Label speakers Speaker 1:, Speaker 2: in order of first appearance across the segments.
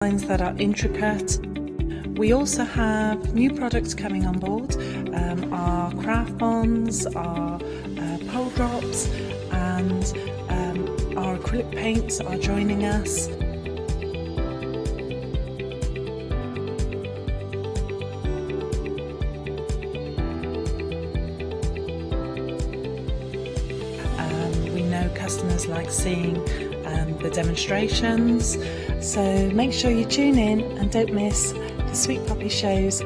Speaker 1: designs that are intricate. We also have new products coming on board, our craft bonds, our pole drops, and our acrylic paints are joining us. We know customers like seeing the demonstrations, so make sure you tune in and don't miss the Sweet Poppy shows.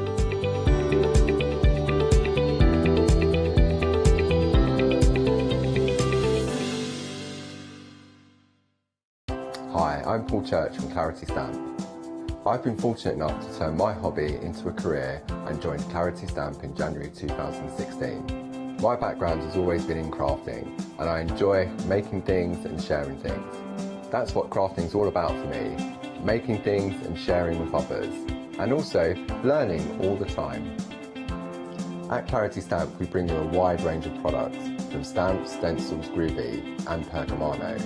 Speaker 2: Hi, I'm Paul Church from Clarity Stamp. I've been fortunate enough to turn my hobby into a career and joined Clarity Stamp in January 2016. My background has always been in crafting and I enjoy making things and sharing things. That's what crafting is all about for me, making things and sharing with others, and also learning all the time. At Clarity Stamp we bring you a wide range of products, from stamps, stencils, groovy and pergamano.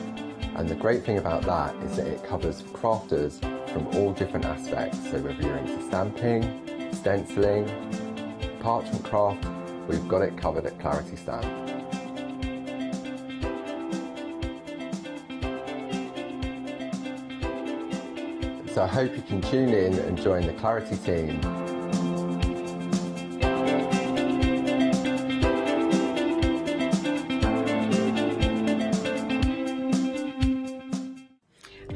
Speaker 2: And the great thing about that is that it covers crafters from all different aspects, so whether you're into stamping, stenciling, parchment craft, we've got it covered at Clarity Stamp. So I hope you can tune in and join the Clarity team.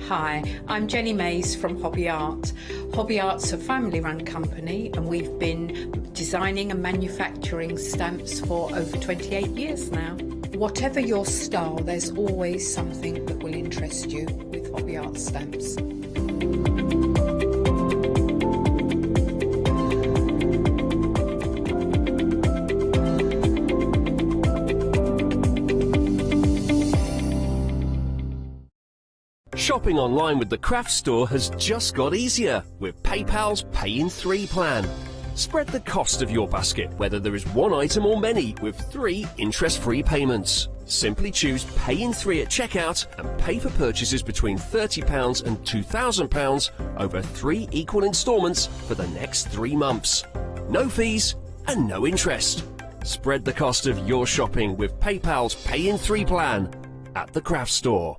Speaker 3: Hi, I'm Jenny Mays from Hobby Art. Hobby Art's a family-run company and we've been designing and manufacturing stamps for over 28 years now. Whatever your style, there's always something that will interest you with Hobby Art stamps.
Speaker 4: Shopping online with the craft store has just got easier with PayPal's Pay in 3 plan. Spread the cost of your basket, whether there is one item or many, with 3 interest-free payments. Simply choose Pay in 3 at checkout and pay for purchases between £30 and £2,000 over 3 equal instalments for the next 3 months. No fees and no interest. Spread the cost of your shopping with PayPal's Pay in 3 plan at the craft store.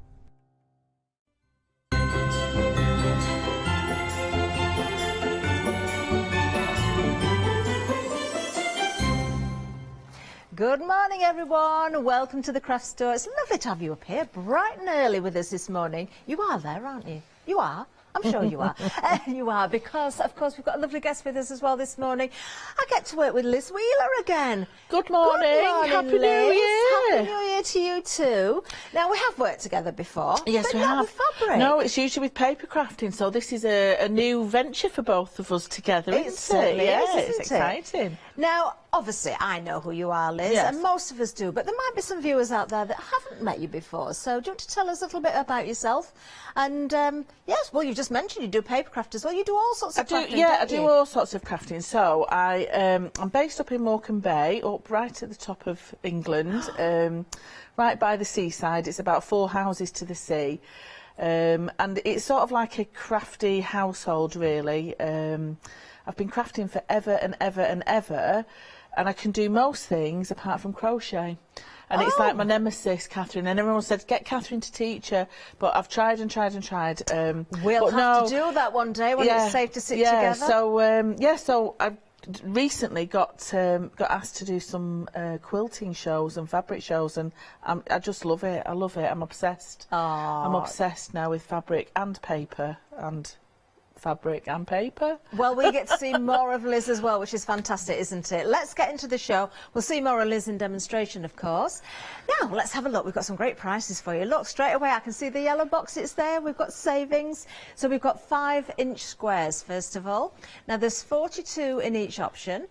Speaker 5: Good morning, everyone. Welcome to the craft store. It's lovely to have you up here bright and early with us this morning. You are there, aren't you? You are. I'm sure you are. You are, because, of course, we've got a lovely guest with us as well this morning. I get to work with Liz Wheeler again.
Speaker 6: Good morning.
Speaker 5: Good morning,
Speaker 6: Happy
Speaker 5: Liz.
Speaker 6: New Year.
Speaker 5: Happy New Year to you too. Now, we have worked together before.
Speaker 6: Yes,
Speaker 5: but
Speaker 6: we
Speaker 5: not
Speaker 6: have.
Speaker 5: with fabric.
Speaker 6: No, it's usually with paper crafting, so this is a new venture for both of us together,
Speaker 5: It
Speaker 6: isn't
Speaker 5: certainly
Speaker 6: it? Yeah,
Speaker 5: is,
Speaker 6: it's
Speaker 5: isn't it?
Speaker 6: exciting.
Speaker 5: Now, obviously, I know who you are, Liz,
Speaker 6: Yes.
Speaker 5: and most of us do, but there might be some viewers out there that haven't met you before. So do you want to tell us a little bit about yourself? And, yes, well, you just mentioned you do papercraft as well. You do all sorts of crafting,
Speaker 6: Yeah, I
Speaker 5: don't
Speaker 6: do
Speaker 5: you?
Speaker 6: all sorts of crafting. So I'm based up in Morecambe Bay, up right at the top of England, right by the seaside. It's about 4 houses to the sea. And it's sort of like a crafty household, really. I've been crafting for ever and ever and ever, and I can do most things apart from crochet. And it's like my nemesis, Catherine. And everyone said, get Catherine to teach her. But I've tried and tried and tried.
Speaker 5: We'll have to do that one day when it's safe to sit together.
Speaker 6: So I recently got asked to do some quilting shows and fabric shows, and I just love it. I love it. I'm obsessed. I'm obsessed now with fabric and paper and fabric and paper.
Speaker 5: Well, we get to see more of Liz as well, which is fantastic, isn't it? Let's get into the show. We'll see more of Liz in demonstration, of course. Now, let's have a look. We've got some great prices for you. Look, straight away, I can see the yellow box. It's there. We've got savings. So we've got 5-inch squares, first of all. Now, there's 42 in each option.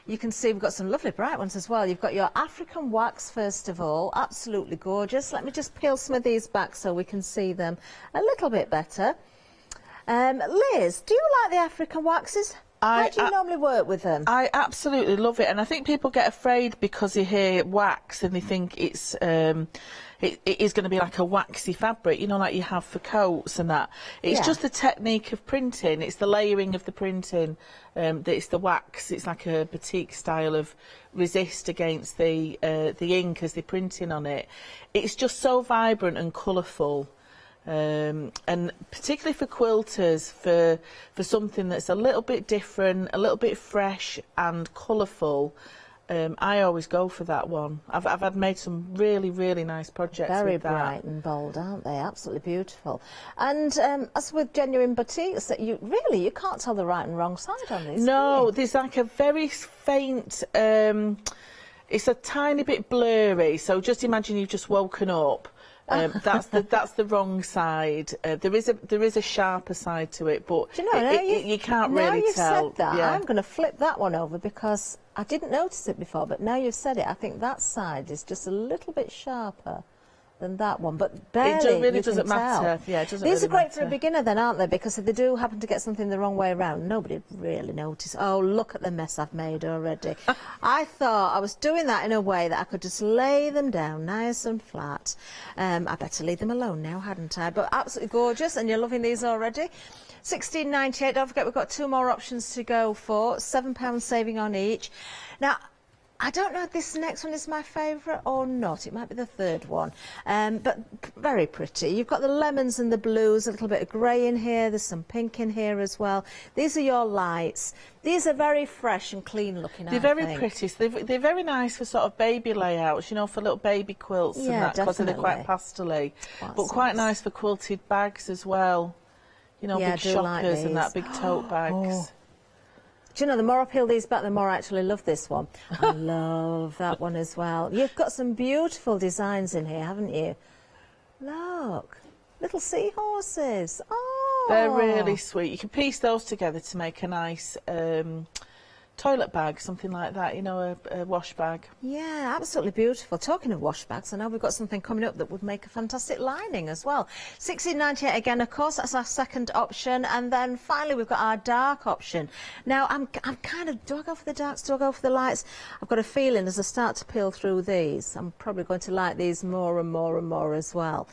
Speaker 5: You can see we've got some lovely bright ones as well. You've got your African wax, first of all. Absolutely gorgeous. Let me just peel some of these back so we can see them a little bit better. Liz, do you like the African waxes? How do you normally work with them?
Speaker 6: I absolutely love it, and I think people get afraid because they hear wax and they think it's it is going to be like a waxy fabric, you know, like you have for coats and that. It's just the technique of printing. It's the layering of the printing. It's the wax. It's like a batik style of resist against the ink as they're printing on it. It's just so vibrant and colourful. And particularly for quilters, for something that's a little bit different, a little bit fresh and colourful, I always go for that one. I've made some really, really nice projects
Speaker 5: Very
Speaker 6: with that.
Speaker 5: bright and bold, aren't they? Absolutely beautiful. And as with genuine batiks, that you can't tell the right and wrong side on these.
Speaker 6: No, there's like a very faint. It's a tiny bit blurry. So just imagine you've just woken up. That's the wrong side. There is a sharper side to it, but
Speaker 5: do you know,
Speaker 6: you can't
Speaker 5: now
Speaker 6: really
Speaker 5: you've
Speaker 6: tell.
Speaker 5: said that,
Speaker 6: yeah.
Speaker 5: I'm going to flip that one over because I didn't notice it before, but now you've said it, I think that side is just a little bit sharper than that one, but barely.
Speaker 6: It really
Speaker 5: you
Speaker 6: doesn't
Speaker 5: can
Speaker 6: matter.
Speaker 5: tell.
Speaker 6: Yeah, it doesn't.
Speaker 5: These
Speaker 6: really
Speaker 5: are great
Speaker 6: matter.
Speaker 5: for a beginner then, aren't they? Because if they do happen to get something the wrong way around, nobody really notices. Oh, look at the mess I've made already. I thought I was doing that in a way that I could just lay them down nice and flat. I better leave them alone now, hadn't I? But absolutely gorgeous, and you're loving these already. £16.98. Don't forget, we've got 2 more options to go for. £7 saving on each. Now, I don't know if this next one is my favourite or not. It might be the third one, but very pretty. You've got the lemons and the blues, a little bit of grey in here. There's some pink in here as well. These are your lights. These are very fresh and clean looking.
Speaker 6: They're very pretty. So they're very nice for sort of baby layouts, you know, for little baby quilts and that, because they're quite pastel-y. But quite nice for quilted bags as well. You know, big shoppers and that, big tote bags.
Speaker 5: Oh. Do you know, the more I peel these back, the more I actually love this one. I love that one as well. You've got some beautiful designs in here, haven't you? Look, little seahorses. Oh,
Speaker 6: they're really sweet. You can piece those together to make a nice toilet bag, something like that, you know, a wash bag.
Speaker 5: Yeah, absolutely beautiful. Talking of wash bags, I know we've got something coming up that would make a fantastic lining as well. £16.98 again, of course, that's our second option. And then finally we've got our dark option. Now, I'm kind of, do I go for the darks, do I go for the lights? I've got a feeling as I start to peel through these, I'm probably going to like these more and more and more as well.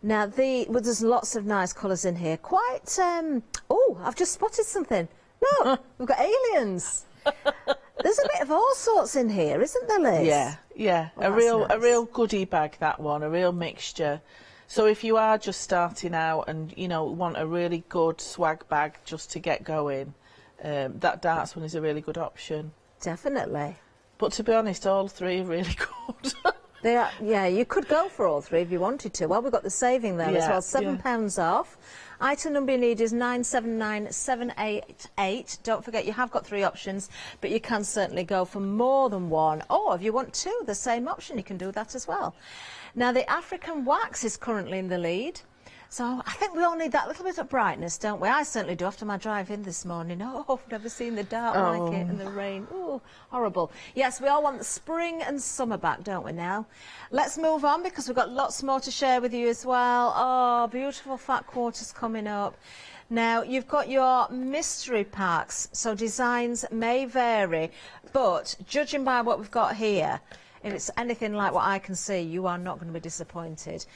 Speaker 5: Now, there's lots of nice colours in here. Quite, oh, I've just spotted something. Look, we've got aliens. There's a bit of all sorts in here, isn't there, Liz?
Speaker 6: Yeah, yeah.
Speaker 5: Well,
Speaker 6: a real goodie bag, that one, a real mixture. So if you are just starting out and, you know, want a really good swag bag just to get going, that darts one is a really good option.
Speaker 5: Definitely.
Speaker 6: But to be honest, all three are really good.
Speaker 5: They are, yeah, you could go for all three if you wanted to. Well, we've got the saving there as well, £7 off. Item number you need is 979788. Don't forget, you have got 3 options, but you can certainly go for more than one. Or if you want 2, the same option, you can do that as well. Now, the African wax is currently in the lead. So I think we all need that little bit of brightness, don't we? I certainly do after my drive in this morning. Oh, I've never seen the dark like it and the rain. Oh, horrible. Yes, we all want the spring and summer back, don't we now? Let's move on because we've got lots more to share with you as well. Oh, beautiful fat quarters coming up. Now, you've got your mystery packs, so designs may vary, but judging by what we've got here, if it's anything like what I can see, you are not going to be disappointed.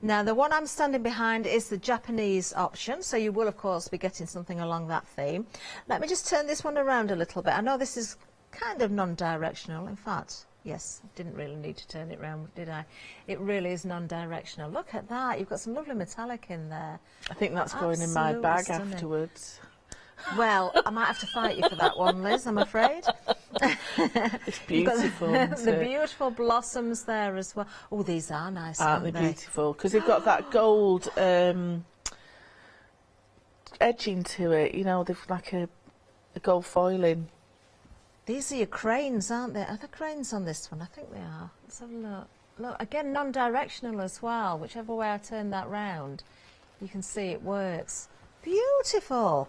Speaker 5: Now, the one I'm standing behind is the Japanese option, so you will, of course, be getting something along that theme. Let me just turn this one around a little bit. I know this is kind of non-directional. In fact, yes, didn't really need to turn it around, did I? It really is non-directional. Look at that. You've got some lovely metallic in there.
Speaker 6: I think that's going in my bag
Speaker 5: stunning.
Speaker 6: afterwards.
Speaker 5: Well, I might have to fight you for that one, Liz, I'm afraid.
Speaker 6: It's beautiful, isn't
Speaker 5: the
Speaker 6: it?
Speaker 5: beautiful blossoms there as well. Oh, these are nice,
Speaker 6: Aren't
Speaker 5: aren't
Speaker 6: they
Speaker 5: they?
Speaker 6: beautiful? Because they've got that gold edging to it, you know, they've like a gold foiling.
Speaker 5: These are your cranes, aren't they? Are there cranes on this one? I think they are. Let's have a look. Look, again, non-directional as well. Whichever way I turn that round, you can see it works. Beautiful.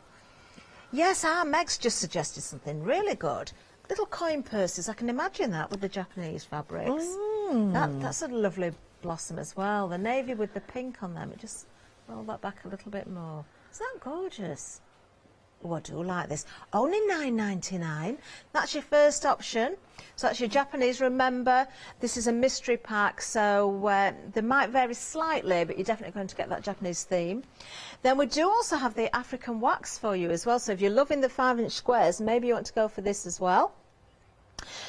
Speaker 5: Yes, our Meg's just suggested something really good. Little coin purses, I can imagine that with the Japanese fabrics. That's a lovely blossom as well. The navy with the pink on them, it just roll that back a little bit more. Is that gorgeous? Oh, I do like this. Only $9.99. That's your first option. So that's your Japanese. Remember, this is a mystery pack, so they might vary slightly, but you're definitely going to get that Japanese theme. Then we do also have the African wax for you as well. So if you're loving the 5-inch squares, maybe you want to go for this as well.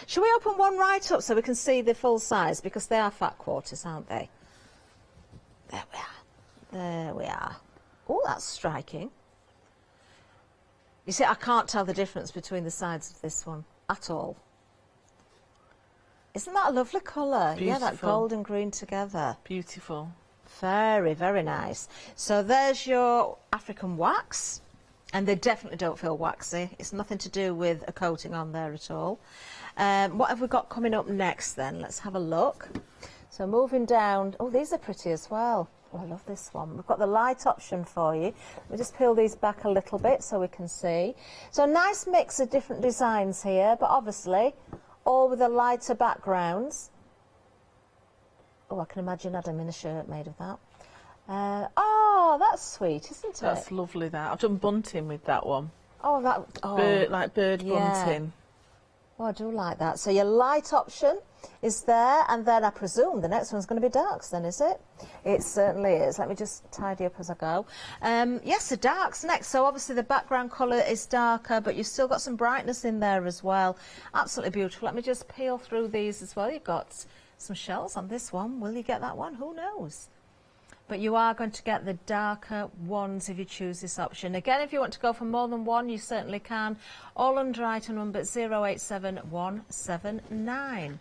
Speaker 5: Shall we open one right up so we can see the full size? Because they are fat quarters, aren't they? There we are. There we are. Oh, that's striking. You see, I can't tell the difference between the sides of this one at all. Isn't that a lovely colour?
Speaker 6: Beautiful.
Speaker 5: Yeah, that gold and green together.
Speaker 6: Beautiful.
Speaker 5: Very, very nice. So there's your African wax. And they definitely don't feel waxy. It's nothing to do with a coating on there at all. What have we got coming up next then? Let's have a look. So moving down. Oh, these are pretty as well. Oh, I love this one. We've got the light option for you. We'll just peel these back a little bit so we can see. So a nice mix of different designs here, but obviously all with a lighter backgrounds. Oh, I can imagine Adam in a shirt made of that. Oh, that's sweet, isn't it?
Speaker 6: That's lovely, that. I've done bunting with that one.
Speaker 5: Oh, that... Oh,
Speaker 6: like bird bunting.
Speaker 5: Oh, I do like that. So your light option is there, and then I presume the next one's going to be darks then, is it? It certainly is. Let me just tidy up as I go. Yes, the darks next. So obviously the background colour is darker, but you've still got some brightness in there as well. Absolutely beautiful. Let me just peel through these as well. You've got some shells on this one. Will you get that one? Who knows? But you are going to get the darker ones if you choose this option. Again, if you want to go for more than one, you certainly can. All under item number 087179.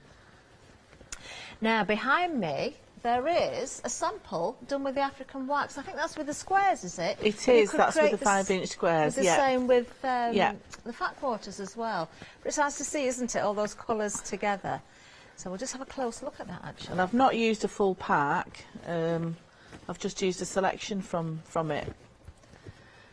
Speaker 5: Now, behind me, there is a sample done with the African wax. I think that's with the squares, is it?
Speaker 6: It is. That's with the 5-inch squares.
Speaker 5: The same with the fat quarters as well. But it's nice to see, isn't it, all those colours together. So we'll just have a close look at that, actually.
Speaker 6: And I've not used a full pack. I've just used a selection from it.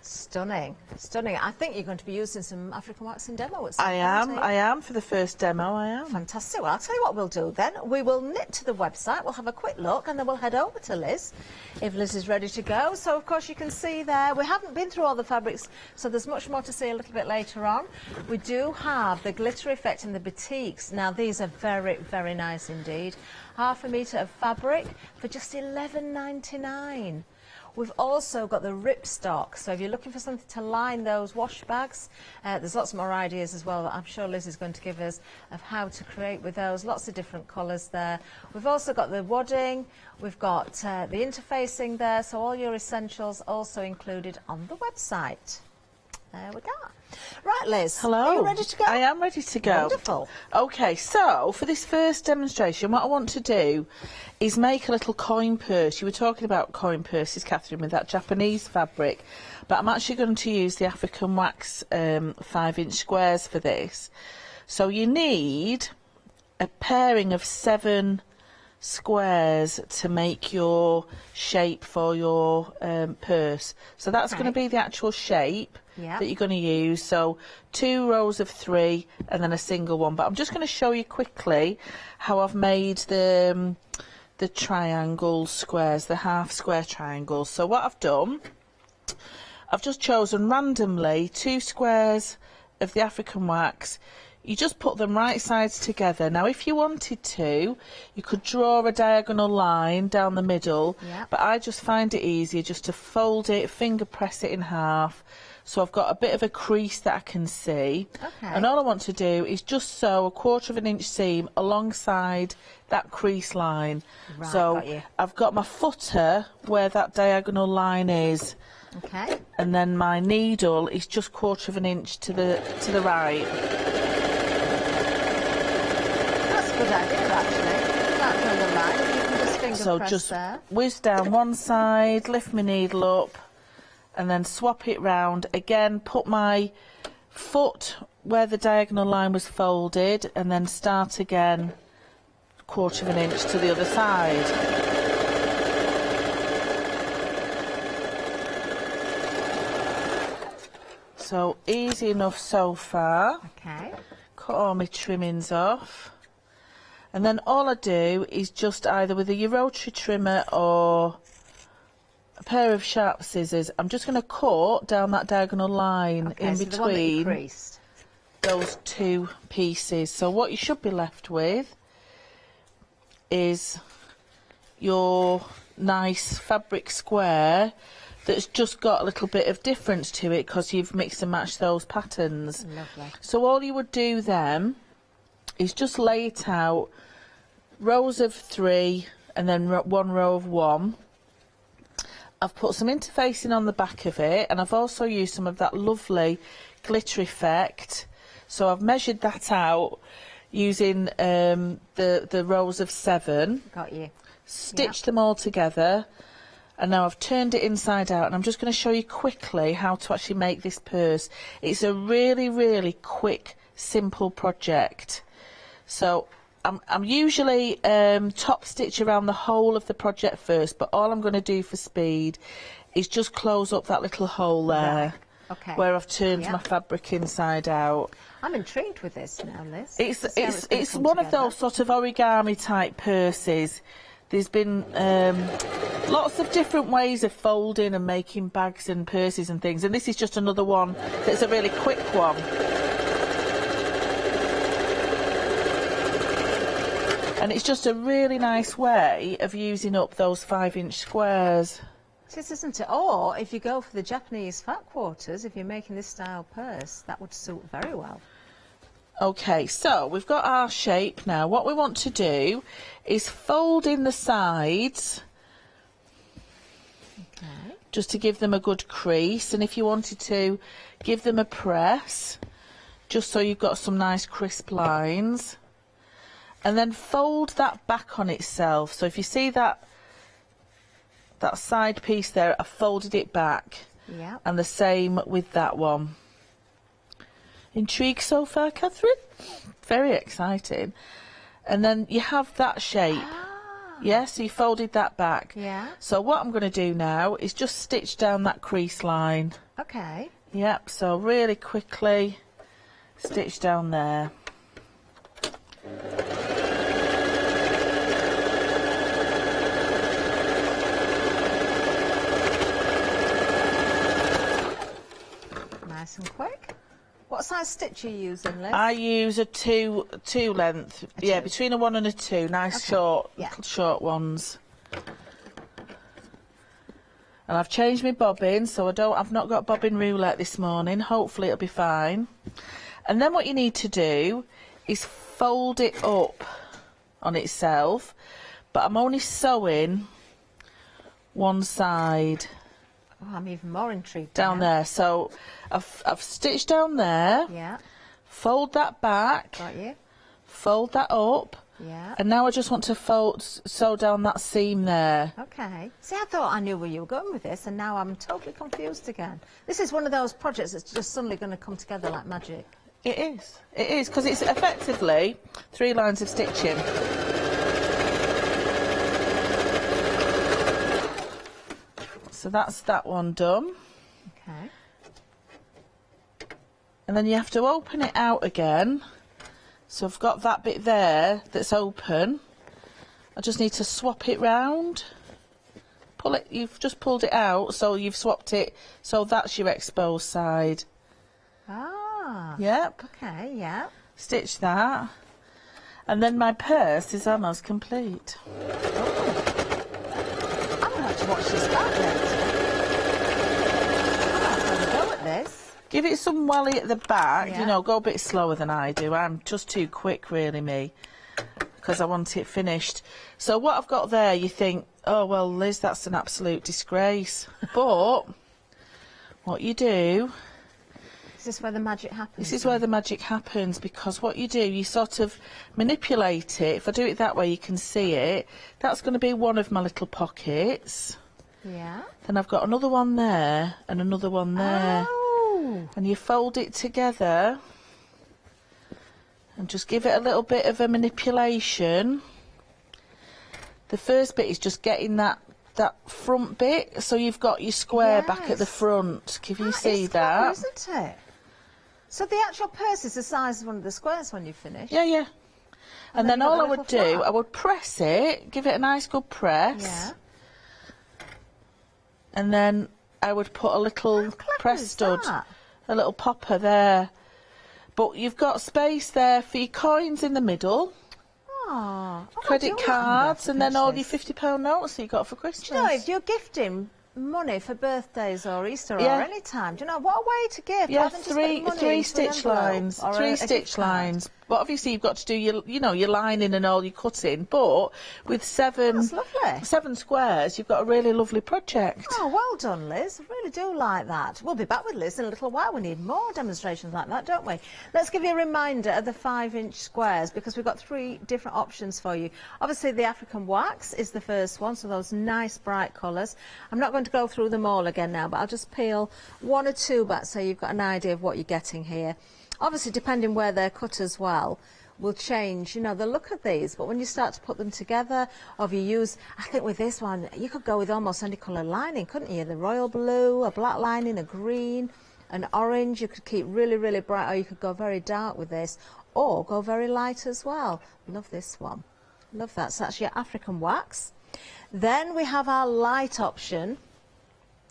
Speaker 5: Stunning, stunning. I think you're going to be using some African wax in demo at some point.
Speaker 6: I am for the first demo, I am.
Speaker 5: Fantastic. Well, I'll tell you what we'll do then. We will nip to the website, we'll have a quick look, and then we'll head over to Liz, if Liz is ready to go. So, of course, you can see there, we haven't been through all the fabrics, so there's much more to see a little bit later on. We do have the glitter effect in the batiks. Now, these are very, very nice indeed. 1/2 metre of fabric for just $11.99. We've also got the ripstock, so if you're looking for something to line those wash bags, there's lots more ideas as well that I'm sure Liz is going to give us of how to create with those. Lots of different colours there. We've also got the wadding, we've got the interfacing there, so all your essentials also included on the website. There we go. Right, Liz.
Speaker 6: Hello.
Speaker 5: Are you ready to go?
Speaker 6: I am ready to go.
Speaker 5: Wonderful.
Speaker 6: Okay, so for this first demonstration, what I want to do is make a little coin purse. You were talking about coin purses, Catherine, with that Japanese fabric, but I'm actually going to use the African wax 5-inch squares for this. So you need a pairing of 7 squares to make your shape for your purse. So that's going to be the actual shape that you're going to use. So 2 rows of 3 and then a single one. But I'm just going to show you quickly how I've made the triangle squares, the half square triangles. So what I've done, I've just chosen randomly 2 squares of the African wax. You just put them right sides together. Now, if you wanted to, you could draw a diagonal line down the middle, but I just find it easier just to fold it, finger press it in half, so I've got a bit of a crease that I can see. And all I want to do is just sew a 1/4 inch seam alongside that crease line.
Speaker 5: Right,
Speaker 6: so I've got my footer where that diagonal line is.
Speaker 5: Okay.
Speaker 6: And then my needle is just 1/4 inch to the right.
Speaker 5: Good idea, actually. That's on the line. You can just finger press
Speaker 6: just
Speaker 5: there.
Speaker 6: whiz down one side, lift my needle up, and then swap it round. Again, put my foot where the diagonal line was folded, and then start again 1/4 inch to the other side. So easy enough so far.
Speaker 5: Okay.
Speaker 6: Cut all my trimmings off. And then all I do is just either with a rotary trimmer or a pair of sharp scissors. I'm just going to cut down that diagonal line in
Speaker 5: so the one that you
Speaker 6: between
Speaker 5: creased.
Speaker 6: those two pieces. So what you should be left with is your nice fabric square that's just got a little bit of difference to it because you've mixed and matched those patterns.
Speaker 5: Lovely.
Speaker 6: So all you would do then is just lay it out, rows of 3 and then 1 row of 1. I've put some interfacing on the back of it, and I've also used some of that lovely glitter effect. So I've measured that out using the rows of 7.
Speaker 5: Got you.
Speaker 6: Stitched them all together, and now I've turned it inside out, and I'm just going to show you quickly how to actually make this purse. It's a really, really quick, simple project. So I'm usually top stitch around the whole of the project first, but all I'm going to do for speed is just close up that little hole there.
Speaker 5: Okay.
Speaker 6: Where I've turned my fabric inside out.
Speaker 5: I'm intrigued with this now, Liz.
Speaker 6: It's one of those sort of origami type purses. There's been lots of different ways of folding and making bags and purses and things, and this is just another one that's a really quick one. And it's just a really nice way of using up those 5-inch squares.
Speaker 5: It is, isn't it? Or if you go for the Japanese fat quarters, if you're making this style purse, that would suit very well.
Speaker 6: Okay, so we've got our shape now. What we want to do is fold in the sides, just to give them a good crease, and if you wanted to, give them a press, just so you've got some nice crisp lines. And then fold that back on itself. So if you see that side piece there, I folded it back.
Speaker 5: Yeah.
Speaker 6: And the same with that one. Intrigued so far, Catherine? Very exciting. And then you have that shape. Yeah, so you folded that back.
Speaker 5: Yeah.
Speaker 6: So what I'm going to do now is just stitch down that crease line.
Speaker 5: Okay.
Speaker 6: Yep, so really quickly stitch down there.
Speaker 5: Nice and quick. What size stitch are you using, Liz?
Speaker 6: I use a two length. Yeah, between a 1 and a 2. Nice short ones. And I've changed my bobbin, so I've not got bobbin roulette this morning. Hopefully it'll be fine. And then what you need to do is fold it up on itself, but I'm only sewing one side.
Speaker 5: Oh, I'm even more intrigued.
Speaker 6: Down there. So I've stitched down there.
Speaker 5: Yeah.
Speaker 6: Fold that back.
Speaker 5: Got you.
Speaker 6: Fold that up.
Speaker 5: Yeah.
Speaker 6: And now I just want to sew down that seam there.
Speaker 5: Okay. See, I thought I knew where you were going with this, and now I'm totally confused again. This is one of those projects that's just suddenly going to come together like magic.
Speaker 6: It is. It is, because it's effectively 3 lines of stitching. So that's that one done.
Speaker 5: Okay.
Speaker 6: And then you have to open it out again. So I've got that bit there that's open. I just need to swap it round. Pull it, you've just pulled it out, so you've swapped it, so that's your exposed side.
Speaker 5: Ah.
Speaker 6: Yep.
Speaker 5: Okay, yeah.
Speaker 6: Stitch that. And then my purse is almost complete.
Speaker 5: I'm going to have to watch this back later. I'm going to have a go at this.
Speaker 6: Give it some welly at the back,
Speaker 5: Yeah.
Speaker 6: you know, go a bit slower than I do. I'm just too quick, really, me, because I want it finished. So what I've got there, you think, oh, well, Liz, that's an absolute disgrace. But what you do...
Speaker 5: Is this where the magic happens?
Speaker 6: This is where the magic happens, because what you do, you sort of manipulate it. If I do it that way, you can see it. That's going to be one of my little pockets.
Speaker 5: Yeah.
Speaker 6: Then I've got another one there and another one there.
Speaker 5: Oh.
Speaker 6: And you fold it together and just give it a little bit of a manipulation. The first bit is just getting that front bit, so you've got your square back at the front. Can you see that?
Speaker 5: Clever, isn't it? So the actual purse is the size of one of the squares when you finish?
Speaker 6: Yeah, yeah. And then all I would do,
Speaker 5: flap.
Speaker 6: I would press it, give it a nice good press.
Speaker 5: Yeah.
Speaker 6: and then I would put a little press
Speaker 5: is
Speaker 6: stud,
Speaker 5: that?
Speaker 6: a little popper there. But you've got space there for your coins in the middle, credit cards, and then all your £50 notes that you got for Christmas.
Speaker 5: Do you know, if you're gifting money for birthdays or Easter or any time, do you know, what a way to give?
Speaker 6: Yeah,
Speaker 5: rather than just putting money
Speaker 6: three
Speaker 5: into an
Speaker 6: stitch
Speaker 5: envelope
Speaker 6: lines,
Speaker 5: or
Speaker 6: three
Speaker 5: a
Speaker 6: stitch
Speaker 5: gift card.
Speaker 6: lines. But obviously you've got to do your, you know, your lining and all your cutting. But with
Speaker 5: That's lovely.
Speaker 6: 7 squares, you've got a really lovely project.
Speaker 5: Oh, well done, Liz. I really do like that. We'll be back with Liz in a little while. We need more demonstrations like that, don't we? Let's give you a reminder of the 5-inch squares, because we've got 3 different options for you. Obviously, the African wax is the first one, so those nice bright colours. I'm not going to go through them all again now, but I'll just peel 1 or 2 back so you've got an idea of what you're getting here. Obviously, depending where they're cut as well, will change, you know, the look of these. But when you start to put them together, or if you use, I think with this one, you could go with almost any colour lining, couldn't you? The royal blue, a black lining, a green, an orange. You could keep really, really bright, or you could go very dark with this, or go very light as well. Love this one. Love that. So that's your African wax. Then we have our light option.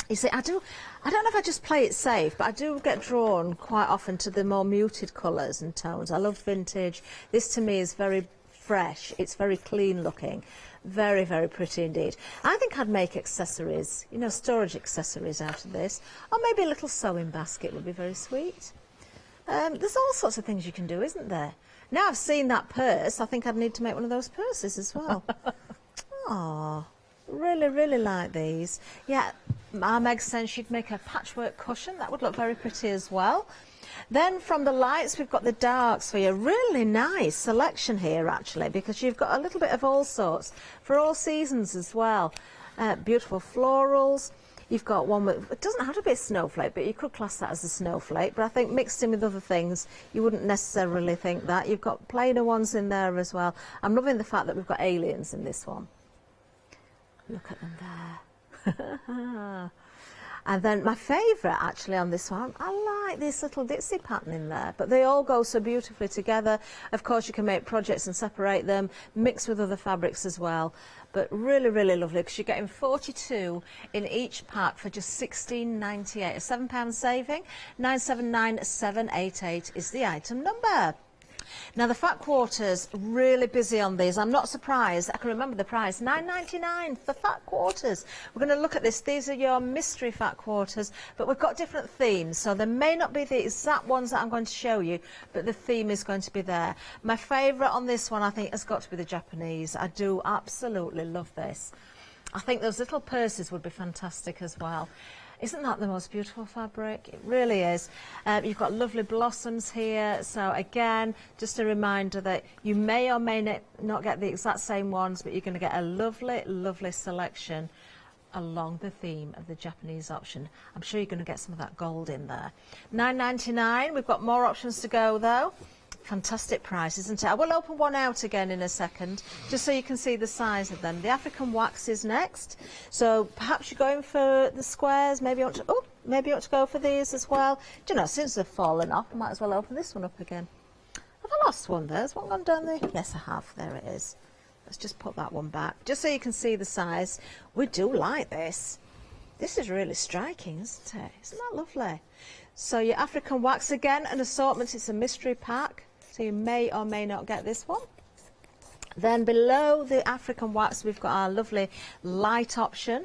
Speaker 5: You see, I don't know if I just play it safe, but I do get drawn quite often to the more muted colours and tones. I love vintage. This to me is very fresh. It's very clean looking. Very, very pretty indeed. I think I'd make accessories, you know, storage accessories out of this. Or maybe a little sewing basket would be very sweet. There's all sorts of things you can do, isn't there? Now I've seen that purse, I think I'd need to make one of those purses as well. Oh. Really, really like these. Yeah, our Meg said she'd make a patchwork cushion. That would look very pretty as well. Then from the lights, we've got the darks for you. Really nice selection here, actually, because you've got a little bit of all sorts for all seasons as well. Beautiful florals. You've got one with, it doesn't have to be a snowflake, but you could class that as a snowflake. But I think mixed in with other things, you wouldn't necessarily think that. You've got plainer ones in there as well. I'm loving the fact that we've got aliens in this one. Look at them there. And then my favourite actually on this one, I like this little Dixie pattern in there, but they all go so beautifully together. Of course you can make projects and separate them, mix with other fabrics as well, but really, really lovely, because you're getting 42 in each pack for just £16.98, a £7 saving. 979788 is the item number. Now the fat quarters, really busy on these. I'm not surprised. I can remember the price, £9.99 for fat quarters. We're going to look at this. These are your mystery fat quarters, but we've got different themes. So there may not be the exact ones that I'm going to show you, but the theme is going to be there. My favourite on this one, I think, has got to be the Japanese. I do absolutely love this. I think those little purses would be fantastic as well. Isn't that the most beautiful fabric? It really is. You've got lovely blossoms here. So again, just a reminder that you may or may not get the exact same ones, but you're going to get a lovely, lovely selection along the theme of the Japanese option. I'm sure you're going to get some of that gold in there. £9.99. We've got more options to go though. Fantastic price, isn't it? I will open one out again in a second, just so you can see the size of them. The African wax is next. So perhaps you're going for the squares. Maybe you want to, maybe you want to go for these as well. Do you know, since they've fallen off, I might as well open this one up again. Have I lost one there? Has one gone down there? Yes, I have. There it is. Let's just put that one back, just so you can see the size. We do like this. This is really striking, isn't it? Isn't that lovely? So your African wax, again, an assortment. It's a mystery pack. So you may or may not get this one. Then below the African wax, we've got our lovely light option.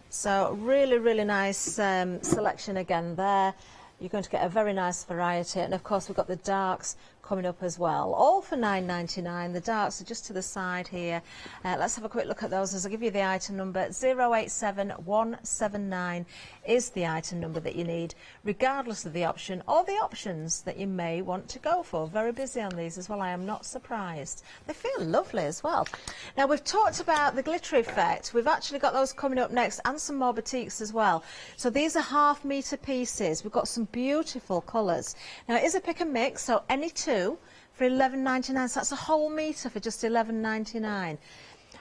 Speaker 5: So really, really nice selection again there. You're going to get a very nice variety. And of course, we've got the darks coming up as well, all for £9.99. The darks are just to the side here. Let's have a quick look at those as I give you the item number. 087179 is the item number that you need, regardless of the option or the options that you may want to go for. Very busy on these as well, I am not surprised. They feel lovely as well. Now we've talked about the glitter effect. We've actually got those coming up next, and some more boutiques as well. So these are half-metre pieces. We've got some beautiful colours. Now it is a pick and mix, so any two for £11.99, so that's a whole metre for just £11.99.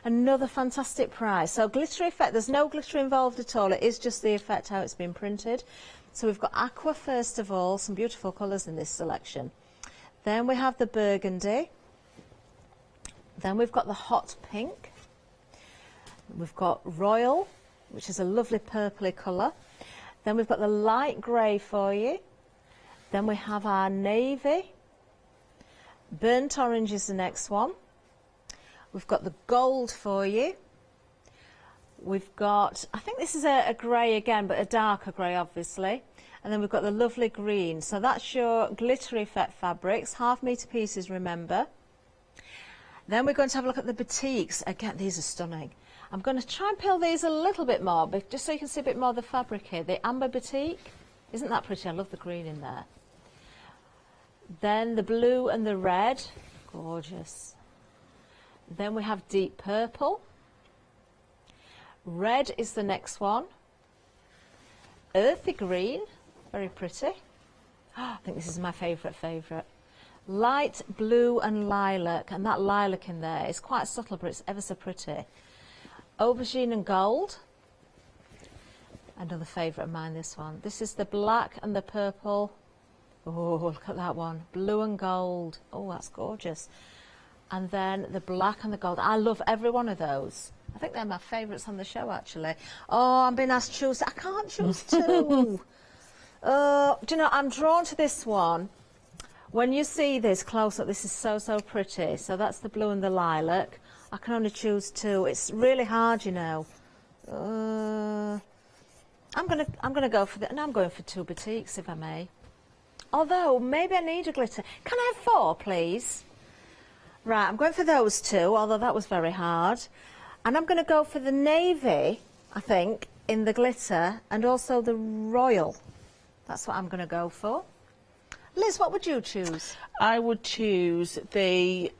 Speaker 5: Another fantastic price. So glitter effect, there's no glitter involved at all, it is just the effect how it's been printed. So we've got aqua first of all, some beautiful colours in this selection. Then we have the burgundy. Then we've got the hot pink. We've got royal. which is a lovely purpley colour. Then we've got the light grey for you. Then we have our navy. Burnt orange is the next one. We've got the gold for you. We've got, I think this is a grey again, but a darker grey, obviously. And then we've got the lovely green. So that's your glitter effect fabrics, 1/2 metre pieces, remember. Then we're going to have a look at the batiks. Again, these are stunning. I'm going to try and peel these a little bit more, but just so you can see a bit more of the fabric here. The amber batik, isn't that pretty? I love the green in there. Then the blue and the red, gorgeous. Then we have deep purple. Red is the next one. Earthy green, very pretty. Oh, I think this is my favourite. Light blue and lilac, and that lilac in there is quite subtle, but it's ever so pretty. Aubergine and gold. Another favourite of mine, this one. This is the black and the purple. Oh, look at that one. Blue and gold. Oh, that's gorgeous. And then the black and the gold. I love every one of those. I think they're my favourites on the show, actually. Oh, I'm being asked to choose. I can't choose two. Do you know, I'm drawn to this one. When you see this close up, this is so pretty. So that's the blue and the lilac. I can only choose two. It's really hard, you know. I'm gonna go for and I'm going for 2 batiks, if I may. Although maybe I need a glitter. Can I have 4, please? Right, I'm going for those 2. Although that was very hard. And I'm going to go for the navy, I think, in the glitter, and also the royal. That's what I'm going to go for. Liz, what would you choose?
Speaker 6: I would choose the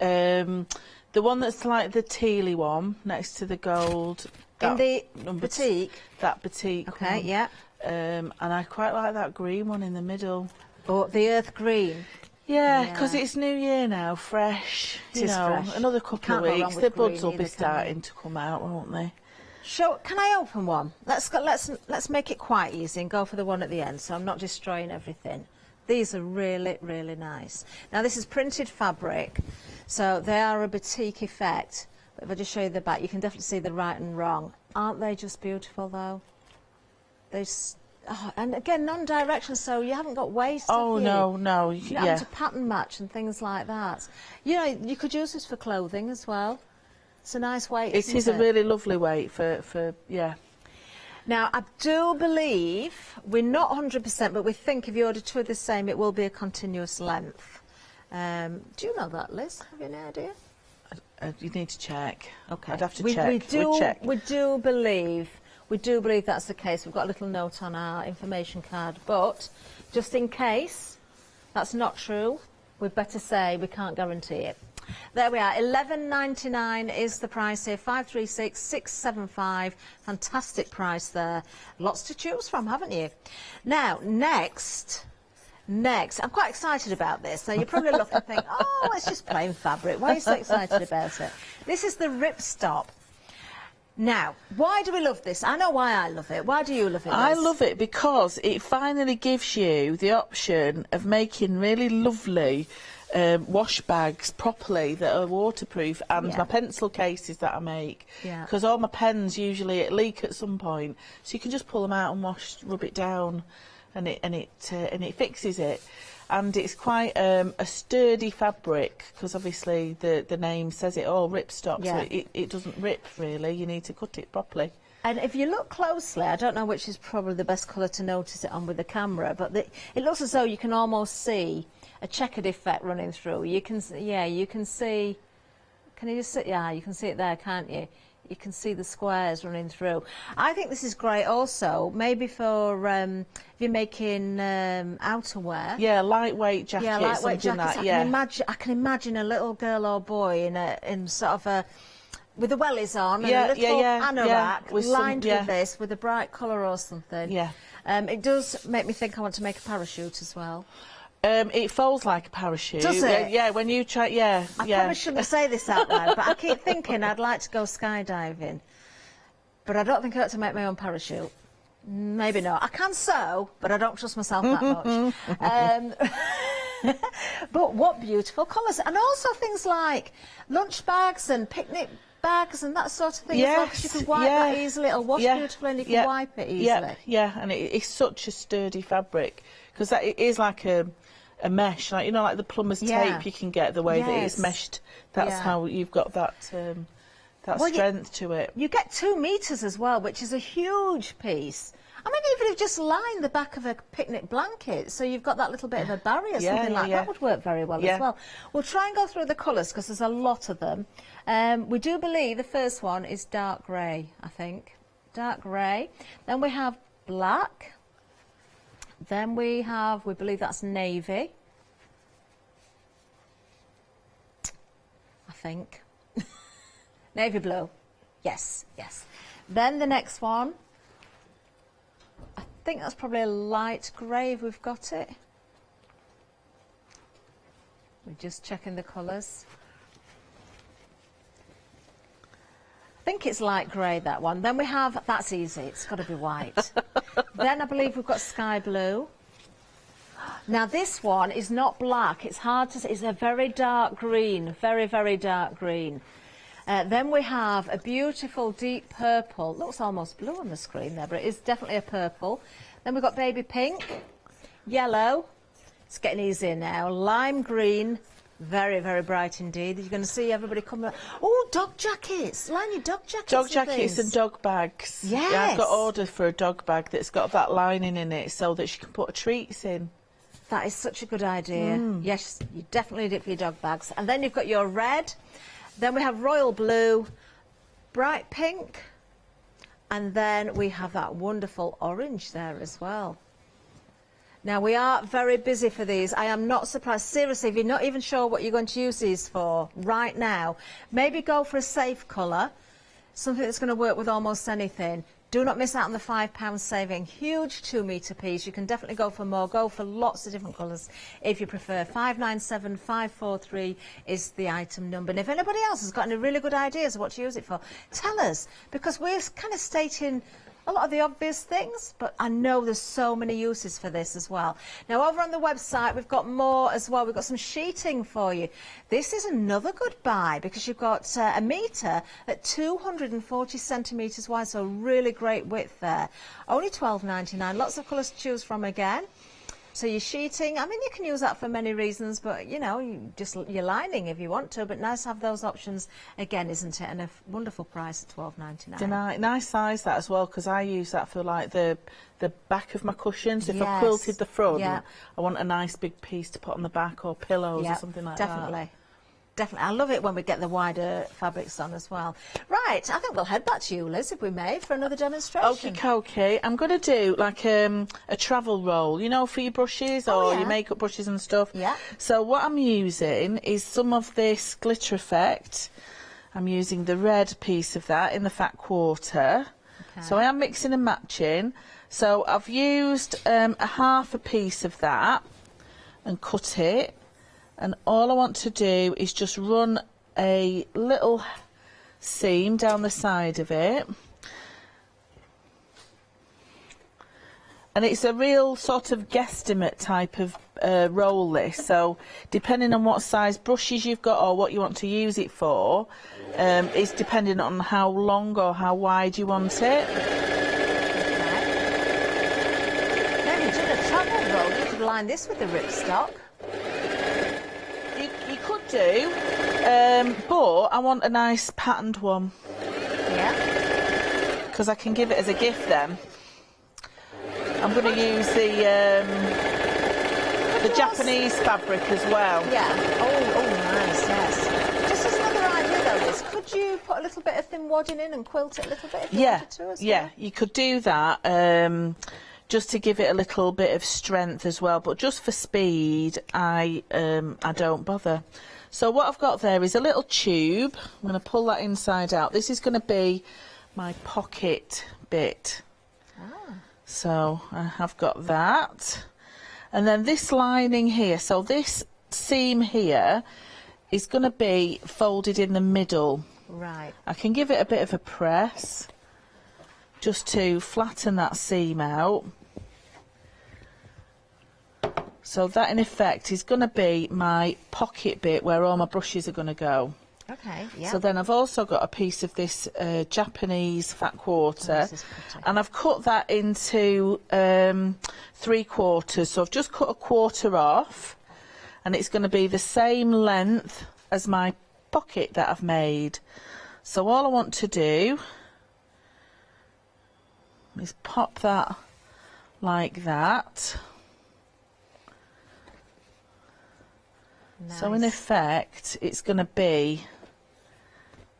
Speaker 6: one that's like the tealy one next to the gold.
Speaker 5: In the batik?
Speaker 6: That batik.
Speaker 5: Okay,
Speaker 6: one.
Speaker 5: yeah.
Speaker 6: And I quite like that green one in the middle.
Speaker 5: Or the earth green.
Speaker 6: Yeah, because it's New Year now, fresh.
Speaker 5: It is fresh.
Speaker 6: Another couple of weeks, the buds will be starting to come out, won't they?
Speaker 5: So, can I open one? Let's make it quite easy and go for the one at the end, so I'm not destroying everything. These are really, really nice. Now, this is printed fabric, so they are a batik effect. But if I just show you the back, you can definitely see the right and wrong. Aren't they just beautiful, though? And again, non-directional, so you haven't got waste.
Speaker 6: Oh,
Speaker 5: have you?
Speaker 6: no.
Speaker 5: You don't have to pattern match and things like that. You know, you could use this for clothing as well. It's a nice weight.
Speaker 6: It is a really lovely weight for yeah.
Speaker 5: Now, I do believe, we're not 100%, but we think if you order 2 of the same, it will be a continuous length. Do you know that, Liz? Have you any idea?
Speaker 6: You need to check.
Speaker 5: Okay.
Speaker 6: I'd have to check.
Speaker 5: We do believe that's the case. We've got a little note on our information card, but just in case that's not true, we'd better say we can't guarantee it. There we are, £11.99 is the price here, 536 675. Fantastic price there. Lots to choose from, haven't you? Now, next, I'm quite excited about this. So you're probably looking and think, oh, it's just plain fabric. Why are you so excited about it? This is the ripstop. Now, why do we love this? I know why I love it. Why do you love it, Liz?
Speaker 6: I love it because it finally gives you the option of making really lovely wash bags properly that are waterproof, and my pencil cases that I make, because all my pens usually leak at some point, so you can just pull them out and rub it down, and it fixes it. And it's quite a sturdy fabric, because obviously the name says it all, ripstop, so it doesn't rip really. You need to cut it properly.
Speaker 5: And if you look closely, I don't know which is probably the best colour to notice it on with the camera, but it looks as though you can almost see a checkered effect running through. You can see, you can see, can you just see, you can see it there, can't you? You can see the squares running through. I think this is great also, maybe for if you're making outerwear.
Speaker 6: Yeah, lightweight jackets.
Speaker 5: Yeah, lightweight jackets.
Speaker 6: That,
Speaker 5: I can imagine a little girl or boy in sort of a, with the wellies on and a little anorak lined with this, with a bright colour or something.
Speaker 6: Yeah.
Speaker 5: It does make me think I want to make a parachute as well.
Speaker 6: It folds like a parachute.
Speaker 5: Does it?
Speaker 6: Yeah, when you try, I
Speaker 5: probably shouldn't say this out loud, but I keep thinking I'd like to go skydiving. But I don't think I ought to make my own parachute. Maybe not. I can sew, but I don't trust myself that much. But what beautiful colours. And also things like lunch bags and picnic bags and that sort of thing as well, because you can wipe that easily. It'll wash beautifully and you can wipe it easily.
Speaker 6: Yeah, and it's such a sturdy fabric, because it is like a mesh, like, you know, like the plumber's tape you can get, the way that it's meshed. That's how you've got that strength to it.
Speaker 5: You get 2 metres as well, which is a huge piece. I mean, even if you just line the back of a picnic blanket, so you've got that little bit of a barrier, something like that would work very well as well. We'll try and go through the colours, because there's a lot of them. We do believe the first one is dark grey, I think. Dark grey. Then we have black. Then we believe that's navy. I think. Navy blue. Yes. Then the next one, I think that's probably a light grey if we've got it. We're just checking the colours. I think it's light grey, that one. Then we have, that's easy, it's got to be white. Then I believe we've got sky blue. Now this one is not black, it's hard to see, it's a very dark green, very, very dark green. Then we have a beautiful deep purple. Looks almost blue on the screen there, but it is definitely a purple. Then we've got baby pink, yellow. It's getting easier now. Lime green, very, very bright indeed. You're going to see everybody coming. Oh, dog jackets. Line your dog jackets.
Speaker 6: Dog jackets and dog bags.
Speaker 5: Yes.
Speaker 6: Yeah, I've got ordered for a dog bag that's got that lining in it, so that she can put her treats in.
Speaker 5: That is such a good idea. Yes, you definitely need it for your dog bags. And then you've got your red. Then we have royal blue, bright pink, and then we have that wonderful orange there as well. Now, we are very busy for these. I am not surprised. Seriously, if you're not even sure what you're going to use these for right now, maybe go for a safe colour, something that's going to work with almost anything. Do not miss out on the £5 saving. Huge 2 metre piece. You can definitely go for more. Go for lots of different colours if you prefer. 597543 is the item number. And if anybody else has got any really good ideas of what to use it for, tell us, because we're kind of stating a lot of the obvious things, but I know there's so many uses for this as well. Now, over on the website, we've got more as well. We've got some sheeting for you. This is another good buy, because you've got a metre at 240 centimetres wide, so really great width there. Only £12.99. Lots of colours to choose from again. So your sheeting, I mean, you can use that for many reasons, but, you know, your lining if you want to, but nice to have those options again, isn't it? And a wonderful price at £12.99.
Speaker 6: Nice size that as well, because I use that for, like, the back of my cushions. If I've quilted the front, I want a nice big piece to put on the back, or pillows or something like that.
Speaker 5: Definitely. I love it when we get the wider fabrics on as well. Right, I think we'll head back to you, Liz, if we may, for another demonstration.
Speaker 6: Okay. I'm going to do like a travel roll, you know, for your brushes or your makeup brushes and stuff.
Speaker 5: Yeah.
Speaker 6: So what I'm using is some of this glitter effect. I'm using the red piece of that in the fat quarter. Okay. So I am mixing and matching. So I've used a half a piece of that and cut it. And all I want to do is just run a little seam down the side of it. And it's a real sort of guesstimate type of roll this. So depending on what size brushes you've got or what you want to use it for, it's depending on how long or how wide you want it.
Speaker 5: Now you've done a travel roll, you could line this with the ripstock.
Speaker 6: You could do, but I want a nice patterned one.
Speaker 5: Yeah.
Speaker 6: Because I can give it as a gift then. I'm going to use the Japanese fabric as well.
Speaker 5: Yeah. Oh, nice, yes. Just as another idea though, Liz, could you put a little bit of thin wadding in and quilt it a little bit if you wanted to as well?
Speaker 6: Yeah, you could do that. Just to give it a little bit of strength as well, but just for speed, I don't bother. So what I've got there is a little tube. I'm going to pull that inside out. This is going to be my pocket bit. So I have got that. And then this lining here, so this seam here is going to be folded in the middle.
Speaker 5: Right.
Speaker 6: I can give it a bit of a press just to flatten that seam out. So that in effect is going to be my pocket bit where all my brushes are going to go.
Speaker 5: Okay, yeah.
Speaker 6: So then I've also got a piece of this Japanese fat quarter,
Speaker 5: this is pretty.
Speaker 6: and I've cut that into 3/4. So I've just cut a quarter off, and it's going to be the same length as my pocket that I've made. So all I want to do is pop that like that.
Speaker 5: Nice.
Speaker 6: So in effect, it's going to be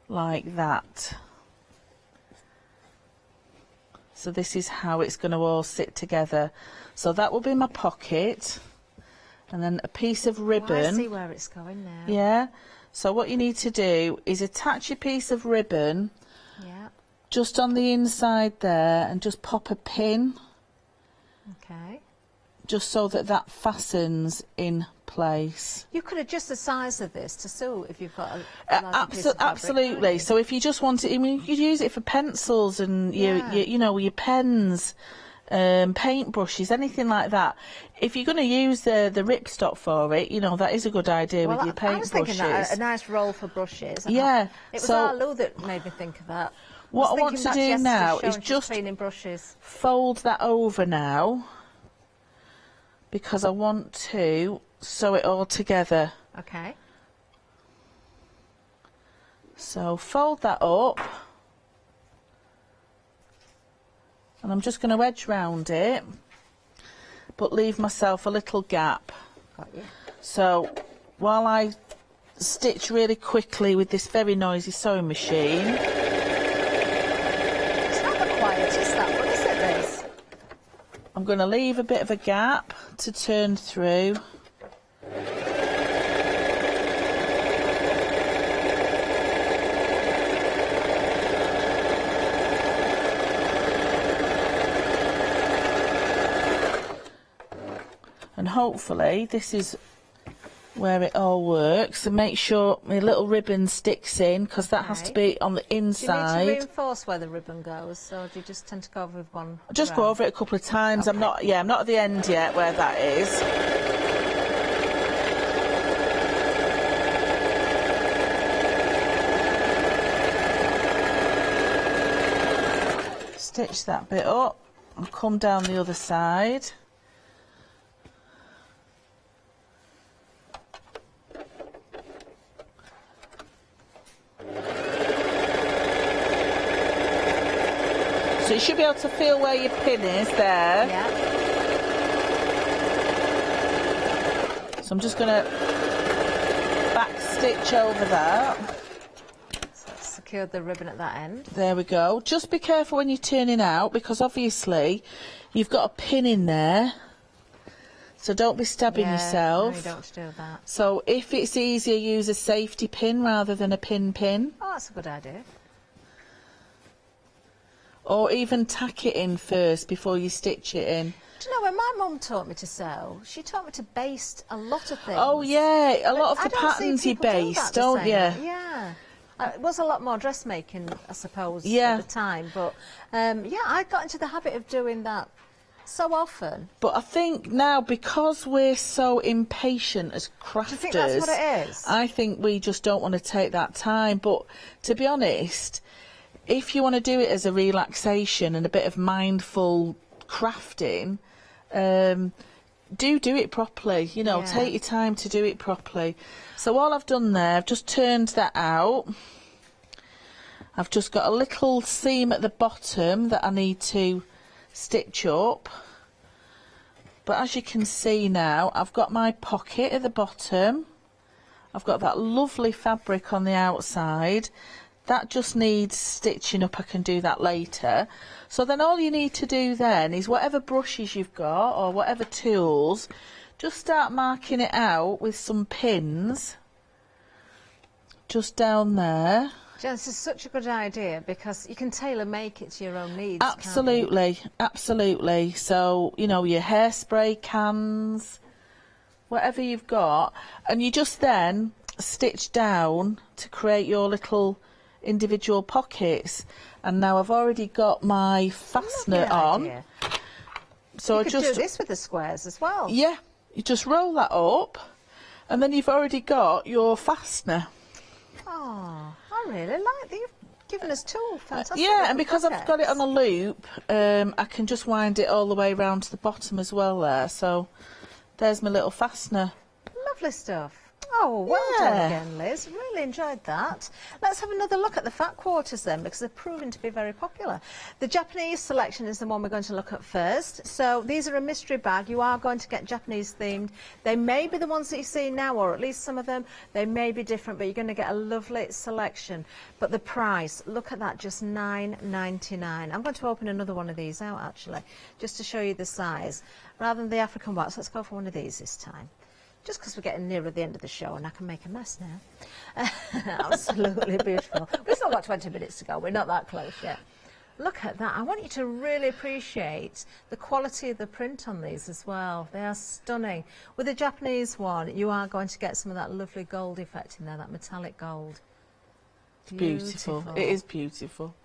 Speaker 6: like that. So this is how it's going to all sit together. So that will be my pocket, and then a piece of ribbon.
Speaker 5: Oh, I see where it's going now.
Speaker 6: Yeah. So what you need to do is attach your piece of ribbon just on the inside there, and just pop a pin.
Speaker 5: Okay.
Speaker 6: Just so that that fastens in place.
Speaker 5: You could adjust the size of this to suit if you've got a larger piece of fabric,
Speaker 6: absolutely.
Speaker 5: can't you?
Speaker 6: So if you just want it, I mean, you could use it for pencils and you know, your pens, paint brushes, anything like that. If you're going to use the ripstop for it, you know, that is a good idea with your paint
Speaker 5: I was
Speaker 6: brushes.
Speaker 5: thinking that, a nice roll for brushes.
Speaker 6: Yeah.
Speaker 5: It was
Speaker 6: so
Speaker 5: Arlo that made me think of that.
Speaker 6: what I want to do now is just
Speaker 5: cleaning brushes.
Speaker 6: fold that over now, because I want to sew it all together.
Speaker 5: Okay.
Speaker 6: So fold that up, and I'm just going to edge round it, but leave myself a little gap.
Speaker 5: Got you.
Speaker 6: So while I stitch really quickly with this very noisy sewing machine.
Speaker 5: It's not the quietest, that one, is it, Liz?
Speaker 6: I'm going to leave a bit of a gap to turn through. And hopefully this is where it all works, and make sure my little ribbon sticks in, because that has to be on the inside.
Speaker 5: Do you need to reinforce where the ribbon goes, or do you just tend to go over with one?
Speaker 6: Just go over it a couple of times.
Speaker 5: Okay.
Speaker 6: I'm not at the end yet where that is. Stitch that bit up and come down the other side. So you should be able to feel where your pin is there.
Speaker 5: Yeah.
Speaker 6: So I'm just going to back stitch over that.
Speaker 5: So that's secured the ribbon at that end.
Speaker 6: There we go. Just be careful when you're turning out, because obviously you've got a pin in there. So don't be stabbing yourself.
Speaker 5: No, you don't do that.
Speaker 6: So if it's easier, use a safety pin rather than a pin.
Speaker 5: Oh, that's a good idea.
Speaker 6: Or even tack it in first before you stitch it in.
Speaker 5: Do you know, when my mum taught me to sew, she taught me to baste a lot of things.
Speaker 6: Oh yeah, a lot of
Speaker 5: I
Speaker 6: the
Speaker 5: don't see
Speaker 6: patterns you
Speaker 5: people do
Speaker 6: base,
Speaker 5: that the
Speaker 6: don't
Speaker 5: same
Speaker 6: you?
Speaker 5: way. Yeah. It was a lot more dressmaking, I suppose, at the time. But yeah, I got into the habit of doing that so often.
Speaker 6: But I think now, because we're so impatient as crafters,
Speaker 5: Do you think that's what it is?
Speaker 6: I think we just don't want to take that time. But to be honest, if you want to do it as a relaxation and a bit of mindful crafting, do it properly. You know, take your time to do it properly. So all I've done there, I've just turned that out. I've just got a little seam at the bottom that I need to stitch up. But as you can see now, I've got my pocket at the bottom. I've got that lovely fabric on the outside. That just needs stitching up. I can do that later. So then all you need to do then is whatever brushes you've got or whatever tools, just start marking it out with some pins just down there.
Speaker 5: Jen, this is such a good idea, because you can tailor make it to your own needs.
Speaker 6: Absolutely, absolutely. So, you know, your hairspray cans, whatever you've got, and you just then stitch down to create your little individual pockets. And now I've already got my fastener on. So
Speaker 5: you could do this with the squares as well.
Speaker 6: Yeah, you just roll that up, and then you've already got your fastener.
Speaker 5: Oh, I really like that you've given us two fantastic.
Speaker 6: Yeah, and because
Speaker 5: pockets.
Speaker 6: I've got it on a loop, I can just wind it all the way around to the bottom as well there. So there's my little fastener.
Speaker 5: Lovely stuff. Oh, well done again, Liz. Really enjoyed that. Let's have another look at the fat quarters then, because they're proving to be very popular. The Japanese selection is the one we're going to look at first. So these are a mystery bag. You are going to get Japanese themed. They may be the ones that you see now, or at least some of them. They may be different, but you're going to get a lovely selection. But the price, look at that, just $9.99. I'm going to open another one of these out, actually, just to show you the size. Rather than the African wax, let's go for one of these this time. Just because we're getting nearer the end of the show and I can make a mess now. Absolutely beautiful. We've still got 20 minutes to go. We're not that close yet. Look at that. I want you to really appreciate the quality of the print on these as well. They are stunning. With the Japanese one, you are going to get some of that lovely gold effect in there, that metallic gold.
Speaker 6: It's beautiful. It is beautiful.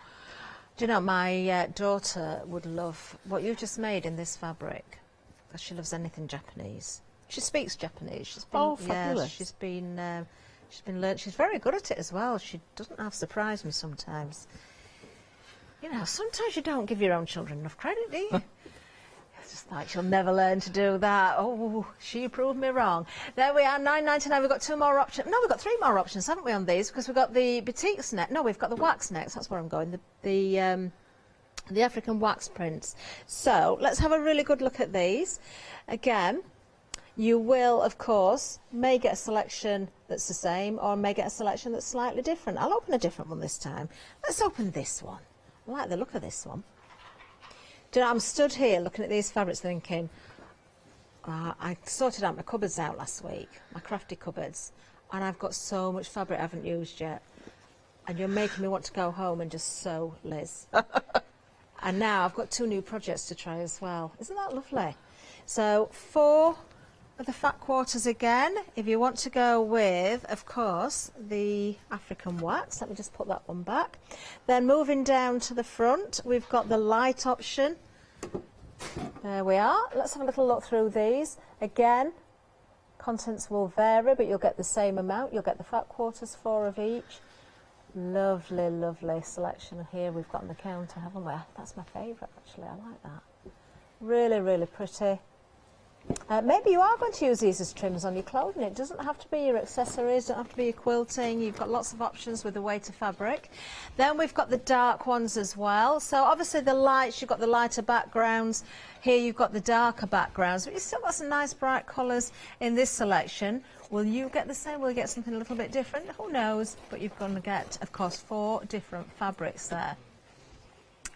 Speaker 5: Do you know, my daughter would love what you've just made in this fabric, because she loves anything Japanese. She speaks Japanese. She's been,
Speaker 6: fabulous.
Speaker 5: Yeah, she's been learnt. She's very good at it as well. She doesn't half surprise me sometimes. You know, sometimes you don't give your own children enough credit, do you? It's just like, she'll never learn to do that. Oh, she proved me wrong. There we are, $9.99. We've got two more options. No, we've got three more options, haven't we, on these? Because we've got the batik neck. No, we've got the wax necks. That's where I'm going. The African wax prints. So let's have a really good look at these. Again, you will, of course, may get a selection that's the same or may get a selection that's slightly different. I'll open a different one this time. Let's open this one. I like the look of this one. Do you know, I'm stood here looking at these fabrics thinking, I sorted out my cupboards out last week, my crafty cupboards, and I've got so much fabric I haven't used yet. And you're making me want to go home and just sew, Liz. And now I've got two new projects to try as well. Isn't that lovely? So, four of the fat quarters again. If you want to go with, of course, the African wax, let me just put that one back. Then moving down to the front, we've got the light option. There we are. Let's have a little look through these. Again, contents will vary, but you'll get the same amount. You'll get the fat quarters, 4 of each. Lovely, lovely selection here we've got on the counter, haven't we? That's my favourite, actually. I like that. Really, really pretty. Maybe you are going to use these as trims on your clothing. It doesn't have to be your accessories, doesn't have to be your quilting. You've got lots of options with the weight of fabric. Then we've got the dark ones as well. So obviously the lights, you've got the lighter backgrounds. Here you've got the darker backgrounds, but you've still got some nice bright colours in this selection. Will you get the same? Will you get something a little bit different? Who knows? But you're going to get, of course, 4 different fabrics there.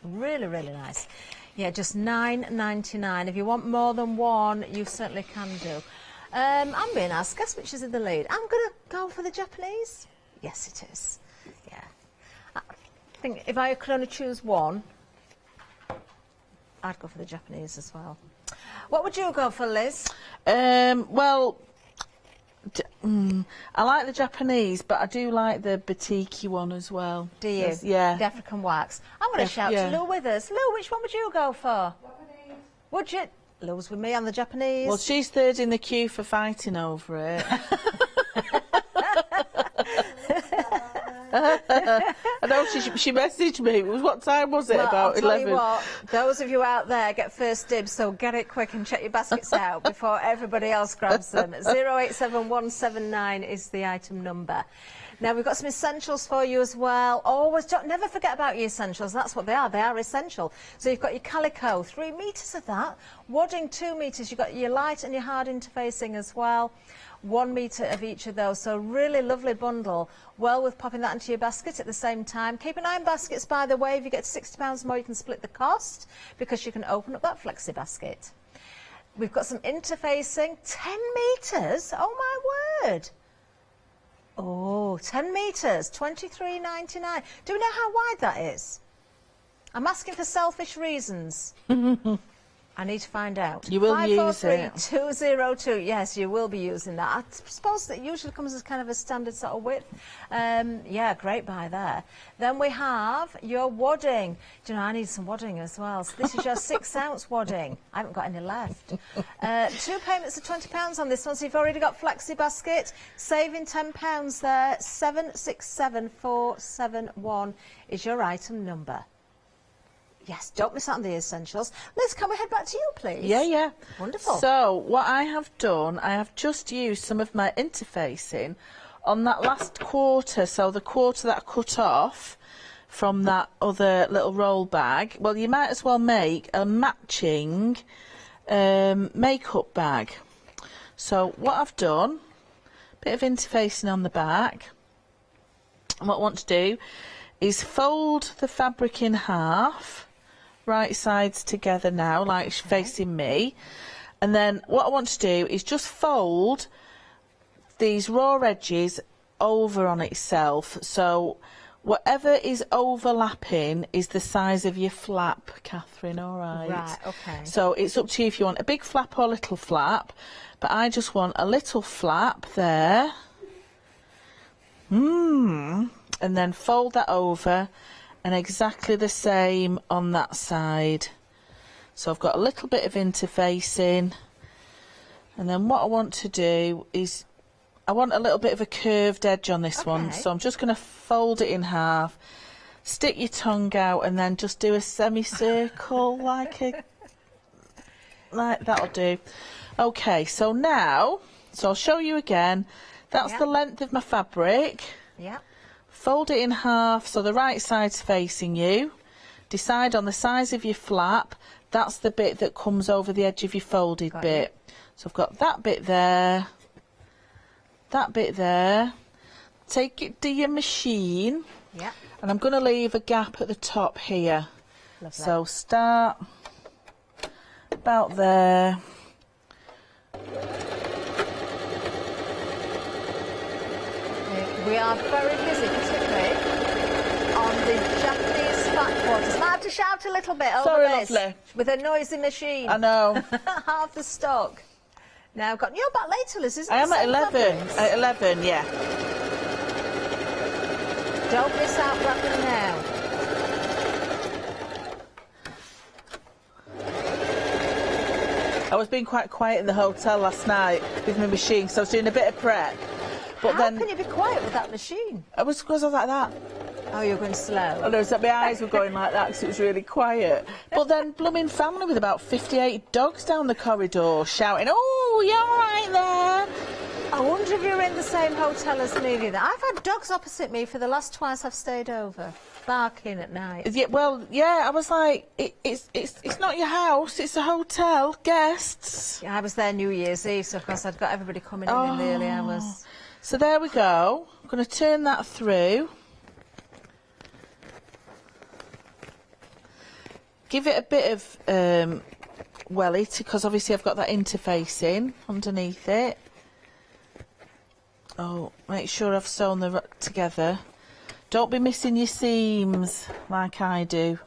Speaker 5: Really, really nice. Yeah, just $9.99. If you want more than one, you certainly can do. I'm being asked, guess which is in the lead? I'm going to go for the Japanese. Yes, it is. Yeah. I think if I could only choose one, I'd go for the Japanese as well. What would you go for, Liz?
Speaker 6: Well, I like the Japanese, but I do like the batiki one as well.
Speaker 5: Do you?
Speaker 6: Yeah.
Speaker 5: The African wax. I'm going to shout to Lou with us. Lou, which one would you go for? Japanese. Would you? Lou's with me on the Japanese.
Speaker 6: Well, she's third in the queue for fighting over it. I know she messaged me. What time was it?
Speaker 5: Well,
Speaker 6: about
Speaker 5: I'll tell
Speaker 6: 11.
Speaker 5: you what, those of you out there get first dibs, so get it quick and check your baskets out before everybody else grabs them. 087179 is the item number. Now, we've got some essentials for you as well. Always, never forget about your essentials. That's what they are. They are essential. So you've got your calico, 3 metres of that. Wadding, 2 metres. You've got your light and your hard interfacing as well. 1 metre of each of those. So really lovely bundle. Well worth popping that into your basket at the same time. Keep an eye on baskets, by the way. If you get £60 more, you can split the cost because you can open up that flexi basket. We've got some interfacing. 10 metres? Oh, my word. Oh, 10 metres, $23.99. Do we know how wide that is? I'm asking for selfish reasons. I need to find out.
Speaker 6: You will use it.
Speaker 5: 543-202. Yes, you will be using that. I suppose that usually comes as kind of a standard sort of width. Yeah, great buy there. Then we have your wadding. Do you know, I need some wadding as well. So this is your 6-ounce wadding. I haven't got any left. 2 payments of £20 on this one. So you've already got flexi basket. Saving £10 there. 767471 is your item number. Yes, don't miss out on the essentials. Liz, can we head back to you, please?
Speaker 6: Yeah, yeah.
Speaker 5: Wonderful.
Speaker 6: So, what I have done, I have just used some of my interfacing on that last quarter, so the quarter that I cut off from that other little roll bag. Well, you might as well make a matching makeup bag. So, what I've done, a bit of interfacing on the back. And what I want to do is fold the fabric in half. Right sides together now, like facing me, and then what I want to do is just fold these raw edges over on itself, so whatever is overlapping is the size of your flap, Catherine. All right.
Speaker 5: Right, okay.
Speaker 6: So it's up to you if you want a big flap or little flap, but I just want a little flap there. And then fold that over. And exactly the same on that side. So I've got a little bit of interfacing, and then what I want to do is I want a little bit of a curved edge on this one, so I'm just going to fold it in half, stick your tongue out, and then just do a semicircle like that'll do. Okay, so now, so I'll show you again. That's the length of my fabric.
Speaker 5: Yeah.
Speaker 6: Fold it in half so the right side's facing you. Decide on the size of your flap. That's the bit that comes over the edge of your folded bit. So I've got that bit there, that bit there. Take it to your machine.
Speaker 5: Yeah.
Speaker 6: And I'm going to leave a gap at the top here.
Speaker 5: Lovely.
Speaker 6: So start about there.
Speaker 5: We are very busy, particularly on the Japanese flat quarters. Might have to shout a little bit over
Speaker 6: Sorry,
Speaker 5: this.
Speaker 6: lovely.
Speaker 5: With a noisy machine.
Speaker 6: I know.
Speaker 5: Half the stock. Now, you're back later, Liz, isn't it?
Speaker 6: I am at 11.
Speaker 5: Fabrics?
Speaker 6: At 11, yeah.
Speaker 5: Don't miss out wrapping now.
Speaker 6: I was being quite quiet in the hotel last night with my machine, so I was doing a bit of prep. But
Speaker 5: How can you be quiet with that machine?
Speaker 6: It was because I was like that.
Speaker 5: Oh, you're going slow.
Speaker 6: I know, my eyes were going like that because it was really quiet. But then blooming family with about 58 dogs down the corridor shouting, "Oh, you're right there."
Speaker 5: I wonder if you're in the same hotel as me then. I've had dogs opposite me for the last twice I've stayed over, barking at night.
Speaker 6: Yeah, well, yeah, I was like, it's not your house, it's a hotel, guests.
Speaker 5: Yeah, I was there New Year's Eve, so of course I'd got everybody coming in the early hours.
Speaker 6: So there we go. I'm going to turn that through. Give it a bit of welly, because obviously I've got that interfacing underneath it. Oh, make sure I've sewn the together. Don't be missing your seams like I do.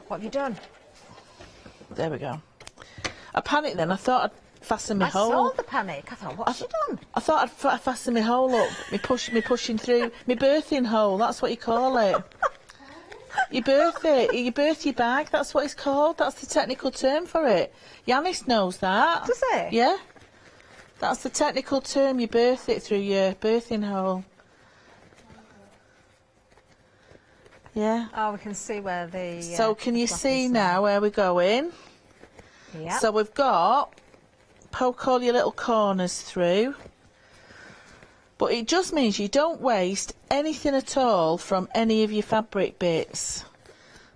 Speaker 5: What have you done?
Speaker 6: There we go. I panicked then. I thought I'd fasten my hole.
Speaker 5: I saw the panic. I thought, what's she done?
Speaker 6: I thought I'd fasten my hole up. Me pushing through my birthing hole. That's what you call it. You birth it. You birth your bag. That's what it's called. That's the technical term for it. Yanis knows that.
Speaker 5: Does it?
Speaker 6: Yeah. That's the technical term. You birth it through your birthing hole. Yeah.
Speaker 5: Oh, we can see where the...
Speaker 6: so can you see now where we're going?
Speaker 5: Yeah.
Speaker 6: So we've got, poke all your little corners through. But it just means you don't waste anything at all from any of your fabric bits.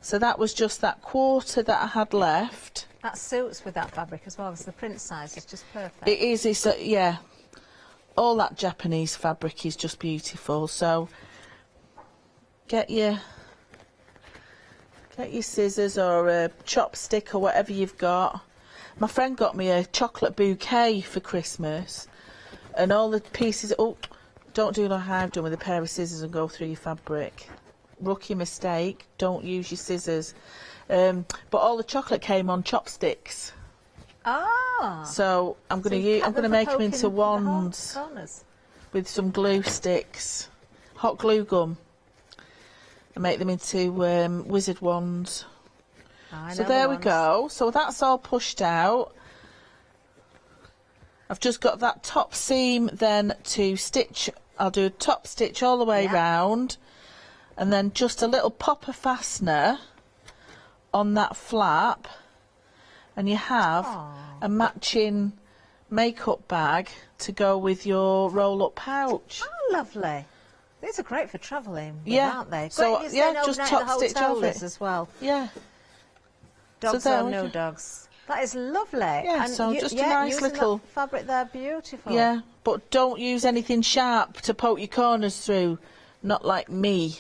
Speaker 6: So that was just that quarter that I had left.
Speaker 5: That suits with that fabric as well, because the print size is just perfect.
Speaker 6: It is, yeah. All that Japanese fabric is just beautiful. So get your scissors or a chopstick or whatever you've got. My friend got me a chocolate bouquet for Christmas, and all the pieces. Oh, Don't do like I've done with a pair of scissors and go through your fabric. Rookie mistake, don't use your scissors. But all the chocolate came on chopsticks.
Speaker 5: Ah.
Speaker 6: So I'm going to make them into wands with some glue sticks, hot glue gun, and make them into wizard wands. So there we go. So that's all pushed out. I've just got that top seam then to stitch. I'll do a top stitch all the way round, and then just a little popper fastener on that flap, and you have a matching makeup bag to go with your roll-up pouch.
Speaker 5: Oh, lovely. These are great for travelling, aren't they?
Speaker 6: So just top stitch over it
Speaker 5: as well.
Speaker 6: Yeah.
Speaker 5: Dogs
Speaker 6: so
Speaker 5: or no dogs. That is lovely.
Speaker 6: Yeah,
Speaker 5: and
Speaker 6: so just a nice little
Speaker 5: fabric there, beautiful.
Speaker 6: Yeah, but don't use anything sharp to poke your corners through. Not like me.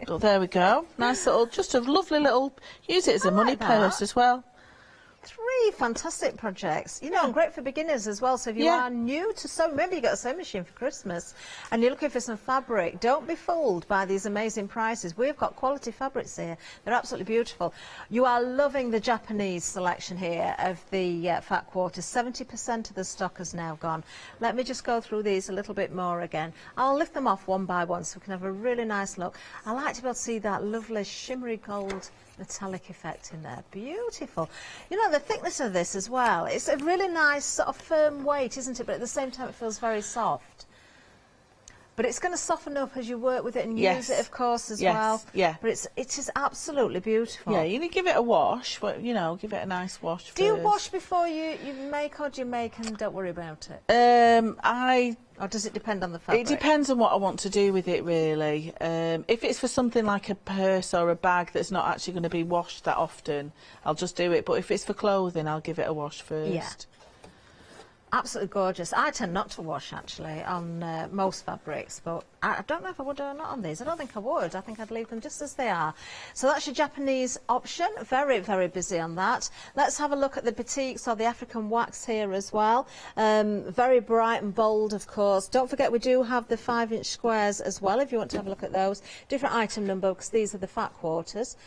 Speaker 6: But there we go. Nice little, just a lovely little. Use it as a money purse as well.
Speaker 5: 3 fantastic projects, you know, and great for beginners as well. So if you are new to sew, maybe you got a sewing machine for Christmas and you're looking for some fabric, don't be fooled by these amazing prices. We've got quality fabrics here. They're absolutely beautiful. You are loving the Japanese selection here of the fat quarters. 70% of the stock has now gone. Let me just go through these a little bit more again. I'll lift them off one by one so we can have a really nice look. I like to be able to see that lovely shimmery gold metallic effect in there. Beautiful. You know, the thickness of this as well, it's a really nice sort of firm weight, isn't it? But at the same time it feels very soft. But it's going to soften up as you work with it and use it, of course, as well.
Speaker 6: Yeah.
Speaker 5: But it is absolutely beautiful.
Speaker 6: Yeah, you need to give it a wash, but, you know, give it a nice wash first.
Speaker 5: Do you wash before you make, or do you make and don't worry about it? Or does it depend on the fabric?
Speaker 6: It depends on what I want to do with it, really. If it's for something like a purse or a bag that's not actually going to be washed that often, I'll just do it. But if it's for clothing, I'll give it a wash first.
Speaker 5: Yeah. Absolutely gorgeous. I tend not to wash, actually, on most fabrics, but I don't know if I would or not on these. I don't think I would. I think I'd leave them just as they are. So that's your Japanese option. Very, very busy on that. Let's have a look at the batiks or the African wax here as well. Very bright and bold, of course. Don't forget we do have the 5-inch squares as well, if you want to have a look at those. Different item number, because these are the fat quarters.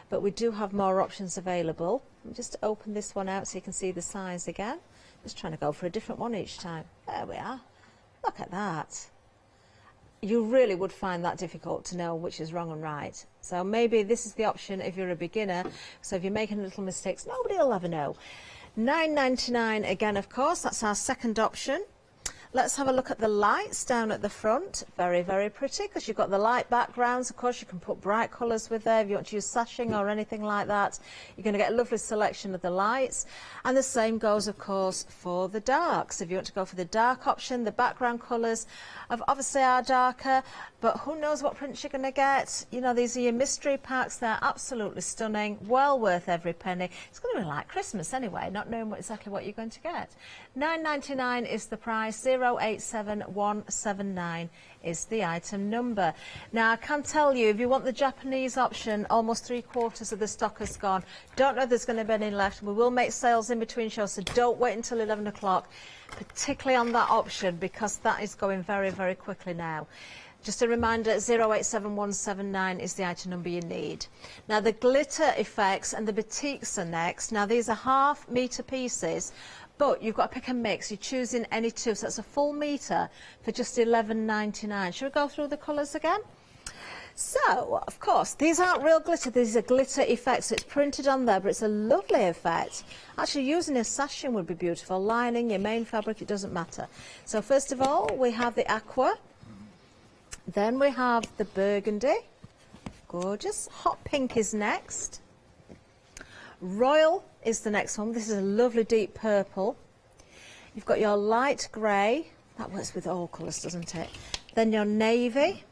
Speaker 5: But we do have more options available. Let me just open this one out so you can see the size again. Just trying to go for a different one each time. There we are. Look at that. You really would find that difficult to know which is wrong and right. So maybe this is the option if you're a beginner. So if you're making little mistakes, nobody will ever know. $9.99 again, of course. That's our second option. Let's have a look at the lights down at the front. Very, very pretty, because you've got the light backgrounds. Of course, you can put bright colours with there if you want to use sashing or anything like that. You're going to get a lovely selection of the lights. And the same goes, of course, for the darks. If you want to go for the dark option, the background colours obviously are darker, but who knows what prints you're going to get. You know, these are your mystery packs. They're absolutely stunning, well worth every penny. It's going to be like Christmas anyway, not knowing exactly what you're going to get. $9.99 is the price. 087179 is the item number. Now, I can tell you, if you want the Japanese option, almost 3/4 of the stock has gone. Don't know if there's going to be any left. We will make sales in between shows, so don't wait until 11 o'clock, particularly on that option, because that is going very, very quickly now. Just a reminder, 087179 is the item number you need. Now, the glitter effects and the batiks are next. Now, these are half-metre pieces, but you've got to pick and mix. You're choosing any two, so that's a full metre for just $11.99. Should we go through the colours again? So, of course, these aren't real glitter. These are glitter effects. So it's printed on there, but it's a lovely effect. Actually, using a sashing would be beautiful. Lining, your main fabric, it doesn't matter. So, first of all, we have the aqua. Then we have the burgundy. Gorgeous. Hot pink is next. Royal is the next one. This is a lovely deep purple. You've got your light grey. That works with all colours, doesn't it? Then your navy.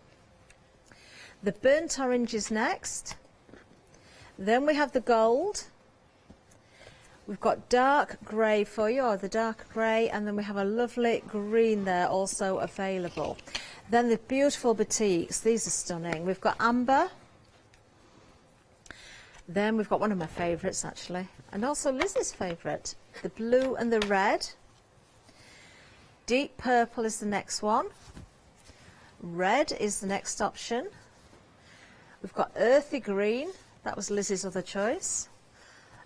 Speaker 5: The burnt orange is next. Then we have the gold. We've got dark grey for you, or the dark grey, and then we have a lovely green there also available. Then the beautiful batiks. These are stunning. We've got amber. Then we've got one of my favourites, actually, and also Liz's favourite, the blue and the red. Deep purple is the next one. Red is the next option. We've got earthy green. That was Liz's other choice.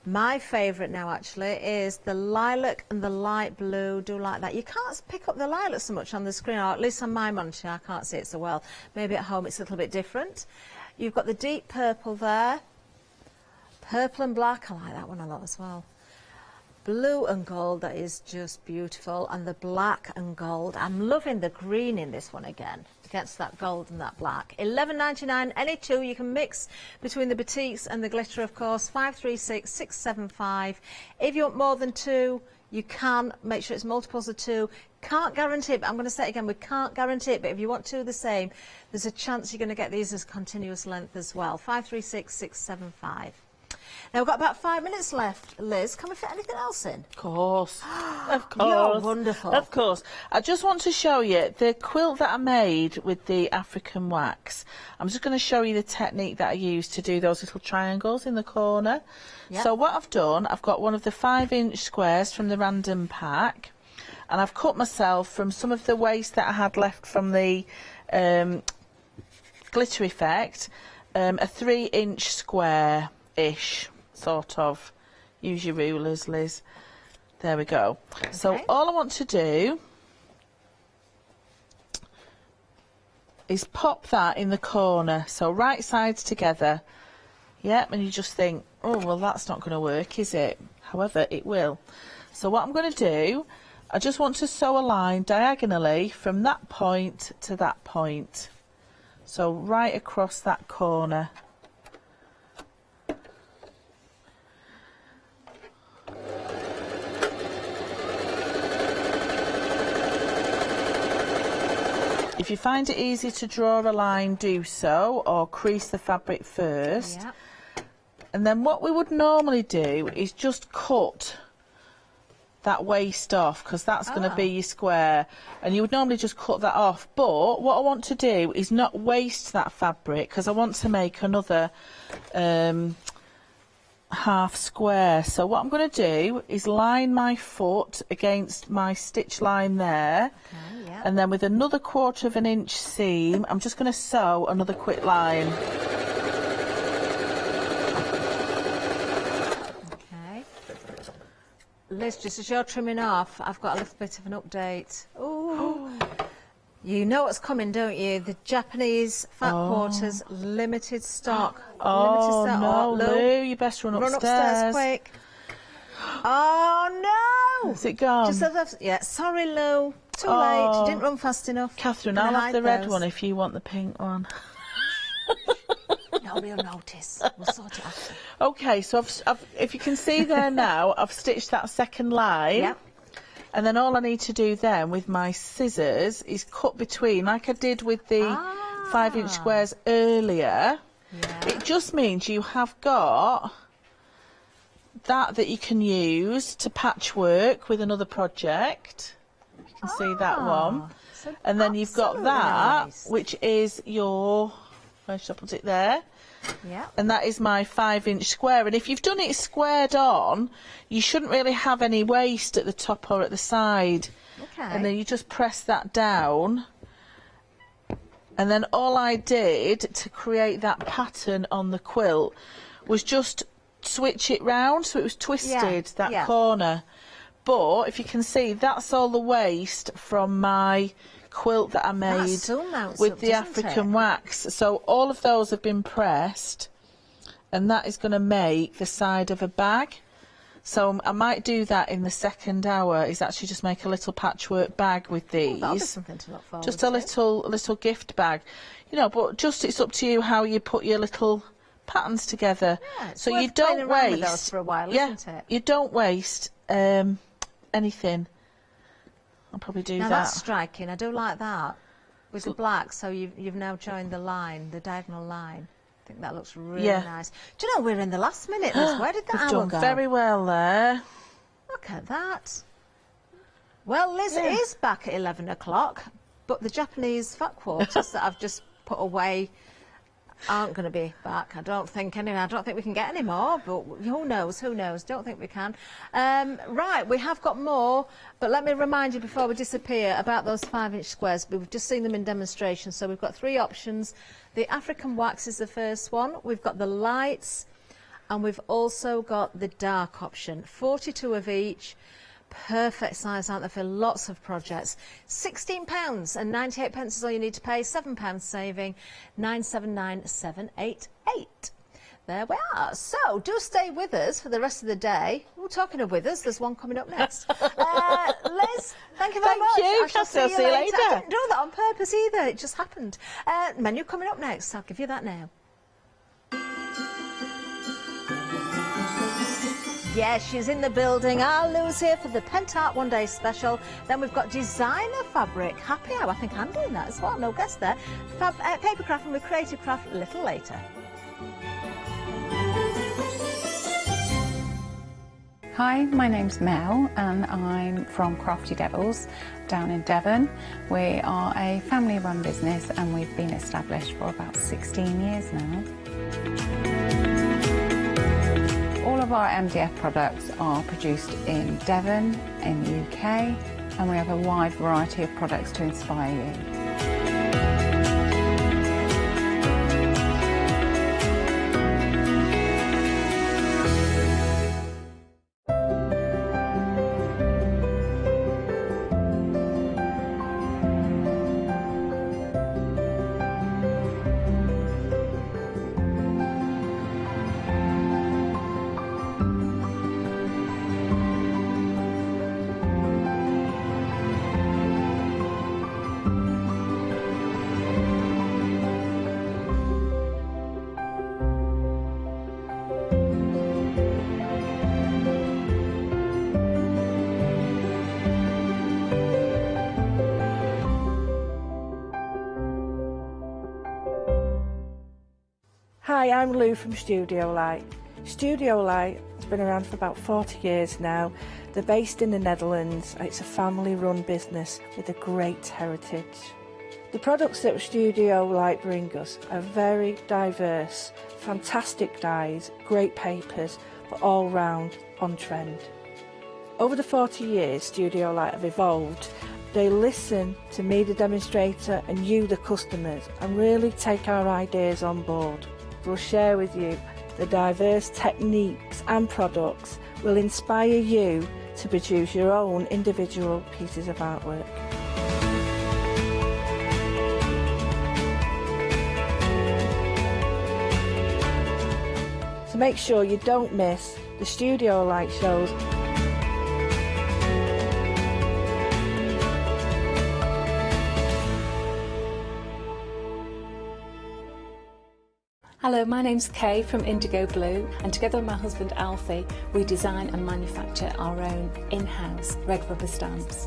Speaker 5: My favourite now actually is the lilac and the light blue. Do like that. You can't pick up the lilac so much on the screen, or at least on my monitor I can't see it so well. Maybe at home it's a little bit different. You've got the deep purple there. Purple and black, I like that one a lot as well. Blue and gold, that is just beautiful. And the black and gold. I'm loving the green in this one again, against that gold and that black. $11.99, any two. You can mix between the batiks and the glitter, of course. 536675. If you want more than two, you can. Make sure it's multiples of two. Can't guarantee it, but I'm going to say it again, we can't guarantee it, but if you want two of the same, there's a chance you're going to get these as continuous length as well. 536675. Now we've got about 5 minutes left, Liz. Can we fit anything else in?
Speaker 6: Of course. Of course.
Speaker 5: You're wonderful.
Speaker 6: Of course. I just want to show you the quilt that I made with the African wax. I'm just going to show you the technique that I used to do those little triangles in the corner. Yep. So what I've done, I've got one of the 5-inch squares from the random pack, and I've cut myself from some of the waste that I had left from the glitter effect, a 3-inch square-ish. Sort of. Use your rulers, Liz. There we go. Okay. So all I want to do is pop that in the corner. So right sides together. Yep, and you just think, oh, well, that's not going to work, is it? However, it will. So what I'm going to do, I just want to sew a line diagonally from that point to that point. So right across that corner. If you find it easy to draw a line, do so, or crease the fabric first. Yep. And then what we would normally do is just cut that waist off, because that's going to be your square, and you would normally just cut that off. But what I want to do is not waste that fabric, because I want to make another half square. So what I'm going to do is line my foot against my stitch line there. Okay, yep. And then with another 1/4 inch seam, I'm just going to sew another quick line.
Speaker 5: Okay. Liz, just as you're trimming off, I've got a little bit of an update. Ooh. You know what's coming, don't you? The Japanese fat quarters, limited stock.
Speaker 6: Oh,
Speaker 5: limited stock.
Speaker 6: no, Lou, you best run upstairs.
Speaker 5: Run upstairs quick. Oh, no!
Speaker 6: Is it gone?
Speaker 5: Yeah, sorry, Lou. Too late. You didn't run fast enough.
Speaker 6: Catherine, I'll have the red one if you want the pink one.
Speaker 5: Nobody will notice. We'll sort it out.
Speaker 6: Okay, so if you can see there now, I've stitched that second line. Yep. And then all I need to do then with my scissors is cut between, like I did with the 5-inch squares earlier. Yeah. It just means you have got that you can use to patchwork with another project. You can see that one. So and then you've got that, nice. Which is your, where should I put it there? Yeah. And that is my 5-inch square. And if you've done it squared on, you shouldn't really have any waste at the top or at the side. Okay. And then you just press that down. And then all I did to create that pattern on the quilt was just switch it round so it was twisted, that corner. But if you can see, that's all the waste from my quilt that I made with the African wax. So all of those have been pressed, and that is going to make the side of a bag. So I might do that in the second hour, is actually just make a little patchwork bag with these.
Speaker 5: That'll be something to look forward
Speaker 6: to. Just a little gift bag, you know. But just it's up to you how you put your little patterns together.
Speaker 5: Yeah,
Speaker 6: so you don't waste.
Speaker 5: With those for a while, isn't it?
Speaker 6: You don't waste anything. I'll probably do that.
Speaker 5: Now that's striking. I do like that with the black. So you've now joined the line, the diagonal line. I think that looks really nice. Do you know we're in the last minute, Liz? Where did that hour go?
Speaker 6: We've done very well there.
Speaker 5: Look at that. Well, Liz is back at 11 o'clock, but the Japanese fat quarters that I've just put away, aren't going to be back. I don't think anyway. I don't think we can get any more, but who knows? Who knows? Don't think we can. Right, we have got more, but let me remind you before we disappear about those 5-inch squares. We've just seen them in demonstration, so we've got 3 options. The African wax is the first one. We've got the lights, and we've also got the dark option. 42 of each. Perfect size, aren't they, for lots of projects. £16 and 98 pence is all you need to pay. £7 saving. 979788. There we are. So do stay with us for the rest of the day. We're talking of with us. There's one coming up next. Liz, thank you very much.
Speaker 6: Thank you.
Speaker 5: I shall see you
Speaker 6: later.
Speaker 5: I didn't do that on purpose either. It just happened. Menu coming up next. I'll give you that now. Yes, she's in the building. Our Lou's here for the Pentel One Day Special. Then we've got designer fabric. Happy hour. I think I'm doing that as well. No guess there. Papercraft and with Creative Craft a little later.
Speaker 7: Hi, my name's Mel and I'm from Crafty Devils down in Devon. We are a family-run business and we've been established for about 16 years now. All of our MDF products are produced in Devon, in the UK, and we have a wide variety of products to inspire you.
Speaker 8: Hi, I'm Lou from Studio Light. Studio Light has been around for about 40 years now. They're based in the Netherlands. It's a family-run business with a great heritage. The products that Studio Light bring us are very diverse, fantastic dyes, great papers, but all round on trend. Over the 40 years Studio Light have evolved. They listen to me, the demonstrator, and you, the customers, and really take our ideas on board. We'll share with you the diverse techniques and products will inspire you to produce your own individual pieces of artwork. So make sure you don't miss the Studio Light shows.
Speaker 9: Hello, my name's Kay from Indigo Blue, and together with my husband Alfie, we design and manufacture our own in-house red rubber stamps.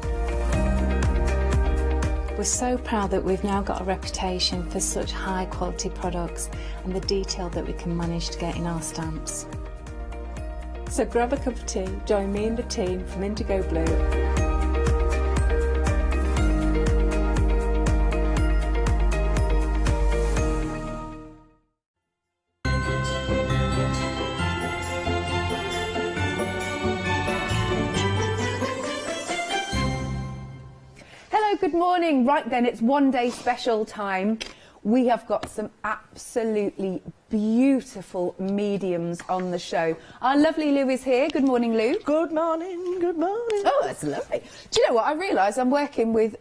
Speaker 9: We're so proud that we've now got a reputation for such high quality products and the detail that we can manage to get in our stamps. So grab a cup of tea, join me and the team from Indigo Blue.
Speaker 10: Good morning. Right then, it's One Day Special time. We have got some absolutely beautiful mediums on the show. Our lovely Lou is here. Good morning, Lou.
Speaker 8: Good morning, good morning.
Speaker 10: Oh, that's lovely. Do you know what? I realise I'm working with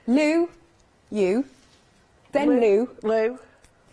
Speaker 10: Lou, you, then Lou,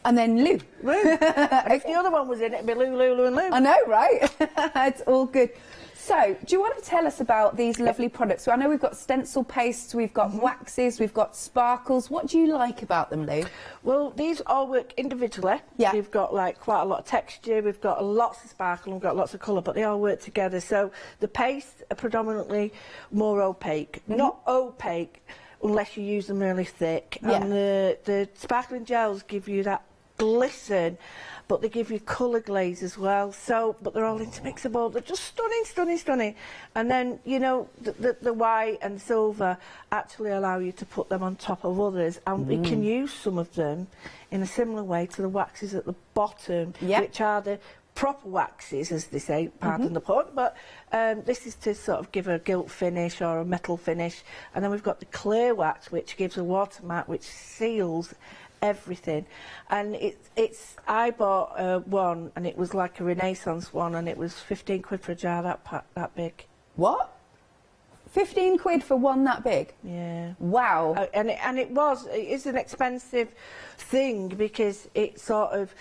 Speaker 10: and then Lou.
Speaker 8: If the other one was in it, it'd be Lou, Lou, Lou and Lou.
Speaker 10: I know, right? It's all good. So, do you want to tell us about these lovely products? So I know we've got stencil pastes, we've got waxes, we've got sparkles. What do you like about them, Lou?
Speaker 8: Well, these all work individually.
Speaker 10: Yeah.
Speaker 8: We've got like quite a lot of texture, we've got lots of sparkle, and we've got lots of colour, but they all work together. So the pastes are predominantly more opaque. Not opaque unless you use them really thick.
Speaker 10: Yeah.
Speaker 8: And the sparkling gels give you that glisten, but they give you colour glaze as well. So, but they're all intermixable. They're just stunning, stunning, stunning. And then, you know, the white and silver actually allow you to put them on top of others, and we can use some of them in a similar way to the waxes at the bottom, which are the proper waxes, as they say, pardon the pun, but this is to sort of give a gilt finish or a metal finish. And then we've got the clear wax, which gives a water mat, which seals everything. And I bought one, and it was like a Renaissance one, and it was 15 quid for a jar that big.
Speaker 10: What? 15 quid for one that big?
Speaker 8: Yeah.
Speaker 10: Wow.
Speaker 8: And it is an expensive thing, because it sort of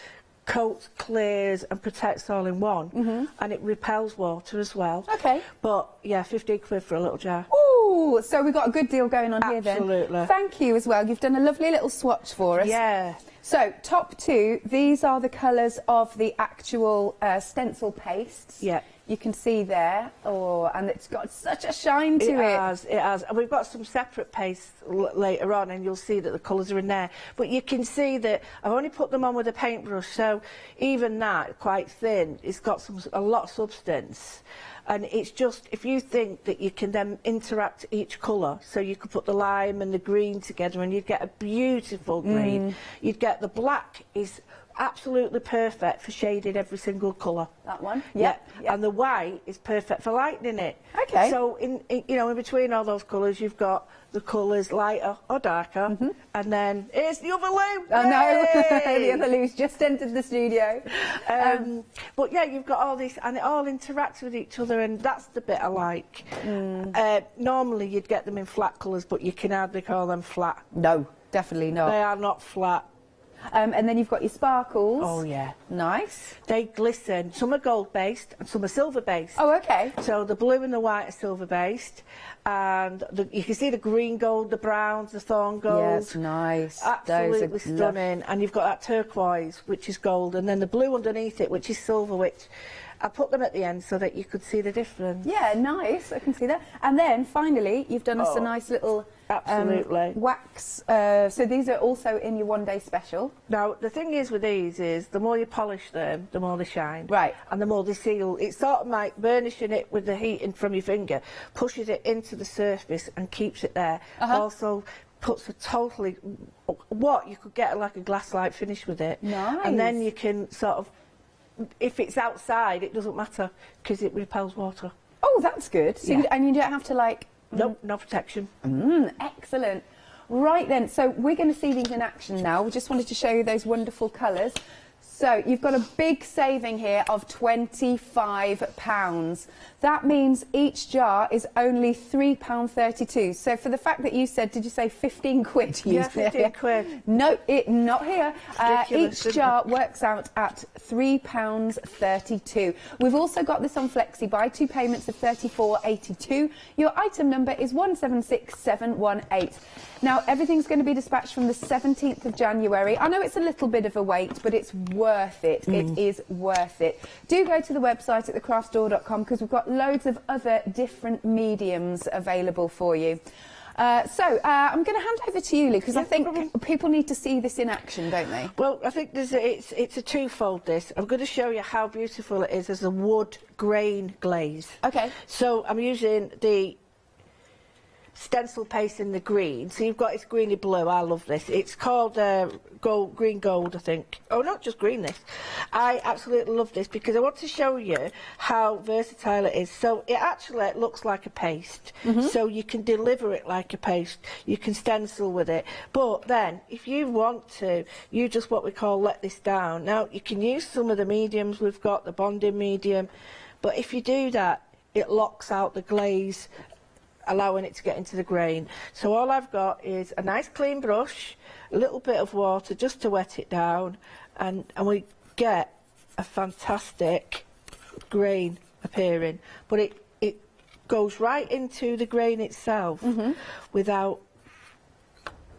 Speaker 8: coats, clears and protects all in one, and it repels water as well.
Speaker 10: Okay.
Speaker 8: But yeah, 15 quid for a little jar.
Speaker 10: Ooh, so we've got a good deal going on here then.
Speaker 8: Absolutely.
Speaker 10: Thank you as well. You've done a lovely little swatch for us.
Speaker 8: Yeah.
Speaker 10: So, top two, these are the colours of the actual stencil pastes.
Speaker 8: Yeah.
Speaker 10: You can see there, and it's got such a shine to it.
Speaker 8: It has. And we've got some separate pastes later on, and you'll see that the colours are in there. But you can see that I've only put them on with a paintbrush, so even that, quite thin, it's got a lot of substance. And it's just, if you think that you can then interact each colour, so you could put the lime and the green together and you'd get a beautiful green. You'd get the black is absolutely perfect for shading every single colour.
Speaker 10: That one?
Speaker 8: Yep. And the white is perfect for lightening it.
Speaker 10: Okay.
Speaker 8: So in between all those colours, you've got the colours lighter or darker, and then here's the other Lou.
Speaker 10: Oh no, the other Lou's just entered the studio.
Speaker 8: But yeah, you've got all this, and it all interacts with each other, and that's the bit I like. Normally you'd get them in flat colours, but you can hardly call them flat.
Speaker 10: No, definitely not.
Speaker 8: They are not flat.
Speaker 10: And then you've got your sparkles.
Speaker 8: Oh yeah.
Speaker 10: Nice.
Speaker 8: They glisten. Some are gold based and some are silver based.
Speaker 10: Oh, okay.
Speaker 8: So the blue and the white are silver based, and you can see the green gold, the browns, the thorn gold.
Speaker 10: Yes, nice.
Speaker 8: Absolutely
Speaker 10: Those are
Speaker 8: stunning. And you've got that turquoise, which is gold, and then the blue underneath it, which is silver, which I put them at the end so that you could see the difference.
Speaker 10: Yeah, nice. I can see that. And then finally, you've done us a nice little wax. So these are also in your one-day special.
Speaker 8: Now, the thing is with these is the more you polish them, the more they shine.
Speaker 10: Right.
Speaker 8: And the more they seal. It's sort of like burnishing it with the heat from your finger, pushes it into the surface and keeps it there. Also puts a totally, you could get like a glass-like finish with it.
Speaker 10: Nice.
Speaker 8: And then you can sort of, if it's outside, it doesn't matter because it repels water.
Speaker 10: Oh, that's good. So and you don't have to like...
Speaker 8: Nope, no protection.
Speaker 10: Excellent. Right then, so we're going to see these in action now. We just wanted to show you those wonderful colours. So you've got a big saving here of £25. That means each jar is only £3.32. So for the fact that you said, did you say 15 quid?
Speaker 8: Yeah, 15 quid.
Speaker 10: No, not here.
Speaker 8: Each
Speaker 10: jar works out at £3.32. We've also got this on Flexi Buy, 2 payments of £34.82. Your item number is 176718. Now, everything's going to be dispatched from the 17th of January. I know it's a little bit of a wait, but it's worth it. It is worth it. Do go to the website at thecraftstore.com because we've got loads of other different mediums available for you. So I'm going to hand over to you, Lou, because I think people need to see this in action, don't they?
Speaker 8: Well, I think it's a twofold this. I'm going to show you how beautiful it is as a wood grain glaze.
Speaker 10: Okay.
Speaker 8: So I'm using the stencil paste in the green. So you've got this greeny blue. I love this. It's called green gold, I think. Oh, not just green, this. I absolutely love this because I want to show you how versatile it is. So it actually looks like a paste. So you can deliver it like a paste. You can stencil with it. But then, if you want to, you just what we call let this down. Now, you can use some of the mediums. We've got the bonding medium. But if you do that, it locks out the glaze, allowing it to get into the grain. So all I've got is a nice clean brush, a little bit of water just to wet it down, and we get a fantastic grain appearing. But it goes right into the grain itself without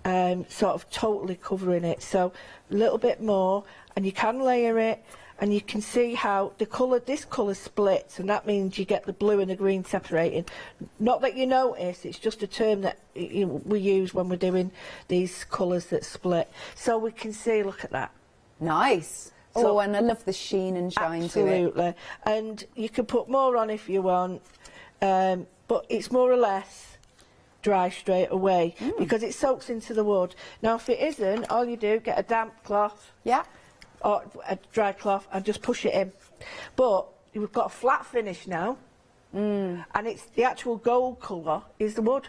Speaker 8: sort of totally covering it. So a little bit more, and you can layer it. And you can see how this colour splits, and that means you get the blue and the green separating. Not that you notice, it's just a term that we use when we're doing these colours that split. So we can see, look at that.
Speaker 10: Nice.
Speaker 5: So,
Speaker 10: oh, and I love the sheen and shine to it.
Speaker 5: absolutely. And you can put more on if you want, but it's more or less dry straight away because it soaks into the wood. Now, if it isn't, all you do, get a damp cloth, or a dry cloth, and just push it in. But we've got a flat finish now, and it's the actual gold colour is the wood,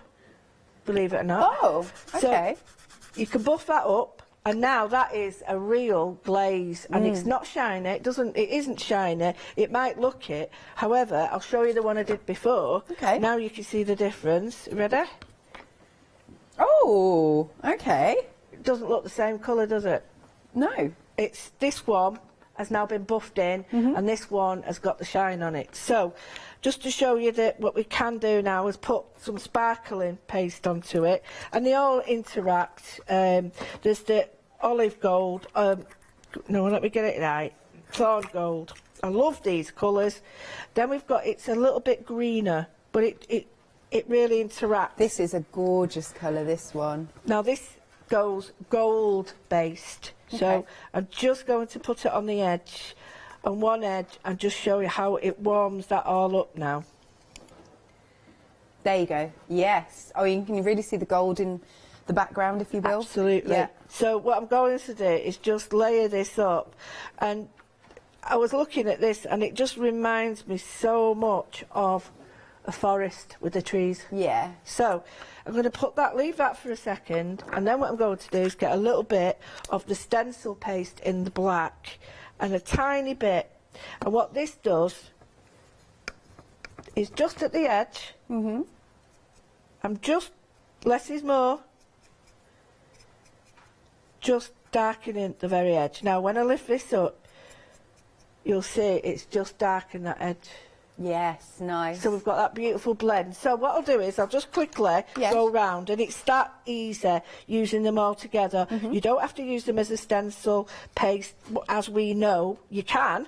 Speaker 5: believe it or not.
Speaker 10: Oh, okay.
Speaker 5: So you can buff that up. And now that is a real glaze, and it's not shiny. It isn't shiny. It might look it. However, I'll show you the one I did before.
Speaker 10: Okay.
Speaker 5: Now you can see the difference. Ready?
Speaker 10: Oh, okay.
Speaker 5: It doesn't look the same colour, does it?
Speaker 10: No.
Speaker 5: It's this one has now been buffed in, and this one has got the shine on it. So, just to show you that what we can do now is put some sparkling paste onto it, and they all interact. There's the olive gold. No, let me get it right. Thorn gold. I love these colours. Then we've got, it's a little bit greener, but it really interacts.
Speaker 10: This is a gorgeous colour, this one.
Speaker 5: Now this goes gold based. So I'm just going to put it on the edge, on one edge, and just show you how it warms that all up now.
Speaker 10: There you go. Yes. Oh, you can really see the gold in the background, if you will.
Speaker 5: Absolutely.
Speaker 10: Yeah.
Speaker 5: So what I'm going to do is just layer this up, and I was looking at this, and it just reminds me so much of a forest with the trees.
Speaker 10: Yeah.
Speaker 5: So I'm going to leave that for a second, and then what I'm going to do is get a little bit of the stencil paste in the black, and a tiny bit. And what this does is just at the edge. I'm just, less is more, just darkening the very edge. Now when I lift this up, you'll see it's just darkened that edge.
Speaker 10: Yes, nice.
Speaker 5: So we've got that beautiful blend. So what I'll do is I'll just quickly go round, and it's that easy using them all together. You don't have to use them as a stencil paste, as we know. You can,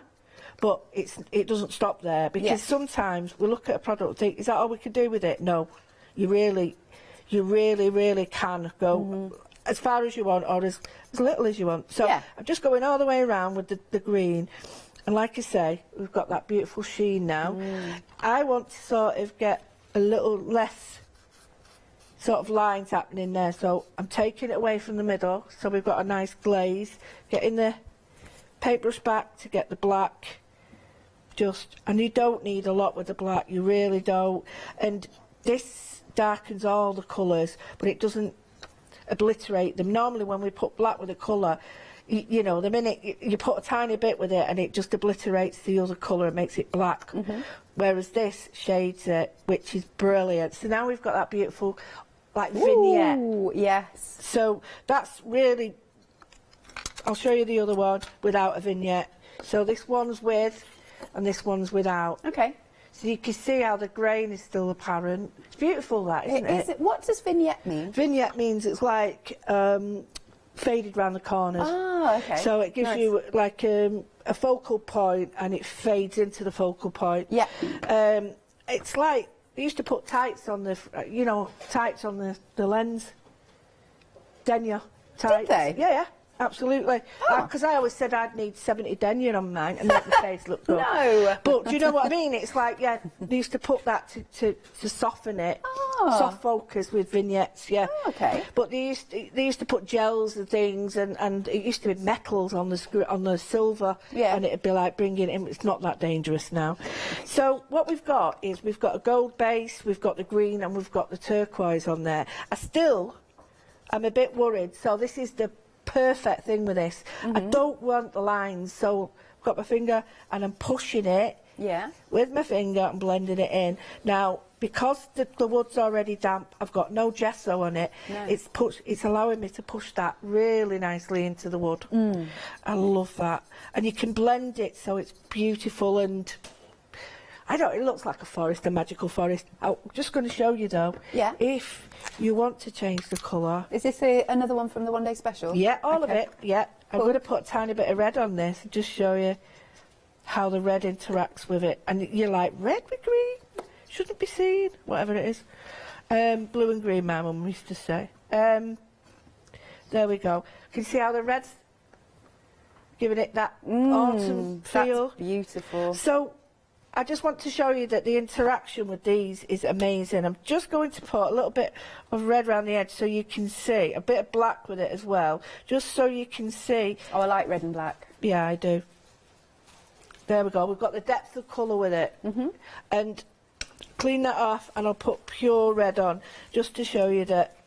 Speaker 5: but it doesn't stop there, because sometimes we look at a product and think, is that all we can do with it? No, you really can go as far as you want, or as little as you want. So I'm just going all the way around with the green. And like I say, we've got that beautiful sheen now. I want to sort of get a little less sort of lines happening there. So I'm taking it away from the middle, so we've got a nice glaze. Getting the paintbrush back to get the black. And you don't need a lot with the black, you really don't. And this darkens all the colours, but it doesn't obliterate them. Normally when we put black with a colour, you know, the minute you put a tiny bit with it, and it just obliterates the other colour and makes it black. Whereas this shades it, which is brilliant. So now we've got that beautiful, like, vignette.
Speaker 10: Ooh, yes.
Speaker 5: So that's really, I'll show you the other one without a vignette. So this one's with, and this one's without.
Speaker 10: Okay.
Speaker 5: So you can see how the grain is still apparent. It's beautiful, that, isn't it?
Speaker 10: What does vignette mean?
Speaker 5: Vignette means it's like faded round the corners.
Speaker 10: Ah, okay.
Speaker 5: So it gives you like a focal point, and it fades into the focal point.
Speaker 10: Yeah.
Speaker 5: It's like they used to put tights on the, tights on the lens. Denier tights.
Speaker 10: Did they?
Speaker 5: Yeah. Absolutely. Because I always said I'd need 70 denier on mine and make the face look good.
Speaker 10: No.
Speaker 5: But do you know what I mean? It's like, they used to put that to soften it. Soft focus with vignettes,
Speaker 10: okay.
Speaker 5: But they used to put gels and things, and it used to be metals on the silver, and it'd be like bringing it in. It's not that dangerous now. So what we've got is we've got a gold base, we've got the green, and we've got the turquoise on there. I'm a bit worried. So this is the perfect thing with this. I don't want the lines, so I've got my finger and I'm pushing it with my finger and blending it in. Now, because the wood's already damp, I've got no gesso on it. No. It's allowing me to push that really nicely into the wood. I love that. And you can blend it so it's beautiful, and it looks like a forest, a magical forest. I'm just going to show you though.
Speaker 10: Yeah.
Speaker 5: If you want to change the colour.
Speaker 10: Is this another one from the one day special?
Speaker 5: Yeah, all of it. Yeah. Cool. I'm going to put a tiny bit of red on this and just show you how the red interacts with it. And you're like, red with green? Shouldn't be seen. Whatever it is. Blue and green, my mum used to say. There we go. You can see how the red's
Speaker 8: giving it that autumn feel.
Speaker 10: That's beautiful.
Speaker 8: So I just want to show you that the interaction with these is amazing. I'm just going to put a little bit of red around the edge so you can see, a bit of black with it as well, just so you can see.
Speaker 10: Oh, I like red and black.
Speaker 8: Yeah, I do. There we go, we've got the depth of colour with it. And clean that off and I'll put pure red on, just to show you that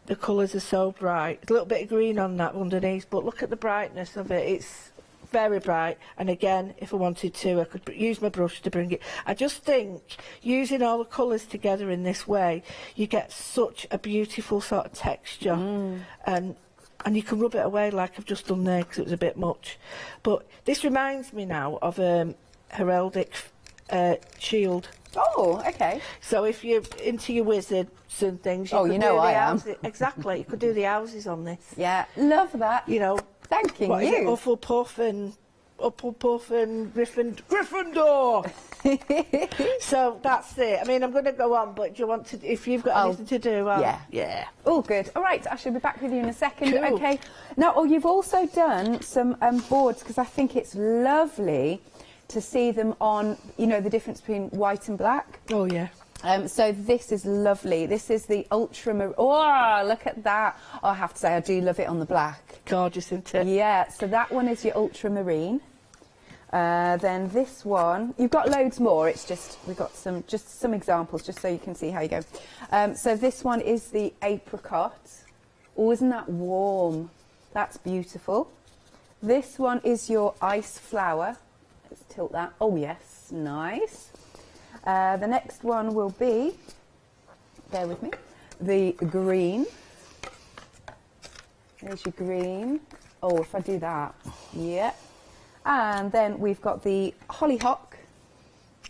Speaker 8: the colours are so bright. There's a little bit of green on that underneath, but look at the brightness of it. It's very bright, and again, if I wanted to, I could use my brush to bring it. I just think using all the colours together in this way, you get such a beautiful sort of texture, and you can rub it away like I've just done there because it was a bit much. But this reminds me now of heraldic shield.
Speaker 10: Oh, okay.
Speaker 8: So if you're into your wizards and things,
Speaker 10: you know I am.
Speaker 8: Exactly, you could do the houses on this.
Speaker 10: Yeah, love that.
Speaker 8: You know,
Speaker 10: thanking
Speaker 8: what
Speaker 10: you.
Speaker 8: Is it? Hufflepuff and Gryffindor. So that's it. I mean, I'm going to go on, but do you want to? If you've got anything to do, yeah.
Speaker 10: All good. All right, I shall be back with you in a second.
Speaker 8: Cool.
Speaker 10: Okay. Now, you've also done some boards, because I think it's lovely to see them on, you know, the difference between white and black.
Speaker 8: Oh yeah.
Speaker 10: So this is lovely. This is the ultramarine. Oh, look at that. Oh, I have to say, I do love it on the black.
Speaker 8: Gorgeous, isn't it?
Speaker 10: Yeah, so that one is your ultramarine. Then this one, you've got loads more. It's just, we've got some examples, just so you can see how you go. So this one is the apricot. Oh, isn't that warm? That's beautiful. This one is your ice flower. Let's tilt that. Oh, yes, nice. The next one will be, bear with me, the green. There's your green. Oh, if I do that, yeah. And then we've got the hollyhock.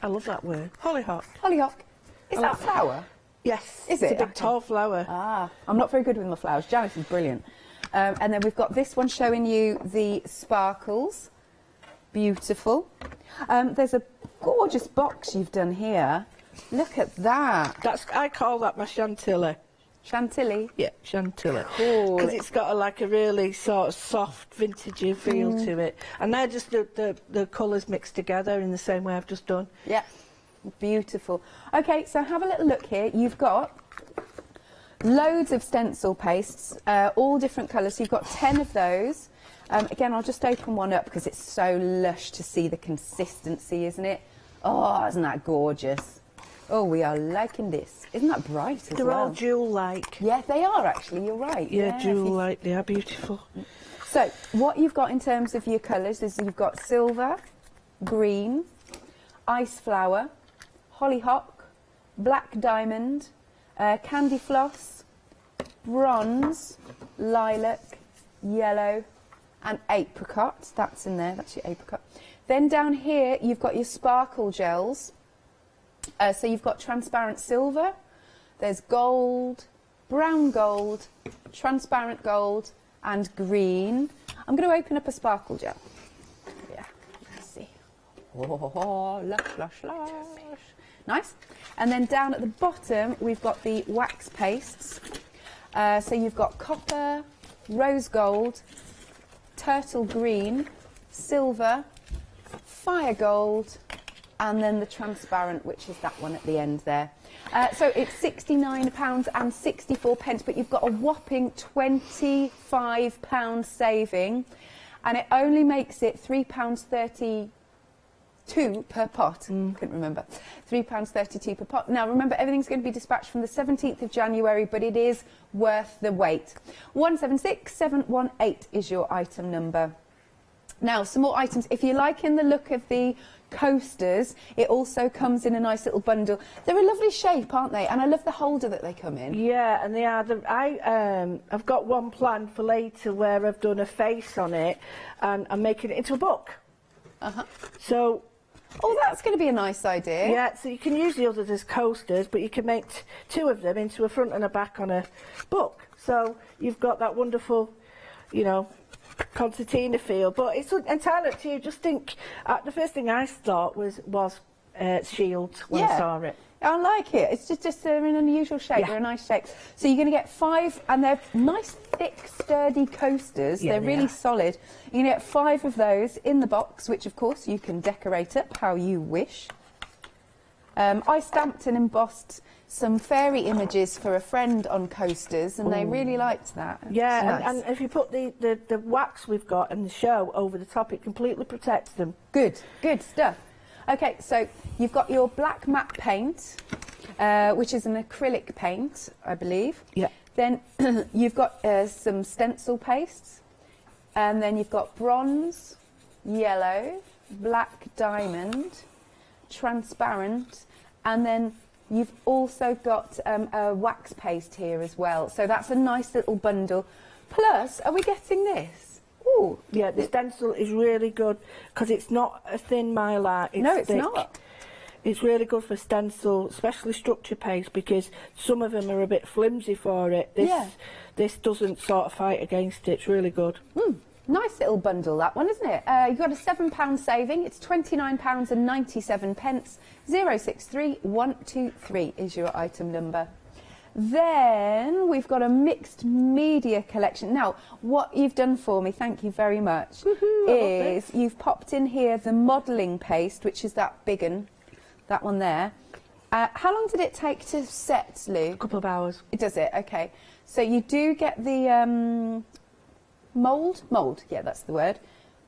Speaker 8: I love that word, hollyhock.
Speaker 10: Hollyhock. Is that a flower?
Speaker 8: Yes.
Speaker 10: Is
Speaker 8: it's
Speaker 10: it?
Speaker 8: a big tall flower.
Speaker 10: Ah, I'm not very good with my flowers. Janice is brilliant. And then we've got this one showing you the sparkles. Beautiful. There's a gorgeous box you've done here. Look at that.
Speaker 8: I call that my chantilly.
Speaker 10: Chantilly?
Speaker 8: Yeah, chantilly.
Speaker 10: Cool.
Speaker 8: Because it's got a really sort of soft, vintagey feel to it. And they're just the colours mixed together in the same way I've just done.
Speaker 10: Yeah, beautiful. Okay, so have a little look here. You've got loads of stencil pastes, all different colours. So you've got 10 of those. Again, I'll just open one up because it's so lush to see the consistency, isn't it? Oh, isn't that gorgeous? Oh, we are liking this. Isn't that bright as well?
Speaker 8: They're all jewel-like.
Speaker 10: Yeah, they are actually, you're right.
Speaker 8: Yeah, jewel-like, they are beautiful.
Speaker 10: So, what you've got in terms of your colours is you've got silver, green, ice flower, hollyhock, black diamond, candy floss, bronze, lilac, yellow, and apricot. That's in there, that's your apricot. Then down here, you've got your sparkle gels. So you've got transparent silver, there's gold, brown gold, transparent gold, and green. I'm going to open up a sparkle gel. Yeah, let's see. Oh, lush, lush, lush. Nice. And then down at the bottom, we've got the wax pastes. So you've got copper, rose gold, turtle green, silver, fire gold, and then the transparent, which is that one at the end there. So it's £69.64, but you've got a whopping £25 saving, and it only makes it £3.32 per pot. Couldn't remember. £3.32 per pot. Now, remember, everything's going to be dispatched from the 17th of January, but it is worth the wait. 176718 is your item number. Now, some more items. If you're liking the look of the coasters, it also comes in a nice little bundle. They're a lovely shape, aren't they? And I love the holder that they come in.
Speaker 8: Yeah, and they are. I've got one planned for later where I've done a face on it, and I'm making it into a book. So.
Speaker 10: Oh, that's going to be a nice idea.
Speaker 8: Yeah, so you can use the others as coasters, but you can make two of them into a front and a back on a book. So you've got that wonderful, you know, concertina feel. But it's entirely up to you. Just think, the first thing I thought was shield when I saw it.
Speaker 10: I like it. It's just they're in an unusual shape. They're a nice shape. So you're going to get 5, and they're nice, thick, sturdy coasters.
Speaker 8: Yeah,
Speaker 10: they're really solid. You're going to get 5 of those in the box, which of course you can decorate up how you wish. I stamped and embossed some fairy images for a friend on coasters, and they really liked that.
Speaker 8: Yeah,
Speaker 10: nice.
Speaker 8: and if you put the wax we've got in the show over the top, it completely protects them.
Speaker 10: Good stuff. Okay, so you've got your black matte paint, which is an acrylic paint, I believe.
Speaker 8: Yeah.
Speaker 10: Then you've got some stencil pastes, and then you've got bronze, yellow, black diamond, transparent, and then you've also got a wax paste here as well. So that's a nice little bundle. Plus, are we getting this? Ooh.
Speaker 8: Yeah, the stencil is really good because it's not a thin mylar.
Speaker 10: No, it's
Speaker 8: thick.
Speaker 10: not.
Speaker 8: It's really good for stencil, especially structure paste, because some of them are a bit flimsy for it. This doesn't sort of fight against it. It's really good.
Speaker 10: Nice little bundle, that one, isn't it? You've got a £7 saving. It's £29.97. 063123 is your item number. Then we've got a mixed media collection. Now, what you've done for me, thank you very much, is you've popped in here the modelling paste, which is that big one, that one there. How long did it take to set, Lou?
Speaker 8: A couple of hours.
Speaker 10: It does it, okay. So you do get the mould, yeah, that's the word.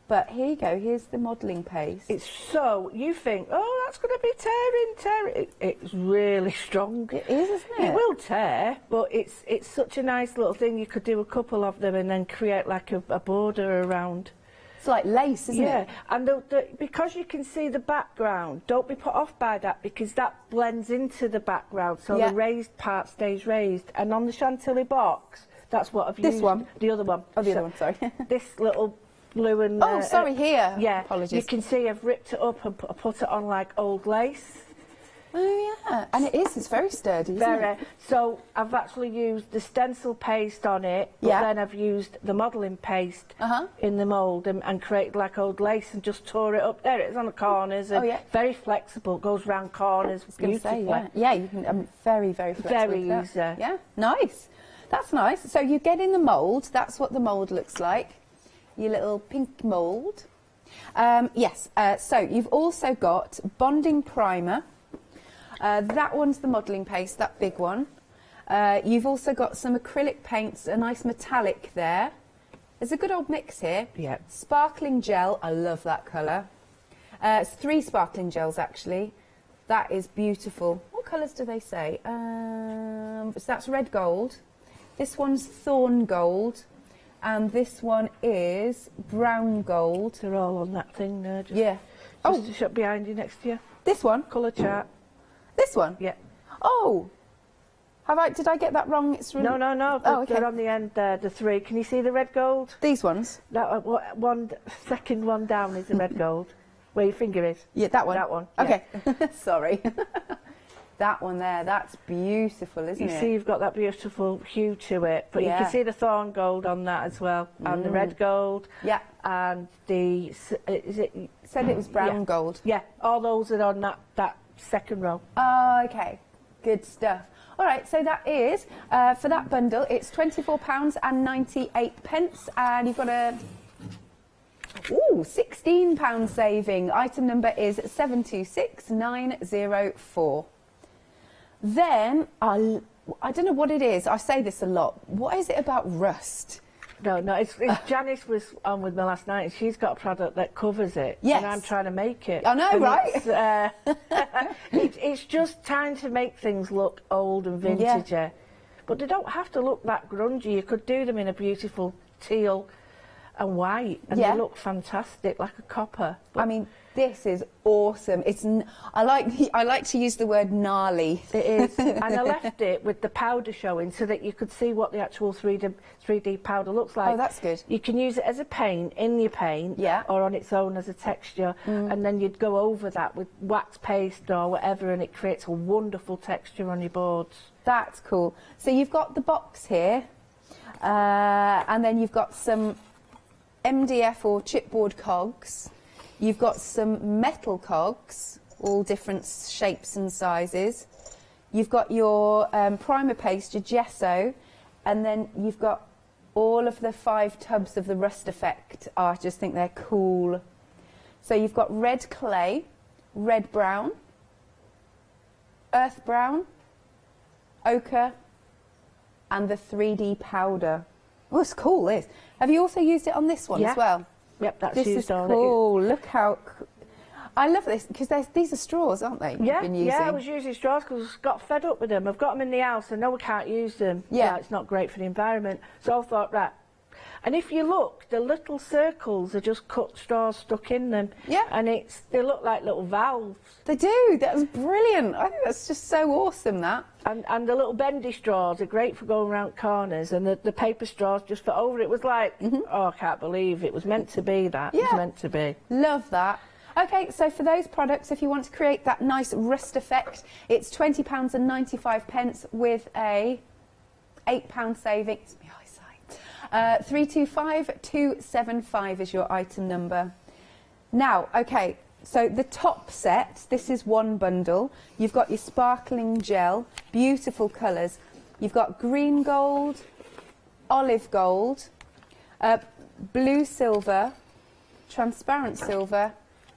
Speaker 10: But here you go, here's the modelling paste.
Speaker 8: It's so, you think, oh, that's going to be tearing. It's really strong.
Speaker 10: It is, isn't it?
Speaker 8: It will tear, but it's such a nice little thing. You could do a couple of them and then create like a border around.
Speaker 10: It's like lace, isn't it?
Speaker 8: Yeah, and because you can see the background, don't be put off by that, because that blends into the background, so the raised part stays raised. And on the Chantilly box, that's what I've used.
Speaker 10: This one?
Speaker 8: The other one.
Speaker 10: Oh, the other one, sorry.
Speaker 8: This little blue and...
Speaker 10: oh, sorry, here.
Speaker 8: Yeah.
Speaker 10: Apologies.
Speaker 8: You can see I've ripped it up and put it on like old lace.
Speaker 10: Oh, yeah. And it's very sturdy, isn't it?
Speaker 8: So I've actually used the stencil paste on it, but then I've used the modelling paste in the mould and created like old lace and just tore it up. There it is on the corners. And very flexible, goes round corners beautifully.
Speaker 10: Yeah, you can, very, very flexible.
Speaker 8: Very easy.
Speaker 10: Yeah, nice. That's nice. So you get in the mould, that's what the mould looks like. Your little pink mould. Yes, so you've also got bonding primer. That one's the modelling paste, that big one. You've also got some acrylic paints, a nice metallic there. There's a good old mix here.
Speaker 8: Yeah.
Speaker 10: Sparkling gel, I love that colour. It's 3 sparkling gels actually. That is beautiful. What colours do they say? So that's red gold. This one's thorn gold. And this one is brown gold.
Speaker 8: They're all on that thing there. Just behind you, next to you.
Speaker 10: This one?
Speaker 8: Colour chart.
Speaker 10: This one?
Speaker 8: Yeah.
Speaker 10: Oh! Did I get that wrong? It's really...
Speaker 8: No. They're on the end there, the 3. Can you see the red gold?
Speaker 10: These ones?
Speaker 8: That one, second one down is the red gold. Where your finger is.
Speaker 10: Yeah, that one?
Speaker 8: That one.
Speaker 10: Okay. Sorry. That one there, that's beautiful, isn't it?
Speaker 8: You see you've got that beautiful hue to it, but you can see the thorn gold on that as well, and the red gold.
Speaker 10: Yeah.
Speaker 8: And the,
Speaker 10: said it was brown gold.
Speaker 8: Yeah, all those are on that second row.
Speaker 10: Oh, okay. Good stuff. All right, so that is, for that bundle, it's £24.98, and you've got a... Ooh, £16 saving. Item number is 726904. Then, I don't know what it is. I say this a lot. What is it about rust?
Speaker 8: No, it's Janice was on with me last night, and she's got a product that covers it.
Speaker 10: Yes.
Speaker 8: And I'm trying to make it.
Speaker 10: I know,
Speaker 8: and
Speaker 10: right?
Speaker 8: It's just trying to make things look old and vintage. Yeah. But they don't have to look that grungy. You could do them in a beautiful teal and white, and they look fantastic, like a copper. But
Speaker 10: I mean, this is awesome. I like to use the word gnarly.
Speaker 8: It is, and I left it with the powder showing so that you could see what the actual 3D powder looks like.
Speaker 10: Oh, that's good.
Speaker 8: You can use it as a paint, in your paint, or on its own as a texture, and then you'd go over that with wax paste or whatever, and it creates a wonderful texture on your boards.
Speaker 10: That's cool. So you've got the box here, and then you've got some MDF or chipboard cogs. You've got some metal cogs. all different shapes and sizes. You've got your primer paste, your gesso, and then you've got all of the 5 tubs of the rust effect. Oh, I just think they're cool. So you've got red clay, red brown, earth brown, ochre, and the 3D powder. Oh, it's cool, this. Have you also used it on this one as well?
Speaker 8: Yep, that's
Speaker 10: this
Speaker 8: used on
Speaker 10: it. This is cool. Look how... I love this, because these are straws, aren't they?
Speaker 8: Yeah,
Speaker 10: been using?
Speaker 8: yeah, I was using straws because I got fed up with them. I've got them in the house and no, we can't use them.
Speaker 10: Yeah.
Speaker 8: It's not great for the environment. So I thought, right. And if you look, the little circles are just cut straws stuck in them. Yeah. And they look like little valves.
Speaker 10: They do. That was brilliant. I think that's just so awesome, that.
Speaker 8: And the little bendy straws are great for going around corners, and the paper straws just fit over it. It was like, oh, I can't believe it was meant to be that. Yeah. It was meant to be.
Speaker 10: Love that. Okay, so for those products, if you want to create that nice rust effect, it's £20.95 with a £8 saving. It's my eyesight. 325275 is your item number. Now, okay, so the top set, this is one bundle. You've got your sparkling gel, beautiful colours. You've got green gold, olive gold, blue silver, transparent silver,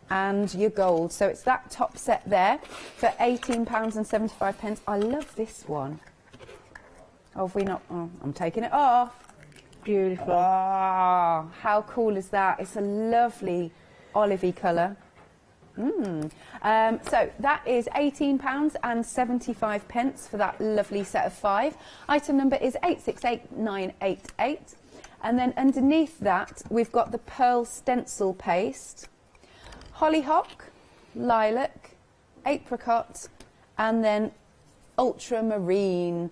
Speaker 10: and your gold. So it's that top set there for £18.75. I love this one. Oh, have we not? Oh, I'm taking it off.
Speaker 8: Beautiful.
Speaker 10: Oh, how cool is that? It's a lovely olivey colour. So that is £18.75 for that lovely set of 5. Item number is 868988. And then underneath that, we've got the pearl stencil paste, hollyhock, lilac, apricot, and then ultramarine.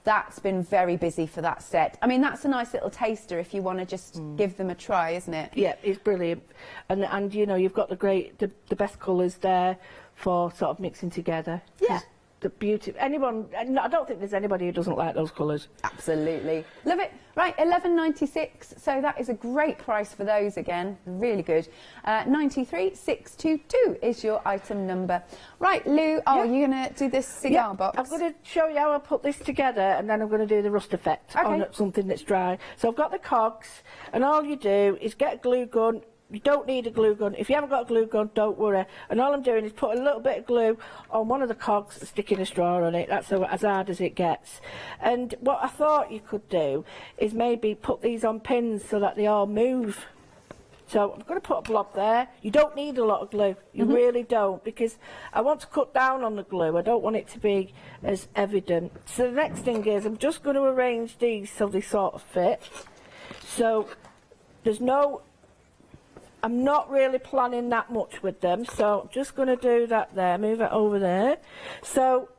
Speaker 10: That's been very busy for that set. I mean, that's a nice little taster if you want to just give them a try, isn't it?
Speaker 8: Yeah, it's brilliant. And you know, you've got the best colours there for sort of mixing together.
Speaker 10: Yeah.
Speaker 8: The beauty. I don't think there's anybody who doesn't like those colours.
Speaker 10: Absolutely. Love it. Right, £11.96. So that is a great price for those again. Really good. 93,622 is your item number. Right, Lou. Oh, you're going to do this cigar box?
Speaker 8: I'm going to show you how I put this together, and then I'm going to do the rust effect on something that's dry. So I've got the cogs, and all you do is get a glue gun. You don't need a glue gun. If you haven't got a glue gun, don't worry. And all I'm doing is put a little bit of glue on one of the cogs and sticking a straw on it. That's as hard as it gets. And what I thought you could do is maybe put these on pins so that they all move. So I'm going to put a blob there. You don't need a lot of glue. You really don't, because I want to cut down on the glue. I don't want it to be as evident. So the next thing is I'm just going to arrange these so they sort of fit. So I'm not really planning that much with them, so I'm just going to do that there, move it over there. So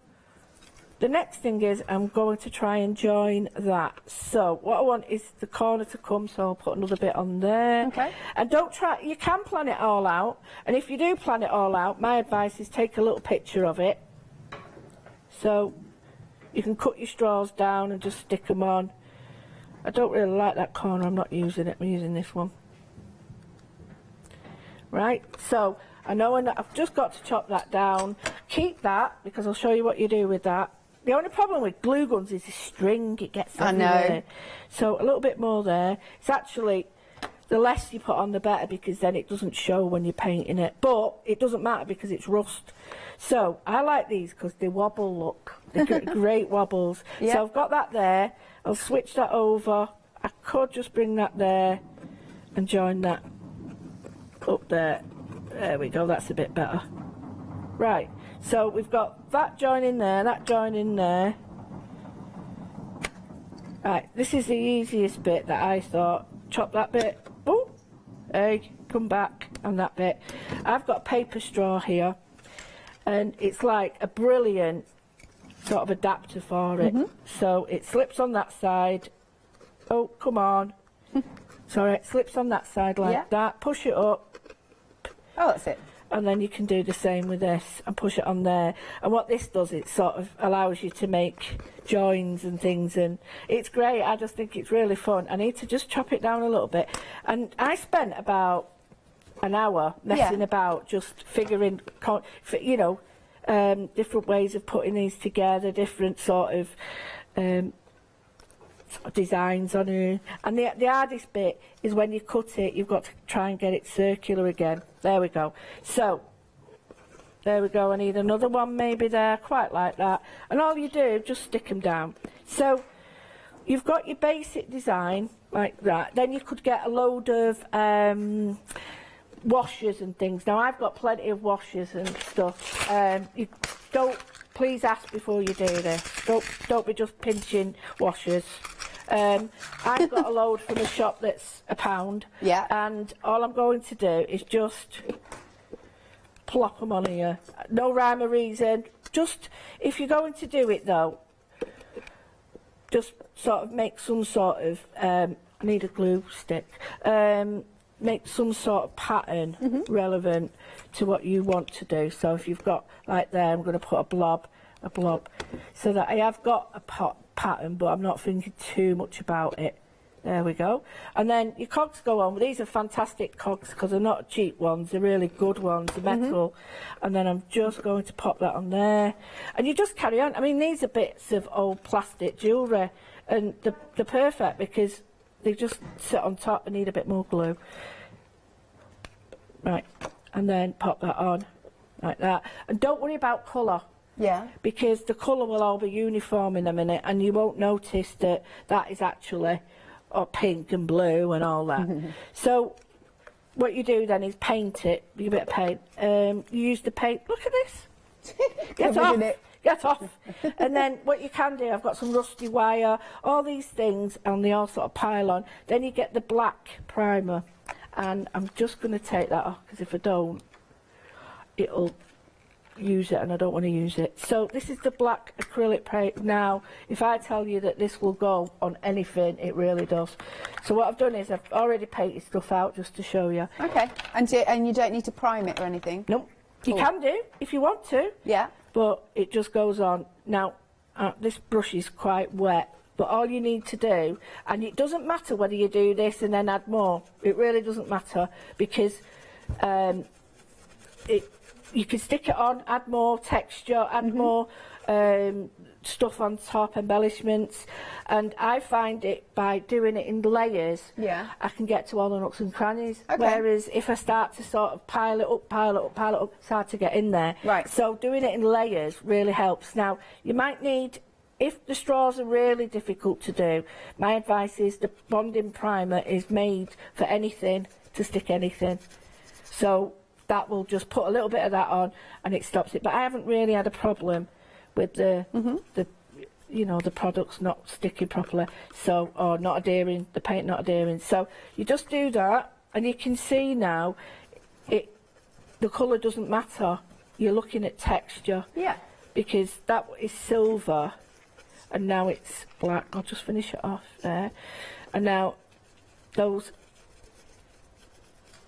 Speaker 8: the next thing is I'm going to try and join that. So what I want is the corner to come, so I'll put another bit on there. Okay. And don't try, you can plan it all out, and if you do plan it all out, my advice is take a little picture of it. So you can cut your straws down and just stick them on. I don't really like that corner, I'm not using it, I'm using this one. Right, so I know I've just got to chop that down. Keep that, because I'll show you what you do with that. The only problem with glue guns is the string, it gets everywhere. I know. So a little bit more there. It's actually, the less you put on the better, because then it doesn't show when you're painting it. But it doesn't matter because it's rust. So I like these because they wobble, look. They're great wobbles. Yep. So I've got that there. I'll switch that over. I could just bring that there and join that up there. There we go, that's a bit better. Right, so we've got that joining there, that joining there. Right, this is the easiest bit that I thought. Chop that bit. Oh, hey, come back on that bit. I've got paper straw here, and it's like a brilliant sort of adapter for it. So it slips on that side. Oh, come on. Sorry, it slips on that side like that. Push it up.
Speaker 10: Oh, that's it.
Speaker 8: And then you can do the same with this and push it on there. And what this does, it sort of allows you to make joins and things, and it's great. I just think it's really fun. I need to just chop it down a little bit. And I spent about an hour messing about, just figuring, you know, different ways of putting these together, different sort of designs on it. And the hardest bit is when you cut it, you've got to try and get it circular again. There we go. So, there we go. I need another one maybe there, quite like that. And all you do, just stick them down. So, you've got your basic design like that. Then you could get a load of washers and things. Now, I've got plenty of washers and stuff. You don't, please ask before you do this. Don't be just pinching washers. I've got a load from a shop that's £1.
Speaker 10: Yeah.
Speaker 8: And all I'm going to do is just plop them on here. No rhyme or reason. Just, if you're going to do it though, just sort of make some sort of, I need a glue stick, make some sort of pattern relevant to what you want to do. So if you've got, like there, I'm going to put a blob, so that I have got a pattern, but I'm not thinking too much about it. There we go. And then your cogs go on. These are fantastic cogs because they're not cheap ones, they're really good ones, they're metal. And then I'm just going to pop that on there. And you just carry on. I mean, these are bits of old plastic jewellery, and they're perfect because they just sit on top and need a bit more glue. Right, and then pop that on like that. And don't worry about colour.
Speaker 10: Yeah. Because
Speaker 8: the colour will all be uniform in a minute, and you won't notice that that is actually pink and blue and all that. So what you do then is paint it with a bit of paint. You use the paint. Look at this. Get off. Get off. And then what you can do, I've got some rusty wire, all these things, and they all sort of pile on. Then you get the black primer, and I'm just going to take that off because if I don't, it'll use it, and I don't want to use it. So this is the black acrylic paint. Now, if I tell you that this will go on anything, it really does. So what I've done is I've already painted stuff out just to show you.
Speaker 10: Okay. And you don't need to prime it or anything?
Speaker 8: Nope. You can do if you want to.
Speaker 10: Yeah.
Speaker 8: But it just goes on. Now, this brush is quite wet, but all you need to do, and it doesn't matter whether you do this and then add more. It really doesn't matter, because you can stick it on, add more texture, add more stuff on top, embellishments, and I find it by doing it in layers, I can get to all the nooks and crannies. Okay. Whereas if I start to sort of pile it up, it's hard to get in there. Right. So doing it in layers really helps. Now, you might need, if the straws are really difficult to do, my advice is the bonding primer is made for anything, to stick anything. So that will just put a little bit of that on and it stops it. But I haven't really had a problem with the you know, the products not sticking properly, so, or not adhering, the paint not adhering. So you just do that, and you can see now the colour doesn't matter. You're looking at texture. Yeah. Because that is silver and now it's black. I'll just finish it off there. And now those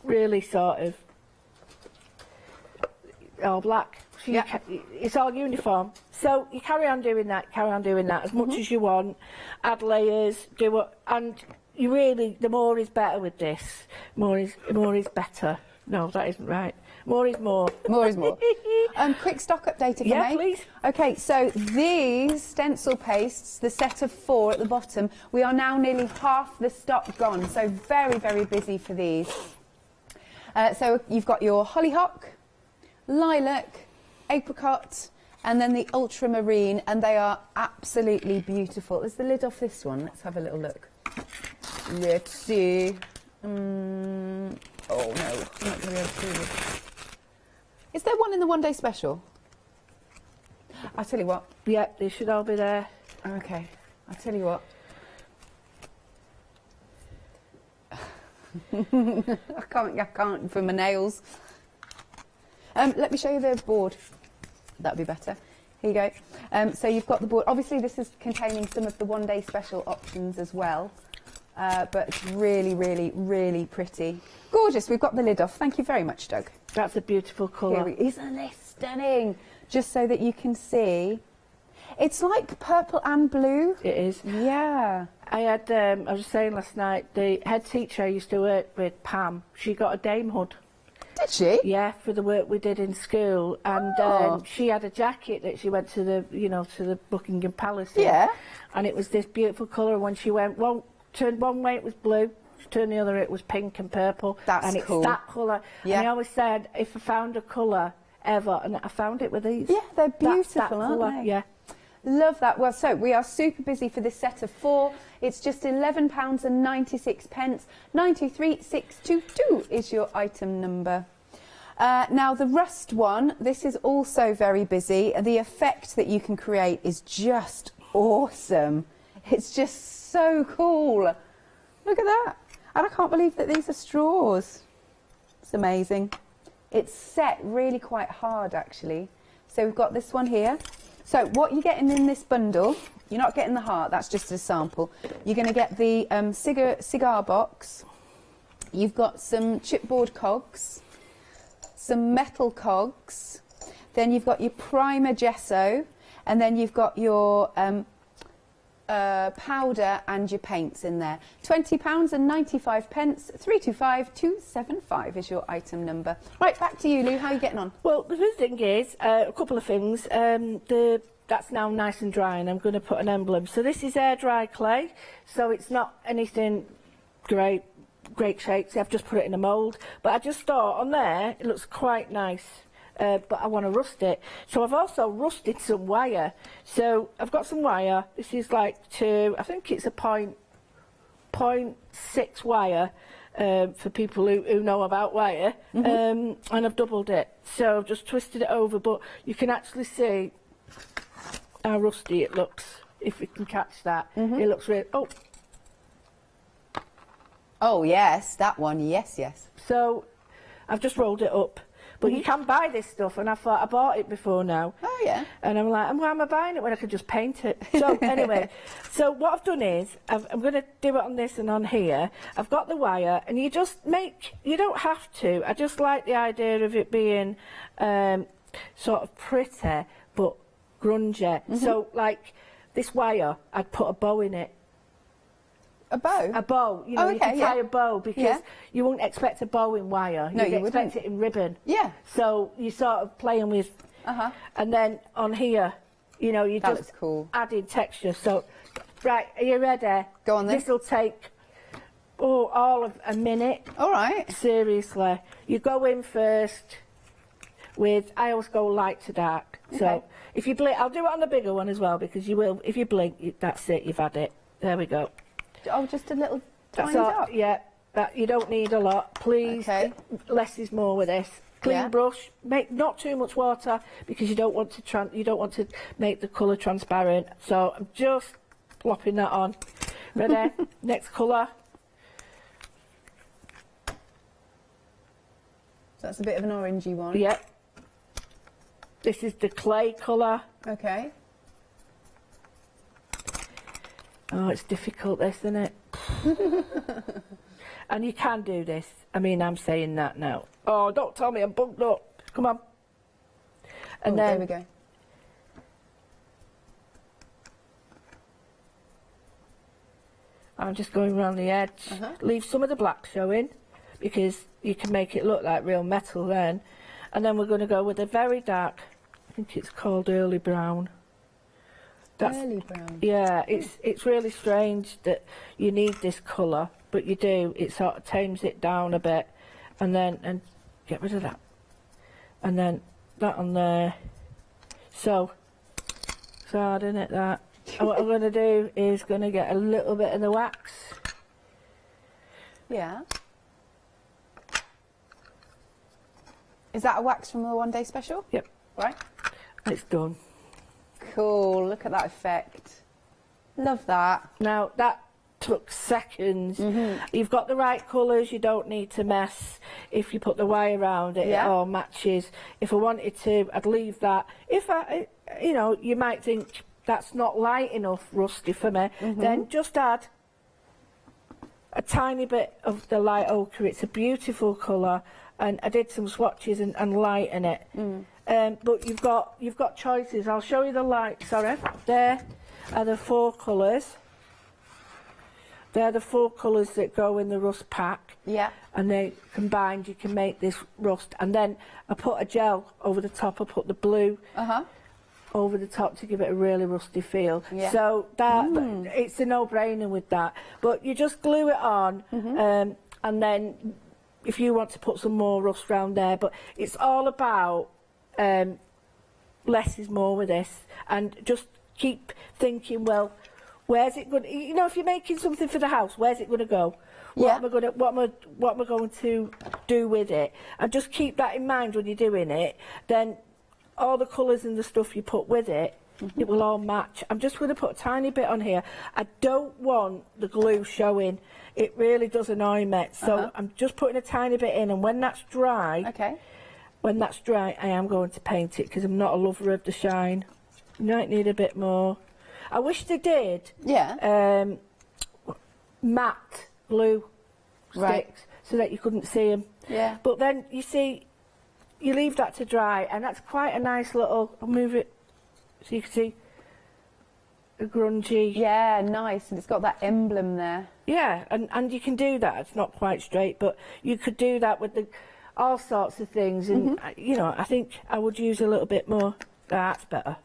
Speaker 8: really sort of all black. So it's all uniform. So you carry on doing that as much as you want. Add layers, do what, and you really, the more is better with this. More is better. No, that isn't right. More is more. More is more.
Speaker 10: Quick stock update if I may.
Speaker 8: Yeah, please.
Speaker 10: Okay, so these stencil pastes, the set of 4 at the bottom, we are now nearly half the stock gone. So very, very busy for these. So you've got your hollyhock, lilac, apricot, and then the ultramarine, and they are absolutely beautiful. Is the lid off this one? Let's have a little look. Let's see. Oh no, I'm not going to be able to do this. Is there one in the one-day special? I'll tell you what.
Speaker 8: Yeah, they should all be there.
Speaker 10: Okay, I'll tell you what. I can't for my nails. Let me show you the board. That'd be better. Here you go. So you've got the board. Obviously, this is containing some of the one-day special options as well. But it's really, really, really pretty. Gorgeous. We've got the lid off. Thank you very much, Doug.
Speaker 8: That's a beautiful colour.
Speaker 10: Isn't this stunning? Just so that you can see. It's like purple and blue.
Speaker 8: It is.
Speaker 10: Yeah.
Speaker 8: I had, I was saying last night, the head teacher I used to work with, Pam, she got a dame hood.
Speaker 10: Did she?
Speaker 8: Yeah, for the work we did in school. And she had a jacket that she went to the, you know, to the Buckingham Palace in.
Speaker 10: Yeah.
Speaker 8: And it was this beautiful colour. When she went, turned one way it was blue, she turned the other it was pink and purple.
Speaker 10: That's
Speaker 8: and
Speaker 10: cool.
Speaker 8: it's that colour.
Speaker 10: Yeah.
Speaker 8: And I always said, if I found a colour ever, and I found it with these.
Speaker 10: Yeah, they're beautiful,
Speaker 8: that
Speaker 10: aren't
Speaker 8: colour,
Speaker 10: they?
Speaker 8: yeah.
Speaker 10: Love that. Well, so we are super busy for this set of 4. It's just £11.96. 93,622 is your item number. Now the rust one, this is also very busy. The effect that you can create is just awesome. It's just so cool. Look at that. And I can't believe that these are straws. It's amazing. It's set really quite hard, actually. So we've got this one here. So what you're getting in this bundle, you're not getting the heart, that's just a sample. You're going to get the cigar box. You've got some chipboard cogs, some metal cogs, then you've got your primer gesso, and then you've got your powder and your paints in there. £20.95, 325275 is your item number. Right, back to you, Lou. How are you getting on?
Speaker 8: Well, the first thing is, a couple of things. That's now nice and dry, and I'm going to put an emblem. So this is air dry clay, so it's not anything great shapes. I've just put it in a mould, but I just thought on there it looks quite nice. But I want to rust it. So I've also rusted some wire. So I've got some wire. This is like I think it's a 0.6 wire for people who know about wire. And I've doubled it. So I've just twisted it over, but you can actually see how rusty it looks, if you can catch that. It looks really...
Speaker 10: Oh, yes, that one, yes.
Speaker 8: So I've just rolled it up. But you can buy this stuff, and I thought I bought it before now.
Speaker 10: Oh, yeah.
Speaker 8: And I'm like, why am I buying it when I could just paint it? So, anyway, so what I've done is, I'm going to do it on this and on here. I've got the wire, and you don't have to. I just like the idea of it being sort of pretty, but grungy. So, like, this wire, I'd put a bow in it.
Speaker 10: A bow?
Speaker 8: A bow. You know, you can tie a bow, because you wouldn't expect a bow in wire.
Speaker 10: No,
Speaker 8: You'd expect it in ribbon.
Speaker 10: Yeah.
Speaker 8: So you're sort of playing with... And then on here, you know, you just adding texture. So, right, are you ready?
Speaker 10: Go on then.
Speaker 8: This will take, all of a minute.
Speaker 10: All right.
Speaker 8: Seriously. You go in first with... I always go light to dark.
Speaker 10: Okay.
Speaker 8: So if you blink... I'll do it on the bigger one as well, because you will... If you blink, that's it, you've had it. There we go.
Speaker 10: Oh, just a little tiny
Speaker 8: dot?
Speaker 10: dot?
Speaker 8: Yeah, you don't need a lot. Please, less is more with this. Clean brush. Make not too much water, because you don't want to make the colour transparent. So I'm just plopping that on. Ready? Next colour.
Speaker 10: So that's a bit of an orangey one.
Speaker 8: Yep. This is the clay colour.
Speaker 10: Okay.
Speaker 8: Oh, it's difficult, this, isn't it? And you can do this. I mean, I'm saying that now. Oh, don't tell me I'm bugged up. Come on. And then...
Speaker 10: There we go.
Speaker 8: I'm just going around the edge. Leave some of the black showing, because you can make it look like real metal then. And then we're going to go with a very dark, I think it's called early brown.
Speaker 10: Early brown.
Speaker 8: Yeah, it's really strange that you need this colour, but you do. It sort of tames it down a bit, and get rid of that, and then that on there. So hard, isn't it, that? And what I'm going to do is going to get a little bit of the wax.
Speaker 10: Yeah. Is that a wax from the 1 day special?
Speaker 8: Yep.
Speaker 10: Right.
Speaker 8: It's done.
Speaker 10: Cool, look at that effect. Love that.
Speaker 8: Now, that took seconds. You've got the right colours, you don't need to mess. If you put the wire around it, it all matches. If I wanted to, I'd leave that. If you know, you might think that's not light enough, rusty, for me, then just add a tiny bit of the light ochre. It's a beautiful colour, and I did some swatches and light in it. But you've got choices. I'll show you the light. Sorry, there are the 4 colours. They're the 4 colours that go in the rust pack.
Speaker 10: Yeah.
Speaker 8: And they combined, you can make this rust. And then I put a gel over the top. I put the blue over the top to give it a really rusty feel.
Speaker 10: Yeah.
Speaker 8: So that it's a no-brainer with that. But you just glue it on, and then if you want to put some more rust around there. But it's all about less is more with this, and just keep thinking, well, where's it going? You know, if you're making something for the house, where's it going to go? What am I going to do with it? And just keep that in mind when you're doing it. Then all the colours and the stuff you put with it, it will all match. I'm just going to put a tiny bit on here. I don't want the glue showing. It really does annoy me. So I'm just putting a tiny bit in, and when that's dry, when that's dry, I am going to paint it, because I'm not a lover of the shine. You might need a bit more. I wish they did. Yeah. Matte glue sticks, so that you couldn't see them. Yeah. But then you see, you leave that to dry, and that's quite a nice little. I'll move it so you can see a grungy.
Speaker 10: Yeah, nice, and it's got that emblem there.
Speaker 8: Yeah, and you can do that. It's not quite straight, but you could do that with all sorts of things. And you know, I think I would use a little bit more. That's better.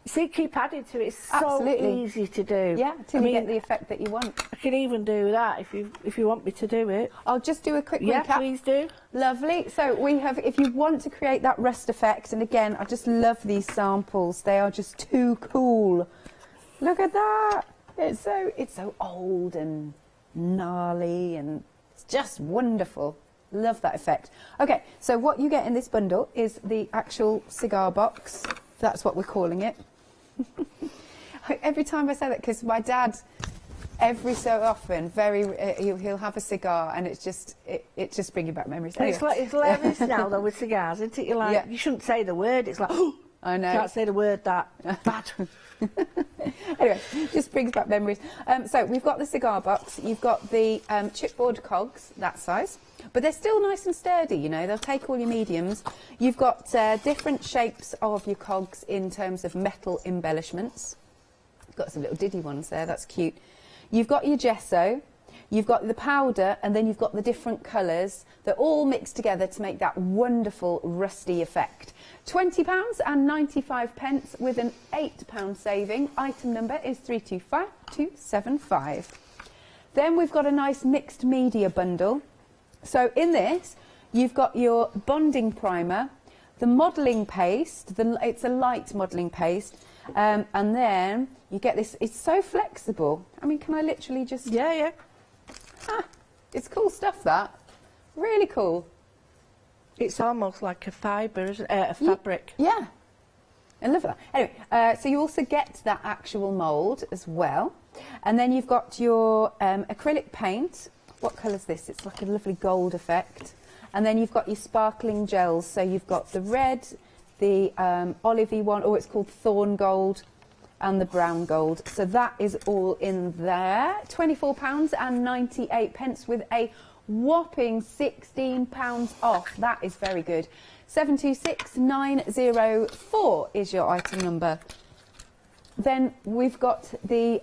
Speaker 8: See, keep adding to it. It's so easy to do.
Speaker 10: Yeah, till you get the effect that you want.
Speaker 8: I can even do that if you want me to do it.
Speaker 10: I'll just do a quick recap.
Speaker 8: Yeah, please do.
Speaker 10: Lovely. So we have, if you want to create that rust effect, and again, I just love these samples. They are just too cool. Look at that. It's so old and gnarly, and it's just wonderful. Love that effect. Okay, so what you get in this bundle is the actual cigar box. That's what we're calling it. Every time I say that, because my dad, every so often, he'll have a cigar, and it just brings back memories.
Speaker 8: Anyway. It's hilarious now though with cigars, isn't it? You're like, you shouldn't say the word. It's like, oh,
Speaker 10: I know.
Speaker 8: Can't say the word that bad.
Speaker 10: Anyway, just brings back memories. So we've got the cigar box. You've got the chipboard cogs, that size. But they're still nice and sturdy, you know, they'll take all your mediums. You've got different shapes of your cogs in terms of metal embellishments. Got some little diddy ones there, that's cute. You've got your gesso, you've got the powder, and then you've got the different colours that all mix together to make that wonderful rusty effect. £20.95 with an £8 saving. Item number is 325275. Then we've got a nice mixed media bundle. So in this, you've got your bonding primer, the modelling paste, it's a light modelling paste, and then you get this, it's so flexible. I mean, can I literally just...
Speaker 8: Yeah.
Speaker 10: It's cool stuff, that. Really cool.
Speaker 8: It's almost like a fibre, isn't it? A fabric.
Speaker 10: Yeah. I love that. Anyway, so you also get that actual mould as well. And then you've got your acrylic paint. What colour is this? It's like a lovely gold effect. And then you've got your sparkling gels. So you've got the red, the olivey one, or it's called thorn gold, and the brown gold. So that is all in there. £24.98 with a whopping £16 off. That is very good. 726904 is your item number. Then we've got the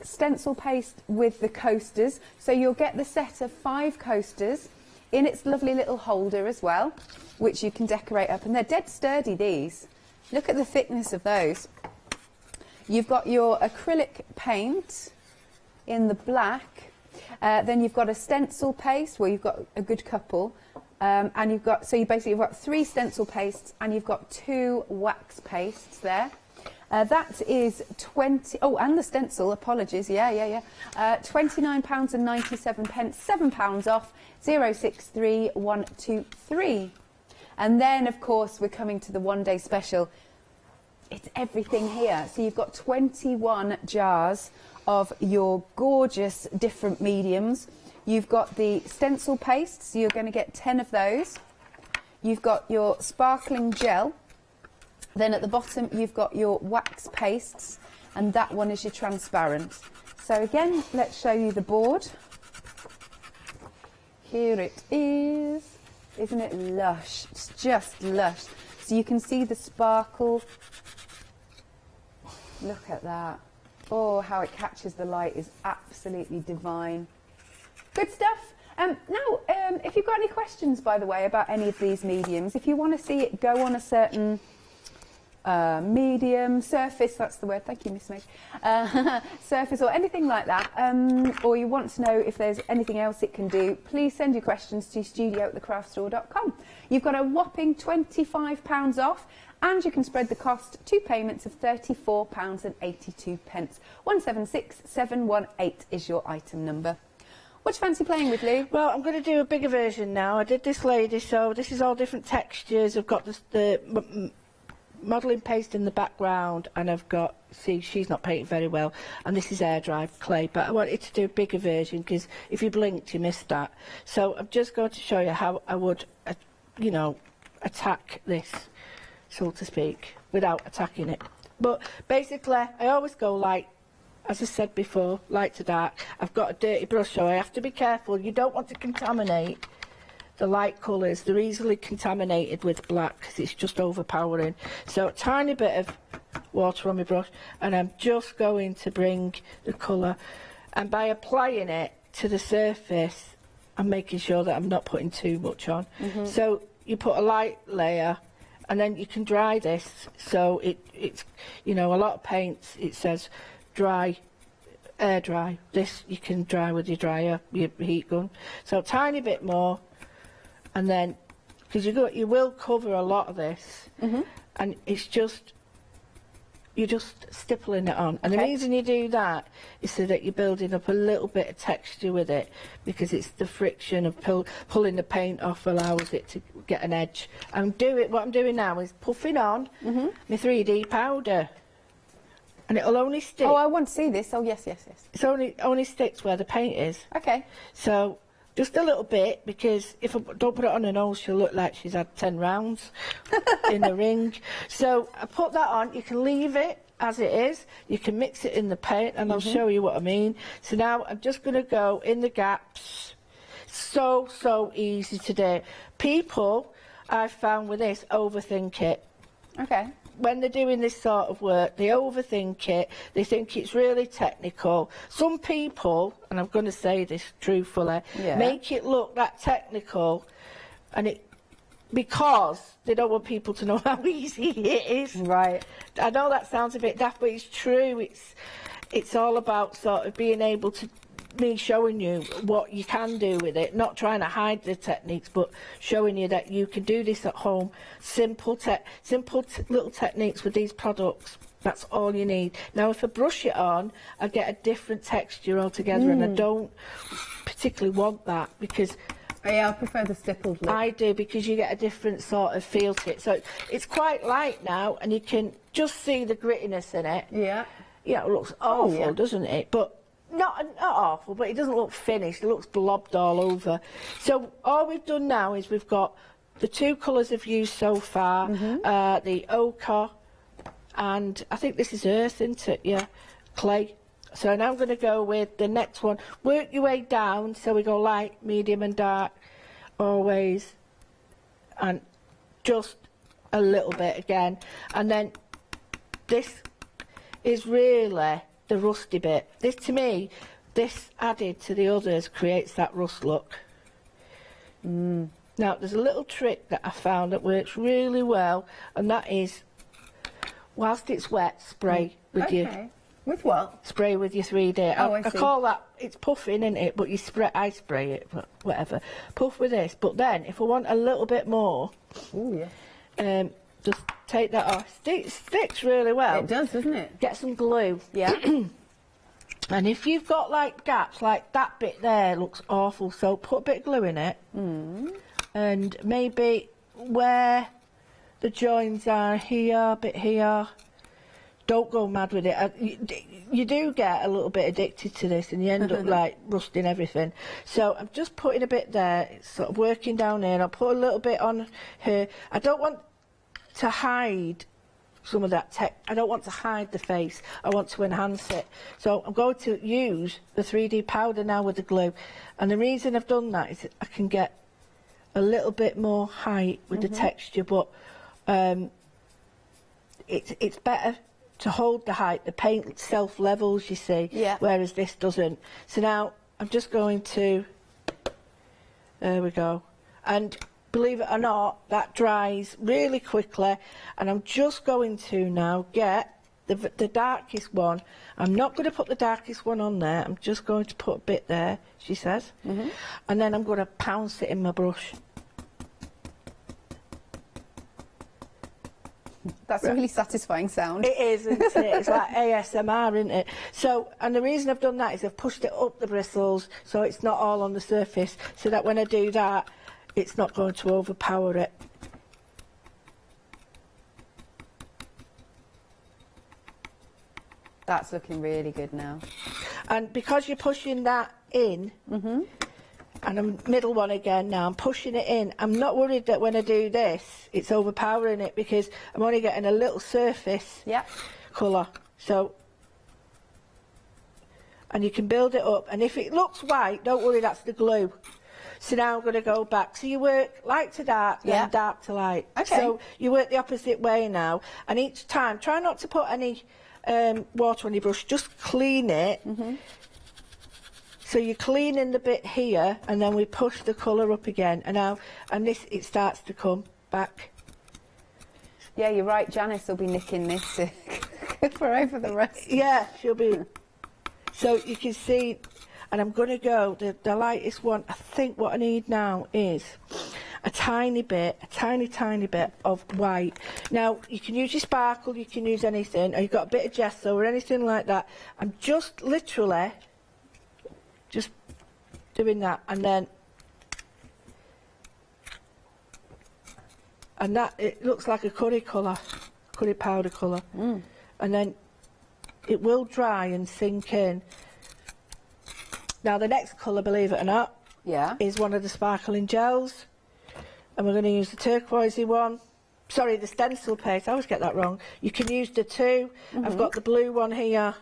Speaker 10: stencil paste with the coasters. So you'll get the set of 5 coasters in its lovely little holder as well, which you can decorate up. And they're dead sturdy, these. Look at the thickness of those. You've got your acrylic paint in the black. Then you've got a stencil paste where you've got a good couple. And you've got, so you basically have got 3 stencil pastes, and you've got 2 wax pastes there. That is and the stencil, apologies, £29.97, £7 off, 063123. And then, of course, we're coming to the one-day special. It's everything here. So you've got 21 jars of your gorgeous different mediums. You've got the stencil paste, so you're going to get 10 of those. You've got your sparkling gel. Then at the bottom, you've got your wax pastes, and that one is your transparent. So again, let's show you the board. Here it is. Isn't it lush? It's just lush. So you can see the sparkle. Look at that. Oh, how it catches the light is absolutely divine. Good stuff. Now, if you've got any questions, by the way, about any of these mediums, if you want to see it go on a certain medium, surface, that's the word, thank you, Miss Meg, surface or anything like that, or you want to know if there's anything else it can do, please send your questions to studio@thecraftstore.com. You've got a whopping £25 off, and you can spread the cost. 2 payments of £34.82. 176718 is your item number. What do you fancy playing with, Lou?
Speaker 8: Well, I'm going to do a bigger version now. I did this lady, so this is all different textures. I've got the modelling paste in the background, and I've got, see, she's not painted very well, and this is air dry clay, but I wanted to do a bigger version because if you blinked you missed that. So I'm just going to show you how I would you know, attack this, so to speak, without attacking it. But basically I always go like, as I said before, light to dark. I've got a dirty brush, so I have to be careful. You don't want to contaminate the light colours. They're easily contaminated with black because it's just overpowering. So a tiny bit of water on my brush, and I'm just going to bring the colour, and by applying it to the surface I'm making sure that I'm not putting too much on. So you put a light layer, and then you can dry this. So it's, you know, a lot of paints it says dry, air dry. This you can dry with your dryer, your heat gun. So a tiny bit more, and then because you will cover a lot of this, and it's just, you're just stippling it on. And the reason you do that is so that you're building up a little bit of texture with it, because it's the friction of pulling the paint off allows it to get an edge. What I'm doing now is puffing on my 3D powder, and it'll only stick.
Speaker 10: Oh, I want to see this. Oh, yes, yes, yes.
Speaker 8: It's only sticks where the paint is.
Speaker 10: Okay.
Speaker 8: So just a little bit, because if I don't put it on her nose, she'll look like she's had 10 rounds in the ring. So I put that on. You can leave it as it is. You can mix it in the paint, and I'll show you what I mean. So now I'm just going to go in the gaps. So easy to do. People, I've found with this, overthink it.
Speaker 10: Okay.
Speaker 8: When they're doing this sort of work, they overthink it. They think it's really technical. Some people, and I'm going to say this truthfully, make it look that technical, and because they don't want people to know how easy it is.
Speaker 10: Right.
Speaker 8: I know that sounds a bit daft, but it's true. It's all about sort of being able to, me showing you what you can do with it, not trying to hide the techniques, but showing you that you can do this at home. Simple little techniques with these products. That's all you need. Now, if I brush it on, I get a different texture altogether, and I don't particularly want that, because
Speaker 10: I prefer the stippled look.
Speaker 8: I do, because you get a different sort of feel to it. So it's quite light now, and you can just see the grittiness in it.
Speaker 10: Yeah.
Speaker 8: Yeah, it looks awful, doesn't it? But not awful, but it doesn't look finished. It looks blobbed all over. So all we've done now is we've got the 2 colours I've used so far, the ochre, and I think this is earth, isn't it? Yeah, clay. So now I'm going to go with the next one. Work your way down, so we go light, medium and dark, always, and just a little bit again. And then this is really the rusty bit. This, to me, this added to the others creates that rust look. Now, there's a little trick that I found that works really well, and that is, whilst it's wet, spray with your...
Speaker 10: With what?
Speaker 8: Spray with your 3D.
Speaker 10: Oh,
Speaker 8: I call that, it's puffing, isn't it? But I spray it, but whatever. Puff with this. But then, if I want a little bit more, just take that off. It sticks really well.
Speaker 10: It does, doesn't it?
Speaker 8: Get some glue.
Speaker 10: Yeah.
Speaker 8: And if you've got like gaps, like that bit there looks awful, so put a bit of glue in it. And maybe where the joins are here, a bit here. Don't go mad with it. You do get a little bit addicted to this, and you end up like rusting everything. So I'm just putting a bit there. It's sort of working down here, and I'll put a little bit on here. I don't want to hide some of that tech. I don't want to hide the face. I want to enhance it. So I'm going to use the 3D powder now with the glue. And the reason I've done that is that I can get a little bit more height with the texture, but it's better to hold the height. The paint self-levels, you see, whereas this doesn't. So now I'm just going to, there we go. And believe it or not, that dries really quickly. And I'm just going to now get the darkest one. I'm not going to put the darkest one on there. I'm just going to put a bit there, she says. And then I'm going to pounce it in my brush.
Speaker 10: That's a really satisfying sound.
Speaker 8: It is, isn't it? It's like ASMR, isn't it? So, and the reason I've done that is I've pushed it up the bristles so it's not all on the surface, so that when I do that, it's not going to overpower it.
Speaker 10: That's looking really good now.
Speaker 8: And because you're pushing that in, and I'm middle one again now, I'm pushing it in. I'm not worried that when I do this, it's overpowering it, because I'm only getting a little surface colour. So, and you can build it up. And if it looks white, don't worry, that's the glue. So now I'm going to go back. So you work light to dark, then dark to light.
Speaker 10: Okay.
Speaker 8: So you work the opposite way now. And each time, try not to put any water on your brush, just clean it. So you're cleaning the bit here, and then we push the colour up again, and now, and this, it starts to come back.
Speaker 10: Yeah, you're right, Janice will be nicking this for over the rest.
Speaker 8: Yeah, she'll be. So you can see, and I'm going to go, the lightest one, I think what I need now is a tiny bit, a tiny bit of white. Now, you can use your sparkle, you can use anything, or you've got a bit of gesso or anything like that. I'm just literally just doing that, and then, and that, it looks like a curry colour, curry powder colour. And then it will dry and sink in. Now the next colour, believe it or not, is one of the sparkling gels, and we're going to use the turquoisey one. Sorry, the stencil paste, I always get that wrong. You can use the two. I've got the blue one here,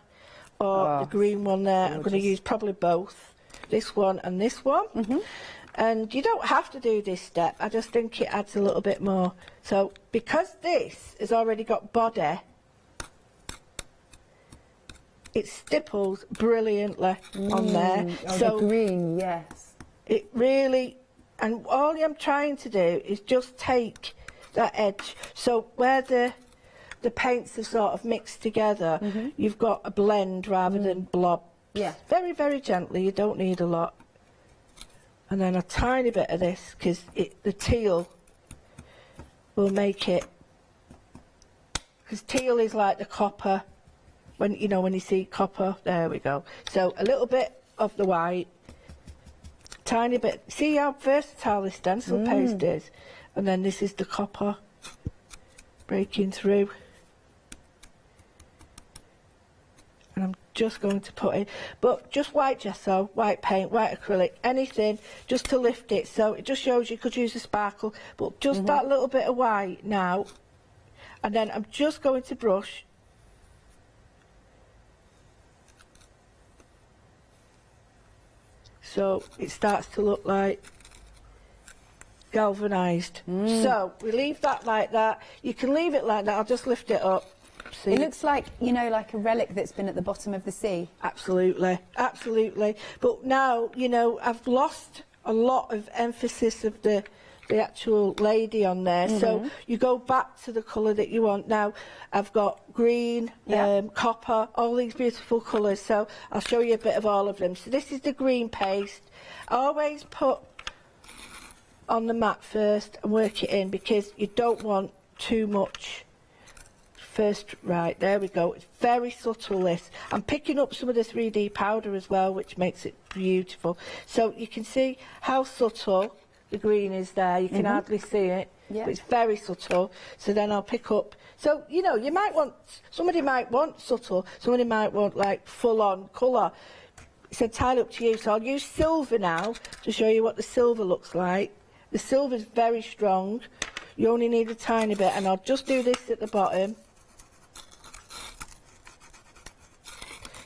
Speaker 8: or the green one there. I'm going to use probably both, this one and this one. And you don't have to do this step, I just think it adds a little bit more. So because this has already got body, it stipples brilliantly on there.
Speaker 10: Oh,
Speaker 8: so
Speaker 10: the green, yes.
Speaker 8: It really, and all I'm trying to do is just take that edge. So where the paints are sort of mixed together, you've got a blend rather than blob.
Speaker 10: Yeah.
Speaker 8: Very, very gently, you don't need a lot. And then a tiny bit of this, because the teal will make it, because teal is like the copper, when you know, when you see copper, there we go. So a little bit of the white, tiny bit, see how versatile this stencil paste is? And then this is the copper breaking through. And I'm just going to put in, but just white gesso, white paint, white acrylic, anything, just to lift it. So it just shows you could use a sparkle, but just that little bit of white now. And then I'm just going to brush. So it starts to look like galvanised. So we leave that like that. You can leave it like that. I'll just lift it up. See?
Speaker 10: It looks like, you know, like a relic that's been at the bottom of the sea.
Speaker 8: Absolutely, absolutely. But now, you know, I've lost a lot of emphasis of the actual lady on there. So you go back to the colour that you want. Now, I've got green, copper, all these beautiful colours. So I'll show you a bit of all of them. So this is the green paste. I always put on the mat first and work it in, because you don't want too much first. Right, there we go. It's very subtle, this. I'm picking up some of the 3D powder as well, which makes it beautiful. So you can see how subtle the green is there. You can hardly see it, but it's very subtle. So then I'll pick up, so you know, you might want, somebody might want subtle, somebody might want like full-on colour. It's entirely up to you. So I'll use silver now to show you what the silver looks like. The silver is very strong. You only need a tiny bit, and I'll just do this at the bottom.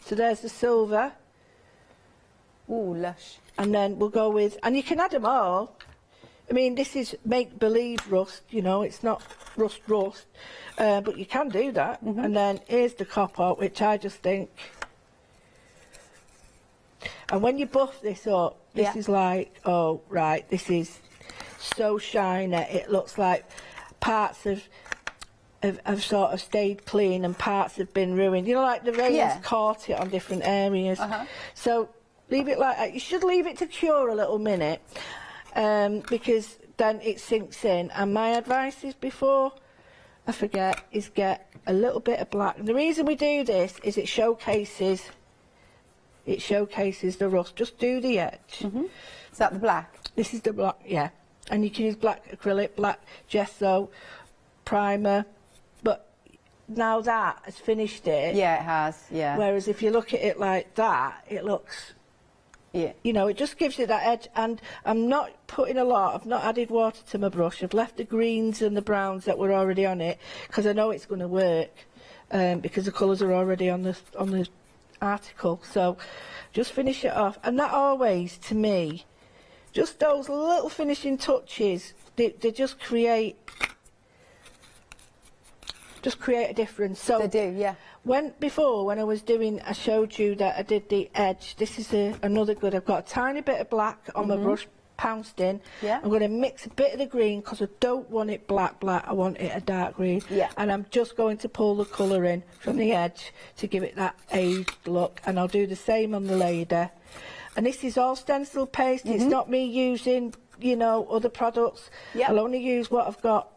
Speaker 8: So there's the silver.
Speaker 10: Ooh, lush.
Speaker 8: And then we'll go with, and you can add them all I mean, this is make-believe rust, you know, it's not rust, but you can do that. And then here's the copper, which I just think, and when you buff this up, this is like, oh, right, this is so shiny, it looks like parts have sort of stayed clean and parts have been ruined. You know, like the rain's caught it on different areas. So leave it like that. You should leave it to cure a little minute, because then it sinks in. And my advice is, before I forget, is get a little bit of black. And the reason we do this is it showcases the rust. Just do the edge.
Speaker 10: Is that the black?
Speaker 8: This is the black, yeah. And you can use black acrylic, black gesso, primer. But now that has finished it.
Speaker 10: Yeah, it has, yeah.
Speaker 8: Whereas if you look at it like that, it looks, you know, it just gives it that edge. And I'm not putting a lot, I've not added water to my brush. I've left the greens and the browns that were already on it, because I know it's going to work, because the colours are already on the article. So just finish it off. And that always, to me, just those little finishing touches, they just create a difference. So
Speaker 10: they do, yeah.
Speaker 8: Before when I was doing, I showed you that I did the edge. This is another good. I've got a tiny bit of black on my brush, pounced in.
Speaker 10: Yeah.
Speaker 8: I'm going to mix a bit of the green, because I don't want it black. I want it a dark green.
Speaker 10: Yeah.
Speaker 8: And I'm just going to pull the colour in from the edge to give it that aged look. And I'll do the same on the lady. And this is all stencil paste. It's not me using, you know, other products.
Speaker 10: Yep.
Speaker 8: I'll only use what I've got.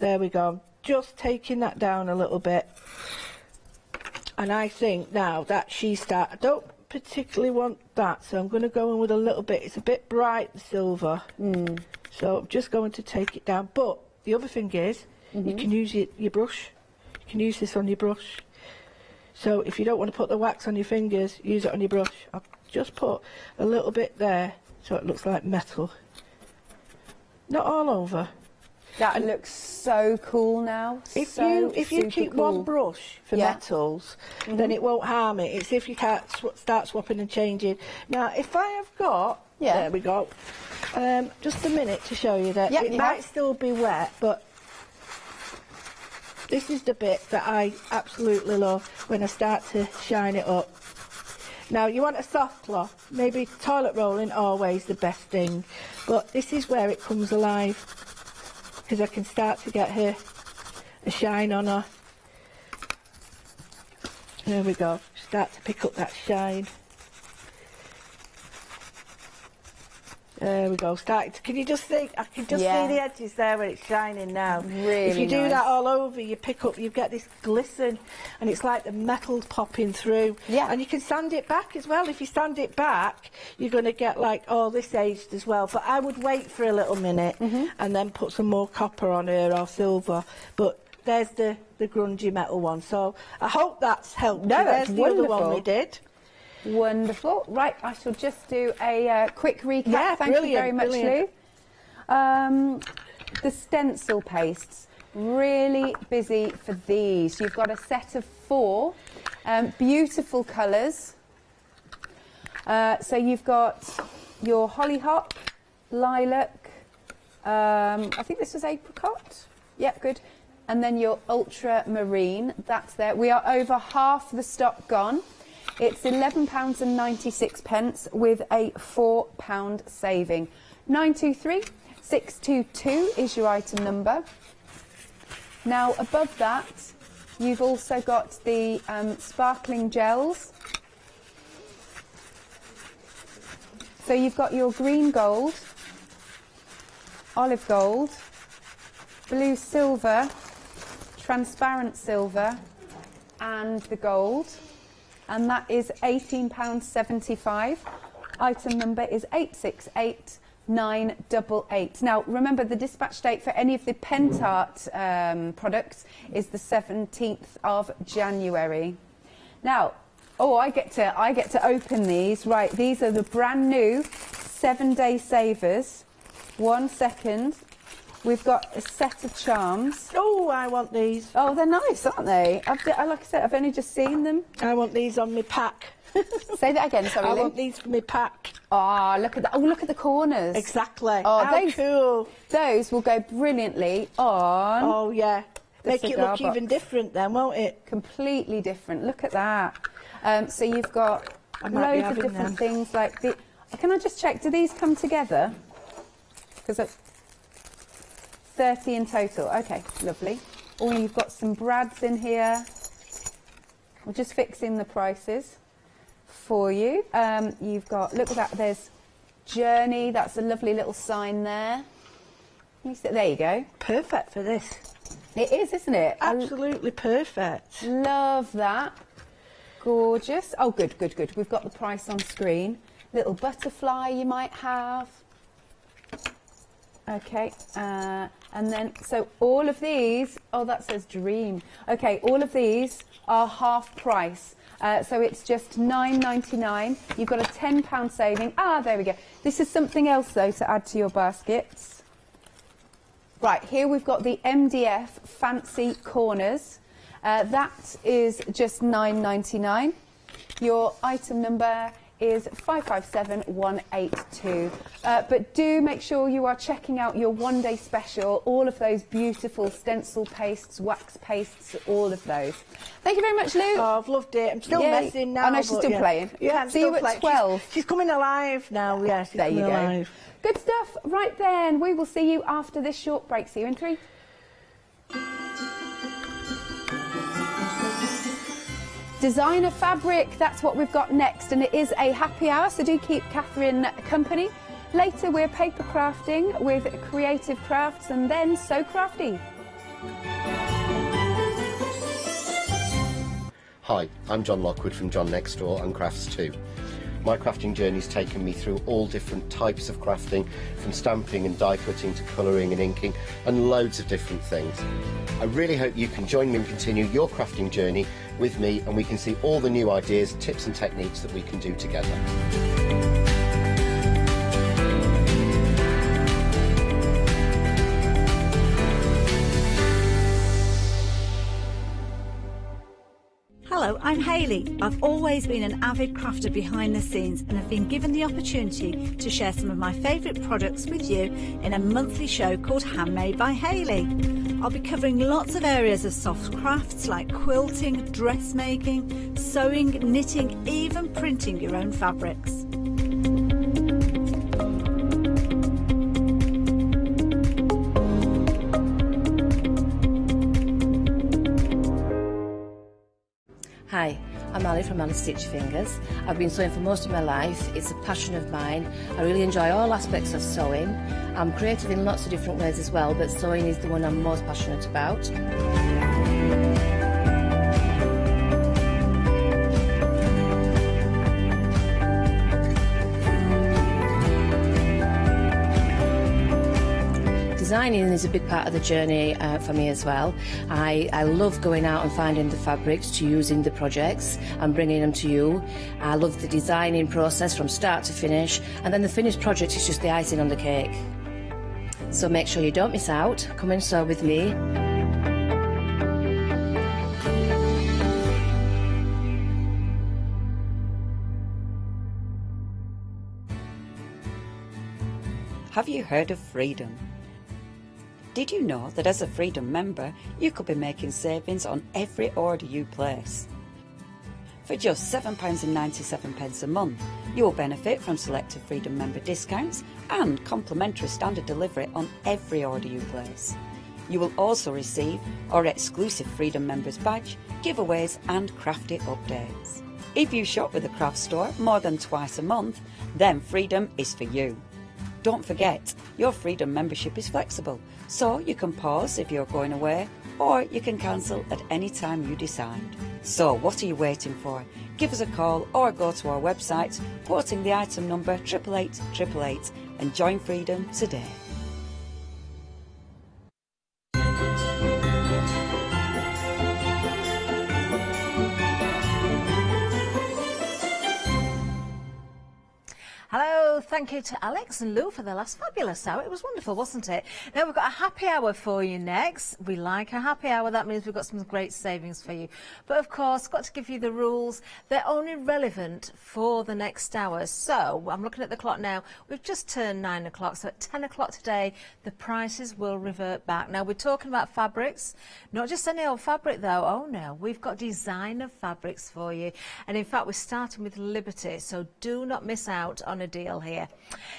Speaker 8: There we go. Just taking that down a little bit. And I think now that I don't particularly want that, so I'm going to go in with a little bit. It's a bit bright, the silver. So I'm just going to take it down. But the other thing is, you can use your brush. You can use this on your brush. So if you don't want to put the wax on your fingers, use it on your brush. I'll just put a little bit there so it looks like metal. Not all over.
Speaker 10: That looks so cool now.
Speaker 8: If you keep one brush for metals, then it won't harm it. It's if you can't start swapping and changing. Now, if I have got, there we go, just a minute to show you that. It might still be wet, but this is the bit that I absolutely love when I start to shine it up. Now, you want a soft cloth, maybe toilet rolling, always the best thing, but this is where it comes alive, because I can start to get a shine on her. There we go, start to pick up that shine. There we go, can you just see, I can just see the edges there where it's shining now.
Speaker 10: Really
Speaker 8: If you do
Speaker 10: nice.
Speaker 8: that all over, you get this glisten, and it's like the metal's popping through.
Speaker 10: Yeah.
Speaker 8: And you can sand it back as well. If you sand it back, you're going to get like all this aged as well. But I would wait for a little minute and then put some more copper on her or silver. But there's the grungy metal one. So I hope that's helped.
Speaker 10: No,
Speaker 8: you.
Speaker 10: that's
Speaker 8: There's the other one we did.
Speaker 10: Wonderful. Right, I shall just do a quick recap.
Speaker 8: Yeah,
Speaker 10: Thank you very much, Lou. The stencil pastes, really busy for these. You've got a set of 4 beautiful colours. So you've got your hollyhock, lilac, I think this was apricot. Yep, good. And then your ultramarine, that's there. We are over half the stock gone. It's £11.96 with a £4 saving. 923 622 is your item number. Now above that, you've also got the sparkling gels. So you've got your green gold, olive gold, blue silver, transparent silver, and the gold. And that is £18.75. Item number is 868988. Now, remember, the dispatch date for any of the Pentart products is the 17th of January. Now, I get to open these. Right, these are the brand new 7-day savers. 1 second. We've got a set of charms.
Speaker 8: Oh, I want these.
Speaker 10: Oh, they're nice, aren't they? Like I said, I've only just seen them.
Speaker 8: I want these on my pack.
Speaker 10: Say that again, sorry,
Speaker 8: I
Speaker 10: Lou.
Speaker 8: want these for my pack.
Speaker 10: Oh, look at that. Oh, look at the corners.
Speaker 8: Exactly.
Speaker 10: Oh,
Speaker 8: how cool.
Speaker 10: Those will go brilliantly on...
Speaker 8: Oh, yeah. Make it look
Speaker 10: box.
Speaker 8: even different then, won't it?
Speaker 10: Completely different. Look at that. So you've got loads of different things like the... Can I just check, do these come together? Because 30 in total. Okay, lovely. Oh, you've got some brads in here. We're just fixing the prices for you. You've got, look at that, there's Journey. That's a lovely little sign there. There you go.
Speaker 8: Perfect for this.
Speaker 10: It is, isn't it?
Speaker 8: Absolutely perfect.
Speaker 10: Love that. Gorgeous. Oh, good, good, good. We've got the price on screen. Little butterfly you might have. Okay, and then, so all of these, oh, that says Dream. Okay, all of these are half price. So it's just £9.99. You've got a £10 saving. Ah, there we go. This is something else, though, to add to your baskets. Right, here we've got the MDF Fancy Corners. That is just £9.99. Your item number is 557182. But do make sure you are checking out your one-day special, all of those beautiful stencil pastes, wax pastes, all of those. Thank you very much, Lou.
Speaker 8: Oh, I've loved it. I'm still messing now.
Speaker 10: I know she's still playing.
Speaker 8: Yeah, I'm
Speaker 10: See
Speaker 8: still
Speaker 10: you at 12.
Speaker 8: She's coming alive now. Yeah, she's coming alive.
Speaker 10: Good stuff. Right then, we will see you after this short break. See you in 3. Designer fabric, that's what we've got next, and it is a happy hour, so do keep Catherine company. Later we're paper crafting with Creative Crafts, and then So Crafty.
Speaker 11: Hi, I'm John Lockwood from John Next Door and Crafts 2. My crafting journey's taken me through all different types of crafting, from stamping and die cutting to colouring and inking, and loads of different things. I really hope you can join me and continue your crafting journey with me, and we can see all the new ideas, tips and techniques that we can do together.
Speaker 12: Hello, I'm Hayley. I've always been an avid crafter behind the scenes and have been given the opportunity to share some of my favourite products with you in a monthly show called Handmade by Hayley. I'll be covering lots of areas of soft crafts like quilting, dressmaking, sewing, knitting, even printing your own fabrics.
Speaker 13: Hi, I'm Ali from Ali Stitch Fingers. I've been sewing for most of my life. It's a passion of mine. I really enjoy all aspects of sewing. I'm creative in lots of different ways as well, but sewing is the one I'm most passionate about. Designing is a big part of the journey for me as well. I love going out and finding the fabrics to use in the projects and bringing them to you. I love the designing process from start to finish, and then the finished project is just the icing on the cake. So make sure you don't miss out. Come and sew with me.
Speaker 14: Have you heard of Freedom? Did you know that as a Freedom member, you could be making savings on every order you place? For just £7.97 a month, you will benefit from selected Freedom member discounts and complimentary standard delivery on every order you place. You will also receive our exclusive Freedom members badge, giveaways and crafty updates. If you shop with the craft store more than twice a month, then Freedom is for you. Don't forget, your Freedom membership is flexible, so you can pause if you're going away, or you can cancel at any time you decide. So what are you waiting for? Give us a call or go to our website, quoting the item number 88888, and join Freedom today.
Speaker 5: Hello, thank you to Alex and Lou for the last fabulous hour. It was wonderful, wasn't it? Now we've got a happy hour for you next. We like a happy hour. That means we've got some great savings for you. But of course, got to give you the rules. They're only relevant for the next hour. So I'm looking at the clock now. We've just turned 9 o'clock. So at 10 o'clock today, the prices will revert back. Now we're talking about fabrics, not just any old fabric though. Oh no, we've got designer fabrics for you. And in fact, we're starting with Liberty. So do not miss out on a deal here.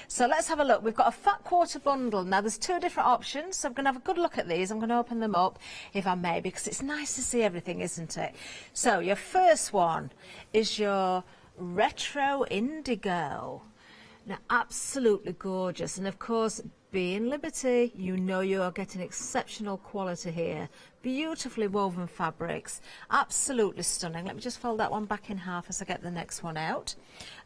Speaker 5: So let's have a look. We've got a fat quarter bundle. Now there's two different options, so I'm going to have a good look at these. I'm going to open them up if I may, because it's nice to see everything, isn't it? So your first one is your retro indigo. Now absolutely gorgeous, and of course being Liberty, you know you are getting exceptional quality here. Beautifully woven fabrics, absolutely stunning. Let me just fold that one back in half as I get the next one out.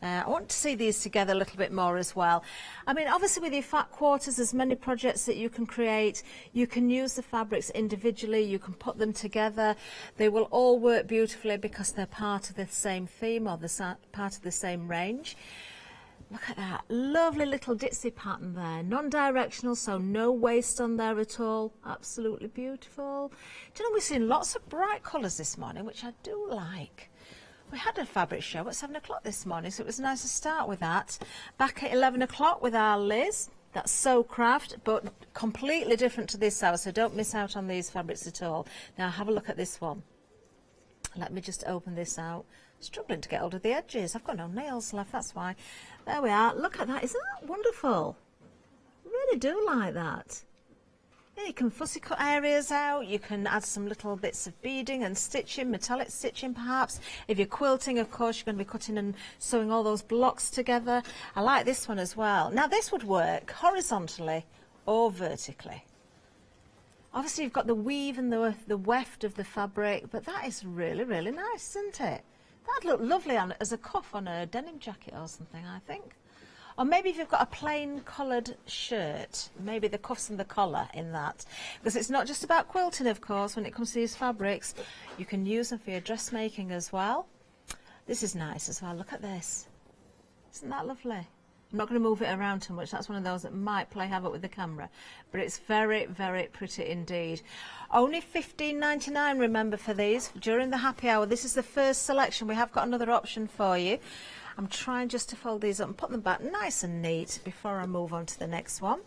Speaker 5: I want to see these together a little bit more as well. I mean, obviously with your fat quarters, there's many projects that you can create. You can use the fabrics individually, you can put them together. They will all work beautifully because they're part of the same theme or part of the same range. Look at that, lovely little ditzy pattern there, non-directional, so no waste on there at all, absolutely beautiful. Do you know, we've seen lots of bright colours this morning, which I do like. We had a fabric show at 7 o'clock this morning, so it was nice to start with that. Back at 11 o'clock with our Liz, that's So Craft, but completely different to this hour, so don't miss out on these fabrics at all. Now have a look at this one. Let me just open this out. Struggling to get hold of the edges. I've got no nails left, that's why. There we are. Look at that. Isn't that wonderful? I really do like that. Yeah, you can fussy cut areas out. You can add some little bits of beading and stitching, metallic stitching perhaps. If you're quilting, of course, you're going to be cutting and sewing all those blocks together. I like this one as well. Now, this would work horizontally or vertically. Obviously, you've got the weave and the weft of the fabric, but that is really, really nice, isn't it? That'd look lovely on as a cuff on a denim jacket or something, I think. Or maybe if you've got a plain coloured shirt, maybe the cuffs and the collar in that. Because it's not just about quilting, of course, when it comes to these fabrics. You can use them for your dressmaking as well. This is nice as well. Look at this. Isn't that lovely? I'm not going to move it around too much. That's one of those that might play havoc with the camera. But it's very, very pretty indeed. Only $15.99, remember, for these during the happy hour. This is the first selection. We have got another option for you. I'm trying just to fold these up and put them back nice and neat before I move on to the next one.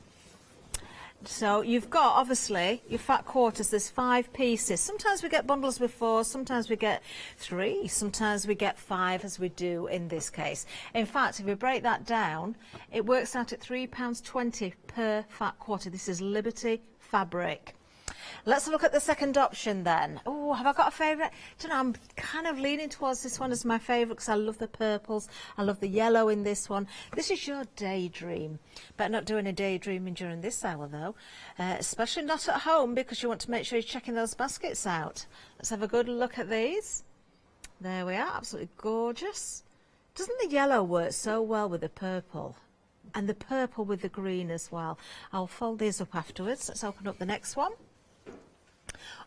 Speaker 5: So you've got, obviously, your fat quarters. There's 5 pieces. Sometimes we get bundles with 4, sometimes we get 3, sometimes we get 5, as we do in this case. In fact, if we break that down, it works out at £3.20 per fat quarter. This is Liberty fabric. Let's look at the second option then. Oh, have I got a favourite? Do you know, I'm kind of leaning towards this one as my favourite because I love the purples. I love the yellow in this one. This is your daydream. Better not do any daydreaming during this hour though. Especially not at home because you want to make sure you're checking those baskets out. Let's have a good look at these. There we are, absolutely gorgeous. Doesn't the yellow work so well with the purple? And the purple with the green as well. I'll fold these up afterwards. Let's open up the next one.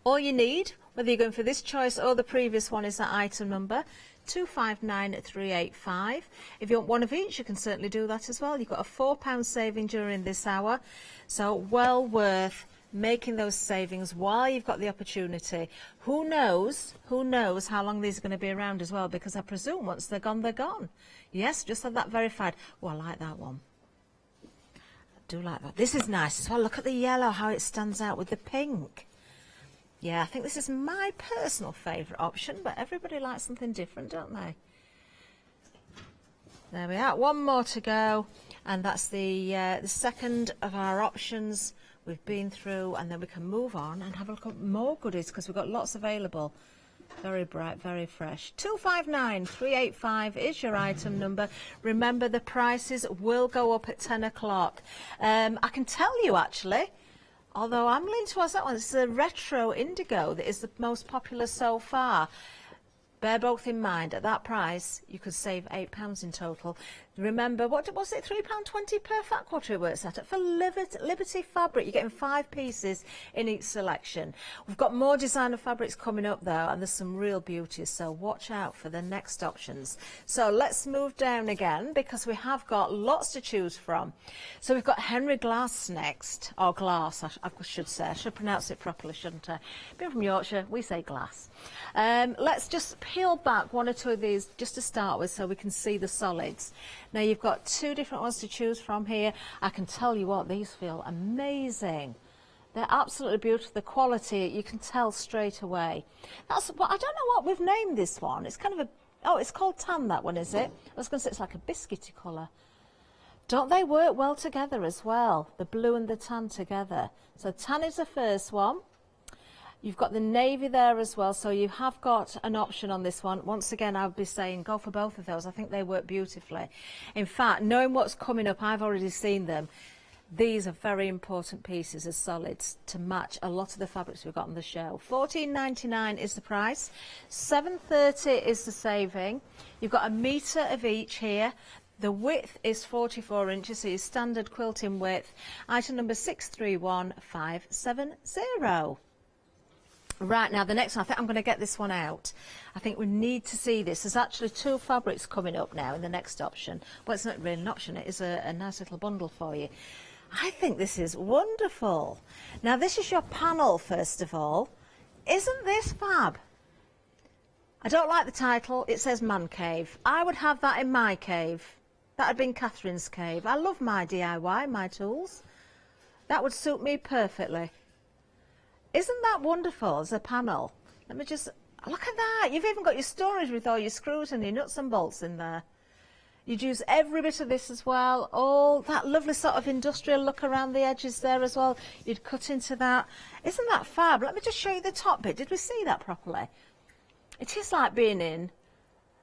Speaker 5: All you need, whether you're going for this choice or the previous one, is that item number 259385. If you want one of each, you can certainly do that as well. You've got a £4 saving during this hour, so well worth making those savings while you've got the opportunity. Who knows how long these are going to be around as well, because I presume once they're gone, they're gone. Yes, just had that verified. Oh, I like that one. I do like that. This is nice as well. Look at the yellow, how it stands out with the pink. Yeah, I think this is my personal favourite option, but everybody likes something different, don't they? There we are. One more to go, and that's the second of our options we've been through, and then we can move on and have a look at more goodies because we've got lots available. Very bright, very fresh. 259385 is your item number. Remember, the prices will go up at 10 o'clock. I can tell you actually, although I'm leaning towards that one, it's the retro indigo that is the most popular so far. bear both in mind. At that price, you could save £8 in total. Remember, what was it, £3.20 per fat quarter it works at? For Liberty fabric, you're getting 5 pieces in each selection. We've got more designer fabrics coming up though, and there's some real beauties, so watch out for the next options. So let's move down again, because we have got lots to choose from. So we've got Henry Glass next, or Glass, I should say. I should pronounce it properly, shouldn't I? Being from Yorkshire, we say glass. Let's just peel back 1 or 2 of these just to start with, so we can see the solids. Now you've got 2 different ones to choose from here. I can tell you what, these feel amazing. They're absolutely beautiful. The quality, you can tell straight away. That's what, I don't know what we've named this one. It's kind of a, oh, it's called tan, that one, is it? I was going to say it's like a biscuity colour. Don't they work well together as well? The blue and the tan together. So tan is the first one. You've got the navy there as well, so you have got an option on this one. Once again, I would be saying go for both of those. I think they work beautifully. In fact, knowing what's coming up, I've already seen them. These are very important pieces as solids to match a lot of the fabrics we've got on the show. £14.99 is the price. £7.30 is the saving. You've got 1 metre of each here. The width is 44 inches, so your standard quilting width. Item number 631570. Right, now the next one, I think I'm going to get this one out. I think we need to see this. There's actually 2 fabrics coming up now in the next option. Well, it's not really an option, it is a nice little bundle for you. I think this is wonderful. Now this is your panel, first of all. Isn't this fab? I don't like the title, it says Man Cave. I would have that in my cave. That had been Catherine's cave. I love my DIY, my tools. That would suit me perfectly. Isn't that wonderful as a panel? Let me just, look at that. You've even got your storage with all your screws and your nuts and bolts in there. You'd use every bit of this as well. All that lovely sort of industrial look around the edges there as well. You'd cut into that. Isn't that fab? Let me just show you the top bit. Did we see that properly? It is like being in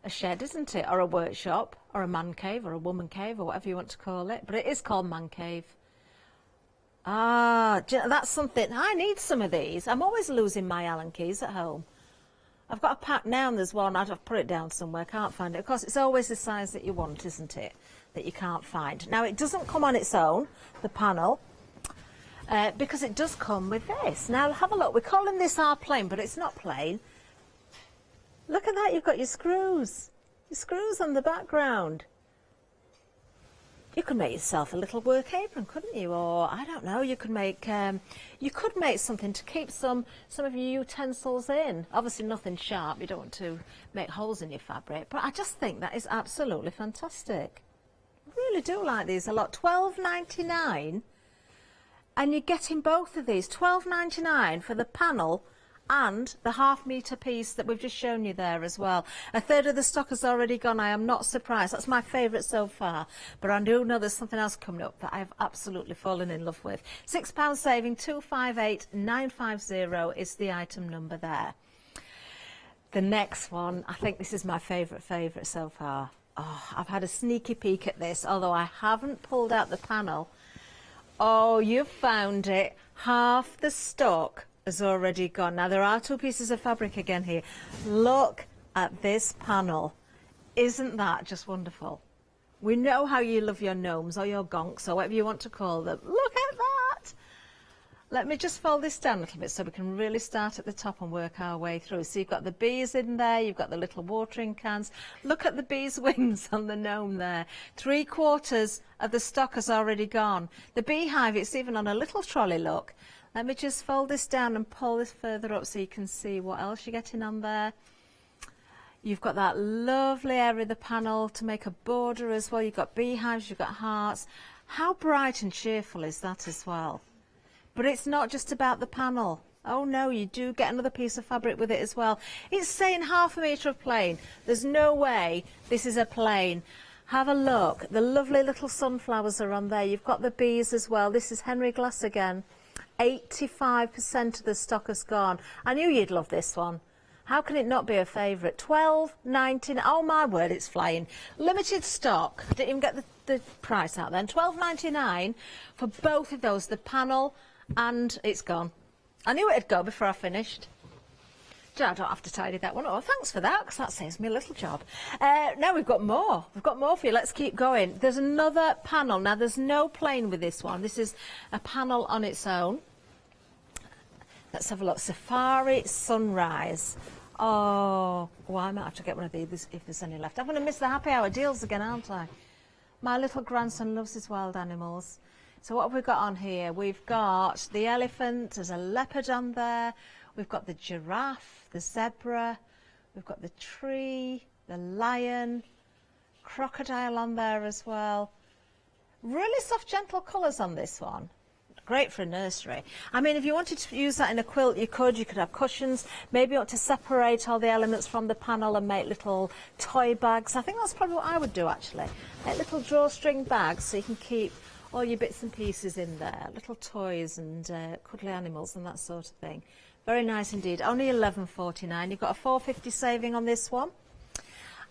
Speaker 5: a shed, isn't it? Or a workshop, or a man cave, or a woman cave, or whatever you want to call it. But it is called Man Cave. Ah, that's something. I need some of these. I'm always losing my Allen keys at home. I've got a pack now and there's one. I've put it down somewhere. Can't find it. Of course, it's always the size that you want, isn't it? That you can't find. Now, it doesn't come on its own, the panel, because it does come with this. Now, have a look. We're calling this our plain, but it's not plain. Look at that. You've got your screws. Your screws on the background. You could make yourself a little work apron, couldn't you? Or, I don't know, you could make something to keep some of your utensils in. Obviously nothing sharp, you don't want to make holes in your fabric, but I just think that is absolutely fantastic. I really do like these a lot. £12.99, and you're getting both of these. £12.99 for the panel and the half-metre piece that we've just shown you there as well. 1/3 of the stock has already gone. I am not surprised. That's my favourite so far. But I do know there's something else coming up that I've absolutely fallen in love with. £6 saving, 258950 is the item number there. The next one, I think this is my favourite so far. Oh, I've had a sneaky peek at this, although I haven't pulled out the panel. Oh, you've found it. Half the stock has already gone. Now there are 2 pieces of fabric again here. Look at this panel. Isn't that just wonderful? We know how you love your gnomes or your gonks or whatever you want to call them. Look at that. Let me just fold this down a little bit so we can really start at the top and work our way through. So you've got the bees in there, you've got the little watering cans. Look at the bees' wings on the gnome there. 3/4 of the stock has already gone. The beehive, it's even on a little trolley, look. Let me just fold this down and pull this further up so you can see what else you're getting on there. You've got that lovely area of the panel to make a border as well. You've got beehives, you've got hearts. How bright and cheerful is that as well? But it's not just about the panel. Oh no, you do get another piece of fabric with it as well. It's saying half a metre of plain. There's no way this is a plain. Have a look. The lovely little sunflowers are on there. You've got the bees as well. This is Henry Glass again. 85% of the stock has gone. I knew you'd love this one. How can it not be a favourite? £12.99. Oh my word, it's flying. Limited stock. Didn't even get the price out then. £12.99 for both of those, the panel and it's gone. I knew it'd go before I finished. I don't have to tidy that one. Oh, thanks for that, because that saves me a little job. Now we've got more. We've got more for you. Let's keep going. There's another panel. Now, there's no plane with this one. This is a panel on its own. Let's have a look. Safari Sunrise. Oh, well, I might have to get one of these if there's any left. I'm going to miss the happy hour deals again, aren't I? My little grandson loves his wild animals. So what have we got on here? We've got the elephant, there's a leopard on there, we've got the giraffe, the zebra, we've got the tree, the lion, crocodile on there as well. Really soft, gentle colours on this one. Great for a nursery. I mean, if you wanted to use that in a quilt, you could. You could have cushions. Maybe you want to separate all the elements from the panel and make little toy bags. I think that's probably what I would do, actually. Make little drawstring bags so you can keep all your bits and pieces in there. Little toys and cuddly animals and that sort of thing. Very nice indeed. Only $11.49. You've got a $4.50 saving on this one.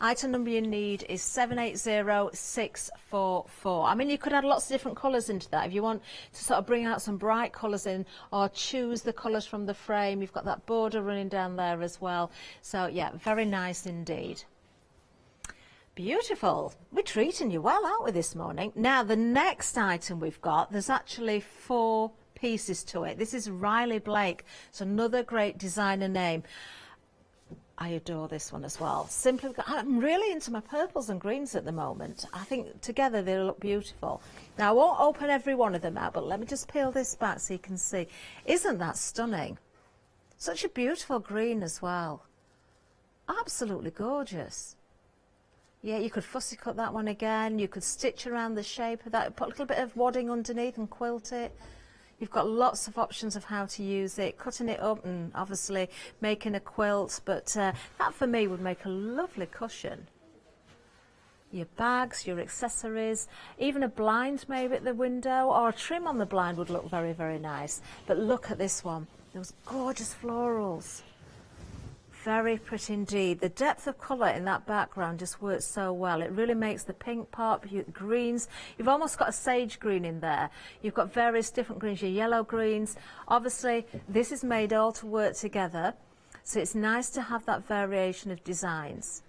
Speaker 5: Item number you need is 780644. I mean, you could add lots of different colours into that. If you want to sort of bring out some bright colours in or choose the colours from the frame, you've got that border running down there as well. So, yeah, very nice indeed. Beautiful. We're treating you well, aren't we, this morning? Now, the next item we've got, there's actually 4 pieces to it. This is Riley Blake. It's another great designer name. I adore this one as well. Simply, I'm really into my purples and greens at the moment. I think together they look beautiful. Now, I won't open every one of them out, but let me just peel this back so you can see. Isn't that stunning? Such a beautiful green as well. Absolutely gorgeous. Yeah, you could fussy cut that one again. You could stitch around the shape of that, put a little bit of wadding underneath and quilt it. You've got lots of options of how to use it, cutting it up and obviously making a quilt, but that for me would make a lovely cushion. Your bags, your accessories, even a blind maybe at the window or a trim on the blind would look very, very nice. But look at this one, those gorgeous florals. Very pretty indeed. The depth of colour in that background just works so well. It really makes the pink pop, greens. You've almost got a sage green in there. You've got various different greens, your yellow greens. Obviously, this is made all to work together. So it's nice to have that variation of designs.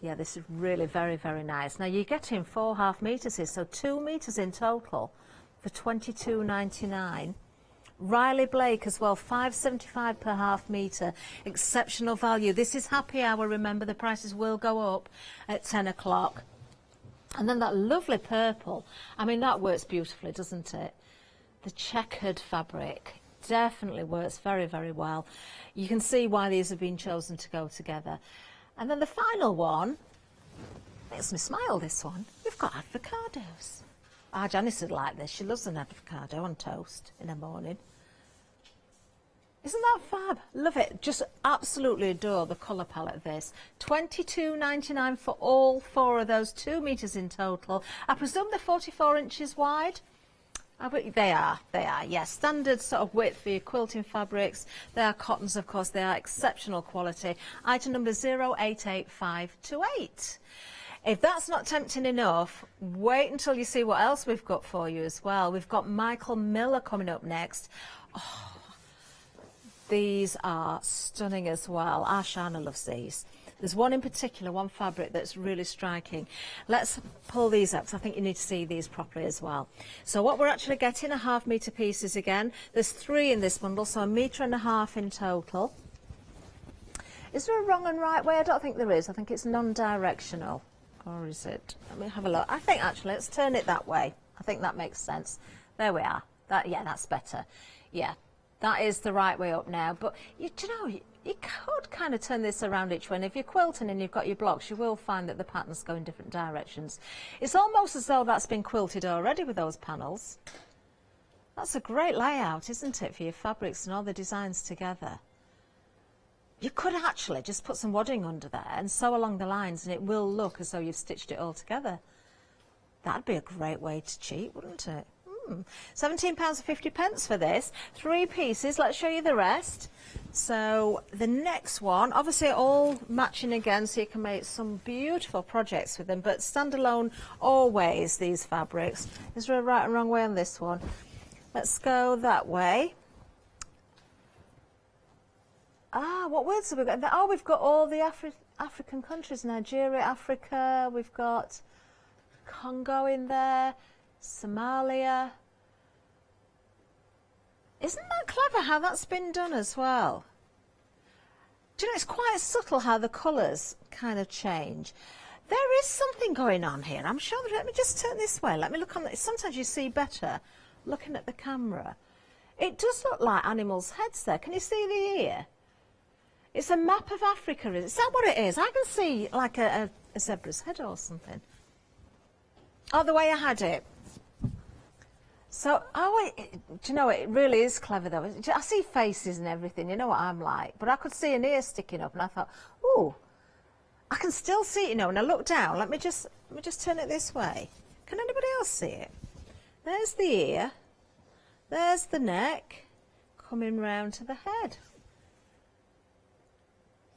Speaker 5: Yeah, this is really very, very nice. Now, you're getting 4.5 metres here, so 2 metres in total for $22.99. Riley Blake as well, $5.75 per half metre. Exceptional value. This is happy hour, remember, the prices will go up at 10 o'clock. And then that lovely purple. I mean, that works beautifully, doesn't it? The checkered fabric definitely works very, very well. You can see why these have been chosen to go together. And then the final one, makes me smile, this one. We've got avocados. Ah, Janice would like this. She loves an avocado on toast in the morning. Isn't that fab? Love it. Just absolutely adore the colour palette of this. $22.99 for all 4 of those, 2 metres in total. I presume they're 44 inches wide? They are, yes. Standard sort of width for your quilting fabrics. They are cottons, of course. They are exceptional quality. Item number 088528. If that's not tempting enough, wait until you see what else we've got for you as well. We've got Michael Miller coming up next. Oh, these are stunning as well. Ashana loves these. There's one in particular, one fabric that's really striking. Let's pull these up because I think you need to see these properly as well. So what we're actually getting are half metre pieces again. There's 3 in this bundle, so 1.5 metres in total. Is there a wrong and right way? I don't think there is. I think it's non-directional. Or is it? Let me have a look. I think actually, let's turn it that way. I think that makes sense. There we are. Yeah, that's better. Yeah, that is the right way up now. But you know, you could kind of turn this around each way. And if you're quilting and you've got your blocks, you will find that the patterns go in different directions. It's almost as though that's been quilted already with those panels. That's a great layout, isn't it, for your fabrics and all the designs together. You could actually just put some wadding under there and sew along the lines and it will look as though you've stitched it all together. That'd be a great way to cheat, wouldn't it? £17.50 for this. 3 pieces. Let's show you the rest. So the next one, obviously all matching again, so you can make some beautiful projects with them, but standalone always, these fabrics. Is there a right and wrong way on this one? Let's go that way. What words have we got? Oh, we've got all the African countries, Nigeria, Africa, we've got Congo in there, Somalia. Isn't that clever how that's been done as well? Do you know, it's quite subtle how the colours kind of change. There is something going on here, I'm sure. Let me just turn this way. Let me look on it. Sometimes you see better looking at the camera. It does look like animals' heads there. Can you see the ear? It's a map of Africa. Is that what it is? I can see like a zebra's head or something. Oh, the way I had it. So, do you know, it really is clever though. I see faces and everything, you know what I'm like. But I could see an ear sticking up and I thought, ooh, I can still see it, you know. And I look down, let me just turn it this way. Can anybody else see it? There's the ear, there's the neck, coming round to the head.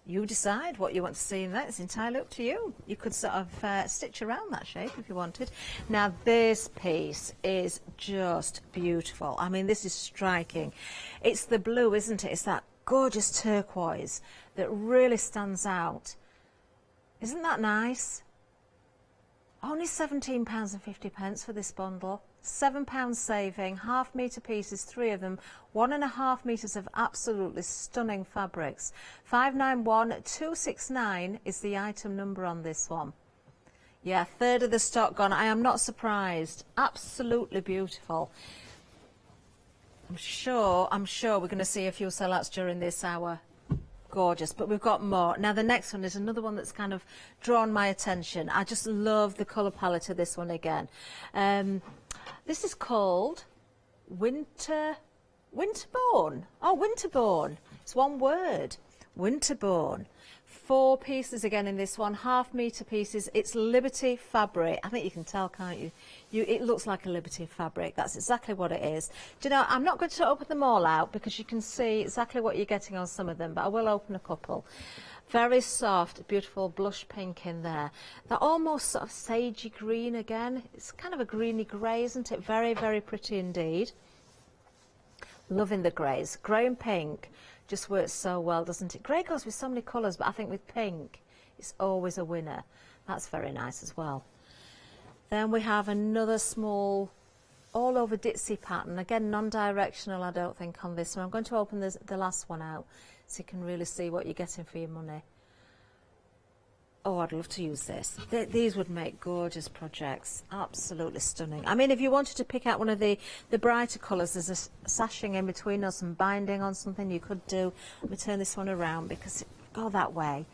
Speaker 5: You decide what you want to see in that. It's entirely up to you. You could sort of stitch around that shape if you wanted. Now this piece is just beautiful. I mean, this is striking. It's the blue, isn't it? It's that gorgeous turquoise that really stands out. Isn't that nice? Only £17.50 for this bundle. £7 saving, ½ metre pieces, 3 of them, 1.5 metres of absolutely stunning fabrics. 591269 is the item number on this one. Yeah, a third of the stock gone. I am not surprised. Absolutely beautiful. I'm sure we're going to see a few sellouts during this hour. Gorgeous, but we've got more. Now the next one is another one that's kind of drawn my attention. I just love the colour palette of this one again. This is called Winterborn. Oh, Winterborn. It's one word. Winterborn. 4 pieces again in this one, ½ metre pieces. It's Liberty fabric. I think you can tell, can't you? It looks like a Liberty fabric. That's exactly what it is. Do you know, I'm not going to open them all out because you can see exactly what you're getting on some of them, but I will open a couple. Very soft, beautiful blush pink in there. They're almost sort of sagey green again. It's kind of a greeny grey, isn't it? Very, very pretty indeed. Loving the greys. Grey and pink just works so well, doesn't it? Grey goes with so many colours, but I think with pink, it's always a winner. That's very nice as well. Then we have another small all over ditzy pattern. Again, non-directional, I don't think, on this one. I'm going to open the last one out so you can really see what you're getting for your money. Oh, I'd love to use this. These would make gorgeous projects. Absolutely stunning. I mean, if you wanted to pick out one of the brighter colours, there's a sashing in between or some binding on something you could do. Let me turn this one around because it go that way.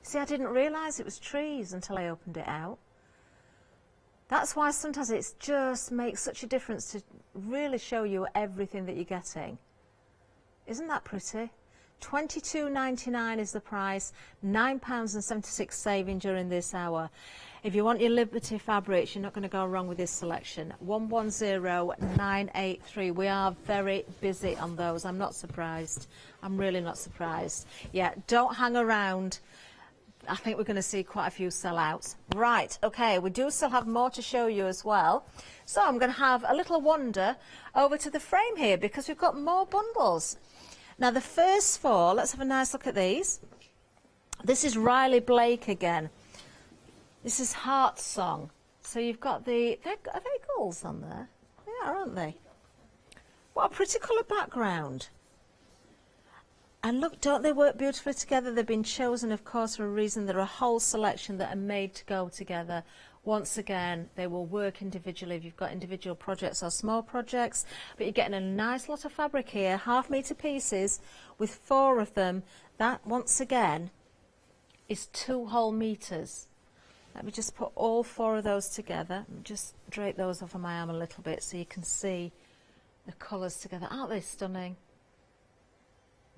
Speaker 5: See, I didn't realise it was trees until I opened it out. That's why sometimes it just makes such a difference to really show you everything that you're getting. Isn't that pretty? £22.99 is the price, £9.76 saving during this hour. If you want your Liberty fabrics, you're not going to go wrong with this selection. 110983. We are very busy on those. I'm not surprised. I'm really not surprised. Yeah, don't hang around. I think we're going to see quite a few sellouts. Right, okay, we do still have more to show you as well. So I'm going to have a little wander over to the frame here because we've got more bundles. Now the first 4, let's have a nice look at these. This is Riley Blake again. This is Heart Song. So you've got are they gulls on there? They are, aren't they? What a pretty colour background. And look, don't they work beautifully together? They've been chosen, of course, for a reason. They're a whole selection that are made to go together. Once again, they will work individually if you've got individual projects or small projects. But you're getting a nice lot of fabric here, ½ metre pieces with 4 of them. That, once again, is 2 whole metres. Let me just put all 4 of those together. Just drape those over my arm a little bit so you can see the colours together. Aren't they stunning?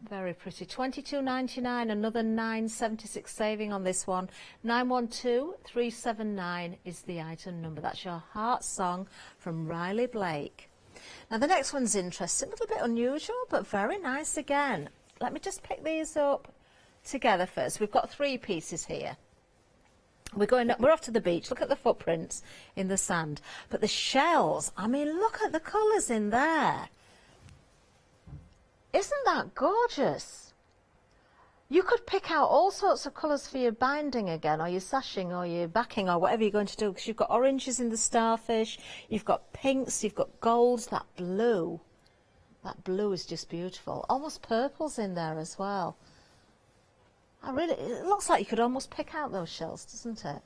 Speaker 5: Very pretty. £22.99, another £9.76 saving on this one. 912379 is the item number. That's your Heart Song from Riley Blake. Now the next one's interesting, a little bit unusual, but very nice again. Let me just pick these up together first. We've got 3 pieces here. We're off to the beach. Look at the footprints in the sand. But the shells, I mean, look at the colours in there. Isn't that gorgeous? You could pick out all sorts of colours for your binding again, or your sashing, or your backing, or whatever you're going to do, because you've got oranges in the starfish, you've got pinks, you've got golds. That blue is just beautiful. Almost purples in there as well. It looks like you could almost pick out those shells, doesn't it?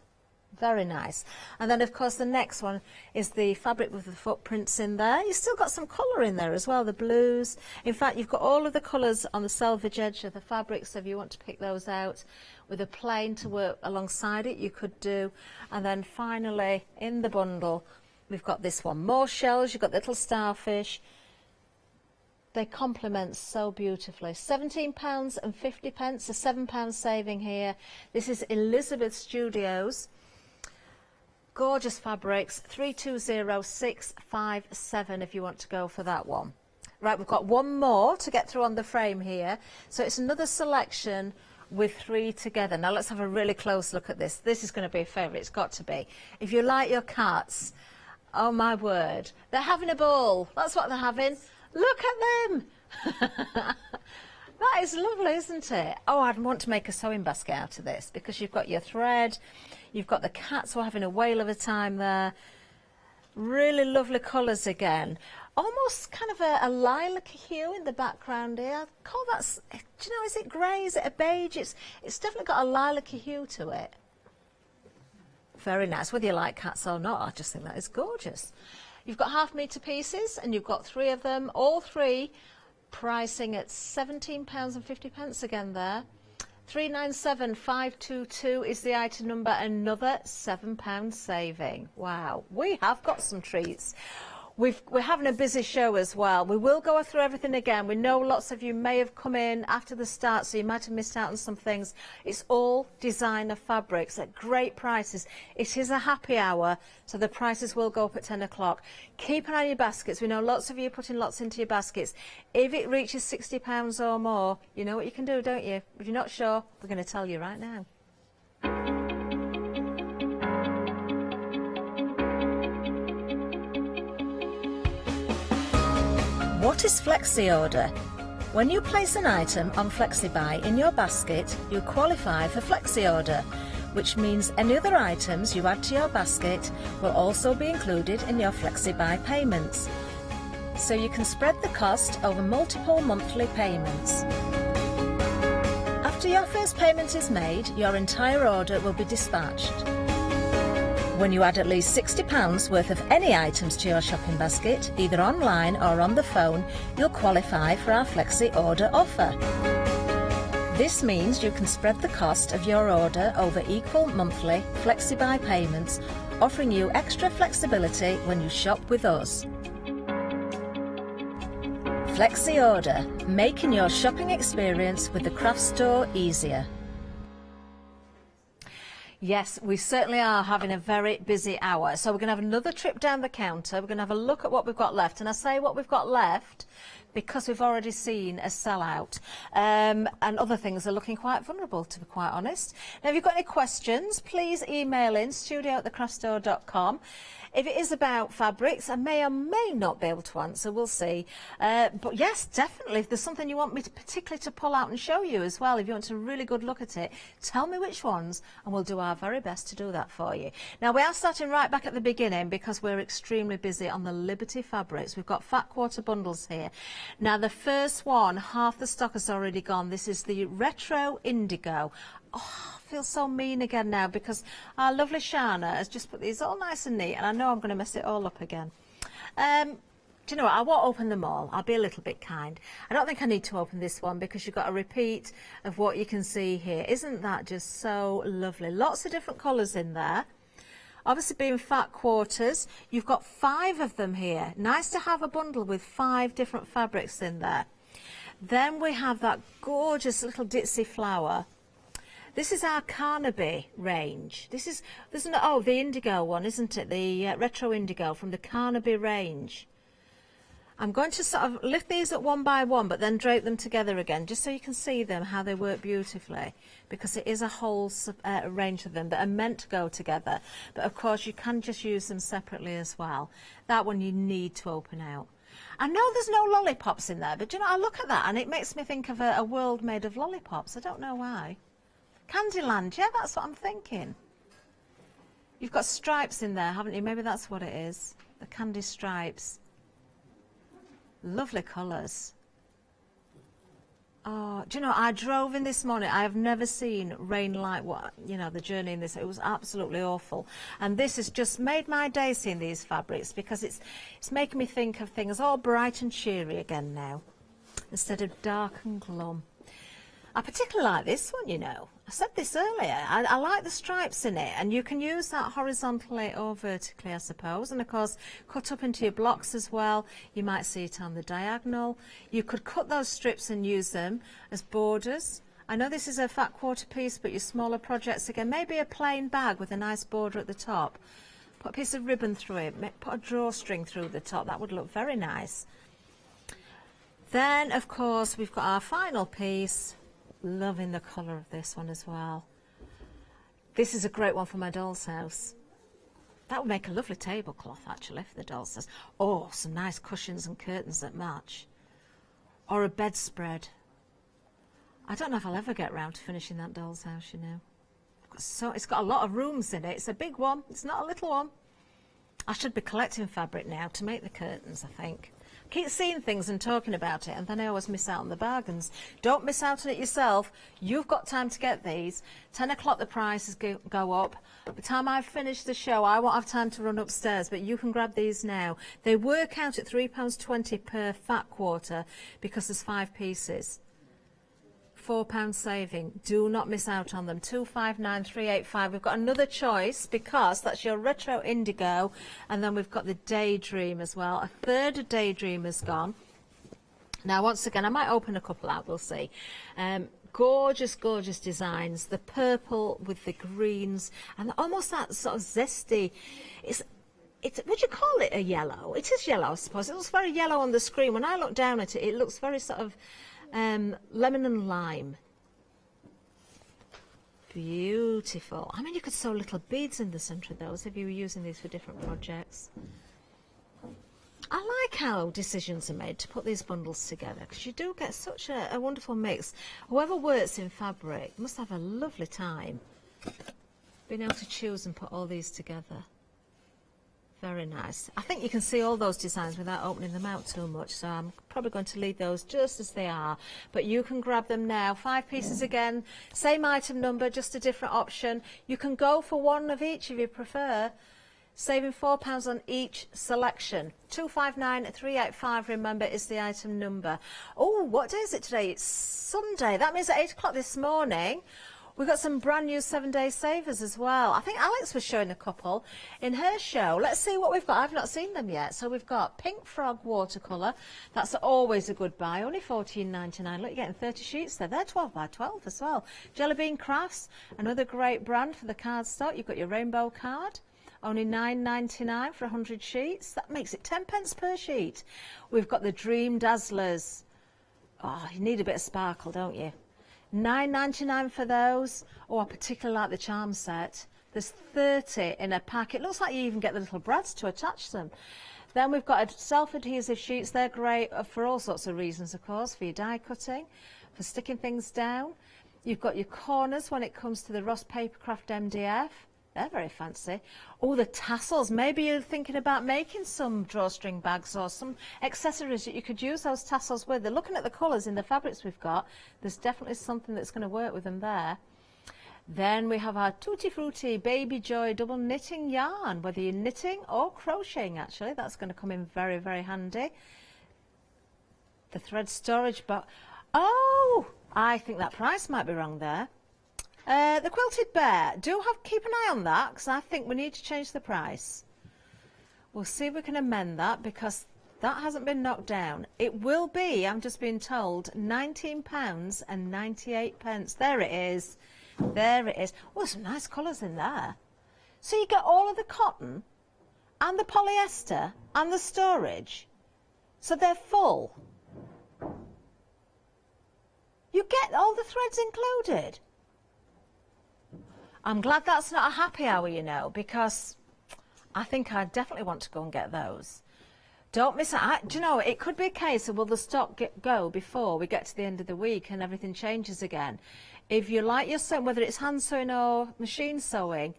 Speaker 5: Very nice. And then, of course, the next one is the fabric with the footprints in there. You've still got some colour in there as well, the blues. In fact, you've got all of the colours on the selvage edge of the fabric, so if you want to pick those out with a plain to work alongside it, you could do. And then finally, in the bundle, we've got this one. More shells, you've got little starfish. They complement so beautifully. £17.50, a £7 saving here. This is Elizabeth Studios. Gorgeous fabrics, 320657 if you want to go for that one. Right, we've got one more to get through on the frame here. So it's another selection with 3 together. Now let's have a really close look at this. This is going to be a favourite, it's got to be. If you like your cats, oh my word, they're having a ball. That's what they're having. Look at them. That is lovely, isn't it? Oh, I'd want to make a sewing basket out of this, because you've got your thread, you've got the cats who are having a whale of a time there. Really lovely colours again. Almost kind of a lilac hue in the background here. I call that, do you know, is it grey? Is it a beige? It's definitely got a lilac hue to it. Very nice, whether you like cats or not. I just think that is gorgeous. You've got ½ metre pieces, and you've got 3 of them, all 3 pricing at £17.50 again there. 397522 is the item number, another £7 saving. Wow, we have got some treats. We're having a busy show as well. We will go through everything again. We know lots of you may have come in after the start, so you might have missed out on some things. It's all designer fabrics at great prices. It is a happy hour, so the prices will go up at 10 o'clock. Keep an eye on your baskets. We know lots of you are putting lots into your baskets. If it reaches £60 or more, you know what you can do, don't you? If you're not sure, we're going to tell you right now.
Speaker 12: What is Flexi Order? When you place an item on FlexiBuy in your basket, you qualify for Flexi Order, which means any other items you add to your basket will also be included in your FlexiBuy payments. So you can spread the cost over multiple monthly payments. After your first payment is made, your entire order will be dispatched. When you add at least £60 worth of any items to your shopping basket, either online or on the phone, you'll qualify for our Flexi Order offer. This means you can spread the cost of your order over equal monthly FlexiBuy payments, offering you extra flexibility when you shop with us. Flexi Order, making your shopping experience with the craft store easier.
Speaker 5: Yes, we certainly are having a very busy hour. So we're going to have another trip down the counter. We're going to have a look at what we've got left. And I say what we've got left because we've already seen a sellout. And other things are looking quite vulnerable, to be quite honest. Now, if you've got any questions, please email in studio@thecraftstore.com. If it is about fabrics, I may or may not be able to answer, we'll see. But yes, definitely, if there's something you want me to particularly to pull out and show you as well, if you want a really good look at it, tell me which ones and we'll do our very best to do that for you. Now, we are starting right back at the beginning because we're extremely busy on the Liberty fabrics. We've got fat quarter bundles here. Now, the first one, half the stock has already gone. This is the Retro Indigo. Oh, I feel so mean again now because our lovely Shana has just put these all nice and neat, and I know I'm going to mess it all up again. Do you know what? I won't open them all. I'll be a little bit kind. I don't think I need to open this one because you've got a repeat of what you can see here. Isn't that just so lovely? Lots of different colours in there. Obviously being fat quarters, you've got 5 of them here. Nice to have a bundle with 5 different fabrics in there. Then we have that gorgeous little ditzy flower. This is our Carnaby range. This is, oh, the indigo one, isn't it? The retro indigo from the Carnaby range. I'm going to sort of lift these up one by one, but then drape them together again, just so you can see them, how they work beautifully, because it is a whole range of them that are meant to go together. But of course, you can just use them separately as well. That one you need to open out. I know there's no lollipops in there, but you know, I look at that and it makes me think of a world made of lollipops. I don't know why. Candyland, yeah, that's what I'm thinking. You've got stripes in there, haven't you? Maybe that's what it is. The candy stripes. Lovely colours. Oh, do you know, I drove in this morning. I have never seen rain like what, you know, the journey in this. It was absolutely awful. And this has just made my day seeing these fabrics, because it's making me think of things all bright and cheery again now, instead of dark and glum. I particularly like this one, you know. I said this earlier. I like the stripes in it, and you can use that horizontally or vertically, I suppose. And of course, cut up into your blocks as well. You might see it on the diagonal. You could cut those strips and use them as borders. I know this is a fat quarter piece, but your smaller projects, again, maybe a plain bag with a nice border at the top. Put a piece of ribbon through it, put a drawstring through the top. That would look very nice. Then, of course, we've got our final piece. Loving the colour of this one as well. This is a great one for my doll's house. That would make a lovely tablecloth, actually, for the doll's house. Oh, some nice cushions and curtains that match. Or a bedspread. I don't know if I'll ever get round to finishing that doll's house, you know. So it's got a lot of rooms in it. It's a big one. It's not a little one. I should be collecting fabric now to make the curtains, I think. Keep seeing things and talking about it, and then I always miss out on the bargains. Don't miss out on it yourself. You've got time to get these. 10 o'clock the prices go up. By the time I've finished the show, I won't have time to run upstairs, but you can grab these now. They work out at £3.20 per fat quarter, because there's 5 pieces. £4 saving. Do not miss out on them. 259385. We've got another choice, because that's your retro indigo, and then we've got the daydream as well. A third of daydream has gone. Now, once again, I might open a couple out. We'll see. Gorgeous, gorgeous designs. The purple with the greens, and almost that sort of zesty. Would you call it a yellow? It is yellow, I suppose. It looks very yellow on the screen. When I look down at it, it looks very sort of lemon and lime. Beautiful. I mean, you could sew little beads in the centre of those if you were using these for different projects. I like how decisions are made to put these bundles together, because you do get such a wonderful mix. Whoever works in fabric must have a lovely time being able to choose and put all these together. Very nice. I think you can see all those designs without opening them out too much, so I'm probably going to leave those just as they are. But you can grab them now. 5 pieces again, same item number, just a different option. You can go for one of each if you prefer, saving £4 on each selection. 259385, remember, is the item number. Oh, what day is it today? It's Sunday. That means at 8 o'clock this morning, we've got some brand new 7-day savers as well. I think Alex was showing a couple in her show. Let's see what we've got. I've not seen them yet. So we've got Pink Frog watercolour. That's always a good buy. Only $14.99. Look, you're getting 30 sheets there. They're 12 by 12 as well. Jelly Bean Crafts, another great brand for the cardstock. You've got your rainbow card. Only $9.99 for 100 sheets. That makes it 10 pence per sheet. We've got the Dream Dazzlers. Oh, you need a bit of sparkle, don't you? $9.99 for those. Oh, I particularly like the charm set. There's 30 in a pack. It looks like you even get the little brads to attach them. Then we've got self-adhesive sheets. They're great for all sorts of reasons, of course, for your die cutting, for sticking things down. You've got your corners when it comes to the Ross Papercraft MDF. They're very fancy. Oh, the tassels. Maybe you're thinking about making some drawstring bags or some accessories that you could use those tassels with. They're looking at the colours in the fabrics we've got. There's definitely something that's going to work with them there. Then we have our Tutti Frutti Baby Joy double knitting yarn, whether you're knitting or crocheting, actually. That's going to come in very, very handy. The thread storage box. Oh, I think that price might be wrong there. The Quilted Bear, keep an eye on that, because I think we need to change the price. We'll see if we can amend that, because that hasn't been knocked down. It will be, I'm just being told, £19.98. There it is. There it is. Oh, some nice colours in there. So you get all of the cotton and the polyester and the storage. So they're full. You get all the threads included. I'm glad that's not a happy hour, you know, because I think I definitely want to go and get those. Don't miss it. Do you know, it could be a case of will the stock go before we get to the end of the week and everything changes again. If you like your sewing, whether it's hand sewing or machine sewing,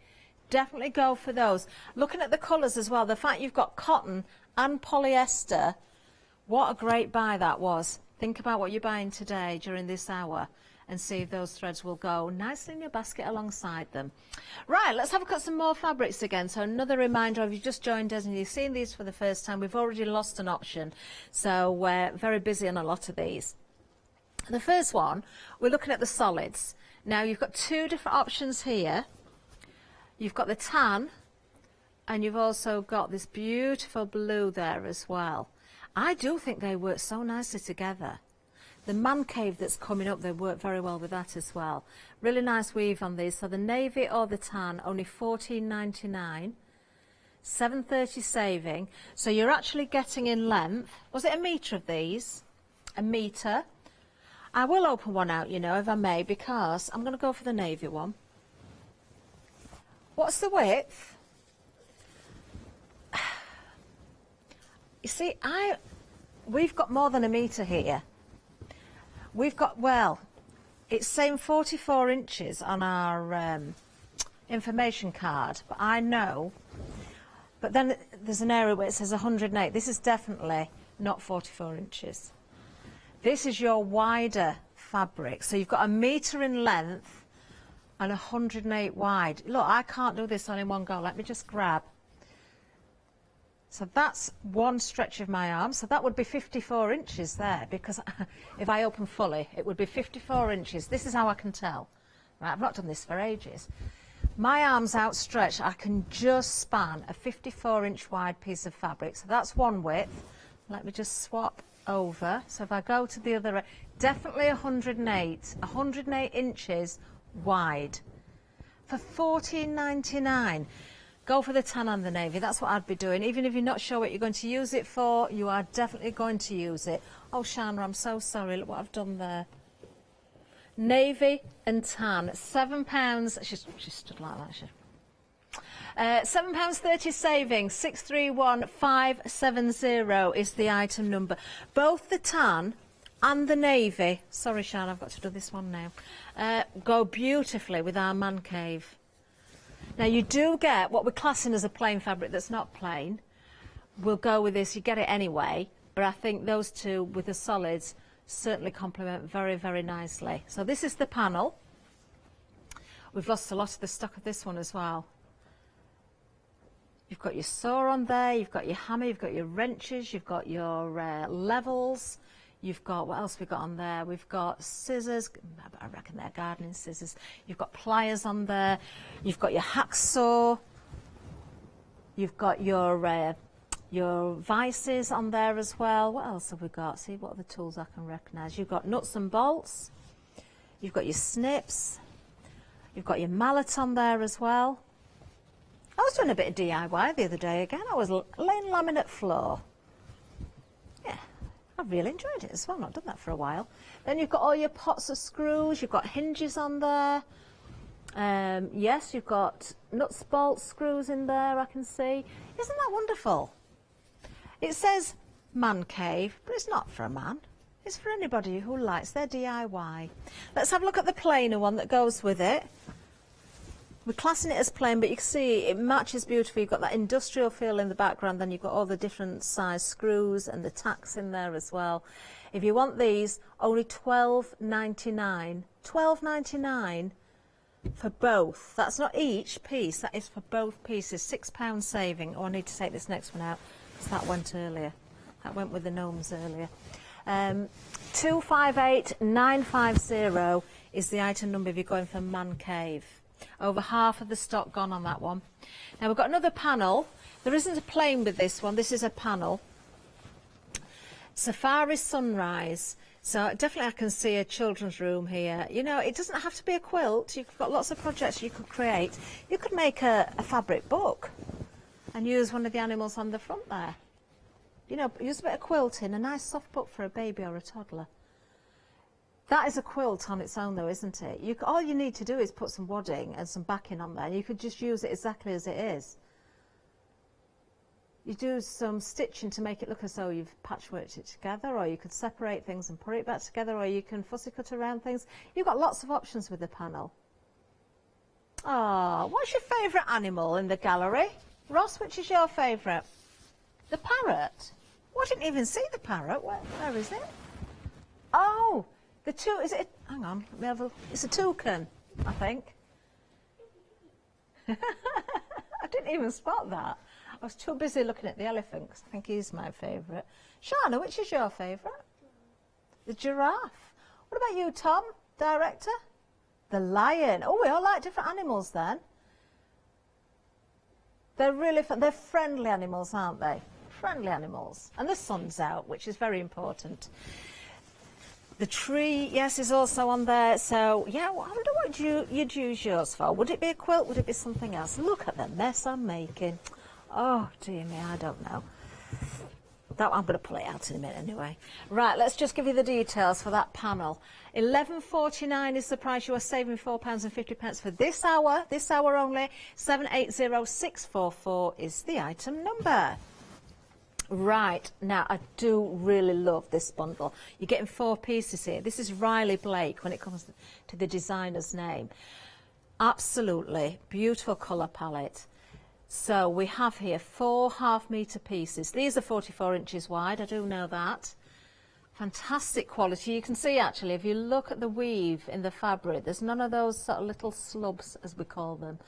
Speaker 5: definitely go for those. Looking at the colours as well, the fact you've got cotton and polyester, what a great buy that was. Think about what you're buying today during this hour and see if those threads will go nicely in your basket alongside them. Right, let's have a look at some more fabrics again. So another reminder, if you've just joined us and you've seen these for the first time, we've already lost an option. So we're very busy on a lot of these. The first one, we're looking at the solids. Now you've got two different options here. You've got the tan and you've also got this beautiful blue there as well. I do think they work so nicely together. The man cave that's coming up, they work very well with that as well. Really nice weave on these. So the navy or the tan, only $14.99, $7.30 saving. So you're actually getting in length. Was it a metre of these? A metre. I will open one out, you know, if I may, because I'm going to go for the navy one. What's the width? You see, we've got more than a metre here. We've got, well, it's saying 44 inches on our information card, but I know. But then there's an area where it says 108. This is definitely not 44 inches. This is your wider fabric. So you've got a metre in length and 108 wide. Look, I can't do this all in one go. Let me just grab. So that's one stretch of my arm. So that would be 54 inches there, because if I open fully, it would be 54 inches. This is how I can tell. Right, I've not done this for ages. My arm's outstretched. I can just span a 54-inch wide piece of fabric. So that's one width. Let me just swap over. So if I go to the other, definitely 108 inches wide for $14.99. Go for the tan and the navy. That's what I'd be doing. Even if you're not sure what you're going to use it for, you are definitely going to use it. Oh, Shana, I'm so sorry. Look what I've done there. Navy and tan, £7. She stood like that, she. £7.30 saving, 631570 is the item number. Both the tan and the navy, sorry Shana, I've got to do this one now, go beautifully with our man cave. Now you do get what we're classing as a plain fabric that's not plain. We'll go with this, you get it anyway, but I think those two with the solids certainly complement very, very nicely. So this is the panel. We've lost a lot of the stock of this one as well. You've got your saw on there, you've got your hammer, you've got your wrenches, you've got your levels, you've got, what else we've got on there? We've got scissors, I reckon they're gardening scissors. You've got pliers on there, you've got your hacksaw, you've got your vices on there as well. What else have we got? See what other tools I can recognise. You've got nuts and bolts, you've got your snips, you've got your mallet on there as well. I was doing a bit of DIY the other day again. I was laying laminate floor. Yeah, I really enjoyed it as well. I've not done that for a while. Then you've got all your pots of screws. You've got hinges on there. Yes, you've got nuts, bolts, screws in there, I can see. Isn't that wonderful? It says man cave, but it's not for a man. It's for anybody who likes their DIY. Let's have a look at the plainer one that goes with it. We're classing it as plain, but you can see it matches beautifully. You've got that industrial feel in the background, then you've got all the different size screws and the tacks in there as well. If you want these, only $12.99. $12.99 for both. That's not each piece, that is for both pieces. £6 saving. Oh, I need to take this next one out because that went earlier. That went with the gnomes earlier. 258950 is the item number if you're going for man cave. Over half of the stock gone on that one. Now we've got another panel. There isn't a plain with this one. This is a panel. Safari Sunrise. So definitely I can see a children's room here. You know, it doesn't have to be a quilt. You've got lots of projects you could create. You could make a fabric book and use one of the animals on the front there. You know, use a bit of quilting, a nice soft book for a baby or a toddler. That is a quilt on its own though, isn't it? All you need to do is put some wadding and some backing on there. You could just use it exactly as it is. You do some stitching to make it look as though you've patchworked it together, or you could separate things and put it back together, or you can fussy cut around things. You've got lots of options with the panel. Oh, what's your favourite animal in the gallery? Ross, which is your favourite? The parrot? Oh, I didn't even see the parrot. Where is it? Oh, the two, is it, hang on, let me have a, it's a toucan, I think. I didn't even spot that. I was too busy looking at the elephant because I think he's my favourite. Shana, which is your favourite? The giraffe. What about you, Tom, director? The lion. Oh, we all like different animals then. They're really fun. They're friendly animals, aren't they? Friendly animals. And the sun's out, which is very important. The tree, yes, is also on there. So, yeah, I wonder what you'd use yours for. Would it be a quilt? Would it be something else? Look at the mess I'm making. Oh, dear me, I don't know. That I'm going to pull it out in a minute anyway. Right, let's just give you the details for that panel. £11.49 is the price. You are saving £4.50 for this hour only. 780644 is the item number. Right, now I do really love this bundle. You're getting 4 pieces here. This is Riley Blake when it comes to the designer's name. Absolutely beautiful colour palette. So we have here 4 half-metre pieces. These are 44 inches wide, I do know that. Fantastic quality. You can see actually, if you look at the weave in the fabric, there's none of those sort of little slubs, as we call them.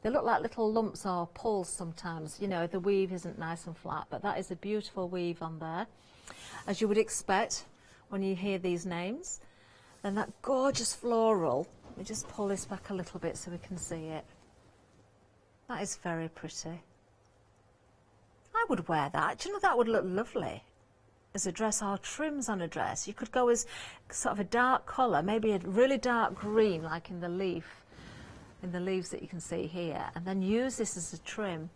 Speaker 5: They look like little lumps or pulls sometimes, you know, the weave isn't nice and flat, but that is a beautiful weave on there, as you would expect when you hear these names. Then that gorgeous floral, let me just pull this back a little bit so we can see it. That is very pretty. I would wear that. Do you know, that would look lovely as a dress, or trims on a dress. You could go as sort of a dark colour, maybe a really dark green like in the leaf, in the leaves that you can see here, and then use this as a trim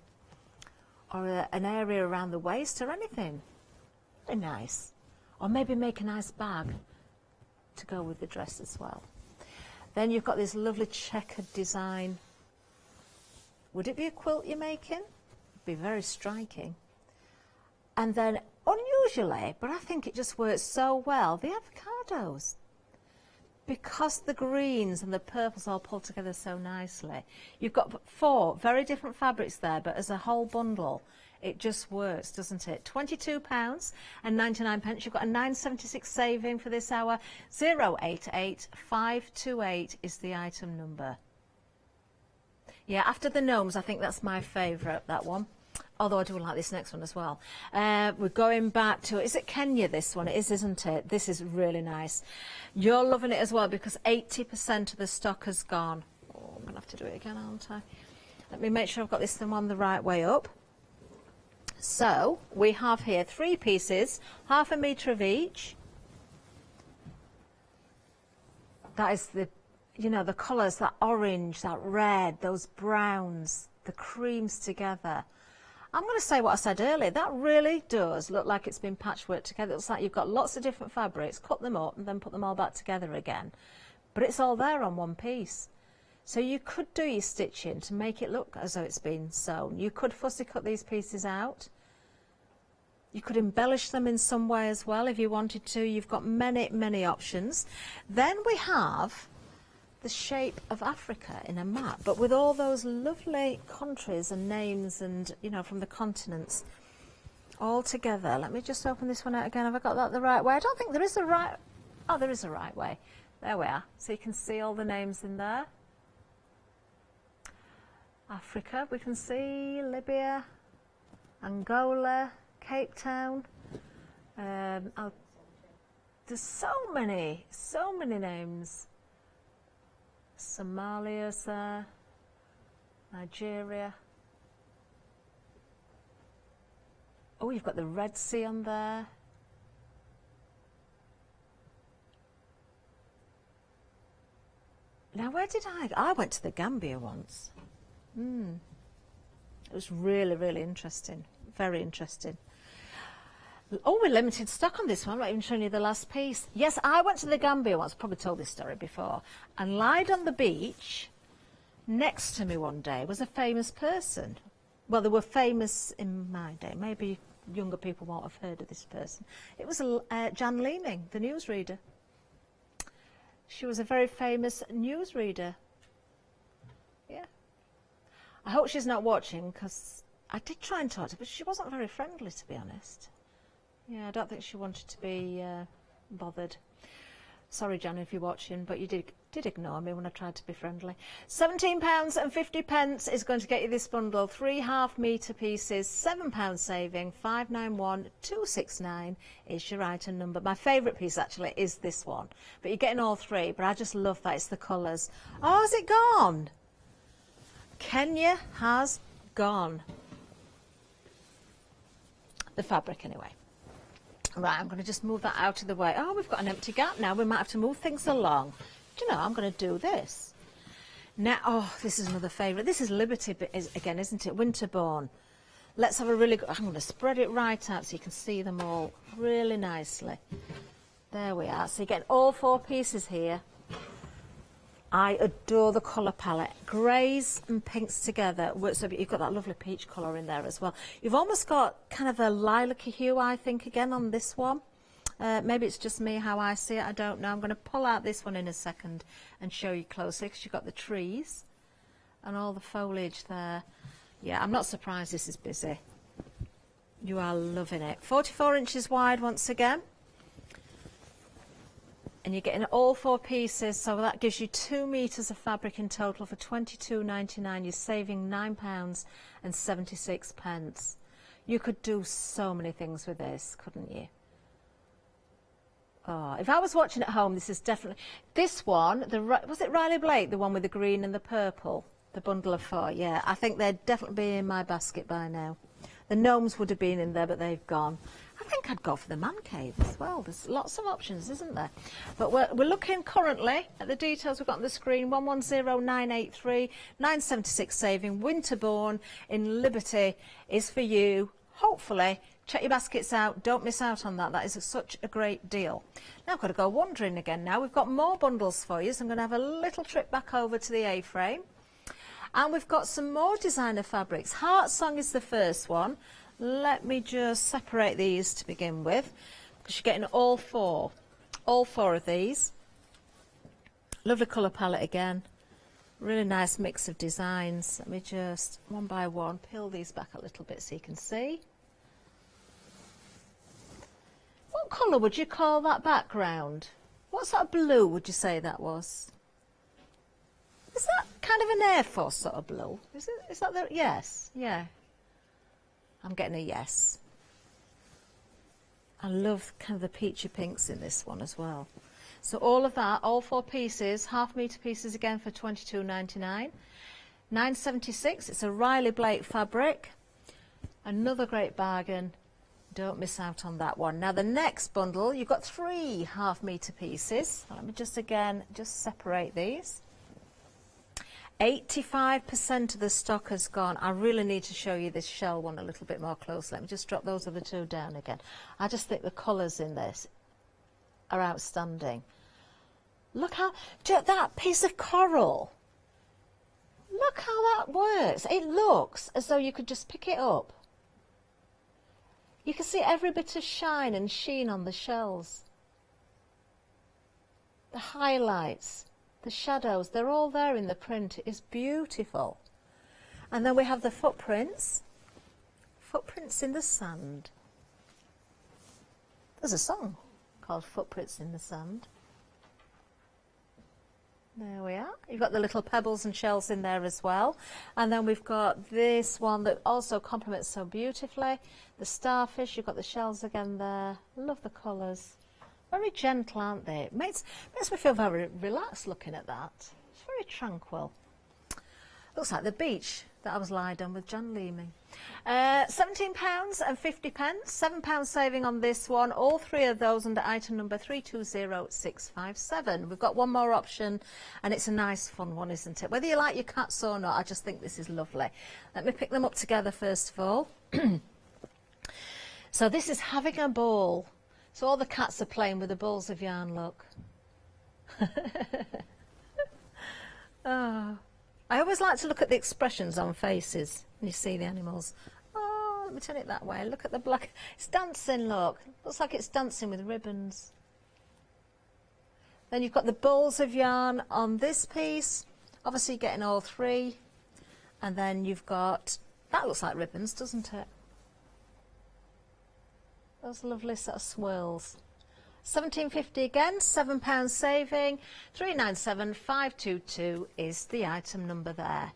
Speaker 5: or an area around the waist or anything. Very nice. Or maybe make a nice bag to go with the dress as well. Then you've got this lovely checkered design. Would it be a quilt you're making? It'd be very striking. And then, unusually, but I think it just works so well, the avocados. Because the greens and the purples all pull together so nicely. You've got 4 very different fabrics there, but as a whole bundle, it just works, doesn't it? £22.99. You've got a £9.76 saving for this hour. 088528 is the item number. Yeah, after the gnomes, I think that's my favourite, that one. Although I do like this next one as well. We're going back to, is it Kenya, this one? It is, isn't it? This is really nice. You're loving it as well because 80% of the stock has gone. Oh, I'm going to have to do it again, aren't I? Let me make sure I've got this one the right way up. So, we have here 3 pieces, half a metre of each. That is the, you know, the colours, that orange, that red, those browns, the creams together. I'm going to say what I said earlier, that really does look like it's been patchworked together. It looks like you've got lots of different fabrics, cut them up and then put them all back together again. But it's all there on one piece. So you could do your stitching to make it look as though it's been sewn. You could fussy cut these pieces out. You could embellish them in some way as well if you wanted to. You've got many, many options. Then we have the shape of Africa in a map, but with all those lovely countries and names and, you know, from the continents all together. Let me just open this one out again. Have I got that the right way? I don't think there is a right... Oh, there is a right way. There we are. So you can see all the names in there. Africa, we can see Libya, Angola, Cape Town. There's so many names. Somalia's there, Nigeria. Oh, you've got the Red Sea on there. Now, where did I went to the Gambia once. It was really, really interesting. Very interesting. Oh, we're limited stock on this one. I'm not even showing you the last piece. Yes, I went to the Gambia once, probably told this story before, and lied on the beach. Next to me one day was a famous person. well, they were famous in my day. Maybe younger people won't have heard of this person. It was Jan Leeming, the newsreader. She was a very famous newsreader. Yeah. I hope she's not watching, because I did try and talk to her, but she wasn't very friendly, to be honest. Yeah, I don't think she wanted to be bothered. Sorry, Jan, if you're watching, but you did ignore me when I tried to be friendly. £17.50 is going to get you this bundle. 3 half-metre pieces, £7 saving, 591269 is your item number. My favourite piece, actually, is this one. But you're getting all 3, but I just love that. It's the colours. Oh, has it gone? Kenya has gone. The fabric, anyway. Right, I'm going to just move that out of the way. Oh, we've got an empty gap now. We might have to move things along. Do you know, I'm going to do this. Now, oh, this is another favourite. This is Liberty again, isn't it? Winterborn. Let's have a really good... I'm going to spread it right out so you can see them all really nicely. There we are. So you're getting all 4 pieces here. I adore the colour palette. Greys and pinks together. So you've got that lovely peach colour in there as well. You've almost got kind of a lilac-y hue, I think, again on this one. Maybe it's just me how I see it. I don't know. I'm going to pull out this one in a second and show you closely, because you've got the trees and all the foliage there. Yeah, I'm not surprised this is busy. You are loving it. 44 inches wide once again. And you're getting all 4 pieces, so that gives you 2 metres of fabric in total for £22.99. You're saving £9.76. You could do so many things with this, couldn't you? Oh, if I was watching at home, this is definitely... This one, was it Riley Blake, the one with the green and the purple? The bundle of 4, yeah. I think they'd definitely be in my basket by now. The gnomes would have been in there, but they've gone. I think I'd go for the man cave as well. There's lots of options, isn't there? But we're looking currently at the details we've got on the screen. 110983, 976 saving. Winterborn in Liberty is for you. Hopefully, check your baskets out. Don't miss out on that. That is such a great deal. Now I've got to go wandering again now. We've got more bundles for you, so I'm going to have a little trip back over to the A-frame. And we've got some more designer fabrics. Heart Song is the first one. Let me just separate these to begin with, because you're getting all 4 of these. Lovely colour palette again. Really nice mix of designs. Let me just, one by one, peel these back a little bit so you can see. What colour would you call that background? What sort of blue would you say that was? Is that kind of an Air Force sort of blue? Is that the... Yes, yeah. I'm getting a yes. I love kind of the peachy pinks in this one as well. So all of that, all 4 pieces, half-metre pieces again for £22.99. £9.76. It's a Riley Blake fabric. Another great bargain. Don't miss out on that one. Now the next bundle, you've got 3 half-metre pieces. Let me just separate these. 85% of the stock has gone. I really need to show you this shell one a little bit more closely. Let me just drop those other 2 down again. I just think the colours in this are outstanding. Look how, that piece of coral. Look how that works. It looks as though you could just pick it up. You can see every bit of shine and sheen on the shells. The highlights. The shadows, they're all there in the print. It is beautiful. And then we have the footprints. Footprints in the sand. There's a song called Footprints in the Sand. There we are. You've got the little pebbles and shells in there as well. And then we've got this one that also complements so beautifully. The starfish, you've got the shells again there. Love the colours. Very gentle, aren't they? It makes me feel very relaxed looking at that. It's very tranquil. Looks like the beach that I was lying on with Jan Leeming. £17.50, £7 saving on this one. All 3 of those under item number 320657. We've got one more option, and it's a nice fun one, isn't it? Whether you like your cats or not, I just think this is lovely. Let me pick them up together first of all. So this is Having a Ball. So all the cats are playing with the balls of yarn, look. Oh, I always like to look at the expressions on faces when you see the animals. Oh, let me turn it that way. Look at the black. It's dancing, look. Looks like it's dancing with ribbons. Then you've got the balls of yarn on this piece. Obviously you're getting all three. And then you've got, that looks like ribbons, doesn't it? Those lovely sort of swirls. £17.50 again, £7 saving, 397,522 is the item number there.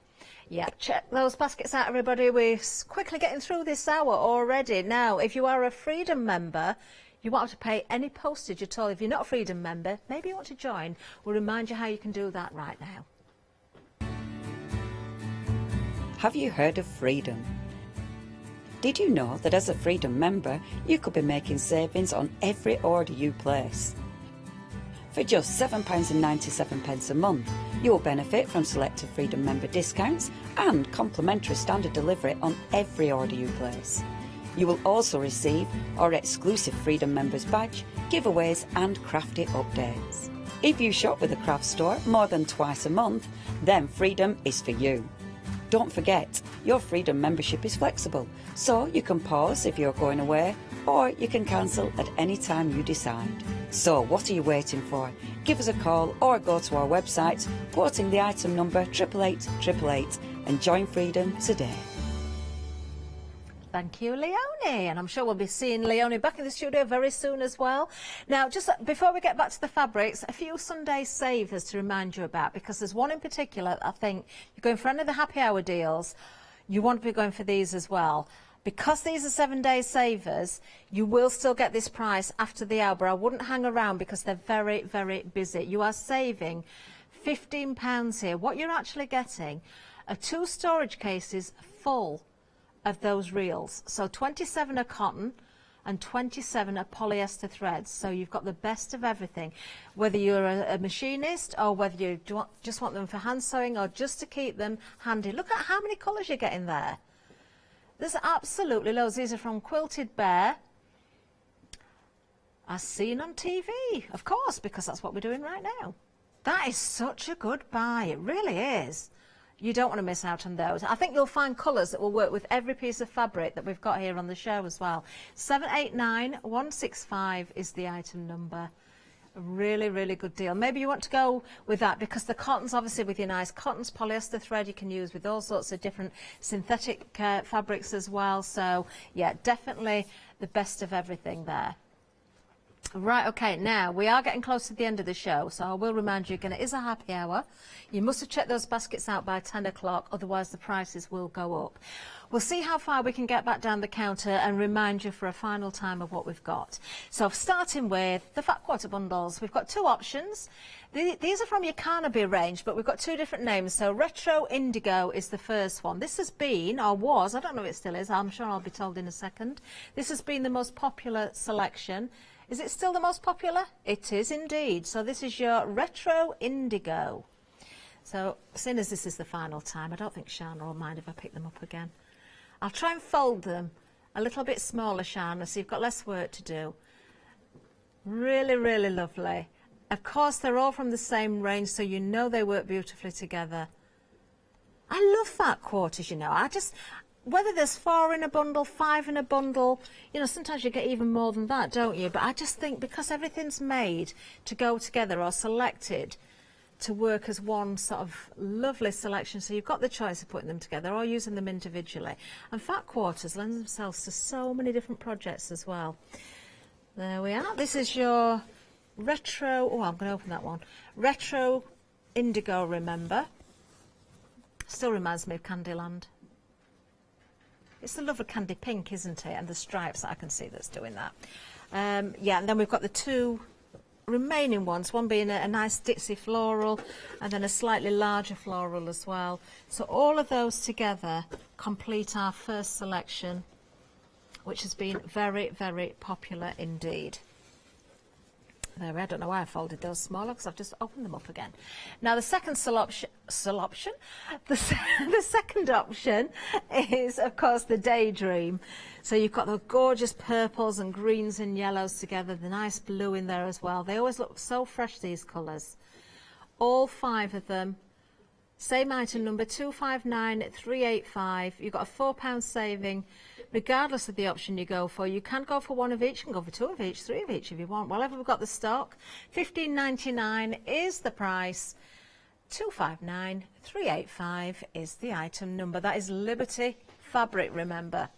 Speaker 5: Yeah, check those baskets out, everybody. We're quickly getting through this hour already. Now, if you are a Freedom member, you won't have to pay any postage at all. If you're not a Freedom member, maybe you want to join. We'll remind you how you can do that right now.
Speaker 14: Have you heard of Freedom? Did you know that as a Freedom member, you could be making savings on every order you place? For just £7.97 a month, you will benefit from selected Freedom member discounts and complimentary standard delivery on every order you place. You will also receive our exclusive Freedom Members badge, giveaways and crafty updates. If you shop with a craft store more than twice a month, then Freedom is for you. Don't forget, your Freedom membership is flexible, so you can pause if you're going away, or you can cancel at any time you decide. So what are you waiting for? Give us a call or go to our website, quoting the item number 88888 and join Freedom today.
Speaker 5: Thank you, Leonie, and I'm sure we'll be seeing Leonie back in the studio very soon as well. Now, just before we get back to the fabrics, a few Sunday savers to remind you about, because there's one in particular I think you're going for any of the happy hour deals, you want to be going for these as well. Because these are 7-day savers, you will still get this price after the hour, but I wouldn't hang around because they're very, very busy. You are saving £15 here. What you're actually getting are 2 storage cases full of those reels. So 27 are cotton and 27 are polyester threads. So you've got the best of everything. Whether you're a machinist or whether you just want them for hand sewing or just to keep them handy. Look at how many colours you're getting there. There's absolutely loads. These are from Quilted Bear, as seen on TV, of course, because that's what we're doing right now. That is such a good buy. It really is. You don't want to miss out on those. I think you'll find colours that will work with every piece of fabric that we've got here on the show as well. 789165 is the item number. A really, really good deal. Maybe you want to go with that because the cotton's obviously with your nice cottons, polyester thread you can use with all sorts of different synthetic fabrics as well. So, yeah, definitely the best of everything there. Right, okay, now we are getting close to the end of the show, so I will remind you again, it is a happy hour. You must have checked those baskets out by 10 o'clock, otherwise the prices will go up. We'll see how far we can get back down the counter and remind you for a final time of what we've got. So starting with the fat quarter bundles, we've got 2 options. These are from your Carnaby range, but we've got 2 different names. So Retro Indigo is the first one. This has been, or was, I don't know if it still is, I'm sure I'll be told in a second. This has been the most popular selection. Is it still the most popular? It is indeed. So this is your Retro Indigo. So seeing as this is the final time, I don't think Shana will mind if I pick them up again. I'll try and fold them a little bit smaller, Shana, so you've got less work to do. Really, really lovely. Of course, they're all from the same range, so you know they work beautifully together. I love fat quarters, you know. Whether there's 4 in a bundle, 5 in a bundle, you know, sometimes you get even more than that, don't you? But I just think because everything's made to go together or selected to work as one sort of lovely selection, so you've got the choice of putting them together or using them individually. And fat quarters lend themselves to so many different projects as well. There we are. This is your Retro, oh, I'm going to open that one. Retro Indigo, remember. Still reminds me of Candyland. It's the lovely candy pink, isn't it? And the stripes that I can see that's doing that. Yeah, and then we've got the 2 remaining ones, one being a nice ditzy floral and then a slightly larger floral as well. So all of those together complete our first selection, which has been very, very popular indeed. There, I don't know why I folded those smaller because I've just opened them up again. Now the second the second option is of course the Daydream. So you've got the gorgeous purples and greens and yellows together, the nice blue in there as well. They always look so fresh, these colours. All 5 of them, Same item number, 259385. You've got a £4 saving, regardless of the option you go for. You can go for one of each, you can go for two of each, three of each if you want. Whatever we've got the stock. £15.99 is the price. 259385 is the item number. That is Liberty fabric, remember.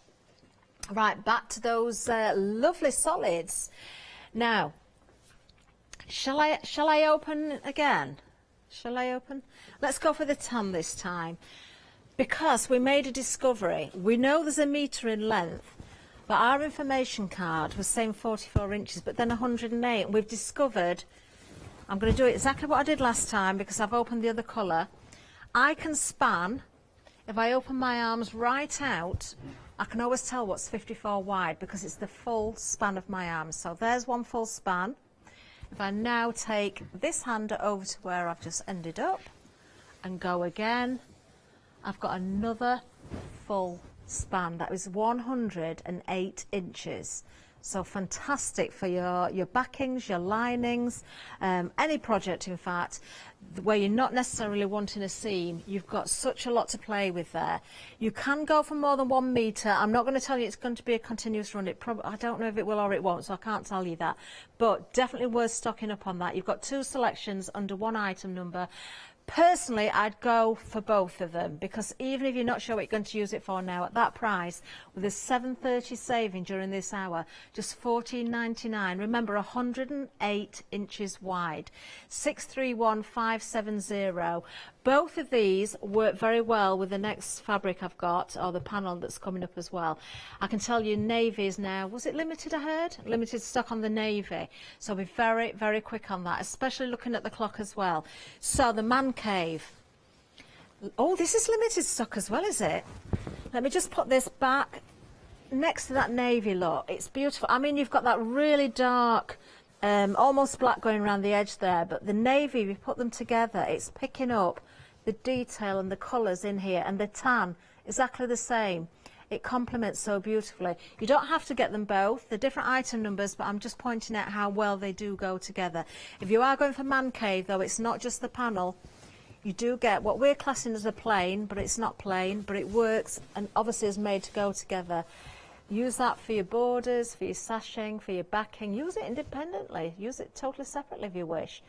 Speaker 5: Right, back to those lovely solids. Now, shall I open again? Shall I open? Let's go for the tan this time, because we made a discovery. We know there's a metre in length, but our information card was saying 44 inches, but then 108, and we've discovered, I'm going to do exactly what I did last time, because I've opened the other colour. I can span, if I open my arms right out, I can always tell what's 54 wide, because it's the full span of my arms. So there's one full span. If I now take this hand over to where I've just ended up and go again, I've got another full span. That is 108 inches. So fantastic for your backings, your linings, any project in fact, where you're not necessarily wanting a seam. You've got such a lot to play with there. You can go for more than 1 metre. I'm not going to tell you it's going to be a continuous run. I don't know if it will or it won't, so I can't tell you that. But definitely worth stocking up on that. You've got 2 selections under 1 item number. Personally, I'd go for both of them, because even if you're not sure what you're going to use it for now, at that price, with a £7.30 saving during this hour, just £14.99. Remember, 108 inches wide. 631570. Both of these work very well with the next fabric I've got, or the panel that's coming up as well. I can tell you navy is now, was it limited, I heard? Limited stock on the navy. So I'll be very, very quick on that, especially looking at the clock as well. So the man cave. Oh, this is limited stock as well, is it? Let me just put this back next to that navy, look. It's beautiful. I mean, you've got that really dark, almost black going around the edge there, but the navy, if you put them together, it's picking up the detail and the colours in here, and the tan, exactly the same. It complements so beautifully. You don't have to get them both. They're different item numbers, but I'm just pointing out how well they do go together. If you are going for man cave, though, it's not just the panel. You do get what we're classing as a plain, but it's not plain, but it works and obviously is made to go together. Use that for your borders, for your sashing, for your backing. Use it independently. Use it totally separately if you wish.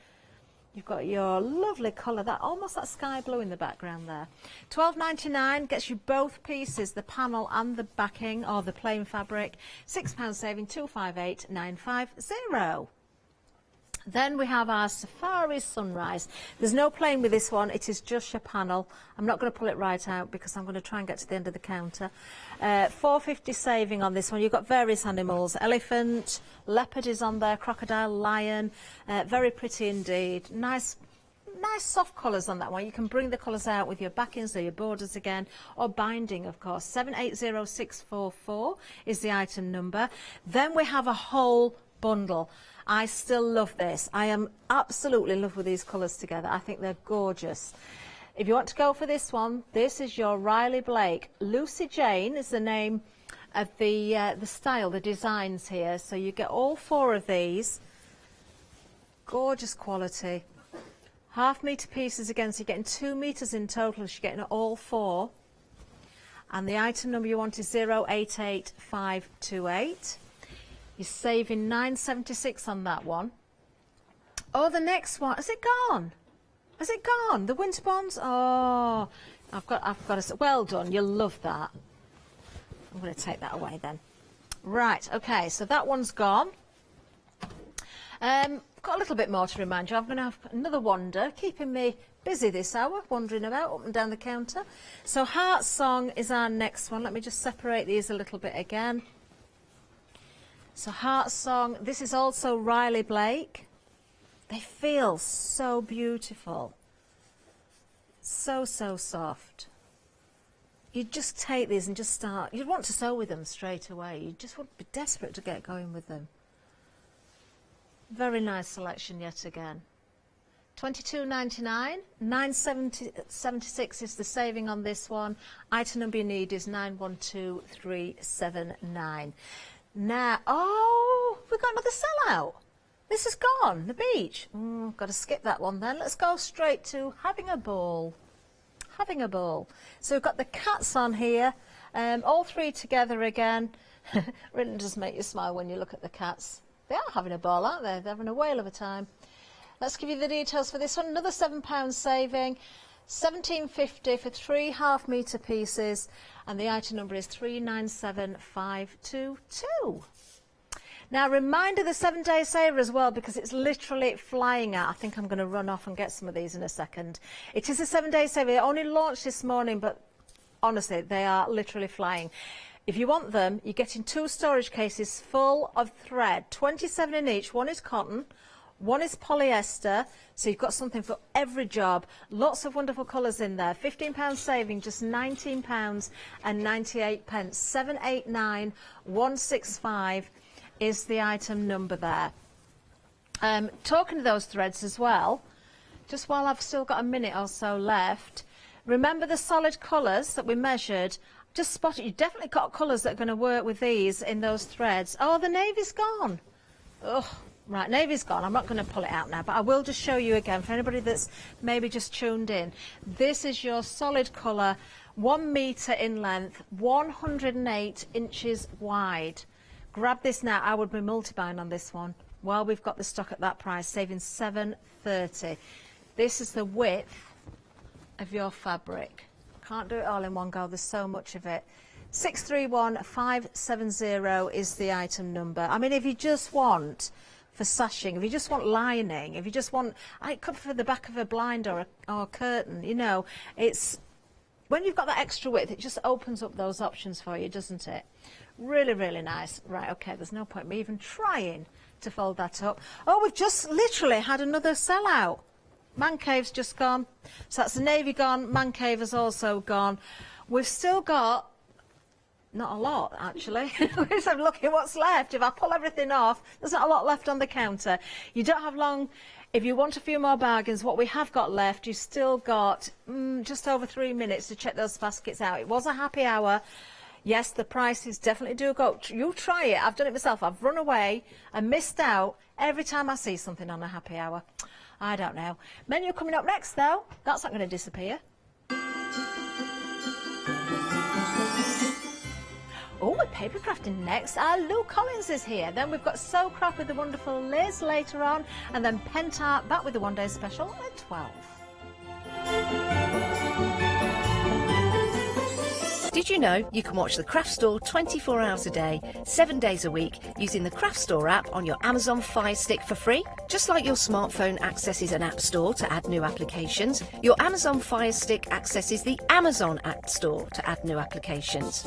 Speaker 5: You've got your lovely colour, that almost that sky blue in the background there. £12.99 gets you both pieces, the panel and the backing, or the plain fabric. £6 saving, 258950. Then we have our Safari Sunrise. There's no plain with this one, it is just your panel. I'm not going to pull it right out because I'm going to try and get to the end of the counter. £4.50 saving on this one. You've got various animals. Elephant, leopard is on there, crocodile, lion. Very pretty indeed. Nice soft colours on that one. You can bring the colours out with your backings or your borders again, or binding, of course. 780644 is the item number. Then we have a whole bundle. I still love this. I am absolutely in love with these colours together. I think they're gorgeous. If you want to go for this one, this is your Riley Blake. Lucy Jane is the name of the style, the designs here. So you get all 4 of these. Gorgeous quality. Half metre pieces again, so you're getting 2 metres in total. So you're getting all 4. And the item number you want is 088528. You're saving £9.76 on that one. Oh, the next one, has it gone? Has it gone? The winter bonds? Oh, I've got to. Well done. You'll love that. I'm going to take that away then. Right. Okay. So that one's gone. Got a little bit more to remind you. I'm going to have another wander, keeping me busy this hour, wandering about up and down the counter. So Heart Song is our next one. Let me just separate these a little bit again. So Heart Song, this is also Riley Blake. They feel so beautiful. So, so soft. You just take these and just start. You'd want to sew with them straight away. You just would be desperate to get going with them. Very nice selection yet again. £22.99, £9.76 is the saving on this one. Item number you need is 912379. Now, oh, we've got another sellout. This is gone, the beach. Got to skip that one then. Let's go straight to having a ball. having a ball. So we've got the cats on here, all three together again. Really does make you smile when you look at the cats. They are having a ball, aren't they? They're having a whale of a time. Let's give you the details for this one. Another £7 saving. £17.50 for 3 half-metre pieces, and the item number is 397522. Now, reminder the 7-day saver as well, because it's literally flying out. I think I'm going to run off and get some of these in a second. It is a 7-day saver. It only launched this morning, but honestly, they are literally flying. If you want them, you're getting 2 storage cases full of thread, 27 in each. One is cotton, one is polyester, so you've got something for every job. Lots of wonderful colours in there. £15 saving, just £19.98. 789165 is the item number there. Talking to those threads as well, just while I've still got a minute or so left, remember the solid colours that we measured. Just spot it. You've definitely got colours that are going to work with these in those threads. Oh, the navy's gone. Oh. Right, navy's gone. I'm not going to pull it out now, but I will just show you again for anybody that's maybe just tuned in. This is your solid colour, 1 metre in length, 108 inches wide. Grab this now. I would be multi-buying on this one. Well, we've got the stock at that price, saving £7.30. This is the width of your fabric. Can't do it all in one go. There's so much of it. 631570 is the item number. I mean, if you just want for sashing, if you just want lining, if you just want, it could be for the back of a blind or a curtain, you know, it's, when you've got that extra width, it just opens up those options for you, doesn't it? Really, really nice. Right, okay, there's no point me even trying to fold that up. Oh, we've just literally had another sellout. Man Cave's just gone. So that's the navy gone, Man Cave has also gone. We've still got not a lot, actually. I'm looking what's left. If I pull everything off, there's not a lot left on the counter. You don't have long. If you want a few more bargains, what we have got left, you've still got just over 3 minutes to check those baskets out. It was a happy hour. Yes, the prices definitely do go. You try it. I've done it myself. I've run away and missed out every time I see something on a happy hour. I don't know. Menu coming up next, though. That's not going to disappear. Oh, we're paper crafting next. Lou Collins is here. Then we've got Sew Craft with the wonderful Liz later on. And then Pentel back with the one-day special at 12.
Speaker 15: Did you know you can watch the Craft Store 24 hours a day, 7 days a week, using the Craft Store app on your Amazon Fire Stick for free? Just like your smartphone accesses an app store to add new applications, your Amazon Fire Stick accesses the Amazon App Store to add new applications.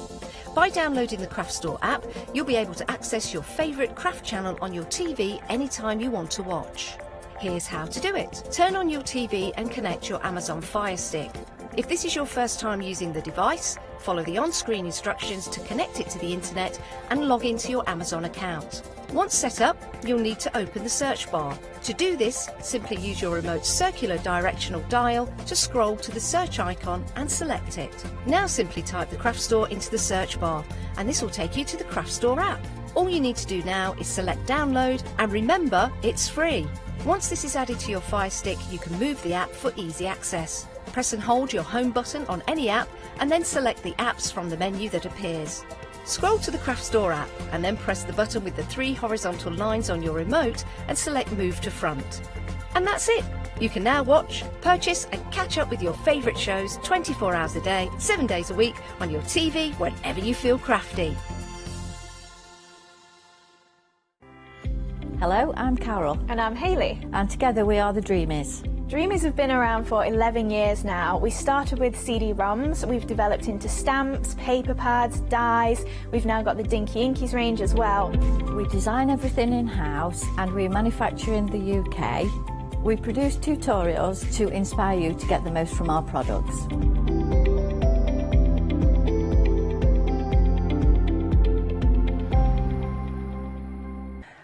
Speaker 15: By downloading the Craft Store app, you'll be able to access your favourite craft channel on your TV anytime you want to watch. Here's how to do it. Turn on your TV and connect your Amazon Fire Stick. If this is your first time using the device, follow the on-screen instructions to connect it to the internet and log into your Amazon account. Once set up, you'll need to open the search bar. To do this, simply use your remote circular directional dial to scroll to the search icon and select it. Now simply type the Craft Store into the search bar and this will take you to the Craft Store app. All you need to do now is select download and remember, it's free. Once this is added to your Fire Stick, you can move the app for easy access. Press and hold your home button on any app and then select the apps from the menu that appears. Scroll to the Craft Store app and then press the button with the 3 horizontal lines on your remote and select Move to Front. And that's it! You can now watch, purchase and catch up with your favourite shows 24 hours a day, 7 days a week on your TV whenever you feel crafty.
Speaker 16: Hello, I'm Carol.
Speaker 17: And I'm Hayley.
Speaker 16: And together we are the Dreamies.
Speaker 17: Dreamies have been around for 11 years now. We started with CD-ROMs, we've developed into stamps, paper pads, dies, we've now got the Dinky Inkies range as well.
Speaker 16: We design everything in-house and we manufacture in the UK. We produce tutorials to inspire you to get the most from our products.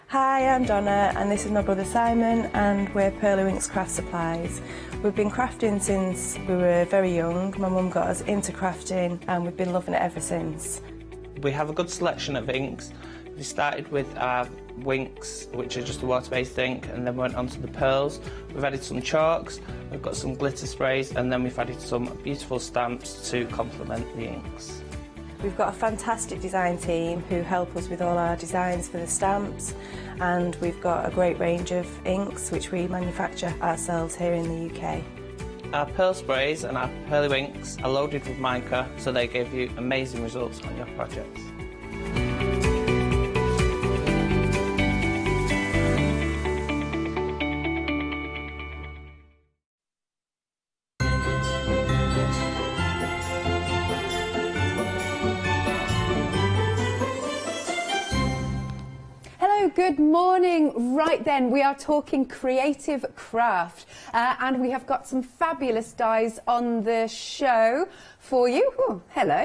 Speaker 18: Hi, I'm Donna and this is my brother Simon and we're Pearlywinks Craft Supplies. We've been crafting since we were very young. My mum got us into crafting and we've been loving it ever since.
Speaker 19: We have a good selection of inks We started with our winks, which are just a water-based ink, and then went on to the pearls. We've added some chalks, we've got some glitter sprays, and then we've added some beautiful stamps to complement the inks.
Speaker 18: We've got a fantastic design team who help us with all our designs for the stamps, and we've got a great range of inks which we manufacture ourselves here in the UK.
Speaker 19: Our pearl sprays and our pearly inks are loaded with mica, so they give you amazing results on your projects.
Speaker 10: Good morning. Right then, we are talking creative craft and we have got some fabulous dies on the show for you. Ooh, hello.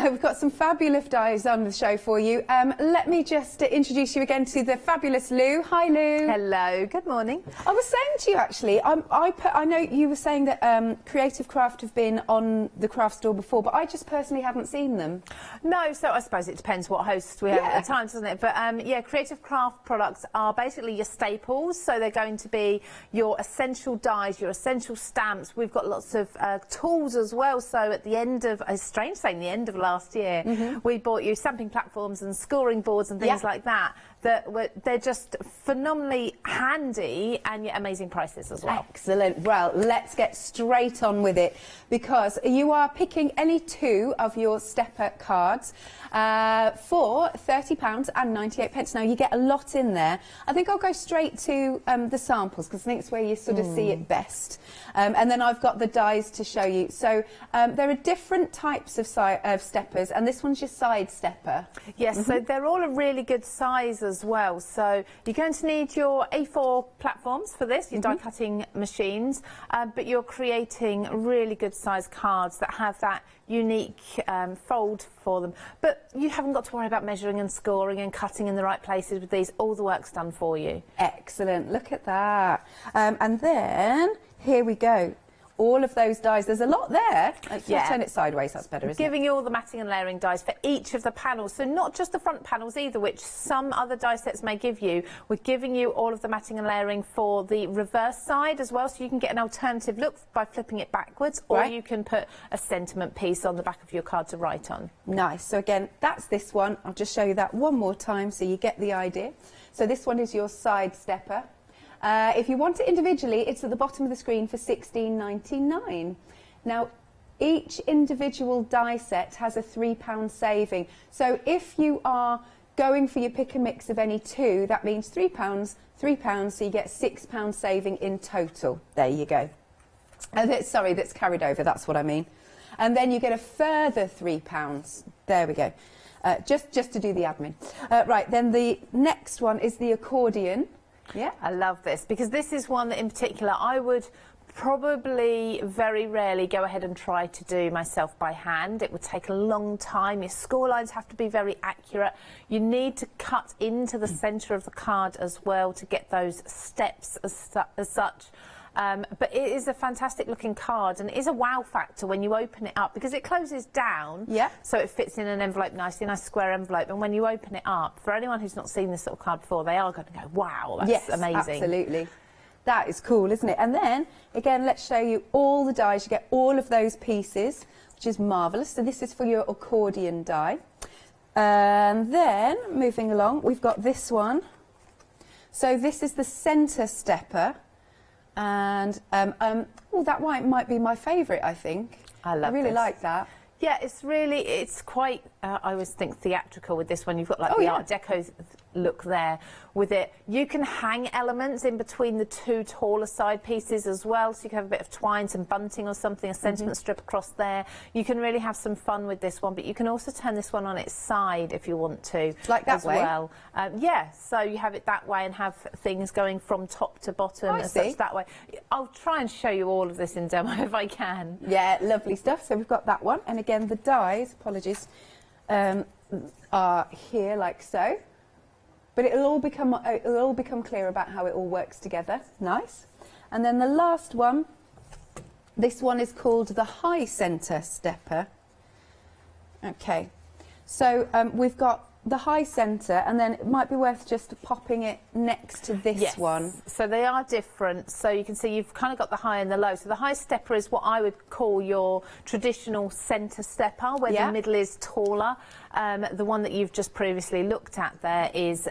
Speaker 10: We've got some fabulous dies on the show for you. Let me just introduce you again to the fabulous Lou. Hi, Lou.
Speaker 5: Hello. Good morning.
Speaker 10: I was saying to you, actually, I know you were saying that Creative Craft have been on the craft store before, but I just personally haven't seen them.
Speaker 5: No, so I suppose it depends what hosts we have at the time, doesn't it? But yeah, Creative Craft products are basically your staples. So they're going to be your essential dies, your essential stamps. We've got lots of tools as well. So at the end of, it's strange saying the end of last year, we bought you stamping platforms and scoring boards and things like that. They're just phenomenally handy and yet amazing prices as well.
Speaker 10: Excellent. Well, let's get straight on with it, because you are picking any two of your stepper cards for £30.98. Now, you get a lot in there. I think I'll go straight to the samples, because I think it's where you sort of see it best. And then I've got the dies to show you. So there are different types of steppers, and this one's your side stepper.
Speaker 5: Yes, so they're all a really good size as well. So you're going to need your A4 platforms for this, your die cutting machines, but you're creating really good size cards that have that unique fold for them. But you haven't got to worry about measuring and scoring and cutting in the right places with these. All the work's done for you.
Speaker 10: Excellent. Look at that. And then here we go. All of those dies. There's a lot there. Let's turn it sideways. That's better, isn't it?
Speaker 5: Giving you all the matting and layering dies for each of the panels. So not just the front panels either, which some other die sets may give you. We're giving you all of the matting and layering for the reverse side as well, so you can get an alternative look by flipping it backwards, or you can put a sentiment piece on the back of your card to write on.
Speaker 10: Nice. So again, that's this one. I'll just show you that one more time so you get the idea. So this one is your side stepper. If you want it individually, it's at the bottom of the screen for £16.99. Now, each individual die set has a £3 saving. So if you are going for your pick and mix of any two, that means £3, so you get £6 saving in total. There you go. Sorry, that's carried over, that's what I mean. And then you get a further £3. There we go. Just to do the admin. Right, then the next one is the accordion.
Speaker 5: Yeah, I love this, because this is one that in particular I would probably very rarely go ahead and try to do myself by hand. It would take a long time. Your score lines have to be very accurate. You need to cut into the centre of the card as well to get those steps as such. But it is a fantastic looking card, and it is a wow factor when you open it up, because it closes down, so it fits in an envelope nicely, a nice square envelope, and when you open it up, for anyone who's not seen this little card before, they are going to go, wow, that's amazing.
Speaker 10: Absolutely. That is cool, isn't it? And then, again, let's show you all the dies. You get all of those pieces, which is marvellous. So this is for your accordion die. And then, moving along, we've got this one. So this is the centre stepper. And that might be my favourite, I think.
Speaker 5: I
Speaker 10: really like that.
Speaker 5: Yeah, it's quite, I always think, theatrical with this one. You've got like the Art Deco look there with it. You can hang elements in between the two taller side pieces as well, so you can have a bit of twine, some bunting or something, a sentiment strip across there. You can really have some fun with this one, but you can also turn this one on its side if you want to.
Speaker 10: Like that
Speaker 5: as
Speaker 10: way?
Speaker 5: Well. Yeah, so you have it that way and have things going from top to bottom and such that way. I'll try and show you all of this in demo if I can.
Speaker 10: Yeah, lovely stuff. So we've got that one, and again the dies, apologies, are here like so. But it'll all become clear about how it all works together. Nice. And then the last one, this one is called the high centre stepper. Okay, so we've got the high centre, and then it might be worth just popping it next to this one.
Speaker 5: So they are different. So you can see you've kind of got the high and the low. So the high stepper is what I would call your traditional centre stepper, where the middle is taller. The one that you've just previously looked at there is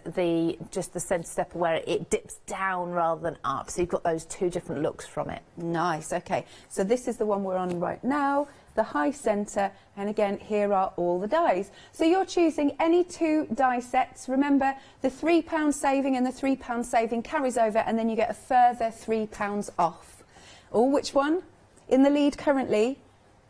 Speaker 5: just the centre stepper, where it dips down rather than up. So you've got those two different looks from it.
Speaker 10: Nice. Okay. So this is the one we're on right now, the high centre, and again here are all the dies. So you're choosing any 2 die sets. Remember, the £3 saving and the £3 saving carries over, and then you get a further £3 off. Oh, which one? In the lead currently,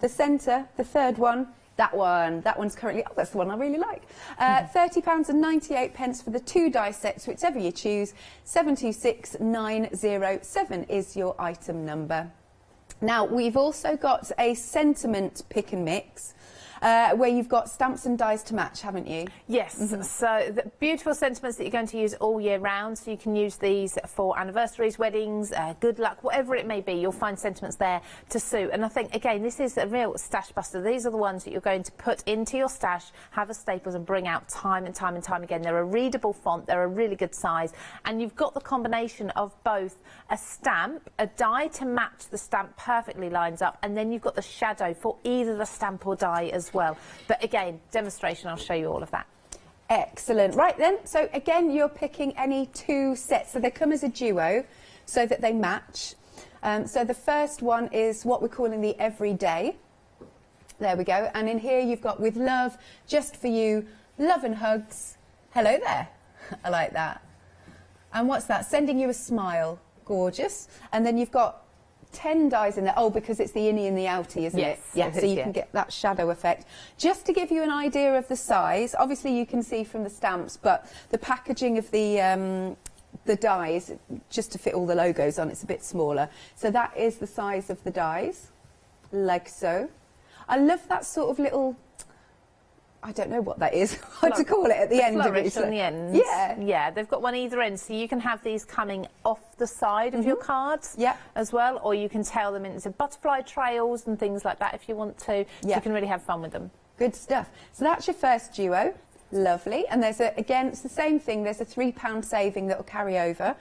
Speaker 10: the centre, the third one, that one's currently, oh, that's the one I really like. £30.98 for the 2 die sets, whichever you choose. 726907 is your item number. Now, we've also got a sentiment pick and mix, where you've got stamps and dies to match, haven't you?
Speaker 5: Yes, so the beautiful sentiments that you're going to use all year round. So you can use these for anniversaries, weddings, good luck, whatever it may be. You'll find sentiments there to suit. And I think, again, this is a real stash buster. These are the ones that you're going to put into your stash, have as staples and bring out time and time and time again. They're a readable font, they're a really good size, and you've got the combination of both a stamp, a die to match the stamp perfectly lines up, and then you've got the shadow for either the stamp or die as well. But again, demonstration, I'll show you all of that.
Speaker 10: Excellent. Right then, so again, you're picking any 2 sets. So they come as a duo so that they match. So the first one is what we're calling the everyday. There we go. And in here you've got with love, just for you, love and hugs. Hello there. I like that. And what's that? Sending you a smile. Gorgeous. And then you've got 10 dies in there. Oh, because it's the innie and the outie, isn't it? Yeah, so you can get that shadow effect. Just to give you an idea of the size, obviously you can see from the stamps, but the packaging of the dies, just to fit all the logos on, it's a bit smaller. So that is the size of the dies, like so. I love that sort of little, I don't know what that is, what to call it at the end of it.
Speaker 5: On the ends.
Speaker 10: Yeah.
Speaker 5: Yeah, they've got one either end, so you can have these coming off the side of your cards as well, or you can tail them into butterfly trails and things like that if you want to. So you can really have fun with them.
Speaker 10: Good stuff. So that's your first duo. Lovely. And there's again, it's the same thing. There's a £3 saving that will carry over.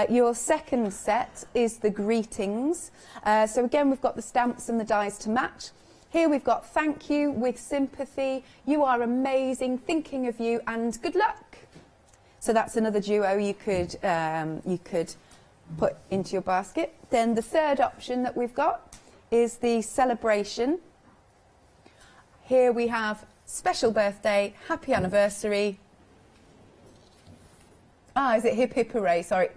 Speaker 10: Your second set is the greetings. So again, we've got the stamps and the dies to match. Here we've got thank you with sympathy, you are amazing, thinking of you, and good luck. So that's another duo you could put into your basket. Then the third option that we've got is the celebration. Here we have special birthday, happy anniversary. Ah, is it hip hip hooray? Sorry,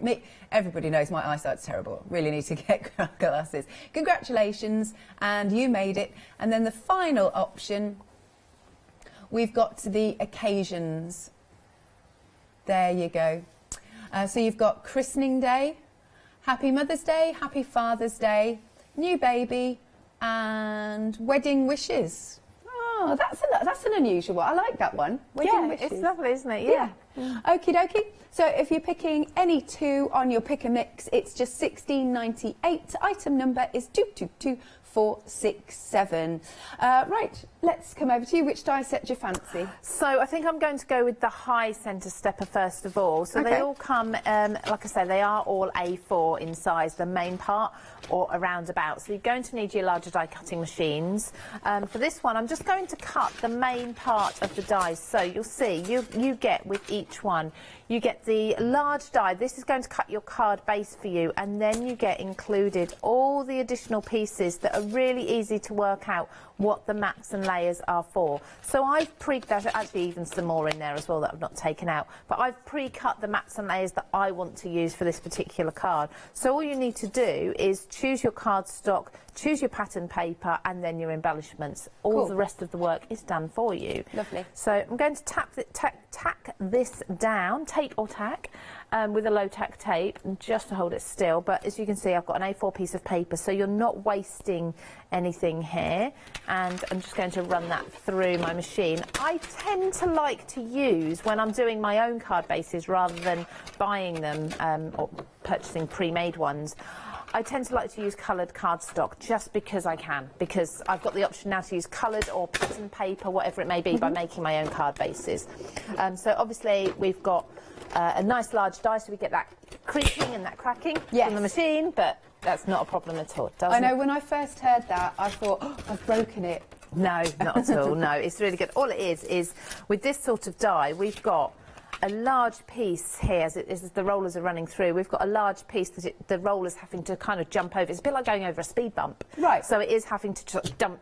Speaker 10: everybody knows my eyesight's terrible. Really need to get glasses. Congratulations, and you made it. And then the final option, we've got the occasions. There you go. So you've got christening day, happy Mother's Day, happy Father's Day, new baby, and wedding wishes. Oh, that's an unusual one. I like that one. Wedding wishes.
Speaker 5: It's lovely, isn't it? Yeah.
Speaker 10: Okie dokie. So if you're picking any 2 on your pick a mix, it's just $16.98. Item number is 222467. Right, let's come over to you. Which die set do you fancy?
Speaker 5: So I think I'm going to go with the high centre stepper first of all. So they all come, like I say, they are all A4 in size, the main part or around about. So you're going to need your larger die cutting machines. For this one, I'm just going to cut the main part of the dies. So you'll see, you get with each one, you get the large die. This is going to cut your card base for you, and then you get included all the additional pieces that are really easy to work out what the mats and layers are for. So I've there's actually even some more in there as well that I've not taken out, but I've pre-cut the mats and layers that I want to use for this particular card. So all you need to do is choose your cardstock, choose your pattern paper, and then your embellishments. All the rest of the work is done for you.
Speaker 10: Lovely.
Speaker 5: So I'm going to tack this down, tape or tack, with a low tack tape, just to hold it still. But as you can see, I've got an A4 piece of paper, so you're not wasting anything here. And I'm just going to run that through my machine. I tend to like to use, when I'm doing my own card bases rather than buying them or purchasing pre-made ones,
Speaker 20: I tend to like to use coloured cardstock just because I can, because I've got the option now to use coloured or pattern paper, whatever it may be, by making my own card bases. So obviously we've got a nice large die, so we get that creaking and that cracking from the machine, but that's not a problem at all.
Speaker 10: I know, when I first heard that, I thought, oh, I've broken it.
Speaker 20: No, not at all. No, it's really good. All it is with this sort of die, we've got a large piece here as the rollers are running through. We've got a large piece that the roller's having to kind of jump over. It's a bit like going over a speed bump.
Speaker 10: Right.
Speaker 20: So it is having to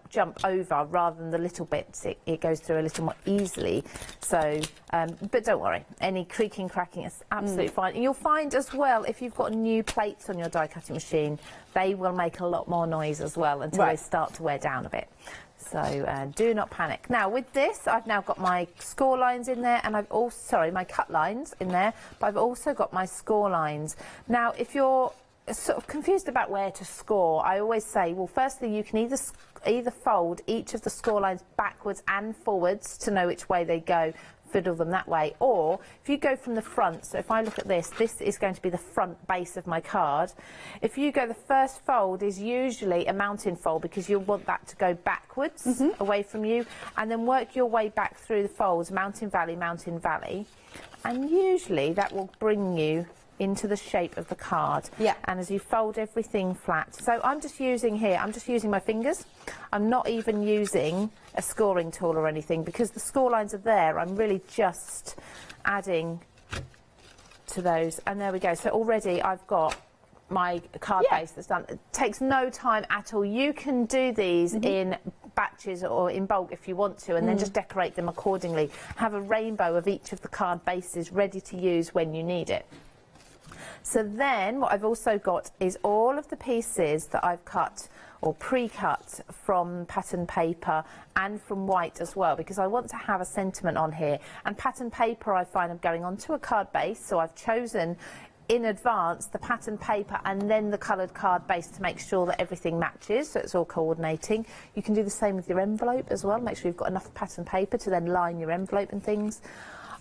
Speaker 20: jump over rather than the little bits. It goes through a little more easily. So, but don't worry. Any creaking, cracking is absolutely fine. And you'll find as well, if you've got new plates on your die cutting machine, they will make a lot more noise as well until they start to wear down a bit. So do not panic. Now with this, I've now got my score lines in there, and I've also, sorry, my cut lines in there, but I've also got my score lines. Now if you're sort of confused about where to score, I always say, well, firstly you can either fold each of the score lines backwards and forwards to know which way they go, fiddle them that way, or if you go from the front, so if I look at this is going to be the front base of my card. If you go, the first fold is usually a mountain fold because you'll want that to go backwards away from you, and then work your way back through the folds, mountain, valley, and usually that will bring you into the shape of the card. Yeah. And as you fold everything flat. So I'm just using my fingers. I'm not even using a scoring tool or anything because the score lines are there. I'm really just adding to those. And there we go. So already I've got my card base that's done. It takes no time at all. You can do these in batches or in bulk if you want to, and then just decorate them accordingly. Have a rainbow of each of the card bases ready to use when you need it. So then what I've also got is all of the pieces that I've cut or pre-cut from pattern paper and from white as well, because I want to have a sentiment on here. And pattern paper I find I'm going onto a card base, so I've chosen in advance the pattern paper and then the coloured card base to make sure that everything matches, so it's all coordinating. You can do the same with your envelope as well, make sure you've got enough pattern paper to then line your envelope and things.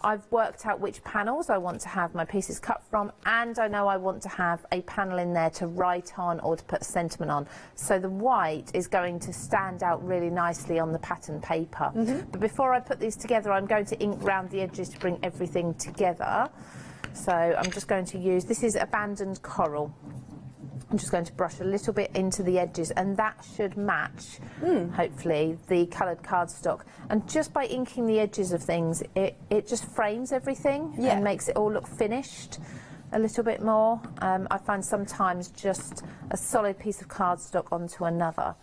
Speaker 20: I've worked out which panels I want to have my pieces cut from, and I know I want to have a panel in there to write on or to put a sentiment on. So the white is going to stand out really nicely on the pattern paper. But before I put these together, I'm going to ink round the edges to bring everything together. So I'm just going to use, this is abandoned coral. I'm just going to brush a little bit into the edges, and that should match, hopefully, the coloured cardstock. And just by inking the edges of things, it just frames everything and makes it all look finished a little bit more. I find sometimes just a solid piece of cardstock onto another,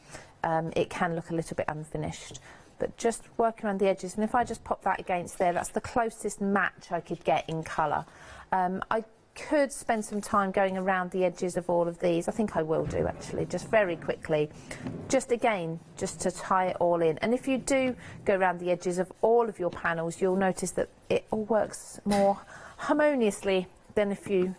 Speaker 20: it can look a little bit unfinished. But just working around the edges, and if I just pop that against there, that's the closest match I could get in colour. I could spend some time going around the edges of all of these. I think I will do actually, just very quickly, just again, just to tie it all in. And if you do go around the edges of all of your panels, you'll notice that it all works more harmoniously than if you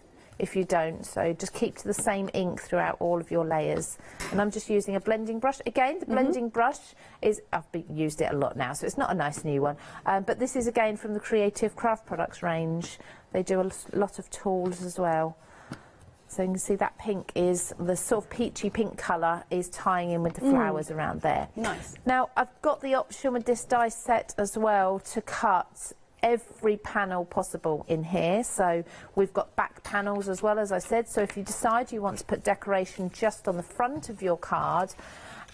Speaker 20: don't. So just keep to the same ink throughout all of your layers. And I'm just using a blending brush. Again, the blending brush is, I've used it a lot now, so it's not a nice new one. But this is again from the Creative Craft Products range. They do a lot of tools as well. So you can see that pink is, the sort of peachy pink colour is tying in with the flowers around there.
Speaker 10: Nice.
Speaker 20: Now I've got the option with this die set as well to cut every panel possible in here. So we've got back panels as well, as I said. So if you decide you want to put decoration just on the front of your card,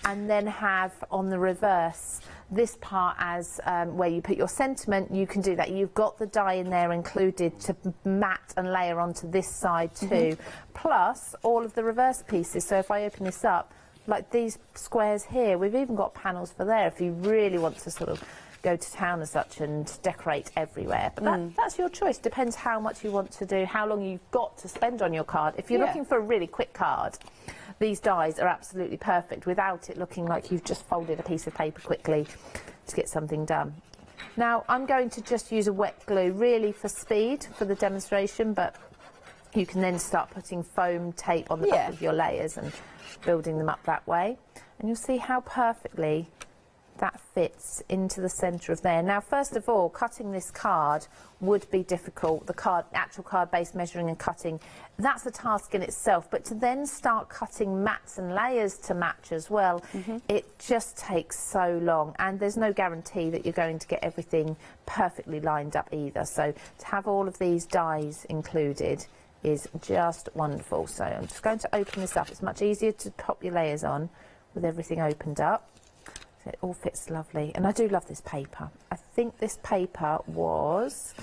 Speaker 20: and then have on the reverse this part as where you put your sentiment, you can do that. You've got the die in there included to mat and layer onto this side too, plus all of the reverse pieces. So if I open this up, like these squares here, we've even got panels for there if you really want to sort of go to town as such and decorate everywhere. But that's your choice. Depends how much you want to do, how long you've got to spend on your card. If you're looking for a really quick card, these dies are absolutely perfect without it looking like you've just folded a piece of paper quickly to get something done. Now I'm going to just use a wet glue really for speed for the demonstration, but you can then start putting foam tape on the back of your layers and building them up that way. And you'll see how perfectly that fits into the centre of there. Now, first of all, cutting this card would be difficult. The actual card-based measuring and cutting, that's a task in itself. But to then start cutting mats and layers to match as well, it just takes so long. And there's no guarantee that you're going to get everything perfectly lined up either. So to have all of these dies included is just wonderful. So I'm just going to open this up. It's much easier to pop your layers on with everything opened up. So it all fits lovely. And I do love this paper. I think this paper was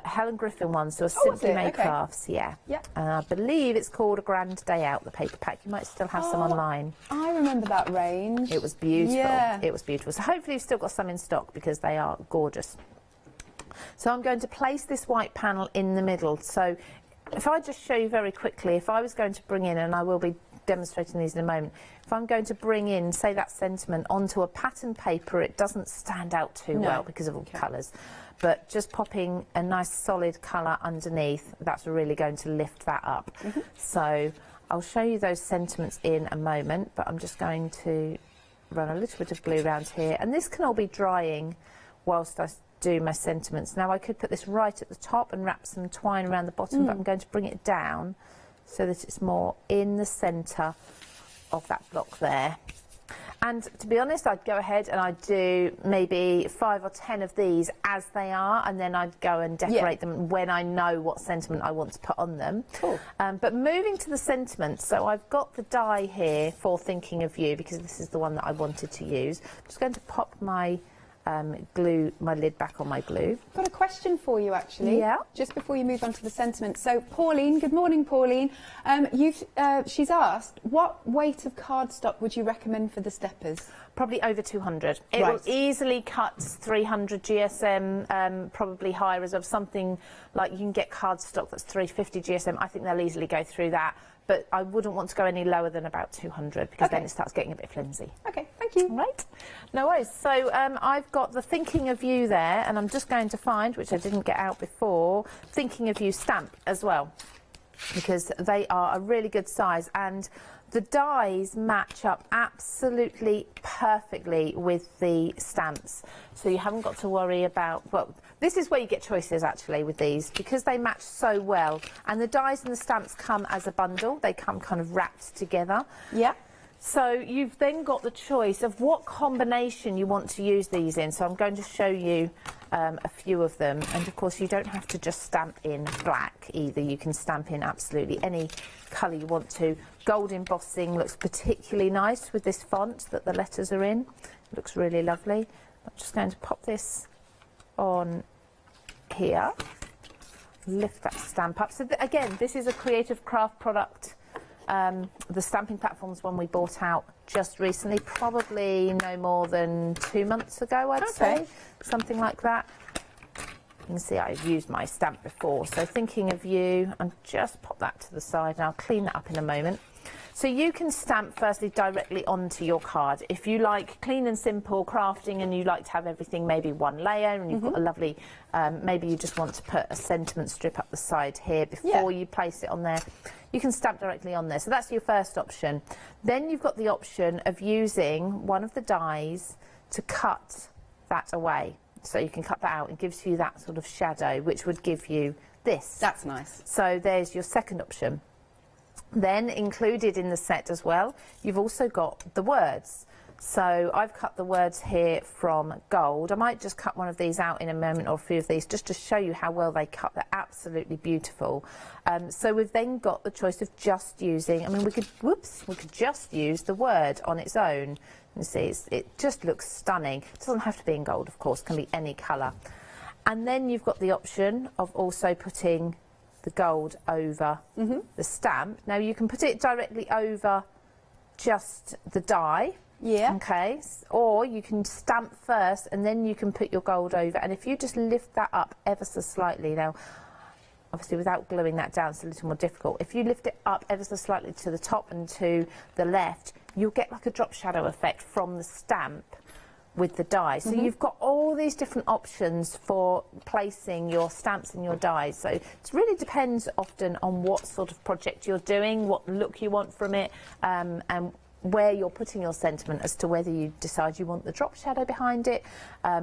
Speaker 20: Helen Griffin one, so Simply Made Crafts, yeah. And I believe it's called A Grand Day Out, the paper pack. You might still have some online.
Speaker 10: I remember that range.
Speaker 20: It was beautiful.
Speaker 10: Yeah.
Speaker 20: It was beautiful. So hopefully you've still got some in stock because they are gorgeous. So I'm going to place this white panel in the middle. So if I just show you very quickly, if I was going to bring in, and I will be demonstrating these in a moment, if I'm going to bring in, say, that sentiment onto a pattern paper, it doesn't stand out too well because of all the colours. But just popping a nice solid colour underneath, that's really going to lift that up. So I'll show you those sentiments in a moment, but I'm just going to run a little bit of glue around here. And this can all be drying whilst I do my sentiments. Now, I could put this right at the top and wrap some twine around the bottom, but I'm going to bring it down so that it's more in the centre of that block there. And to be honest, I'd go ahead and I'd do maybe 5 or 10 of these as they are, and then I'd go and decorate them when I know what sentiment I want to put on them. Cool. But moving to the sentiments, so I've got the die here for Thinking of You, because this is the one that I wanted to use. I'm just going to pop my glue, my lid back on my glue.
Speaker 10: I've got a question for you, actually.
Speaker 20: Yeah.
Speaker 10: Just before you move on to the sentiment. So, Pauline, good morning, Pauline. She's asked, what weight of cardstock would you recommend for the steppers?
Speaker 20: Probably over 200. It will easily cut 300 GSM, probably higher as well. Something like you can get cardstock that's 350 GSM. I think they'll easily go through that. But I wouldn't want to go any lower than about 200 because then it starts getting a bit flimsy.
Speaker 10: Okay, thank you.
Speaker 20: Right, no worries. So I've got the Thinking of You there, and I'm just going to find, which I didn't get out before, Thinking of You stamp as well, because they are a really good size, and the dies match up absolutely perfectly with the stamps. So you haven't got to worry about, well, this is where you get choices actually with these, because they match so well. And the dies and the stamps come as a bundle. They come kind of wrapped together.
Speaker 10: Yeah.
Speaker 20: So you've then got the choice of what combination you want to use these in. So I'm going to show you a few of them. And of course you don't have to just stamp in black either. You can stamp in absolutely any colour you want to. Gold embossing looks particularly nice with this font that the letters are in. It looks really lovely. I'm just going to pop this on here, lift that stamp up. So again, this is a Creative Craft product. The stamping platform's one we bought out just recently, probably no more than 2 months ago, I'd say, something like that. You can see I've used my stamp before, so Thinking of You, and just pop that to the side, and I'll clean that up in a moment. So you can stamp firstly directly onto your card. If you like clean and simple crafting and you like to have everything maybe one layer, and you've got a lovely, maybe you just want to put a sentiment strip up the side here before you place it on there, you can stamp directly on there. So that's your first option. Then you've got the option of using one of the dies to cut that away. So you can cut that out. It gives you that sort of shadow, which would give you this.
Speaker 10: That's nice.
Speaker 20: So there's your second option. Then included in the set as well, you've also got the words. So I've cut the words here from gold. I might just cut one of these out in a moment, or a few of these, just to show you how well they cut. They're absolutely beautiful. So we've then got the choice of just using, I mean, we could just use the word on its own. You see, it just looks stunning. It doesn't have to be in gold, of course, it can be any colour. And then you've got the option of also putting the gold over the stamp. Now you can put it directly over just the die.
Speaker 10: Yeah.
Speaker 20: Okay. Or you can stamp first and then you can put your gold over. And if you just lift that up ever so slightly, now obviously without gluing that down it's a little more difficult. If you lift it up ever so slightly to the top and to the left, you'll get like a drop shadow effect from the stamp with the die. So you've got all these different options for placing your stamps and your dies. So it really depends often on what sort of project you're doing, what look you want from it, and where you're putting your sentiment as to whether you decide you want the drop shadow behind it,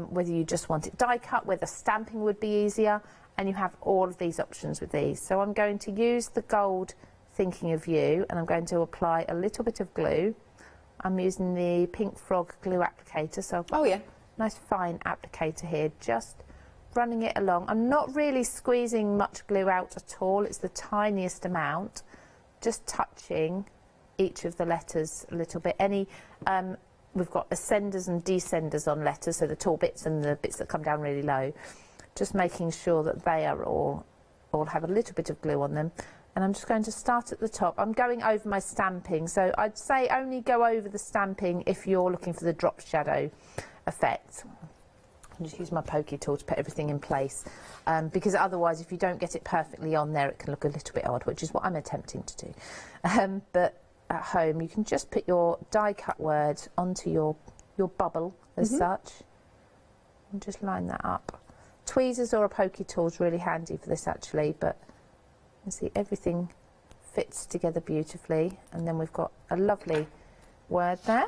Speaker 20: whether you just want it die cut, whether stamping would be easier, and you have all of these options with these. So I'm going to use the gold Thinking of You, and I'm going to apply a little bit of glue. I'm using the Pink Frog glue applicator, so I've got a nice fine applicator here, just running it along. I'm not really squeezing much glue out at all, it's the tiniest amount, just touching each of the letters a little bit. We've got ascenders and descenders on letters, so the tall bits and the bits that come down really low, just making sure that they are all have a little bit of glue on them. And I'm just going to start at the top. I'm going over my stamping, so I'd say only go over the stamping if you're looking for the drop shadow effect. I'll just use my pokey tool to put everything in place, because otherwise if you don't get it perfectly on there it can look a little bit odd, which is what I'm attempting to do. But at home you can just put your die cut word onto your bubble as such, and just line that up. Tweezers or a pokey tool is really handy for this actually, but you see everything fits together beautifully, and then we've got a lovely word there.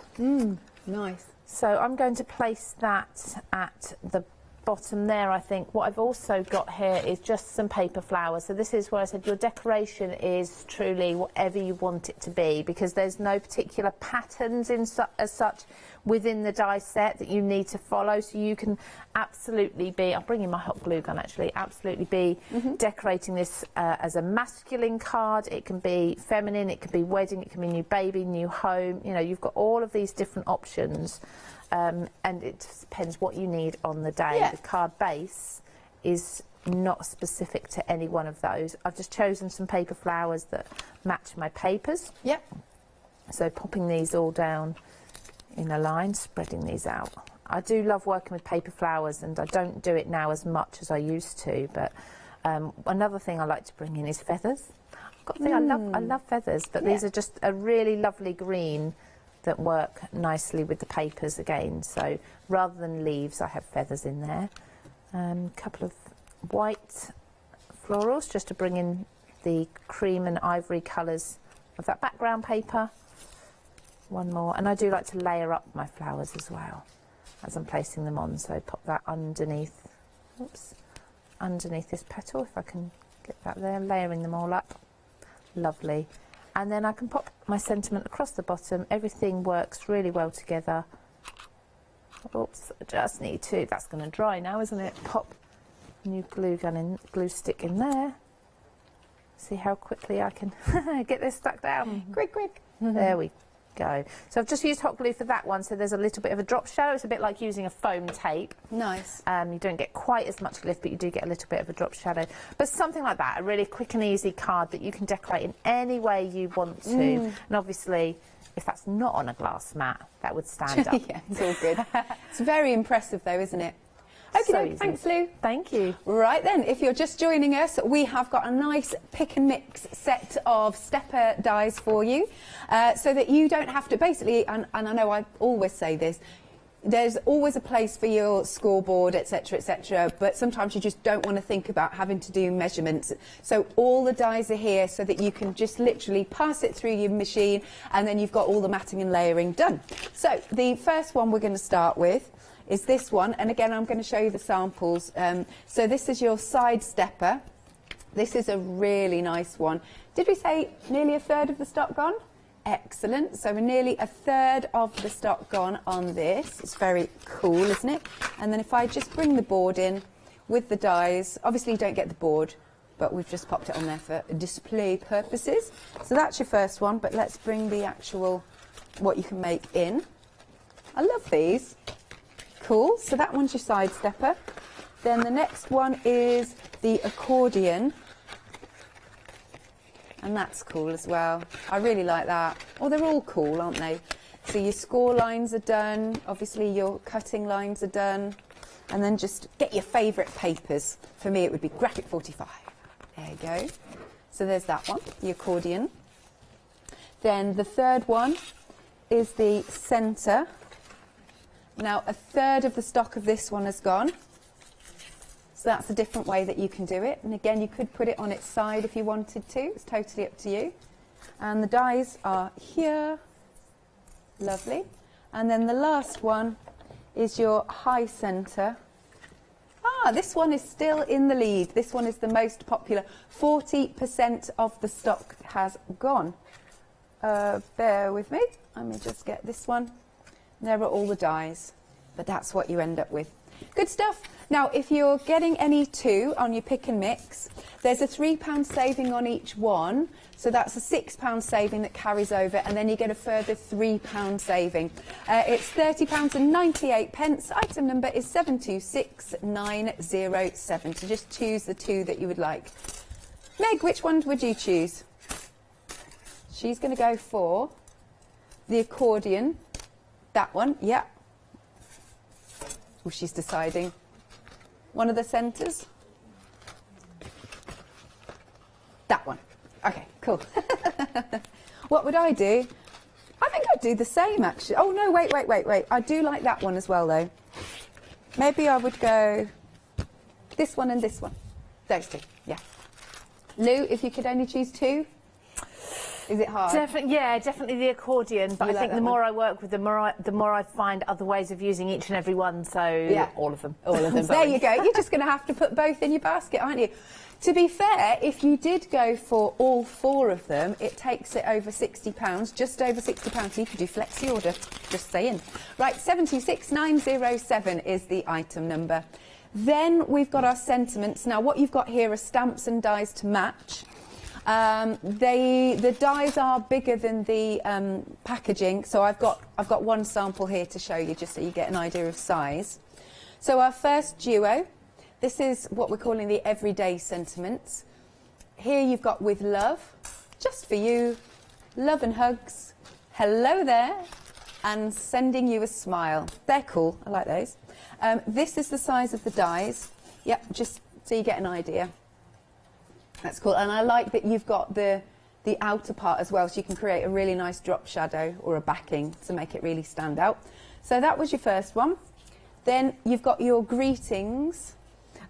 Speaker 10: Nice.
Speaker 20: So I'm going to place that at the bottom there, I think. What I've also got here is just some paper flowers. So this is where I said your decoration is truly whatever you want it to be, because there's no particular patterns as such within the die set that you need to follow. So you can absolutely be, I'll bring in my hot glue gun actually, absolutely be decorating this as a masculine card. It can be feminine, it can be wedding, it can be new baby, new home. You know, you've got all of these different options. And it depends what you need on the day. The card base is not specific to any one of those. I've just chosen some paper flowers that match my papers. So popping these all down in a line, spreading these out. I do love working with paper flowers, and I don't do it now as much as I used to, but another thing I like to bring in is feathers. I've got to say, I love feathers, but these are just a really lovely green that work nicely with the papers again. So rather than leaves, I have feathers in there. A couple of white florals just to bring in the cream and ivory colours of that background paper. One more, and I do like to layer up my flowers as well as I'm placing them on, so pop that underneath, underneath this petal, if I can get that there, layering them all up. Lovely. And then I can pop my sentiment across the bottom. Everything works really well together. Oops, I just need to, that's going to dry now, isn't it? Pop new glue stick in there. See how quickly I can get this stuck down. Quick. There we go. So I've just used hot glue for that one, so there's a little bit of a drop shadow. It's a bit like using a foam tape.
Speaker 10: Nice.
Speaker 20: You don't get quite as much lift, but you do get a little bit of a drop shadow. But something like that, a really quick and easy card that you can decorate in any way you want to. And obviously, if that's not on a glass mat, that would stand up.
Speaker 10: Yeah, it's all good. It's very impressive though, isn't it? Okay, thanks Lou.
Speaker 20: Thank you.
Speaker 10: Right then, if you're just joining us, we have got a nice pick and mix set of stepper dies for you, so that you don't have to basically, and I know I always say this, there's always a place for your scoreboard, etc., but sometimes you just don't want to think about having to do measurements. So all the dies are here so that you can just literally pass it through your machine, and then you've got all the matting and layering done. So the first one we're going to start with is this one, and again I'm going to show you the samples. So this is your side stepper. This is a really nice one. Did we say nearly a third of the stock gone? Excellent. So we're nearly a third of the stock gone on this. It's very cool, isn't it? And then if I just bring the board in with the dies, obviously you don't get the board, but we've just popped it on there for display purposes. So that's your first one, but let's bring the actual, what you can make in. I love these. Cool, so that one's your side stepper. Then the next one is the accordion. And that's cool as well. I really like that. Oh, they're all cool, aren't they? So your score lines are done. Obviously your cutting lines are done. And then just get your favourite papers. For me, it would be Graphic 45. There you go. So there's that one, the accordion. Then the third one is the centre. Now, a third of the stock of this one has gone. So that's a different way that you can do it. And again, you could put it on its side if you wanted to. It's totally up to you. And the dies are here. Lovely. And then the last one is your high centre. Ah, this one is still in the lead. This one is the most popular. 40% of the stock has gone. Bear with me. Let me just get this one. There are all the dies, but that's what you end up with. Good stuff. Now, if you're getting any two on your pick and mix, there's a £3 saving on each one. So that's a £6 saving that carries over, and then you get a further £3 saving. It's £30.98. Item number is 726907. So just choose the two that you would like. Meg, which one would you choose? She's going to go for the accordion. That one, yeah. Oh, she's deciding. One of the centres. That one. Okay, cool. What would I do? I think I'd do the same, actually. Oh, no, wait. I do like that one as well, though. Maybe I would go this one and this one. Those two, yeah. Lou, if you could only choose two, is it hard?
Speaker 20: Definitely the accordion. But I think the more I work with, the more I find other ways of using each and every one. So
Speaker 10: yeah,
Speaker 20: all of them.
Speaker 10: There you go. You're just going to have to put both in your basket, aren't you? To be fair, if you did go for all four of them, it takes it over £60, just over £60. You could do flexi order, just saying. Right, 726907 is the item number. Then we've got our sentiments. Now, what you've got here are stamps and dies to match. The dies are bigger than the packaging, so I've got one sample here to show you, just so you get an idea of size. So our first duo. This is what we're calling the everyday sentiments. Here you've got with love, just for you, love and hugs, hello there, and sending you a smile. They're cool, I like those. This is the size of the dies. Yep, just so you get an idea. That's cool, and I like that you've got the outer part as well, so you can create a really nice drop shadow or a backing to make it really stand out. So that was your first one. Then you've got your greetings.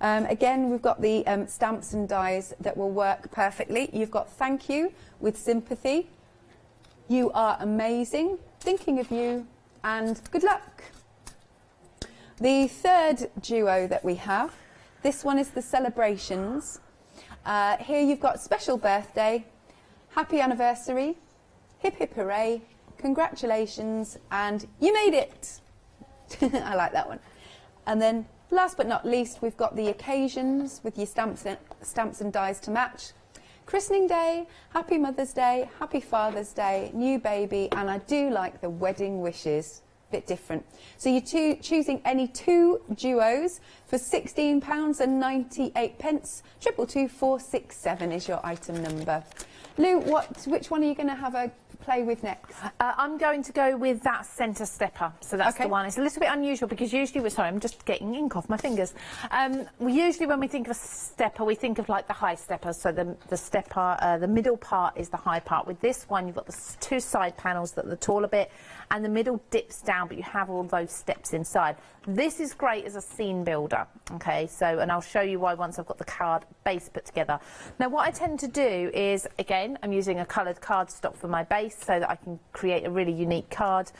Speaker 10: Again, we've got the stamps and dies that will work perfectly. You've got thank you with sympathy, you are amazing, thinking of you, and good luck. The third duo that we have, this one is the celebrations. Here you've got special birthday, happy anniversary, hip hip hooray, congratulations, and you made it. I like that one. And then last but not least, we've got the occasions with your stamps and dies to match. Christening day, happy Mother's Day, happy Father's Day, new baby, and I do like the wedding wishes. Bit different. So you're choosing any two duos for £16.98. 222467 is your item number. Lou, which one are you going to have a play with next?
Speaker 20: I'm going to go with that centre stepper. So that's the one. It's a little bit unusual because usually, sorry, I'm just getting ink off my fingers. Usually when we think of a stepper, we think of like the high stepper. So the stepper, the middle part is the high part. With this one, you've got the two side panels that are the taller bit, and the middle dips down, but you have all those steps inside. This is great as a scene builder, okay? So, and I'll show you why once I've got the card base put together. Now, what I tend to do is, again, I'm using a coloured cardstock for my base so that I can create a really unique card.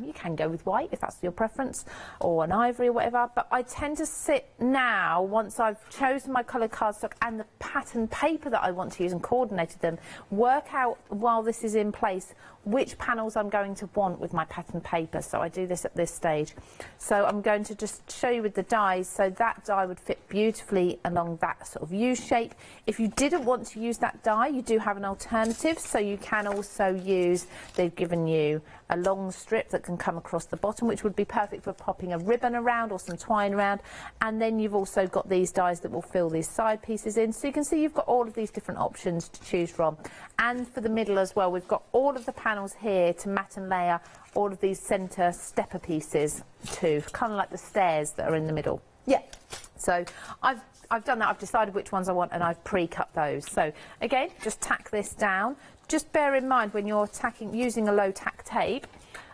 Speaker 20: You can go with white if that's your preference, or an ivory or whatever, but I tend to sit now, once I've chosen my coloured cardstock and the pattern paper that I want to use and coordinated them, work out while this is in place which panels I'm going to want with my pattern paper. So I do this at this stage. So I'm going to just show you with the dies. So that die would fit beautifully along that sort of U shape. If you didn't want to use that die, you do have an alternative. So you can also use, they've given you a long strip that can come across the bottom, which would be perfect for popping a ribbon around or some twine around. And then you've also got these dies that will fill these side pieces in. So you can see you've got all of these different options to choose from. And for the middle as well, we've got all of the panels here to mat and layer all of these centre stepper pieces too, kind of like the stairs that are in the middle. Yeah. So I've done that. I've decided which ones I want and I've pre-cut those. So again, just tack this down. Just bear in mind when you're using a low tack tape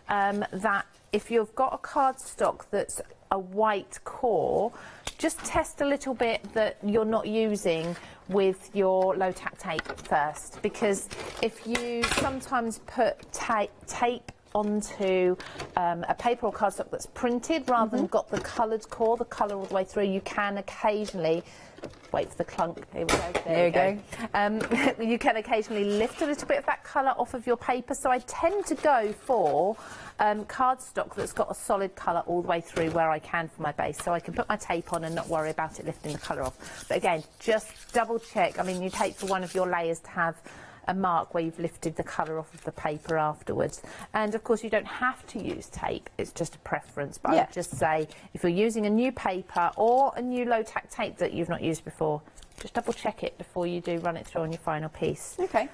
Speaker 20: that if you've got a cardstock that's a white core, just test a little bit that you're not using with your low tack tape first, because if you sometimes put tape onto a paper or cardstock that's printed rather than got the coloured core, the colour all the way through, you can occasionally, wait for the clunk, here we go, there we go. You can occasionally lift a little bit of that colour off of your paper, so I tend to go for cardstock that's got a solid colour all the way through where I can for my base, so I can put my tape on and not worry about it lifting the colour off. But again, just double check. I mean, you'd hate for one of your layers to have a mark where you've lifted the colour off of the paper afterwards. And of course you don't have to use tape, it's just a preference, but I would just say if you're using a new paper or a new low-tack tape that you've not used before, just double check it before you do run it through on your final piece.
Speaker 10: Okay.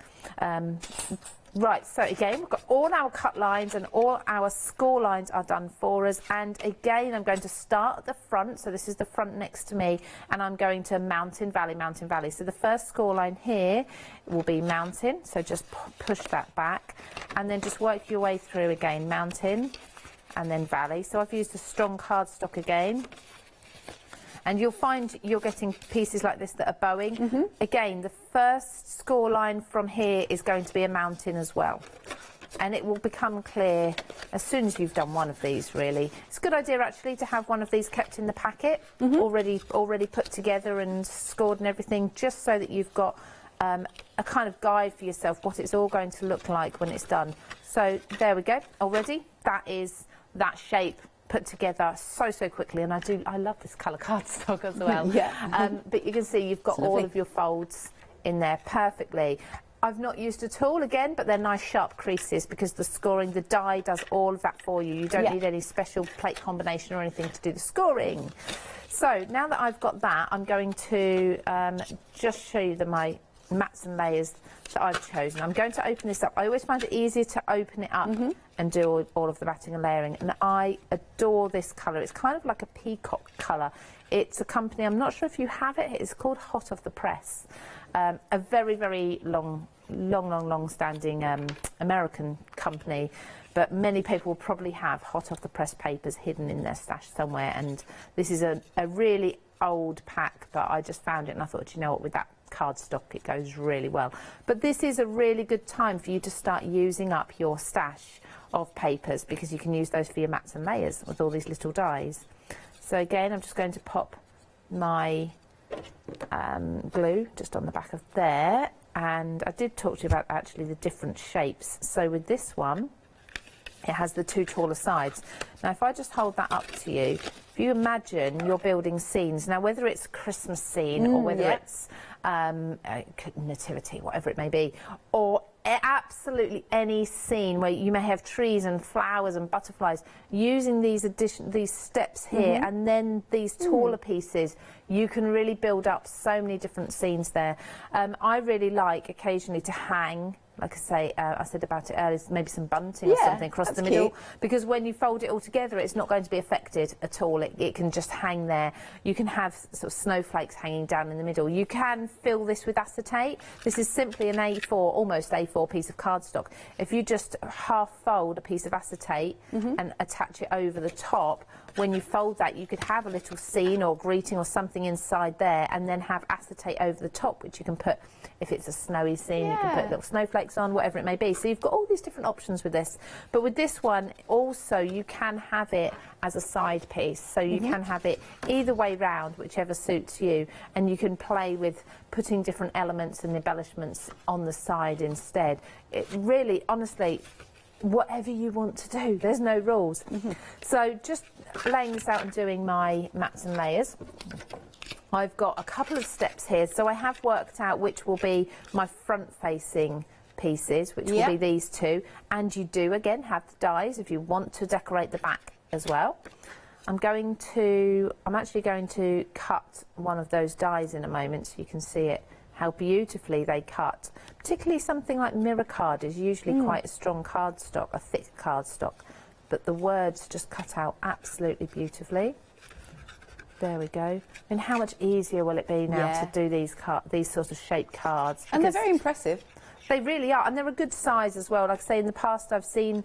Speaker 20: Right, so again, we've got all our cut lines and all our score lines are done for us. And again, I'm going to start at the front. So this is the front next to me, and I'm going to mountain, valley, mountain, valley. So the first score line here will be mountain. So just push that back and then just work your way through again, mountain and then valley. So I've used a strong cardstock again. And you'll find you're getting pieces like this that are bowing. Again, the first score line from here is going to be a mountain as well. And it will become clear as soon as you've done one of these, really. It's a good idea, actually, to have one of these kept in the packet, already put together and scored and everything, just so that you've got a kind of guide for yourself, what it's all going to look like when it's done. So there we go, already. That is that shape put together so quickly, and I love this colour cardstock as well. But you can see you've got all of your folds in there perfectly. I've not used a tool again, but they're nice sharp creases because the scoring, the die does all of that for you. You don't need any special plate combination or anything to do the scoring. So now that I've got that, I'm going to just show you my mats and layers that I've chosen. I'm going to open this up. I always find it easier to open it up and do all of the matting and layering, and I adore this colour. It's kind of like a peacock colour. It's a company, I'm not sure if you have it, it's called Hot Off the Press. A very long standing American company, but many people will probably have Hot Off the Press papers hidden in their stash somewhere, and this is a really old pack, but I just found it and I thought, you know what, with that cardstock it goes really well. But this is a really good time for you to start using up your stash of papers, because you can use those for your mats and layers with all these little dies. So again, I'm just going to pop my glue just on the back of there, and I did talk to you about actually the different shapes. So with this one, it has the two taller sides. Now if I just hold that up to you, if you imagine you're building scenes, now whether it's a Christmas scene or whether it's nativity, whatever it may be, or absolutely any scene where you may have trees and flowers and butterflies, using these steps here and then these taller pieces, you can really build up so many different scenes there. I really like occasionally to hang, like I say, I said about it earlier, maybe some bunting or something across the middle, because when you fold it all together, it's not going to be affected at all. It can just hang there. You can have sort of snowflakes hanging down in the middle. You can fill this with acetate. This is simply an A4, almost A4 piece of cardstock. If you just half fold a piece of acetate and attach it over the top, when you fold that, you could have a little scene or greeting or something inside there, and then have acetate over the top, which you can put, if it's a snowy scene, you can put little snowflakes on, whatever it may be. So you've got all these different options with this. But with this one, also, you can have it as a side piece. So you can have it either way round, whichever suits you, and you can play with putting different elements and embellishments on the side instead. It really, honestly, whatever you want to do, there's no rules. So just laying this out and doing my mats and layers, I've got a couple of steps here. So I have worked out which will be my front facing pieces, which will be these two, and you do again have the dies if you want to decorate the back as well. I'm actually going to cut one of those dies in a moment so you can see it, how beautifully they cut. Particularly something like mirror card is usually quite a strong cardstock, a thick cardstock, but the words just cut out absolutely beautifully. There we go. And how much easier will it be now to do these sort of shaped cards?
Speaker 10: And they're very impressive.
Speaker 20: They really are, and they're a good size as well. Like I say, in the past I've seen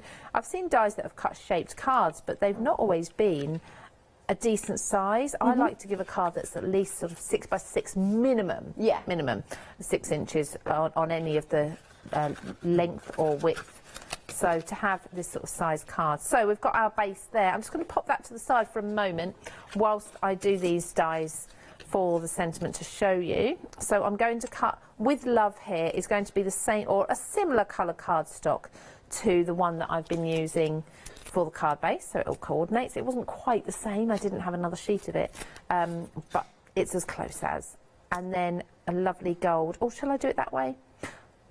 Speaker 20: dies that have cut shaped cards, but they've not always been a decent size. I like to give a card that's at least sort of 6 by 6 minimum. Minimum 6 inches on any of the length or width. So to have this sort of size card. So we've got our base there. I'm just going to pop that to the side for a moment whilst I do these dies for the sentiment to show you. So I'm going to cut with love here is going to be the same or a similar colour cardstock to the one that I've been using for the card base, so it all coordinates. It wasn't quite the same, I didn't have another sheet of it, but it's as close as. And then a lovely gold. Oh, shall I do it that way?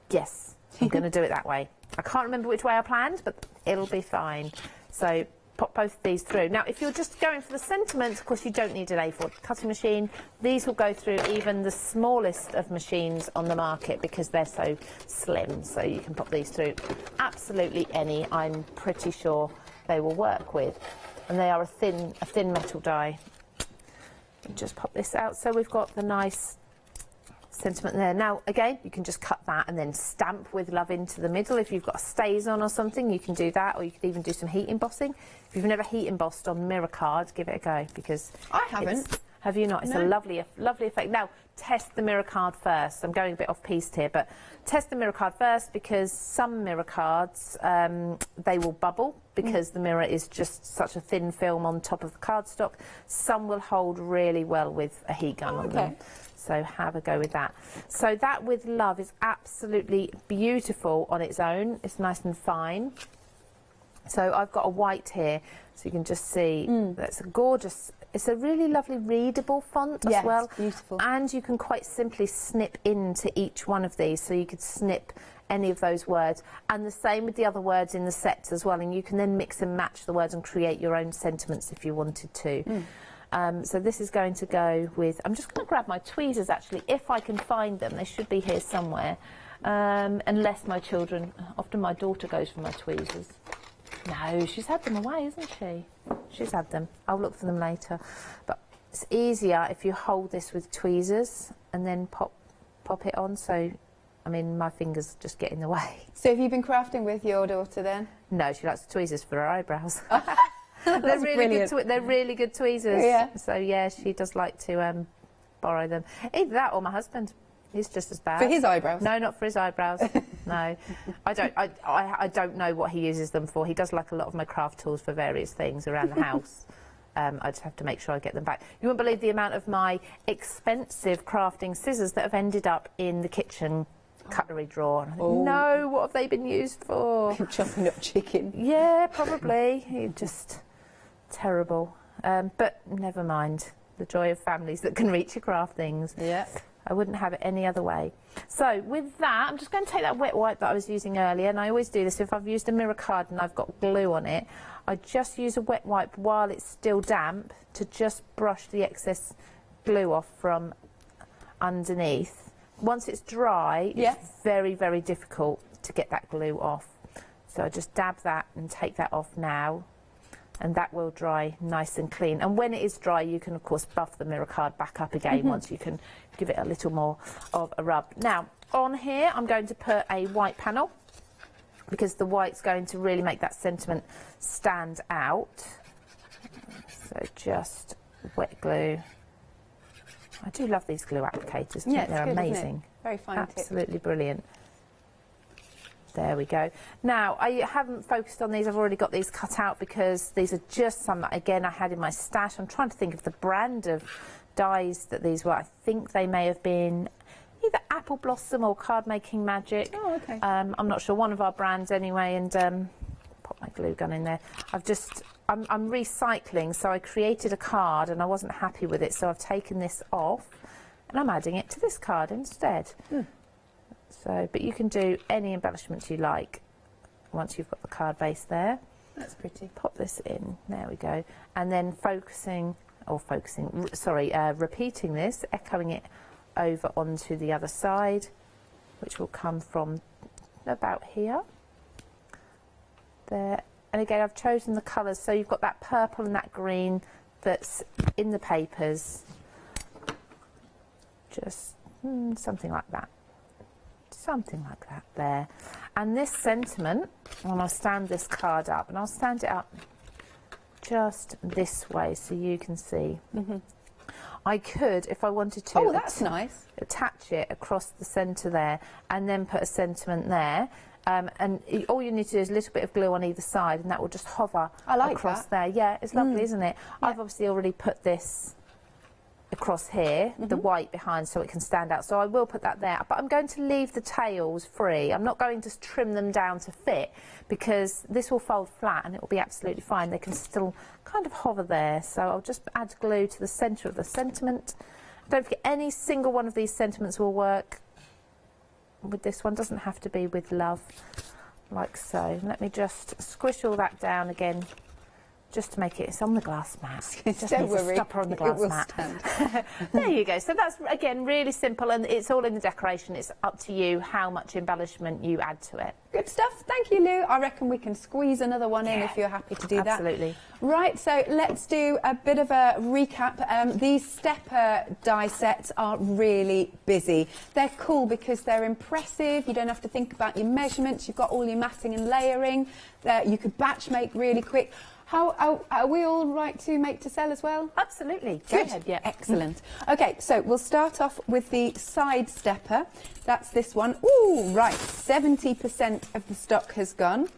Speaker 20: Yes, I'm going to do it that way. I can't remember which way I planned, but it'll be fine. So pop both of these through. Now, if you're just going for the sentiments, of course, you don't need an A4 cutting machine. These will go through even the smallest of machines on the market because they're so slim. So you can pop these through absolutely any. I'm pretty sure they will work with. And they are a thin metal die. Just pop this out. So we've got the nice sentiment there. Now, again, you can just cut that and then stamp with love into the middle. If you've got stays on or something, you can do that, or you could even do some heat embossing. If you've never heat embossed on mirror cards, give it a go, because
Speaker 10: I haven't.
Speaker 20: Have you not? It's a lovely effect. Now, test the mirror card first. I'm going a bit off-piste here, but test the mirror card first, because some mirror cards, they will bubble because the mirror is just such a thin film on top of the cardstock. Some will hold really well with a heat gun on them. So have a go with that. So that with love is absolutely beautiful on its own. It's nice and fine. So I've got a white here, so you can just see that's a gorgeous, it's a really lovely readable font as well.
Speaker 10: It's beautiful.
Speaker 20: And you can quite simply snip into each one of these, so you could snip any of those words. And the same with the other words in the sets as well, and you can then mix and match the words and create your own sentiments if you wanted to. So this is going to go with, I'm just going to grab my tweezers actually, if I can find them. They should be here somewhere, unless my children, often my daughter goes for my tweezers. No, she's had them away, isn't she? She's had them. I'll look for them later. But it's easier if you hold this with tweezers and then pop it on. So, I mean, my fingers just get in the way.
Speaker 10: So have you been crafting with your daughter then?
Speaker 20: No, she likes the tweezers for her eyebrows. They're really good tweezers.
Speaker 10: Yeah.
Speaker 20: So yeah, she does like to borrow them. Either that or my husband. He's just as bad.
Speaker 10: For his eyebrows?
Speaker 20: No, not for his eyebrows. No, I don't know what he uses them for. He does like a lot of my craft tools for various things around the house. I just have to make sure I get them back. You won't believe the amount of my expensive crafting scissors that have ended up in the kitchen cutlery drawer. And I think, no, what have they been used for?
Speaker 10: Chopping up chicken.
Speaker 20: Yeah, probably. Just terrible. But never mind. The joy of families that can reach your craft things.
Speaker 10: Yeah.
Speaker 20: I wouldn't have it any other way. So with that, I'm just going to take that wet wipe that I was using earlier, and I always do this if I've used a mirror card and I've got glue on it. I just use a wet wipe while it's still damp to just brush the excess glue off from underneath. Once it's dry, it's very, very difficult to get that glue off. So I just dab that and take that off now, and that will dry nice and clean. And when it is dry, you can of course buff the mirror card back up again once you can give it a little more of a rub. Now on here I'm going to put a white panel, because the white's going to really make that sentiment stand out. So just wet glue. I do love these glue applicators.
Speaker 10: Yeah,
Speaker 20: they're
Speaker 10: good,
Speaker 20: amazing.
Speaker 10: Very fine.
Speaker 20: Absolutely brilliant. There we go. Now, I haven't focused on these. I've already got these cut out because these are just some that, again, I had in my stash. I'm trying to think of the brand of dies that these were. I think they may have been either Apple Blossom or Card Making Magic.
Speaker 10: Oh, okay.
Speaker 20: I'm not sure. One of our brands anyway. And pop my glue gun in there. I'm recycling, so I created a card and I wasn't happy with it, so I've taken this off and I'm adding it to this card instead. So, but you can do any embellishment you like once you've got the card base there.
Speaker 10: That's pretty.
Speaker 20: Pop this in, there we go. And then repeating this, echoing it over onto the other side, which will come from about here. There. And again, I've chosen the colours, so you've got that purple and that green that's in the papers. Just something like that. Something like that there. And this sentiment, and I'll stand this card up, and I'll stand it up just this way so you can see. I could, if I wanted to,
Speaker 10: that's nice.
Speaker 20: Attach it across the centre there and then put a sentiment there. And all you need to do is a little bit of glue on either side, and that will just hover across there. Yeah, it's lovely, isn't it? Yeah. I've obviously already put this across here, the white behind, so it can stand out. So I will put that there, but I'm going to leave the tails free. I'm not going to trim them down to fit, because this will fold flat and it will be absolutely fine. They can still kind of hover there. So I'll just add glue to the centre of the sentiment. Don't forget, any single one of these sentiments will work with this one. Doesn't have to be with love, like so. Let me just squish all that down again, just to make it. It's on the glass mat. Just
Speaker 10: Don't worry,
Speaker 20: stopper on the glass mat. There you go. So that's, again, really simple, and it's all in the decoration. It's up to you how much embellishment you add to it.
Speaker 10: Good stuff. Thank you, Lou. I reckon we can squeeze another one in if you're happy to do that.
Speaker 20: Absolutely.
Speaker 10: Right, so let's do a bit of a recap. These stepper die sets are really busy. They're cool because they're impressive. You don't have to think about your measurements. You've got all your matting and layering. You could batch make really quick. Are we all right to make to sell as well?
Speaker 20: Absolutely.
Speaker 10: Go
Speaker 20: ahead, yeah.
Speaker 10: Excellent. Okay, so we'll start off with the side stepper. That's this one. Ooh, right, 70% of the stock has gone.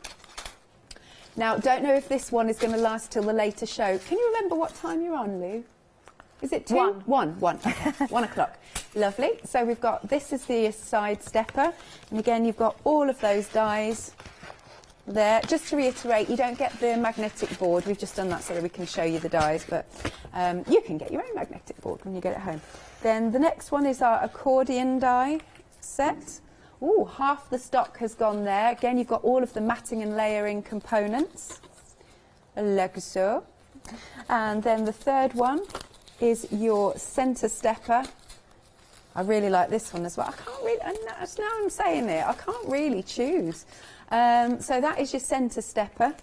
Speaker 10: Now, don't know if this one is going to last till the later show. Can you remember what time you're on, Lou? Is it 2? 1. Okay. 1 o'clock. Lovely. So we've got, this is the side stepper. And again, you've got all of those dies there. Just to reiterate, you don't get the magnetic board. We've just done that so that we can show you the dies, but you can get your own magnetic board when you get it home. Then the next one is our accordion die set. Ooh, half the stock has gone there. Again, you've got all of the matting and layering components, like so. And then the third one is your centre stepper. I really like this one as well. I can't really, now I'm saying it, I can't really choose. So that is your centre stepper.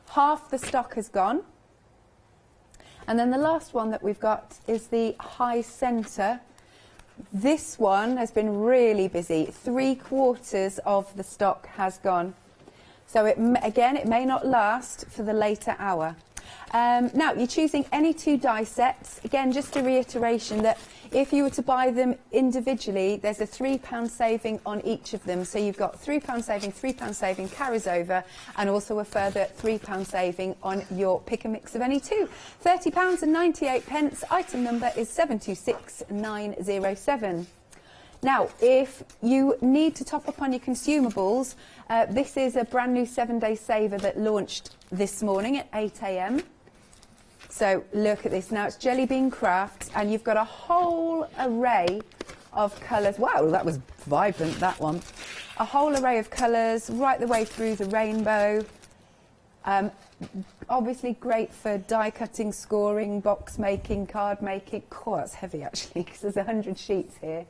Speaker 10: Half the stock has gone. And then the last one that we've got is the high centre. This one has been really busy. 3/4 of the stock has gone. So again, it may not last for the later hour. Now, you're choosing any 2 die sets. Again, just a reiteration that if you were to buy them individually, there's a £3 saving on each of them. So you've got £3 saving, £3 saving carries over, and also a further £3 saving on your pick and mix of any 2. £30.98. Item number is 726907. Now, if you need to top up on your consumables, this is a brand new 7-day saver that launched this morning at 8 AM. So look at this. Now it's Jelly Bean Crafts, and you've got a whole array of colours. Wow, that was vibrant, that one. A whole array of colours right the way through the rainbow. Obviously great for die cutting, scoring, box making, card making. Oh, that's heavy actually, because there's 100 sheets here.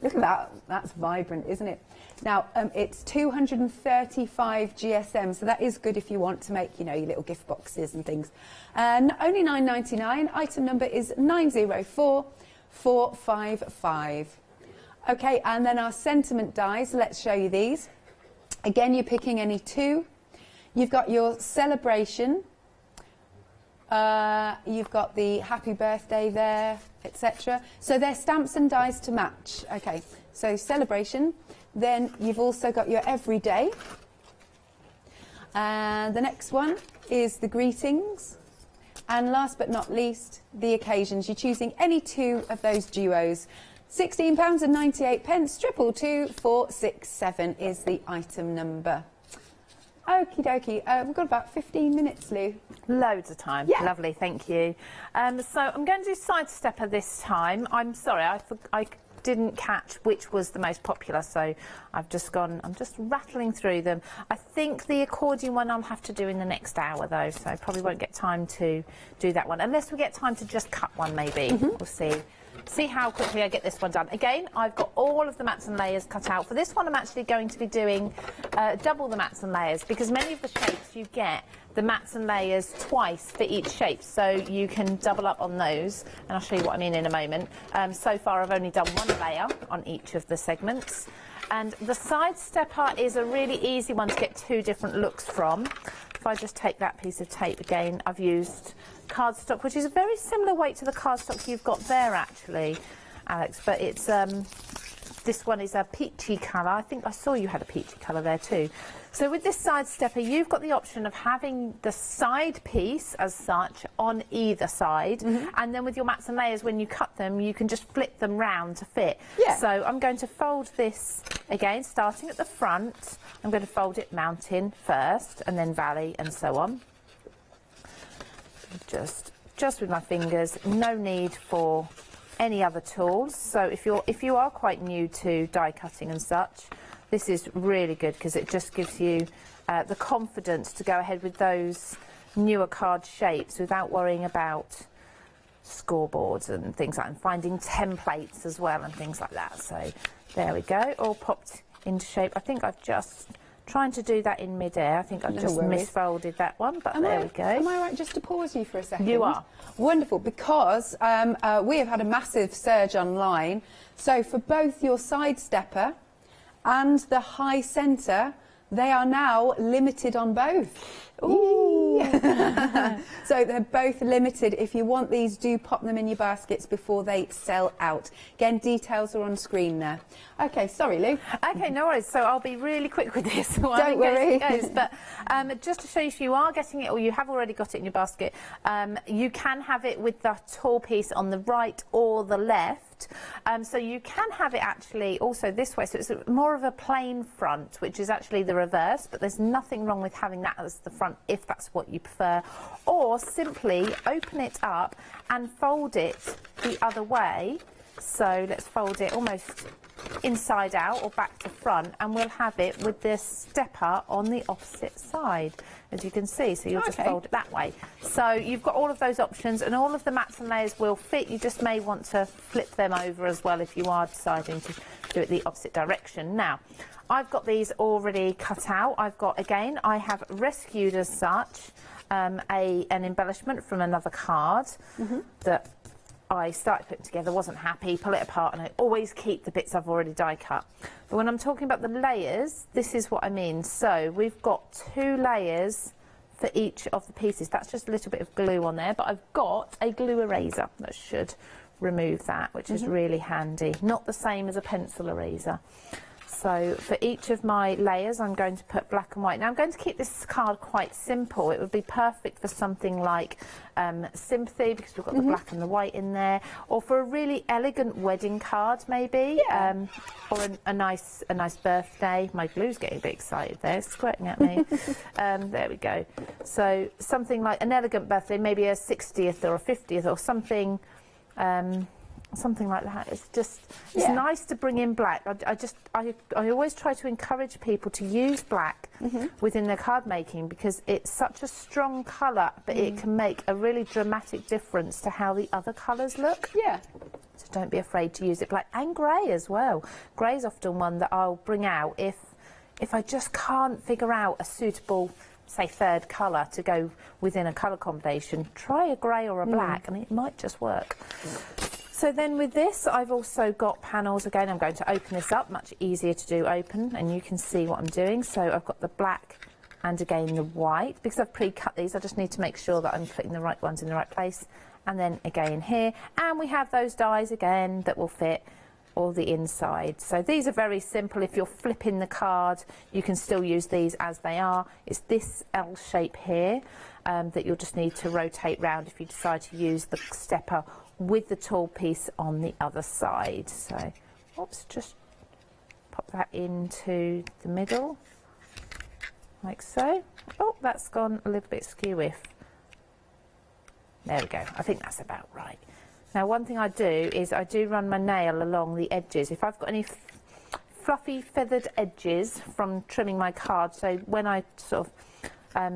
Speaker 10: Look at that, that's vibrant, isn't it? Now, it's 235 GSM, so that is good if you want to make, you know, your little gift boxes and things. Only £9.99, item number is 904455. Okay, and then our sentiment dies, let's show you these. Again, you're picking any 2. You've got your celebration, you've got the happy birthday there, etc. So they're stamps and dies to match. Okay, so celebration. Then you've also got your everyday. And the next one is the greetings. And last but not least, the occasions. You're choosing any 2 of those duos. £16.98. 2222467 is the item number. Okie dokie. We've got about 15 minutes, Lou.
Speaker 20: Loads of time. Yeah. Lovely, thank you. So I'm going to do side stepper this time. I'm sorry, I didn't catch which was the most popular, so I'm just rattling through them. I think the accordion one I'll have to do in the next hour though, so I probably won't get time to do that one, unless we get time to just cut one maybe. We'll see how quickly I get this one done. Again, I've got all of the mats and layers cut out. For this one, I'm actually going to be doing double the mats and layers, because many of the shapes you get the mats and layers twice for each shape, so you can double up on those, and I'll show you what I mean in a moment. So far I've only done 1 layer on each of the segments, and the side stepper is a really easy one to get 2 different looks from. If I just take that piece of tape again, I've used cardstock, which is a very similar weight to the cardstock you've got there actually, Alex, but it's This one is a peachy colour. I think I saw you had a peachy colour there too. So with this side stepper, you've got the option of having the side piece as such on either side, and then with your mats and layers, when you cut them, you can just flip them round to fit.
Speaker 10: Yeah.
Speaker 20: So I'm going to fold this again, starting at the front. I'm going to fold it mountain first, and then valley, and so on. Just with my fingers. No need for any other tools. So if you are quite new to die cutting and such, this is really good because it just gives you the confidence to go ahead with those newer card shapes without worrying about scoreboards and things like that, and finding templates as well and things like that. So there we go, all popped into shape. I think I've just trying to do that in mid-air. I think I've just misfolded that one, but there we go.
Speaker 10: Am I right just to pause you for a second?
Speaker 20: You are.
Speaker 10: Wonderful, because we have had a massive surge online. So for both your side stepper and the high centre, they are now limited on both. Ooh. So they're both limited. If you want these, do pop them in your baskets before they sell out. Again, details are on screen there. Okay, sorry, Lou.
Speaker 20: Okay, no worries. So I'll be really quick with this one.
Speaker 10: Don't worry.
Speaker 20: But just to show you, if you are getting it or you have already got it in your basket, you can have it with the tall piece on the right or the left. So you can have it actually also this way. So it's more of a plain front, which is actually the reverse, but there's nothing wrong with having that as the front if that's what you prefer. Or simply open it up and fold it the other way. So let's fold it almost inside out or back to front, and we'll have it with this stepper on the opposite side, as you can see. So you'll just fold it that way. So you've got all of those options, and all of the mats and layers will fit. You just may want to flip them over as well if you are deciding to do it the opposite direction. Now, I've got these already cut out. I have rescued as such an embellishment from another card that I started putting together, wasn't happy, pull it apart, and I always keep the bits I've already die cut. But when I'm talking about the layers, this is what I mean. So we've got 2 layers for each of the pieces. That's just a little bit of glue on there, but I've got a glue eraser that should remove that, which is really handy. Not the same as a pencil eraser. So for each of my layers, I'm going to put black and white. Now I'm going to keep this card quite simple. It would be perfect for something like sympathy, because we've got the black and the white in there, or for a really elegant wedding card maybe, or a nice birthday. My glue's getting a bit excited there, it's squirting at me. There we go. So something like an elegant birthday, maybe a 60th or a 50th or something. Something like that. It's just, it's nice to bring in black. I always try to encourage people to use black within their card making, because it's such a strong colour, but it can make a really dramatic difference to how the other colours look.
Speaker 10: Yeah.
Speaker 20: So don't be afraid to use it black, and grey as well. Grey is often one that I'll bring out if I just can't figure out a suitable, say, third colour to go within a colour combination. Try a grey or a black and it might just work. So then with this, I've also got panels. Again, I'm going to open this up, much easier to do open, and you can see what I'm doing. So I've got the black and again the white. Because I've pre-cut these, I just need to make sure that I'm putting the right ones in the right place. And then again here, and we have those dies again that will fit all the inside. So these are very simple. If you're flipping the card, you can still use these as they are. It's this L shape here that you'll just need to rotate round if you decide to use the stepper with the tall piece on the other side. So, oops, just pop that into the middle, like so. Oh, that's gone a little bit skew-iff. There we go. I think that's about right. Now, one thing I do is I do run my nail along the edges. If I've got any fluffy feathered edges from trimming my card, so when I sort of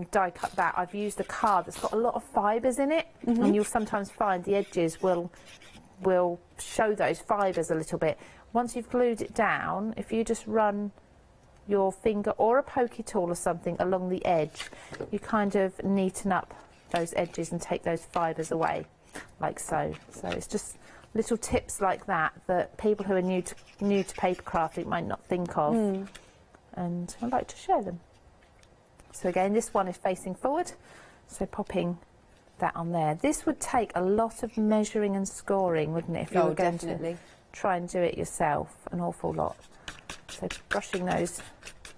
Speaker 20: die cut that, I've used a card that's got a lot of fibres in it, and you'll sometimes find the edges will show those fibres a little bit. Once you've glued it down, if you just run your finger or a pokey tool or something along the edge, you kind of neaten up those edges and take those fibres away, like so. So it's just little tips like that that people who are new to paper crafting might not think of, and I'd like to share them. So again, this one is facing forward, so popping that on there. This would take a lot of measuring and scoring, wouldn't it, if you were going to try and do it yourself an awful lot. So brushing those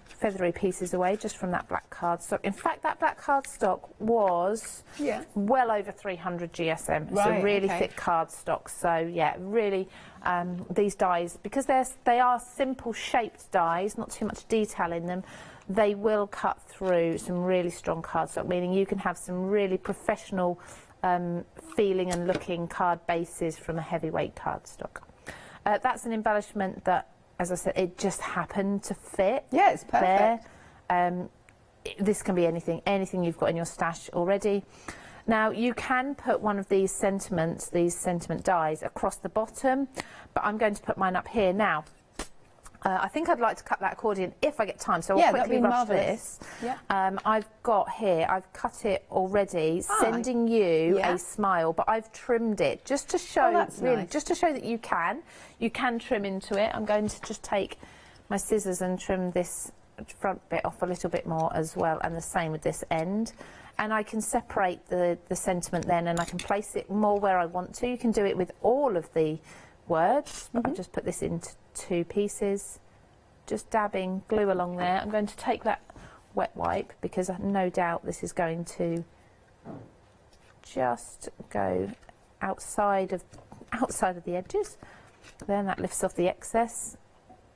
Speaker 20: feathery pieces away just from that black cardstock. In fact, that black cardstock was well over 300 GSM. It's a really thick cardstock. So yeah, really, these dies, because they are simple shaped dies, not too much detail in them, they will cut through some really strong cardstock, meaning you can have some really professional feeling and looking card bases from a heavyweight cardstock. That's an embellishment that, as I said, it just happened to fit. Yeah, it's perfect. There. This can be anything you've got in your stash already. Now, you can put one of these sentiment dies across the bottom, but I'm going to put mine up here now. I think I'd like to cut that accordion if I get time, so I'll quickly rush this. Yeah. I've got here, I've cut it already, sending you a smile, but I've trimmed it just to show, just to show that you can trim into it. I'm going to just take my scissors and trim this front bit off a little bit more as well, and the same with this end. And I can separate the sentiment then, and I can place it more where I want to. You can do it with all of the words, but I've just put this into 2 pieces, just dabbing glue along there. I'm going to take that wet wipe, because I have no doubt this is going to just go outside of the edges. Then that lifts off the excess.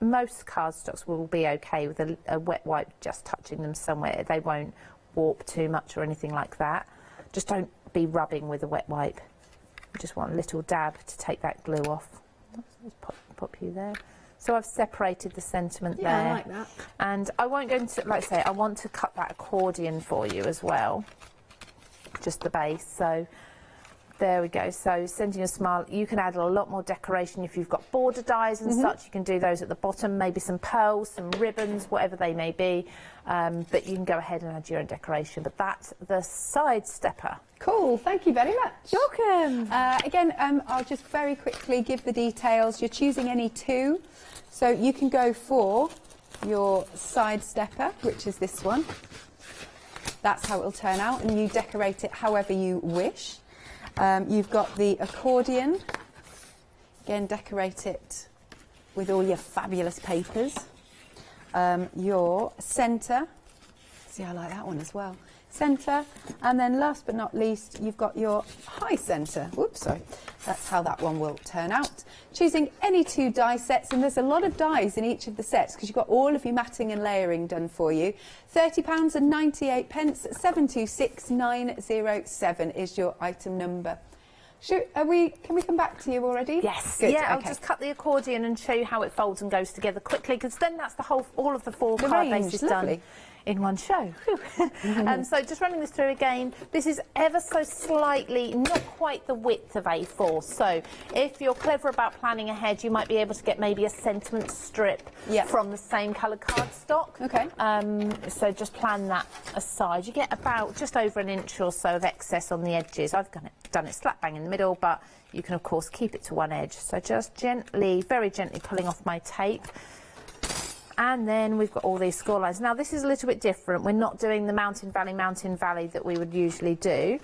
Speaker 20: Most cardstocks will be okay with a wet wipe just touching them somewhere. They won't warp too much or anything like that. Just don't be rubbing with a wet wipe. You just want a little dab to take that glue off. Let's pop you there. So I've separated the sentiment there. I like that. And I won't go into, like I say, I want to cut that accordion for you as well. Just the base. So there we go. So sending a smile. You can add a lot more decoration if you've got border dies and such. You can do those at the bottom, maybe some pearls, some ribbons, whatever they may be. But you can go ahead and add your own decoration. But that's the side stepper.
Speaker 10: Cool, thank you very much.
Speaker 20: Welcome.
Speaker 10: Again, I'll just very quickly give the details. You're choosing any 2. So you can go for your side stepper, which is this one. That's how it will turn out, and you decorate it however you wish. You've got the accordion. Again, decorate it with all your fabulous papers. Your centre. See, I like that one as well. Centre, and then last but not least, you've got your high centre. Whoops, sorry. That's how that one will turn out. Choosing any 2 die sets, and there's a lot of dies in each of the sets because you've got all of your matting and layering done for you. £30.98, 726907 is your item number. Can we come back to you already?
Speaker 20: Yes.
Speaker 10: Good,
Speaker 20: yeah, I'll just cut the accordion and show you how it folds and goes together quickly, because then that's all of the 4 card bases done in one show. So just running this through again, this is ever so slightly, not quite the width of A4. So if you're clever about planning ahead, you might be able to get maybe a sentiment strip from the same coloured cardstock. Okay. So just plan that aside. You get about just over an inch or so of excess on the edges. I've done it slap bang in the middle, but you can of course keep it to one edge. So just gently, very gently pulling off my tape. And then we've got all these score lines. Now this is a little bit different. We're not doing the mountain valley that we would usually do.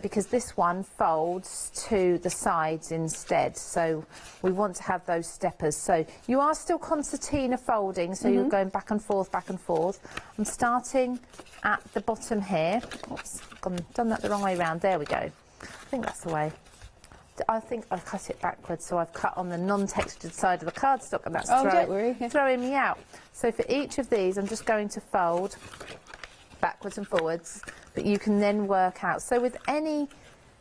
Speaker 20: Because this one folds to the sides instead. So we want to have those steppers. So you are still concertina folding, so you're going back and forth, back and forth. I'm starting at the bottom here. Oops, done that the wrong way around. There we go. I think that's the way. I think I cut it backwards, so I've cut on the non-textured side of the cardstock, and that's throwing me out. So for each of these, I'm just going to fold backwards and forwards, but you can then work out. So with any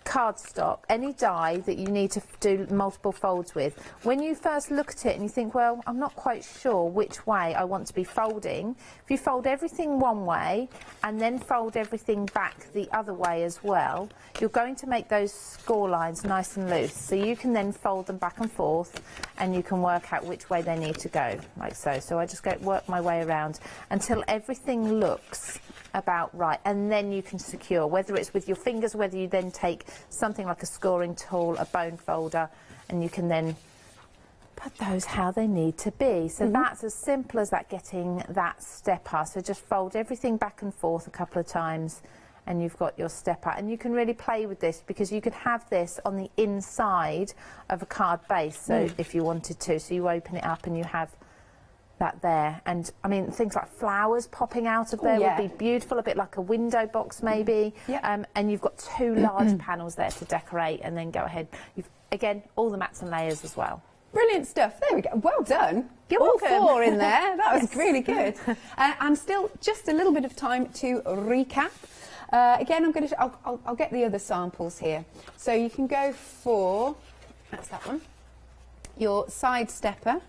Speaker 20: cardstock, any die that you need to do multiple folds with, when you first look at it and you think, well, I'm not quite sure which way I want to be folding, if you fold everything one way and then fold everything back the other way as well, you're going to make those score lines nice and loose. So you can then fold them back and forth, and you can work out which way they need to go, like so. So I just work my way around until everything looks about right, and then you can secure, whether it's with your fingers, whether you then take something like a scoring tool, a bone folder, and you can then put those how they need to be. So that's as simple as that, getting that stepper. So just fold everything back and forth a couple of times, and you've got your stepper, and you can really play with this because you could have this on the inside of a card base, so if you wanted to, so you open it up and you have that there. And I mean, things like flowers popping out of there would be beautiful, a bit like a window box maybe. And you've got 2 large panels there to decorate, and then go ahead. Again, all the mats and layers as well.
Speaker 10: Brilliant stuff. There we go. Well done.
Speaker 20: You're
Speaker 10: all
Speaker 20: welcome.
Speaker 10: 4 in there. That was really good. And still just a little bit of time to recap. Again, I'll get the other samples here. So you can go for, that's that one, your side stepper.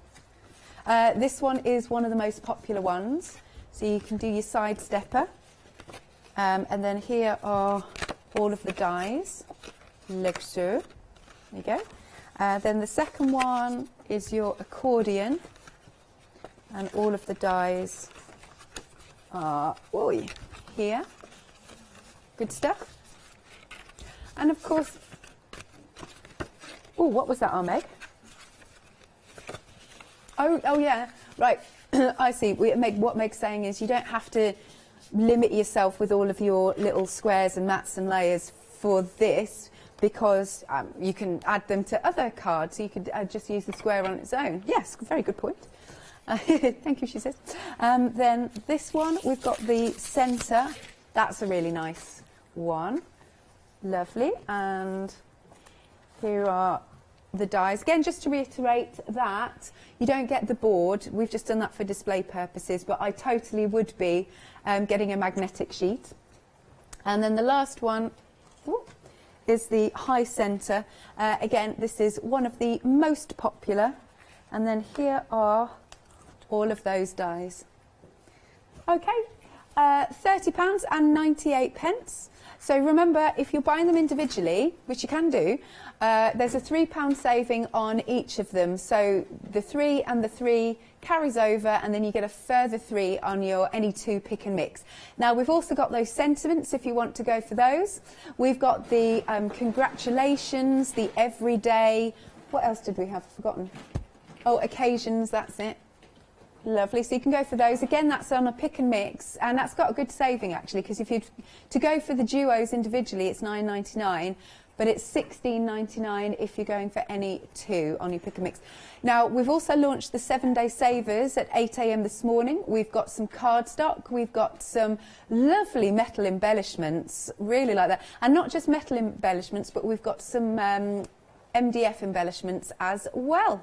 Speaker 10: This one is one of the most popular ones. So you can do your side stepper. And then here are all of the dies, like so. There you go. Then the second one is your accordion. And all of the dies are here. Good stuff. And of course, what was that, Meg? Oh yeah, right. I see. What Meg's saying is you don't have to limit yourself with all of your little squares and mats and layers for this, because you can add them to other cards. So you could just use the square on its own. Yes, very good point. Thank you, she says. Then this one, we've got the centre. That's a really nice one. Lovely. And here are the dies. Again, just to reiterate that you don't get the board. We've just done that for display purposes, but I totally would be getting a magnetic sheet. And then the last one is the high centre. Again, this is one of the most popular. And then here are all of those dies. Okay, £30.98. So remember, if you're buying them individually, which you can do, there's a £3 saving on each of them. So the 3 and the 3 carries over, and then you get a further 3 on your any 2 pick and mix. Now, we've also got those sentiments if you want to go for those. We've got the congratulations, the everyday. What else did we have forgotten? Oh, occasions, that's it. Lovely. So you can go for those. Again, that's on a pick and mix, and that's got a good saving actually, because if you to go for the duos individually, it's £9.99, but it's £16.99 if you're going for any 2 on your pick and mix. Now, we've also launched the 7-day savers at 8 a.m. this morning. We've got some cardstock. We've got some lovely metal embellishments, really like that, and not just metal embellishments, but we've got some MDF embellishments as well.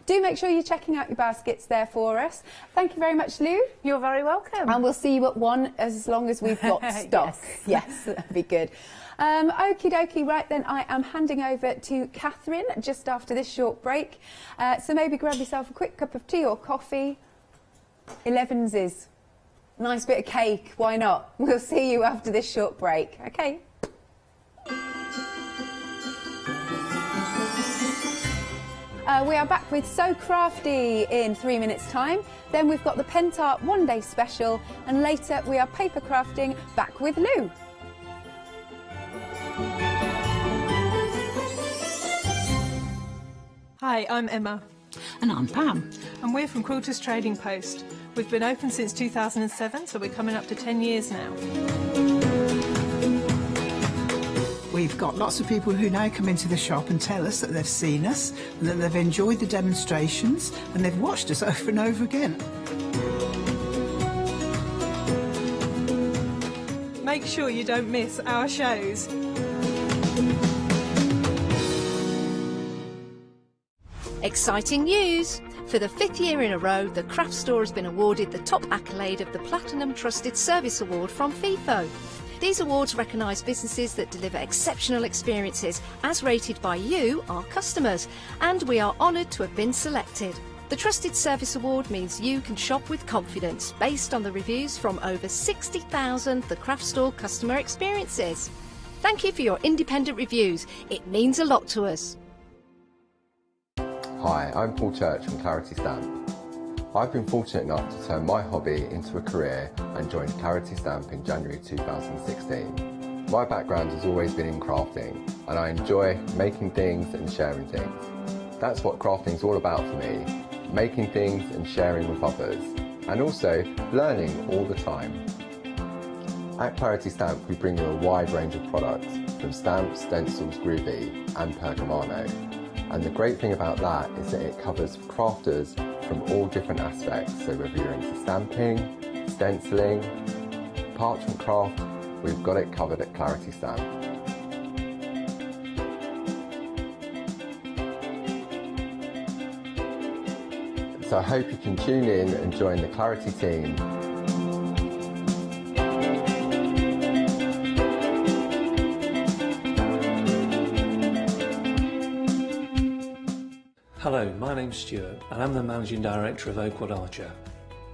Speaker 10: Do make sure you're checking out your baskets there for us. Thank you very much, Lou.
Speaker 20: You're very welcome.
Speaker 10: And we'll see you at 1 as long as we've got stock. Yes, that'd be good. Okie dokie, right then, I am handing over to Catherine just after this short break. So maybe grab yourself a quick cup of tea or coffee. 11's is. Nice bit of cake, why not? We'll see you after this short break, okay? We are back with So Crafty in 3 minutes' time. Then we've got the Pentel 1-day special, and later we are paper crafting back with Lou.
Speaker 21: Hi, I'm Emma.
Speaker 22: And I'm Pam.
Speaker 21: And we're from Quilters Trading Post. We've been open since 2007, so we're coming up to 10 years now.
Speaker 22: We've got lots of people who now come into the shop and tell us that they've seen us and that they've enjoyed the demonstrations and they've watched us over and over again.
Speaker 21: Make sure you don't miss our shows.
Speaker 15: Exciting news! For the 5th year in a row, the Craft Store has been awarded the top accolade of the Platinum Trusted Service Award from FIFO. These awards recognise businesses that deliver exceptional experiences as rated by you, our customers, and we are honoured to have been selected. The Trusted Service Award means you can shop with confidence based on the reviews from over 60,000 The Craft Store customer experiences. Thank you for your independent reviews. It means a lot to us.
Speaker 2: Hi, I'm Paul Church from Clarity Stamp. I've been fortunate enough to turn my hobby into a career and joined Clarity Stamp in January 2016. My background has always been in crafting, and I enjoy making things and sharing things. That's what crafting's all about for me, making things and sharing with others, and also learning all the time. At Clarity Stamp, we bring you a wide range of products, from stamps, stencils, groovy and pergamano. And the great thing about that is that it covers crafters from all different aspects. So whether you're into stamping, stenciling, parchment craft, we've got it covered at Clarity Stamp. So I hope you can tune in and join the Clarity team.
Speaker 1: Hello, my name's Stuart and I'm the Managing Director of Oakwood Archer.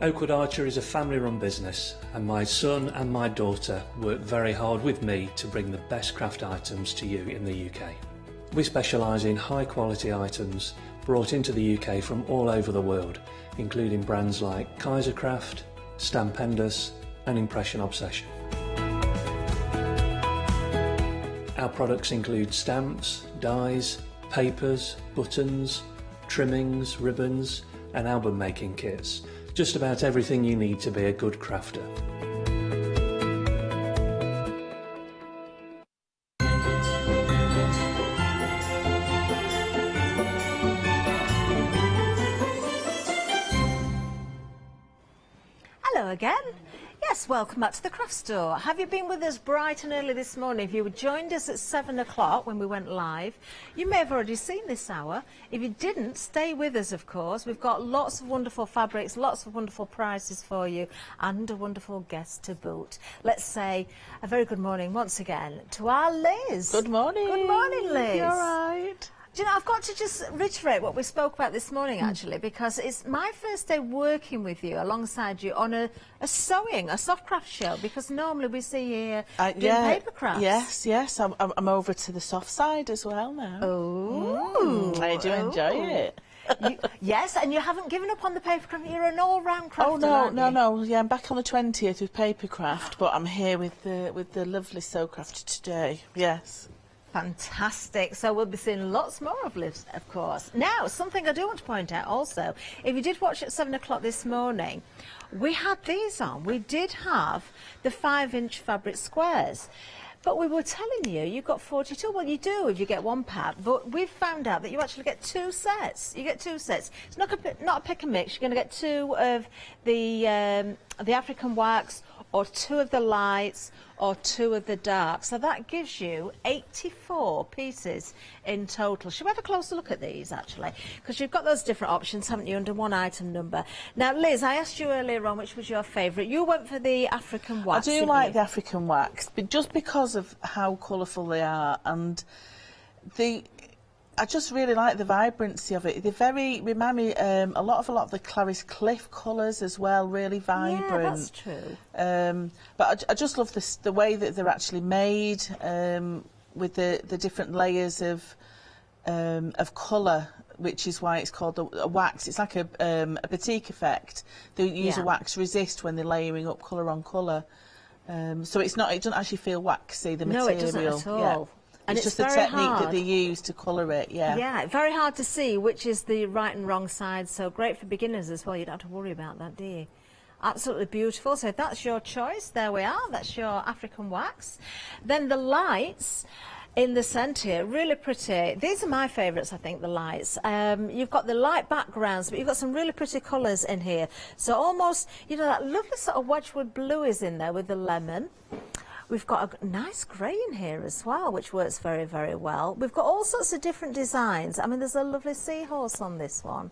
Speaker 1: Oakwood Archer is a family-run business and my son and my daughter work very hard with me to bring the best craft items to you in the UK. We specialise in high-quality items brought into the UK from all over the world, including brands like Kaisercraft, Stampendous and Impression Obsession. Our products include stamps, dies, papers, buttons, trimmings, ribbons and album making kits. Just about everything you need to be a good crafter.
Speaker 5: Hello again. Yes, welcome back to the craft store. Have you been with us bright and early this morning? If you joined us at 7 o'clock when we went live, you may have already seen this hour. If you didn't, stay with us, of course. We've got lots of wonderful fabrics, lots of wonderful prices for you, and a wonderful guest to boot. Let's say a very good morning once again to our Liz.
Speaker 6: Good morning.
Speaker 5: Good morning, Liz.
Speaker 6: You all right?
Speaker 5: Do you know, I've got to just reiterate what we spoke about this morning, actually, because it's my first day working with you, alongside you, on a sewing, a soft craft show, because normally we see you here doing paper crafts.
Speaker 6: Yes, I'm over to the soft side as well now.
Speaker 5: Oh,
Speaker 6: I do enjoy it.
Speaker 5: Yes, and you haven't given up on the paper craft. You're an all-round crafter.
Speaker 6: No. Yeah, I'm back on the 20th with papercraft, but I'm here with the lovely Sewcraft today. Yes.
Speaker 5: Fantastic. So we'll be seeing lots more of Liz, of course. Now, something I do want to point out also, if you did watch at 7 o'clock this morning, we had these on. We did have the 5-inch fabric squares. But we were telling you, you've got 42. Well, you do if you get one pack, but we've found out that you actually get 2 sets. You get 2 sets. It's not a pick and mix. You're going to get 2 of the African wax, or 2 of the lights, or 2 of the dark. So that gives you 84 pieces in total. Should we have a closer look at these, actually? Because you've got those different options, haven't you, under one item number. Now, Liz, I asked you earlier on which was your favourite. You went for the African wax,
Speaker 6: I do like the African wax, but just because of how colourful they are, and I just really like the vibrancy of it. They remind me a lot of the Clarice Cliff colours as well, really vibrant.
Speaker 5: Yeah, that's true.
Speaker 6: But I just love the way that they're actually made, with the different layers of colour, which is why it's called a wax. It's like a batik effect. They use a wax resist when they're layering up colour on colour. So it doesn't actually feel waxy, the material.
Speaker 5: No, it doesn't at all.
Speaker 6: Yeah.
Speaker 5: And
Speaker 6: it's just the technique that they use to colour it,
Speaker 5: Yeah, very hard to see which is the right and wrong side, so great for beginners as well. You don't have to worry about that, do you? Absolutely beautiful. So if that's your choice, there we are. That's your African wax. Then the lights in the centre here, really pretty. These are my favourites, I think, the lights. You've got the light backgrounds, but you've got some really pretty colours in here. So almost, you know, that lovely sort of Wedgwood blue is in there with the lemon. We've got a nice grey in here as well, which works very, very well. We've got all sorts of different designs. I mean, there's a lovely seahorse on this one.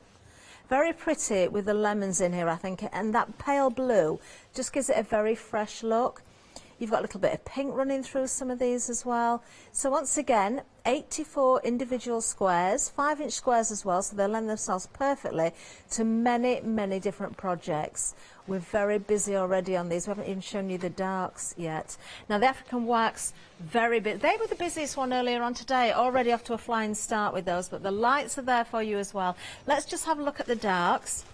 Speaker 5: Very pretty with the lemons in here, I think, and that pale blue just gives it a very fresh look. You've got a little bit of pink running through some of these as well. So once again, 84 individual squares, 5-inch squares as well, so they lend themselves perfectly to many, many different projects. We're very busy already on these. We haven't even shown you the darks yet. Now, the African wax, very busy. They were the busiest one earlier on today, already off to a flying start with those, but the lights are there for you as well. Let's just have a look at the darks.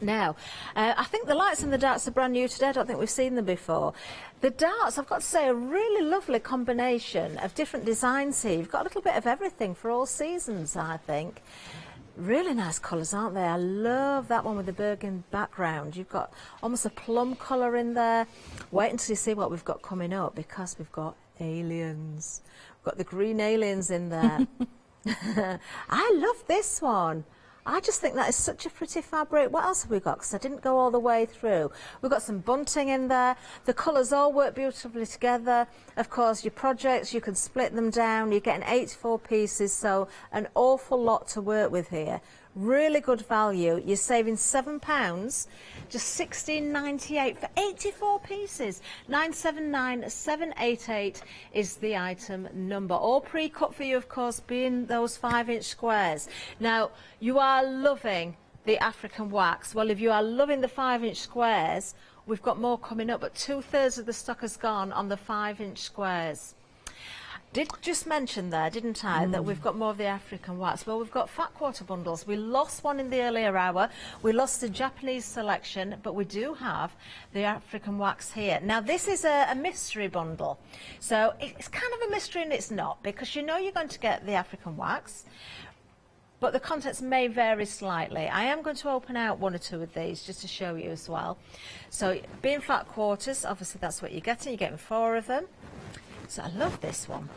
Speaker 5: Now, I think the lights and the darks are brand new today. I don't think we've seen them before. The darks, I've got to say, a really lovely combination of different designs here. You've got a little bit of everything for all seasons, I think. Really nice colours, aren't they? I love that one with the burgundy background. You've got almost a plum colour in there. Wait until you see what we've got coming up, because we've got aliens. We've got the green aliens in there. I love this one. I just think that is such a pretty fabric. What else have we got? Because I didn't go all the way through. We've got some bunting in there. The colours all work beautifully together. Of course, your projects, you can split them down. You're getting 84 pieces, so an awful lot to work with here. Really good value. You're saving £7, just $16.98 for 84 pieces. 979788 is the item number. All pre-cut for you, of course, being those 5-inch squares. Now, you are loving the African wax. Well, if you are loving the 5-inch squares, we've got more coming up, but 2/3 of the stock has gone on the 5-inch squares. Did just mention there, didn't I, that we've got more of the African wax. Well, we've got fat quarter bundles. We lost one in the earlier hour. We lost the Japanese selection, but we do have the African wax here. Now, this is a mystery bundle. So it's kind of a mystery and it's not, because you know you're going to get the African wax, but the contents may vary slightly. I am going to open out 1 or 2 of these just to show you as well. So being fat quarters, obviously that's what you're getting. You're getting 4 of them. So I love this one.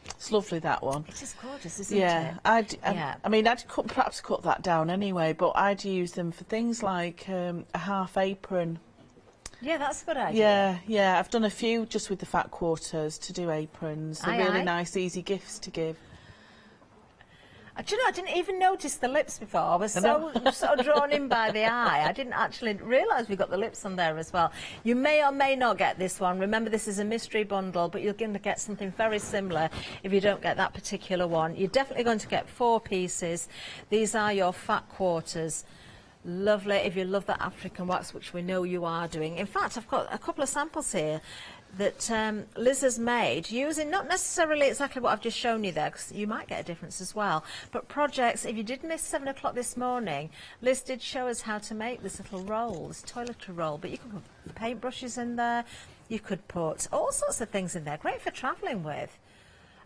Speaker 6: It's lovely, that one.
Speaker 5: It is gorgeous, isn't
Speaker 6: yeah,
Speaker 5: it?
Speaker 6: I mean, I'd perhaps cut that down anyway, but I'd use them for things like a half apron.
Speaker 5: Yeah, that's a good idea.
Speaker 6: Yeah, I've done a few just with the fat quarters to do aprons. They're really nice, easy gifts to give.
Speaker 5: Do you know, I didn't even notice the lips before. I was so drawn in by the eye. I didn't actually realise we got the lips on there as well. You may or may not get this one. Remember, this is a mystery bundle, but you're going to get something very similar if you don't get that particular one. You're definitely going to get 4 pieces. These are your fat quarters. Lovely if you love that African wax, which we know you are doing. In fact, I've got a couple of samples here that Liz has made, using not necessarily exactly what I've just shown you there, because you might get a difference as well, but projects. If you did miss 7 o'clock this morning, Liz did show us how to make this little roll, this toiletry roll, but you could put paintbrushes in there, you could put all sorts of things in there, great for travelling with,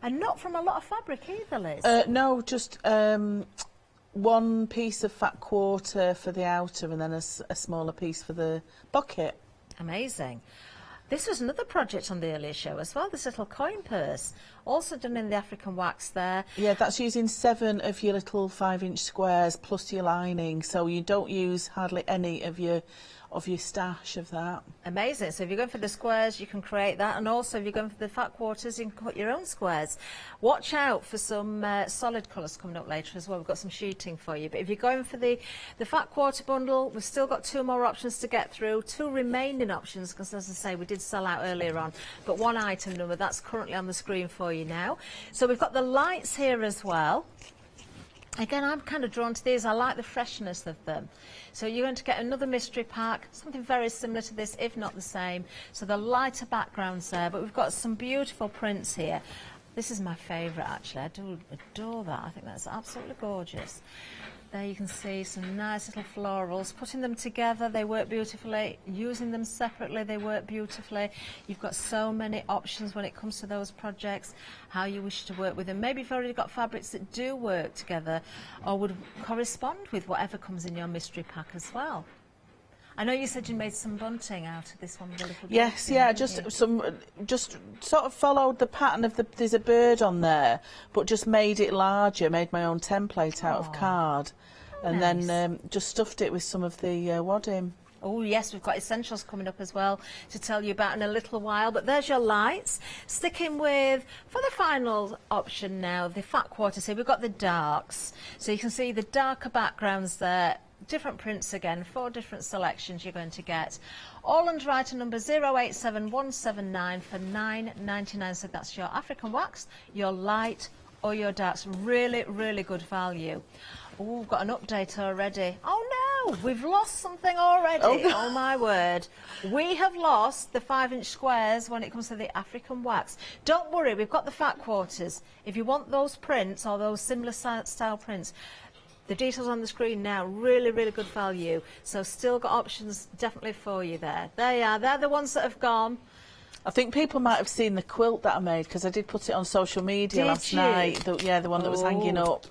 Speaker 5: and not from a lot of fabric either, Liz.
Speaker 6: No, just 1 piece of fat quarter for the outer and then a smaller piece for the bucket.
Speaker 5: Amazing. This was another project on the earlier show as well, this little coin purse, also done in the African wax there.
Speaker 6: Yeah, that's using 7 of your little 5-inch squares plus your lining, so you don't use hardly any of your stash of that.
Speaker 5: Amazing. So if you're going for the squares, you can create that, and also if you're going for the fat quarters, you can cut your own squares. Watch out for some solid colours coming up later as well. We've got some sheeting for you, but if you're going for the fat quarter bundle, we've still got 2 more options to get through, 2 remaining options, because as I say, we did sell out earlier on, but 1 item number that's currently on the screen for you now. So we've got the lights here as well. Again, I'm kind of drawn to these. I like the freshness of them. So you're going to get another mystery pack, something very similar to this, if not the same. So the lighter backgrounds there, but we've got some beautiful prints here. This is my favourite, actually. I do adore that. I think that's absolutely gorgeous. There you can see some nice little florals. Putting them together, they work beautifully. Using them separately, they work beautifully. You've got so many options when it comes to those projects, how you wish to work with them. Maybe you've already got fabrics that do work together or would correspond with whatever comes in your mystery pack as well. I know you said you made some bunting out of this one with a little
Speaker 6: Yes,
Speaker 5: bunting,
Speaker 6: yeah, just sort of followed the pattern of there's a bird on there, but just made it larger, made my own template out of card, and then just stuffed it with some of the wadding.
Speaker 5: Oh yes, we've got essentials coming up as well to tell you about in a little while, but there's your lights. Sticking with, for the final option now, the fat quarters here, we've got the darks. So you can see the darker backgrounds there. Different prints again, 4 different selections you're going to get. All under item number 087179 for £9.99. So that's your African wax, your light or your darks. Really, really good value. Oh, we've got an update already. Oh no, we've lost something already. Oh my word. We have lost the 5-inch squares when it comes to the African wax. Don't worry, we've got the fat quarters. If you want those prints or those similar style prints, the details on the screen now, really, really good value. So still got options definitely for you there. There you are. They're the ones that have gone.
Speaker 6: I think people might have seen the quilt that I made, because I did put it on social media last night. The one that was hanging up.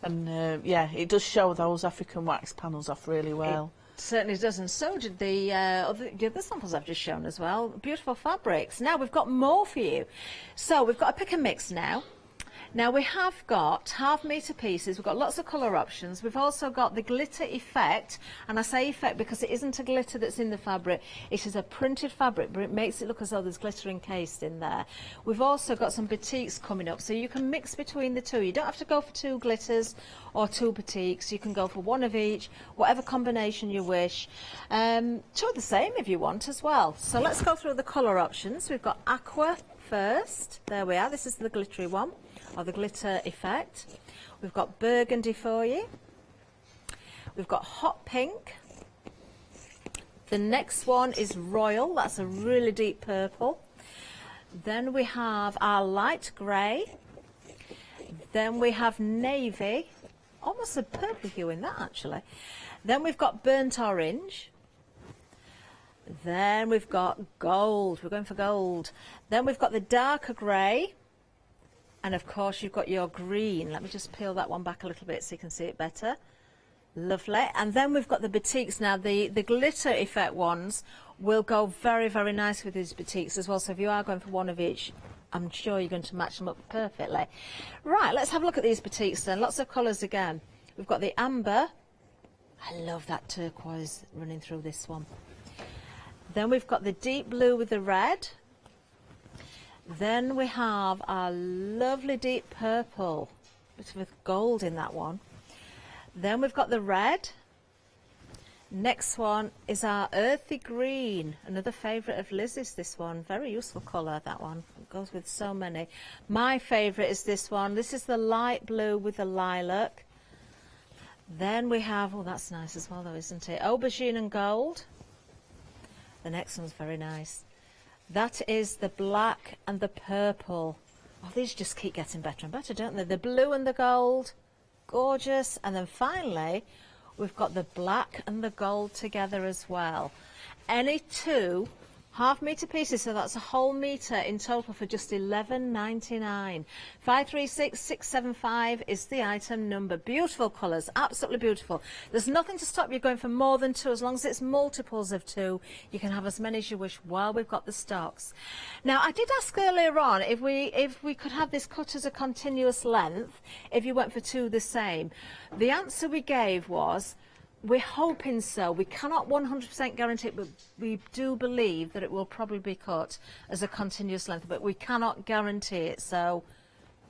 Speaker 6: And yeah, it does show those African wax panels off really well.
Speaker 5: It certainly does, and so did the other samples I've just shown as well. Beautiful fabrics. Now we've got more for you. So we've got a pick and mix now. Now we have got 1/2 metre pieces, we've got lots of colour options, we've also got the glitter effect, and I say effect because it isn't a glitter that's in the fabric, it is a printed fabric, but it makes it look as though there's glitter encased in there. We've also got some batiks coming up, so you can mix between the two. You don't have to go for 2 glitters or 2 batiks, you can go for 1 of each, whatever combination you wish. 2 of the same if you want as well. So let's go through the colour options. We've got aqua first, there we are, this is the glittery one, or the glitter effect. We've got burgundy for you. We've got hot pink. The next one is royal, that's a really deep purple. Then we have our light grey. Then we have navy, almost a purple hue in that actually. Then we've got burnt orange. Then we've got gold, we're going for gold. Then we've got the darker grey. And of course you've got your green. Let me just peel that one back a little bit so you can see it better. Lovely. And then we've got the batiks. Now the glitter effect ones will go very, very nice with these batiks as well. So if you are going for 1 of each, I'm sure you're going to match them up perfectly. Right, let's have a look at these batiks then. Lots of colours again. We've got the amber. I love that turquoise running through this one. Then we've got the deep blue with the red. Then we have our lovely deep purple with gold in that one. Then we've got the red. Next one is our earthy green, another favourite of Liz's, this one. Very useful colour, that one. It goes with so many. My favourite is this one. This is the light blue with the lilac. Then we have, oh that's nice as well though, isn't it? Aubergine and gold. The next one's very nice. That is the black and the purple. Oh, these just keep getting better and better, don't they? The blue and the gold, gorgeous. And then finally, we've got the black and the gold together as well. Any 2 1/2 metre pieces, so that's a whole metre in total for just £11.99. 536675 is the item number. Beautiful colours, absolutely beautiful. There's nothing to stop you going for more than 2, as long as it's multiples of 2. You can have as many as you wish while we've got the stocks. Now, I did ask earlier on if we could have this cut as a continuous length, if you went for 2 the same. The answer we gave was, we're hoping so. We cannot 100% guarantee it, but we do believe that it will probably be cut as a continuous length, but we cannot guarantee it, so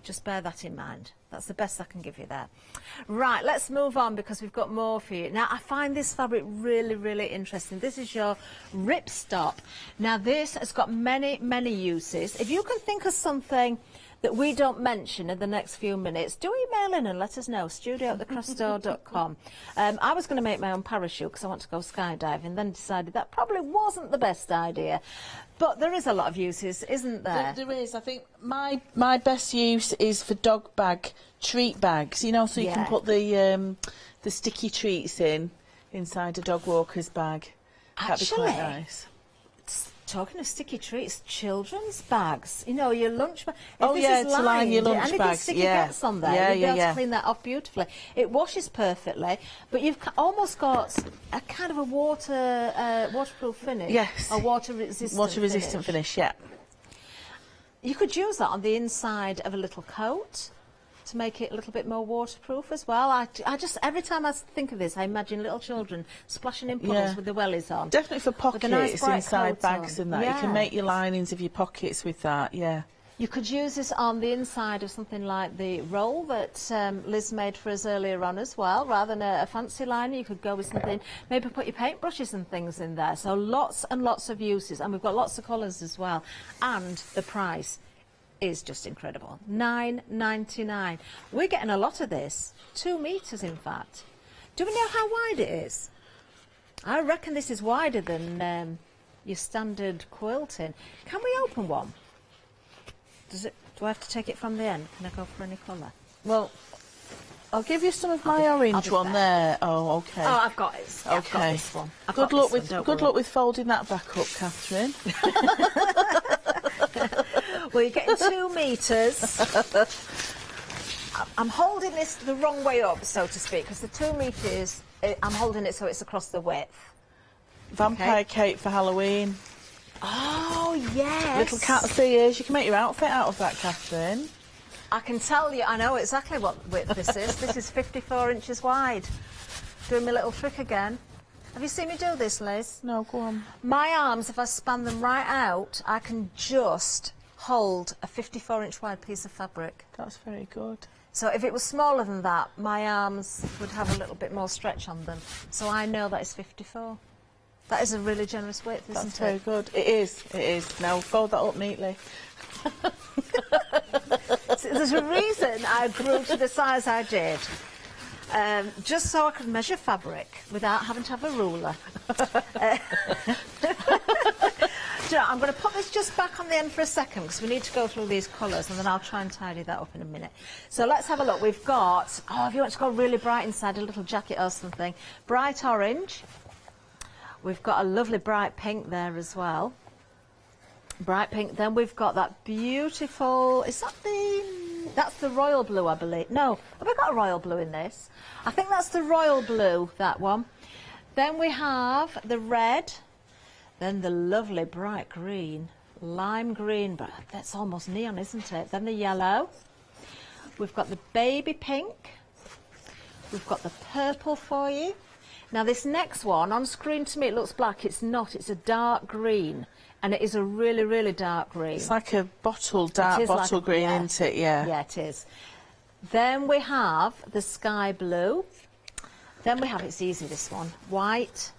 Speaker 5: just bear that in mind. That's the best I can give you there. Right, let's move on because we've got more for you. Now, I find this fabric really, really interesting. This is your ripstop. Now, this has got many, many uses. If you can think of something that we don't mention in the next few minutes, do email in and let us know, studio@thecraftstore.com. I was going to make my own parachute because I want to go skydiving, then decided that probably wasn't the best idea. But there is a lot of uses, isn't there?
Speaker 6: There is. I think my best use is for dog bag treat bags, you know, so you can put the sticky treats inside a dog walker's bag. That'd be quite nice.
Speaker 5: Talking of sticky treats, children's bags, you know, your lunch bag.
Speaker 6: Oh yeah, to line your lunch bags.
Speaker 5: Anything sticky gets on there, you'll be able to clean that off beautifully. It washes perfectly, but you've almost got a kind of a waterproof finish.
Speaker 6: Yes.
Speaker 5: A water-resistant
Speaker 6: finish, yeah.
Speaker 5: You could use that on the inside of a little coat to make it a little bit more waterproof as well. I just, every time I think of this, I imagine little children splashing in puddles with the wellies on.
Speaker 6: Definitely for pockets,
Speaker 5: nice
Speaker 6: inside bags and that. You can make your linings of your pockets with that, yeah.
Speaker 5: You could use this on the inside of something like the roll that Liz made for us earlier on as well. Rather than a fancy liner, you could go with something, maybe put your paintbrushes and things in there. So lots and lots of uses, and we've got lots of colours as well. And the price is just incredible. £9.99. We're getting a lot of this. 2 metres, in fact. Do we know how wide it is? I reckon this is wider than your standard quilting. Can we open one? Do I have to take it from the end? Can I go for any colour?
Speaker 6: Well, I'll give you some of my orange one there. Oh, okay.
Speaker 5: Oh, I've got it. Yeah,
Speaker 6: okay.
Speaker 5: I've got this one.
Speaker 6: Good luck with folding that back up, Catherine.
Speaker 5: Well, you're getting 2 metres. I'm holding this the wrong way up, so to speak, because the 2 metres, I'm holding it so it's across the width.
Speaker 6: Vampire cape for Halloween.
Speaker 5: Oh, yes.
Speaker 6: Little cat's ears. You can make your outfit out of that, Catherine.
Speaker 5: I can tell you, I know exactly what width this is. This is 54 inches wide. Doing my little trick again. Have you seen me do this, Liz?
Speaker 6: No, go on.
Speaker 5: My arms, if I span them right out, I can just hold a 54-inch wide piece of fabric.
Speaker 6: That's very good.
Speaker 5: So if it was smaller than that, my arms would have a little bit more stretch on them. So I know that it's 54. That is a really generous width, isn't it?
Speaker 6: That's very good. It is, it is. Now fold that up neatly.
Speaker 5: So there's a reason I grew to the size I did. Just so I could measure fabric without having to have a ruler. So I'm going to put this just back on the end for a second because we need to go through these colours and then I'll try and tidy that up in a minute. So let's have a look. We've got, if you want to go really bright inside, a little jacket or something, bright orange. We've got a lovely bright pink there as well. Bright pink. Then we've got that beautiful, that's the royal blue, I believe. No, have we got a royal blue in this? I think that's the royal blue, that one. Then we have the red. Then the lovely bright green, lime green, but that's almost neon, isn't it? Then the yellow. We've got the baby pink. We've got the purple for you. Now this next one, on screen to me it looks black. It's not, it's a dark green. And it is a really, really dark green.
Speaker 6: It's like a dark bottle green, isn't it? Yeah.
Speaker 5: Yeah, it is. Then we have the sky blue. Then we have, it's easy this one, white.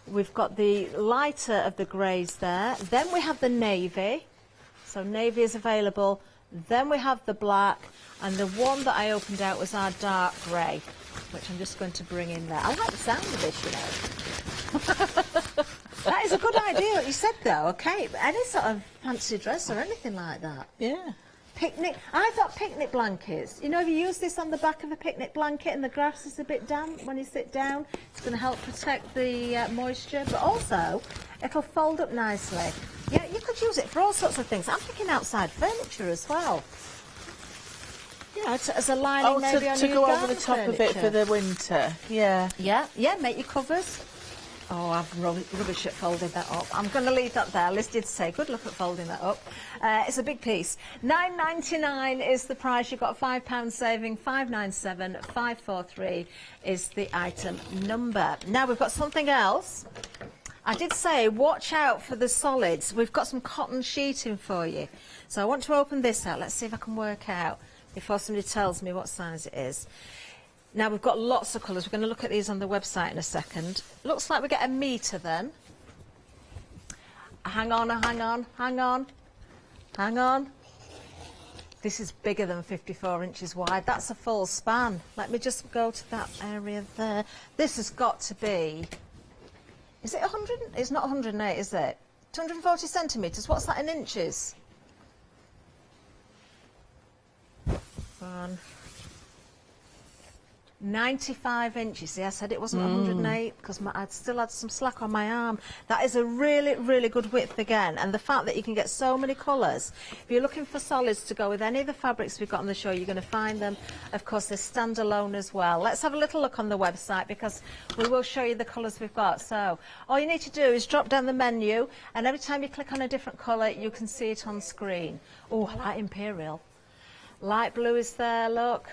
Speaker 5: We've got the lighter of the greys there. Then we have the navy. So navy is available. Then we have the black. And the one that I opened out was our dark grey, which I'm just going to bring in there. I like the sound of this, you know. That is a good idea what you said though, okay. Any sort of fancy dress or anything like that.
Speaker 6: Yeah.
Speaker 5: Picnic, I thought picnic blankets. You know, if you use this on the back of a picnic blanket and the grass is a bit damp when you sit down, it's going to help protect the moisture, but also it'll fold up nicely. Yeah, you could use it for all sorts of things. I'm thinking outside furniture as well. Yeah, as a lining maybe on
Speaker 6: to
Speaker 5: your
Speaker 6: go over the top of it for the winter. Yeah.
Speaker 5: Yeah, make your covers. Oh, I'm rubbish at folding that up. I'm going to leave that there. Liz did say, good luck at folding that up. It's a big piece. £9.99 is the price. You've got a £5 saving. 597 543 is the item number. Now we've got something else. I did say, watch out for the solids. We've got some cotton sheeting for you. So I want to open this out. Let's see if I can work out before somebody tells me what size it is. Now we've got lots of colours. We're going to look at these on the website in a second. Looks like we get a metre then. Hang on. This is bigger than 54 inches wide. That's a full span. Let me just go to that area there. This has got to be, is it 100? It's not 108, is it? 240 centimetres. What's that in inches? 95 inches. See, I said it wasn't 108 because I'd still had some slack on my arm. That is a really, really good width again. And the fact that you can get so many colours. If you're looking for solids to go with any of the fabrics we've got on the show, you're going to find them. Of course, they're standalone as well. Let's have a little look on the website because we will show you the colours we've got. So all you need to do is drop down the menu and every time you click on a different colour, you can see it on screen. Oh, I like Imperial. Light blue is there, look.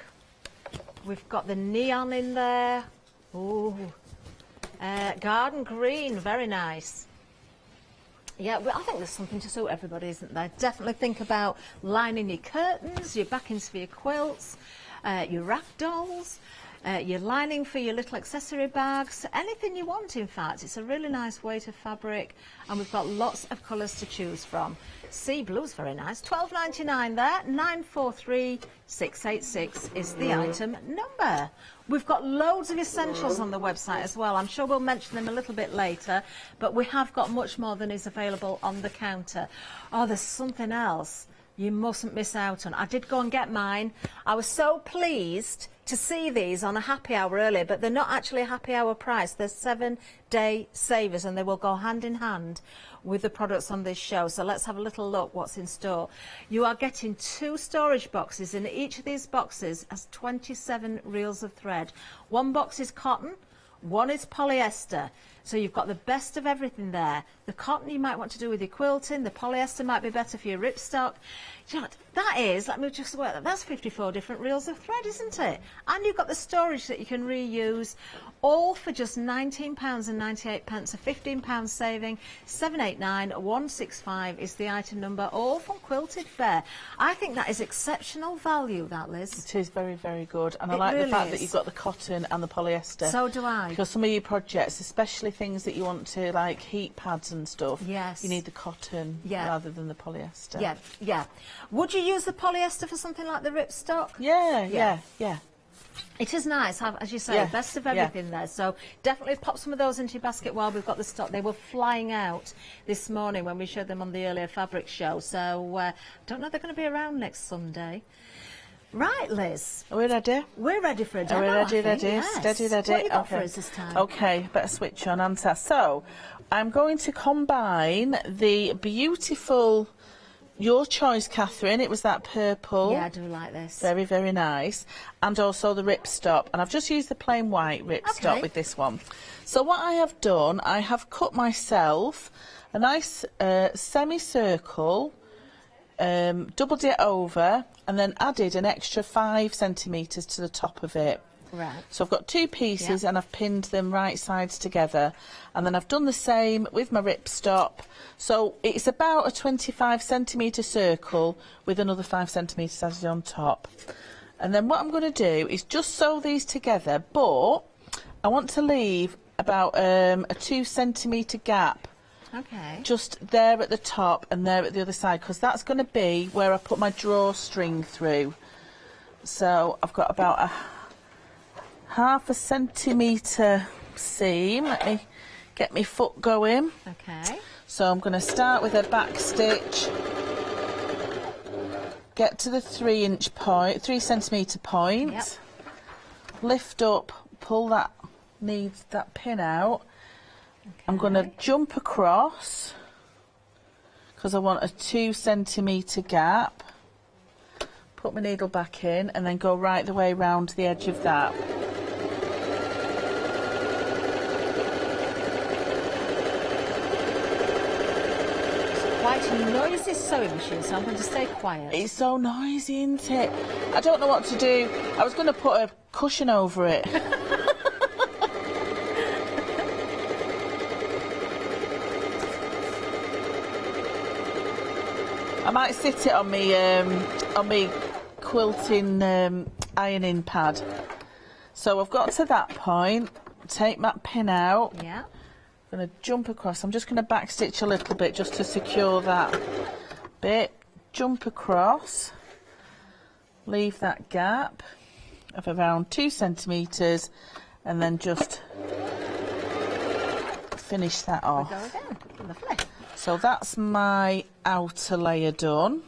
Speaker 5: We've got the neon in there. Ooh. Garden green, very nice. Yeah, well, I think there's something to suit everybody, isn't there? Definitely think about lining your curtains, your backings for your quilts, your raft dolls, your lining for your little accessory bags, anything you want, in fact. It's a really nice weight of fabric, and we've got lots of colours to choose from. Sea blue's very nice. £12.99 there. 943 686 is the item number. We've got loads of essentials on the website as well. I'm sure we'll mention them a little bit later, but we have got much more than is available on the counter. Oh, there's something else. You mustn't miss out on. I did go and get mine. I was so pleased to see these on a happy hour earlier, but they're not actually a happy hour price. They're 7-day savers, and they will go hand in hand with the products on this show. So let's have a little look what's in store. You are getting 2 storage boxes, and each of these boxes has 27 reels of thread. One box is cotton, one is polyester. So you've got the best of everything there. The cotton you might want to do with your quilting. The polyester might be better for your ripstock. You know what, that is, let me just work that. That's 54 different reels of thread, isn't it? And you've got the storage that you can reuse, all for just £19.98, a £15 saving. 789165 is the item number, all from Quilted Fair. I think that is exceptional value, that, Liz.
Speaker 6: It is very, very good. And I like the fact that you've got the cotton and the polyester.
Speaker 5: So do I.
Speaker 6: Because some of your projects, especially things that you want to, like heat pads and stuff,
Speaker 5: yes,
Speaker 6: you need the cotton rather than the polyester.
Speaker 5: Yeah, yeah. Would you use the polyester for something like the ripstock?
Speaker 6: Yeah.
Speaker 5: It is nice, as you say, best of everything there. So definitely pop some of those into your basket while we've got the stock. They were flying out this morning when we showed them on the earlier fabric show. So I don't know if they're going to be around next Sunday. Right, Liz.
Speaker 6: Are we ready?
Speaker 5: We're ready for a demo.
Speaker 6: Are we ready?
Speaker 5: Yes.
Speaker 6: Steady.
Speaker 5: What have you got for us this time?
Speaker 6: Okay, better switch on answer. So I'm going to combine the beautiful, your choice, Catherine. It was that purple.
Speaker 5: Yeah, I do like this.
Speaker 6: Very, very nice. And also the ripstop. And I've just used the plain white ripstop with this one. So what I have done, I have cut myself a nice semicircle, doubled it over, and then added an extra 5 centimetres to the top of it.
Speaker 5: Right.
Speaker 6: So I've got 2 pieces and I've pinned them right sides together, and then I've done the same with my ripstop. So it's about a 25 centimetre circle with another 5 centimetres added on top. And then what I'm going to do is just sew these together, but I want to leave about a 2 centimetre gap.
Speaker 5: Okay.
Speaker 6: Just there at the top and there at the other side, because that's going to be where I put my drawstring through. So I've got about a ½ centimetre seam. Let me get my foot going.
Speaker 5: Okay.
Speaker 6: So I'm going to start with a back stitch, get to the 3 centimetre point, lift up, pull that pin out. I'm going to jump across because I want a 2 centimetre gap, put my needle back in, and then go right the way round the edge of that.
Speaker 5: It's quite a noisy sewing machine, so I'm going to stay quiet.
Speaker 6: It's so noisy, isn't it? I don't know what to do. I was going to put a cushion over it. I might sit it on me quilting ironing pad. So I've got to that point, take that pin out.
Speaker 5: Yeah.
Speaker 6: I'm going to jump across. I'm just going to back stitch a little bit just to secure that bit. Jump across, leave that gap of around 2 centimetres, and then just finish that off.
Speaker 5: Go again. Lovely.
Speaker 6: So that's my outer layer done.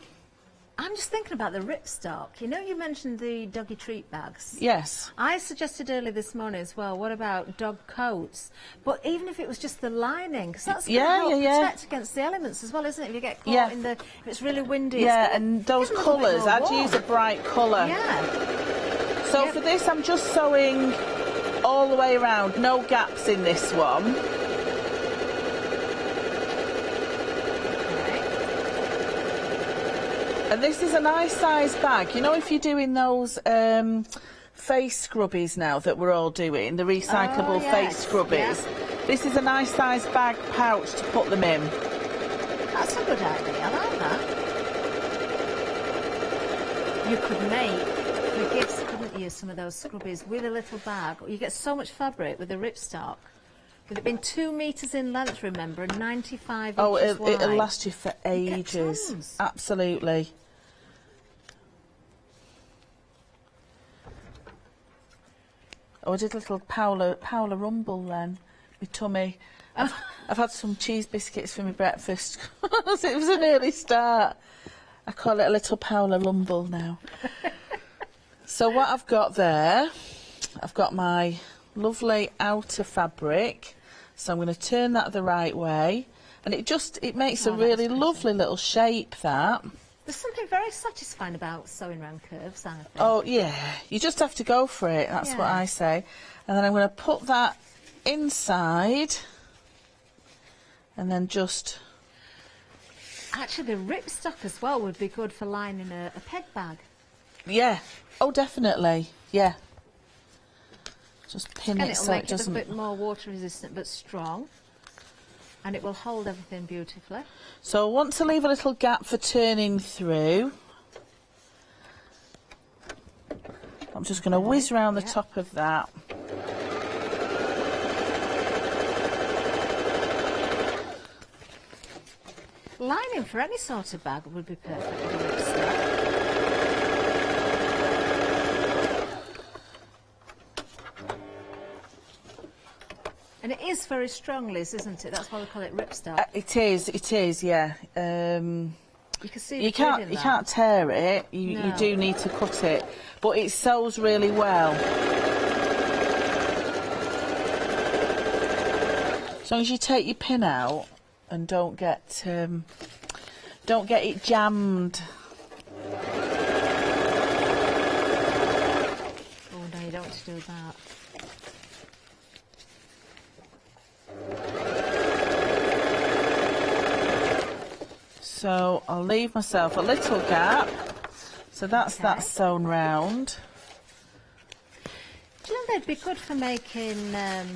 Speaker 5: I'm just thinking about the ripstock. You know, you mentioned the doggy treat bags.
Speaker 6: Yes.
Speaker 5: I suggested earlier this morning as well, what about dog coats? But even if it was just the lining, because that's going to help protect against the elements as well, isn't it? If you get caught in the, if it's really windy.
Speaker 6: Yeah, and those colours, I'd use a bright colour.
Speaker 5: Yeah.
Speaker 6: So for this, I'm just sewing all the way around, no gaps in this one. And this is a nice size bag. You know, if you're doing those face scrubbies now that we're all doing, the recyclable face scrubbies, this is a nice size bag pouch to put them in.
Speaker 5: That's a good idea. I like that. You could make for gifts, couldn't you, some of those scrubbies with a little bag. You get so much fabric with the ripstock. With it being 2 metres in length, remember, and 95 inches wide.
Speaker 6: It'll last you for ages. Absolutely. Oh, I did a little Paula rumble then. My tummy. I've had some cheese biscuits for my breakfast. It was an early start. I call it a little Paula Rumble now. So what I've got there, I've got my lovely outer fabric. So I'm going to turn that the right way. And it makes a really lovely little shape, that.
Speaker 5: There's something very satisfying about sewing round curves, I think.
Speaker 6: Oh, yeah. You just have to go for it. That's what I say. And then I'm going to put that inside. And then just...
Speaker 5: Actually, the ripstock as well would be good for lining a peg bag.
Speaker 6: Yeah. Oh, definitely. Yeah. Just pin it so it doesn't...
Speaker 5: It'll make it a bit more water resistant but strong. And it will hold everything beautifully.
Speaker 6: So I want to leave a little gap for turning through. I'm just going to whiz around the top of that.
Speaker 5: Lining for any sort of bag would be perfect with a ripstop. And it is very strong, Liz, isn't it? That's why we call it ripstop.
Speaker 6: It is, yeah.
Speaker 5: You can see
Speaker 6: you can't tear it. You do need to cut it, but it sews really well. As long as you take your pin out and don't get it jammed.
Speaker 5: Oh no, you don't want to do that.
Speaker 6: So I'll leave myself a little gap. So that's that sewn round.
Speaker 5: Do you know they'd be good for making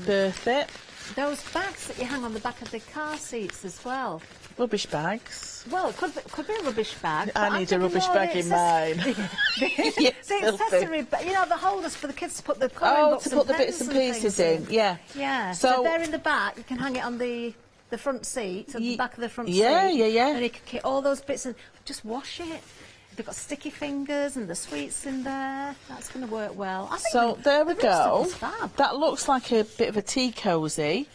Speaker 6: birth it.
Speaker 5: Those bags that you hang on the back of the car seats as well.
Speaker 6: Rubbish bags.
Speaker 5: Well, it could be a rubbish bag.
Speaker 6: I need a rubbish bag in mine.
Speaker 5: The accessory, you know, the holders for the kids to put the colouring books
Speaker 6: to put the bits and pieces in. Yeah.
Speaker 5: Yeah. So they're in the back. You can hang it on the front seat, at the back of the front seat.
Speaker 6: Yeah.
Speaker 5: And you can get all those bits and just wash it. They've got sticky fingers and the sweets in there. That's going to work well. I think
Speaker 6: so there we go. That looks like a bit of a tea cosy.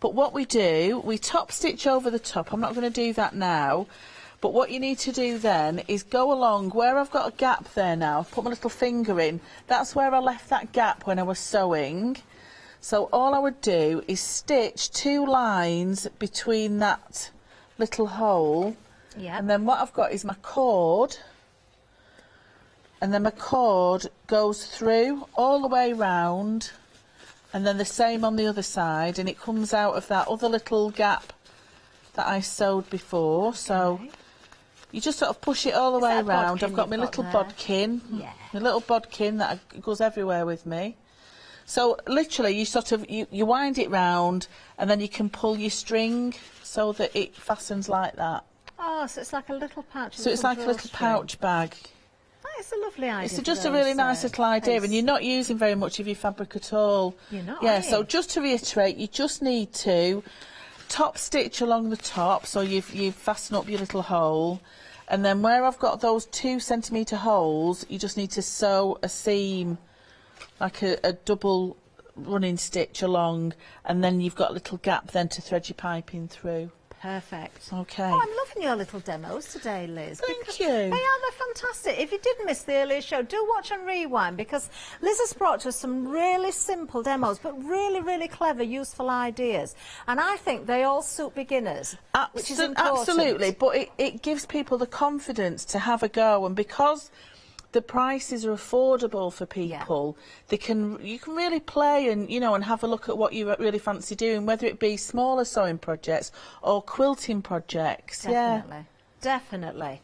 Speaker 6: But what we do, we top stitch over the top. I'm not going to do that now. But what you need to do then is go along where I've got a gap there now. I've put my little finger in. That's where I left that gap when I was sewing. So all I would do is stitch 2 lines between that little hole.
Speaker 5: Yeah.
Speaker 6: And then what I've got is my cord. And then my cord goes through all the way round. And then the same on the other side. And it comes out of that other little gap that I sewed before. So you just sort of push it all the way around. I've got my little bodkin.
Speaker 5: Yeah.
Speaker 6: My little bodkin that goes everywhere with me. So literally you sort of, you wind it round and then you can pull your string so that it fastens like that.
Speaker 5: Oh, so it's like a little pouch.
Speaker 6: So it's like a little pouch bag.
Speaker 5: It's a lovely idea.
Speaker 6: It's just a really nice little idea, and you're not using very much of your fabric at all.
Speaker 5: You're not.
Speaker 6: Yeah, so just to reiterate, you just need to top stitch along the top, so you fasten up your little hole, and then where I've got those 2 centimetre holes, you just need to sew a seam, like a double running stitch along, and then you've got a little gap then to thread your piping through.
Speaker 5: Perfect.
Speaker 6: Okay.
Speaker 5: Oh, I'm loving your little demos today, Liz.
Speaker 6: Thank you.
Speaker 5: They're fantastic. If you did miss the earlier show, do watch and rewind, because Liz has brought us some really simple demos, but really, really clever, useful ideas. And I think they all suit beginners, which is important.
Speaker 6: Absolutely, but it gives people the confidence to have a go, and because the prices are affordable for people, you can really play and and have a look at what you really fancy doing, whether it be smaller sewing projects or quilting projects.
Speaker 5: Definitely. Definitely.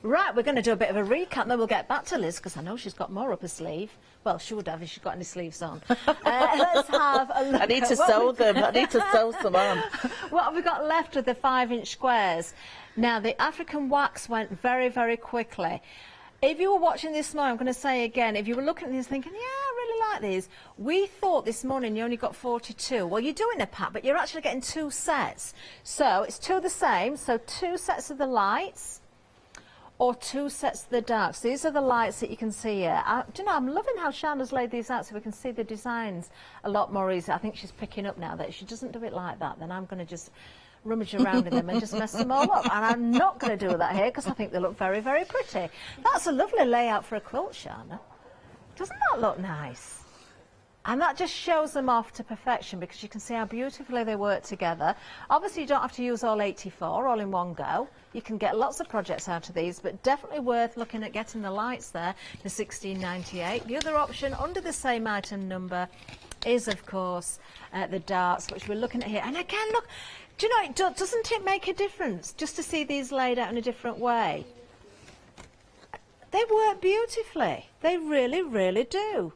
Speaker 5: Right, we're going to do a bit of a recap, and then we'll get back to Liz, because I know she's got more up her sleeve. Well, she would have if she's got any sleeves on. Let's have a look.
Speaker 6: I need to sew them. I need to sew some on.
Speaker 5: What have we got left with the 5-inch squares? Now, the African wax went very, very quickly. If you were watching this morning, I'm going to say again, if you were looking at these thinking, yeah, I really like these, we thought this morning you only got 42. Well, you're doing a pack, but you're actually getting 2 sets. So it's 2 the same, so 2 sets of the lights or 2 sets of the darks. These are the lights that you can see here. Do you know, I'm loving how Shana's laid these out so we can see the designs a lot more easy. I think she's picking up now that if she doesn't do it like that, then I'm going to just rummage around in them and just mess them all up. And I'm not going to do that here because I think they look very, very pretty. That's a lovely layout for a quilt, Shana. Doesn't that look nice? And that just shows them off to perfection because you can see how beautifully they work together. Obviously, you don't have to use all 84 all in one go. You can get lots of projects out of these, but definitely worth looking at getting the lights there, the $16.98. The other option under the same item number is, of course, the darts, which we're looking at here. And again, look, do you know, doesn't it make a difference just to see these laid out in a different way? They work beautifully. They really, really do.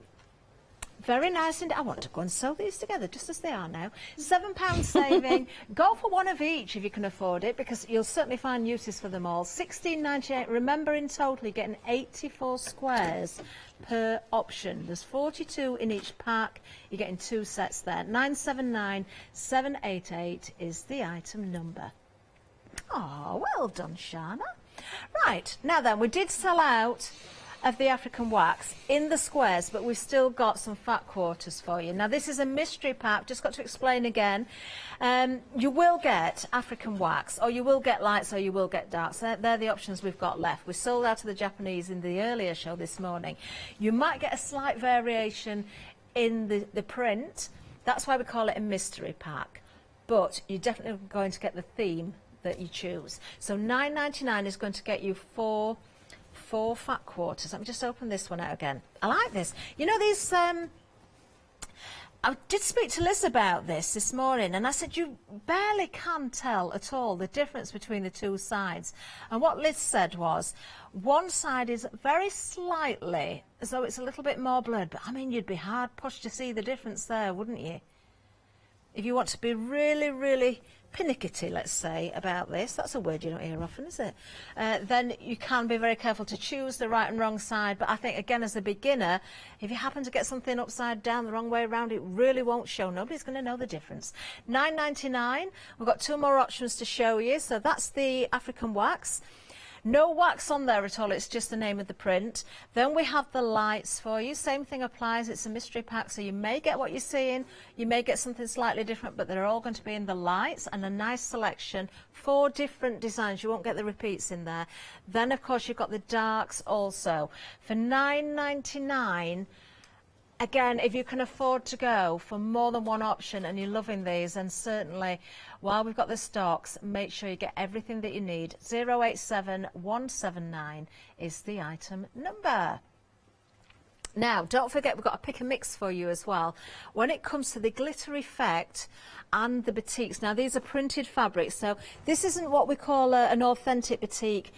Speaker 5: Very nice, and I want to go and sew these together just as they are now. £7 saving. Go for one of each if you can afford it, because you'll certainly find uses for them all. $16.98. Remember, in total, you're getting 84 squares per option. There's 42 in each pack. You're getting 2 sets there. 979788 is the item number. Oh, well done, Shana. Right, now then, we did sell out of the African wax in the squares, but we've still got some fat quarters for you. Now, this is a mystery pack. Just got to explain again. You will get African wax, or you will get lights, or you will get darks. They're the options we've got left. We sold out of the Japanese in the earlier show this morning. You might get a slight variation in the print. That's why we call it a mystery pack. But you're definitely going to get the theme that you choose. So $9.99 is going to get you four fat quarters. Let me just open this one out again. I like this. You know, these I did speak to Liz about this morning, and I said you barely can tell at all the difference between the two sides. And what Liz said was one side is very slightly as though it's a little bit more blurred, but I mean, you'd be hard pushed to see the difference there, wouldn't you? If you want to be really, really pinickety, let's say, about this, that's a word you don't hear often, is it? Then you can be very careful to choose the right and wrong side. But I think, again, as a beginner, if you happen to get something upside down the wrong way around, it really won't show. Nobody's going to know the difference. $9.99. We've got 2 more options to show you. So that's the African wax. No wax on there at all, it's just the name of the print. Then we have the lights for you. Same thing applies, it's a mystery pack, so you may get what you're seeing, you may get something slightly different, but they're all going to be in the lights, and a nice selection. 4 different designs, you won't get the repeats in there. Then, of course, you've got the darks also. For $9.99, again, if you can afford to go for more than one option and you're loving these, then certainly, while we've got the stocks, make sure you get everything that you need. 087179 is the item number. Now, don't forget, we've got a pick and mix for you as well. When it comes to the glitter effect and the batiks, now these are printed fabrics, so this isn't what we call an authentic batik.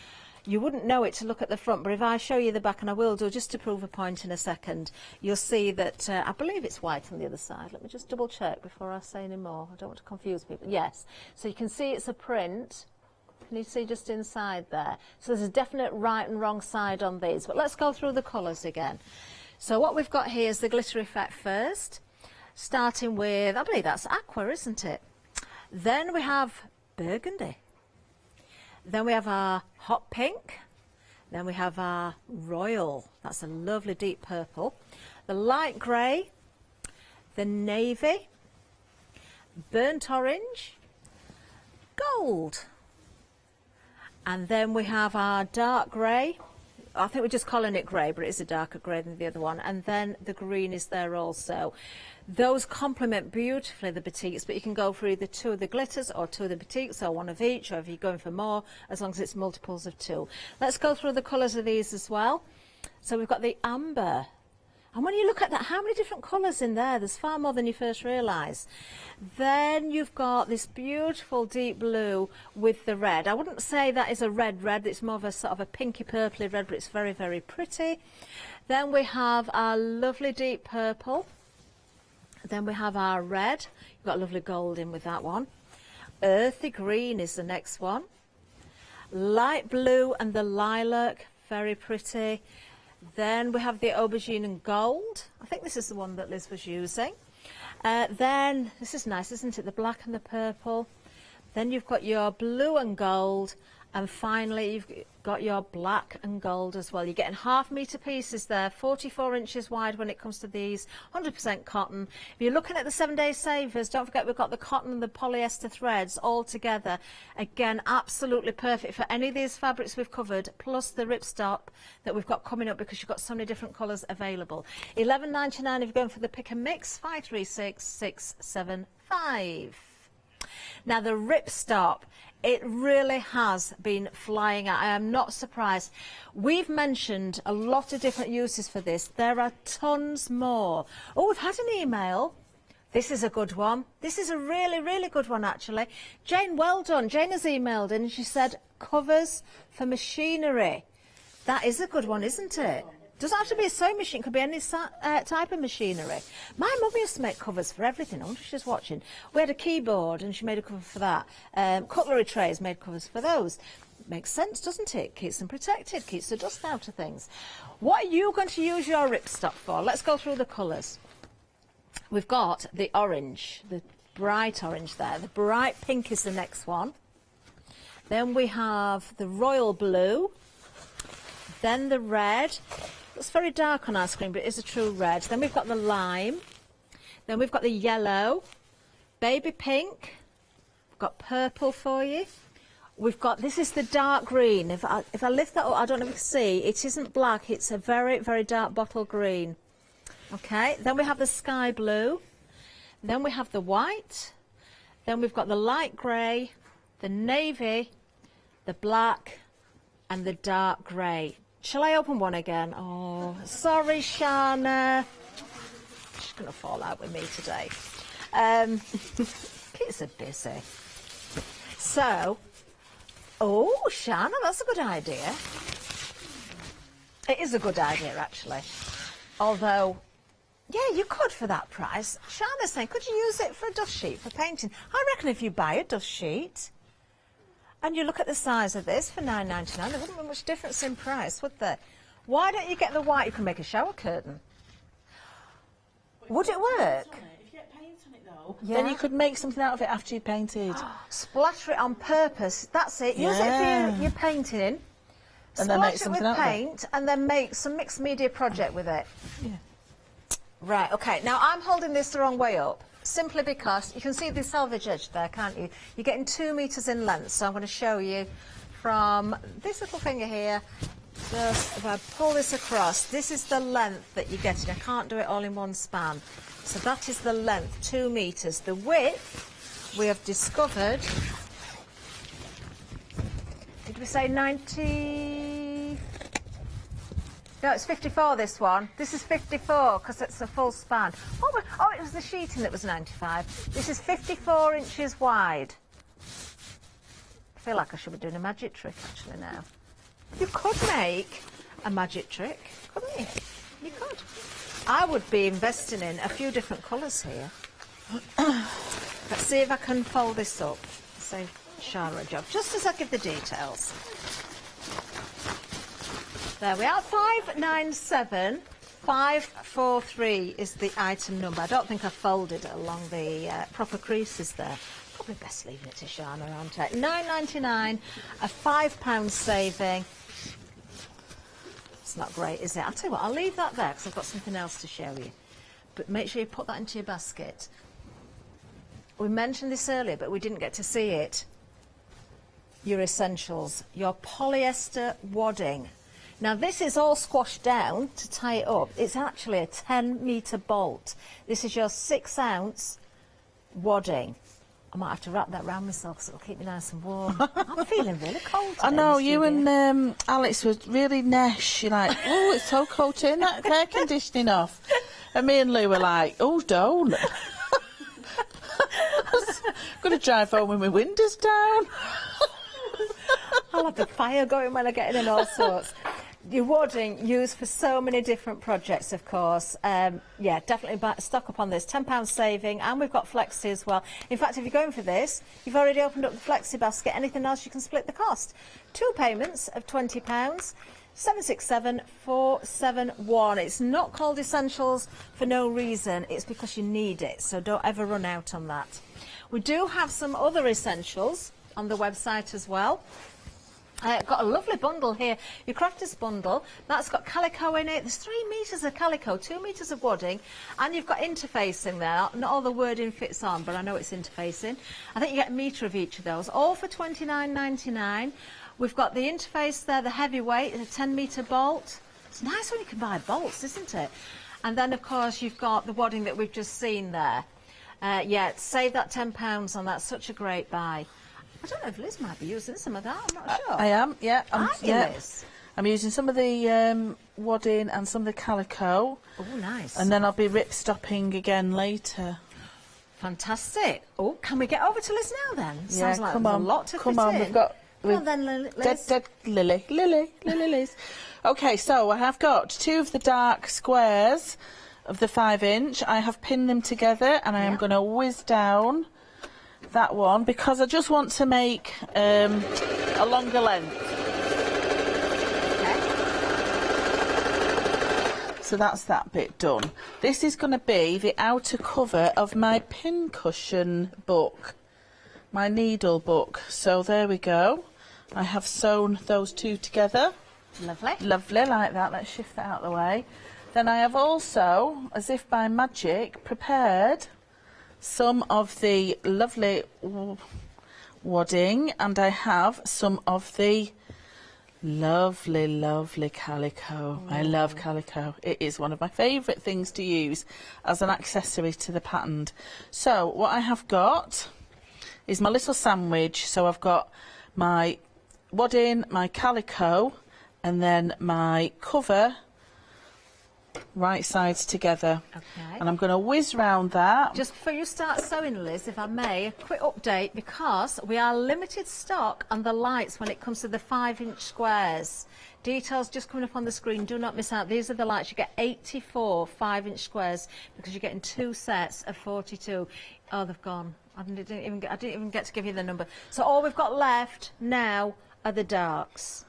Speaker 5: You wouldn't know it to look at the front, but if I show you the back, and I will do just to prove a point in a second, you'll see that I believe it's white on the other side. Let me just double check before I say any more. I don't want to confuse people. Yes, so you can see it's a print. Can you see just inside there? So there's a definite right and wrong side on these, but let's go through the colours again. So what we've got here is the glitter effect first, starting with, I believe that's aqua, isn't it? Then we have burgundy. Then we have our hot pink. Then we have our royal. That's a lovely deep purple. The light grey. The navy. Burnt orange. Gold. And then we have our dark grey. I think we're just calling it grey, but it is a darker grey than the other one. And then the green is there also. Those complement beautifully the batiks, but you can go for either 2 of the glitters or 2 of the batiks, or 1 of each, or if you're going for more, as long as it's multiples of 2. Let's go through the colours of these as well. So we've got the amber. And when you look at that, how many different colours in there? There's far more than you first realise. Then you've got this beautiful deep blue with the red. I wouldn't say that is a red, it's more of a sort of a pinky purpley red, but it's very, very pretty. Then we have our lovely deep purple. Then we have our red. You've got a lovely gold in with that one. Earthy green is the next one. Light blue and the lilac, very pretty. Then we have the aubergine and gold. I think this is the one that Liz was using. Then, this is nice, isn't it? The black and the purple. Then you've got your blue and gold And finally, you've got your black and gold as well. You're getting 1/2 metre pieces there, 44 inches wide when it comes to these, 100% cotton. If you're looking at the 7-day savers, don't forget we've got the cotton and the polyester threads all together. Again, absolutely perfect for any of these fabrics we've covered, plus the ripstop that we've got coming up because you've got so many different colours available. £11.99 if you're going for the pick and mix, 536675. Now the ripstop, it really has been flying out. I am not surprised. We've mentioned a lot of different uses for this. There are tons more. Oh, we've had an email. This is a good one. This is a really, really good one, actually. Jane, well done. Jane has emailed in and she said, covers for machinery. That is a good one, isn't it? Doesn't have to be a sewing machine, it could be any type of machinery. My mum used to make covers for everything. I wonder if she's watching. We had a keyboard and she made a cover for that. Cutlery trays, made covers for those. Makes sense, doesn't it? Keeps them protected, keeps the dust out of things. What are you going to use your ripstop for? Let's go through the colours. We've got the orange, the bright orange there. The bright pink is the next one. Then we have the royal blue. Then the red. It's very dark on our screen, but it is a true red. Then we've got the lime. Then we've got the yellow, baby pink. We've got purple for you. We've got, this is the dark green. If I lift that up, I don't know if you can see, it isn't black, it's a very, very dark bottle green. Okay, then we have the sky blue. Then we have the white. Then we've got the light grey, the navy, the black, and the dark grey. Shall I open one again? Oh, sorry, Shana. She's going to fall out with me today. Kids are busy. So, oh, Shana, that's a good idea. It is a good idea, actually. Although, yeah, you could for that price. Shana's saying, could you use it for a dust sheet, for painting? I reckon if you buy a dust sheet, and you look at the size of this for £9.99, there wouldn't be much difference in price, would there? Why don't you get the white? You can make a shower curtain. Would it work?
Speaker 6: If you get paint on it though,
Speaker 5: Yeah.
Speaker 6: then you could make something out of it after you've painted.
Speaker 5: Splatter it on purpose. That's it. Use it for your painting.
Speaker 6: And then make
Speaker 5: Splash it
Speaker 6: something
Speaker 5: with
Speaker 6: out of it.
Speaker 5: paint and then make some mixed media project with it. Yeah. Right, okay. Now I'm holding this the wrong way up. Simply because you can see the selvage edge there, can't you? You're getting 2 metres in length, so I'm going to show you from this little finger here. Just if I pull this across, this is the length that you're getting. I can't do it all in one span. So that is the length, 2 metres. The width, we have discovered, did we say 90? No, it's 54, this one. This is 54 because it's a full span. Oh, it was the sheeting that was 95. This is 54 inches wide. I feel like I should be doing a magic trick actually now. You could make a magic trick, couldn't you? You could. I would be investing in a few different colours here. Let's see if I can fold this up. Save Shara a job, just as I give the details. There we are, 597543 is the item number. I don't think I folded it along the proper creases there. Probably best leaving it to Shana, aren't I? £9.99, a £5 saving. It's not great, is it? I'll tell you what, I'll leave that there because I've got something else to show you. But make sure you put that into your basket. We mentioned this earlier, but we didn't get to see it. Your essentials, your polyester wadding. Now this is all squashed down to tie it up. It's actually a 10-metre bolt. This is your 6-ounce wadding. I might have to wrap that round myself so it'll keep me nice and warm. I'm feeling really cold today.
Speaker 6: I know, you and Alex were really nesh. You're like, oh, it's so cold, turn that air conditioning off. And me and Lou were like, oh, don't. I'm going to drive home with my windows down.
Speaker 5: I'll have the fire going when I get in and all sorts. Your wadding used for so many different projects, of course. Yeah, definitely stock up on this. £10 saving, and we've got flexi as well. In fact, if you're going for this, you've already opened up the flexi basket. Anything else, you can split the cost. 2 payments of £20. 767471. It's not called Essentials for no reason. It's because you need it, so don't ever run out on that. We do have some other essentials on the website as well. Got a lovely bundle here, your crafters bundle. That's got calico in it. There's 3 metres of calico, 2 metres of wadding, and you've got interfacing there. Not all the wording fits on, but I know it's interfacing. I think you get a metre of each of those, all for $29.99. We've got the interface there, the heavyweight, a 10-metre bolt. It's nice when you can buy bolts, isn't it? And then, of course, you've got the wadding that we've just seen there. Yeah, save that £10 on that. Such a great buy. I don't know if Liz might be using some of that, I'm not sure.
Speaker 6: I am, yeah.
Speaker 5: Aren't you, Liz?
Speaker 6: I'm using some of the wadding and some of the calico.
Speaker 5: Oh, nice.
Speaker 6: And then I'll be rip-stopping again later.
Speaker 5: Fantastic. Oh, can we get over to Liz now then?
Speaker 6: Yeah,
Speaker 5: Sounds like
Speaker 6: come
Speaker 5: there's
Speaker 6: on.
Speaker 5: a lot to
Speaker 6: Come
Speaker 5: fit
Speaker 6: on,
Speaker 5: in.
Speaker 6: we've got...
Speaker 5: Well then, Liz.
Speaker 6: Dead Lily Liz. Okay, so I have got 2 of the dark squares of the 5-inch. I have pinned them together and I am going to whiz down that one because I just want to make a longer length. So that's that bit done. This is going to be the outer cover of my pincushion book, my needle book. So there we go. I have sewn those 2 together.
Speaker 5: Lovely.
Speaker 6: Lovely, like that. Let's shift that out of the way. Then I have also, as if by magic, prepared some of the lovely wadding, and I have some of the lovely calico. I love calico. It is one of my favourite things to use as an accessory to the pattern. So what I have got is my little sandwich. So I've got my wadding, my calico, and then my cover right sides together.
Speaker 5: Okay.
Speaker 6: And I'm going to whiz round that.
Speaker 5: Just before you start sewing, Liz, if I may, a quick update, because we are limited stock on the lights when it comes to the 5-inch squares. Details just coming up on the screen. Do not miss out. These are the lights. You get 84 5-inch squares because you're getting 2 sets of 42. Oh, they've gone. I didn't even get to give you the number. So all we've got left now are the darks.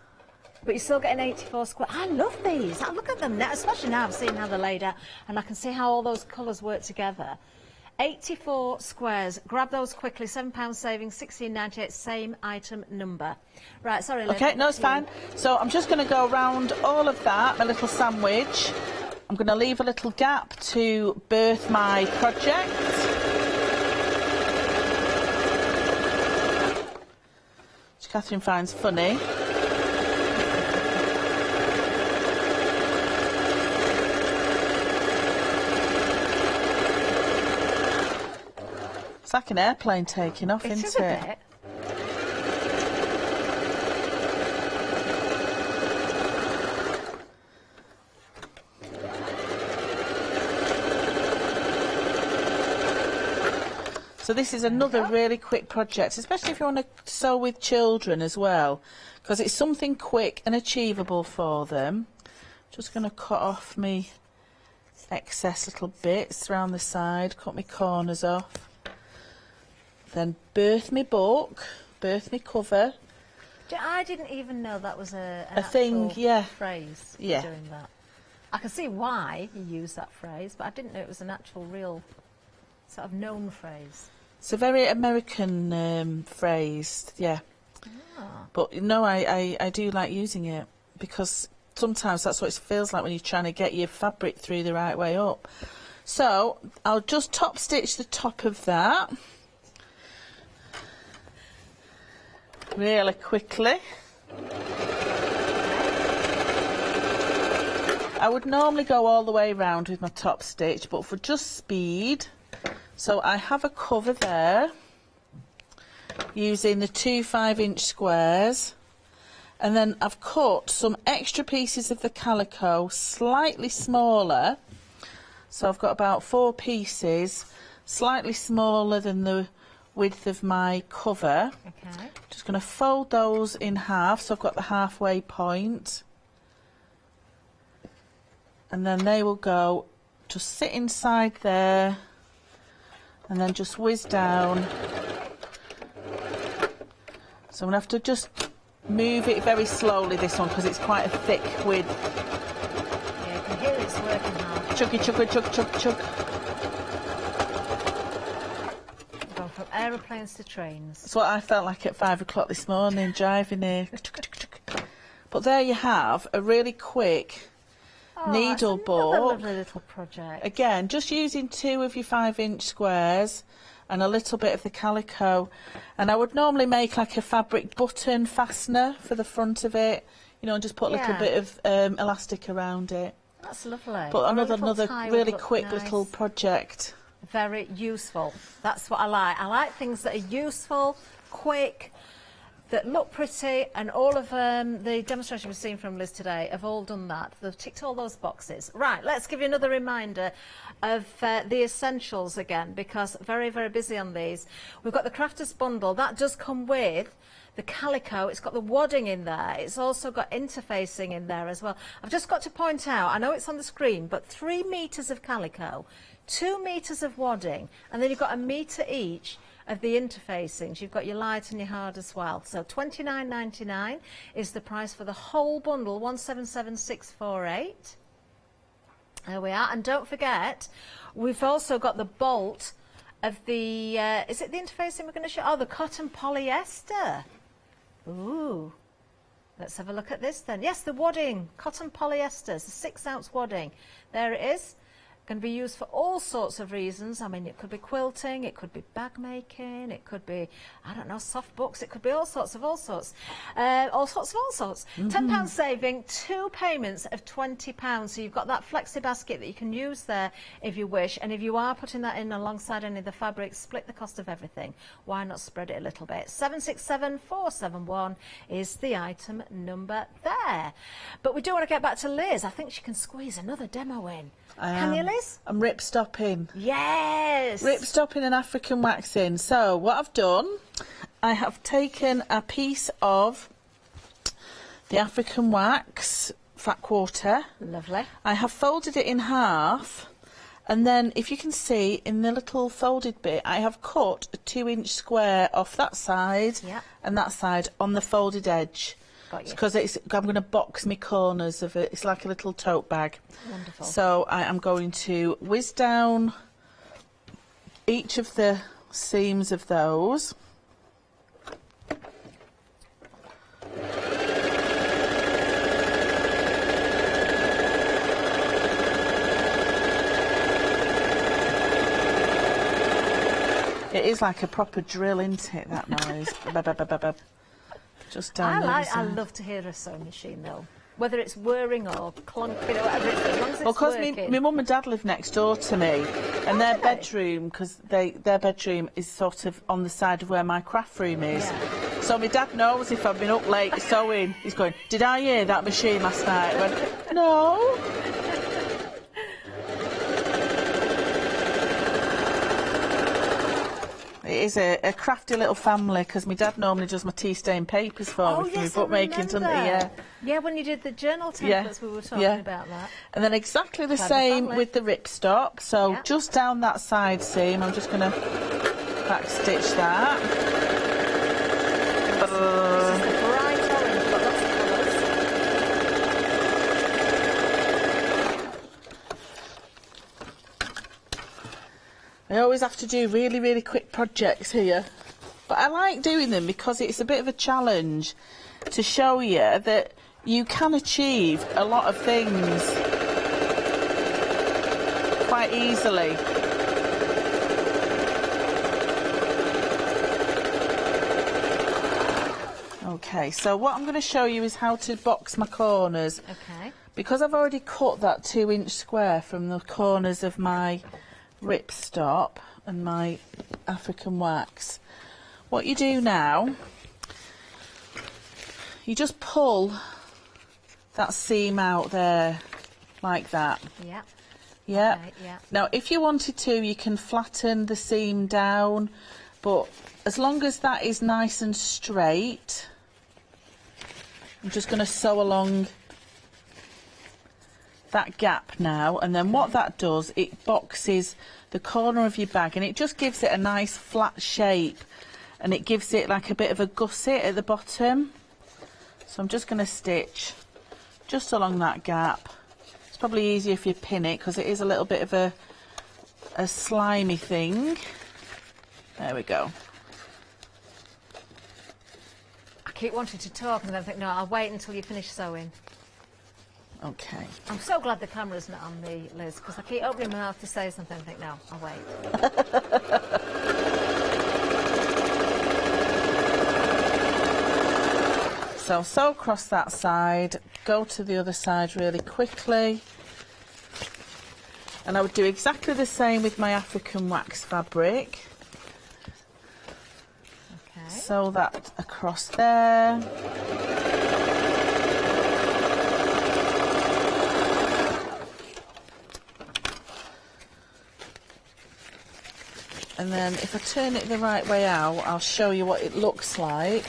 Speaker 5: But you're still getting 84 square. I love these. Look at them now, especially now I've seen how they're laid out, and I can see how all those colours work together. 84 squares. Grab those quickly. £7 savings, $16.98. Same item number. Right, sorry, Lynn.
Speaker 6: Okay, no, it's fine. So I'm just going to go around all of that, my little sandwich. I'm going to leave a little gap to birth my project. Which Catherine finds funny. It's like an airplane taking off, isn't it?
Speaker 5: It is a bit.
Speaker 6: So this is another really quick project, especially if you want to sew with children as well, because it's something quick and achievable for them. Just going to cut off me excess little bits around the side, cut my corners off. Then birth me book, birth me cover.
Speaker 5: I didn't even know that was an
Speaker 6: thing, yeah.
Speaker 5: phrase for
Speaker 6: Yeah.
Speaker 5: doing that. I can see why you use that phrase, but I didn't know it was an actual real sort of known phrase.
Speaker 6: It's a very American phrase, yeah.
Speaker 5: Ah.
Speaker 6: But no, I do like using it because sometimes that's what it feels like when you're trying to get your fabric through the right way up. So I'll just top stitch the top of that really quickly. I would normally go all the way around with my top stitch, but for just speed, so I have a cover there using the 2 5-inch squares, and then I've cut some extra pieces of the calico slightly smaller, so I've got about 4 pieces slightly smaller than the width of my cover.
Speaker 5: Okay.
Speaker 6: Just going to fold those in half, so I've got the halfway point, and then they will go just sit inside there, and then just whiz down. So I'm going to have to just move it very slowly, this one, because it's quite a thick width.
Speaker 5: Yeah, you can hear it's working hard.
Speaker 6: Chuggy, chuggy, chug, chug, chug.
Speaker 5: Going from aeroplanes to trains.
Speaker 6: That's what I felt like at 5 o'clock this morning, driving here. But there you have a really quick needle book.
Speaker 5: Lovely little project.
Speaker 6: Again, just using 2 of your 5-inch squares and a little bit of the calico. And I would normally make like a fabric button fastener for the front of it, you know, and just put a little bit of elastic around it.
Speaker 5: That's lovely.
Speaker 6: But
Speaker 5: Or
Speaker 6: another
Speaker 5: tie
Speaker 6: really
Speaker 5: would look
Speaker 6: quick
Speaker 5: nice.
Speaker 6: little project.
Speaker 5: Very useful. That's what I like. I like things that are useful, quick, that look pretty, and all of the demonstration we've seen from Liz today have all done that. They've ticked all those boxes. Right, let's give you another reminder of the essentials again, because very, very busy on these. We've got the Crafters Bundle. That does come with the calico. It's got the wadding in there. It's also got interfacing in there as well. I've just got to point out, I know it's on the screen, but 3 metres of calico, 2 metres of wadding, and then you've got 1 metre each of the interfacings. You've got your light and your hard as well. So $29.99 is the price for the whole bundle, 177,648. There we are. And don't forget, we've also got the bolt of the, is it the interfacing we're going to show? Oh, the cotton polyester. Ooh. Let's have a look at this then. Yes, the wadding, cotton polyesters, the 6-ounce wadding. There it is. Going to be used for all sorts of reasons. I mean, it could be quilting, it could be bag making, it could be, I don't know, soft books, it could be all sorts. £10 saving, 2 payments of £20. So you've got that flexi basket that you can use there if you wish. And if you are putting that in alongside any of the fabrics, split the cost of everything. Why not spread it a little bit? 767471 is the item number there. But we do want to get back to Liz. I think she can squeeze another demo in. Can you, Liz?
Speaker 6: I'm ripstopping.
Speaker 5: Yes!
Speaker 6: Ripstopping and African waxing. So what I've done, I have taken a piece of the African wax, fat quarter.
Speaker 5: Lovely.
Speaker 6: I have folded it in half, and then if you can see in the little folded bit, I have cut a 2-inch square off that side and that side on the folded edge. Because I'm going to box my corners of it. It's like a little tote bag.
Speaker 5: Wonderful.
Speaker 6: So I am going to whiz down each of the seams of those. It is like a proper drill, isn't it, that noise? Just down
Speaker 5: I love to hear a sewing machine though, whether it's whirring or clunking or whatever it is, as long as it's
Speaker 6: because my mum and dad live next door to me, and their bedroom, because their bedroom is sort of on the side of where my craft room is. Yeah. So my dad knows if I've been up late sewing. He's going, "Did I hear that machine last night?" I went, "No." It is a crafty little family, because my dad normally does my tea-stained papers for me for my bookmaking, doesn't he?
Speaker 5: Yeah, when you did the journal templates, we were talking about that.
Speaker 6: And then exactly the same with the ripstop. So just down that side seam, I'm just going to back stitch that.
Speaker 5: This is the bright orange, got lots of colours.
Speaker 6: I always have to do really, really quick projects here, but I like doing them because it's a bit of a challenge to show you that you can achieve a lot of things quite easily. Okay, so what I'm going to show you is how to box my corners.
Speaker 5: Okay.
Speaker 6: Because I've already cut that 2-inch square from the corners of my ripstop and my African wax, what you do now, you just pull that seam out there like that.
Speaker 5: Yeah.
Speaker 6: Yeah.
Speaker 5: Okay, yeah.
Speaker 6: Now if you wanted to, you can flatten the seam down, but as long as that is nice and straight, I'm just going to sew along that gap now, and then what that does, it boxes the corner of your bag, and it just gives it a nice flat shape, and it gives it like a bit of a gusset at the bottom. So I'm just going to stitch just along that gap. It's probably easier if you pin it, because it is a little bit of a slimy thing. There we go.
Speaker 5: I keep wanting to talk and then I think, no, I'll wait until you finish sewing.
Speaker 6: Okay.
Speaker 5: I'm so glad the camera's not on me, Liz, because I keep opening my mouth to say something and think, no, I'll wait.
Speaker 6: So sew across that side, go to the other side really quickly. And I would do exactly the same with my African wax fabric.
Speaker 5: Okay.
Speaker 6: Sew that across there. And then if I turn it the right way out, I'll show you what it looks like.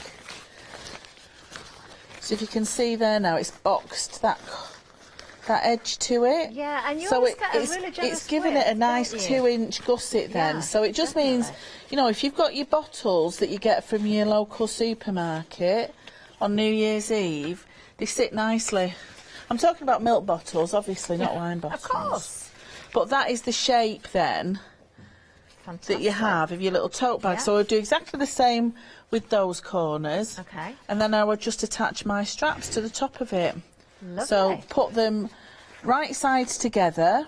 Speaker 6: So if you can see there now, it's boxed that edge to it.
Speaker 5: Yeah, and you
Speaker 6: so
Speaker 5: always get a really generous
Speaker 6: it's giving it a nice 2-inch gusset then.
Speaker 5: Yeah,
Speaker 6: so it just means, you know, if you've got your bottles that you get from your local supermarket on New Year's Eve, they sit nicely. I'm talking about milk bottles, obviously, not wine bottles.
Speaker 5: Of course.
Speaker 6: But that is the shape then. Fantastic. That you have of your little tote bag.
Speaker 5: Yeah.
Speaker 6: So I'll do exactly the same with those corners.
Speaker 5: Okay.
Speaker 6: And then I would just attach my straps to the top of it.
Speaker 5: Lovely.
Speaker 6: So put them right sides together.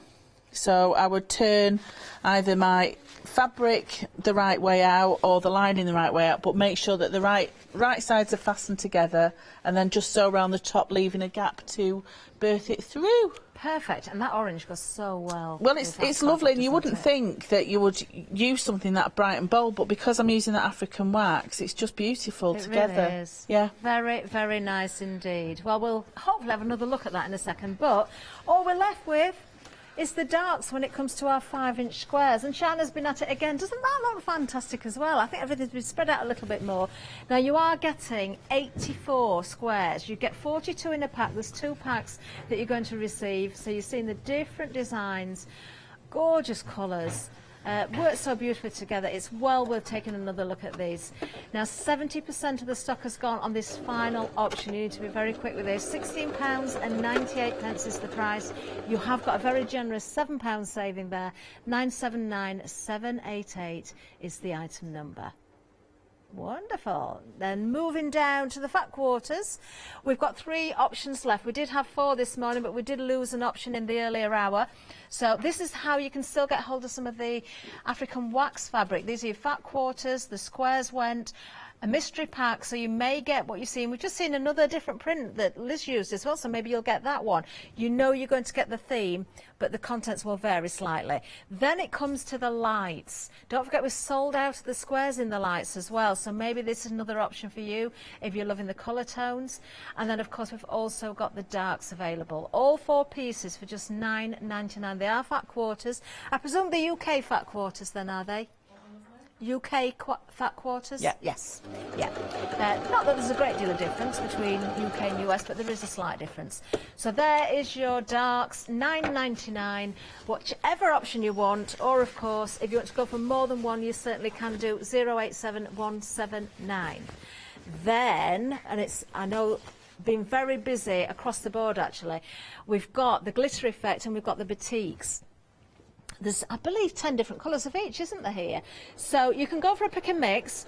Speaker 6: So I would turn either my fabric the right way out or the lining the right way out, but make sure that the right sides are fastened together, and then just sew around the top, leaving a gap to birth it through.
Speaker 5: Perfect, and that orange goes so well.
Speaker 6: Well, it's lovely, and you wouldn't think that you would use something that bright and bold, but because I'm using that African wax, it's just beautiful together.
Speaker 5: It really is.
Speaker 6: Yeah.
Speaker 5: Very, very nice indeed. Well, we'll hopefully have another look at that in a second, but all we're left with is the darks when it comes to our 5-inch squares, and Shana's been at it again. Doesn't that look fantastic as well? I think everything's been spread out a little bit more. Now you are getting 84 squares. You get 42 in a pack. There's 2 packs that you're going to receive, so you're seeing the different designs, gorgeous colours. Work so beautifully together. It's well worth taking another look at these. Now 70% of the stock has gone on this final option. You need to be very quick with this. £16.98 is the price. You have got a very generous £7 saving there. 979788 is the item number. Wonderful. Then moving down to the fat quarters, we've got 3 options left. We did have 4 this morning, but we did lose an option in the earlier hour. So this is how you can still get hold of some of the African wax fabric. These are your fat quarters. The squares went a mystery pack, so you may get what you've seen. We've just seen another different print that Liz used as well, so maybe you'll get that one. You know you're going to get the theme, but the contents will vary slightly. Then it comes to the lights. Don't forget we've sold out of the squares in the lights as well, so maybe this is another option for you if you're loving the colour tones. And then of course we've also got the darks available. All 4 pieces for just £9.99. They are fat quarters. I presume the UK fat quarters then, are they? UK fat quarters?
Speaker 6: Yeah.
Speaker 5: Yes. Yeah. Not that there's a great deal of difference between UK and US, but there is a slight difference. So there is your darks, £9.99, whichever option you want, or of course, if you want to go for more than one, you certainly can do 087179. Then, and it's, I know, been very busy across the board actually, we've got the glitter effect and we've got the batiks. There's, I believe, 10 different colours of each, isn't there, here? So you can go for a pick and mix.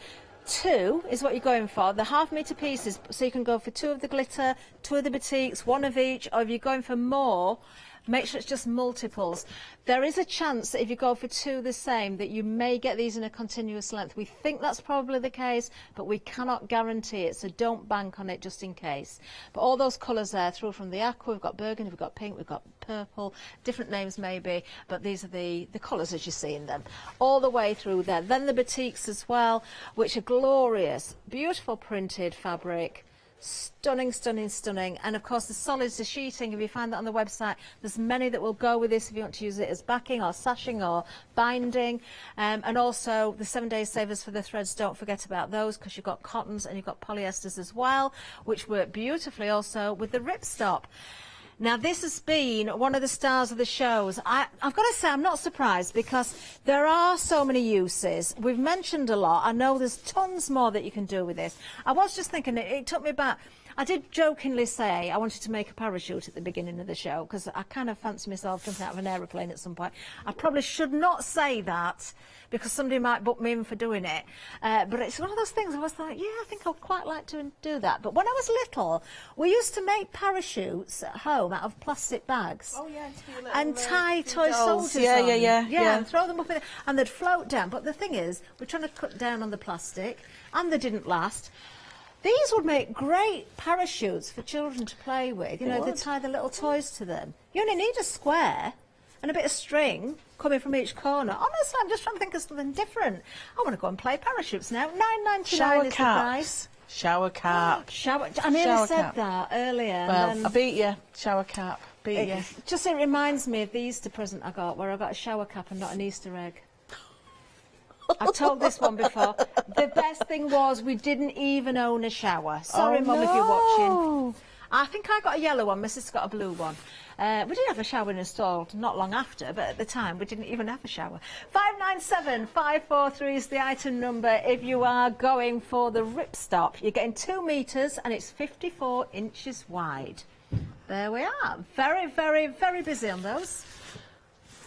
Speaker 5: 2 is what you're going for, the half-metre pieces, so you can go for 2 of the glitter, 2 of the batiks, 1 of each, or if you're going for more, make sure it's just multiples. There is a chance that if you go for 2 the same, that you may get these in a continuous length. We think that's probably the case, but we cannot guarantee it, so don't bank on it just in case. But all those colours there, through from the aqua, we've got burgundy, we've got pink, we've got purple, different names maybe, but these are the colours as you see in them, all the way through there. Then the batiks as well, which are glorious, beautiful printed fabric. Stunning, stunning, stunning. And of course the solids, the sheeting, if you find that on the website, there's many that will go with this if you want to use it as backing or sashing or binding. And also the 7-day savers for the threads, don't forget about those, because you've got cottons and you've got polyesters as well, which work beautifully also with the ripstop. Now this has been one of the stars of the shows. I've got to say I'm not surprised, because there are so many uses. We've mentioned a lot. I know there's tons more that you can do with this. I was just thinking, it took me back. I did jokingly say I wanted to make a parachute at the beginning of the show because I kind of fancy myself jumping out of an aeroplane at some point. I probably should not say that because somebody might book me in for doing it. But it's one of those things I was like, yeah, I think I'd quite like to do that. But when I was little, we used to make parachutes at home out of plastic bags.
Speaker 6: Oh, yeah,
Speaker 5: and tie toy
Speaker 6: dolls.
Speaker 5: soldiers
Speaker 6: Yeah,
Speaker 5: on.
Speaker 6: yeah.
Speaker 5: And throw them up in it, and they'd float down. But the thing is, we're trying to cut down on the plastic, and they didn't last. These would make great parachutes for children to play with. You know, they tie the little toys to them. You only need a square and a bit of string coming from each corner. Honestly, I'm just trying to think of something different. I want to go and play parachutes now. $9.99 is the price.
Speaker 6: Shower cap.
Speaker 5: I nearly said that earlier.
Speaker 6: Well, I beat you. Shower cap. Beat you.
Speaker 5: Just it reminds me of the Easter present I got, where I got a shower cap and not an Easter egg. I've told this one before. The best thing was we didn't even own a shower. Sorry, Mum, if you're watching. I think I got a yellow one. My sister got a blue one. We did have a shower installed not long after, but at the time we didn't even have a shower. 597543 is the item number. If you are going for the ripstop, you're getting 2 metres and it's 54 inches wide. There we are. Very, very, very busy on those.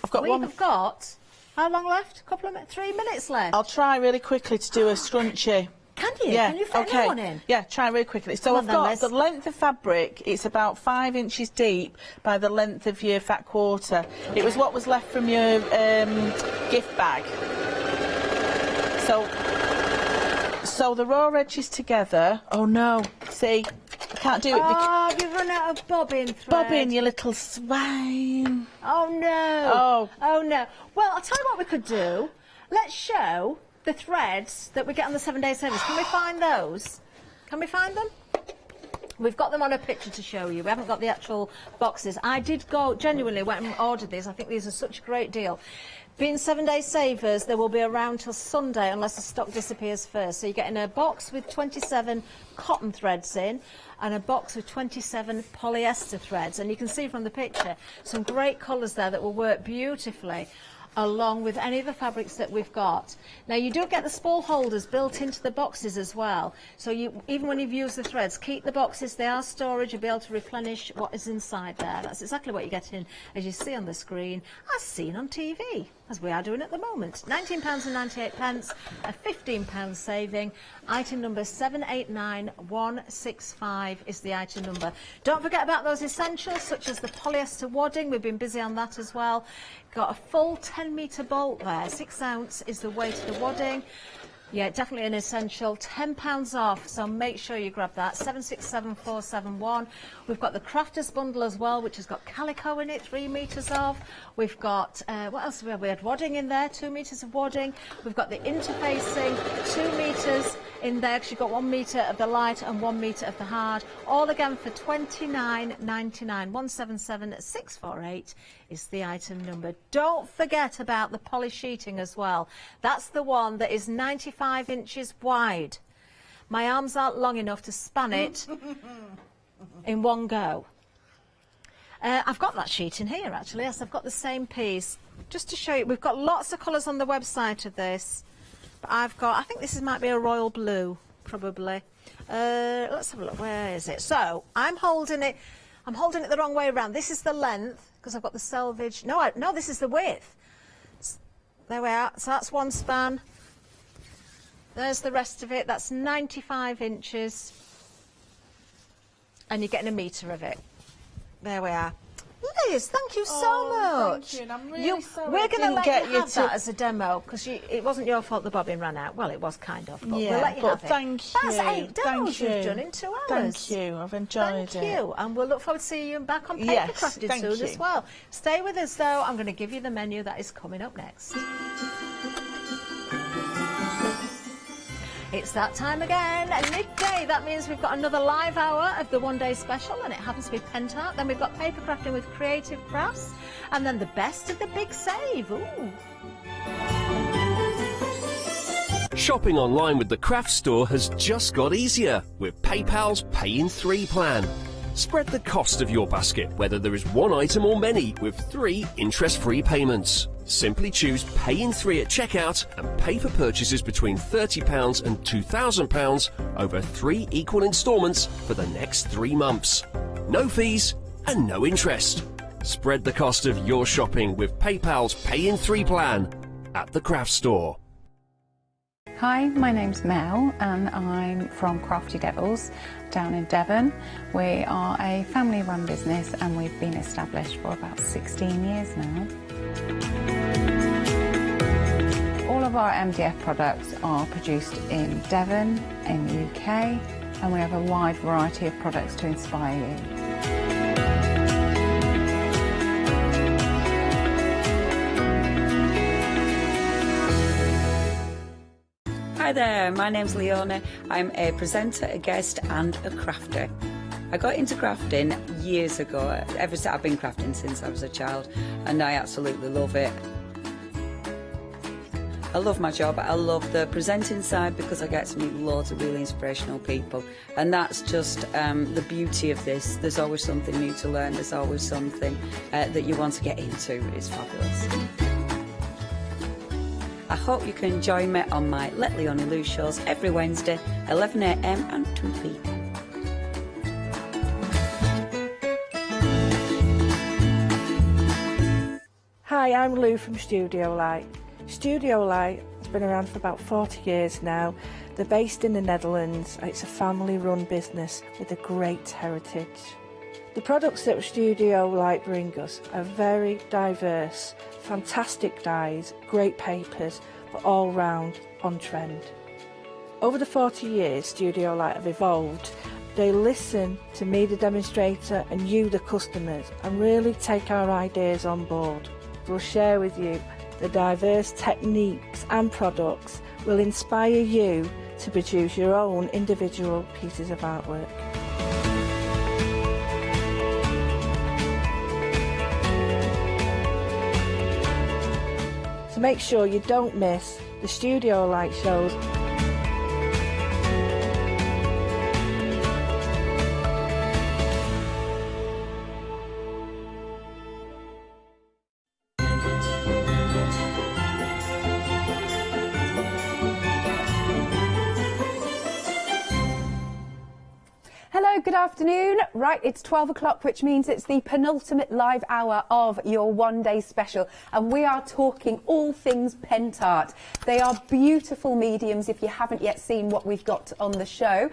Speaker 6: I've got one.
Speaker 5: We've got, how long left? 3 minutes left.
Speaker 6: I'll try really quickly to do a scrunchie.
Speaker 5: Can you?
Speaker 6: Yeah.
Speaker 5: Can you fit another one in?
Speaker 6: Yeah, try really quickly. So I've got the length of fabric, it's about 5 inches deep by the length of your fat quarter. It was what was left from your gift bag. So the raw edges together. Oh no, see, I can't do it.
Speaker 5: Oh, you've run out of bobbin thread.
Speaker 6: Bobbin, you little swine.
Speaker 5: Oh no. Oh no. Well, I'll tell you what we could do. Let's show the threads that we get on the 7-day service. Can we find those? Can we find them? We've got them on a picture to show you. We haven't got the actual boxes. I did go, genuinely went and ordered these. I think these are such a great deal. Being 7-day savers, they will be around till Sunday unless the stock disappears first. So you're getting a box with 27 cotton threads in and a box with 27 polyester threads. And you can see from the picture some great colours there that will work beautifully along with any of the fabrics that we've got. Now you do get the spool holders built into the boxes as well, so you, even when you've used the threads, keep the boxes. They are storage. You'll be able to replenish what is inside there. That's exactly what you're getting, as you see on the screen, as seen on TV, as we are doing at the moment. £19.98, a £15 saving. Item number 789165 is the item number. Don't forget about those essentials such as the polyester wadding. We've been busy on that as well. Got a full 10-metre bolt there. 6 ounce is the weight of the wadding. Yeah, definitely an essential. £10 off, so make sure you grab that. 767471. We've got the Crafters bundle as well, which has got calico in it, 3 metres of. We've got, what else do we have? We had wadding in there, 2 metres of wadding. We've got the interfacing, 2 metres in there, because you've got 1 metre of the light and 1 metre of the hard. All again for £29.99. 177648 is the item number. Don't forget about the poly sheeting as well. That's the one that is 95 inches wide. My arms aren't long enough to span it in one go. I've got that sheet in here actually. Yes, I've got the same piece. Just to show you, we've got lots of colours on the website of this. But I've got, I think this might be a royal blue, probably. Let's have a look. Where is it? So I'm holding it the wrong way around. This is the length because I've got the selvage. No, this is the width. There we are. So that's one span. There's the rest of it. That's 95 inches. And you're getting 1 metre of it. There we are. Liz, thank you so much.
Speaker 6: Thank you, and I'm really sorry
Speaker 5: we're going to let you have that
Speaker 6: to...
Speaker 5: as a demo because it wasn't your fault the bobbin ran out. Well, it was kind of, but
Speaker 6: yeah,
Speaker 5: we'll let you have it.
Speaker 6: Thank you.
Speaker 5: That's 8 demos you've done in 2 hours.
Speaker 6: Thank you. I've enjoyed it.
Speaker 5: Thank you, and we'll look forward to seeing you back on Paper
Speaker 6: Yes,
Speaker 5: Crafted
Speaker 6: thank
Speaker 5: soon
Speaker 6: you.
Speaker 5: as well. Stay with us though. I'm going to give you the menu that is coming up next. It's that time again, midday. That means we've got another live hour of the 1-day special, and it happens to be Pentel. Then we've got paper crafting with Creative Crafts, and then the best of the big save. Ooh.
Speaker 3: Shopping online with the Craft Store has just got easier with PayPal's Pay in 3 plan. Spread the cost of your basket, whether there is one item or many, with 3 interest-free payments. Simply choose Pay in 3 at checkout and pay for purchases between £30 and £2,000 over 3 equal instalments for the next 3 months. No fees and no interest. Spread the cost of your shopping with PayPal's Pay in 3 plan at the craft store.
Speaker 4: Hi, my name's Mel and I'm from Crafty Devils down in Devon. We are a family-run business and we've been established for about 16 years now. All of our MDF products are produced in Devon, in the UK, and we have a wide variety of products to inspire you.
Speaker 14: Hi there, my name's Leona. I'm a presenter, a guest and a crafter. I got into crafting years ago. I've been crafting since I was a child and I absolutely love it. I love my job. I love the presenting side because I get to meet loads of really inspirational people, and that's just the beauty of this. There's always something new to learn. There's always something that you want to get into. It's fabulous. I hope you can join me on my Let Leonie Loose shows every Wednesday, 11 AM and 2 PM.
Speaker 8: Hi, I'm Lou from Studio Light. Studio Light has been around for about 40 years now. They're based in the Netherlands. It's a family-run business with a great heritage. The products that Studio Light bring us are very diverse, fantastic dyes, great papers, but all round on trend. Over the 40 years Studio Light have evolved. They listen to me, the demonstrator, and you, the customers, and really take our ideas on board. We'll share with you the diverse techniques and products will inspire you to produce your own individual pieces of artwork. So make sure you don't miss the Studio Light shows.
Speaker 10: Good afternoon. Right, it's 12 o'clock, which means it's the penultimate live hour of your one-day special, and we are talking all things pent art. They are beautiful mediums if you haven't yet seen what we've got on the show.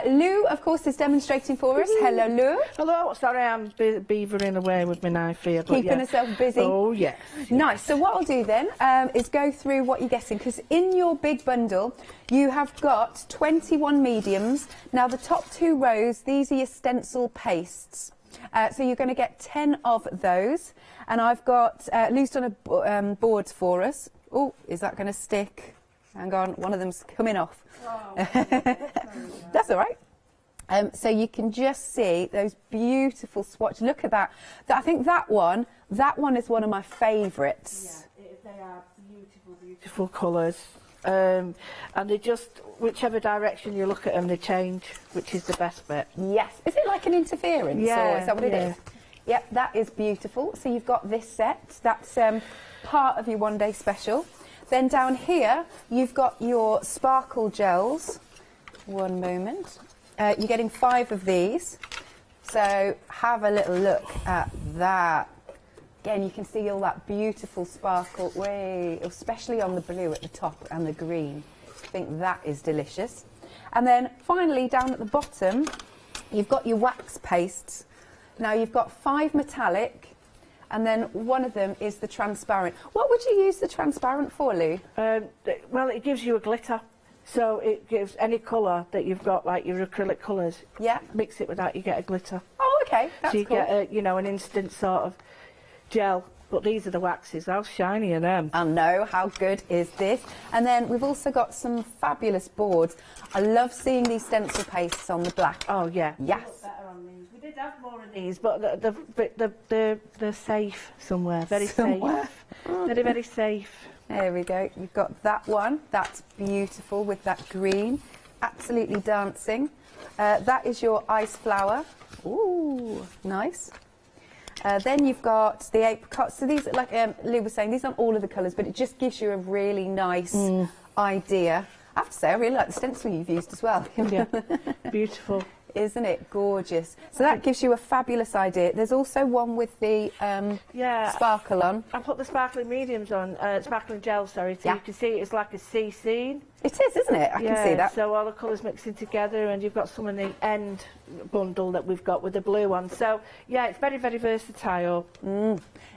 Speaker 10: Lou, of course, is demonstrating for us. Hello, Lou.
Speaker 8: Hello. Sorry, I'm beavering away with my knife here.
Speaker 10: Keeping herself busy.
Speaker 8: Oh, yes.
Speaker 10: Nice. So what I'll do then is go through what you're getting, because in your big bundle, you have got 21 mediums. Now, the top 2 rows, these are your stencil pastes. So you're going to get 10 of those. And I've got Lou's done a boards for us. Oh, is that going to stick? Hang on, one of them's coming off. Oh. That's all right. So you can just see those beautiful swatches. Look at that. I think that one is one of my favourites.
Speaker 8: Yeah, they are beautiful, beautiful colours. And they just, whichever direction you look at them, they change, which is the best bit.
Speaker 10: Yes. Is it like an interference?
Speaker 8: Yeah.
Speaker 10: Or is that what it is? Yep, that is beautiful. So you've got this set. That's part of your one-day special. Then down here, you've got your sparkle gels. One moment. You're getting 5 of these. So have a little look at that. Again, you can see all that beautiful sparkle, especially on the blue at the top and the green. I think that is delicious. And then finally, down at the bottom, you've got your wax pastes. Now you've got 5 metallic, and then one of them is the transparent. What would you use the transparent for, Lou?
Speaker 8: Well, it gives you a glitter. So it gives any colour that you've got, like your acrylic colours.
Speaker 10: Yeah.
Speaker 8: Mix it with that, you get a glitter.
Speaker 10: Oh, okay. That's
Speaker 8: so you
Speaker 10: cool.
Speaker 8: get, an instant sort of gel. But these are the waxes. How shiny are them?
Speaker 10: I know. How good is this? And then we've also got some fabulous boards. I love seeing these stencil pastes on the black.
Speaker 8: Oh, yeah.
Speaker 10: Yes.
Speaker 8: We did have more of these, but they're safe somewhere. Very safe. Very, very safe.
Speaker 10: There we go. You've got that one. That's beautiful with that green. absolutely dancing. That is your ice flower. Ooh, nice. Then you've got the apricot. So these, like Lou was saying, these aren't all of the colours, but it just gives you a really nice idea. I have to say, I really like the stencil you've used as well.
Speaker 8: Yeah, beautiful.
Speaker 10: Isn't it gorgeous? So that gives you a fabulous idea. There's also one with the sparkle on.
Speaker 8: I put the sparkling mediums on, sparkling gel, sorry, so you can see it's like a sea scene.
Speaker 10: It is, isn't it? I can see that.
Speaker 8: So all the colours mixing together, and you've got some in the end bundle that we've got with the blue one. So, yeah, it's very, very versatile.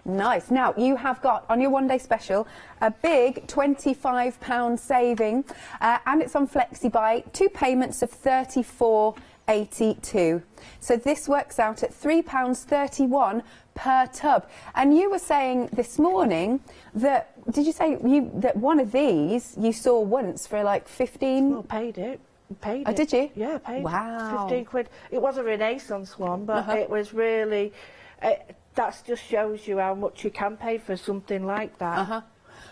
Speaker 10: Nice. Now, you have got, on your one-day special, a big £25 saving, and it's on FlexiBuy, 2 payments of £34.82. So this works out at £3.31 per tub. And you were saying this morning that, did you say that one of these you saw once for like 15?
Speaker 8: Well, paid it. Paid
Speaker 10: it. Did you?
Speaker 8: Yeah, paid
Speaker 10: wow.
Speaker 8: 15 quid. It was a Renaissance one, but it was really, that just shows you how much you can pay for something like that.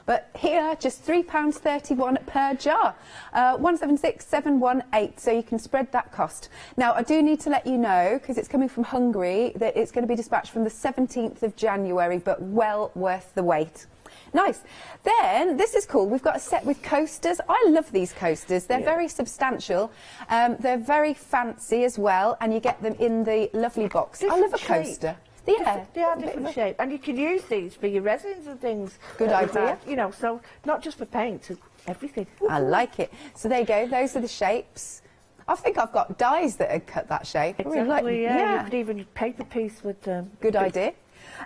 Speaker 10: But here, just £3.31 per jar, 176,718, so you can spread that cost. Now, I do need to let you know, because it's coming from Hungary, that it's going to be dispatched from the 17th of January, but well worth the wait. Nice. Then, this is cool. We've got a set with coasters. I love these coasters. They're very substantial. They're very fancy as well, and you get them in the lovely box. I love a coaster. Yeah,
Speaker 8: they are different shape, and you can use these for your resins and things.
Speaker 10: Good idea.
Speaker 8: You know, so not just for paint, everything.
Speaker 10: I like it. So there you go. Those are the shapes. I think I've got dies that had cut that shape.
Speaker 8: Exactly. Yeah. You could even paper piece with them.
Speaker 10: Good idea.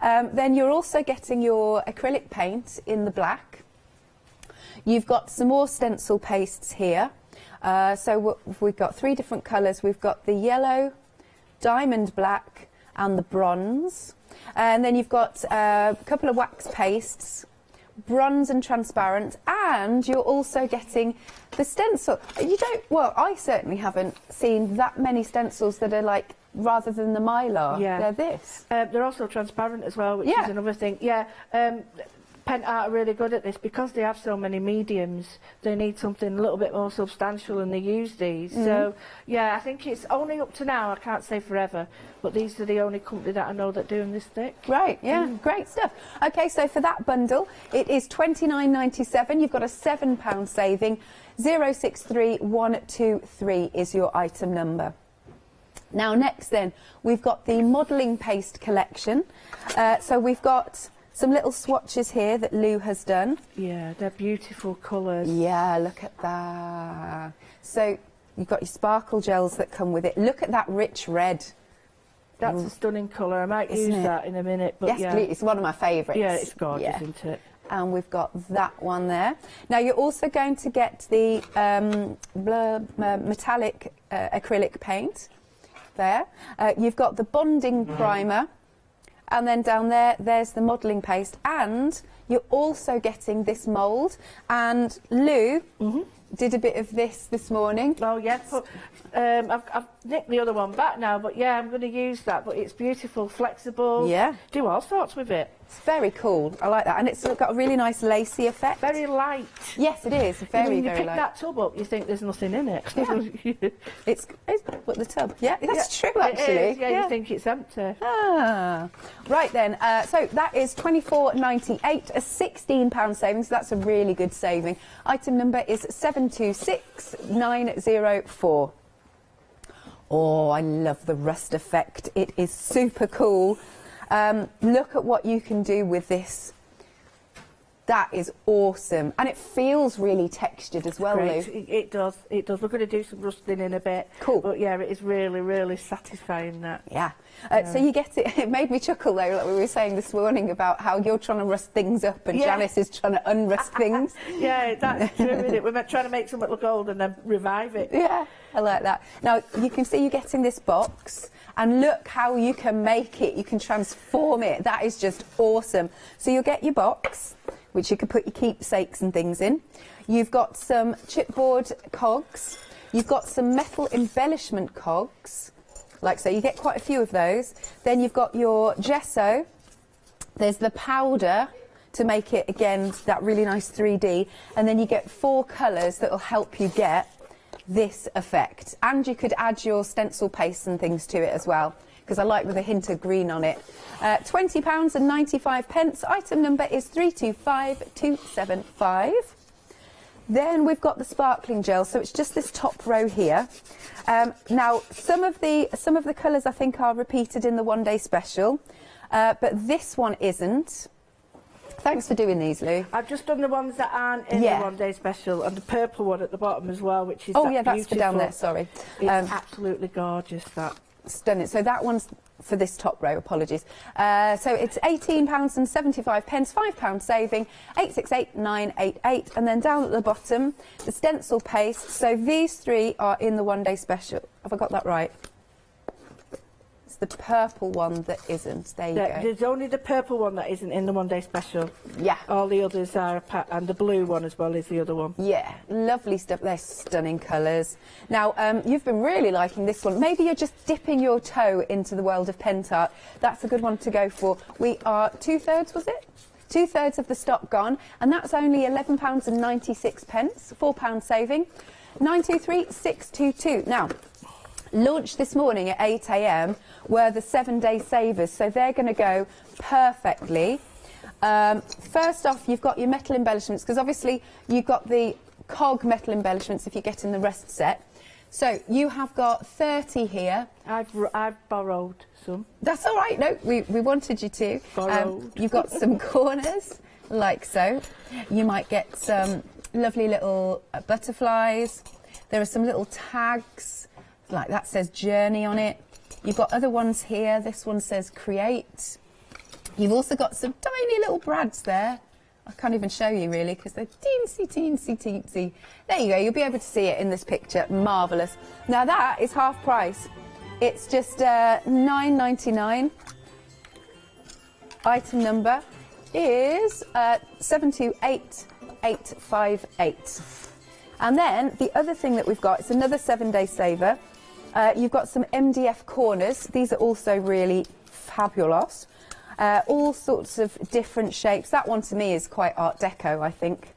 Speaker 10: Then you're also getting your acrylic paint in the black. You've got some more stencil pastes here. So we've got 3 different colours. We've got the yellow, diamond black, and the bronze, and then you've got a couple of wax pastes, bronze and transparent, and you're also getting the stencil. You don't, well, I certainly haven't seen that many stencils that are like, rather than the mylar, they're this.
Speaker 8: They're also transparent as well, which is another thing. Pentel are really good at this because they have so many mediums. They need something a little bit more substantial, and they use these. So, yeah, I think it's only up to now. I can't say forever, but these are the only company that I know that doing this thick.
Speaker 10: Right, great stuff. Okay, so for that bundle, it is £29.97. You've got a £7 saving. 063123 is your item number. Now, next then, we've got the modelling paste collection. So we've got some little swatches here that Lou has done.
Speaker 8: Yeah, they're beautiful colours.
Speaker 10: Yeah, look at that. So you've got your sparkle gels that come with it. Look at that rich red.
Speaker 8: That's a stunning colour. I might use that in a minute. But
Speaker 10: yes, please. It's one of my favourites.
Speaker 8: Yeah, it's gorgeous, isn't it?
Speaker 10: And we've got that one there. Now, you're also going to get the metallic acrylic paint there. You've got the bonding primer. And then down there, there's the modelling paste. And you're also getting this mould. And Lou did a bit of this morning.
Speaker 8: Oh, yes. I've nicked the other one back now, but yeah, I'm going to use that. But it's beautiful, flexible.
Speaker 10: Yeah.
Speaker 8: Do all sorts with it.
Speaker 10: It's very cool. I like that. And it's got a really nice lacy effect.
Speaker 8: Very light.
Speaker 10: Yes, it is. Very, very light.
Speaker 8: When you pick that tub up, you think there's nothing in it.
Speaker 10: Yeah. it's but the tub. Yeah, that's true, actually.
Speaker 8: It is. Yeah, you think it's empty.
Speaker 10: Ah. Right then, so that is £24.98, a £16 saving, so that's a really good saving. Item number is 726904. Oh, I love the rust effect. It is super cool. Look at what you can do with this. That is awesome. And it feels really textured as well, Lou.
Speaker 8: It does. It does. We're going to do some rusting in a bit.
Speaker 10: Cool.
Speaker 8: But yeah, it is really, really satisfying, that.
Speaker 10: Yeah. So you get it. It made me chuckle, though, like we were saying this morning about how you're trying to rust things up and Janice is trying to unrust things.
Speaker 8: Yeah, that's true, isn't it? We're trying to make something look old and then revive it.
Speaker 10: Yeah, I like that. Now, you can see you're getting this box. And look how you can make it. You can transform it. That is just awesome. So you'll get your box, which you can put your keepsakes and things in. You've got some chipboard cogs. You've got some metal embellishment cogs, like so. You get quite a few of those. Then you've got your gesso. There's the powder to make it, again, that really nice 3D. And then you get 4 colours that will help you get this effect. And you could add your stencil paste and things to it as well, because I like with a hint of green on it. £20.95. Item number is 325275. Then we've got the sparkling gel, so it's just this top row here. Now, some of the colours I think are repeated in the one-day special, but this one isn't. Thanks for doing these, Lou.
Speaker 8: I've just done the ones that aren't in the one-day special, and the purple one at the bottom as well, which is
Speaker 10: that's for down there, sorry.
Speaker 8: It's absolutely gorgeous, that.
Speaker 10: Stunning. So that one's for this top row, apologies. So it's £18.75, £5 saving, 868988, and then down at the bottom, the stencil paste. So these three are in the one-day special. Have I got that right? It's the purple one that isn't. There you go.
Speaker 8: There's only the purple one that isn't in the one-day special.
Speaker 10: Yeah.
Speaker 8: All the others are, and the blue one as well is the other one.
Speaker 10: Yeah, lovely stuff. They're stunning colours. Now, you've been really liking this one. Maybe you're just dipping your toe into the world of Pentel. That's a good one to go for. We are two-thirds, was it? Two-thirds of the stock gone, and that's only £11.96, £4 saving. 923622. Now, launched this morning at 8 a.m. were the 7-day savers, so they're going to go perfectly. First off, you've got your metal embellishments, because obviously you've got the cog metal embellishments if you're getting the rest set. So you have got 30 here.
Speaker 8: I've borrowed some.
Speaker 10: That's all right. No, we wanted you to.
Speaker 8: Borrowed.
Speaker 10: You've got some corners, like so. You might get some lovely little butterflies. There are some little tags. Like that says journey on it. You've got other ones here. This one says create. You've also got some tiny little brads there. I can't even show you really because they're teensy, teensy, teensy. There you go. You'll be able to see it in this picture. Marvellous. Now that is half price. It's just £9.99. Item number is 728858. And then the other thing that we've got is another 7-day saver. You've got some MDF corners. These are also really fabulous. All sorts of different shapes. That one to me is quite Art Deco, I think.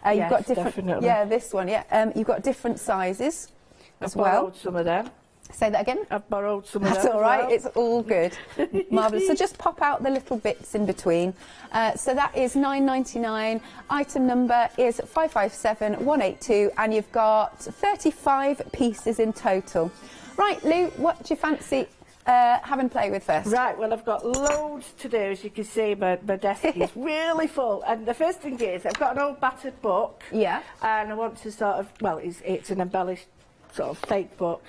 Speaker 10: You've got different,
Speaker 8: definitely.
Speaker 10: Yeah, this one, yeah. You've got different sizes as well.
Speaker 8: I've borrowed some of them.
Speaker 10: Say that again?
Speaker 8: I've borrowed some of them.
Speaker 10: That's all right, it's all good. Marvellous. So just pop out the little bits in between. So that is £9.99. Item number is 557182, and you've got 35 pieces in total. Right, Lou, what do you fancy having play with first?
Speaker 8: Right, well, I've got loads to do. As you can see, my desk is really full. And the first thing is, I've got an old battered book.
Speaker 10: Yeah.
Speaker 8: And I want to sort of, well, it's an embellished sort of fake book.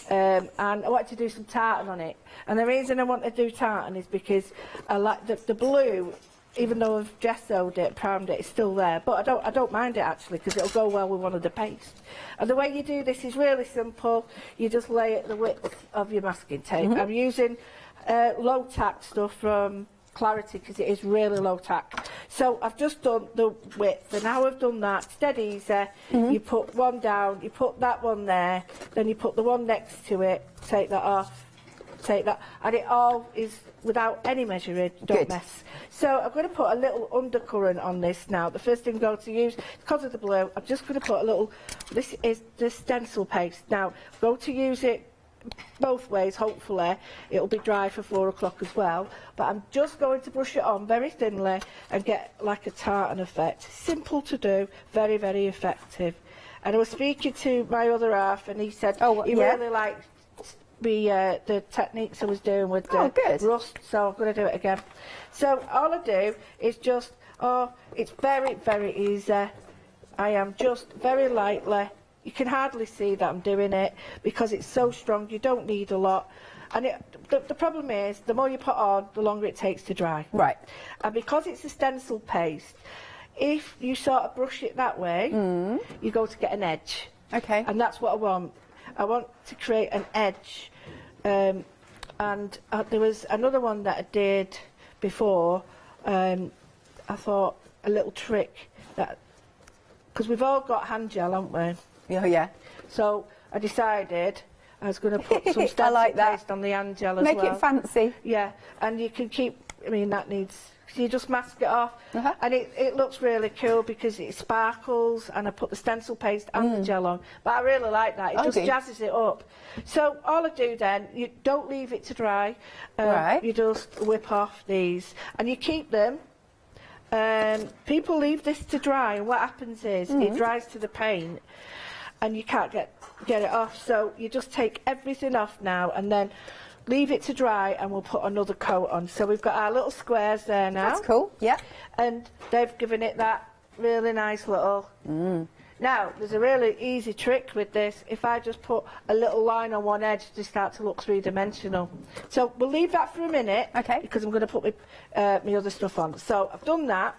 Speaker 8: And I want to do some tartan on it. And the reason I want to do tartan is because I like the blue, even though I've gessoed it, primed it, it's still there. But I don't mind it actually, because it'll go well with one of the paste. And the way you do this is really simple. You just lay it the width of your masking tape. I'm using low tack stuff from Clarity because it is really low tack. So I've just done the width, and now I've done that, it's dead easy. You put one down, you put that one there, then you put the one next to it, take that off, take that, and it all is without any measuring, don't mess. So I'm going to put a little undercurrent on this now. The first thing I'm going to use, because of the blue, I'm just going to put a little, this is the stencil paste. Now, I'm going to use it both ways, hopefully. It'll be dry for 4 o'clock as well. But I'm just going to brush it on very thinly and get like a tartan effect. Simple to do, very, very effective. And I was speaking to my other half, and he said he really liked the techniques I was doing with the rust, so I'm going to do it again. So all I do is just, it's very, very easy. I am just very lightly, you can hardly see that I'm doing it because it's so strong, you don't need a lot. And the problem is, the more you put on, the longer it takes to dry.
Speaker 10: Right.
Speaker 8: And because it's a stencil paste, if you sort of brush it that way, you go to get an edge.
Speaker 10: Okay.
Speaker 8: And that's what I want. I want to create an edge. And there was another one that I did before. I thought a little trick that, because we've all got hand gel, haven't we?
Speaker 10: Oh yeah.
Speaker 8: So I decided I was going to put some stencil paste on the hand gel as well.
Speaker 10: Make it fancy.
Speaker 8: Yeah, and you can keep I mean, that needs, so you just mask it off, and it looks really cool because it sparkles, and I put the stencil paste and the gel on, but I really like that. It just jazzes it up. So all I do then, you don't leave it to dry, you just whip off these, and you keep them. People leave this to dry, and what happens is it dries to the paint, and you can't get it off, so you just take everything off now, and then leave it to dry, and we'll put another coat on. So we've got our little squares there now.
Speaker 10: That's cool, yeah.
Speaker 8: And they've given it that really nice little... Now, there's a really easy trick with this. If I just put a little line on one edge, they start to look three-dimensional. So we'll leave that for a minute, because I'm going to put my other stuff on. So I've done that,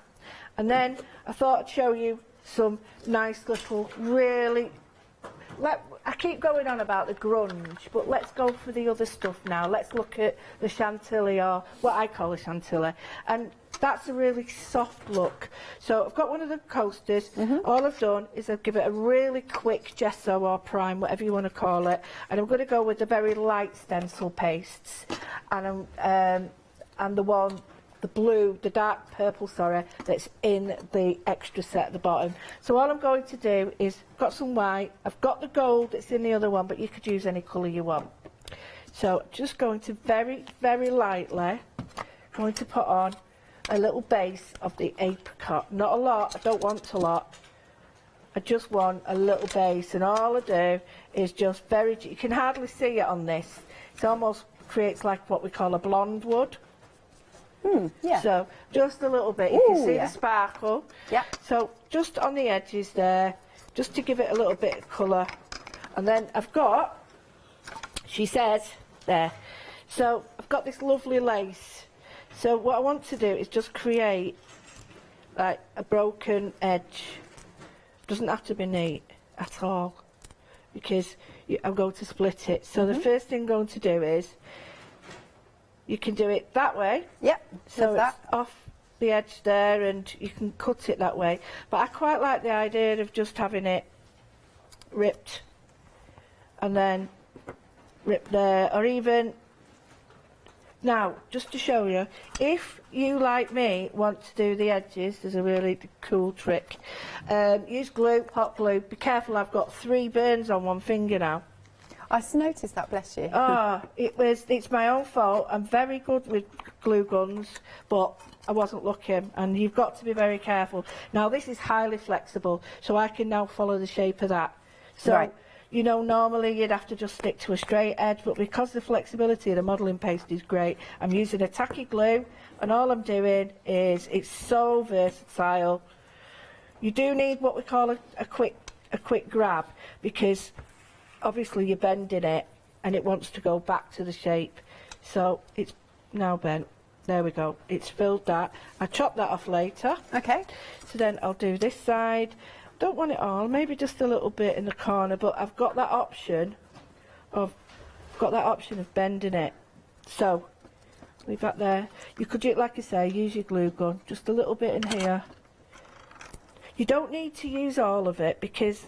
Speaker 8: and then I thought I'd show you some nice little, really... I keep going on about the grunge, but let's go for the other stuff now. Let's look at the chantilly, or what I call a chantilly. And that's a really soft look. So I've got one of the coasters. All I've done is I've given it a really quick gesso or prime, whatever you want to call it. And I'm going to go with the very light stencil pastes. And the dark purple, that's in the extra set at the bottom. So all I'm going to do is, got some white, I've got the gold that's in the other one, but you could use any colour you want. So just going to very, very lightly, going to put on a little base of the apricot. Not a lot, I don't want a lot. I just want a little base, and all I do is just you can hardly see it on this. It almost creates like what we call a blonde wood. So just a little bit. You can see the sparkle. So just on the edges there, just to give it a little bit of colour. And then I've got, she says, there. So I've got this lovely lace. So what I want to do is just create like a broken edge. Doesn't have to be neat at all, because I'm going to split it. So the first thing I'm going to do is, you can do it that way. So it's off the edge there, and you can cut it that way. But I quite like the idea of just having it ripped and then ripped there, or even... Now, just to show you, if you, like me, want to do the edges, there's a really cool trick. Use glue, hot glue. Be careful, I've got 3 burns on one finger now.
Speaker 10: I noticed that, bless you.
Speaker 8: It's my own fault. I'm very good with glue guns, but I wasn't looking, and you've got to be very careful. Now, this is highly flexible, so I can now follow the shape of that. So, you know, normally you'd have to just stick to a straight edge, but because the flexibility of the modelling paste is great, I'm using a tacky glue, and all I'm doing is, it's so versatile. You do need what we call a quick grab, because obviously you're bending it and it wants to go back to the shape. So it's now bent. There we go. It's filled that. I chop that off later. So then I'll do this side. Don't want it all, maybe just a little bit in the corner, but I've got that option of bending it. So leave that there. You could do it, like I say, use your glue gun, just a little bit in here. You don't need to use all of it, because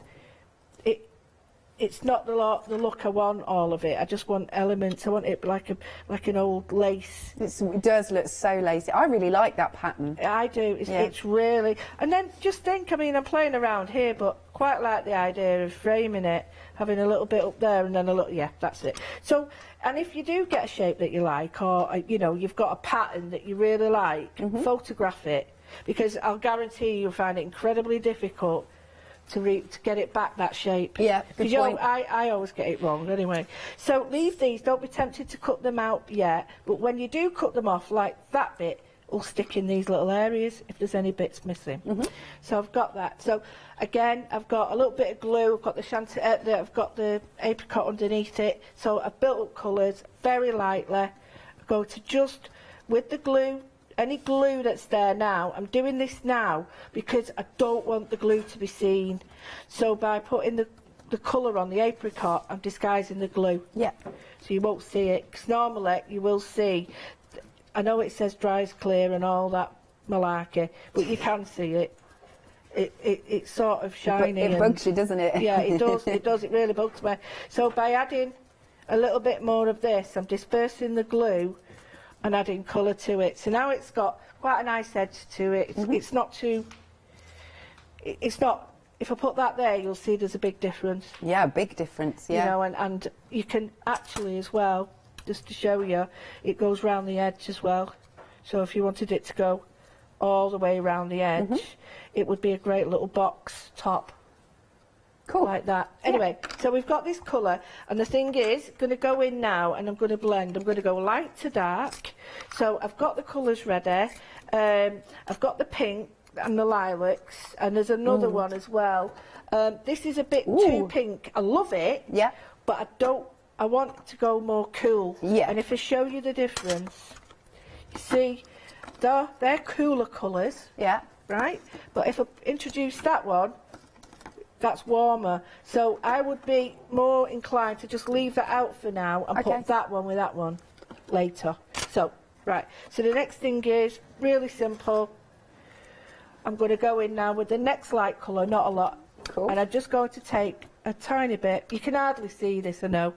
Speaker 8: it's not the look I want, all of it. I just want elements. I want it like an old lace.
Speaker 10: It does look so lacy. I really like that pattern.
Speaker 8: I do. It's really... And then just think, I mean, I'm playing around here, but quite like the idea of framing it, having a little bit up there and then a little... Yeah, that's it. So, and if you do get a shape that you like, or, you know, you've got a pattern that you really like, photograph it, because I'll guarantee you'll find it incredibly difficult to get it back that shape. Because I always get it wrong anyway. So leave these, don't be tempted to cut them out yet, but when you do cut them off, like that bit will stick in these little areas if there's any bits missing. So I've got that. So again, I've got a little bit of glue, I've got I've got the apricot underneath it, so I've built up colours very lightly. I go to just, with the glue, any glue that's there now, I'm doing this now because I don't want the glue to be seen. So by putting the colour on the apricot, I'm disguising the glue. So you won't see it, because normally you will see, I know it says dries clear and all that malarkey, but you can see it. It's sort of shiny.
Speaker 10: It bugs you, doesn't it?
Speaker 8: Yeah, it does, it really bugs me. So by adding a little bit more of this, I'm dispersing the glue and adding colour to it. So now it's got quite a nice edge to it. It's not too... It's not... If I put that there, you'll see there's a big difference.
Speaker 10: Yeah, a big difference, yeah.
Speaker 8: You know, and you can actually as well, just to show you, it goes round the edge as well. So if you wanted it to go all the way around the edge, it would be a great little box top.
Speaker 10: Cool.
Speaker 8: Like that. Anyway, so we've got this colour, and the thing is, going to go in now, and I'm going to blend. I'm going to go light to dark. So I've got the colours ready. I've got the pink and the lilacs, and there's another one as well. This is a bit too pink. I love it.
Speaker 10: Yeah.
Speaker 8: But I want it to go more cool.
Speaker 10: Yeah.
Speaker 8: And if I show you the difference, you see, they're cooler colours.
Speaker 10: Yeah.
Speaker 8: Right? But if I introduce that one, that's warmer. So I would be more inclined to just leave that out for now and put that one with that one later. So, right. So the next thing is really simple. I'm going to go in now with the next light colour, not a lot.
Speaker 10: Cool.
Speaker 8: And I'm just going to take a tiny bit. You can hardly see this, I know,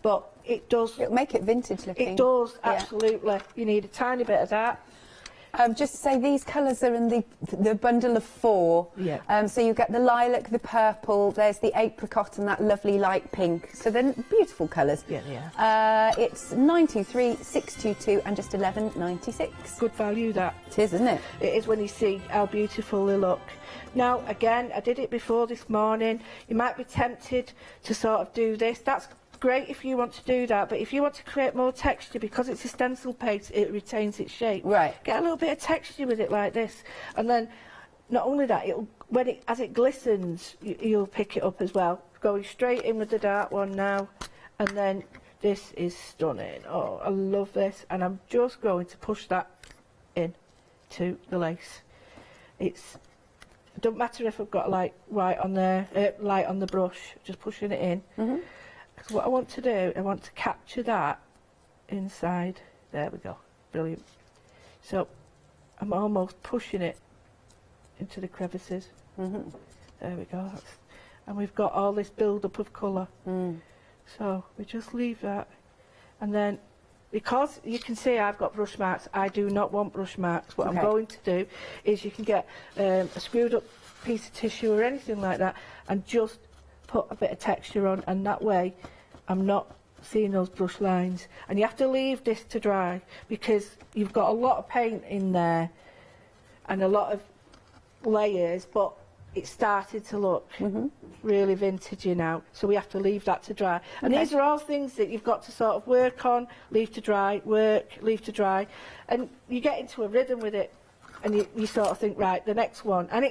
Speaker 8: but it does...
Speaker 10: It'll make it vintage looking.
Speaker 8: It does,
Speaker 10: Yeah.
Speaker 8: absolutely. You need a tiny bit of that.
Speaker 10: Just to say, these colours are in the bundle of 4.
Speaker 8: Yeah.
Speaker 10: So you get the lilac, the purple, there's the apricot and that lovely light pink. So they're beautiful colours.
Speaker 8: Yeah, yeah.
Speaker 10: It's 923, 622 and just 11.96.
Speaker 8: Good value, that.
Speaker 10: It is, isn't it?
Speaker 8: It is when you see how beautiful they look. Now, again, I did it before this morning. You might be tempted to sort of do this. That's great if you want to do that, but if you want to create more texture, because it's a stencil paste, it retains its shape.
Speaker 10: Right.
Speaker 8: Get a little bit of texture with it like this, and then not only that, as it glistens, you'll pick it up as well. Going straight in with the dark one now, and then this is stunning. Oh, I love this, and I'm just going to push that in to the lace. It don't matter if I've got like white on there, light on the brush, just pushing it in. Because what I want to do, I want to capture that inside. There we go. Brilliant. So I'm almost pushing it into the crevices. There we go. And we've got all this build-up of colour. So we just leave that. And then, because you can see I've got brush marks, I do not want brush marks. What I'm going to do is you can get a screwed up piece of tissue or anything like that and just put a bit of texture on, and that way I'm not seeing those brush lines. And you have to leave this to dry because you've got a lot of paint in there and a lot of layers, but it started to look really vintagey now, so we have to leave that to dry. And these are all things that you've got to sort of work on, leave to dry, work, leave to dry, and you get into a rhythm with it, and you sort of think, right, the next one. And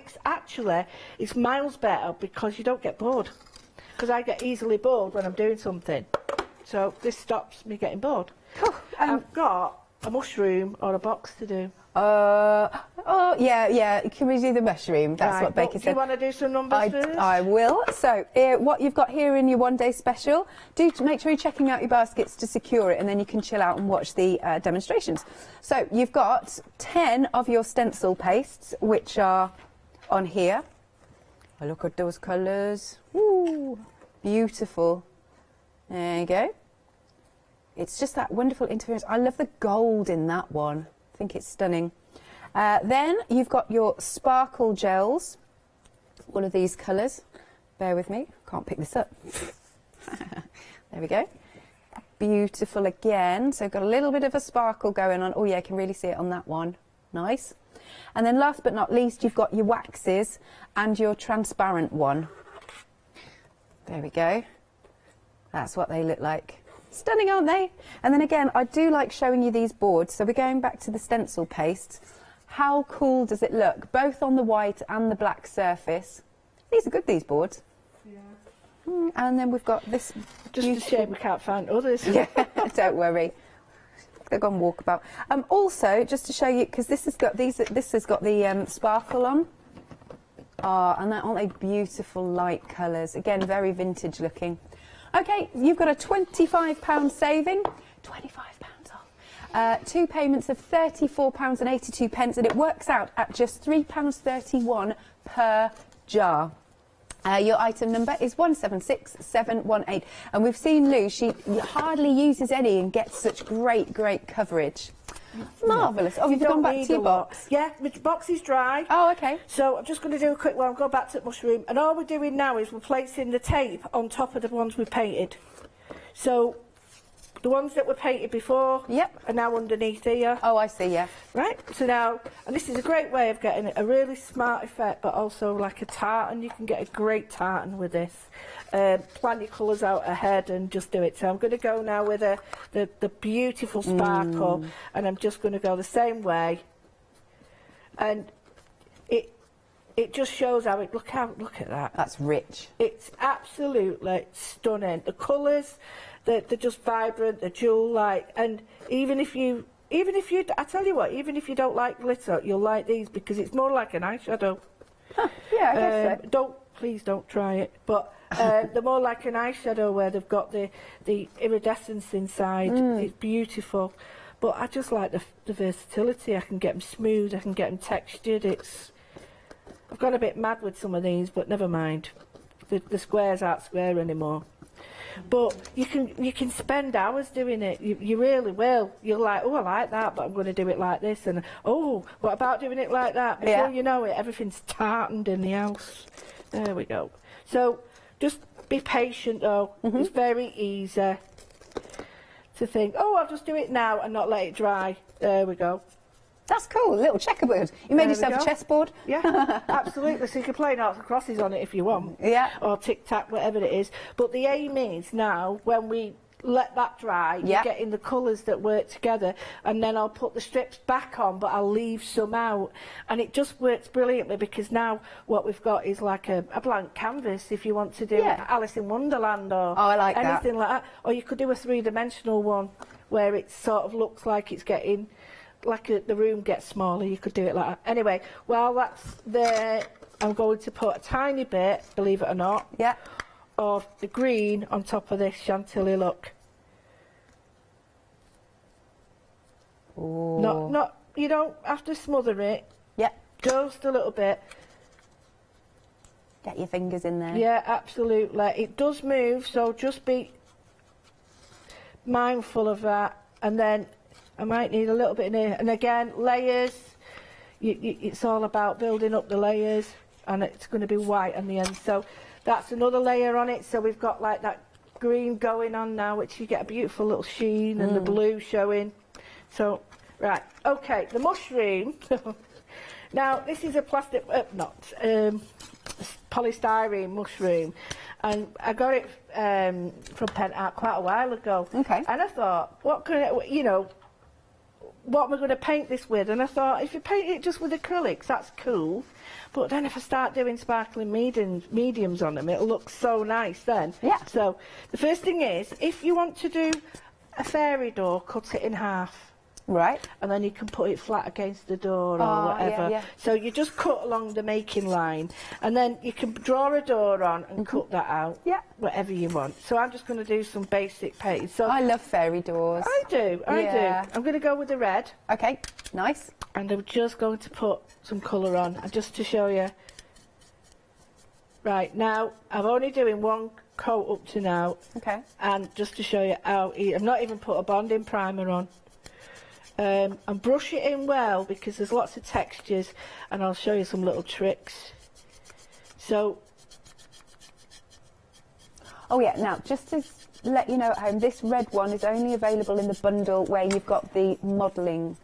Speaker 8: it's miles better because you don't get bored, because I get easily bored when I'm doing something, so this stops me getting bored. I've got a mushroom or a box to do.
Speaker 10: Oh, yeah. Can we do the mushroom? That's what Baker said.
Speaker 8: Do you want to do some numbers first?
Speaker 10: I will. So, what you've got here in your one-day special, do make sure you're checking out your baskets to secure it, and then you can chill out and watch the demonstrations. So, you've got 10 of your stencil pastes, which are on here. Oh, look at those colours. Ooh, beautiful. There you go. It's just that wonderful interference. I love the gold in that one. I think it's stunning. Then you've got your sparkle gels, all of these colours. Bear with me, can't pick this up. There we go. Beautiful again. So got a little bit of a sparkle going on. Oh yeah, I can really see it on that one. Nice. And then last but not least, you've got your waxes and your transparent one. There we go. That's what they look like. Stunning, aren't they? And then again, I do like showing you these boards. So we're going back to the stencil paste. How cool does it look, both on the white and the black surface? These are good, these boards. Yeah. And then we've got this.
Speaker 8: Just a shame we can't find others.
Speaker 10: Yeah, don't worry. They've gone walkabout. Also, just to show you, because this has got the sparkle on. And aren't they beautiful light colours? Again, very vintage looking. Okay, you've got a £25 saving, £25 off. 2 payments of £34.82, and it works out at just £3.31 per jar. Your item number is 176718, and we've seen Lou, she hardly uses any and gets such great coverage. Marvellous. Oh, you've gone back to your box?
Speaker 8: Yeah, my box is dry.
Speaker 10: Oh, okay.
Speaker 8: So I'm just going to do a quick one, go back to the mushroom, and all we're doing now is we're placing the tape on top of the ones we painted. So the ones that were painted before are now underneath here.
Speaker 10: Oh, I see, yeah.
Speaker 8: Right, so now, and this is a great way of getting a really smart effect, but also like a tartan. You can get a great tartan with this. Plan your colours out ahead and just do it. So I'm going to go now with the beautiful sparkle, and I'm just going to go the same way. And it just shows how it, look at that.
Speaker 10: That's rich.
Speaker 8: It's absolutely stunning. The colours, they're just vibrant, they're jewel-like, and even if you, I tell you what, even if you don't like glitter, you'll like these because it's more like an eyeshadow.
Speaker 10: Yeah, I guess so.
Speaker 8: Please don't try it, but they're more like an eyeshadow where they've got the iridescence inside. It's beautiful, but I just like the versatility. I can get them smooth, I can get them textured. I've gone a bit mad with some of these, but never mind. The squares aren't square anymore. But you can spend hours doing it. You really will. You're like, oh, I like that, but I'm going to do it like this. And oh, what about doing it like that? Before you know it, everything's tartaned in the house. There we go. So just be patient, though. It's very easy to think, oh, I'll just do it now and not let it dry. There we go.
Speaker 10: That's cool, a little checkerboard. You made yourself a chessboard?
Speaker 8: Yeah, absolutely. So you can play noughts and crosses on it if you want.
Speaker 10: Yeah.
Speaker 8: Or tic-tac, whatever it is. But the aim is now, when we let that dry, you get in the colours that work together, and then I'll put the strips back on, but I'll leave some out. And it just works brilliantly because now what we've got is like a blank canvas if you want to do Alice in Wonderland or
Speaker 10: I like
Speaker 8: anything like that. Or you could do a three-dimensional one where it sort of looks like it's getting... like the room gets smaller, you could do it like that. Anyway, while that's there, I'm going to put a tiny bit, believe it or not, of the green on top of this Chantilly look.
Speaker 10: Ooh.
Speaker 8: Not, you don't have to smother it.
Speaker 10: Yeah.
Speaker 8: Just a little bit.
Speaker 10: Get your fingers in there.
Speaker 8: Yeah, absolutely. It does move, so just be mindful of that. And then I might need a little bit in here. And again, layers. It's all about building up the layers, and it's going to be white on the end. So that's another layer on it. So we've got like that green going on now, which you get a beautiful little sheen and the blue showing. So, right, okay, the mushroom. Now, this is a plastic, polystyrene mushroom. And I got it from Pentel quite a while ago. Okay. And I thought, what am I going to paint this with? And I thought, if you paint it just with acrylics, that's cool. But then if I start doing sparkling mediums on them, it'll look so nice then. Yeah. So the first thing is, if you want to do a fairy door, cut it in half.
Speaker 10: Right.
Speaker 8: And then you can put it flat against the door or whatever. Yeah. So you just cut along the making line, and then you can draw a door on and cut that out. Yeah. Whatever you want. So I'm just going to do some basic painting. So
Speaker 10: I love fairy doors.
Speaker 8: I do. I'm going to go with the red.
Speaker 10: Okay. Nice.
Speaker 8: And I'm just going to put some colour on, just to show you. Right, now, I'm only doing one coat up to now. Okay. And just to show you how, I've not even put a bonding primer on. And brush it in well, because there's lots of textures, and I'll show you some little tricks. So...
Speaker 10: Oh yeah, now, just to let you know at home, this red one is only available in the bundle where you've got the modelling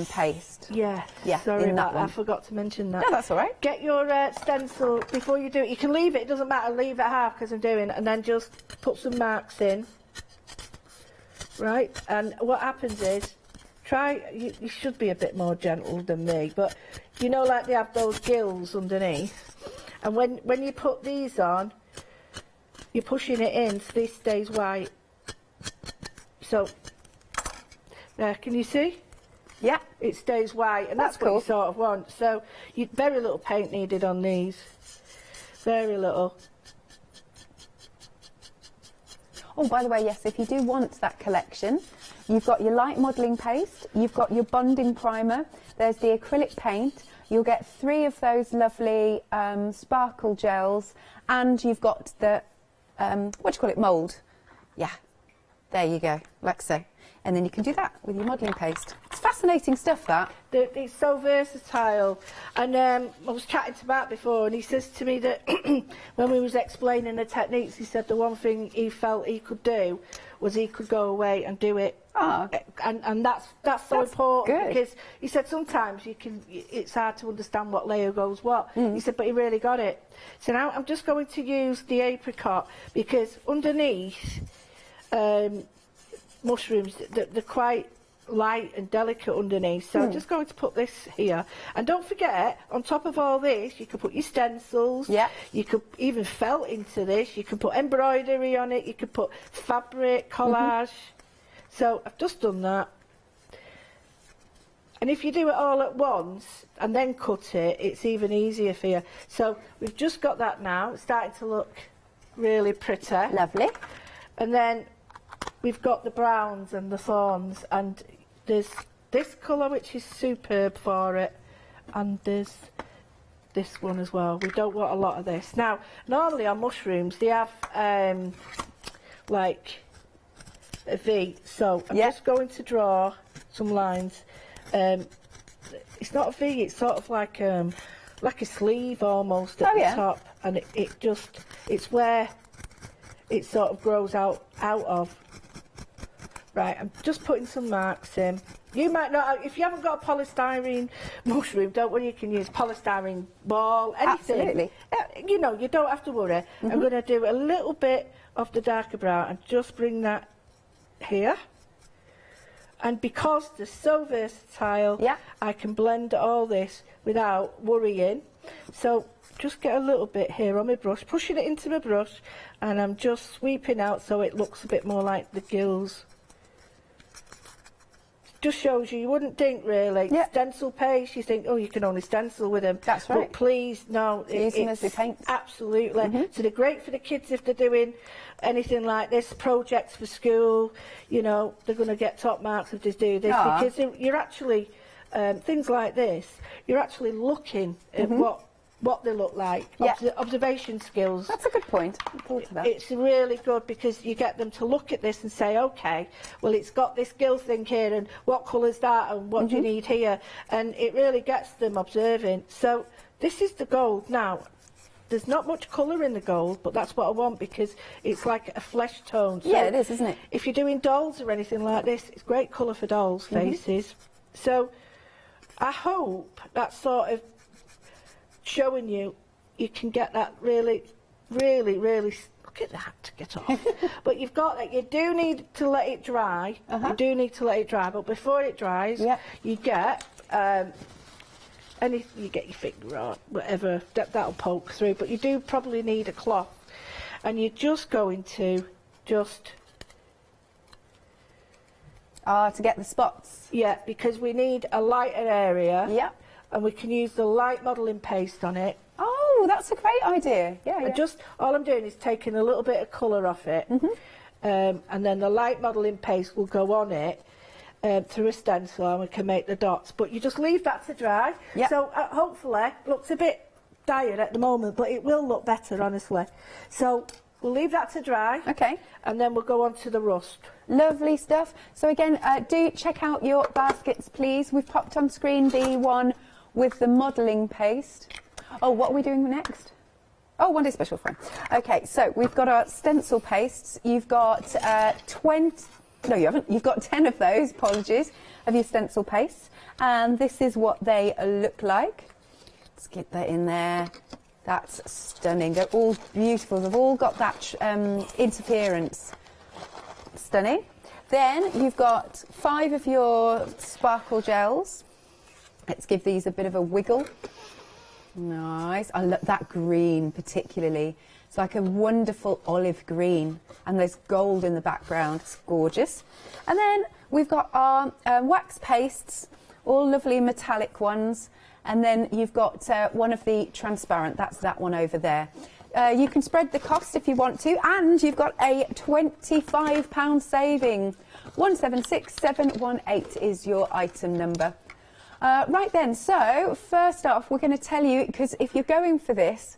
Speaker 10: paste.
Speaker 8: Yeah,
Speaker 10: yeah,
Speaker 8: sorry about that, I forgot to mention that.
Speaker 10: No, that's all right.
Speaker 8: Get your stencil, before you do it, you can leave it, doesn't matter, leave it half, because I'm doing, and then just put some marks in. Right, and what happens is, you should be a bit more gentle than me, but you know, like they have those gills underneath, and when you put these on, you're pushing it in so this stays white. So, there, can you see?
Speaker 10: Yeah.
Speaker 8: It stays white, and that's cool. What you sort of want. So, very little paint needed on these. Very little.
Speaker 10: Oh, by the way, yes, if you do want that collection, you've got your light modelling paste, you've got your bonding primer, there's the acrylic paint, you'll get 3 of those lovely sparkle gels, and you've got the, mould. Yeah, there you go, like so. And then you can do that with your modelling paste. fascinating stuff, that.
Speaker 8: It's so versatile. And I was chatting to Matt before, and he says to me that when we was explaining the techniques, he said the one thing he felt he could do was he could go away and do it. And that's so important, because he said sometimes it's hard to understand what layer goes what. He said, but he really got it. So now I'm just going to use the apricot, because underneath mushrooms, they're quite light and delicate underneath, so I'm just going to put this here. And don't forget, on top of all this, you can put your stencils, you could even felt into this, you can put embroidery on it, you could put fabric, collage. So I've just done that. And if you do it all at once and then cut it, it's even easier for you. So we've just got that now. It's starting to look really pretty.
Speaker 10: Lovely.
Speaker 8: And then we've got the browns and the thorns, and there's this colour which is superb for it, and there's this one as well. We don't want a lot of this. Now, normally on mushrooms they have like a V, so I'm just going to draw some lines. It's not a V, it's sort of like a sleeve almost at the top, and it's where it sort of grows out of. Right, I'm just putting some marks in. You might not, if you haven't got a polystyrene mushroom, don't worry, you can use polystyrene ball, anything.
Speaker 10: Absolutely.
Speaker 8: You know, you don't have to worry. I'm going to do a little bit of the darker brown and just bring that here. And because they're so versatile, I can blend all this without worrying. So just get a little bit here on my brush, pushing it into my brush, and I'm just sweeping out so it looks a bit more like the gills. Just shows you wouldn't think really. Stencil paste, you think, oh, you can only stencil with them.
Speaker 10: That's right.
Speaker 8: But please, no.
Speaker 10: Use them as they paint.
Speaker 8: Absolutely. So they're great for the kids if they're doing anything like this, projects for school. You know, they're going to get top marks if they do this, because you're actually, things like this, you're actually looking at what they look like, observation skills.
Speaker 10: That's a good point. I thought of that.
Speaker 8: It's really good because you get them to look at this and say, okay, well, it's got this gill thing here, and what colour's that, and what do you need here, and it really gets them observing. So this is the gold. Now, there's not much colour in the gold, but that's what I want because it's like a flesh tone. So
Speaker 10: it is, isn't it?
Speaker 8: If you're doing dolls or anything like this, it's great colour for dolls' faces. So I hope that sort of showing you can get that really look at that to get off. But you've got that. You do need to let it dry. You do need to let it dry, but before it dries, you get you get your finger or whatever that'll poke through. But you do probably need a cloth, and you're just going to
Speaker 10: to get the spots.
Speaker 8: Yeah, because we need a lighter area.
Speaker 10: Yeah. And
Speaker 8: we can use the light modelling paste on it.
Speaker 10: Oh, that's a great idea. Yeah.
Speaker 8: Just all I'm doing is taking a little bit of colour off it, and then the light modelling paste will go on it through a stencil, and we can make the dots. But you just leave that to dry. So hopefully, it looks a bit dire at the moment, but it will look better, honestly. So we'll leave that to dry.
Speaker 10: Okay.
Speaker 8: And then we'll go on to the rust.
Speaker 10: Lovely stuff. So again, do check out your baskets, please. We've popped on screen the one with the modelling paste. Oh, what are we doing next? Oh, one day special friend. Okay, so we've got our stencil pastes. You've got 20... No, you haven't. You've got 10 of those, apologies, of your stencil pastes. And this is what they look like. Let's get that in there. That's stunning. They're all beautiful. They've all got that interference. Stunning. Then you've got 5 of your sparkle gels. Let's give these a bit of a wiggle. Nice. I love that green particularly. It's like a wonderful olive green, and there's gold in the background. It's gorgeous. And then we've got our wax pastes, all lovely metallic ones. And then you've got one of the transparent. That's that one over there. You can spread the cost if you want to, and you've got a £25 saving. 176718 is your item number. Right then, so first off, we're going to tell you, because if you're going for this,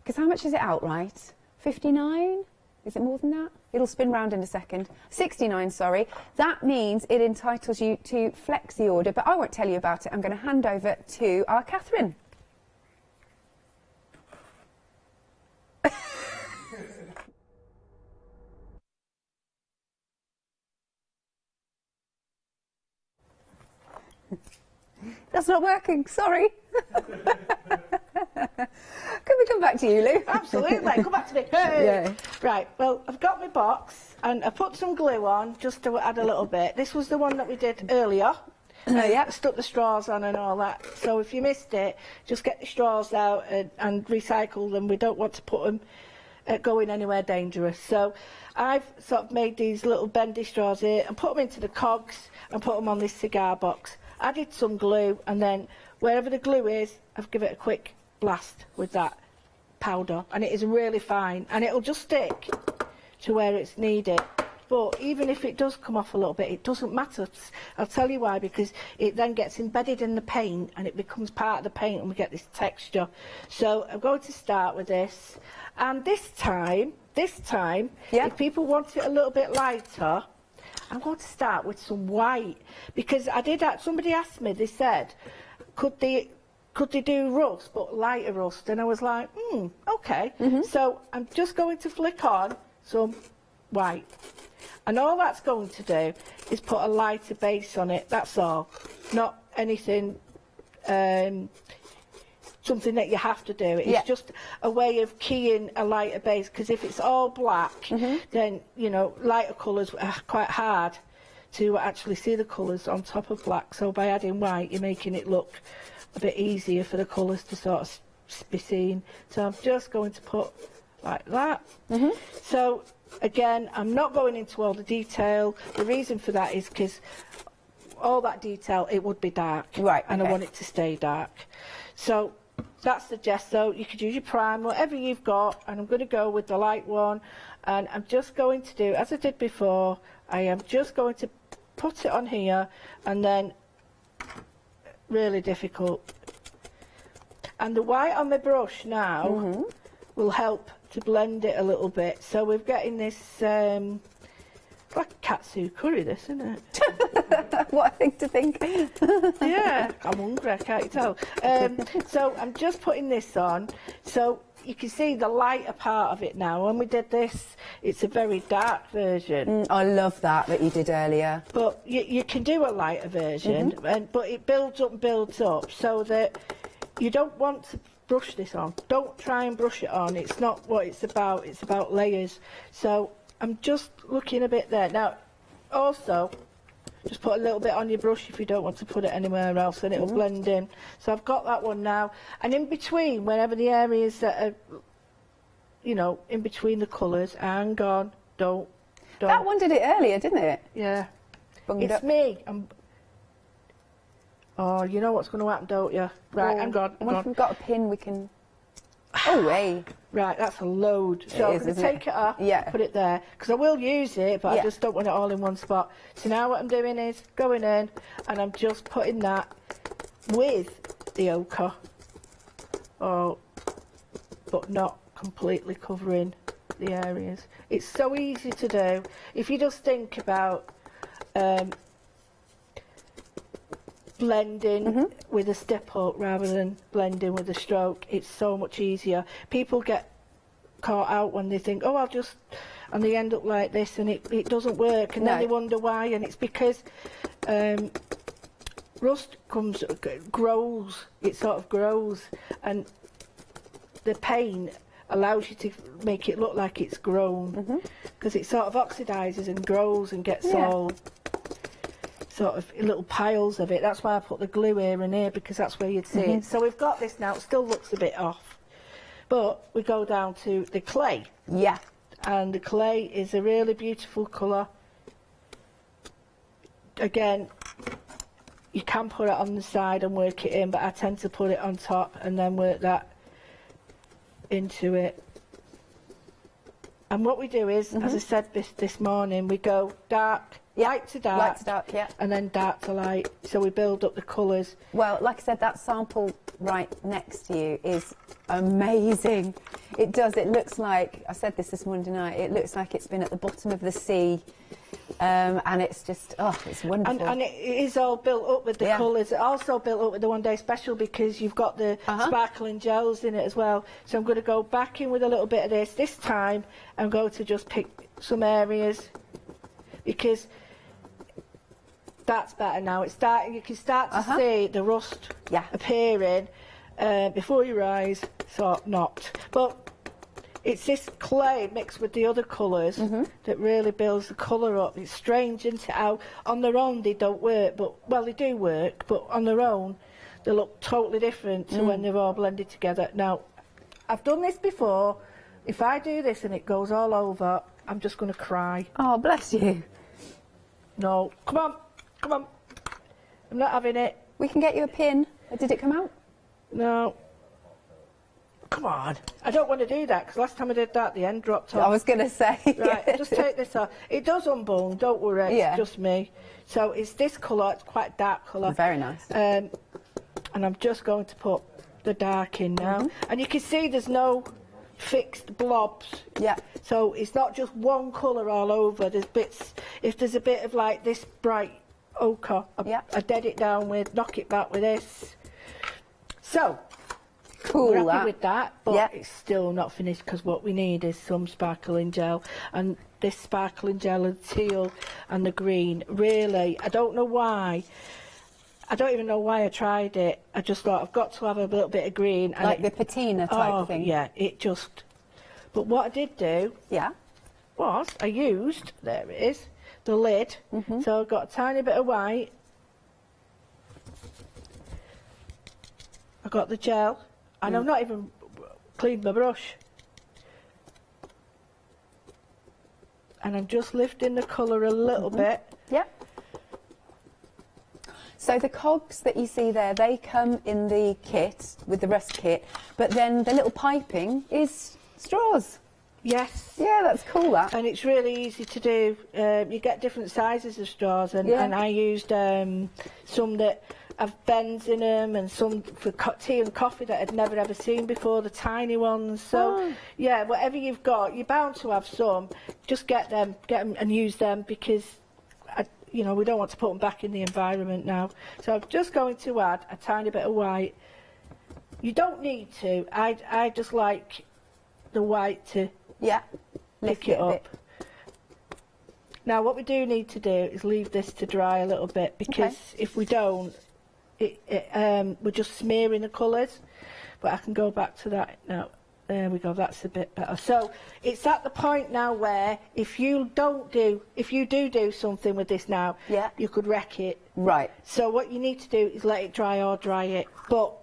Speaker 10: because how much is it outright? 59? Is it more than that? It'll spin round in a second. 69, sorry. That means it entitles you to flexi order, but I won't tell you about it. I'm going to hand over to our Catherine. That's not working, sorry. Can we come back to you, Lou?
Speaker 8: Absolutely, come back to me. Hey.
Speaker 10: Yeah.
Speaker 8: Right, well, I've got my box and I put some glue on just to add a little bit. This was the one that we did earlier.
Speaker 10: Yeah.
Speaker 8: I stuck the straws on and all that. So if you missed it, just get the straws out and recycle them. We don't want to put them going anywhere dangerous. So I've sort of made these little bendy straws here and put them into the cogs and put them on this cigar box. Added some glue, and then wherever the glue is, I've given it a quick blast with that powder, and it is really fine, and it'll just stick to where it's needed. But even if it does come off a little bit, it doesn't matter. I'll tell you why, because it then gets embedded in the paint and it becomes part of the paint and we get this texture. So I'm going to start with this, and this time, if people want it a little bit lighter, I'm going to start with some white, because somebody asked me, they said, could they do rust, but lighter rust? And I was like, okay. So I'm just going to flick on some white. And all that's going to do is put a lighter base on it, that's all. Not anything, something that you have to do. It's just a way of keying a lighter base, because if it's all black, then, you know, lighter colours are quite hard to actually see the colours on top of black. So by adding white, you're making it look a bit easier for the colours to sort of be seen. So I'm just going to put like that. So again, I'm not going into all the detail. The reason for that is because all that detail, it would be dark. Right. And I want it to stay dark. So that's the gesso. You could use your prime, whatever you've got, and I'm going to go with the light one. And I'm just going to do, as I did before, I am just going to put it on here, and then really difficult. And the white on my brush now will help to blend it a little bit. So we're getting this, like a katsu curry, this, isn't it?
Speaker 10: What a thing to think.
Speaker 8: Yeah, I'm hungry, can't you tell? So I'm just putting this on. So you can see the lighter part of it now. When we did this, it's a very dark version.
Speaker 10: I love that you did earlier.
Speaker 8: But you can do a lighter version, but it builds up and builds up, so that you don't want to brush this on. Don't try and brush it on. It's not what it's about layers. So I'm just looking a bit there. Now, also, just put a little bit on your brush if you don't want to put it anywhere else, and it'll blend in. So I've got that one now. And in between, wherever the areas that are, you know, in between the colours, hang on, don't.
Speaker 10: That one did it earlier, didn't it?
Speaker 8: Yeah. It's me. Oh, you know what's going to happen, don't you? Right, hang on.
Speaker 10: If we've got a pin, we can... Oh, way.
Speaker 8: Right, that's a load. So I'm going to take it off, put it there, because I will use it, but I just don't want it all in one spot. So now what I'm doing is going in, and I'm just putting that with the ochre, but not completely covering the areas. It's so easy to do. If you just think about blending with a step up rather than blending with a stroke, it's so much easier. People get caught out when they think, oh, and they end up like this, and it doesn't work, and then they wonder why, and it's because rust grows, it sort of grows, and the paint allows you to make it look like it's grown, because it sort of oxidises and grows and gets all sort of little piles of it. That's why I put the glue here and here, because that's where you'd see it. So we've got this now. It still looks a bit off, but we go down to the clay.
Speaker 10: Yeah.
Speaker 8: And the clay is a really beautiful colour. Again, you can put it on the side and work it in, but I tend to put it on top and then work that into it. And what we do is, as I said this morning, we go dark, light to dark,
Speaker 10: yeah,
Speaker 8: and then dark to light. So we build up the colours.
Speaker 10: Well, like I said, that sample right next to you is amazing. It does. It looks like, I said this Monday night, it looks like it's been at the bottom of the sea. And it's just, oh, it's wonderful.
Speaker 8: And it is all built up with the colours. It's also built up with the one day special because you've got the sparkling gels in it as well. So I'm going to go back in with a little bit of this time and go to just pick some areas because that's better now. It's starting, you can start to see the rust appearing before your eyes, so not. But it's this clay mixed with the other colours that really builds the colour up. It's strange, isn't it, how on their own they don't work, but, well, they do work, but on their own they look totally different to when they're all blended together. Now, I've done this before. If I do this and it goes all over, I'm just going to cry.
Speaker 10: Oh, bless you.
Speaker 8: No, come on, come on. I'm not having it.
Speaker 10: We can get you a pin. Did it come out?
Speaker 8: No. Come on. I don't want to do that because last time I did that, the end dropped off.
Speaker 10: I was going to say.
Speaker 8: Right, just take this off. It does unbone, don't worry. It's just me. So it's this colour. It's quite dark colour.
Speaker 10: Very nice.
Speaker 8: And I'm just going to put the dark in now. And you can see there's no fixed blobs.
Speaker 10: Yeah.
Speaker 8: So it's not just one colour all over. There's bits. If there's a bit of like this bright ochre, I dead it down with, knock it back with this. So.
Speaker 10: Cool.
Speaker 8: We're happy with that, but it's still not finished because what we need is some sparkling gel, and this sparkling gel and teal and the green, really, I don't know why. I don't even know why I tried it. I just thought I've got to have a little bit of green. And
Speaker 10: like the patina type thing?
Speaker 8: Yeah, it just... But what I did do was I used, there it is, the lid. So I've got a tiny bit of white. I got the gel. And I've not even cleaned my brush. And I'm just lifting the colour a little bit.
Speaker 10: Yeah. So the cogs that you see there, they come in the kit, with the rest kit, but then the little piping is straws.
Speaker 8: Yes.
Speaker 10: Yeah, that's cool, that.
Speaker 8: And it's really easy to do. You get different sizes of straws, and I used some that have bends in them and some for tea and coffee that I'd never ever seen before, the tiny ones. So yeah, whatever you've got, you're bound to have some. Just get them and use them because you know, we don't want to put them back in the environment now. So I'm just going to add a tiny bit of white. You don't need to. I just like the white to pick it up. Now what we do need to do is leave this to dry a little bit because if we don't, we're just smearing the colours. But I can go back to that now. There we go, that's a bit better. So it's at the point now where if you do something with this now, you could wreck it.
Speaker 10: Right.
Speaker 8: So what you need to do is let it dry or dry it. But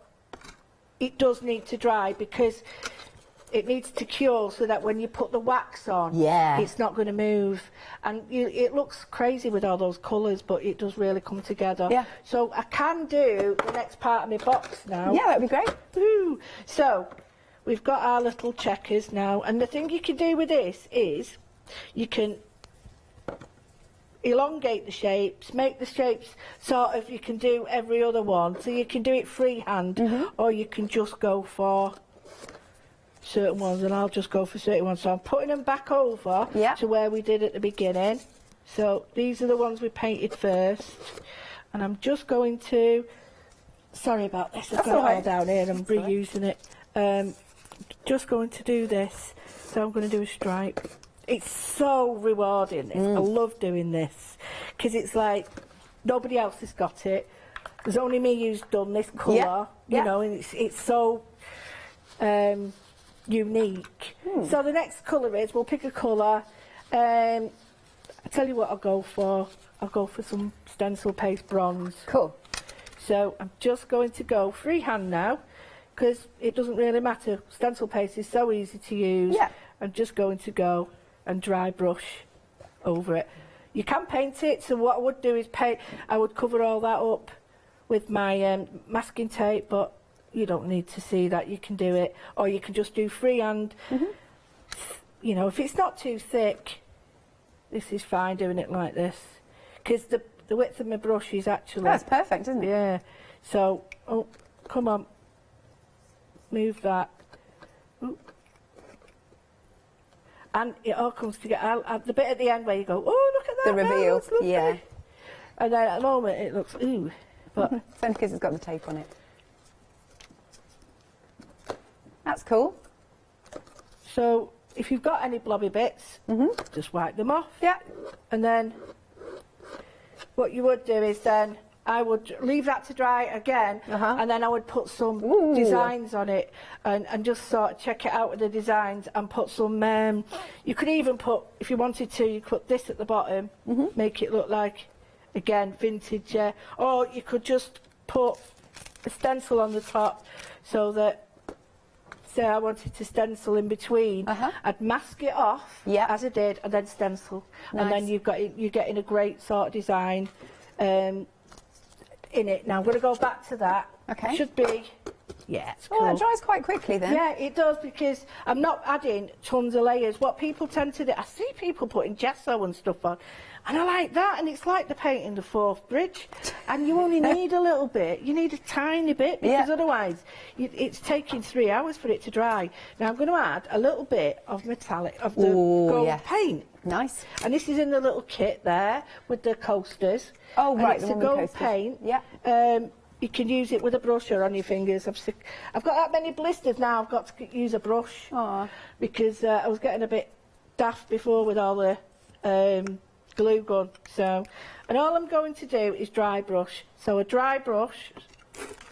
Speaker 8: it does need to dry because it needs to cure so that when you put the wax on, it's not going to move. And it looks crazy with all those colours, but it does really come together. Yeah. So I can do the next part of my box now.
Speaker 10: Yeah, that'd be great.
Speaker 8: Woo. So we've got our little checkers now. And the thing you can do with this is you can elongate the shapes, make the shapes sort of, you can do every other one. So you can do it freehand or you can just go for certain ones, and I'll just go for certain ones. So I'm putting them back over to where we did at the beginning. So these are the ones we painted first, and I'm just going to, sorry about this, I've got it all down here and I'm reusing it. Just going to do this. So I'm going to do a stripe. It's so rewarding. I love doing this because it's like nobody else has got it. There's only me who's done this colour, you know, and it's so unique. So the next colour is, we'll pick a colour. I tell you what I'll go for. I'll go for some stencil paste bronze.
Speaker 10: Cool.
Speaker 8: So I'm just going to go freehand now because it doesn't really matter. Stencil paste is so easy to use. Yeah. I'm just going to go and dry brush over it. You can paint it, so what I would do is I would cover all that up with my masking tape, but you don't need to see that. You can do it, or you can just do freehand. You know, if it's not too thick, this is fine doing it like this, because the width of my brush is actually...
Speaker 10: That's perfect, isn't it?
Speaker 8: Yeah. So, oh, come on. move that. Ooh. And it all comes together. The bit at the end where you go, oh, look at that.
Speaker 10: The reveal,
Speaker 8: that's lovely.
Speaker 10: yeah.
Speaker 8: And then at the moment it looks, ooh. But
Speaker 10: it's only because it's got the tape on it. That's cool.
Speaker 8: So if you've got any blobby bits, just wipe them off.
Speaker 10: Yeah.
Speaker 8: And then what you would do is then I would leave that to dry again, and then I would put some designs on it and just sort of check it out with the designs and put some, you could even put, if you wanted to, you could put this at the bottom, make it look like, again, vintage, or you could just put a stencil on the top so that, say I wanted to stencil in between, I'd mask it off as I did and then stencil.
Speaker 10: Nice.
Speaker 8: And then you're getting a great sort of design in it. Now I'm going to go back to that.
Speaker 10: Okay.
Speaker 8: Should be, yeah, it's cool.
Speaker 10: Oh, that dries quite quickly then.
Speaker 8: Yeah, it does, because I'm not adding tons of layers. What people tend to do, I see people putting gesso and stuff on, and I like that, and it's like the painting the Forth Bridge, and you only need a little bit. You need a tiny bit, because otherwise it's taking 3 hours for it to dry. Now I'm going to add a little bit of metallic, of the gold paint.
Speaker 10: Nice.
Speaker 8: And this is in the little kit there with the coasters.
Speaker 10: Oh,
Speaker 8: and
Speaker 10: right,
Speaker 8: it's a gold paint.
Speaker 10: Yeah.
Speaker 8: You can use it with a brush or on your fingers. I've got that many blisters now, I've got to use a brush.
Speaker 10: Aww.
Speaker 8: Because I was getting a bit daft before with all the glue gun. So, and all I'm going to do is dry brush. So a dry brush,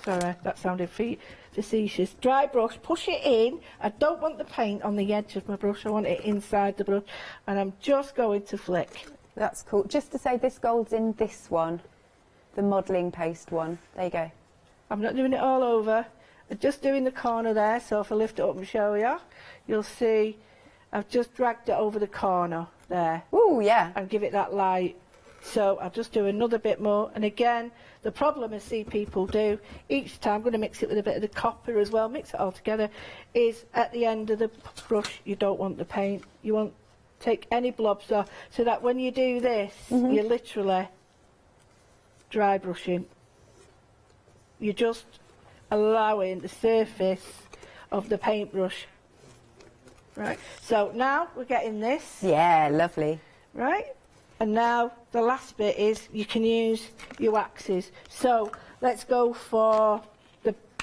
Speaker 8: sorry, that sounded facetious. Dry brush, push it in. I don't want the paint on the edge of my brush, I want it inside the brush. And I'm just going to flick.
Speaker 10: That's cool. Just to say, this gold's in this one. The modelling paste one. There you go.
Speaker 8: I'm not doing it all over. I'm just doing the corner there, so if I lift it up and show you, you'll see I've just dragged it over the corner there.
Speaker 10: Ooh, yeah.
Speaker 8: And give it that light. So I'll just do another bit more. And again, the problem I see people do, each time, I'm going to mix it with a bit of the copper as well, mix it all together, is at the end of the brush, you don't want the paint. You want to take any blobs off, so that when you do this, you're literally dry brushing. You're just allowing the surface of the paintbrush. Right, so now we're getting this.
Speaker 10: Yeah, lovely.
Speaker 8: Right, and now the last bit is you can use your waxes. So let's go for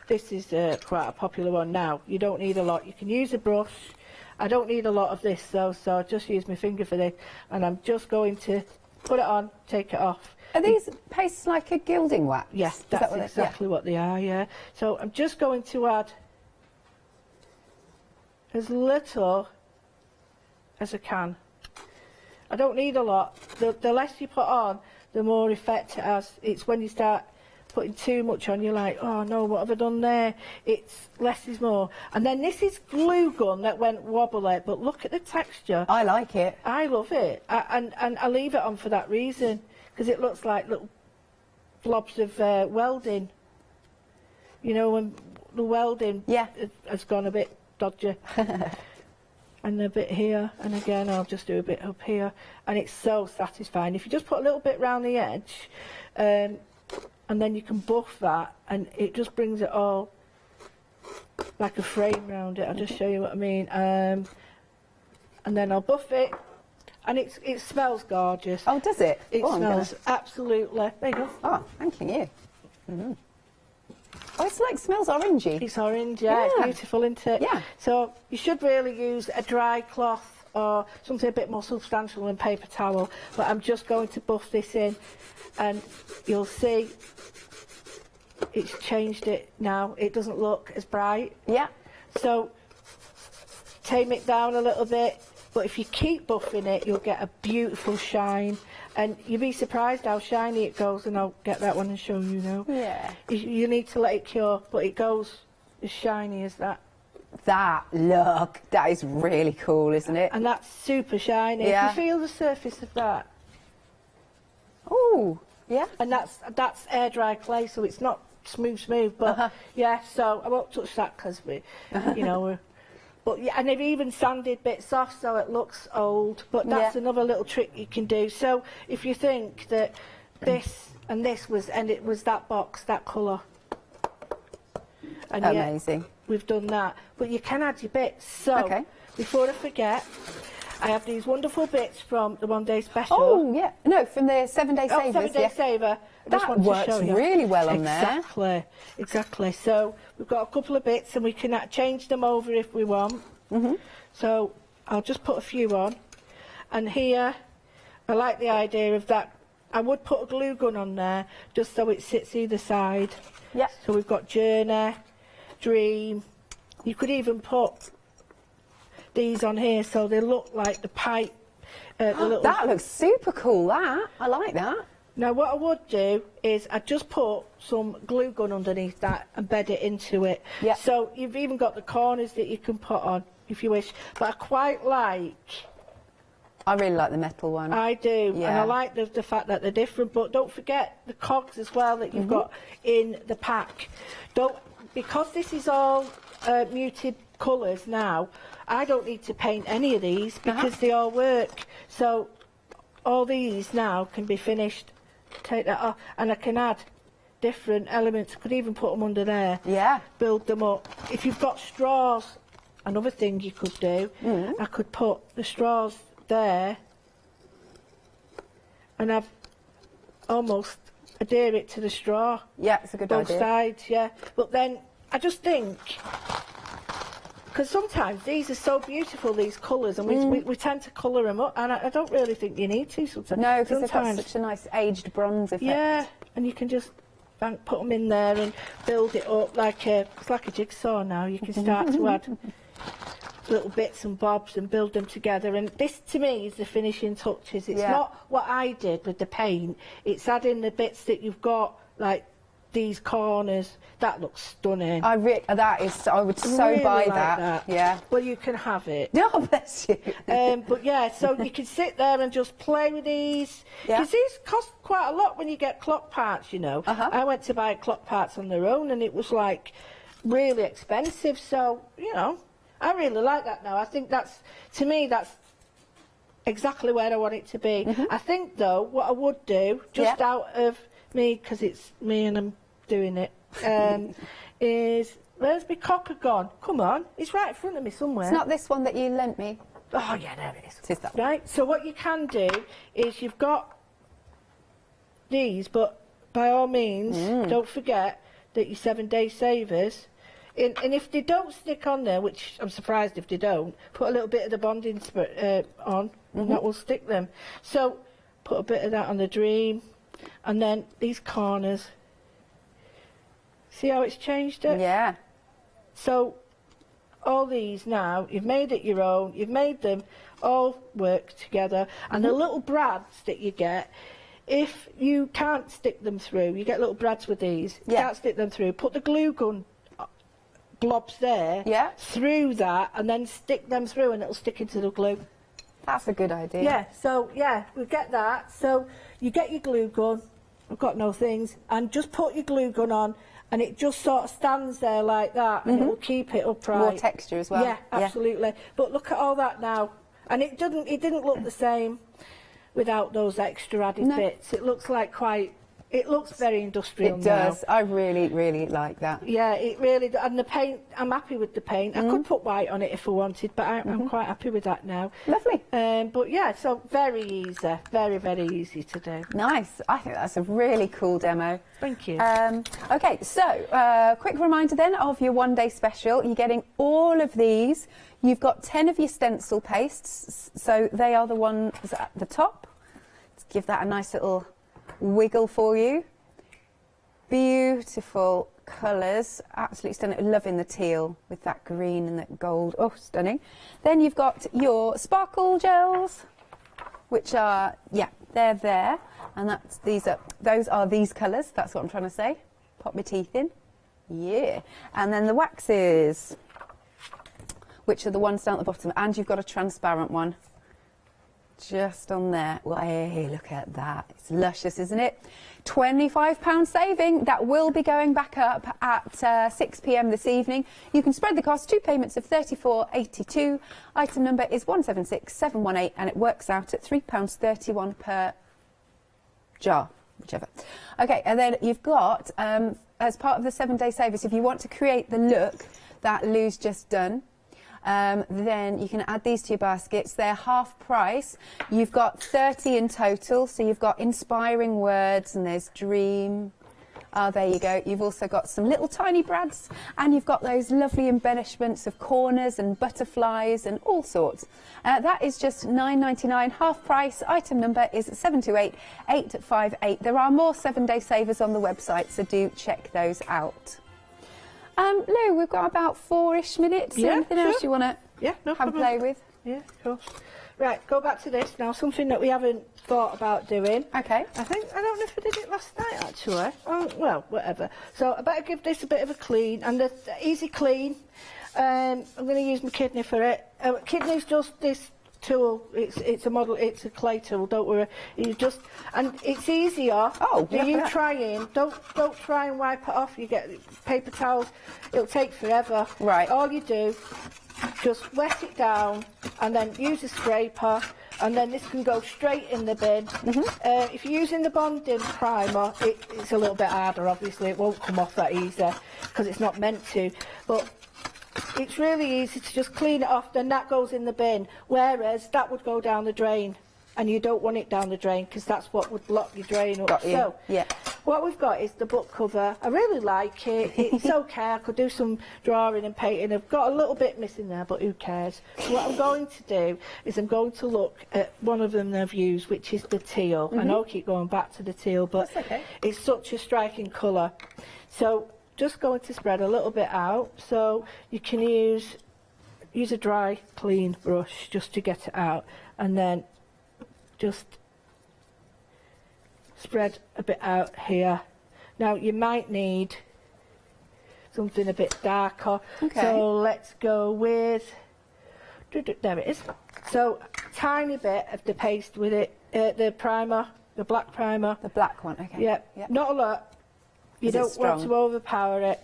Speaker 8: this is quite a popular one now. You don't need a lot. You can use a brush. I don't need a lot of this though, so I'll just use my finger for this, and I'm just going to put it on, take it off.
Speaker 10: Are these pastes like a gilding wax?
Speaker 8: Yes, that's exactly what they are, yeah. So I'm just going to add as little as I can. I don't need a lot. The less you put on, the more effect it has. It's when you start putting too much on, you're like, oh no, what have I done there? It's less is more. And then this is glue gun that went wobbly, but look at the texture.
Speaker 10: I like it.
Speaker 8: I love it. And I leave it on for that reason, because it looks like little blobs of welding. You know, when the welding has gone a bit dodgy. And a bit here, and again I'll just do a bit up here, and it's so satisfying. If you just put a little bit round the edge, and then you can buff that, and it just brings it all like a frame round it. I'll just show you what I mean. And then I'll buff it, and it smells gorgeous.
Speaker 10: Oh, does it?
Speaker 8: It smells absolutely. There you go.
Speaker 10: Oh, thank you. Oh, it's like, smells orangey.
Speaker 8: It's orange, yeah. It's beautiful, isn't it?
Speaker 10: Yeah.
Speaker 8: So you should really use a dry cloth or something a bit more substantial than paper towel. But I'm just going to buff this in, and you'll see it's changed it now. It doesn't look as bright.
Speaker 10: Yeah.
Speaker 8: So tame it down a little bit. But if you keep buffing it, you'll get a beautiful shine. And you'll be surprised how shiny it goes, and I'll get that one and show you now.
Speaker 10: Yeah.
Speaker 8: You need to let it cure, but it goes as shiny as that.
Speaker 10: Look, that is really cool, isn't it?
Speaker 8: And that's super shiny.
Speaker 10: Yeah.
Speaker 8: If you feel the surface of that.
Speaker 10: Oh, yeah.
Speaker 8: And that's air dry clay, so it's not smooth, but yeah, so I won't touch that because you know, but yeah, and they've even sanded bits off so it looks old, but that's another little trick you can do. So if you think that this and this was, and it was that box, that colour. And
Speaker 10: amazing.
Speaker 8: we've done that. But you can add your bits. So, before I forget, I have these wonderful bits from the One Day Special.
Speaker 10: Oh, yeah. No, from the 7 Day Savers.
Speaker 8: 7 Day Saver. I just
Speaker 10: That
Speaker 8: want to
Speaker 10: works
Speaker 8: show you.
Speaker 10: really well on there.
Speaker 8: Exactly, exactly. So we've got a couple of bits and we can change them over if we want. So I'll just put a few on. And here, I like the idea of that. I would put a glue gun on there just so it sits either side.
Speaker 10: Yeah.
Speaker 8: So we've got Journey, Dream. You could even put these on here so they look like the pipe.
Speaker 10: That looks super cool, that. I like that.
Speaker 8: Now what I would do is I'd just put some glue gun underneath that and bed it into it.
Speaker 10: Yeah.
Speaker 8: So you've even got the corners that you can put on if you wish. But I quite like...
Speaker 10: I really like the metal one.
Speaker 8: I do,
Speaker 10: Yeah.
Speaker 8: and I like the fact that they're different. But don't forget the cogs as well that you've got in the pack. Because this is all muted colours now, I don't need to paint any of these because they all work. So all these now can be finished. Take that off, and I can add different elements. I could even put them under there.
Speaker 10: Yeah.
Speaker 8: Build them up. If you've got straws, another thing you could do, I could put the straws there and I've almost adhere it to the straw.
Speaker 10: Yeah, it's a good idea.
Speaker 8: Both sides, yeah. But then I just think, because sometimes these are so beautiful, these colours, and we tend to colour them up, and I don't really think you need to sometimes.
Speaker 10: No, because they've got such a nice aged bronze effect.
Speaker 8: Yeah, and you can just put them in there and build it up like it's like a jigsaw now. You can start to add little bits and bobs and build them together, and this to me is the finishing touches. It's not what I did with the paint, it's adding the bits that you've got, like these corners. That looks stunning.
Speaker 10: I would so
Speaker 8: really
Speaker 10: buy
Speaker 8: like
Speaker 10: that. Yeah.
Speaker 8: Well, you can have it.
Speaker 10: Oh, bless you.
Speaker 8: But yeah, so you can sit there and just play with these. Because these cost quite a lot when you get clock parts, you know. I went to buy clock parts on their own and it was like really expensive. So, you know, I really like that now. I think to me, that's exactly where I want it to be. I think, though, what I would do, just out of me, because it's me and I'm doing it, is, where's my cocker gone? Come on, it's right in front of me somewhere.
Speaker 10: It's not this one that you lent me.
Speaker 8: Oh, yeah, there it is.
Speaker 10: It is that.
Speaker 8: Right, so what you can do is you've got these, but by all means, don't forget that your 7 Day Savers, and if they don't stick on there, which I'm surprised if they don't, put a little bit of the bonding on, and that will stick them. So put a bit of that on the Dream, and then these corners. See how it's changed it?
Speaker 10: Yeah.
Speaker 8: So all these now, you've made it your own, you've made them all work together, and the little brads that you get, if you can't stick them through, you get little brads with these, you can't stick them through, put the glue gun blobs there through that and then stick them through and it'll stick into the glue.
Speaker 10: That's a good idea.
Speaker 8: Yeah, so yeah, we get that. So you get your glue gun, I've got no things, and just put your glue gun on and it just sort of stands there like that and it will keep it upright.
Speaker 10: More texture as well.
Speaker 8: Yeah, absolutely. But look at all that now. And it didn't look the same without those extra added bits. It looks like it looks very industrial now.
Speaker 10: It does. I really, really like that.
Speaker 8: Yeah, it really does. And the paint, I'm happy with the paint. I could put white on it if I wanted, but I'm quite happy with that now.
Speaker 10: Lovely.
Speaker 8: But yeah, so very easy. Very, very easy to do.
Speaker 10: Nice. I think that's a really cool demo.
Speaker 8: Thank you.
Speaker 10: OK, so quick reminder then of your 1 day special. You're getting all of these. You've got 10 of your stencil pastes, so they are the ones at the top. Let's give that a nice little wiggle for you. Beautiful colours, absolutely stunning. Loving the teal with that green and that gold. Oh, stunning. Then you've got your sparkle gels, which are they're there, and those are these colours. That's what I'm trying to say. Pop my teeth in. Yeah, and then the waxes, which are the ones down at the bottom, and you've got a transparent one just on there. Well, hey, look at that. It's luscious, isn't it? £25 saving. That will be going back up at 6 p.m. this evening. You can spread the cost, 2 payments of £34.82. Item number is 176718 and it works out at £3.31 per jar, whichever. OK, and then you've got, as part of the 7 Day Savers, if you want to create the look that Lou's just done. Then you can add these to your baskets. They're half price. You've got 30 in total, so you've got inspiring words, and there's dream. There you go. You've also got some little tiny brads, and you've got those lovely embellishments of corners and butterflies and all sorts. That is just £9.99, half price. Item number is 728858. There are more 7-day savers on the website, so do check those out. Lou, we've got about 4-ish minutes.
Speaker 22: Yeah,
Speaker 10: Anything else you want to have a play with?
Speaker 22: Yeah, of course. Right, go back to this now. Something that we haven't thought about doing.
Speaker 10: Okay.
Speaker 22: I don't know if I did it last night actually. Oh, well, whatever. So I better give this a bit of a clean, and the easy clean. I'm going to use my kidney for it. Kidney's just this tool. It's a model. It's a clay tool. Don't worry. You just, and it's easier.
Speaker 10: Oh,
Speaker 22: do you trying? Don't try and wipe it off. You get paper towels. It'll take forever.
Speaker 10: Right.
Speaker 22: All you do, just wet it down, and then use a scraper, and then this can go straight in the bin. If you're using the bonding primer, it's a little bit harder. Obviously, it won't come off that easy because it's not meant to. But it's really easy to just clean it off, then that goes in the bin, whereas that would go down the drain, and you don't want it down the drain because that's what would block your drain up.
Speaker 10: Got you.
Speaker 22: So
Speaker 10: yeah.
Speaker 22: What we've got is the book cover. I really like it. It's okay. I could do some drawing and painting. I've got a little bit missing there, but who cares? So what I'm going to do is I'm going to look at one of them they've used, which is the teal. I know I keep going back to the teal, but it's such a striking colour. So just going to spread a little bit out. So you can use a dry, clean brush just to get it out, and then just spread a bit out here. Now you might need something a bit darker, so let's go with, there it is. So tiny bit of the paste with it, the primer, the black primer.
Speaker 10: The black one, okay.
Speaker 22: Yeah, not a lot. You don't want to overpower it.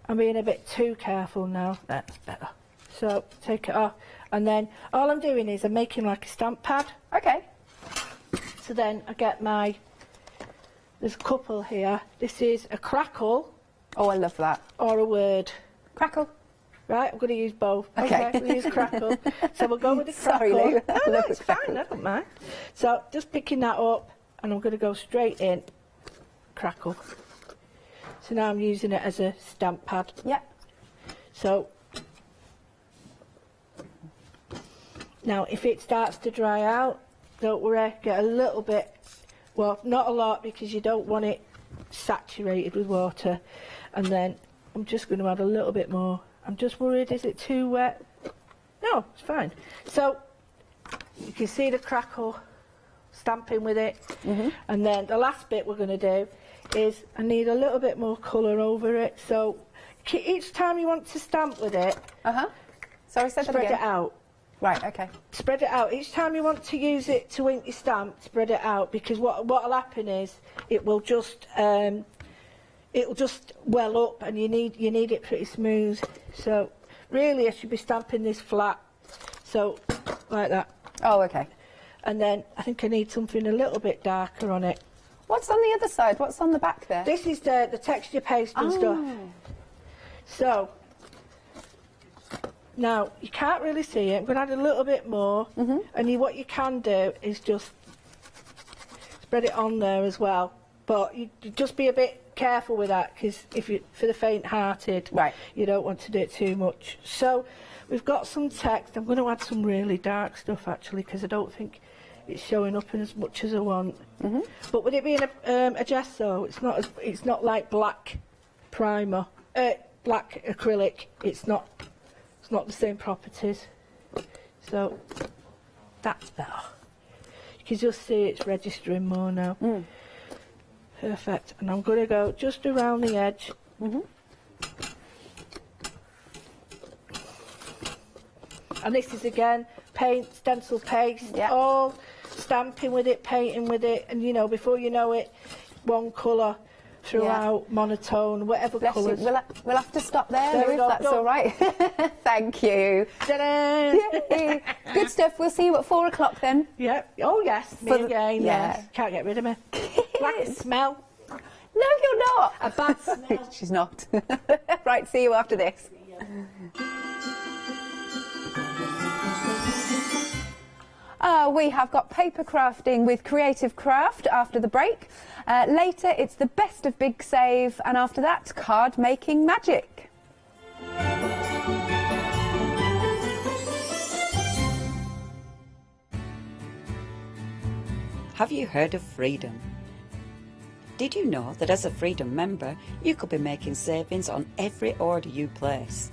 Speaker 22: I'm being a bit too careful now. That's better. So take it off, and then all I'm doing is I'm making like a stamp pad.
Speaker 10: Okay.
Speaker 22: So then I get there's a couple here. This is a crackle.
Speaker 10: Oh, I love that.
Speaker 22: Or a word.
Speaker 10: Crackle.
Speaker 22: Right, I'm going to use both.
Speaker 10: Okay.
Speaker 22: We'll use crackle. So we'll go with the crackle.
Speaker 10: Sorry, Lou.
Speaker 22: No, it's fine, I don't mind. So just picking that up, and I'm going to go straight in. Crackle. So now I'm using it as a stamp pad.
Speaker 10: Yeah.
Speaker 22: So now if it starts to dry out, don't worry, get a little bit, well, not a lot because you don't want it saturated with water. And then I'm just going to add a little bit more. I'm just worried, is it too wet? No, it's fine. So you can see the crackle stamping with it. And then the last bit we're going to do is I need a little bit more colour over it. So each time you want to stamp with it,
Speaker 10: Sorry, say that again.
Speaker 22: spread it out.
Speaker 10: Right, okay.
Speaker 22: Spread it out. Each time you want to use it to ink your stamp, spread it out, because what'll happen is it'll just well up, and you need it pretty smooth. So really I should be stamping this flat. So like that.
Speaker 10: Oh, okay.
Speaker 22: And then I think I need something a little bit darker on it.
Speaker 10: What's on the other side? What's on the back there?
Speaker 22: This is the texture paste and stuff. So now you can't really see it. I'm going to add a little bit more, and what you can do is just spread it on there as well. But you just be a bit careful with that, because if you, for the faint-hearted, you don't want to do it too much. So we've got some text. I'm going to add some really dark stuff actually, because I don't think it's showing up in as much as I want. But with it being a gesso, it's not like black primer, black acrylic. It's not the same properties. So that's better. You can just see it's registering more now. Perfect. And I'm going to go just around the edge. And this is again paint, stencil paste, all stamping with it, painting with it, and you know, before you know it, one colour throughout, monotone, whatever colours.
Speaker 10: We'll have to stop there, if that's all right. Thank you.
Speaker 22: Ta-da!
Speaker 10: Good stuff. We'll see you at 4 o'clock then.
Speaker 22: Yeah. Oh yes, me again. Yes. Can't get rid of me. Like the smell.
Speaker 10: No, you're not.
Speaker 22: A bad smell.
Speaker 10: She's not. Right, see you after this. We have got paper crafting with Creative Craft after the break. Later, it's the best of Big Save, and after that, card making magic.
Speaker 14: Have you heard of Freedom? Did you know that as a Freedom member, you could be making savings on every order you place?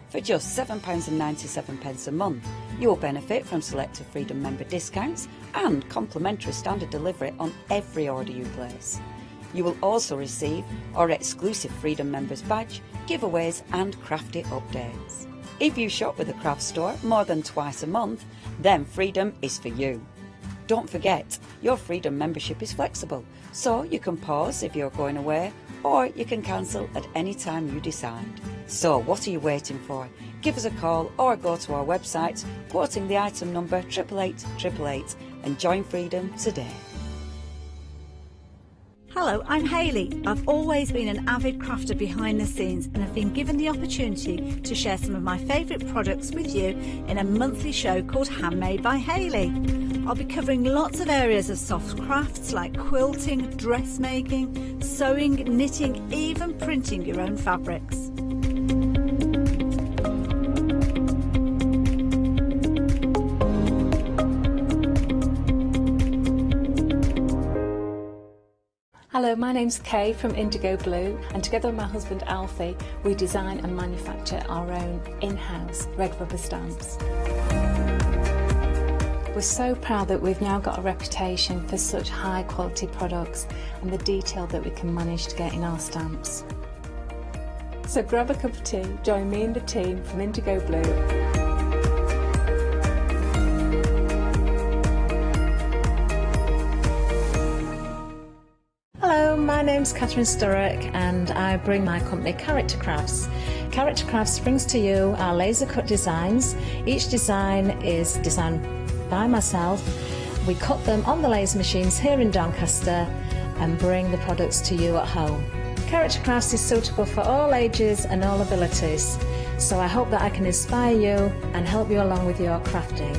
Speaker 14: For just £7.97 a month, you will benefit from selected Freedom member discounts and complimentary standard delivery on every order you place. You will also receive our exclusive Freedom members badge, giveaways and crafty updates. If you shop with a craft store more than twice a month, then Freedom is for you. Don't forget, your Freedom membership is flexible, so you can pause if you're going away, or you can cancel at any time you decide. So what are you waiting for? Give us a call or go to our website, quoting the item number 888 888 and join Freedom today.
Speaker 12: Hello, I'm Hayley. I've always been an avid crafter behind the scenes and have been given the opportunity to share some of my favourite products with you in a monthly show called Handmade by Hayley. I'll be covering lots of areas of soft crafts like quilting, dressmaking, sewing, knitting, even printing your own fabrics.
Speaker 7: Hello, my name's Kay from Indigo Blue, and together with my husband Alfie, we design and manufacture our own in-house red rubber stamps. We're so proud that we've now got a reputation for such high quality products and the detail that we can manage to get in our stamps. So grab a cup of tea, join me and the team from Indigo Blue.
Speaker 5: Hello, my name's Catherine Sturrock and I bring my company Character Crafts. Character Crafts brings to you our laser cut designs. Each design is designed by myself. We cut them on the laser machines here in Doncaster and bring the products to you at home. Character Crafts is suitable for all ages and all abilities, so I hope that I can inspire you and help you along with your crafting.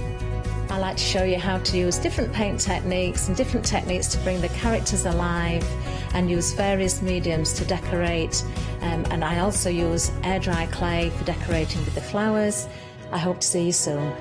Speaker 5: I like to show you how to use different paint techniques and different techniques to bring the characters alive and use various mediums to decorate, and I also use air dry clay for decorating with the flowers. I hope to see you soon.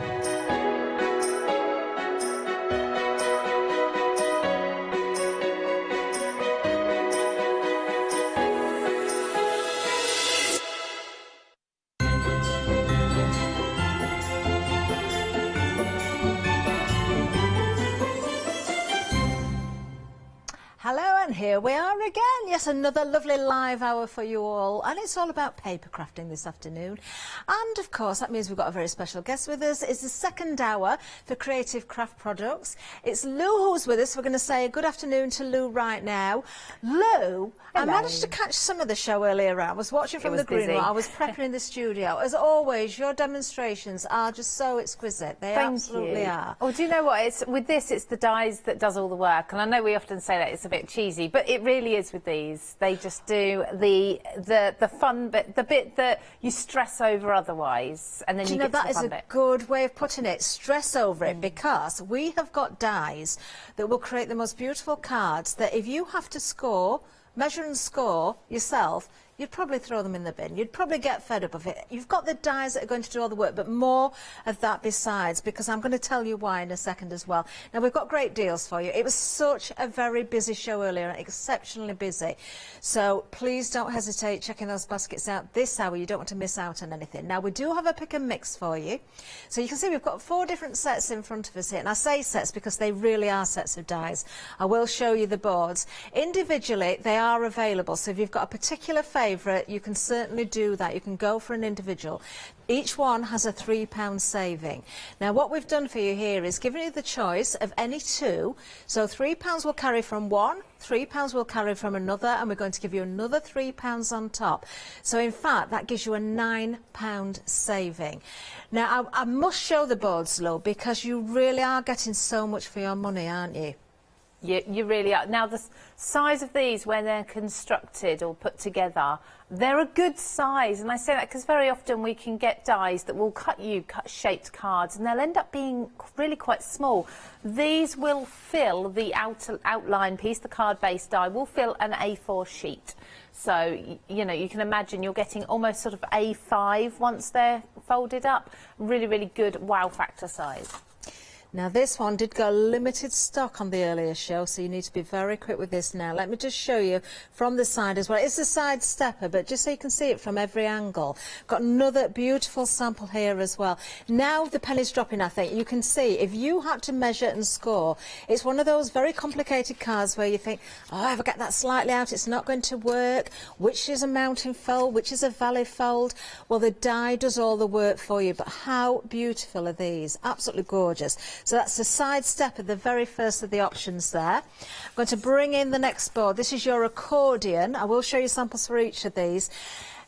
Speaker 5: Here we are again. Yes, another lovely live hour for you all, and it's all about paper crafting this afternoon. And of course that means we've got a very special guest with us. It's the second hour for Creative Craft Products. It's Lou who's with us. We're going to say good afternoon to Lou right now. Lou, I managed to catch some of the show earlier. I was watching from the green room. I was prepping in the studio. As always, your demonstrations are just so exquisite. They absolutely are.
Speaker 20: Oh, do you know what? It's with this, it's the dies that does all the work, and I know we often say that it's a bit cheesy, but it really is with these. They just do the fun bit, the bit that you stress over otherwise, and then you get to the fun bit.
Speaker 5: That is a good way of putting it. Stress over it, because we have got dies that will create the most beautiful cards that if you have to score, measure and score yourself, you'd probably throw them in the bin. You'd probably get fed up of it. You've got the dies that are going to do all the work, but more of that besides, because I'm going to tell you why in a second as well. Now, we've got great deals for you. It was such a very busy show earlier, exceptionally busy. So please don't hesitate checking those baskets out this hour. You don't want to miss out on anything. Now, we do have a pick and mix for you. So you can see we've got 4 different sets in front of us here. And I say sets because they really are sets of dies. I will show you the boards. Individually, they are available. So if you've got a particular favourite, you can certainly do that. You can go for an individual. Each one has a £3 saving. Now, what we've done for you here is given you the choice of any 2. So £3 will carry from one, £3 will carry from another, and we're going to give you another £3 on top. So in fact, that gives you a £9 saving. Now, I must show the boards, Lou, because you really are getting so much for your money, aren't you?
Speaker 20: You really are. Now, the size of these, when they're constructed or put together, they're a good size. And I say that because very often we can get dies that will cut shaped cards, and they'll end up being really quite small. These will fill the outline piece, the card-based die, will fill an A4 sheet. So, you know, you can imagine you're getting almost sort of A5 once they're folded up. Really, really good wow factor size.
Speaker 5: Now this one did go limited stock on the earlier show, so you need to be very quick with this now. Let me just show you from the side as well. It's a side stepper, but just so you can see it from every angle. Got another beautiful sample here as well. Now the penny's dropping, I think. You can see, if you had to measure and score, it's one of those very complicated cards where you think, oh, if I get that slightly out, it's not going to work. Which is a mountain fold, which is a valley fold? Well, the die does all the work for you, but how beautiful are these? Absolutely gorgeous. So that's the side step of the very first of the options there. I'm going to bring in the next board. This is your accordion. I will show you samples for each of these.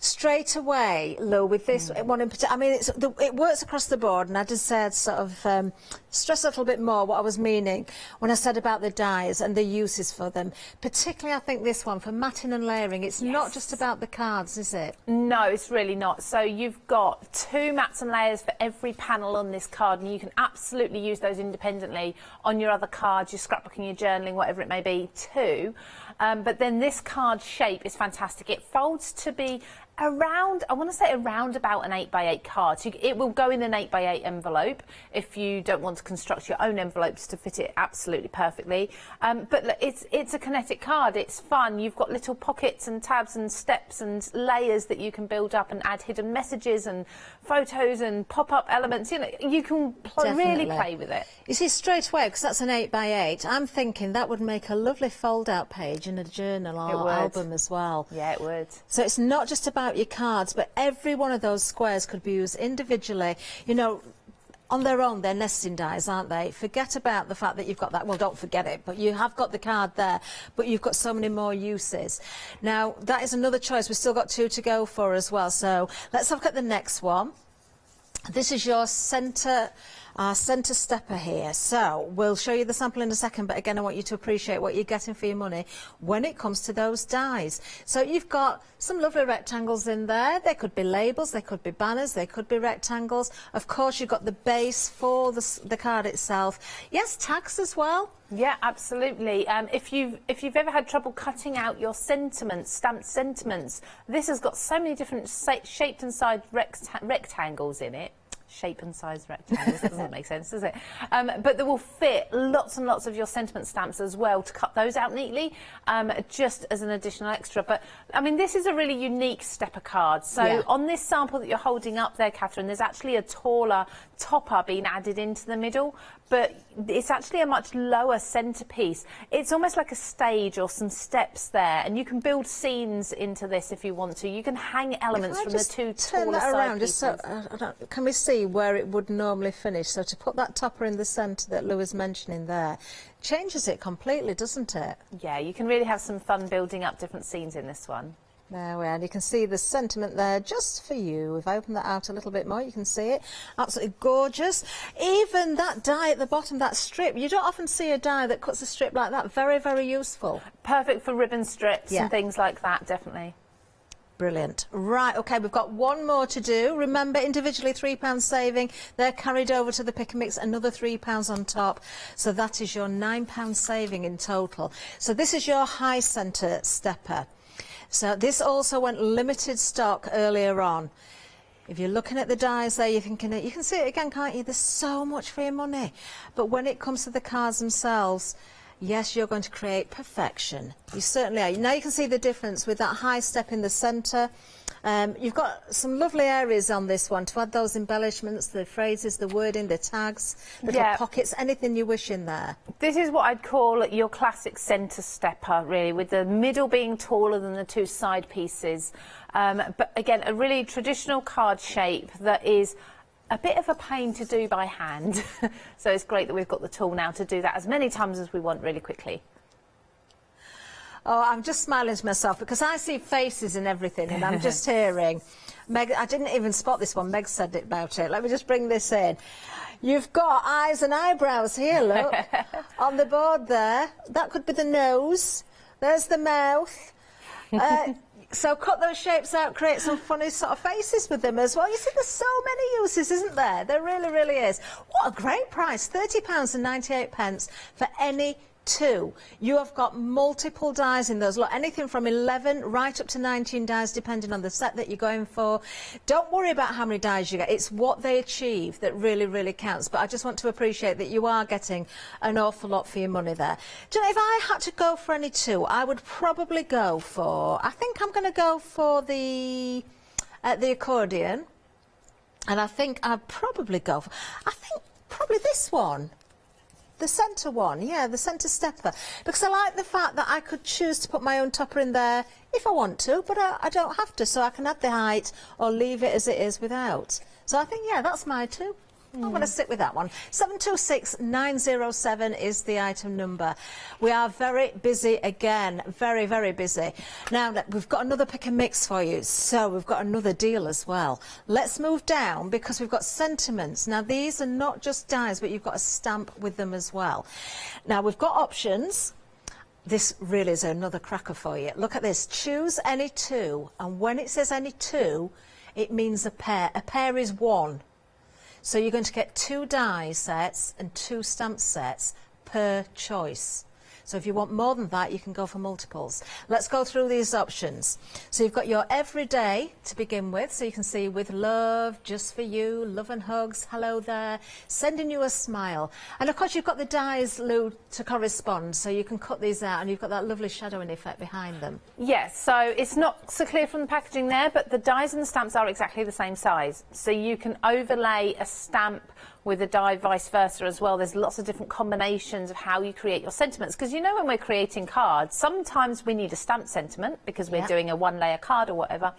Speaker 5: Straight away, Lou, with this one in particular, I mean, it works across the board, and I just said sort of stress a little bit more what I was meaning when I said about the dies and the uses for them. Particularly, I think this one, for matting and layering, it's not just about the cards, is it?
Speaker 20: No, it's really not. So you've got 2 mats and layers for every panel on this card, and you can absolutely use those independently on your other cards, your scrapbooking, your journaling, whatever it may be, too. But then this card shape is fantastic. It folds to be around, I want to say around about an 8x8 card. So it will go in an 8x8 envelope if you don't want to construct your own envelopes to fit it absolutely perfectly. But look, it's a kinetic card. It's fun. You've got little pockets and tabs and steps and layers that you can build up and add hidden messages and photos and pop-up elements. You know, you can really play with it.
Speaker 5: You see, straight away, because that's an 8x8, I'm thinking that would make a lovely fold-out page in a journal or album as well.
Speaker 20: Yeah, it would.
Speaker 5: So it's not just about your cards, but every one of those squares could be used individually. You know, on their own, they're nesting dies, aren't they? Forget about the fact that you've got that. Well, don't forget it, but you have got the card there, but you've got so many more uses. Now, that is another choice. We've still got 2 to go for as well. So let's have a look at the next one. This is your centre stepper here. So we'll show you the sample in a second, but again, I want you to appreciate what you're getting for your money when it comes to those dies. So you've got some lovely rectangles in there. They could be labels, they could be banners, they could be rectangles. Of course, you've got the base for the card itself. Yes, tags as well.
Speaker 20: Yeah, absolutely. If you've ever had trouble cutting out your sentiments, stamped sentiments, this has got so many different shaped and sized rectangles in it. Shape and size rectangles, that doesn't make sense, does it? But they will fit lots and lots of your sentiment stamps as well to cut those out neatly, just as an additional extra. But, I mean, this is a really unique stepper card. So on this sample that you're holding up there, Catherine, there's actually a taller topper being added into the middle, but it's actually a much lower centerpiece. It's almost like a stage or some steps there, and you can build scenes into this if you want to. You can hang elements from the 2 taller side pieces. Just so,
Speaker 5: can we see where it would normally finish? So to put that topper in the centre that Lou was mentioning there changes it completely, doesn't it?
Speaker 20: Yeah, you can really have some fun building up different scenes in this one.
Speaker 5: There we are, and you can see the sentiment there just for you. We've opened that out a little bit more, you can see it. Absolutely gorgeous. Even that die at the bottom, that strip, you don't often see a die that cuts a strip like that. Very, very useful.
Speaker 20: Perfect for ribbon strips and things like that, definitely.
Speaker 5: Brilliant. Right, OK, we've got one more to do. Remember, individually £3 saving. They're carried over to the pick and mix, another £3 on top. So that is your £9 saving in total. So this is your high centre stepper. So this also went limited stock earlier on. If you're looking at the dies there, you're thinking, you can see it again, can't you? There's so much for your money. But when it comes to the cards themselves, yes, you're going to create perfection. You certainly are. Now you can see the difference with that high step in the centre. You've got some lovely areas on this one to add those embellishments, the phrases, the wording, the tags, little pockets, anything you wish in there.
Speaker 20: This is what I'd call your classic centre stepper, really, with the middle being taller than the 2 side pieces. But again, a really traditional card shape that is a bit of a pain to do by hand. So it's great that we've got the tool now to do that as many times as we want really quickly.
Speaker 5: Oh, I'm just smiling to myself because I see faces in everything and I'm just hearing. Meg, I didn't even spot this one. Meg said it about it. Let me just bring this in. You've got eyes and eyebrows here, look, on the board there. That could be the nose. There's the mouth. So cut those shapes out, create some funny sort of faces with them as well. You see, there's so many uses, isn't there? There really, really is. What a great price, £30.98 for any two. You have got multiple dies in those. Look, anything from 11 right up to 19 dies, depending on the set that you're going for. Don't worry about how many dies you get. It's what they achieve that really, really counts. But I just want to appreciate that you are getting an awful lot for your money there. Do you know, if I had to go for any two, I would probably go for, I think I'm going to go for the accordion. And I think I'd probably go for, I think probably this one. The centre one, yeah, the centre stepper. Because I like the fact that I could choose to put my own topper in there if I want to, but I don't have to, so I can add the height or leave it as it is without. So I think, yeah, that's my two. I'm going to sit with that one. 726907 is the item number. We are very busy again, very, very busy. Now, we've got another pick and mix for you, so we've got another deal as well. Let's move down because we've got sentiments. Now, these are not just dies, but you've got a stamp with them as well. Now, we've got options. This really is another cracker for you. Look at this. Choose any two, and when it says any two, it means a pair. A pair is one. So you're going to get 2 die sets and 2 stamp sets per choice. So if you want more than that, you can go for multiples. Let's go through these options. So you've got your everyday to begin with. So you can see with love, just for you, love and hugs, hello there, sending you a smile. And of course you've got the dies, Lou, to correspond. So you can cut these out and you've got that lovely shadowing effect behind them.
Speaker 20: Yes, so it's not so clear from the packaging there, but the dies and the stamps are exactly the same size. So you can overlay a stamp with a die vice versa as well. There's lots of different combinations of how you create your sentiments, because you know when we're creating cards, sometimes we need a stamped sentiment because we're doing a one-layer card or whatever,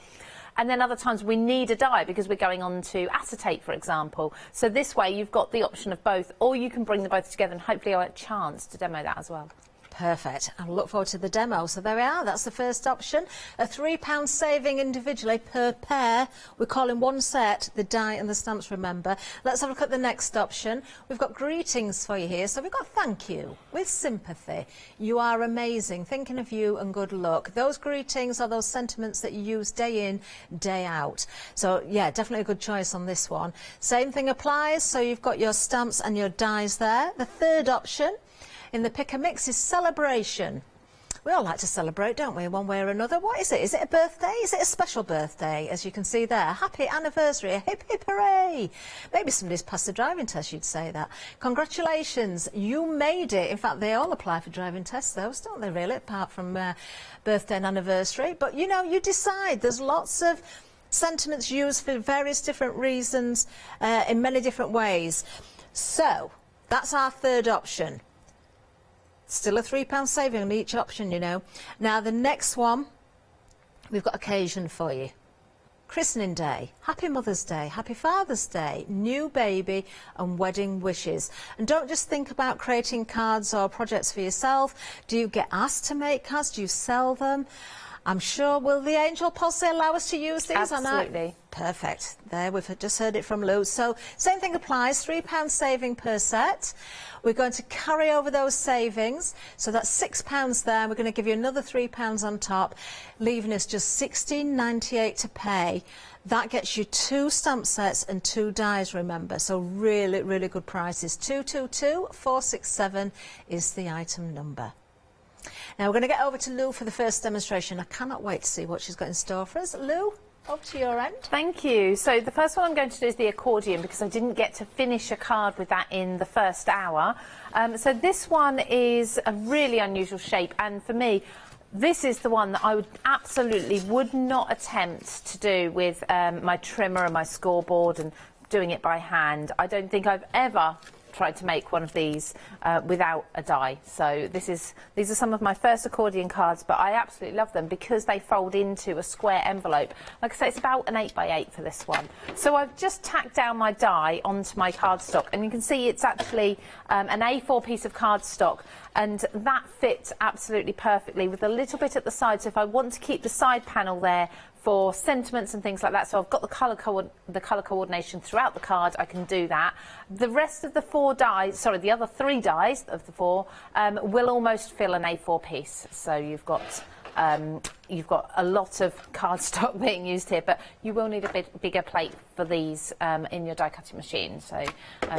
Speaker 20: and then other times we need a die because we're going on to acetate, for example. So this way you've got the option of both, or you can bring them both together, and hopefully I'll have a chance to demo that as well.
Speaker 5: Perfect. I look forward to the demo. So there we are. That's the first option. A £3 saving individually per pair. We're calling one set the die and the stamps, remember. Let's have a look at the next option. We've got greetings for you here. So we've got thank you with sympathy. You are amazing. Thinking of you and good luck. Those greetings are those sentiments that you use day in, day out. So yeah, definitely a good choice on this one. Same thing applies. So you've got your stamps and your dies there. The third option in the pick and mix is celebration. We all like to celebrate, don't we, one way or another. What is it? Is it a birthday? Is it a special birthday? As you can see there, happy anniversary, a hip hip hooray. Maybe somebody's passed the driving test, you'd say that. Congratulations, you made it. In fact, they all apply for driving tests, those, don't they, really, apart from birthday and anniversary. But, you know, you decide. There's lots of sentiments used for various different reasons in many different ways. So, that's our third option. Still a £3 saving on each option, you know. Now, the next one, we've got occasion for you. Christening Day, Happy Mother's Day, Happy Father's Day, new baby and wedding wishes. And don't just think about creating cards or projects for yourself. Do you get asked to make cards? Do you sell them? I'm sure, will the Angel Policy allow us to use these?
Speaker 20: Absolutely.
Speaker 5: Perfect. There, we've just heard it from Lou. So, same thing applies, £3 saving per set. We're going to carry over those savings. So that's £6 there. We're going to give you another £3 on top, leaving us just £16.98 to pay. That gets you 2 stamp sets and 2 dies, remember. So really, really good prices. 222467 is the item number. Now we're going to get over to Lou for the first demonstration. I cannot wait to see what she's got in store for us. Lou, up to your end.
Speaker 20: Thank you. So the first one I'm going to do is the accordion, because I didn't get to finish a card with that in the first hour. So this one is a really unusual shape, and for me, this is the one that I would not attempt to do with my trimmer and my scoreboard and doing it by hand. I don't think I've ever tried to make one of these without a die. So these are some of my first accordion cards, but I absolutely love them because they fold into a square envelope. Like I say, it's about an 8x8 for this one. So I've just tacked down my die onto my cardstock, and you can see it's actually an A4 piece of cardstock, and that fits absolutely perfectly with a little bit at the side. So if I want to keep the side panel there for sentiments and things like that, so I've got the colour coordination throughout the card, I can do that. The rest of the the other 3 dies of the 4 will almost fill an A4 piece. So you've got a lot of cardstock being used here, but you will need a bit bigger plate for these in your die cutting machine, so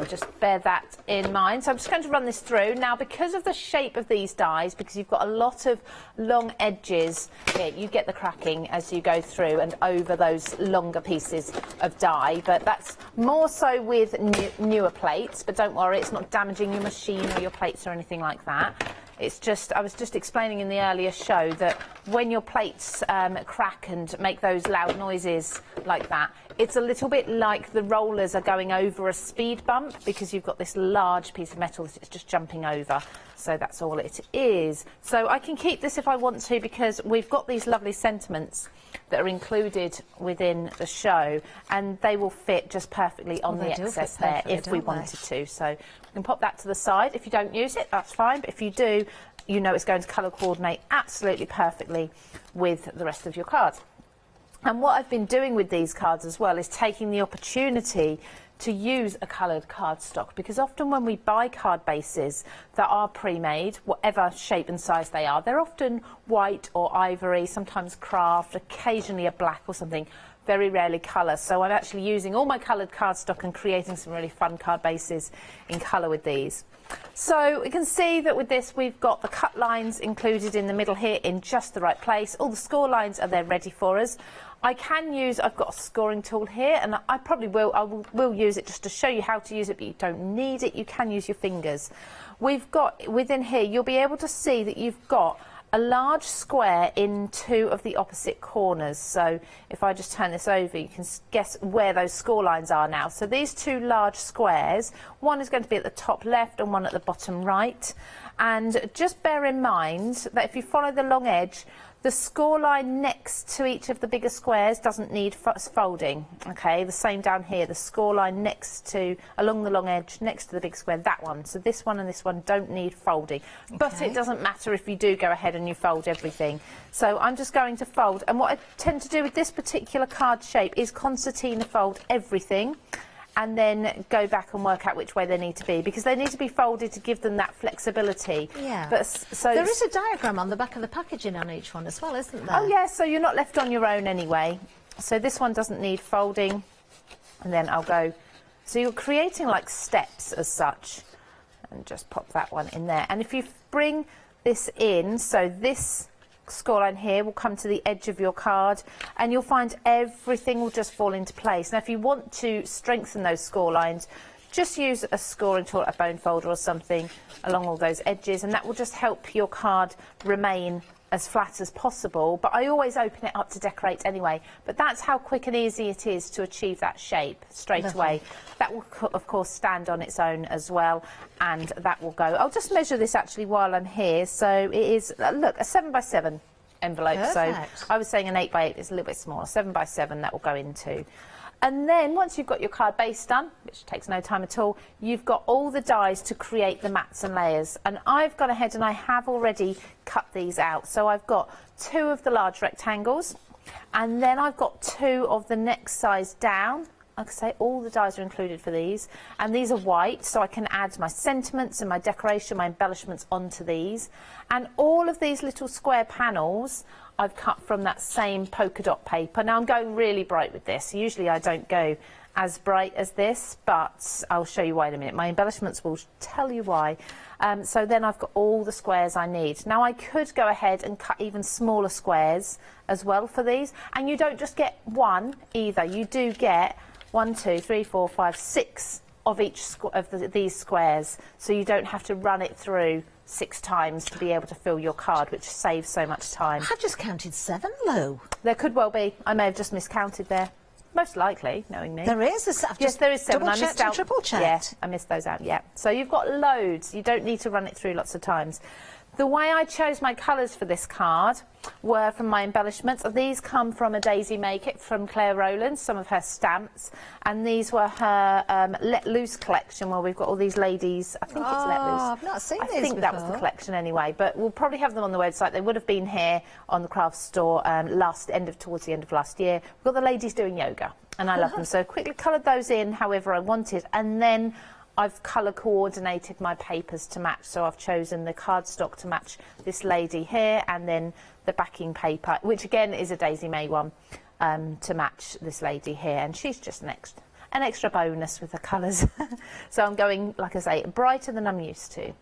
Speaker 20: just bear that in mind. So I'm just going to run this through. Now, because of the shape of these dies, because you've got a lot of long edges here, you get the cracking as you go through and over those longer pieces of die, but that's more so with newer plates, but don't worry, it's not damaging your machine or your plates or anything like that. It's just, I was just explaining in the earlier show that when your plates crack and make those loud noises like that, it's a little bit like the rollers are going over a speed bump, because you've got this large piece of metal that it's just jumping over. So that's all it is. So I can keep this if I want to, because we've got these lovely sentiments that are included within the show, and they will fit just perfectly on the excess there if we wanted to. So we can pop that to the side. If you don't use it, that's fine, but if you do, you know it's going to colour coordinate absolutely perfectly with the rest of your card. And what I've been doing with these cards as well is taking the opportunity to use a coloured cardstock, because often when we buy card bases that are pre-made, whatever shape and size they are, they're often white or ivory, sometimes craft, occasionally a black or something, very rarely colour. So I'm actually using all my coloured cardstock and creating some really fun card bases in colour with these. So you can see that with this we've got the cut lines included in the middle here in just the right place. All the score lines are there ready for us. I've got a scoring tool here, and I probably will use it just to show you how to use it, but you don't need it, you can use your fingers. We've got, within here, you'll be able to see that you've got a large square in 2 of the opposite corners. So if I just turn this over, you can guess where those score lines are now. So these 2 large squares, one is going to be at the top left and one at the bottom right. And just bear in mind that if you follow the long edge, the score line next to each of the bigger squares doesn't need folding. Okay, the same down here, the score line along the long edge next to the big square, that one. So this one and this one don't need folding. Okay. But it doesn't matter if you do go ahead and you fold everything. So I'm just going to fold, and what I tend to do with this particular card shape is concertina fold everything, and then go back and work out which way they need to be, because they need to be folded to give them that flexibility. Yeah. But so
Speaker 5: there is a diagram on the back of the packaging on each one as well, isn't there?
Speaker 20: Oh yeah, so you're not left on your own anyway. So this one doesn't need folding, and then I'll go. So you're creating like steps as such, and just pop that one in there. And if you bring this in, so this scoreline here will come to the edge of your card, and you'll find everything will just fall into place. Now if you want to strengthen those score lines, just use a scoring tool, a bone folder or something along all those edges, and that will just help your card remain as flat as possible. But I always open it up to decorate anyway, but that's how quick and easy it is to achieve that shape straight away. That will of course stand on its own as well, and that will go. I'll just measure this actually while I'm here. So it is, look, a 7x7 envelope. Perfect. So I was saying an 8x8 is a little bit smaller. 7x7 that will go into. And then once you've got your card base done, which takes no time at all, you've got all the dies to create the mats and layers. And I've gone ahead and I have already cut these out. So I've got 2 of the large rectangles, and then I've got 2 of the next size down. Like I say, all the dies are included for these, and these are white, so I can add my sentiments and my decoration, my embellishments onto these. And all of these little square panels I've cut from that same polka dot paper. Now I'm going really bright with this. Usually I don't go as bright as this, but I'll show you why in a minute. My embellishments will tell you why. So then I've got all the squares I need. Now I could go ahead and cut even smaller squares as well for these, and you don't just get one either. You do get 1, 2, 3, 4, 5, 6 of each these squares, so you don't have to run it through 6 times to be able to fill your card, which saves so much time.
Speaker 5: I've just counted 7, Lou.
Speaker 20: There could well be. I may have just miscounted there. Most likely, knowing me.
Speaker 5: There is.
Speaker 20: Yes, there is 7. I missed out.
Speaker 5: Triple checked.
Speaker 20: Yeah, I missed those out. Yeah. So you've got loads. You don't need to run it through lots of times. The way I chose my colours for this card were from my embellishments. These come from a Daisy Make It from Claire Rowland, some of her stamps, and these were her Let Loose collection, where we've got all these ladies. I think it's Let Loose.
Speaker 5: I've not seen these
Speaker 20: I think that was the collection anyway, but we'll probably have them on the website. They would have been here on the craft store towards the end of last year. We've got the ladies doing yoga, and I love them. So quickly coloured those in however I wanted, and then I've colour coordinated my papers to match, so I've chosen the cardstock to match this lady here, and then the backing paper, which again is a Daisy May one, to match this lady here, and she's just an extra bonus with the colours. So I'm going, like I say, brighter than I'm used to.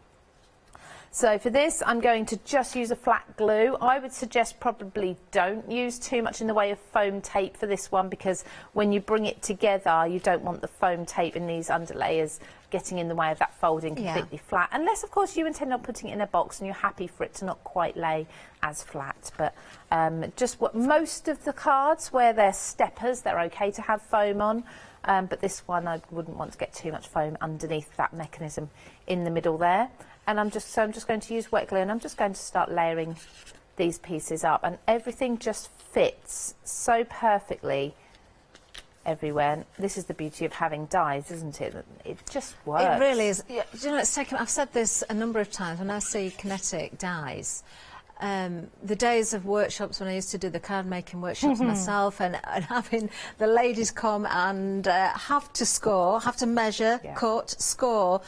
Speaker 20: So for this, I'm going to just use a flat glue. I would suggest probably don't use too much in the way of foam tape for this one, because when you bring it together, you don't want the foam tape in these underlayers getting in the way of that folding completely flat. Unless, of course, you intend on putting it in a box and you're happy for it to not quite lay as flat. But just what most of the cards where they're steppers, they're okay to have foam on. But this one, I wouldn't want to get too much foam underneath that mechanism in the middle there. And I'm just going to use wet glue, and I'm just going to start layering these pieces up, and everything just fits so perfectly everywhere. And this is the beauty of having dies, isn't it? It just works.
Speaker 5: It really is. Yeah, you know, I've said this a number of times when I see kinetic dies. The days of workshops when I used to do the card making workshops myself, and having the ladies come and have to score, have to measure, cut, score,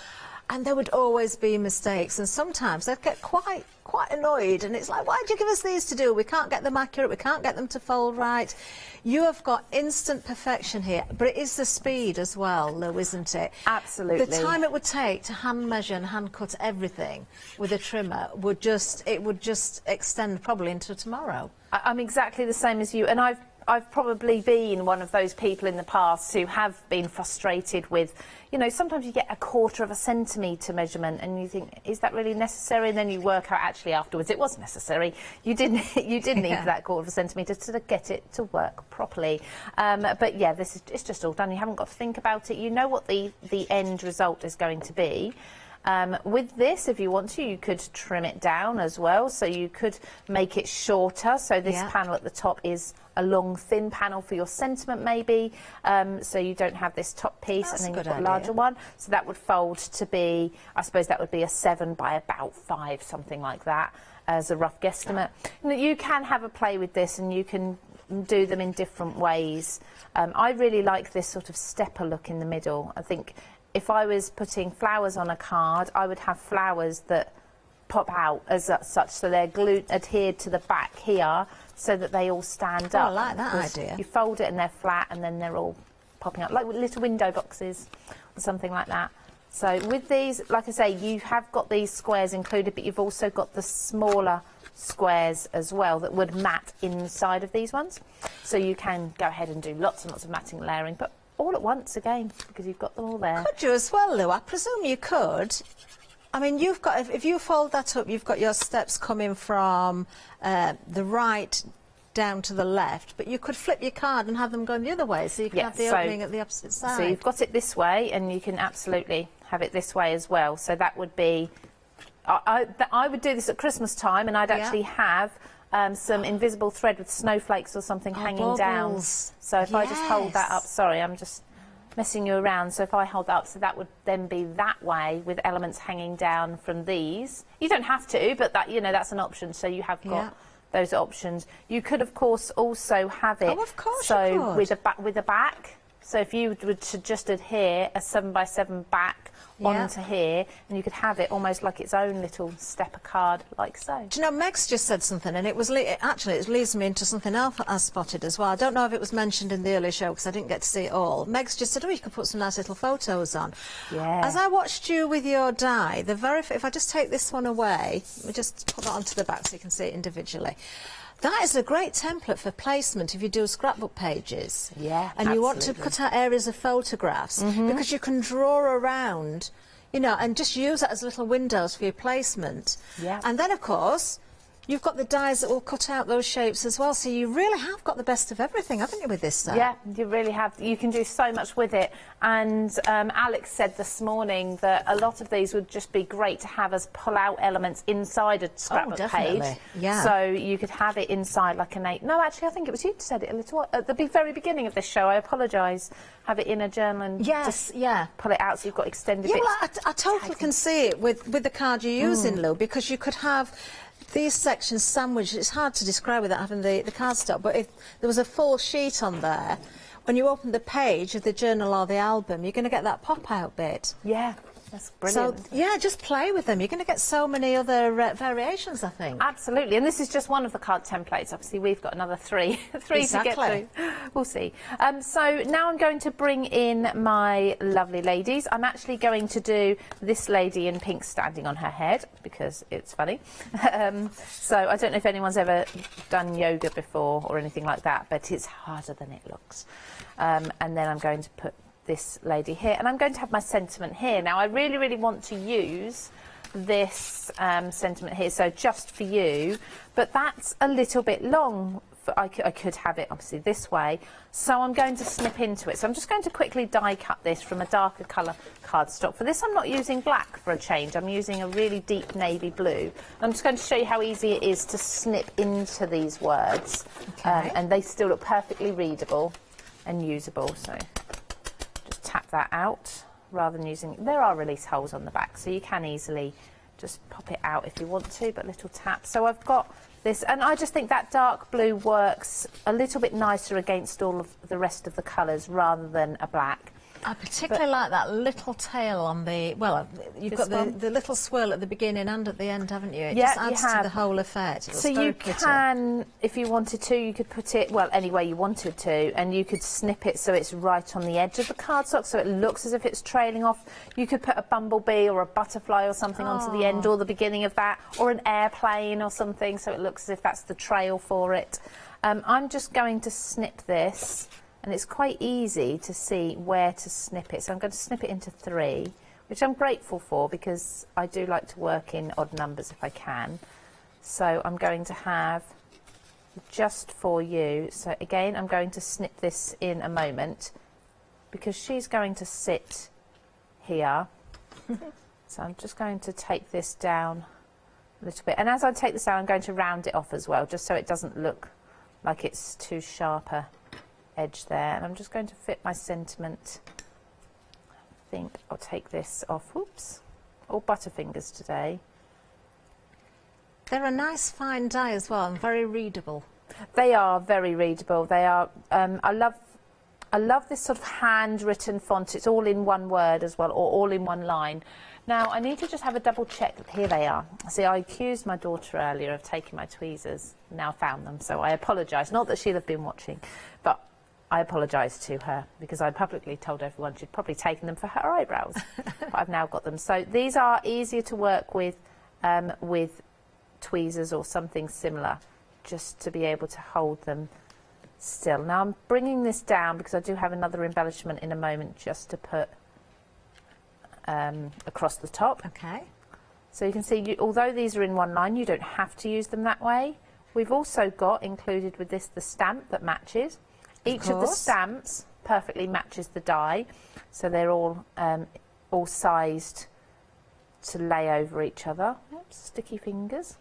Speaker 5: and there would always be mistakes, and sometimes I'd get quite annoyed, and it's like, why did you give us these to do? We can't get them accurate, we can't get them to fold right. You have got instant perfection here, but it is the speed as well, Lou, isn't it?
Speaker 20: Absolutely.
Speaker 5: The time it would take to hand measure and hand cut everything with a trimmer would just extend probably into tomorrow.
Speaker 20: I'm exactly the same as you, and I've probably been one of those people in the past who have been frustrated with, you know, sometimes you get a 1/4 centimetre measurement and you think, is that really necessary? And then you work out actually afterwards it was necessary. You did need that 1/4 centimetre to get it to work properly. But yeah, it's just all done. You haven't got to think about it. You know what the end result is going to be. With this, if you want to, you could trim it down as well, so you could make it shorter. So this panel at the top is a long, thin panel for your sentiment, maybe, so you don't have this top piece.
Speaker 5: That's
Speaker 20: and then
Speaker 5: a
Speaker 20: you've
Speaker 5: good
Speaker 20: got a larger one. So that would fold to be, I suppose that would be a 7 by about 5, something like that, as a rough guesstimate. You can have a play with this, and you can do them in different ways. I really like this sort of stepper look in the middle. I think if I was putting flowers on a card, I would have flowers that pop out as such, so they're adhered to the back here, so that they all stand up.
Speaker 5: I like that idea.
Speaker 20: You fold it and they're flat, and then they're all popping up, like little window boxes or something like that. So with these, like I say, you have got these squares included, but you've also got the smaller squares as well that would mat inside of these ones. So you can go ahead and do lots and lots of matting layering, but all at once again, because you've got them all there.
Speaker 5: Could you as well, Lou? I presume you could. I mean, you've got, if you fold that up, you've got your steps coming from the right down to the left, but you could flip your card and have them going the other way, so you can have the opening at the opposite side.
Speaker 20: So you've got it this way, and you can absolutely have it this way as well. So that would be, I would do this at Christmas time, and I'd actually have some invisible thread with snowflakes or something hanging down. So if I just hold that up, sorry, I'm just messing you around. So if I hold that up, so that would then be that way with elements hanging down from these. You don't have to, but that, you know, that's an option. So you have got those options. You could, of course, also have it.
Speaker 5: Oh, of course
Speaker 20: so
Speaker 5: you could.
Speaker 20: with a back. So if you were to just adhere a 7 by 7 back onto here, and you could have it almost like its own little stepper card, like so.
Speaker 5: Do you know, Meg's just said something, and it leads me into something else I spotted as well. I don't know if it was mentioned in the earlier show, because I didn't get to see it all. Meg's just said, oh, you could put some nice little photos on.
Speaker 20: Yeah.
Speaker 5: As I watched you with your die, if I just take this one away, let me just put that onto the back so you can see it individually. That is a great template for placement if you do scrapbook pages.
Speaker 20: Yeah,
Speaker 5: and you want to cut out areas of photographs, because you can draw around, you know, and just use that as little windows for your placement.
Speaker 20: Yeah.
Speaker 5: And then, of course, You've got the dies that will cut out those shapes as well, so you really have got the best of everything, haven't you, with this set?
Speaker 20: Yeah, you really have. You can do so much with it. And Alex said this morning that a lot of these would just be great to have as pull-out elements inside a scrapbook page.
Speaker 5: Yeah.
Speaker 20: So you could have it inside like an 8. No, actually, I think it was you who said it a little at the very beginning of this show. I apologise. Have it in a journal and just pull it out so you've got extended bits.
Speaker 5: Well, I totally can see it with the card you're using, Lou, because you could have these sections sandwiched. It's hard to describe without having the cardstock, but if there was a full sheet on there, when you open the page of the journal or the album, you're going to get that pop-out bit.
Speaker 20: Yeah, that's brilliant.
Speaker 5: So, yeah, just play with them. You're going to get so many other variations, I think.
Speaker 20: Absolutely, and this is just one of the card templates. Obviously, we've got another three to get through. We'll see. So now I'm going to bring in my lovely ladies. I'm actually going to do this lady in pink standing on her head because it's funny. So I don't know if anyone's ever done yoga before or anything like that, but it's harder than it looks. And then I'm going to put this lady here, and I'm going to have my sentiment here. Now, I really, really want to use this sentiment here, so just for you, but that's a little bit long. I could have it, obviously, this way, so I'm going to snip into it. So I'm just going to quickly die cut this from a darker colour cardstock. For this, I'm not using black for a change. I'm using a really deep navy blue. I'm just going to show you how easy it is to snip into these words, and they still look perfectly readable and usable, so just tap that out rather than using... There are release holes on the back, so you can easily just pop it out if you want to, but little tap. So I've got this, and I just think that dark blue works a little bit nicer against all of the rest of the colours rather than a black.
Speaker 5: I particularly like that little tail on the... Well, you've got the little swirl at the beginning and at the end, haven't you? It just adds to the whole effect.
Speaker 20: So you can, if you wanted to, you could put it, well, any way you wanted to, and you could snip it so it's right on the edge of the cardstock so it looks as if it's trailing off. You could put a bumblebee or a butterfly or something onto the end or the beginning of that, or an airplane or something so it looks as if that's the trail for it. I'm just going to snip this. And it's quite easy to see where to snip it. So I'm going to snip it into 3, which I'm grateful for because I do like to work in odd numbers if I can. So I'm going to have just for you. So again, I'm going to snip this in a moment because she's going to sit here. So I'm just going to take this down a little bit. And as I take this down, I'm going to round it off as well, just so it doesn't look like it's too sharper edge there. And I'm just going to fit my sentiment. I think I'll take this off. Whoops, all Butterfingers today.
Speaker 5: They're a nice fine die as well and very readable.
Speaker 20: They are very readable. They are. I love this sort of handwritten font. It's all in one word as well, or all in one line. Now I need to just have a double check. Here they are. See, I accused my daughter earlier of taking my tweezers. Now found them, so I apologise. Not that she'll have been watching, but I apologise to her because I publicly told everyone she'd probably taken them for her eyebrows. But I've now got them. So these are easier to work with tweezers or something similar, just to be able to hold them still. Now I'm bringing this down because I do have another embellishment in a moment just to put across the top.
Speaker 5: Okay.
Speaker 20: So you can see, although these are in one line, you don't have to use them that way. We've also got included with this the stamp that matches. Each of the stamps perfectly matches the die, so they're all sized to lay over each other. Oops, sticky fingers.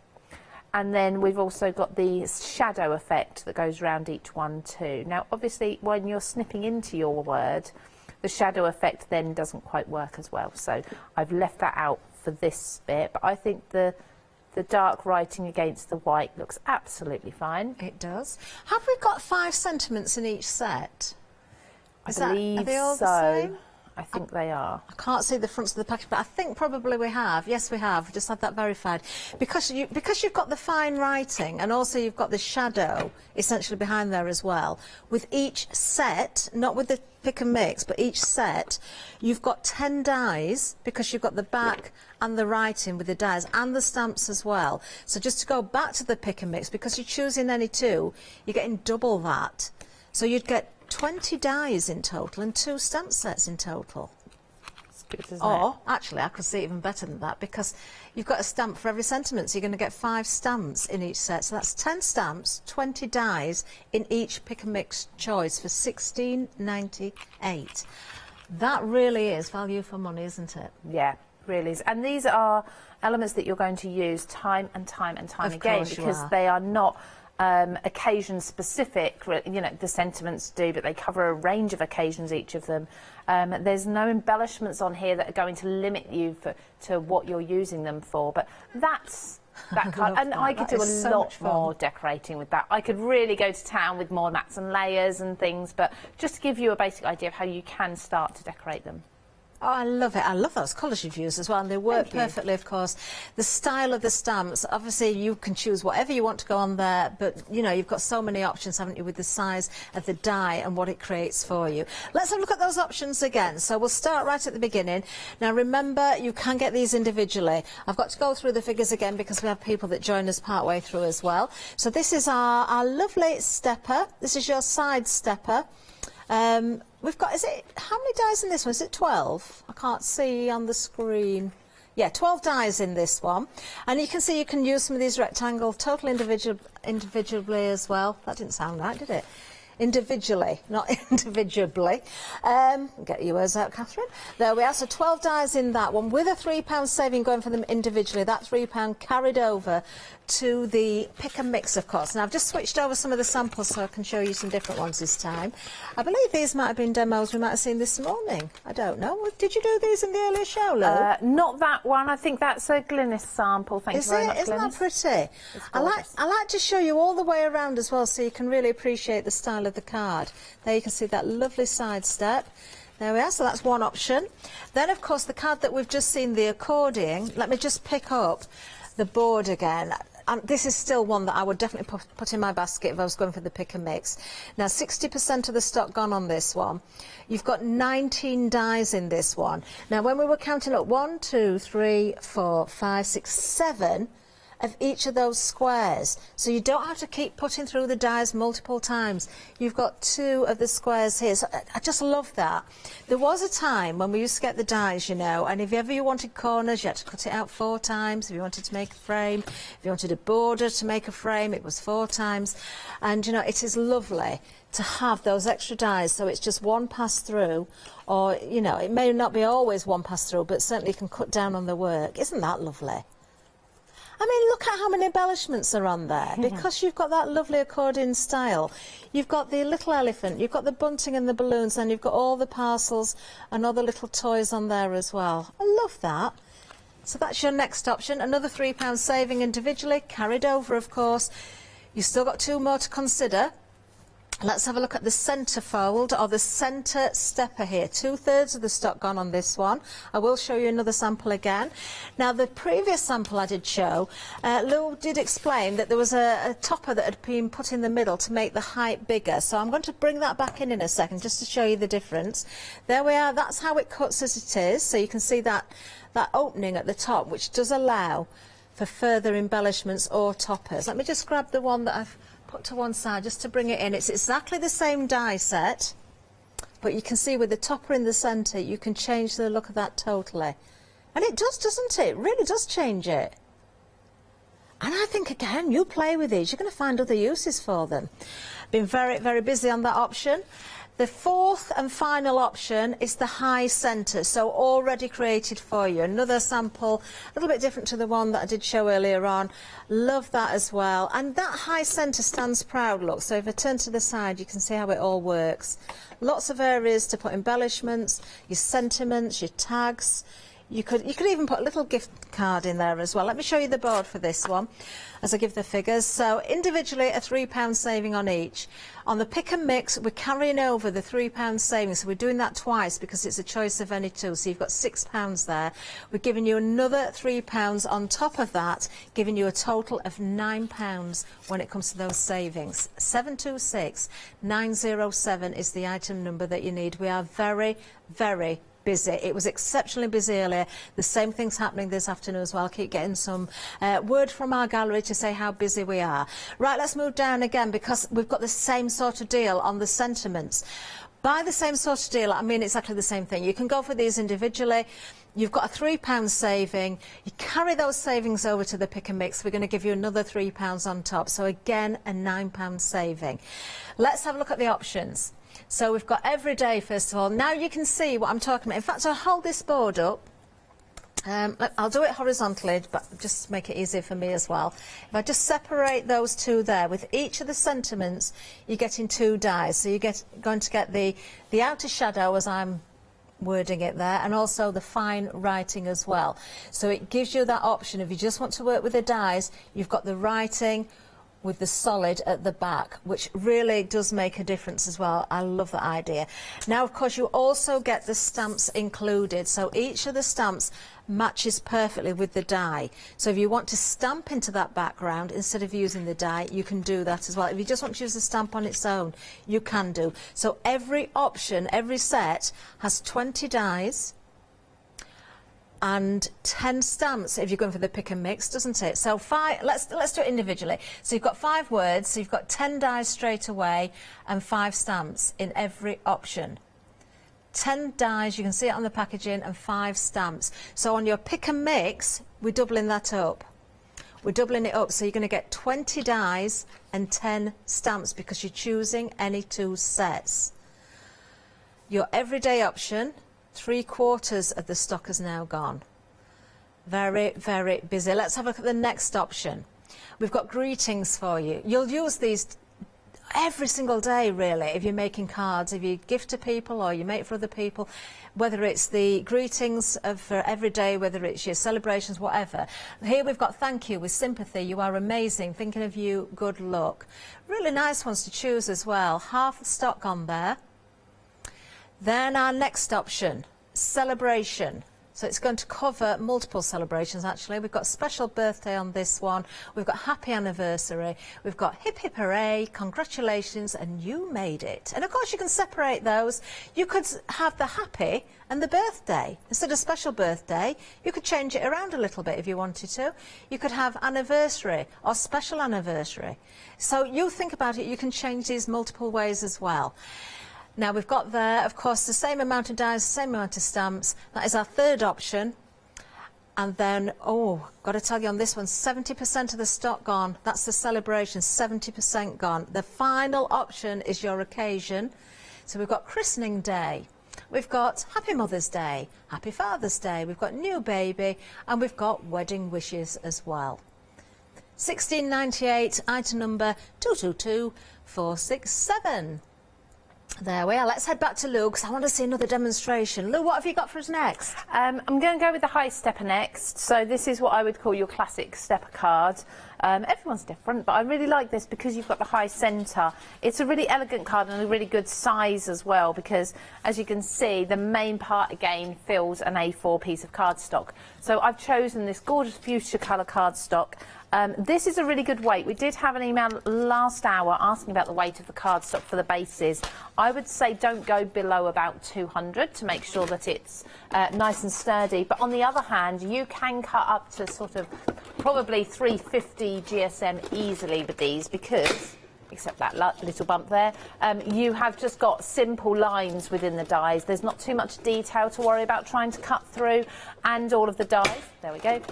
Speaker 20: And then we've also got the shadow effect that goes around each one too. Now, obviously, when you're snipping into your word, the shadow effect then doesn't quite work as well. So I've left that out for this bit, but I think the dark writing against the white looks absolutely fine.
Speaker 5: It does. Have we got 5 sentiments in each set?
Speaker 20: I believe
Speaker 5: are they all
Speaker 20: so.
Speaker 5: the same?
Speaker 20: I think they are.
Speaker 5: I can't see the fronts of the package, but I think probably we have. Yes, we have. We just had that verified. Because you've got the fine writing and also you've got the shadow essentially behind there as well. With each set, not with the pick and mix, but each set, you've got 10 dies because you've got the back and the writing with the dies and the stamps as well. So just to go back to the pick and mix, because you're choosing any 2, you're getting double that. So you'd get 20 dies in total and 2 stamp sets in total.
Speaker 20: Let's good, isn't
Speaker 5: Or, actually, I could see even better than that, because you've got a stamp for every sentiment, so you're going to get 5 stamps in each set. So that's 10 stamps, 20 dies in each pick and mix choice for $16.98. That really is value for money, isn't it?
Speaker 20: Yeah, really is. And these are elements that you're going to use time and time and time again, because they are not occasion specific. You know, the sentiments do, but they cover a range of occasions, each of them. There's no embellishments on here that are going to limit you to what you're using them for, but that's that kind and I could do a lot more decorating with that. I could really go to town with more mats and layers and things, but just to give you a basic idea of how you can start to decorate them.
Speaker 5: Oh, I love it. I love those colours you've used as well, and they work perfectly, of course. The style of the stamps, obviously you can choose whatever you want to go on there, but, you know, you've got so many options, haven't you, with the size of the die and what it creates for you. Let's have a look at those options again. So we'll start right at the beginning. Now, remember, you can get these individually. I've got to go through the figures again because we have people that join us part way through as well. So this is our lovely stepper. This is your side stepper. We've got, how many dies in this one? Is it 12? I can't see on the screen. Yeah, 12 dies in this one. And you can see you can use some of these rectangles totally individually as well. That didn't sound right, did it? Individually, not individually. Get your words out, Catherine. There we are. So 12 dies in that one, with a £3 saving going for them individually. That £3 carried over to the pick and mix, of course. Now, I've just switched over some of the samples so I can show you some different ones this time. I believe these might have been demos we might have seen this morning. I don't know. Did you do these in the earlier show, Lou?
Speaker 20: Not that one. I think that's a Glynis sample. Thank you very much,
Speaker 5: Isn't
Speaker 20: Glynis.
Speaker 5: that pretty? I like to show you all the way around as well, so you can really appreciate the style of the card. There you can see that lovely side step. There we are, so that's one option. Then, of course, the card that we've just seen, the accordion. Let me just pick up the board again. This is still one that I would definitely put in my basket if I was going for the pick and mix. Now, 60% of the stock gone on this one. You've got 19 dies in this one. Now, when we were counting up 1, 2, 3, 4, 5, 6, 7 of each of those squares, so you don't have to keep putting through the dies multiple times. You've got 2 of the squares here, so I just love that. There was a time when we used to get the dies, you know, and if ever you wanted corners, you had to cut it out 4 times. If you wanted to make a frame, if you wanted a border to make a frame, it was 4 times. And, you know, it is lovely to have those extra dies, so it's just one pass through, or, you know, it may not be always one pass through, but certainly you can cut down on the work. Isn't that lovely? I mean, look at how many embellishments are on there, because you've got that lovely accordion style. You've got the little elephant, you've got the bunting and the balloons, and you've got all the parcels and all the little toys on there as well. I love that. So that's your next option. Another £3 saving individually, carried over, of course. You've still got 2 more to consider. Let's have a look at the centre fold, or the centre stepper here. 2/3 of the stock gone on this one. I will show you another sample again. Now, the previous sample I did show, Lou did explain that there was a topper that had been put in the middle to make the height bigger. So I'm going to bring that back in a second, just to show you the difference. There we are. That's how it cuts as it is. So you can see that opening at the top, which does allow for further embellishments or toppers. Let me just grab the one that I've put to one side just to bring it in. It's exactly the same die set, but you can see with the topper in the centre, you can change the look of that totally. And it does, doesn't it? It really does change it. And I think, again, you play with these, you're going to find other uses for them. Been very, very busy on that option. The 4th and final option is the high centre, so already created for you. Another sample, a little bit different to the one that I did show earlier on. Love that as well. And that high centre stands proud, look. So if I turn to the side, you can see how it all works. Lots of areas to put embellishments, your sentiments, your tags. You could even put a little gift card in there as well. Let me show you the board for this one as I give the figures. So individually, a £3 saving on each. On the pick and mix, we're carrying over the £3 saving, so we're doing that twice because it's a choice of any 2. So you've got £6 there. We're giving you another £3 on top of that, giving you a total of £9 when it comes to those savings. 726 907 is the item number that you need. We are very, very busy. It was exceptionally busy earlier. The same thing's happening this afternoon as well. I'll keep getting some word from our gallery to say how busy we are. Right, let's move down again because we've got the same sort of deal on the sentiments. Buy the same sort of deal. I mean, exactly the same thing. You can go for these individually. You've got a £3 saving. You carry those savings over to the pick and mix. We're going to give you another £3 on top. So again, a £9 saving. Let's have a look at the options. So we've got every day, first of all. Now you can see what I'm talking about. In fact, I'll hold this board up. I'll do it horizontally, but just to make it easier for me as well. If I just separate those two there, with each of the sentiments, you're getting 2 dies. So you're going to get the outer shadow, as I'm wording it there, and also the fine writing as well. So it gives you that option. If you just want to work with the dies, you've got the writing with the solid at the back, which really does make a difference as well. I love that idea. Now, of course, you also get the stamps included. So each of the stamps matches perfectly with the die. So if you want to stamp into that background instead of using the die, you can do that as well. If you just want to use the stamp on its own, you can do. So every option, every set has 20 dies and 10 stamps if you're going for the pick and mix, doesn't it? So let's do it individually. So you've got 5 words, so you've got 10 dies straight away and 5 stamps in every option. 10 dies, you can see it on the packaging, and 5 stamps. So on your pick and mix, we're doubling that up. We're doubling it up, so you're going to get 20 dies and 10 stamps because you're choosing any 2 sets. Your everyday option, 3/4 of the stock is now gone. Very, very busy. Let's have a look at the next option. We've got greetings for you. You'll use these every single day, really, if you're making cards, if you gift to people or you make for other people, whether it's the greetings for every day, whether it's your celebrations, whatever. Here we've got thank you with sympathy. You are amazing. Thinking of you. Good luck. Really nice ones to choose as well. Half the stock on there. Then our next option, celebration. So it's going to cover multiple celebrations, actually. We've got special birthday on this one. We've got happy anniversary. We've got hip hip hooray, congratulations, and you made it. And of course you can separate those. You could have the happy and the birthday. Instead of special birthday, you could change it around a little bit if you wanted to. You could have anniversary or special anniversary. So you think about it, you can change these multiple ways as well. Now we've got there, of course, the same amount of dies, the same amount of stamps. That is our third option. And then, oh, got to tell you on this one, 70% of the stock gone. That's the celebration, 70% gone. The final option is your occasion. So we've got christening day. We've got Happy Mother's Day, Happy Father's Day. We've got new baby, and we've got wedding wishes as well. 1698, item number 222467. There we are. Let's head back to Lou because I want to see another demonstration. Lou, what have you got for us next?
Speaker 20: I'm going to go with the high stepper next. So this is what I would call your classic stepper card. Everyone's different, but I really like this because you've got the high centre. It's a really elegant card and a really good size as well because, as you can see, the main part again fills an A4 piece of cardstock. So I've chosen this gorgeous fuchsia colour cardstock. This is a really good weight. We did have an email last hour asking about the weight of the cardstock for the bases. I would say don't go below about 200 to make sure that it's nice and sturdy. But on the other hand, you can cut up to sort of probably 350 GSM easily with these because, except that little bump there, you have just got simple lines within the dies. There's not too much detail to worry about trying to cut through, and all of the dies, there we go,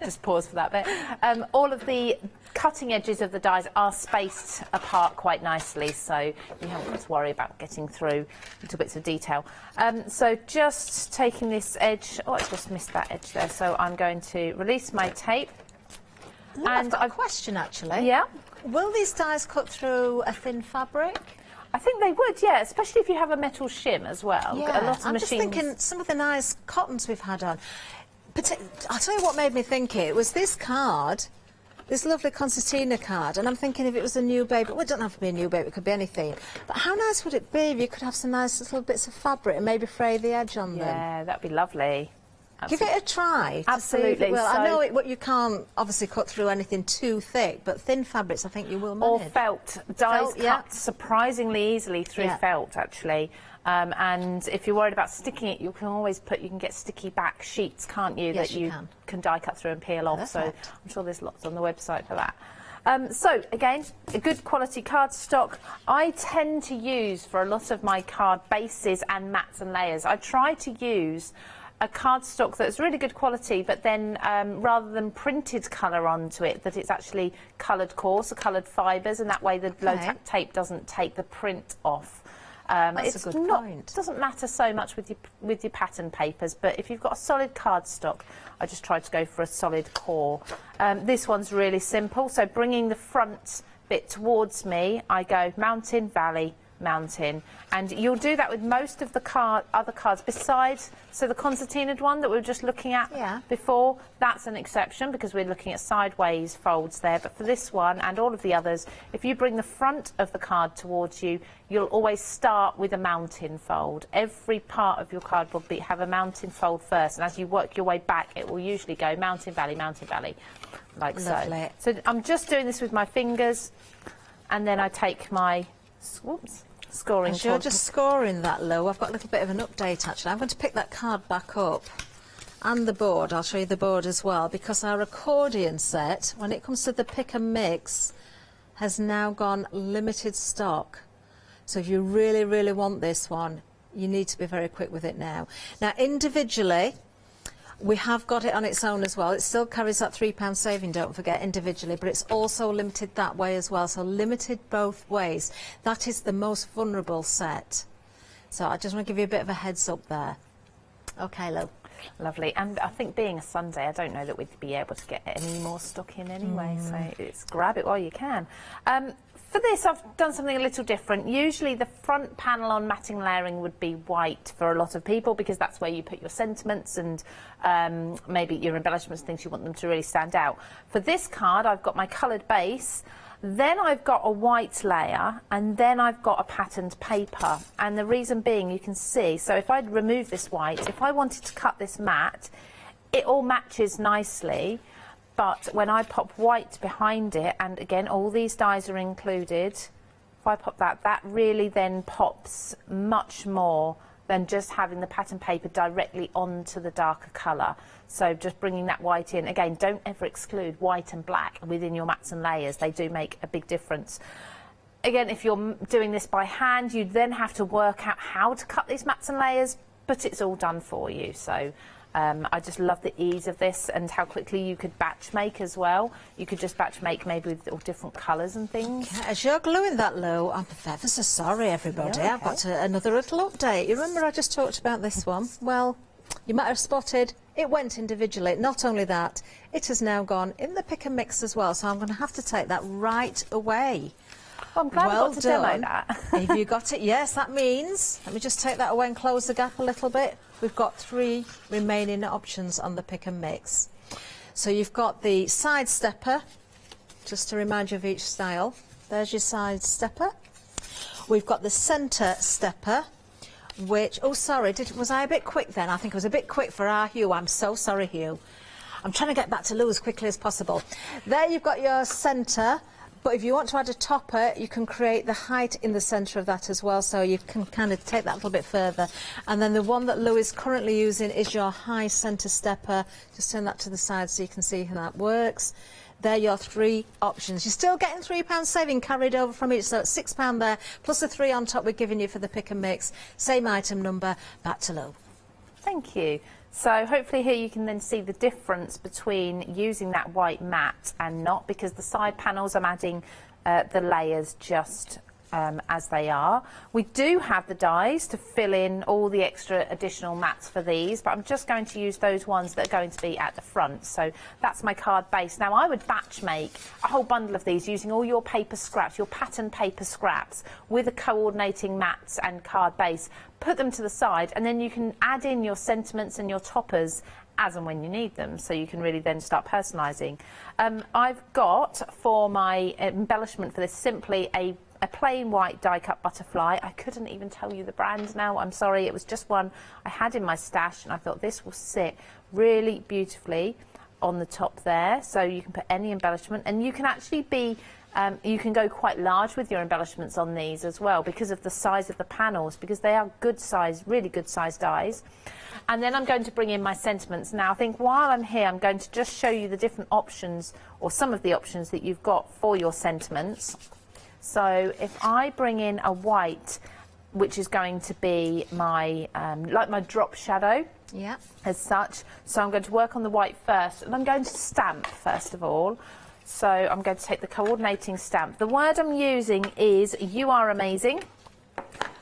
Speaker 20: just pause for that bit, all of the cutting edges of the dies are spaced apart quite nicely, so you haven't got to worry about getting through little bits of detail. So just taking this edge, oh, I just missed that edge there, so I'm going to release my tape.
Speaker 5: Look, and I've got a question, actually.
Speaker 20: Yeah?
Speaker 5: Will these dies cut through a thin fabric?
Speaker 20: I think they would, yeah, especially if you have a metal shim as well.
Speaker 5: Yeah,
Speaker 20: a lot of
Speaker 5: I'm
Speaker 20: machines...
Speaker 5: just thinking some of the nice cottons we've had on. I'll tell you what made me think it was this card, this lovely concertina card, and I'm thinking if it was a new baby, well, it doesn't have to be a new baby, it could be anything, but how nice would it be if you could have some nice little bits of fabric and maybe fray the edge on them?
Speaker 20: Yeah, that'd be lovely.
Speaker 5: Give it a try.
Speaker 20: Absolutely.
Speaker 5: Well,
Speaker 20: So,
Speaker 5: I know you can't obviously cut through anything too thick, but thin fabrics I think you will manage.
Speaker 20: or felt. Dyes cut surprisingly easily through felt, actually. And if you're worried about sticking it, you can get sticky back sheets, can't you?
Speaker 5: Yes,
Speaker 20: that
Speaker 5: you
Speaker 20: can die cut through and peel off. So
Speaker 5: Perfect.
Speaker 20: I'm sure there's lots on the website for that. So again, a good quality cardstock. I tend to use for a lot of my card bases and mats and layers. I try to use a cardstock that's really good quality, but then rather than printed colour onto it, that it's actually coloured coarse or coloured fibres, and that way the low tape doesn't take the print off.
Speaker 5: That's a good point.
Speaker 20: It doesn't matter so much with your pattern papers, but if you've got a solid cardstock, I just try to go for a solid core. This one's really simple, so bringing the front bit towards me, I go mountain, valley, mountain, and you'll do that with most of the other cards besides, so the concertinaed one that we were just looking at before, that's an exception because we're looking at sideways folds there, but for this one and all of the others, if you bring the front of the card towards you, you'll always start with a mountain fold. Every part of your card will have a mountain fold first, and as you work your way back, it will usually go mountain, valley, like
Speaker 5: Lovely.
Speaker 20: so. So I'm just doing this with my fingers, and then I take my scoring
Speaker 5: As you're
Speaker 20: tool.
Speaker 5: just scoring that low, I've got a little bit of an update actually. I'm going to pick that card back up and the board. I'll show you the board as well, because our accordion set, when it comes to the pick and mix, has now gone limited stock. So if you really, really want this one, you need to be very quick with it now. Now individually, we have got it on its own as well. It still carries that £3 saving, don't forget, individually, but it's also limited that way as well. So limited both ways. That is the most vulnerable set. So I just want to give you a bit of a heads up there. Okay, Lo.
Speaker 20: Lovely. And I think being a Sunday, I don't know that we'd be able to get any more stock in anyway, so it's grab it while you can. For this, I've done something a little different. Usually the front panel on matting layering would be white for a lot of people because that's where you put your sentiments and maybe your embellishments, things you want them to really stand out. For this card, I've got my coloured base, then I've got a white layer, and then I've got a patterned paper. And the reason being, you can see, so if I remove this white, if I wanted to cut this matte, it all matches nicely. But when I pop white behind it, and again, all these dies are included, if I pop that, that really then pops much more than just having the pattern paper directly onto the darker colour. So just bringing that white in. Again, don't ever exclude white and black within your mats and layers. They do make a big difference. Again, if you're doing this by hand, you then have to work out how to cut these mats and layers, but it's all done for you. So I just love the ease of this and how quickly you could batch make as well. You could just batch make maybe with all different colours and things.
Speaker 5: Okay, as you're gluing that low, I'm ever so sorry, everybody.
Speaker 20: Yeah,
Speaker 5: I've got another little update. You remember I just talked about this one? Well, you might have spotted it went individually. Not only that, it has now gone in the pick and mix as well, so I'm going to have to take that right away.
Speaker 20: Well, I'm glad
Speaker 5: well
Speaker 20: we got to demo that.
Speaker 5: Have you got it? Yes, that means, let me just take that away and close the gap a little bit. We've got 3 remaining options on the pick and mix. So you've got the side stepper, just to remind you of each style. There's your side stepper. We've got the centre stepper, which, oh sorry, was I a bit quick then? I think I was a bit quick for our Hugh. I'm so sorry, Hugh. I'm trying to get back to Lou as quickly as possible. There you've got your centre. But if you want to add a topper, you can create the height in the centre of that as well, so you can kind of take that a little bit further. And then the one that Lou is currently using is your high centre stepper. Just turn that to the side so you can see how that works. There are your 3 options. You're still getting £3 saving carried over from each, so it's £6 there, plus the 3 on top we're giving you for the pick and mix. Same item number, back to Lou.
Speaker 20: Thank you. So hopefully here you can then see the difference between using that white matte and not, because the side panels I'm adding the layers just as they are. We do have the dies to fill in all the extra additional mats for these, but I'm just going to use those ones that are going to be at the front. So that's my card base. Now I would batch make a whole bundle of these using all your paper scraps, your pattern paper scraps, with the coordinating mats and card base. Put them to the side, and then you can add in your sentiments and your toppers as and when you need them, so you can really then start personalising. I've got, for my embellishment for this, simply a plain white die-cut butterfly. I couldn't even tell you the brand now, I'm sorry. It was just one I had in my stash, and I thought this will sit really beautifully on the top there. So you can put any embellishment, and you can actually be you can go quite large with your embellishments on these as well, because of the size of the panels, because they are good size, really good size dies. And then I'm going to bring in my sentiments. Now I think while I'm here, I'm going to just show you the different options, or some of the options that you've got for your sentiments. So if I bring in a white, which is going to be my like my drop shadow, as such. So I'm going to work on the white first, and I'm going to stamp first of all. So I'm going to take the coordinating stamp. The word I'm using is "You Are Amazing."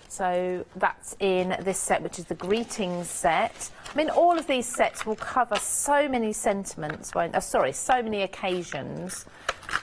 Speaker 20: So that's in this set, which is the greetings set. I mean, all of these sets will cover so many sentiments, so many occasions.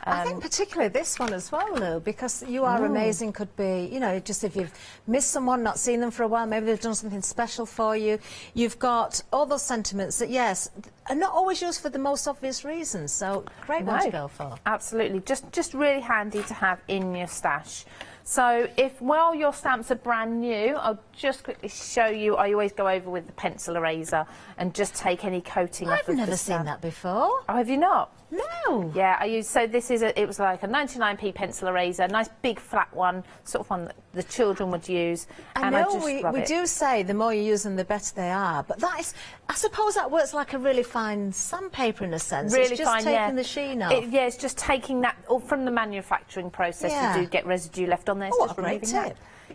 Speaker 5: I think particularly this one as well, Lou, because "You Are Amazing" could be, you know, just if you've missed someone, not seen them for a while, maybe they've done something special for you. You've got all those sentiments that, yes, are not always used for the most obvious reasons, so great one to go for.
Speaker 20: Absolutely, just really handy to have in your stash. So while your stamps are brand new, I'll just quickly show you. I always go over with the pencil eraser and just take any coating off of the stamp.
Speaker 5: I've never seen that before.
Speaker 20: Oh, have you not?
Speaker 5: No.
Speaker 20: Yeah, I use, so this is it was like a 99p pencil eraser, nice big flat one, sort of one that the children would use.
Speaker 5: I know we do say the more you use them, the better they are, but that is, I suppose that works like a really fine sandpaper in a sense.
Speaker 20: Really
Speaker 5: it's just
Speaker 20: fine,
Speaker 5: taking the sheen off.
Speaker 20: Yeah, it's just taking that from the manufacturing process. You do get residue left on there.
Speaker 5: Oh, what a great tip.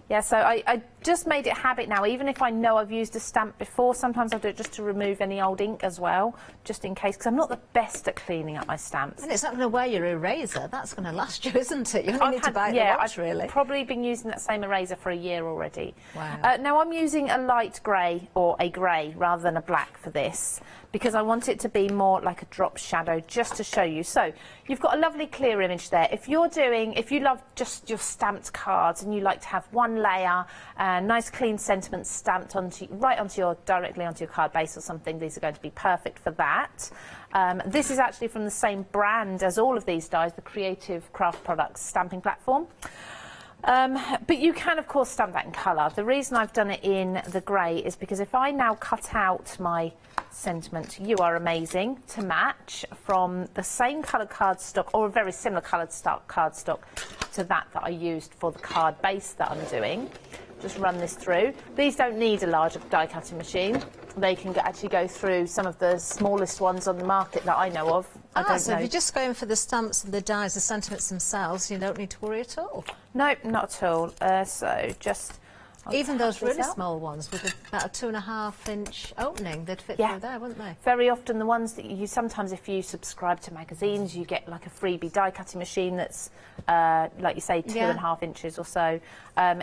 Speaker 20: Yeah, so I just made it habit now, even if I know I've used a stamp before, sometimes I do it just to remove any old ink as well, just in case, because I'm not the best at cleaning up my stamps.
Speaker 5: And it's not going to wear your eraser, that's going to last you, isn't it? You only need to buy it once, really.
Speaker 20: I've probably been using that same eraser for a year already.
Speaker 5: Wow.
Speaker 20: Now I'm using a light grey, or a grey, rather than a black for this, because I want it to be more like a drop shadow, just to show you. So you've got a lovely clear image there. If you love just your stamped cards and you like to have one layer, nice clean sentiments stamped directly onto your card base or something, these are going to be perfect for that. This is actually from the same brand as all of these dies, the Creative Craft Products stamping platform. But you can, of course, stamp that in colour. The reason I've done it in the grey is because if I now cut out my sentiment, "You Are Amazing," to match from the same coloured cardstock, or a very similar coloured cardstock to that I used for the card base that I'm doing, just run this through. These don't need a larger die cutting machine. They can actually go through some of the smallest ones on the market that I know of.
Speaker 5: So if you're just going for the stamps and the dies, the sentiments themselves, you don't need to worry at all?
Speaker 20: No, not at all. So just...
Speaker 5: Even those really small ones with about a 2.5-inch opening, they'd fit through there, wouldn't they?
Speaker 20: Very often the ones that you sometimes, if you subscribe to magazines, you get like a freebie die cutting machine that's like you say 2.5 inches or so.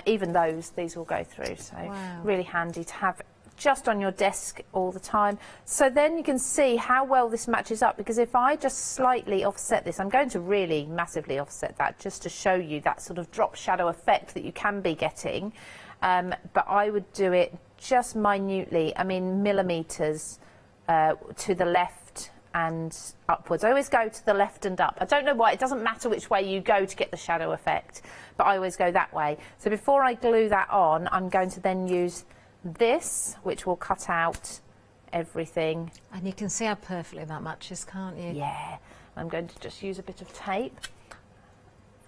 Speaker 20: Even these will go through, so really handy to have just on your desk all the time. So then you can see how well this matches up, because if I just slightly offset this, I'm going to really massively offset that just to show you that sort of drop shadow effect that you can be getting. But I would do it just minutely, I mean millimetres to the left and upwards. I always go to the left and up. I don't know why, it doesn't matter which way you go to get the shadow effect, but I always go that way. So before I glue that on, I'm going to then use this, which will cut out everything.
Speaker 5: And you can see how perfectly that matches, can't you?
Speaker 20: Yeah. I'm going to just use a bit of tape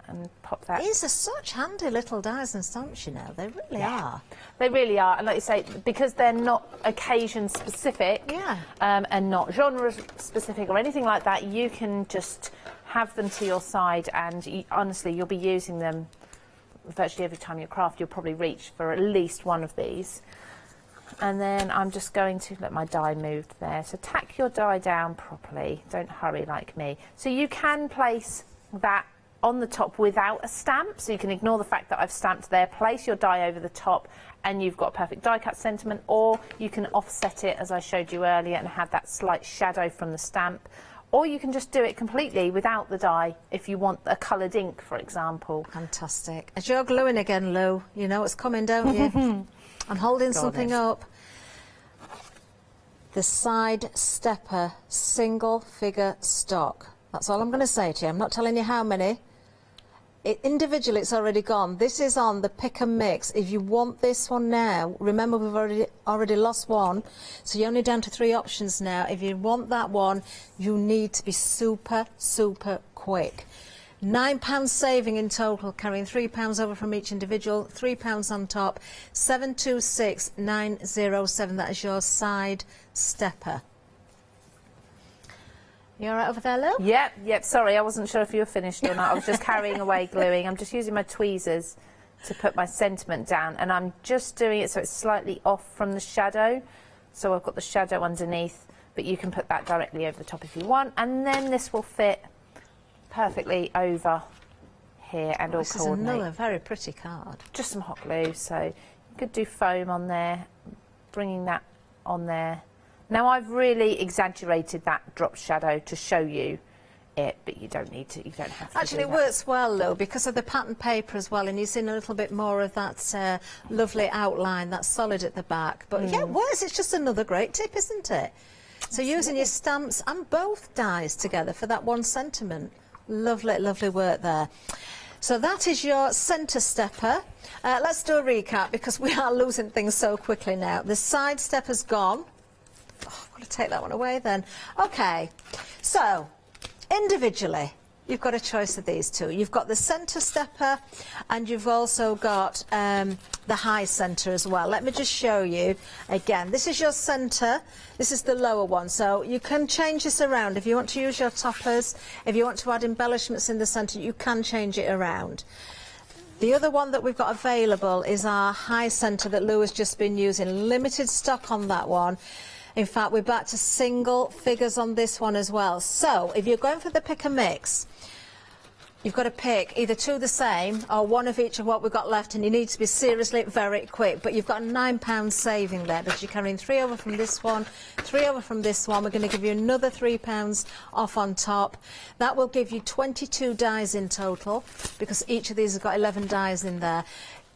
Speaker 20: and pop that.
Speaker 5: These are such handy little dies and stamps, you know, they really are.
Speaker 20: They really are, and like you say, because they're not occasion specific and not genre specific or anything like that, you can just have them to your side, and honestly, you'll be using them virtually every time you craft. You'll probably reach for at least one of these. And then I'm just going to let my die move there. So tack your die down properly, don't hurry like me. So you can place that on the top without a stamp, so you can ignore the fact that I've stamped there, place your die over the top and you've got a perfect die cut sentiment, or you can offset it as I showed you earlier and have that slight shadow from the stamp, or you can just do it completely without the die if you want a coloured ink, for example.
Speaker 5: Fantastic. As you're gluing again, Lou, you know it's coming, don't you? I'm holding something up. The Side Stepper single figure stock. That's all I'm going to say to you. I'm not telling you how many. individually it's already gone. This is on the pick and mix. If you want this one now, remember we've already lost one, so you're only down to 3 options now. If you want that one, you need to be super, super quick. £9 saving in total, carrying £3 over from each individual, £3 on top, 726907. That is your side stepper. You all right over there, Lou?
Speaker 20: Yep. Sorry, I wasn't sure if you were finished or not. I was just carrying away gluing. I'm just using my tweezers to put my sentiment down, and I'm just doing it so it's slightly off from the shadow. So I've got the shadow underneath, but you can put that directly over the top if you want, and then this will fit perfectly over here and all coordinate.
Speaker 5: This is another very pretty card.
Speaker 20: Just some hot glue, so you could do foam on there, bringing that on there. Now I've really exaggerated that drop shadow to show you it, but you don't need to, you don't have to.
Speaker 5: Actually, it works well though because of the pattern paper as well, and you've seen a little bit more of that lovely outline that's solid at the back. But yeah, it works. It's just another great tip, isn't it? So using your stamps and both dies together for that one sentiment. Lovely, lovely work there. So that is your centre stepper. Let's do a recap because we are losing things so quickly now. The side stepper's gone. Oh, I've got to take that one away then. Okay, so individually you've got a choice of these two. You've got the centre stepper and you've also got the high centre as well. Let me just show you again. This is your centre, this is the lower one, so you can change this around. If you want to use your toppers, if you want to add embellishments in the centre, you can change it around. The other one that we've got available is our high centre that Lou has just been using. Limited stock on that one. In fact, we're back to single figures on this one as well. So if you're going for the pick and mix, you've got to pick either 2 the same or 1 of each of what we've got left, and you need to be seriously very quick. But you've got a £9 saving there because you're carrying 3 over from this one, 3 over from this one. We're going to give you another £3 off on top. That will give you 22 dies in total because each of these has got 11 dies in there.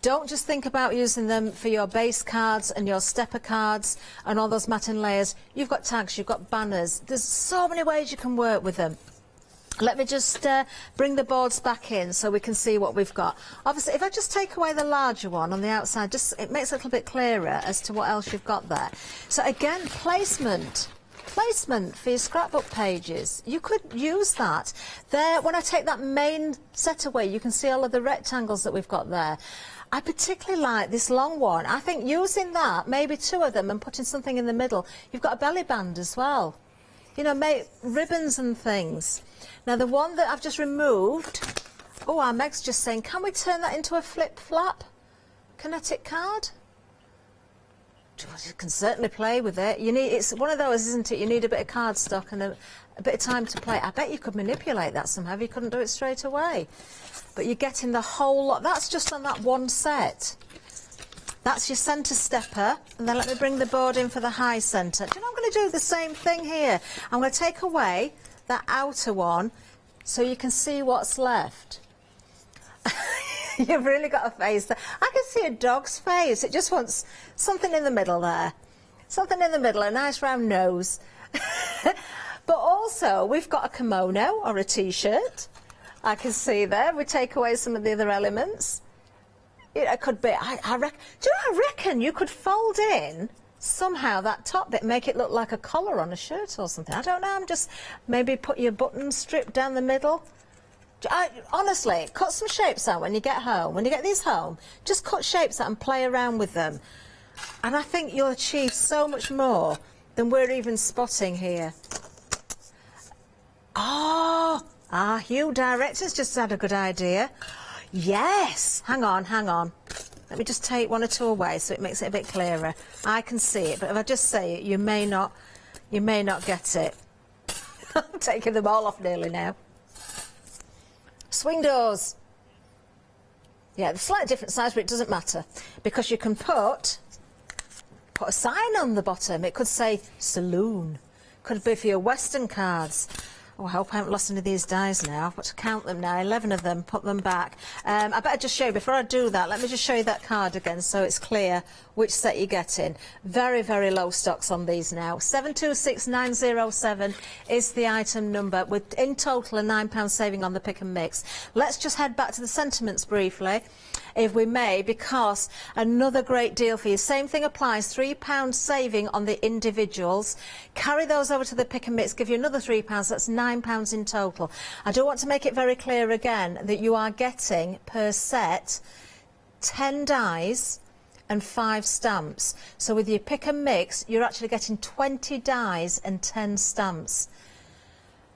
Speaker 5: Don't just think about using them for your base cards and your stepper cards and all those matte layers. You've got tags, you've got banners. There's so many ways you can work with them. Let me just bring the boards back in so we can see what we've got. Obviously, if I just take away the larger one on the outside, just it makes it a little bit clearer as to what else you've got there. So again, placement for your scrapbook pages. You could use that. There, when I take that main set away, you can see all of the rectangles that we've got there. I particularly like this long one. I think using that, maybe 2 of them and putting something in the middle. You've got a belly band as well. You know, make ribbons and things. Now the one that I've just removed, oh, our Meg's just saying, can we turn that into a flip flap kinetic card? You can certainly play with it. You need, it's one of those, isn't it? You need a bit of cardstock and a bit of time to play. I bet you could manipulate that somehow if you couldn't do it straight away. But you're getting the whole lot. That's just on that one set. That's your centre stepper. And then let me bring the board in for the high centre. Do you know, I'm going to do the same thing here. I'm going to take away that outer one so you can see what's left. You've really got a face there. I can see a dog's face. It just wants something in the middle there. Something in the middle, a nice round nose. But also, we've got a kimono or a T-shirt. I can see there. We take away some of the other elements. It could be, I reckon, do you know, I reckon you could fold in somehow that top bit, make it look like a collar on a shirt or something. I don't know, I'm just, maybe put your button strip down the middle. Honestly, cut some shapes out when you get home. When you get these home, just cut shapes out and play around with them. And I think you'll achieve so much more than we're even spotting here. Oh, our Hugh Director's just had a good idea. Yes, hang on. Let me just take 1 or 2 away so it makes it a bit clearer. I can see it, but if I just say it, you may not get it. I'm taking them all off nearly now. Swing doors. Yeah, they're slightly different size, but it doesn't matter because you can put a sign on the bottom. It could say saloon. Could be for your Western cards. Oh, I hope I haven't lost any of these dies now. I've got to count them now, 11 of them, put them back. I better just show you, before I do that, let me just show you that card again so it's clear which set you're getting. Very, very low stocks on these now. 726907 is the item number, with in total a £9 saving on the pick and mix. Let's just head back to the sentiments briefly, if we may, because another great deal for you. Same thing applies, £3 saving on the individuals. Carry those over to the pick and mix, give you another £3, that's £9 in total. I do want to make it very clear again that you are getting per set 10 dies and 5 stamps. So with your pick and mix, you're actually getting 20 dies and 10 stamps.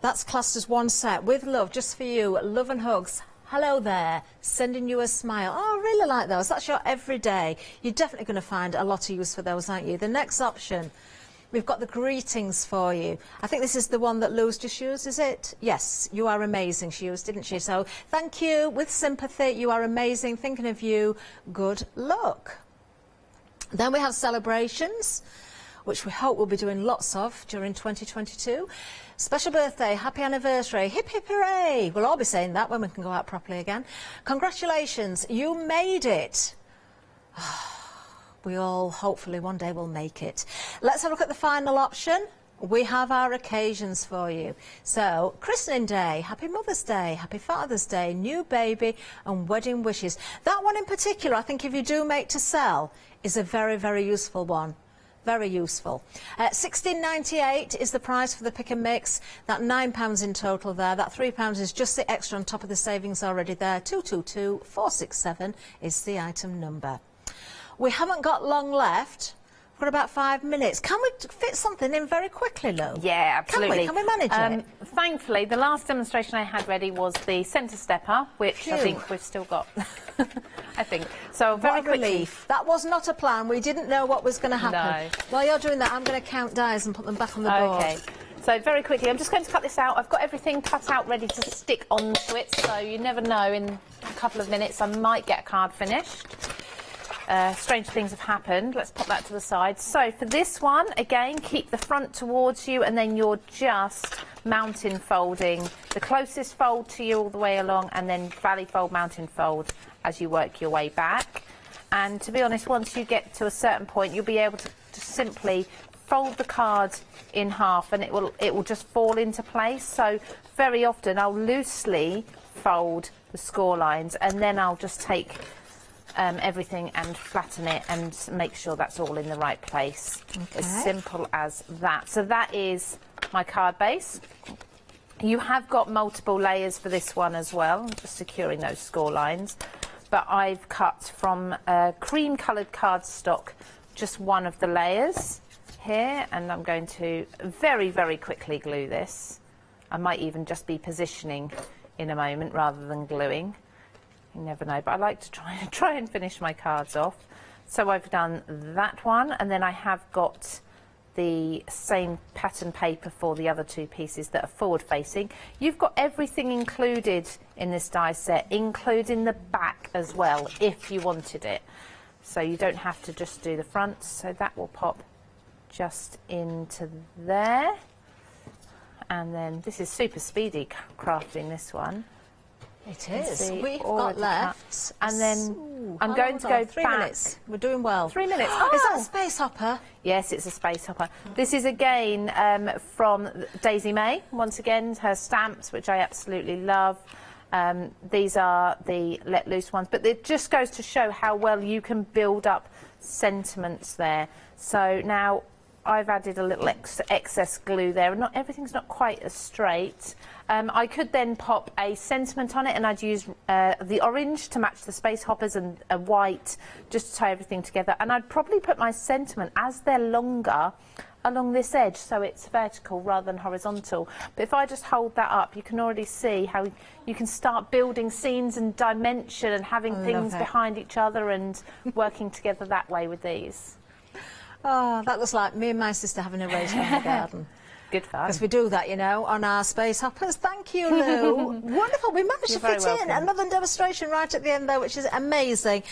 Speaker 5: That's classed as one set. With love, just for you, love and hugs. Hello there, sending you a smile. Oh, I really like those. That's your everyday. You're definitely going to find a lot of use for those, aren't you? The next option, we've got the greetings for you. I think this is the one that Lou's just used, is it? Yes, you are amazing, she used, didn't she? So thank you, with sympathy, you are amazing, thinking of you, good luck. Then we have celebrations, which we hope we'll be doing lots of during 2022. Special birthday, happy anniversary, hip hip hooray. We'll all be saying that when we can go out properly again. Congratulations, you made it. We all hopefully one day will make it. Let's have a look at the final option. We have our occasions for you. So, christening day, happy Mother's Day, happy Father's Day, new baby and wedding wishes. That one in particular, I think if you do make to sell, is a very, very useful one. Very useful. £16.98 is the price for the pick and mix. That £9 in total there. That £3 is just the extra on top of the savings already there. 222467 is the item number. We haven't got long left. We've got about 5 minutes. Can we fit something in very quickly, Lou?
Speaker 20: Yeah, absolutely.
Speaker 5: Can we manage it?
Speaker 20: Thankfully, the last demonstration I had ready was the centre stepper, which
Speaker 5: Phew.
Speaker 20: I think we've still got. I think. So very
Speaker 5: what a relief. That was not a plan. We didn't know what was going to happen.
Speaker 20: No.
Speaker 5: While you're doing that, I'm going to count dies and put them back on the board.
Speaker 20: Okay. So very quickly, I'm just going to cut this out. I've got everything cut out ready to stick onto it, so you never know, in a couple of minutes I might get a card finished. Strange things have happened. Let's pop that to the side. So for this one, again, keep the front towards you, and then you're just mountain folding the closest fold to you all the way along, and then valley fold, mountain fold as you work your way back. And to be honest, once you get to a certain point, you'll be able to simply fold the card in half, and it will just fall into place. So very often I'll loosely fold the score lines, and then I'll just take everything and flatten it and make sure that's all in the right place. Okay. As simple as that. So that is my card base. You have got multiple layers for this one as well, just securing those score lines. But I've cut from cream coloured cardstock just one of the layers here, and I'm going to very, very quickly glue this. I might even just be positioning in a moment rather than gluing. You never know, but I like to try and finish my cards off. So I've done that one, and then I have got the same pattern paper for the other two pieces that are forward facing. You've got everything included in this die set, including the back as well, if you wanted it. So you don't have to just do the front. So that will pop just into there. And then this is super speedy crafting, this one.
Speaker 5: It is. We've got left.
Speaker 20: And then I'm going to go
Speaker 5: 3
Speaker 20: back.
Speaker 5: minutes. We're doing well.
Speaker 20: 3 minutes.
Speaker 5: Oh. Is that a space hopper?
Speaker 20: Yes, it's a space hopper. This is again from Daisy May. Once again, her stamps, which I absolutely love. These are the let loose ones, but it just goes to show how well you can build up sentiments there. So now I've added a little excess glue there, and not everything's not quite as straight. I could then pop a sentiment on it, and I'd use the orange to match the space hoppers and a white just to tie everything together. And I'd probably put my sentiment, as they're longer, along this edge, so it's vertical rather than horizontal. But if I just hold that up, you can already see how you can start building scenes and dimension and having things behind each other and working together that way with these.
Speaker 5: Oh, that looks like me and my sister having a race around the garden.
Speaker 20: Good fun.
Speaker 5: Because we do that, you know, on our space hoppers. Thank you, Lou. Wonderful. We managed to fit in another demonstration right at the end there, which is amazing.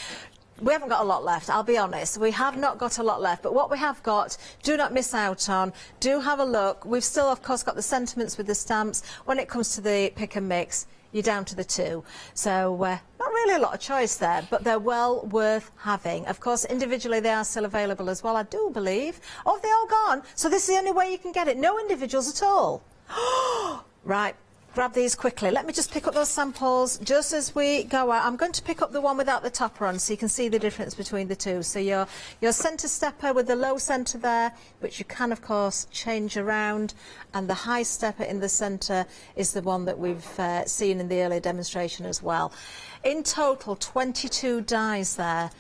Speaker 5: We haven't got a lot left, I'll be honest. We have not got a lot left, but what we have got, do not miss out on. Do have a look. We've still, of course, got the sentiments with the stamps. When it comes to the pick and mix, you're down to the 2. So not really a lot of choice there, but they're well worth having. Of course, individually they are still available as well, I do believe. Oh, have they all gone? So this is the only way you can get it. No individuals at all. Right. Grab these quickly. Let me just pick up those samples just as we go out. I'm going to pick up the one without the topper on so you can see the difference between the two. So your centre stepper with the low centre there, which you can of course change around, and the high stepper in the centre is the one that we've seen in the earlier demonstration as well. In total, 22 dies there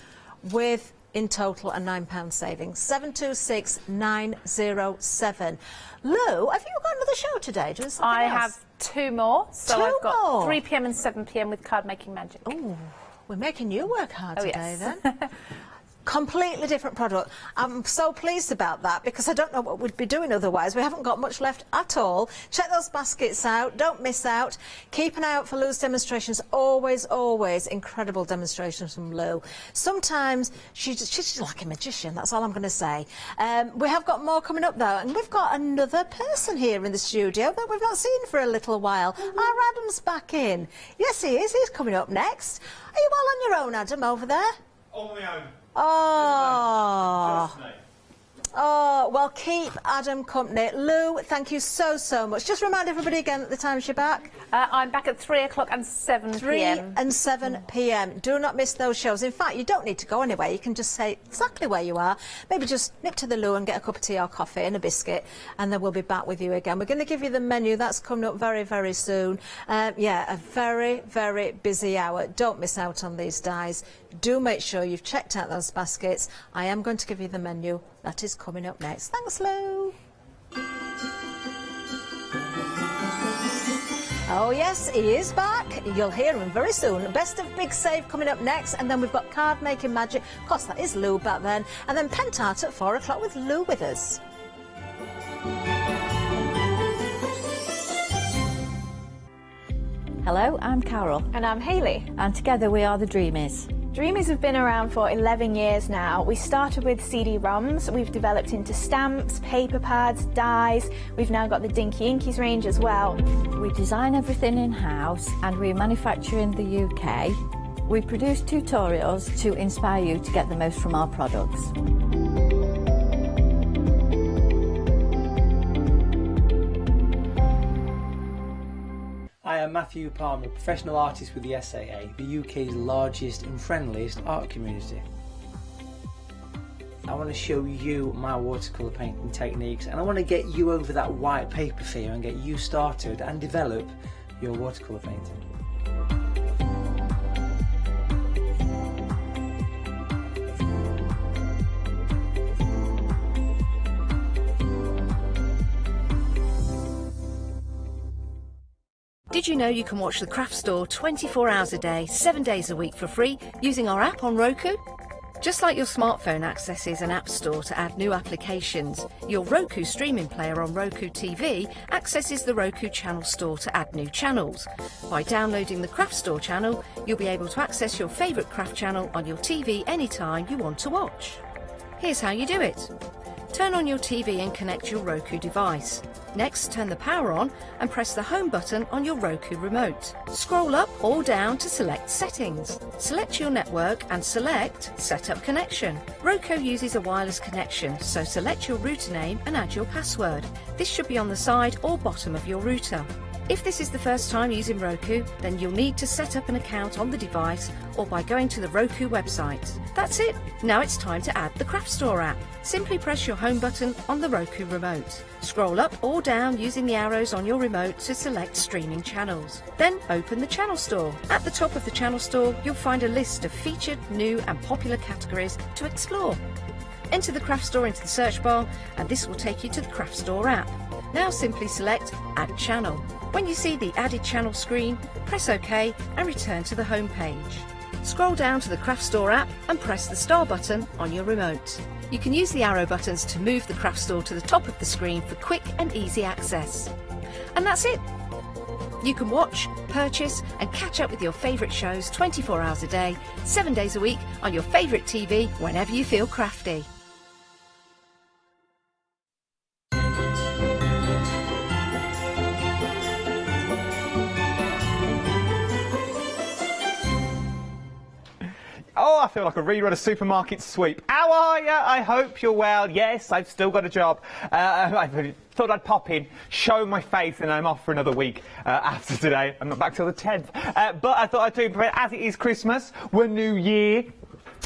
Speaker 5: with in total a £9 saving. 726,907. Lou, have you got another show today? Doing something
Speaker 20: I
Speaker 5: else?
Speaker 20: have 2 more. So
Speaker 5: Two
Speaker 20: I've got
Speaker 5: more?
Speaker 20: 3 p.m. and 7 p.m. with card making magic.
Speaker 5: Oh, we're making you work hard
Speaker 20: Oh,
Speaker 5: today
Speaker 20: yes.
Speaker 5: then. Completely different product. I'm so pleased about that because I don't know what we'd be doing otherwise. We haven't got much left at all. Check those baskets out. Don't miss out. Keep an eye out for Lou's demonstrations. Always, always incredible demonstrations from Lou. Sometimes she's like a magician. That's all I'm going to say. We have got more coming up though, and we've got another person here in the studio that we've not seen for a little while. Our Adam's back in. Yes, he is. He's coming up next. Are you all on your own, Adam, over there?
Speaker 9: On my own.
Speaker 5: Oh.
Speaker 9: Just me.
Speaker 5: Oh, well, keep Adam company. Lou, thank you so, so much. Just remind everybody again at the times you're back.
Speaker 20: I'm back at 3 o'clock and 7
Speaker 5: 3
Speaker 20: p.m.
Speaker 5: and 7 p.m. Do not miss those shows. In fact, you don't need to go anywhere. You can just say exactly where you are. Maybe just nip to the loo and get a cup of tea or coffee and a biscuit, and then we'll be back with you again. We're going to give you the menu. That's coming up very, very soon. Yeah, a very, very busy hour. Don't miss out on these dies. Do make sure you've checked out those baskets. I am going to give you the menu. That is coming up next. Thanks, Lou. Oh yes, he is back. You'll hear him very soon. Best of Big Save coming up next, and then we've got card making magic. Of course, that is Lou back then, and then Pentart at 4 o'clock with Lou with us.
Speaker 16: Hello, I'm Carol.
Speaker 17: And I'm Hayley.
Speaker 16: And together we are the Dreamies.
Speaker 17: Dreamies have been around for 11 years now. We started with CD-ROMs, we've developed into stamps, paper pads, dies. We've now got the Dinky Inkies range as well.
Speaker 16: We design everything in-house and we manufacture in the UK. We produce tutorials to inspire you to get the most from our products.
Speaker 9: I am Matthew Palmer, professional artist with the SAA, the UK's largest and friendliest art community. I want to show you my watercolour painting techniques, and I want to get you over that white paper fear and get you started and develop your watercolour painting.
Speaker 15: Did you know you can watch the Craft Store 24 hours a day, 7 days a week for free using our app on Roku? Just like your smartphone accesses an app store to add new applications, your Roku streaming player on Roku TV accesses the Roku channel store to add new channels. By downloading the Craft Store channel, you'll be able to access your favourite craft channel on your TV anytime you want to watch. Here's how you do it. Turn on your TV and connect your Roku device. Next, turn the power on and press the home button on your Roku remote. Scroll up or down to select Settings. Select your network and select Set Up Connection. Roku uses a wireless connection, so select your router name and add your password. This should be on the side or bottom of your router. If this is the first time using Roku, then you'll need to set up an account on the device or by going to the Roku website. That's it. Now it's time to add the Craft Store app. Simply press your home button on the Roku remote. Scroll up or down using the arrows on your remote to select streaming channels. Then open the Channel Store. At the top of the Channel Store, you'll find a list of featured, new and popular categories to explore. Enter the Craft Store into the search bar and this will take you to the Craft Store app. Now simply select Add Channel. When you see the Added Channel screen, press OK and return to the home page. Scroll down to the Craft Store app and press the star button on your remote. You can use the arrow buttons to move the Craft Store to the top of the screen for quick and easy access. And that's it. You can watch, purchase and catch up with your favourite shows 24 hours a day, 7 days a week on your favourite TV whenever you feel crafty.
Speaker 11: Oh, I feel like a rerun of Supermarket Sweep. How are you? I hope you're well. Yes, I've still got a job. I thought I'd pop in, show my face, and I'm off for another week after today. I'm not back till the 10th. But I thought I'd do, as it is Christmas, we're New Year.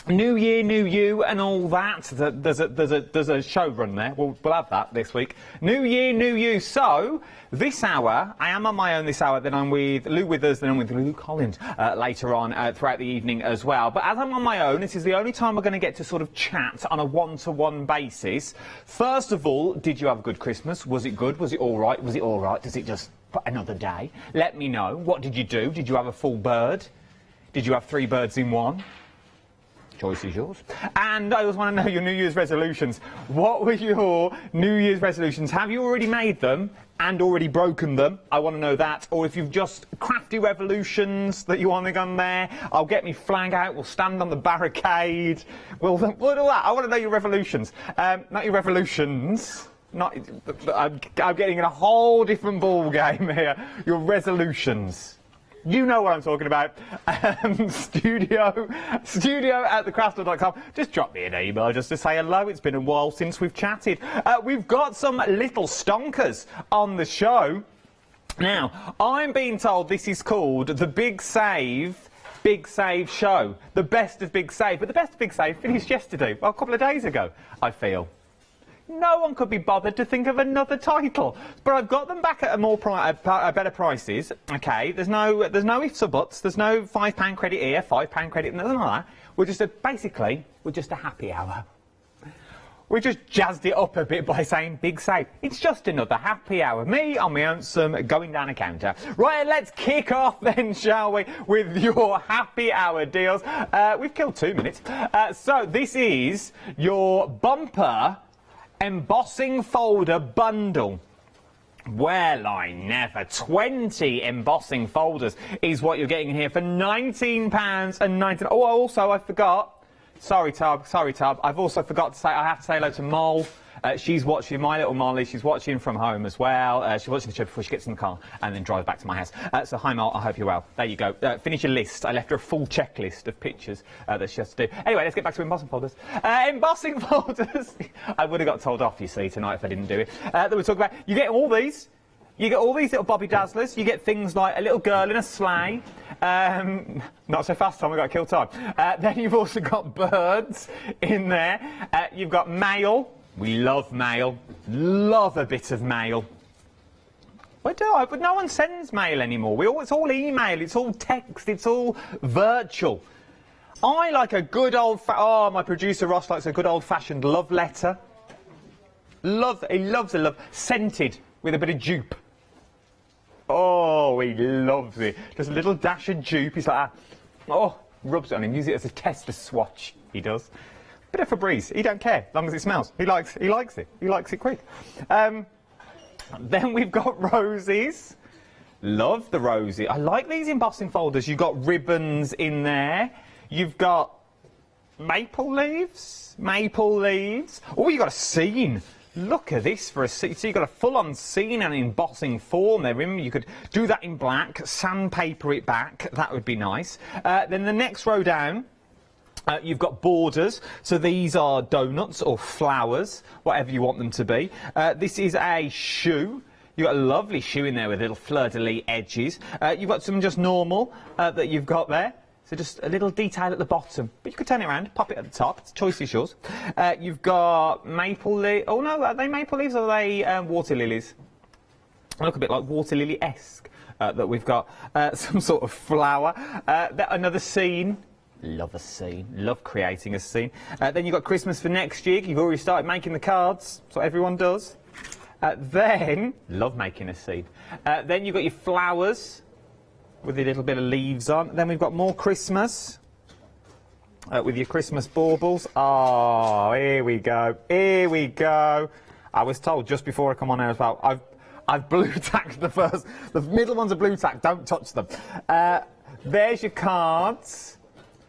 Speaker 11: New Year, New You, and all that. There's a show run there. We'll have that this week. New Year, New You. So this hour, I am on my own this hour. Then I'm with Lou Withers. Then I'm with Lou Collins later on throughout the evening as well. But as I'm on my own, this is the only time we're going to get to sort of chat on a one-to-one basis. First of all, did you have a good Christmas? Was it good? Was it all right? Was it all right? Does it just another day? Let me know. What did you do? Did you have a full bird? Did you have 3 birds in one? Choice is yours. And I also want to know your New Year's resolutions. What were your New Year's resolutions? Have you already made them and already broken them? I want to know that. Or if you've just crafty revolutions that you want to go on there, I'll get me flag out. We'll stand on the barricade. We'll do that. I want to know your revolutions. Not your revolutions. I'm getting in a whole different ball game here. Your resolutions. You know what I'm talking about. Studio at thecraftstore.com. Just drop me an email just to say hello. It's been a while since we've chatted. We've got some little stonkers on the show. Now, I'm being told this is called the Big Save Show. The best of Big Save. But the best of Big Save finished yesterday, well, a couple of days ago, I feel. No one could be bothered to think of another title, but I've got them back at better prices. Okay, there's no ifs or buts. There's no £5 credit here, £5 credit, nothing like that. We're just a happy hour. We just jazzed it up a bit by saying Big Save. It's just another happy hour. Me on my own, going down a counter. Right, let's kick off then, shall we, with your happy hour deals. We've killed 2 minutes. So this is your bumper embossing folder bundle. Well, I never. 20 embossing folders is what you're getting in here for £19.19. Oh, also, I forgot. Sorry, Tab. I've also forgot to say, I have to say hello to Mole. She's watching, my little Molly, she's watching from home as well. She's watching the show before she gets in the car and then drives back to my house. So hi, Mole, I hope you're well. There you go. Finish your list. I left her a full checklist of pictures that she has to do. Anyway, let's get back to embossing folders. Embossing folders. I would have got told off, you see, tonight if I didn't do it. That we're talking about. You get all these. You get all these little Bobby Dazzlers. You get things like a little girl in a sleigh. Not so fast, Tom, we've got to kill time. Then you've also got birds in there. You've got mail. We love mail. Love a bit of mail. But no one sends mail anymore. It's all email, it's all text, it's all virtual. I like a good old... my producer Ross likes a good old-fashioned love letter. He loves a love... Scented with a bit of dupe. Oh, he loves it. Just a little dash of dupe. He's like, rubs it on him, uses it as a tester swatch. He does. Bit of Febreze. He don't care, as long as it smells. He likes it. He likes it quick. Then we've got roses. Love the rosy. I like these embossing folders. You've got ribbons in there. You've got maple leaves. Oh, you've got a scene. Look at this for a scene. So you've got a full-on scene and embossing form there. You could do that in black, sandpaper it back. That would be nice. Then the next row down, you've got borders. So these are donuts or flowers, whatever you want them to be. This is a shoe. You've got a lovely shoe in there with little fleur-de-lis edges. You've got some just normal that you've got there. So just a little detail at the bottom. But you could turn it around, pop it at the top. The choice is yours. You've got maple leaves. Oh, no, are they maple leaves or are they water lilies? They look a bit like water lily-esque that we've got. Some sort of flower. Another scene. Love a scene. Love creating a scene. Then you've got Christmas for next year. You've already started making the cards. That's what everyone does. Then, love making a scene. Then you've got your flowers with a little bit of leaves on. Then we've got more Christmas with your Christmas baubles. Oh, here we go. Here we go. I was told just before I come on air as well, I've blue tacked the first. The middle ones are blue tacked. Don't touch them. There's your cards.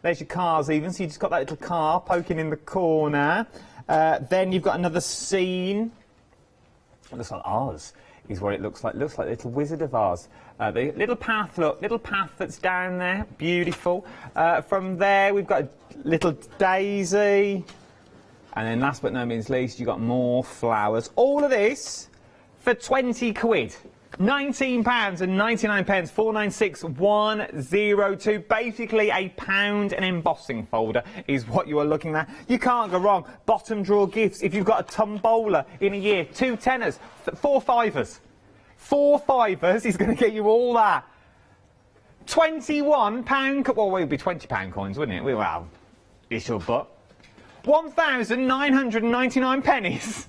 Speaker 11: There's your cars even. So you just got that little car poking in the corner. Then you've got another scene. It looks like Oz is what it looks like. It looks like a little Wizard of Oz. The little path, look, little path that's down there. Beautiful. From there, we've got a little daisy. And then last but no means least, you've got more flowers. All of this for 20 quid. £19.99, 496102. Basically a £1 an embossing folder is what you are looking at. You can't go wrong. Bottom drawer gifts. If you've got a tombola in a year, 2 tenors, 4 fivers. 4 fivers is going to get you all that. £21, well, it would be £20 coins, wouldn't it? Well, it's your butt. 1,999 pennies.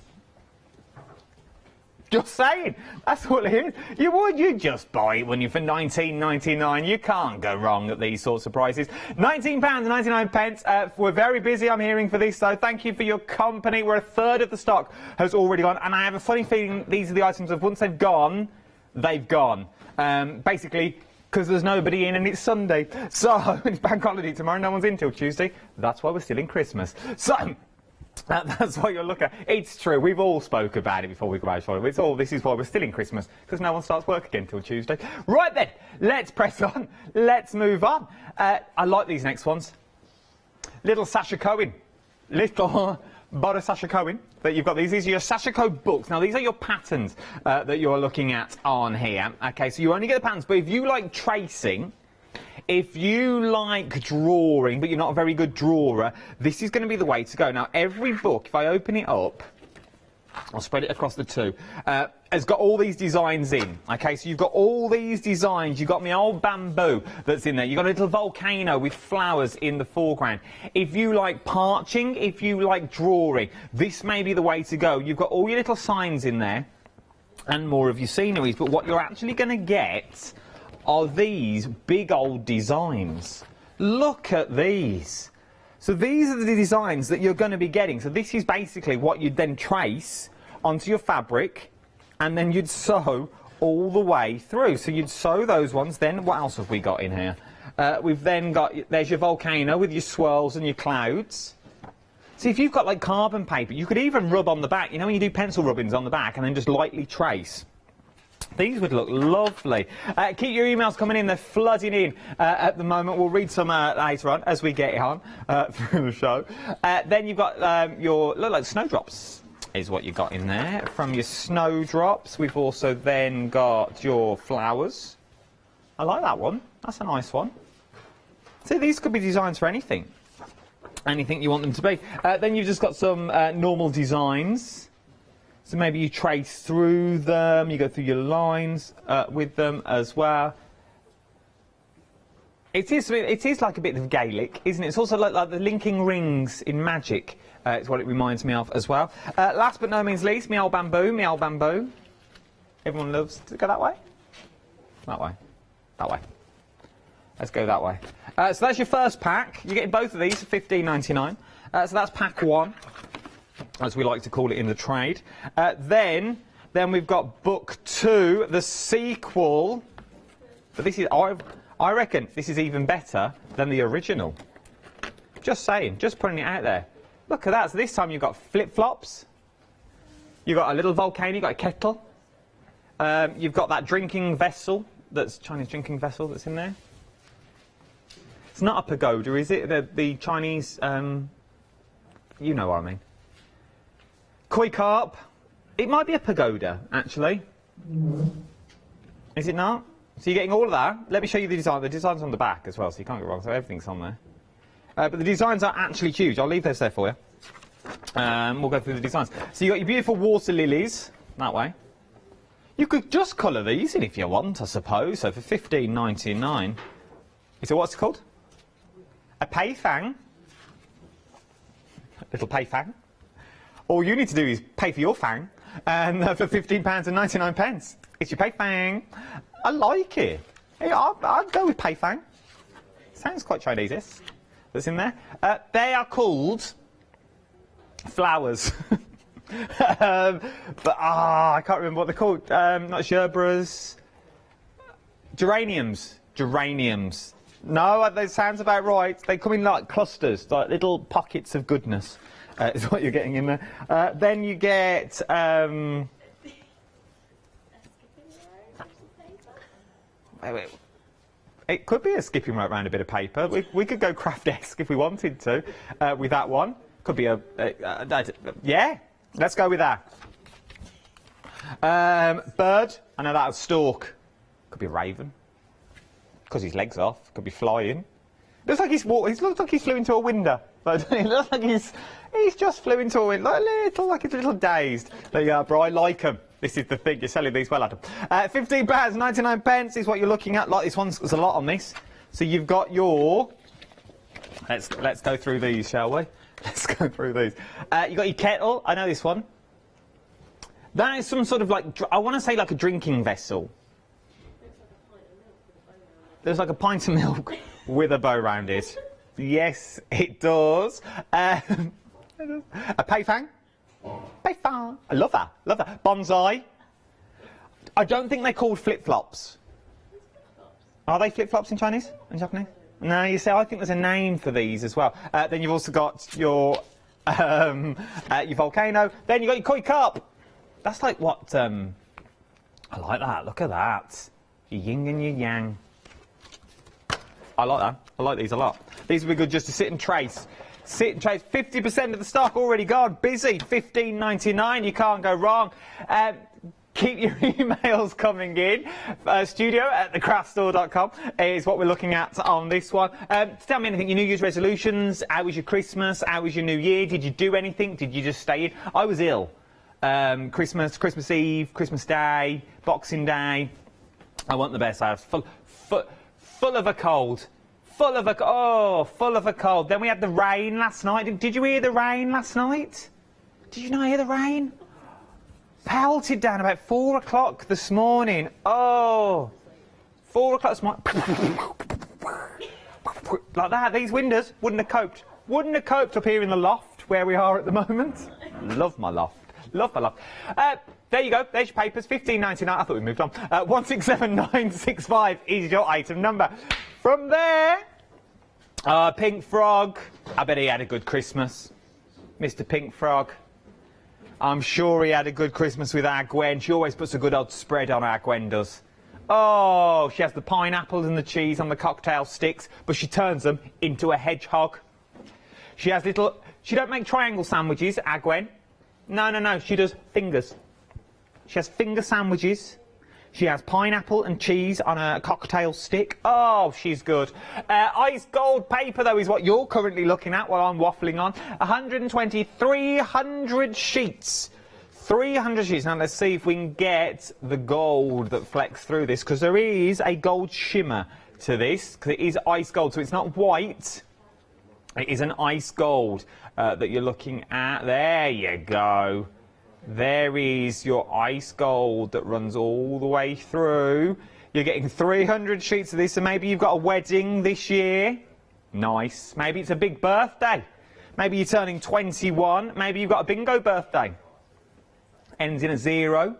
Speaker 11: Just saying, that's what it is. You'd just buy it when you're for £19.99. You can't go wrong at these sorts of prices. £19.99. We're very busy, I'm hearing, for this, so thank you for your company. We're a third of the stock has already gone, and I have a funny feeling these are the items that once they've gone, they've gone. Basically, because there's nobody in and it's Sunday. So, it's bank holiday tomorrow, no one's in till Tuesday. That's why we're still in Christmas. So, that's what you'll look at. It's true. We've all spoke about it before we go out shopping. This is why we're still in Christmas, because no one starts work again till Tuesday. Right then, let's press on. Let's move on. I like these next ones. Little Sacha Cohen. Little Boris Sacha Cohen. That you've got these. These are your Sacha Cohen books. Now, these are your patterns that you're looking at on here. Okay, so you only get the patterns, but if you like tracing, if you like drawing, but you're not a very good drawer, this is going to be the way to go. Now, every book, if I open it up, I'll spread it across the two, has got all these designs in. Okay, so you've got all these designs. You've got my old bamboo that's in there. You've got a little volcano with flowers in the foreground. If you like parching, if you like drawing, this may be the way to go. You've got all your little signs in there and more of your sceneries, but what you're actually going to get are these big old designs. Look at these. So these are the designs that you're going to be getting. So this is basically what you'd then trace onto your fabric, and then you'd sew all the way through. So you'd sew those ones. Then what else have we got in here? We've then got, there's your volcano with your swirls and your clouds. See, if you've got like carbon paper, you could even rub on the back. You know when you do pencil rubbings on the back and then just lightly trace? These would look lovely. Keep your emails coming in. They're flooding in at the moment. We'll read some later on as we get on through the show. Then you've got your, look like snowdrops is what you got in there. From your snowdrops, we've also then got your flowers. I like that one. That's a nice one. See, these could be designs for anything. Anything you want them to be. Then you've just got some normal designs. So maybe you trace through them, you go through your lines with them as well. It is like a bit of Gaelic, isn't it? It's also like the linking rings in magic. It's what it reminds me of as well. Last but no means least, me old bamboo, me old bamboo. Everyone loves to go that way? That way. That way. Let's go that way. So that's your first pack. You're getting both of these for £15.99. So that's pack one, as we like to call it in the trade. Then we've got book two, the sequel. But this is, I reckon this is even better than the original. Just saying, just putting it out there. Look at that. So this time you've got flip-flops. You've got a little volcano, you've got a kettle. You've got that drinking vessel, that's Chinese drinking vessel that's in there. It's not a pagoda, is it? The Chinese, you know what I mean. Koi carp. It might be a pagoda, actually. Is it not? So you're getting all of that. Let me show you the design. The design's on the back as well, so you can't go wrong. So everything's on there. But the designs are actually huge. I'll leave those there for you. We'll go through the designs. So you've got your beautiful water lilies, that way. You could just colour these in if you want, I suppose. So for £15.99. So what's it called? A pay fang. A little pay fang. All you need to do is pay for your fang, and for £15.99. It's your pay fang. I like it. Hey, I'd go with pay fang. Sounds quite Chinese-esque. That's in there. They are called flowers. But I can't remember what they're called. Not gerbras. Geraniums. Geraniums. No, that sounds about right. They come in like clusters, like little pockets of goodness. Is what you're getting in there. Then you get. Wait. It could be a skipping rope round a bit of paper. We could go craft-esque if we wanted to with that one. Could be yeah, let's go with that. Bird, I know that's stork. Could be a raven. Because his leg's off. Could be flying. Looks like looks like he's flew into a window. But it looks like he's just flew into a window. Like he's a little dazed. There you go, bro. I like him. This is the thing. You're selling these well, Adam. £15.99 is what you're looking at. Like this one's, there's a lot on this. So you've got your. Let's go through these, shall we? Let's go through these. You got your kettle. I know this one. That is some sort of like, I want to say like a drinking vessel. There's like a pint of milk with a bow round it. Yes, it does. A payphone. Payphone. I love that. Love that. Bonsai. I don't think they're called flip-flops. Are they flip-flops in Chinese? In Japanese? No, you see, I think there's a name for these as well. Then you've also got your volcano. Then you've got your koi cup. That's like what... I like that. Look at that. Your yin and your yang. I like that. I like these a lot. These would be good just to sit and trace. Sit and trace. 50% of the stock already gone. Busy. $15.99. You can't go wrong. Keep your emails coming in. studio@thecraftstore.com is what we're looking at on this one. Tell me anything. Your New Year's resolutions. How was your Christmas? How was your New Year? Did you do anything? Did you just stay in? I was ill. Christmas Eve, Christmas Day, Boxing Day. I wasn't the best. I was full of a cold. Full of a cold. Then we had the rain last night. Did you hear the rain last night? Did you not hear the rain? Pelted down about 4 o'clock this morning. Oh, 4 o'clock this morning. Like that. These windows wouldn't have coped. Wouldn't have coped up here in the loft where we are at the moment. Love my loft. Love my loft. There you go. There's your papers. $15.99. I thought we moved on. 167965 is your item number. From there, Pink Frog. I bet he had a good Christmas. Mr. Pink Frog. I'm sure he had a good Christmas with our Gwen. She always puts a good old spread on, our Gwen does. Oh, she has the pineapples and the cheese on the cocktail sticks, but she turns them into a hedgehog. She has little... She don't make triangle sandwiches, our Gwen. No. She does fingers. She has finger sandwiches. She has pineapple and cheese on a cocktail stick. Oh, she's good. Ice gold paper, though, is what you're currently looking at while I'm waffling on. 120, 300 sheets. 300 sheets. Now, let's see if we can get the gold that flecks through this, because there is a gold shimmer to this, because it is ice gold, so it's not white. It is an ice gold that you're looking at. There you go. There is your ice gold that runs all the way through. You're getting 300 sheets of this, so maybe you've got a wedding this year. Nice. Maybe it's a big birthday. Maybe you're turning 21. Maybe you've got a bingo birthday. Ends in a 0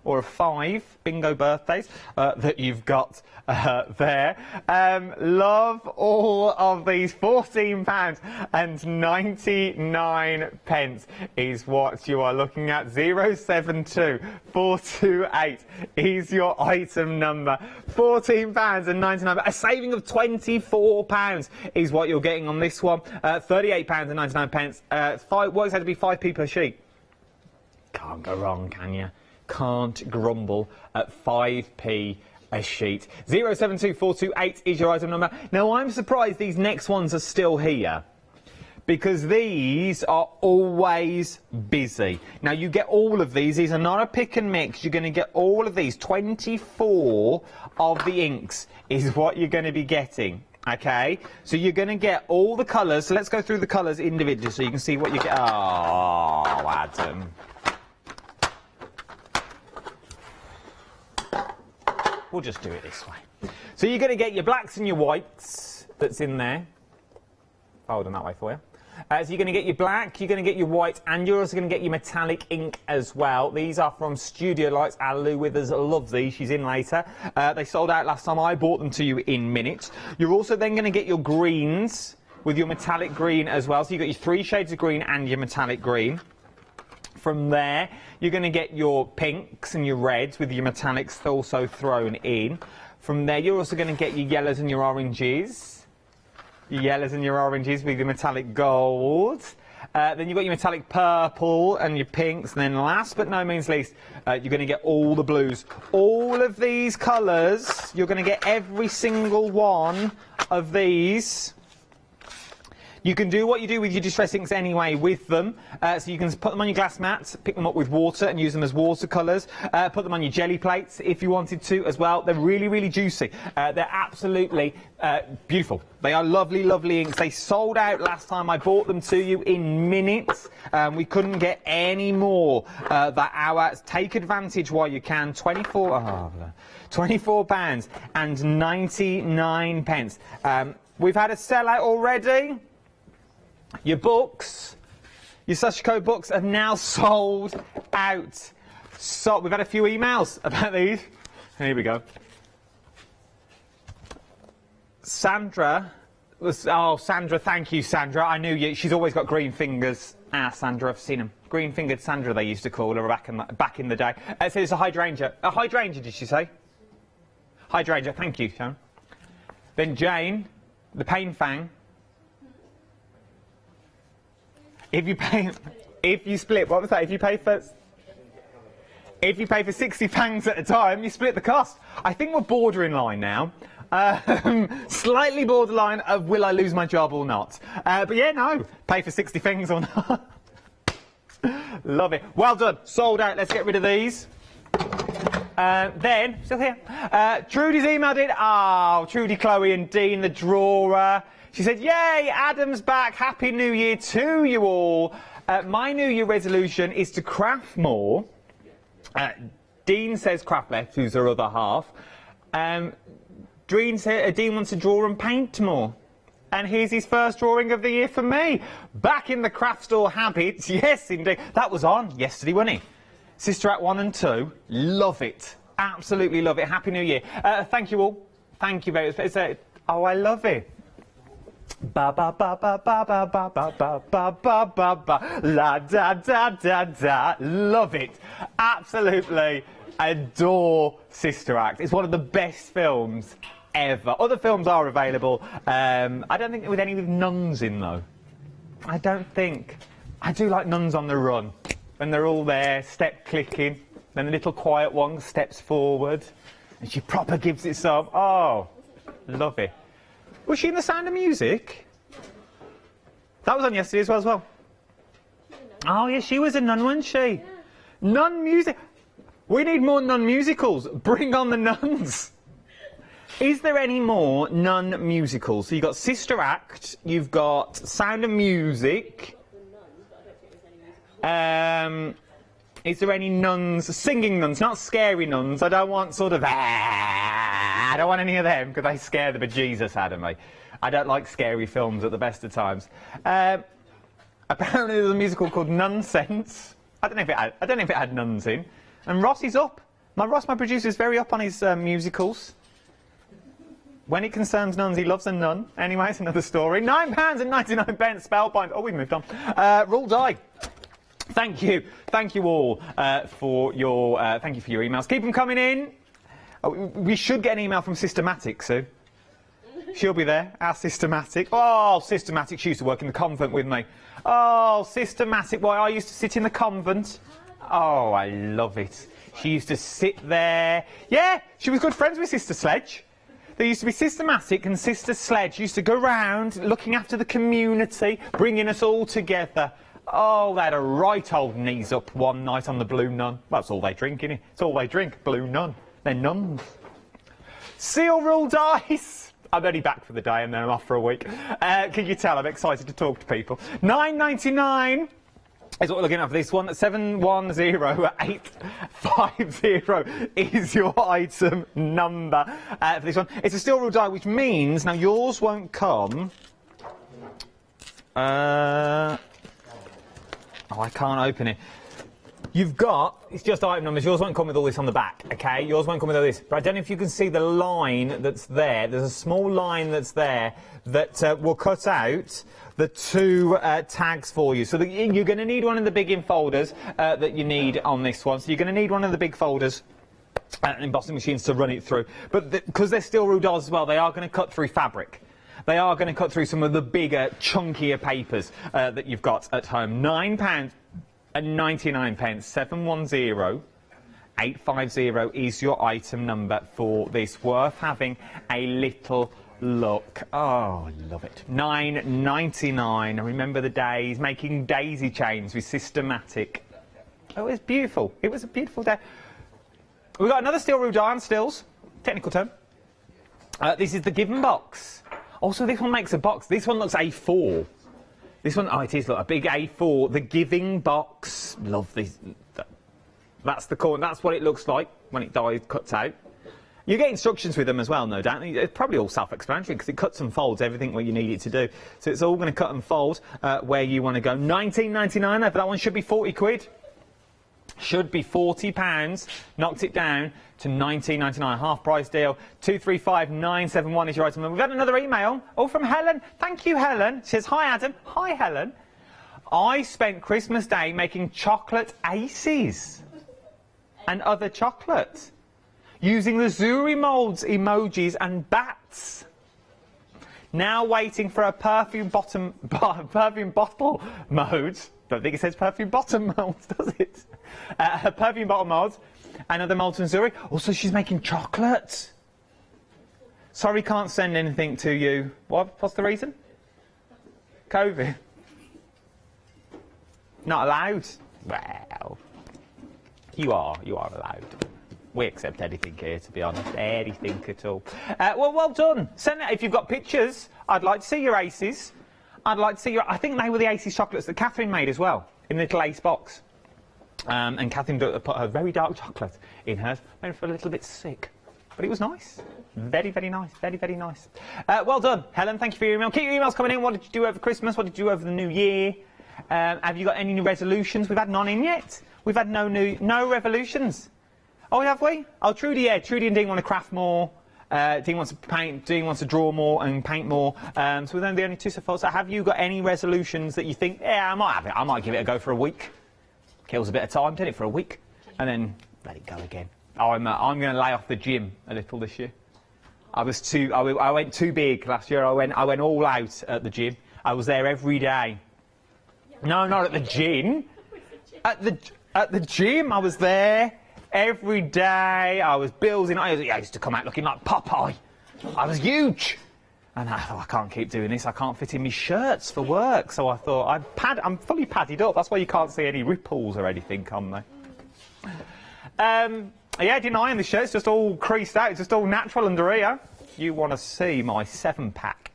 Speaker 11: or a 5. Bingo birthdays that you've got there. Love all of these. £14.99 is what you are looking at. 072428 is your item number. £14.99. A saving of £24 is what you're getting on this one. £38.99. Works out to be 5p per sheet. Can't go wrong, can you? Can't grumble at 5p a sheet. 072428 is your item number. Now, I'm surprised these next ones are still here, because these are always busy. Now, you get all of these. These are not a pick and mix. You're going to get all of these. 24 of the inks is what you're going to be getting. Okay, so you're going to get all the colours. So let's go through the colours individually so you can see what you get. Oh, Adam. We'll just do it this way. So you're going to get your blacks and your whites that's in there. Hold on that way for you. So you're going to get your black, you're going to get your white, and you're also going to get your metallic ink as well. These are from Studio Lights. Our Lou Withers loves these. She's in later. They sold out last time. I bought them to you in minutes. You're also then going to get your greens with your metallic green as well. So you've got your 3 shades of green and your metallic green. From there, you're going to get your pinks and your reds with your metallics also thrown in. From there, you're also going to get your yellows and your oranges. Your yellows and your oranges with your metallic gold. Then you've got your metallic purple and your pinks. And then last but no means least, you're going to get all the blues. All of these colours, you're going to get every single one of these. You can do what you do with your distress inks anyway with them. So you can put them on your glass mats, pick them up with water and use them as watercolours. Put them on your jelly plates if you wanted to as well. They're really, really juicy. They're absolutely beautiful. They are lovely, lovely inks. They sold out last time I bought them to you in minutes. We couldn't get any more that hour. Take advantage while you can. £24 and 99 pence. We've had a sellout already. Your books, your Sashiko books have now sold out. So we've had a few emails about these. Here we go. Sandra was, oh Sandra, thank you Sandra. I knew you. She's always got green fingers. Ah, Sandra, I've seen them. Green-fingered Sandra, they used to call her back in the day. So it's a hydrangea. A hydrangea, did she say? Hydrangea. Thank you, Sharon. Then Jane, the pain fang. If you split, what was that? If you pay for 60 fangs at a time, you split the cost. I think we're bordering line now. Slightly borderline of will I lose my job or not. But yeah, no, pay for 60 fangs or not. Love it. Well done. Sold out. Let's get rid of these. Then, still here. Trudy's emailed in. Oh, Trudy, Chloe and Dean, the drawer. She said, yay, Adam's back. Happy New Year to you all. My New Year resolution is to craft more. Dean says craft less, who's her other half. Dean wants to draw and paint more. And here's his first drawing of the year for me. Back in the craft store habits. Yes, indeed. That was on yesterday, wasn't it? Sister Act 1 and 2. Love it. Absolutely love it. Happy New Year. Thank you all. Thank you very much. Oh, I love it. Ba ba ba ba ba ba ba ba ba ba ba ba ba la da da da da. Love it. Absolutely adore Sister Act. It's one of the best films ever. Other films are available. I don't think with any with nuns in though. I don't think. I do like Nuns on the Run. When they're all there, step clicking, then the little quiet one steps forward and she proper gives it some. Oh, love it. Was she in The Sound of Music? That was on yesterday as well. Oh, yeah, she was a nun, wasn't she? Yeah. Nun music. We need more nun musicals. Bring on the nuns. Is there any more nun musicals? So you've got Sister Act, you've got Sound of Music. Is there any nuns, singing nuns, not scary nuns? I don't want sort of, I don't want any of them because they scare the bejesus out of me. I don't like scary films at the best of times. Apparently there's a musical called Nonsense. I don't know if it had nuns in. And Ross is up. Ross, my producer, is very up on his musicals. When it concerns nuns, he loves a nun. Anyway, it's another story. £9 and 99 pence, Spellbind. Oh, we've moved on. Rule Die. Thank you all for your emails. Keep them coming in. We should get an email from Systematic soon. She'll be there, our Systematic. Oh, Systematic, she used to work in the convent with me. Oh, Systematic, why I used to sit in the convent. Oh, I love it. She used to sit there. Yeah, she was good friends with Sister Sledge. There used to be Systematic and Sister Sledge. Used to go round looking after the community, bringing us all together. Oh, they had a right old knees up one night on the Blue Nun. Well, that's all they drink, innit? It's all they drink, Blue Nun. They're nuns. Seal Rule Dice. I'm only back for the day and then I'm off for a week. Can you tell I'm excited to talk to people? £9.99 is what we're looking at for this one. 710850 is your item number for this one. It's a Steel Rule die, which means now yours won't come Oh, I can't open it. You've got, it's just item numbers, yours won't come with all this on the back, okay? Yours won't come with all this. But I don't know if you can see the line that's there. There's a small line that's there that will cut out the two tags for you. So you're going to need one of the big folders that you need on this one. So you're going to need one of the big folders and embossing machines to run it through. But because they're steel ruled dolls as well, they are going to cut through fabric. They are going to cut through some of the bigger, chunkier papers that you've got at home. £9.99, 710 850 is your item number for this. Worth having a little look. Oh, I love it. £9.99. I remember the days making daisy chains with Systematic. Oh, it was beautiful. It was a beautiful day. We've got another steel ruled iron stills, technical term. This is the Given box. Also, this one makes a box. This one looks A4. This one, oh, it is, look, a big A4. The Giving box. Love this. That's the corner. That's what it looks like when it cuts out. You get instructions with them as well, no doubt. It's probably all self-explanatory because it cuts and folds everything what you need it to do. So it's all going to cut and fold where you want to go. £19.99 though, but that one should be 40 quid. Should be £40. Knocked it down to £19.99. Half price deal. 235971 is your item. And we've had another email. Oh, from Helen. Thank you, Helen. She says, hi, Adam. Hi, Helen. I spent Christmas Day making chocolate aces and other chocolate using the Zuri moulds, emojis and bats. Now waiting for a perfume bottle mode. Don't think it says perfume bottom molds, does it? Her perfume bottle molds and other molds from Zuri. Also, she's making chocolate. Sorry, can't send anything to you. What's the reason? COVID. Not allowed. Well, you are allowed. We accept anything here, to be honest. Anything at all. Well done. Send it if you've got pictures. I'd like to see your aces. I'd like to see your... I think they were the Aces chocolates that Catherine made as well, in the little ace box. And Catherine put her very dark chocolate in hers. Made her feel a little bit sick. But it was nice. Very, very nice. Very, very nice. Well done, Helen. Thank you for your email. Keep your emails coming in. What did you do over Christmas? What did you do over the New Year? Have you got any new resolutions? We've had none in yet. We've had no revolutions. Oh, have we? Oh, Trudy, yeah. Trudy and Dean want to craft more. Dean wants to paint, Dean wants to draw more and paint more. So we're the only two so far. So have you got any resolutions that you think, yeah, I might have it. I might give it a go for a week. Kills a bit of time, did it for a week, and then let it go again. Oh, I'm going to lay off the gym a little this year. I went too big last year. I went all out at the gym. I was there every day. No, not at the gym. At the gym, I was there every day. I was building. I used to come out looking like Popeye. I was huge. And I thought, I can't keep doing this. I can't fit in my shirts for work. So I thought, I'm fully padded up. That's why you can't see any ripples or anything on me. Yeah, didn't iron the shirt. It's just all creased out. It's just all natural under here. You want to see my 7-pack.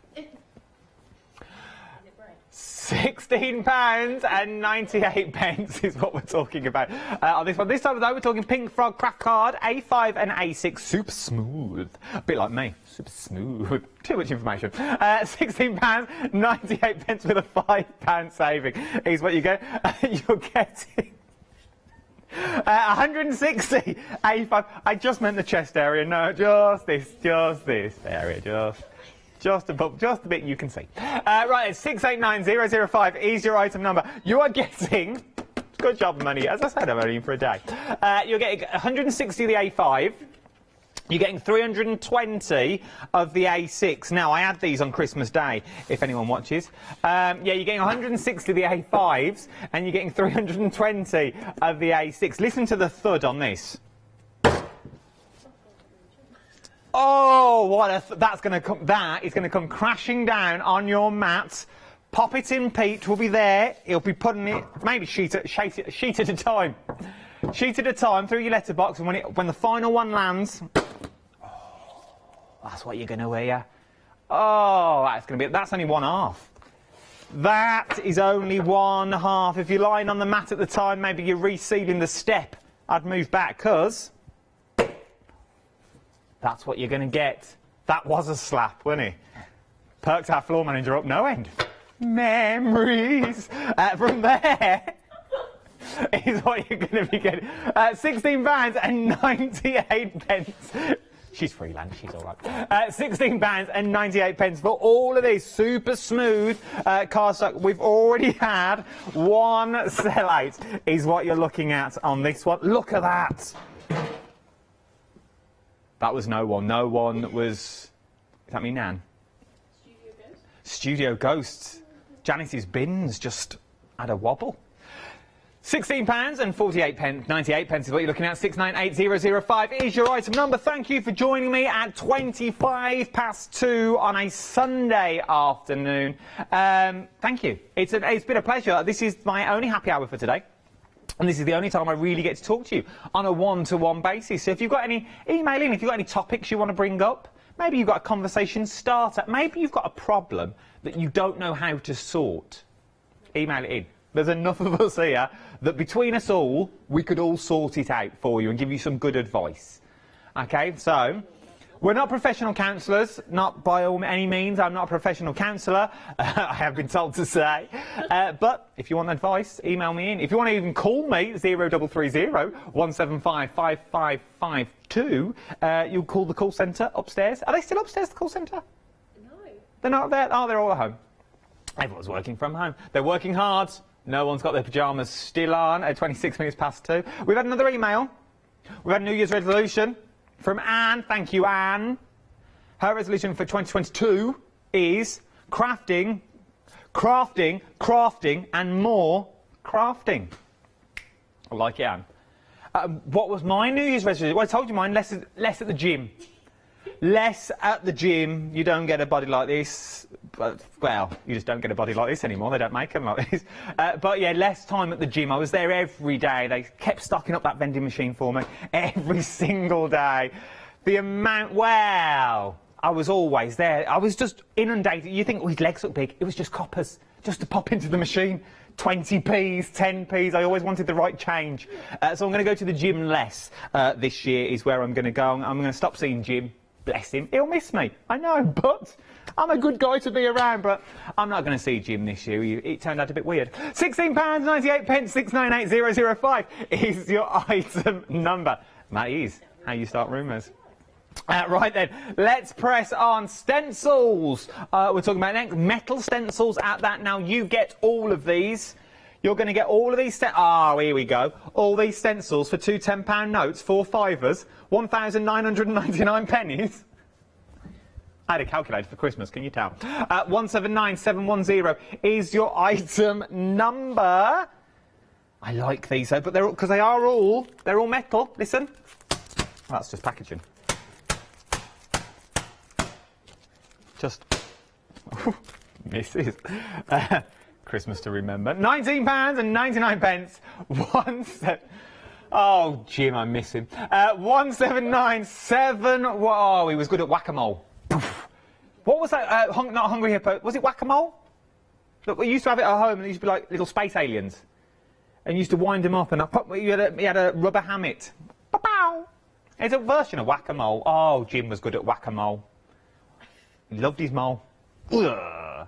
Speaker 11: £16.98 is what we're talking about on this one. This time though, we're talking Pink Frog Craft Card A5 and A6, super smooth. A bit like me, super smooth. Too much information. £16.98 with a £5 saving is what you get. You're getting 160 A5. I just meant the chest area. No, just this area, just a bit you can see. Right, it's 689005 is your item number. You are getting, good job, money. As I said, I'm only in for a day. You're getting 160 of the A5. You're getting 320 of the A6. Now, I add these on Christmas Day, if anyone watches. Yeah, you're getting 160 of the A5s, and you're getting 320 of the A6. Listen to the thud on this. Oh, that's going to come. That is going to come crashing down on your mat. Pop it in. Pete will be there. He'll be putting it maybe sheet at a time, sheet at a time through your letterbox. And when the final one lands, that's what you're going to hear. Oh, that's only one half. That is only one half. If you're lying on the mat at the time, maybe you're resealing the step. I'd move back because that's what you're going to get. That was a slap, wasn't it? Perked our floor manager up no end. Memories. From there is what you're going to be getting. £16.98. She's freelance, she's all right. £16.98 for all of this super smooth cardstock. We've already had one sellout, is what you're looking at on this one. Look at that. That was no one. No one was... Is that me, Nan? Studio Ghost. Studio Ghosts. Janice's bins just had a wobble. £16.48, 98 is what you're looking at. 698005 is your item number. Thank you for joining me at 2 on a Sunday afternoon. Thank you. It's been a pleasure. This is my only happy hour for today. And this is the only time I really get to talk to you on a one-to-one basis. So if you've got any, email in. If you've got any topics you want to bring up, maybe you've got a conversation starter, maybe you've got a problem that you don't know how to sort, email it in. There's enough of us here that between us all, we could all sort it out for you and give you some good advice. OK, so we're not professional counsellors, not by any means. I'm not a professional counsellor, I have been told to say. But if you want advice, email me in. If you want to even call me, 0330 175 5552, you'll call the call centre upstairs. Are they still upstairs, the call centre? No. They're not there? Oh, they're all at home. Everyone's working from home. They're working hard. No one's got their pyjamas still on at 26 minutes past 2. We've had another email. We've had a New Year's resolution from Anne. Thank you, Anne. Her resolution for 2022 is crafting, and more crafting. I like it, Anne. What was my New Year's resolution? Well, I told you mine, less at the gym. Less at the gym. You don't get a body like this. But, well, you just don't get a body like this anymore. They don't make them like this. But, yeah, less time at the gym. I was there every day. They kept stocking up that vending machine for me every single day. The amount... Well, I was always there. I was just inundated. You think, oh, his legs look big. It was just coppers, just to pop into the machine. 20p's, 10p's. I always wanted the right change. So I'm going to go to the gym less this year is where I'm going to go. I'm going to stop seeing Jim. Bless him. He'll miss me. I know, but I'm a good guy to be around. But I'm not going to see Jim this year. It turned out a bit weird. £16.98, 698005 is your item number. And that is how you start rumours. Right then, let's press on. Stencils. We're talking about next. Metal stencils at that. Now, you get all of these. You're going to get all of these... Oh, here we go. All these stencils for two £10 notes, 4 fivers, 1,999 pennies. I had a calculator for Christmas, can you tell? 179710 is your item number. I like these, though, but because they're all metal. Listen. That's just packaging. Just... Misses. Christmas to remember. £19.99. Oh, Jim, I miss him. 1797. Whoa, he was good at whack-a-mole. What was that? Not Hungry Hippo. Was it whack-a-mole? Look, we used to have it at home, and they used to be like little space aliens. And you used to wind them up, and he had a rubber hammock. Pow! It's a version of whack-a-mole. Oh, Jim was good at whack-a-mole. He loved his mole. Ugh.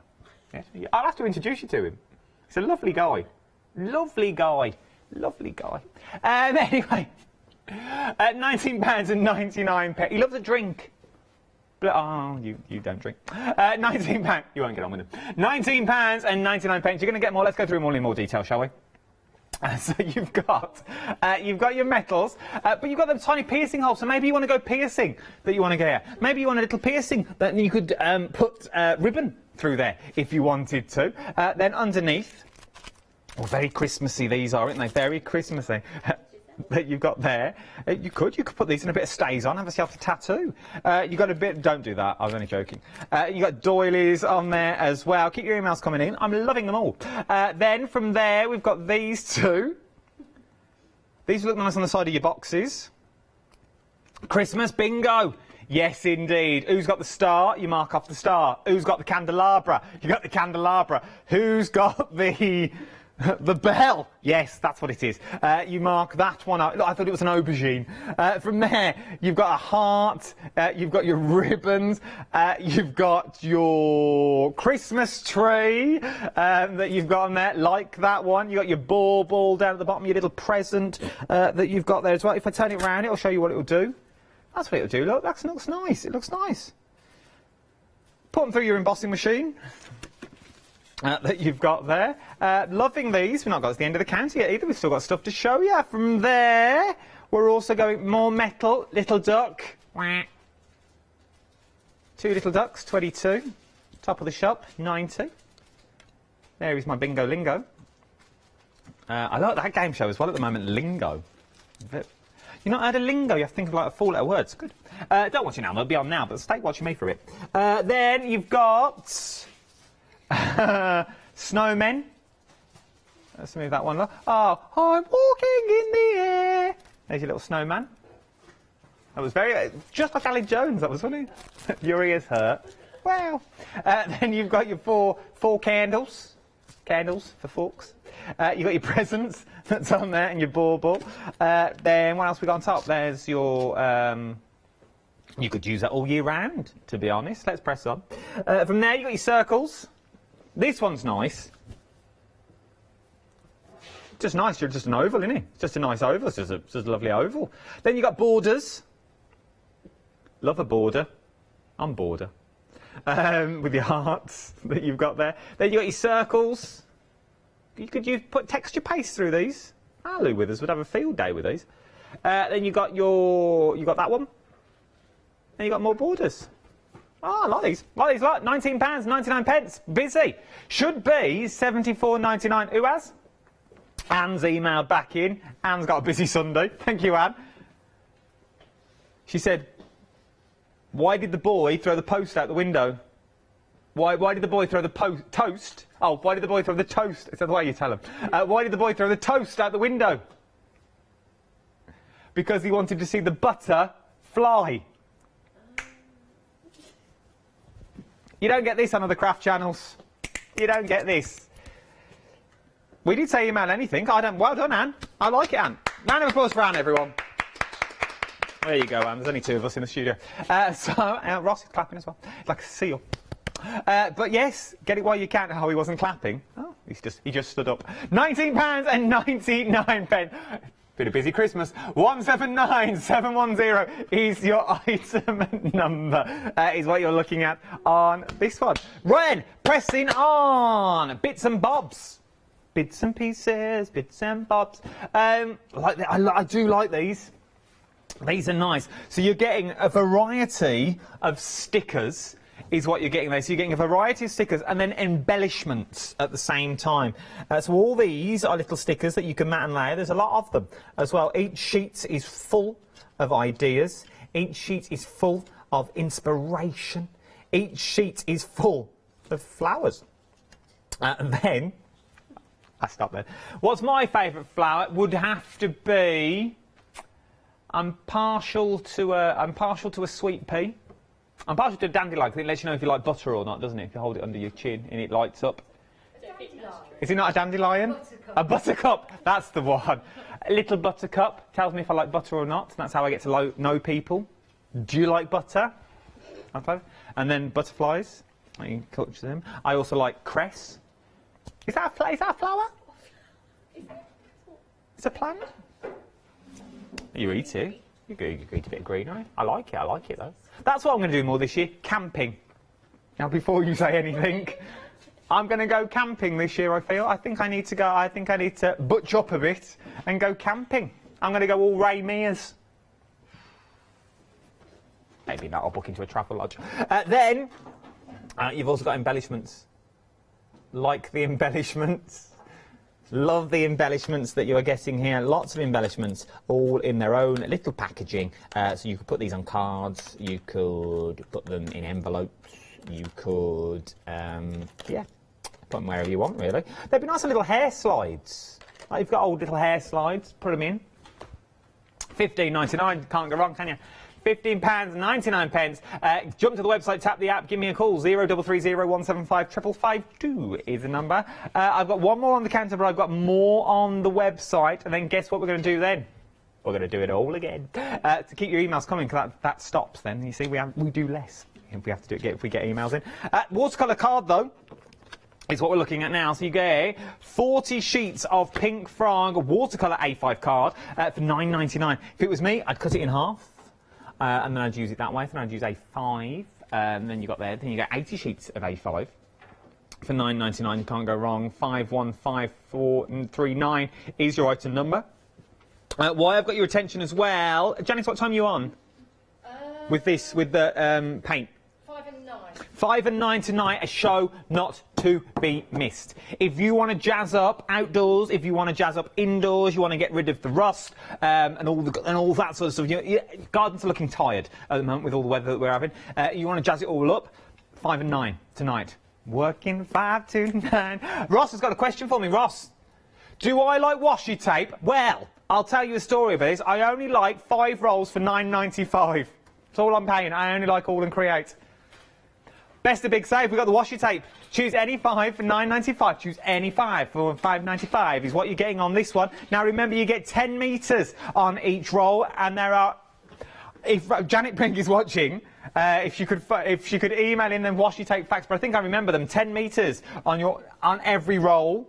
Speaker 11: I'll have to introduce you to him. He's a lovely guy. Lovely guy. Lovely guy. Anyway, at £19.99. He loves a drink. But, oh, you don't drink. £19. You won't get on with him. £19.99. You're going to get more. Let's go through them all in more detail, shall we? So you've got your metals, but you've got them tiny piercing holes. So maybe you want to go piercing that you want to get here. Maybe you want a little piercing that you could put ribbon through there if you wanted to. Then underneath, oh, very Christmassy these are, aren't they? Very Christmassy. That you've got there. You could put these in a bit of stays on, have yourself a tattoo. You got a bit, don't do that, I was only joking. You got doilies on there as well. Keep your emails coming in, I'm loving them all. Then from there we've got these two. These look nice on the side of your boxes. Christmas bingo. Yes, indeed. Who's got the star? You mark off the star. Who's got the candelabra? You got the candelabra. Who's got the The bell! Yes, that's what it is. You mark that one out. Look, I thought it was an aubergine. From there, you've got a heart, you've got your ribbons, you've got your Christmas tree that you've got on there, like that one. You've got your bauble down at the bottom, your little present that you've got there as well. If I turn it around, it'll show you what it'll do. That's what it'll do. Look, that looks nice. It looks nice. Put them through your embossing machine. That you've got there. Loving these. We've not got to the end of the counter yet either. We've still got stuff to show you. From there, we're also going more metal. Little duck. 2 little ducks, 22. Top of the shop, 90. There is my bingo lingo. I like that game show as well at the moment, Lingo. You've not heard of lingo, you have to think of like a 4-letter word. It's good. Don't watch it now, they'll be on now, but stay watching me for it. Then you've got snowmen. Let's move that one. Oh, I'm walking in the air. There's your little snowman. That was very, just like Alan Jones, that was funny. Your ears hurt. Wow. Then you've got your four candles. Candles for forks. You've got your presents that's on there and your bauble. Then what else we got on top? There's your... you could use that all year round, to be honest. Let's press on. From there, you've got your circles. This one's nice. Just nice. You're just an oval, isn't it? It's just a nice oval. It's just a lovely oval. Then you've got borders. Love a border. I'm border. With your hearts that you've got there. Then you've got your circles. You could put texture paste through these. Lou Withers would have a field day with these. Then you've got that one. And you've got more borders. Oh, I like these. Like these. Like £19.99. Busy. Should be £74.99. Who has? Anne's emailed back in. Anne's got a busy Sunday. Thank you, Anne. She said, why did the boy throw the post out the window? Why did the boy throw the toast? Oh, why did the boy throw the toast? Is that the way you tell him? Why did the boy throw the toast out the window? Because he wanted to see the butter fly. You don't get this on other craft channels. You don't get this. We did say email anything. I don't. Well done, Anne. I like it, Anne. Round of applause for Anne, everyone. There you go, Anne. There's only 2 of us in the studio. Ross is clapping as well. It's like a seal. But yes, get it while you can. Oh, he wasn't clapping. Oh, he just stood up. £19.99. Been a busy Christmas. 179710 is your item number. Is what you're looking at on this one. Ren, pressing on. Bits and bobs. Bits and pieces, bits and bobs. I do like these. These are nice. So you're getting a variety of stickers is what you're getting there. So you're getting a variety of stickers and then embellishments at the same time. So all these are little stickers that you can mat and layer. There's a lot of them as well. Each sheet is full of ideas. Each sheet is full of inspiration. Each sheet is full of flowers. And then... I stopped there. What's my favourite flower? Would have to be... I'm partial to a sweet pea. I'm partial to a dandelion because it lets you know if you like butter or not, doesn't it? If you hold it under your chin and it lights up. Is it not a dandelion? A buttercup. That's the one. A little buttercup tells me if I like butter or not. That's how I get to know people. Do you like butter? Okay. And then butterflies. I can culture them. I also like cress. Is that a flower? It's a plant. You eat it. You eat a bit of greenery. I like it though. That's what I'm going to do more this year. Camping. Now, before you say anything, I'm going to go camping this year. I think I need to go. I think I need to butch up a bit and go camping. I'm going to go all Ray Mears. Maybe not. I'll book into a travel lodge. Then you've also got embellishments. Like the embellishments. Love the embellishments that you are getting here. Lots of embellishments, all in their own little packaging. So you could put these on cards, you could put them in envelopes, you could, yeah, put them wherever you want, really. They'd be nice little hair slides. Like you've got old little hair slides, put them in. £15.99, can't go wrong, can you? £15.99. Jump to the website, tap the app, give me a call. 0330 175 552 is the number. I've got one more on the counter, but I've got more on the website. And then guess what we're going to do then? We're going to do it all again. To keep your emails coming, because that stops then. You see, we do less if we have to do it, if we get emails in. Watercolour card, though, is what we're looking at now. So you get 40 sheets of pink frog watercolour A5 card for £9.99. If it was me, I'd cut it in half. And then I'd use it that way, so then I'd use A5, and then you got there, then you get 80 sheets of A5 for £9.99. You can't go wrong. 515439 is your item number. Why I've got your attention as well, Janice, what time are you on? With the paint?
Speaker 15: 5 and 9.
Speaker 11: 5 and 9 tonight, a show not to be missed. If you want to jazz up outdoors, if you want to jazz up indoors, you want to get rid of the rust and all that sort of stuff. Gardens are looking tired at the moment with all the weather that we're having. You want to jazz it all up, 5 and 9 tonight. Working 5 to 9. Ross has got a question for me. Ross, do I like washi tape? Well, I'll tell you a story about this. I only like 5 rolls for £9.95. That's all I'm paying. I only like AALL Create. Best of Big Save, we've got the washi tape. Choose any 5 for £9.95. Choose any 5 for £5.95 is what you're getting on this one. Now remember, you get 10 metres on each roll, and there are... If Janet Brink is watching, if she could email in them washi tape facts, but I think I remember them, 10 metres on every roll,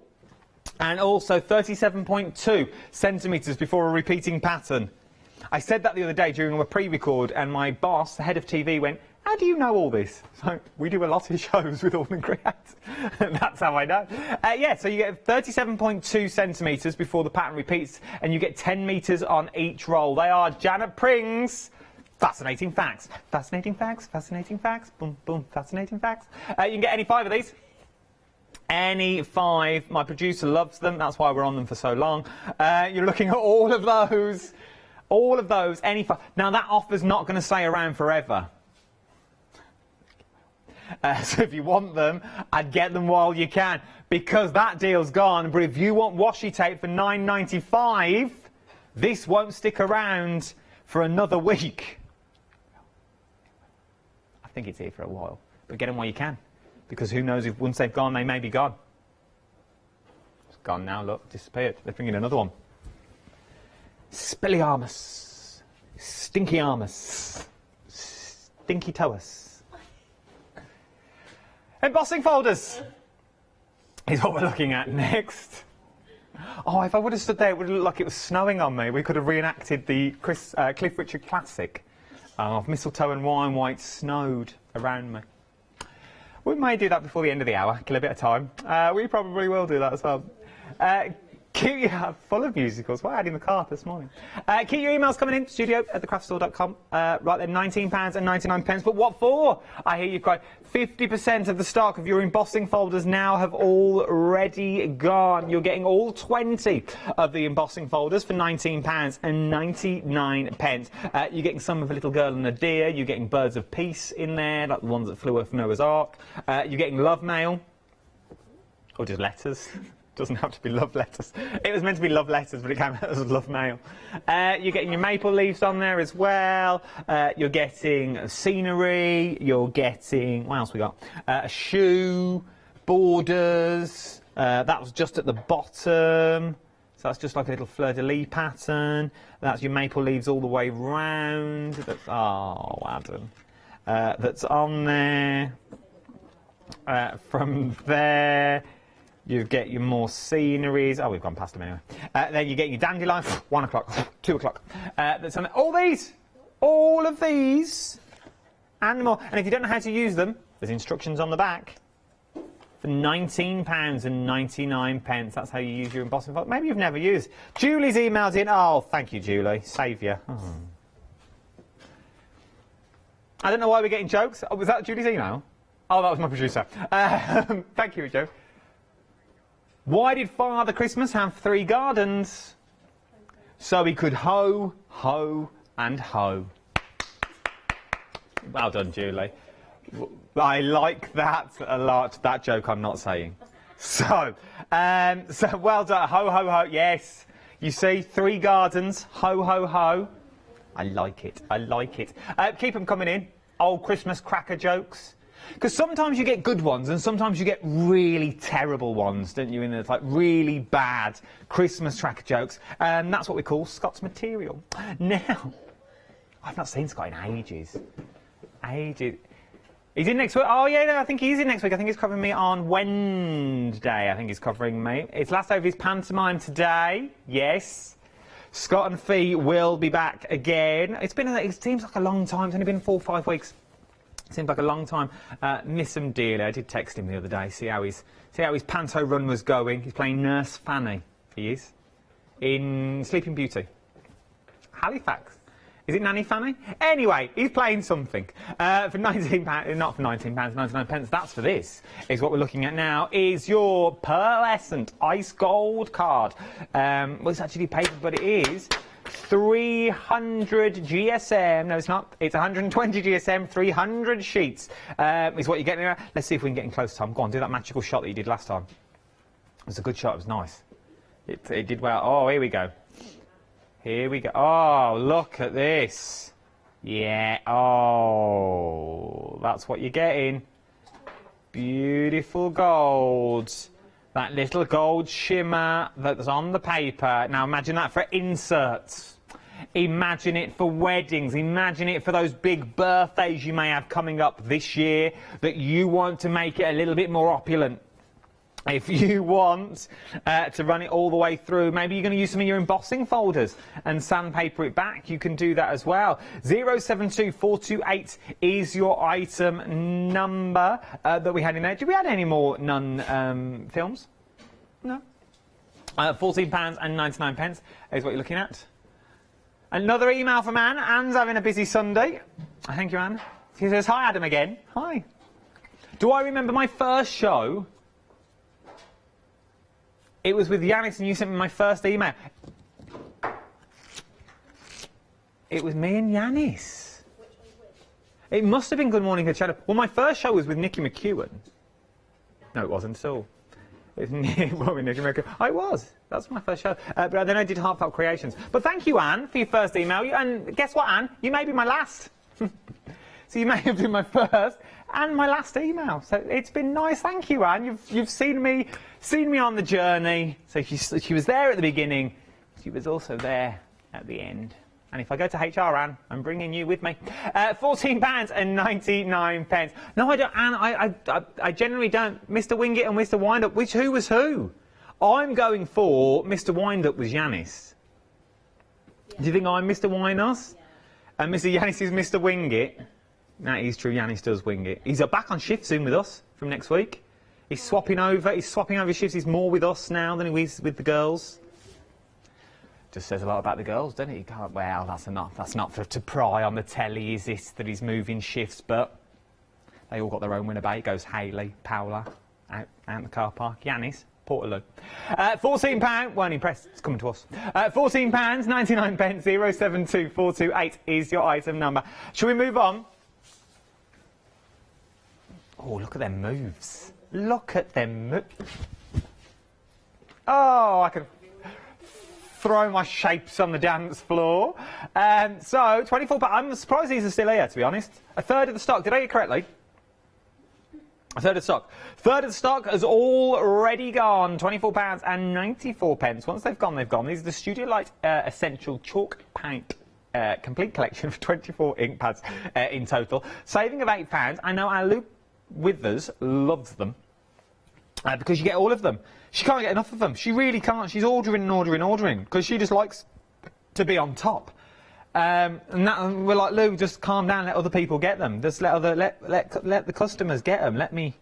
Speaker 11: and also 37.2 centimetres before a repeating pattern. I said that the other day during a pre-record, and my boss, the head of TV, went, "How do you know all this?" So we do a lot of shows with AALL Create. That's how I know. Yeah, so you get 37.2 centimetres before the pattern repeats, and you get 10 metres on each roll. They are Janet Pring's Fascinating Facts. Fascinating Facts, Fascinating Facts, boom, boom, Fascinating Facts. You can get any 5 of these. Any 5. My producer loves them. That's why we're on them for so long. You're looking at all of those. All of those. Any 5. Now, that offer's not going to stay around forever. So if you want them, I'd get them while you can, because that deal's gone. But if you want washi tape for £9.95, this won't stick around for another week. I think it's here for a while. But get them while you can, because who knows, if once they've gone, they may be gone. It's gone now, look, disappeared. They're bringing another one. Spilliarmus. Stinkyarmus. Stinky Toes. Embossing folders is what we're looking at next. Oh, if I would have stood there, it would have looked like it was snowing on me. We could have reenacted the Cliff Richard classic of mistletoe and wine white snowed around me. We may do that before the end of the hour, kill a bit of time. We probably will do that as well. Keep your full of musicals. We're adding the car this morning. Keep your emails coming in, studio@thecraftstore.com. Right then, £19.99. But what for? I hear you cry. 50% of the stock of your embossing folders now have already gone. You're getting all 20 of the embossing folders for £19.99. You're getting some of a little girl and a deer. You're getting birds of peace in there, like the ones that flew off Noah's Ark. You're getting love mail, or just letters. Doesn't have to be love letters. It was meant to be love letters, but it came out as love mail. You're getting your maple leaves on there as well. You're getting scenery. You're getting... What else we got? A shoe, borders. That was just at the bottom. So that's just like a little fleur-de-lis pattern. That's your maple leaves all the way round. That's... Oh, Adam. That's on there. From there... You get your more sceneries. Oh, we've gone past them anyway. Then you get your dandelion. 1 o'clock, 2 o'clock. That's on all these, all of these, and more. And if you don't know how to use them, there's instructions on the back. For £19.99. That's how you use your embossing folder. Maybe you've never used. Julie's emailed in. Oh, thank you, Julie. Saviour. Oh. I don't know why we're getting jokes. Oh, was that Julie's email? Oh, that was my producer. Thank you, Joe. Why did Father Christmas have 3 gardens? So he could hoe, hoe, and hoe. Well done, Julie. I like that a lot. That joke I'm not saying. So well done. Ho, ho, ho. Yes. You see, 3 gardens. Ho, ho, ho. I like it. I like it. Keep them coming in. Old Christmas cracker jokes. Because sometimes you get good ones and sometimes you get really terrible ones, don't you? And it's like really bad Christmas cracker jokes. And that's what we call Scott's material. Now, I've not seen Scott in ages. Ages. He's in next week. Oh, yeah, no, I think he's in next week. I think he's covering me on Wednesday. I think he's covering me. It's last over his pantomime today. Yes. Scott and Fee will be back again. It seems like a long time. It's only been 4 or 5 weeks. Seems like a long time. Miss him dearly. I did text him the other day, see how his panto run was going. He's playing Nurse Fanny. He is in Sleeping Beauty. Halifax. Is it Nanny Fanny? Anyway, he's playing something for £19. Not for £19, 99 pence. That's for this. Is what we're looking at now. Is your pearlescent ice gold card? Well, it's actually paper, but it is 300 GSM. No, it's not. It's 120 GSM, 300 sheets is what you're getting there. Let's see if we can get in close time. Go on, do that magical shot that you did last time. It was a good shot. It was nice. It did well. Oh, here we go. Here we go. Oh, look at this. Yeah. Oh, that's what you're getting. Beautiful gold. That little gold shimmer that's on the paper. Now imagine that for inserts. Imagine it for weddings. Imagine it for those big birthdays you may have coming up this year that you want to make it a little bit more opulent. If you want to run it all the way through, maybe you're going to use some of your embossing folders and sandpaper it back. You can do that as well. 072428 is your item number that we had in there. Did we add any more films? No. £14.99 is what you're looking at. Another email from Anne. Anne's having a busy Sunday. Thank you, Anne. She says, hi, Adam again. Hi. Do I remember my first show? It was with Yanis and you sent me my first email. It was me and Yanis. It must have been Good Morning Good Shadow. Well, my first show was with Nicky McEwen. No, it wasn't at all. It was Nicky McEwen. I was. That's my first show. But then I did Heartfelt Creations. But thank you, Anne, for your first email. And guess what, Anne? You may be my last. So you may have been my first and my last email. So it's been nice. Thank you, Anne. You've seen me on the journey. So she was there at the beginning. She was also there at the end. And if I go to HR, Anne, I'm bringing you with me. £14.99. No, I don't, Anne. I generally don't. Mr. Wingett and Mr. Windup. Who was who? I'm going for Mr. Windup was Yanis. Yeah. Do you think I'm Mr. Winos? Yeah. And Mr. Yanis is Mr. Wingett? That is true. Yanis does wing it. He's back on shift soon with us from next week. He's swapping over. He's swapping over shifts. He's more with us now than he was with the girls. Just says a lot about the girls, doesn't it? You can't. Well, that's enough. That's not to pry on the telly. Is this that he's moving shifts? But they all got their own winner bay. It goes Hayley, Paola, out in the car park. Yanis, Portaloo. £14. Weren't impressed. It's coming to us. £14.99. 072428 is your item number. Shall we move on? Oh, look at them moves. Look at them moves. Oh, I can throw my shapes on the dance floor. So, 24 pounds. I'm surprised these are still here, to be honest. A third of the stock. Did I hear correctly? A third of the stock. Third of the stock has already gone. £24.94. Once they've gone, they've gone. These are the Studio Light Essential Chalk Paint complete collection for 24 ink pads in total. Saving of £8. I know our Luke Withers loves them because you get all of them. She can't get enough of them. She really can't. She's ordering and ordering and ordering because she just likes to be on top. And we're like, Lou, just calm down. Let other people get them. Just let the customers get them. Let me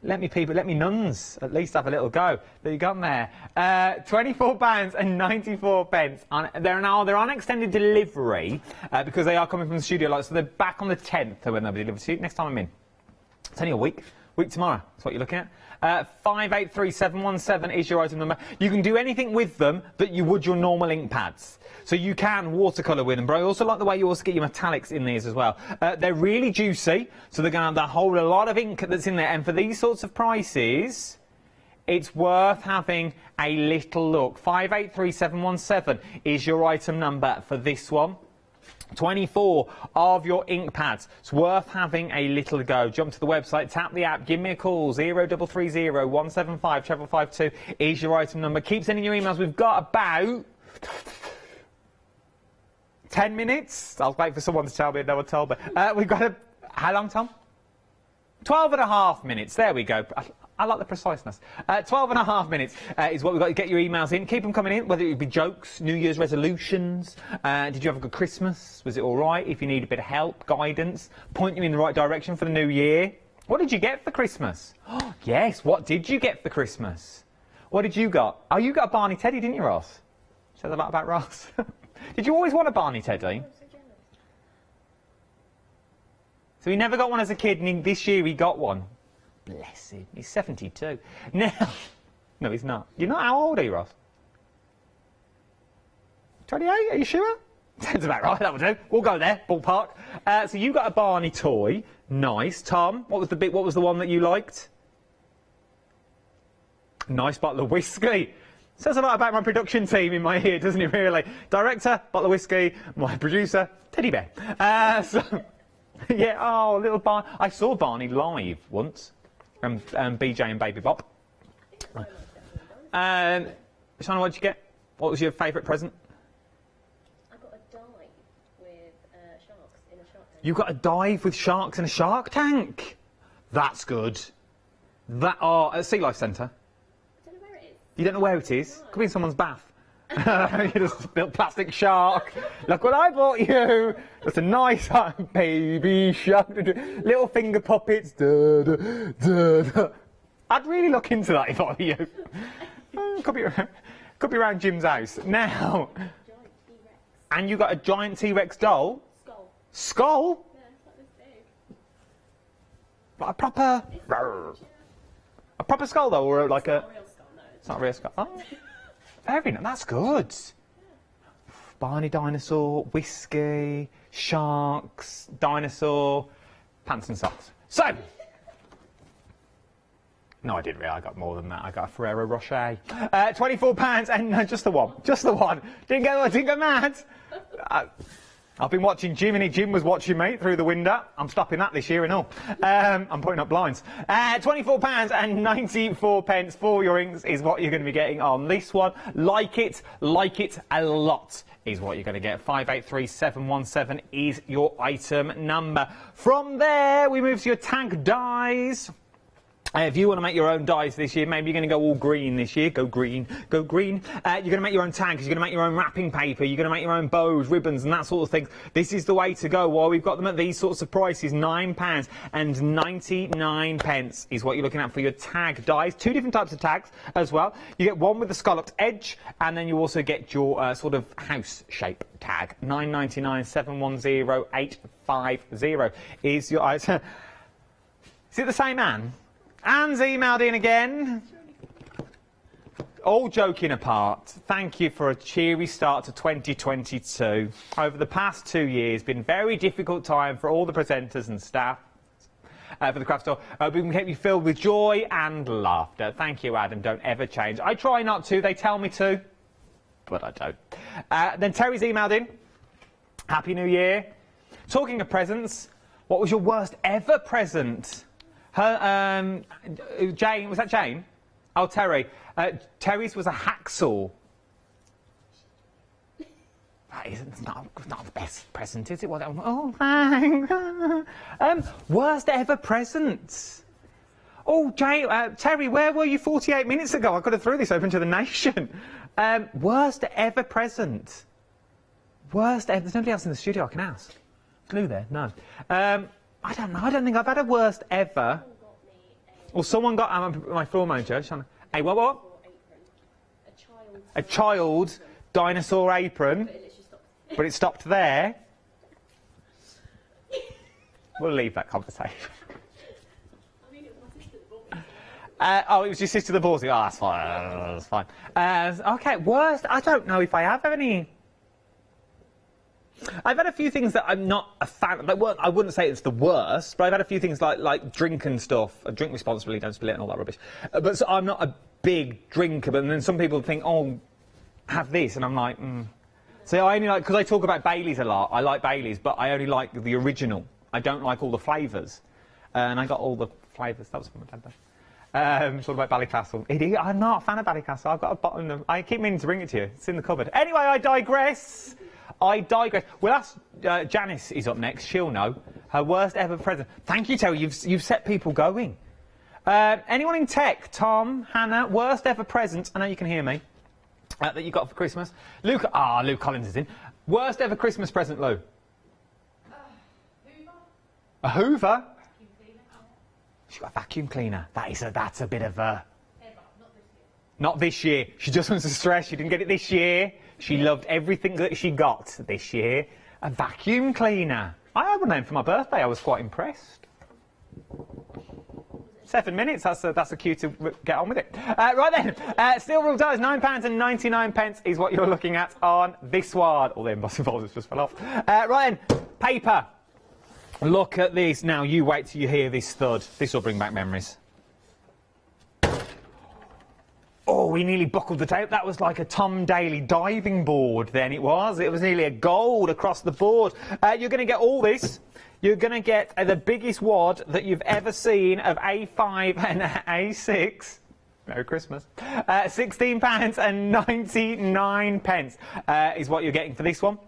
Speaker 11: nuns at least have a little go. There you go there. £24.94. They're on extended delivery because they are coming from the Studio Light. So they're back on the 10th when they'll be delivered. See, next time I'm in. It's only a week. Week tomorrow. That's what you're looking at. 583717 is your item number. You can do anything with them that you would your normal ink pads. So you can watercolour with them, but I also like the way you also get your metallics in these as well. They're really juicy, so they're going to hold a lot of ink that's in there. And for these sorts of prices, it's worth having a little look. 583717 is your item number for this one. 24 of your ink pads. It's worth having a little go. Jump to the website, tap the app, give me a call. 0330 175 552 is your item number. Keep sending your emails. We've got about 10 minutes. I'll wait for someone to tell me. No one told me. We've got how long, Tom? 12 and a half minutes. There we go. I like the preciseness. 12 and a half minutes is what we've got to get your emails in. Keep them coming in, whether it be jokes, New Year's resolutions. Did you have a good Christmas? Was it all right? If you need a bit of help, guidance, point you in the right direction for the new year. What did you get for Christmas? Oh, yes, what did you get for Christmas? What did you got? Oh, you got a Barney Teddy, didn't you, Ross? Said a lot about Ross. Did you always want a Barney Teddy? So he never got one as a kid, and this year he got one. Bless him. He's 72. Now, no, he's not. You're not. How old are you, Ross? 28? Are you sure? Sounds about right. That would do. We'll go there. Ballpark. So you got a Barney toy. Nice. Tom, what was the one that you liked? Nice bottle of whiskey. Says a lot about my production team in my ear, doesn't it? Really. Director, bottle of whiskey. My producer, teddy bear. Yeah. Oh, little Barney. I saw Barney live once. BJ and Baby Bop. Shana, what did you get? What was your favourite present?
Speaker 13: I got a dive with sharks in a shark tank.
Speaker 11: You got a dive with sharks in a shark tank? That's good. At Sea Life Centre?
Speaker 13: I don't know where it is.
Speaker 11: You don't know where it is? Could be in someone's bath. You just built plastic shark. Look what I bought you. Just a nice baby shark. Little finger puppets. Da, da, da, da. I'd really look into that if I were you. Could be around Jim's house. Now. And you got a giant T-Rex doll.
Speaker 13: Skull.
Speaker 11: Skull?
Speaker 13: Yeah, it's like this big.
Speaker 11: Like a proper. A proper skull though, or like a.
Speaker 13: It's not a real skull, no.
Speaker 11: It's not a real skull. Oh. Very nice. That's good. Barney dinosaur, whiskey, sharks, dinosaur, pants and socks. So, no, I didn't really. I got more than that. I got a Ferrero Rocher. £24 and no, just the one. Just the one. Didn't go mad. I've been watching Jim, Jim was watching me through the window. I'm stopping that this year and all. I'm putting up blinds. £24 and 94 pence for your inks is what you're going to be getting on this one. Like it a lot is what you're going to get. 583717 is your item number. From there, we move to your tag dies. If you want to make your own dies this year, maybe you're going to go all green this year. Go green, go green. You're going to make your own tags. You're going to make your own wrapping paper. You're going to make your own bows, ribbons, and that sort of thing. This is the way to go. While we've got them at these sorts of prices, £9 and 99 pence is what you're looking at for your tag dies. Two different types of tags as well. You get one with the scalloped edge, and then you also get your sort of house shape tag. £9.99 710 850 is your item. Is it the same Anne? Anne's emailed in again. All joking apart, thank you for a cheery start to 2022. Over the past 2 years, been a very difficult time for all the presenters and staff for the craft store. We can keep you filled with joy and laughter. Thank you, Adam. Don't ever change. I try not to. They tell me to, but I don't. Then Terry's emailed in. Happy New Year. Talking of presents, what was your worst ever present? Jane, was that Jane? Oh, Terry. Terry's was a hacksaw. That isn't not the best present, is it? Oh, thanks. Worst ever present. Oh, Jane, Terry, where were you 48 minutes ago? I could have threw this open to the nation. Worst ever present. Worst ever. There's nobody else in the studio I can ask. Glue there? No. I don't know. I don't think I've had a worst ever. Or someone got my floor manager. Hey, what? A child dinosaur apron. But it stopped there. We'll leave that conversation. Oh, it was your sister the ballsy. Oh, that's fine. That's fine. Okay, worst. I don't know if I have any. I've had a few things that I'm not a fan of. Like, well, I wouldn't say it's the worst, but I've had a few things like drink and stuff. Drink responsibly, don't spill it and all that rubbish. But so I'm not a big drinker, but then some people think, oh, have this, and I'm like, So I only like, because I talk about Baileys a lot, I like Baileys, but I only like the original. I don't like all the flavours. And I got all the flavours. That was from my dad, though. It's all about Ballycastle. I'm not a fan of Ballycastle. I've got a bottle of... I keep meaning to bring it to you. It's in the cupboard. Anyway, I digress. We'll ask Janice is up next. She'll know. Her worst ever present. Thank you, Terry. You've set people going. Anyone in tech? Tom, Hannah, worst ever present. I know you can hear me. That you got for Christmas. Luke Collins is in. Worst ever Christmas present, Lou?
Speaker 18: Hoover.
Speaker 11: A Hoover?
Speaker 18: Vacuum cleaner.
Speaker 11: She got a vacuum cleaner. That's a bit of a...
Speaker 18: Yeah, but not this year.
Speaker 11: Not this year. She just wants to stress she didn't get it this year. She loved everything that she got this year. A vacuum cleaner. I had one of them for my birthday. I was quite impressed. 7 minutes, that's a cue to get on with it. Right then, steel rule dies, £9.99 is what you're looking at on this one. All the embossing folders just fell off. Right then, paper. Look at this. Now, you wait till you hear this thud. This will bring back memories. Oh, we nearly buckled the tape. That was like a Tom Daley diving board then it was. It was nearly a gold across the board. You're going to get all this. You're going to get the biggest wad that you've ever seen of A5 and A6. Merry Christmas. £16.99 is what you're getting for this one.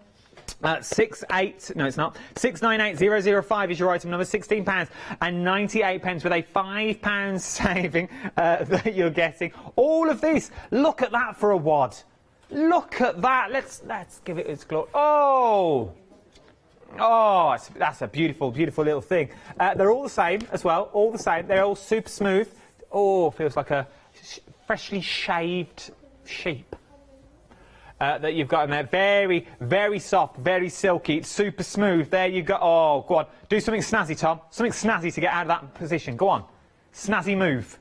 Speaker 11: 698,005 is your item number. £16.98 with a £5 saving that you're getting. All of this. Look at that for a wad. Look at that. Let's give it its glory. Oh, that's a beautiful, beautiful little thing. They're all the same as well. All the same. They're all super smooth. Oh, feels like a freshly shaved sheep. That you've got in there. Very, very soft, very silky. It's super smooth. There you go. Oh, go on. Do something snazzy, Tom. Something snazzy to get out of that position. Go on. Snazzy move.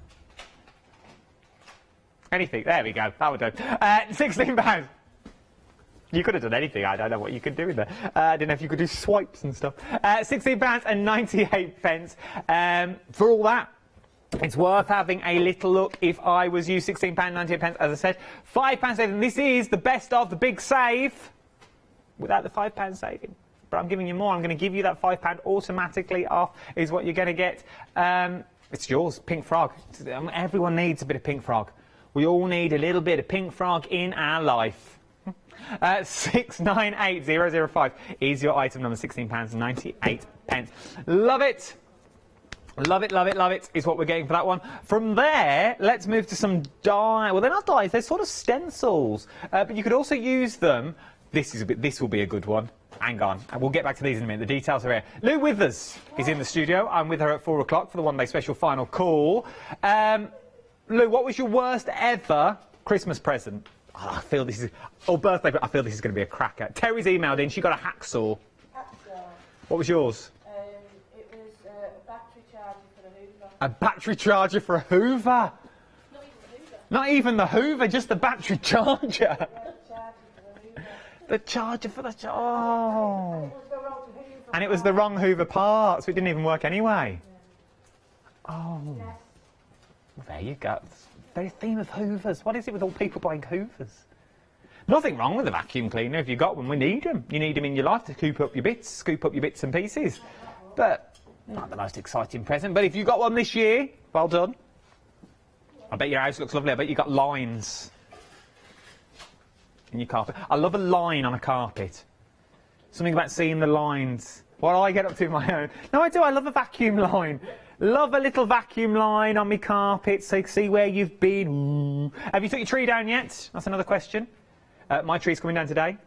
Speaker 11: Anything. There we go. That would do. £16. You could have done anything. I don't know what you could do in there. I don't know if you could do swipes and stuff. £16.98. For all that. It's worth having a little look. If I was you, £16.98, as I said. £5 saving. This is the best of the big save without the £5 saving. But I'm giving you more. I'm going to give you that £5 automatically off is what you're going to get. It's yours, Pink Frog. Everyone needs a bit of Pink Frog. We all need a little bit of Pink Frog in our life. 698005 is your item number, £16.98. Love it. Love it, love it, love it is what we're getting for that one. From there, let's move to some die. Well, they're not dies, they're sort of stencils. But you could also use them. This will be a good one. Hang on. And we'll get back to these in a minute. The details are here. Lou Withers is in the studio. I'm with her at 4 o'clock for the one-day special final call. Lou, what was your worst ever Christmas present? Oh, I feel this is... Or birthday, but I feel this is going to be a cracker. Terry's emailed in. She got a hacksaw. What was yours? A battery charger for a Hoover? Not even the Hoover, just the battery charger. The charger for the... Oh. And it was the wrong Hoover part, so it didn't even work anyway. Oh. Well, there you go. Very theme of Hoovers. What is it with all people buying Hoovers? Nothing wrong with a vacuum cleaner if you've got one. We need them. You need them in your life to scoop up your bits and pieces. But... not the most exciting present, but if you got one this year, well done. I bet your house looks lovely. I bet you got lines in your carpet. I love a line on a carpet. Something about seeing the lines. What do I get up to my own? No, I do. I love a vacuum line. Love a little vacuum line on my carpet so you can see where you've been. Ooh. Have you took your tree down yet? That's another question. My tree's coming down today.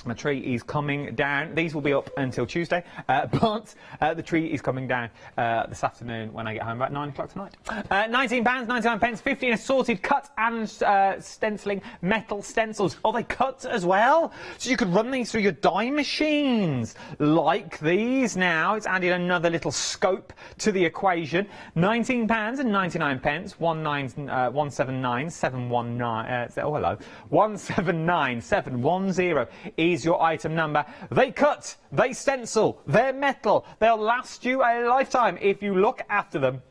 Speaker 11: My tree is coming down. These will be up until Tuesday, but the tree is coming down this afternoon when I get home, about 9 o'clock tonight. £19.99, 15 assorted cut and stenciling metal stencils. Oh, they cut as well? So you could run these through your die machines, like these now. It's added another little scope to the equation. £19.99, 179719. Oh, hello. 179710 is your item number. They cut, they stencil, they're metal, they'll last you a lifetime if you look after them.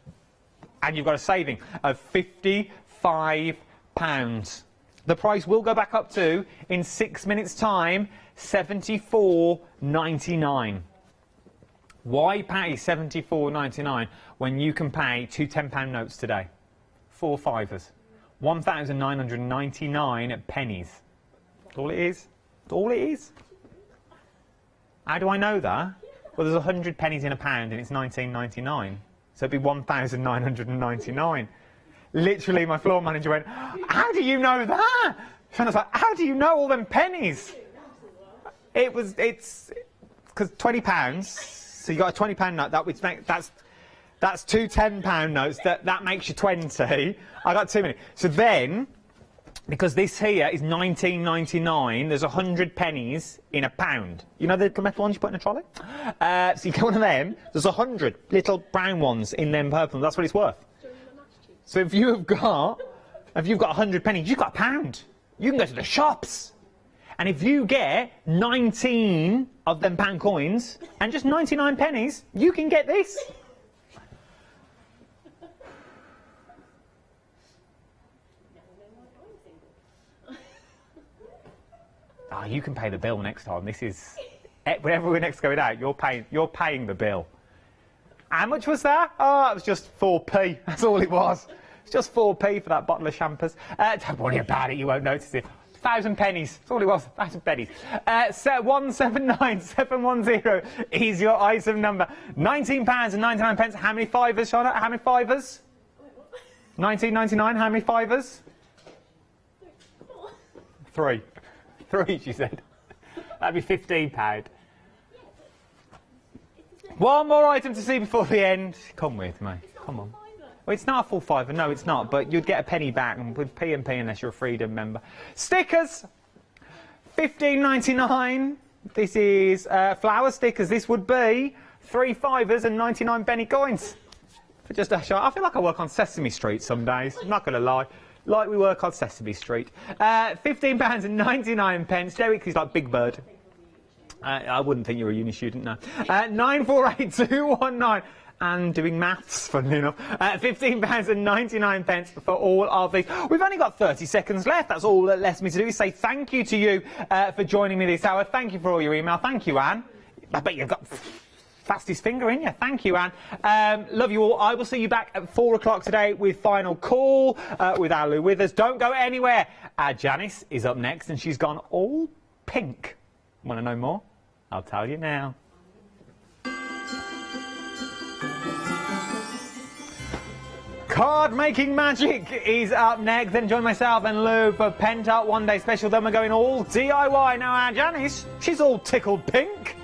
Speaker 11: And you've got a saving of £55. The price will go back up to, in 6 minutes' time, $74.99. Why pay $74.99 when you can pay two £10 notes today? 4 fivers. 1,999 pennies. That's all it is. That's all it is. How do I know that? Well, there's 100 pennies in a pound and it's 19.99. So it'd be 1,999. Literally, my floor manager went, "How do you know that?" And I was like, "How do you know all them pennies?" It's because £20. So you got a £20 note. That's two £10 notes. That makes you 20. I got too many. So then, because this here is 19.99, there's 100 pennies in a pound. You know the little metal ones you put in a trolley? So you get one of them. There's 100 little brown ones in them purple. That's what it's worth. So if you've got 100 pennies, you've got a pound. You can go to the shops. And if you get 19 of them pound coins and just 99 pennies, you can get this. Oh, you can pay the bill next time. This is, whenever we're next going out, you're paying the bill. How much was that? Oh, it was just 4p. That's all it was. It's just 4p for that bottle of champers. Don't worry about it. You won't notice it. 1,000 pennies. That's all it was. 1,000 pennies. 179710 is your item number. £19.99. How many fivers, Charlotte? How many fivers? 19.99. How many fivers? 3. 3, she said. That'd be £15. One more item to see before the end. Come with me. Come on. Well, it's not a full fiver. No, it's not. But you'd get a penny back with P&P unless you're a Freedom member. Stickers. £15.99. This is flower stickers. This would be 3 fivers and 99 penny coins. For just a shot. I feel like I work on Sesame Street some days. I'm not going to lie. Like we work on Sesame Street. £15.99. Derek is like Big Bird. I wouldn't think you're a uni student, no. 948219. And doing maths, funnily enough. £15.99 for all of these. We've only got 30 seconds left. That's all that left me to do is say thank you to you for joining me this hour. Thank you for all your email. Thank you, Anne. I bet you've got fastest finger in you. Thank you, Anne. Love you all. I will see you back at 4 o'clock today with Final Call with our Lou Withers. Don't go anywhere. Janice is up next and she's gone all pink. Want to know more? I'll tell you now. Card making magic is up next. Then join myself and Lou for Pentel One Day Special. Then we're going all DIY. Now our Janice, she's all tickled pink.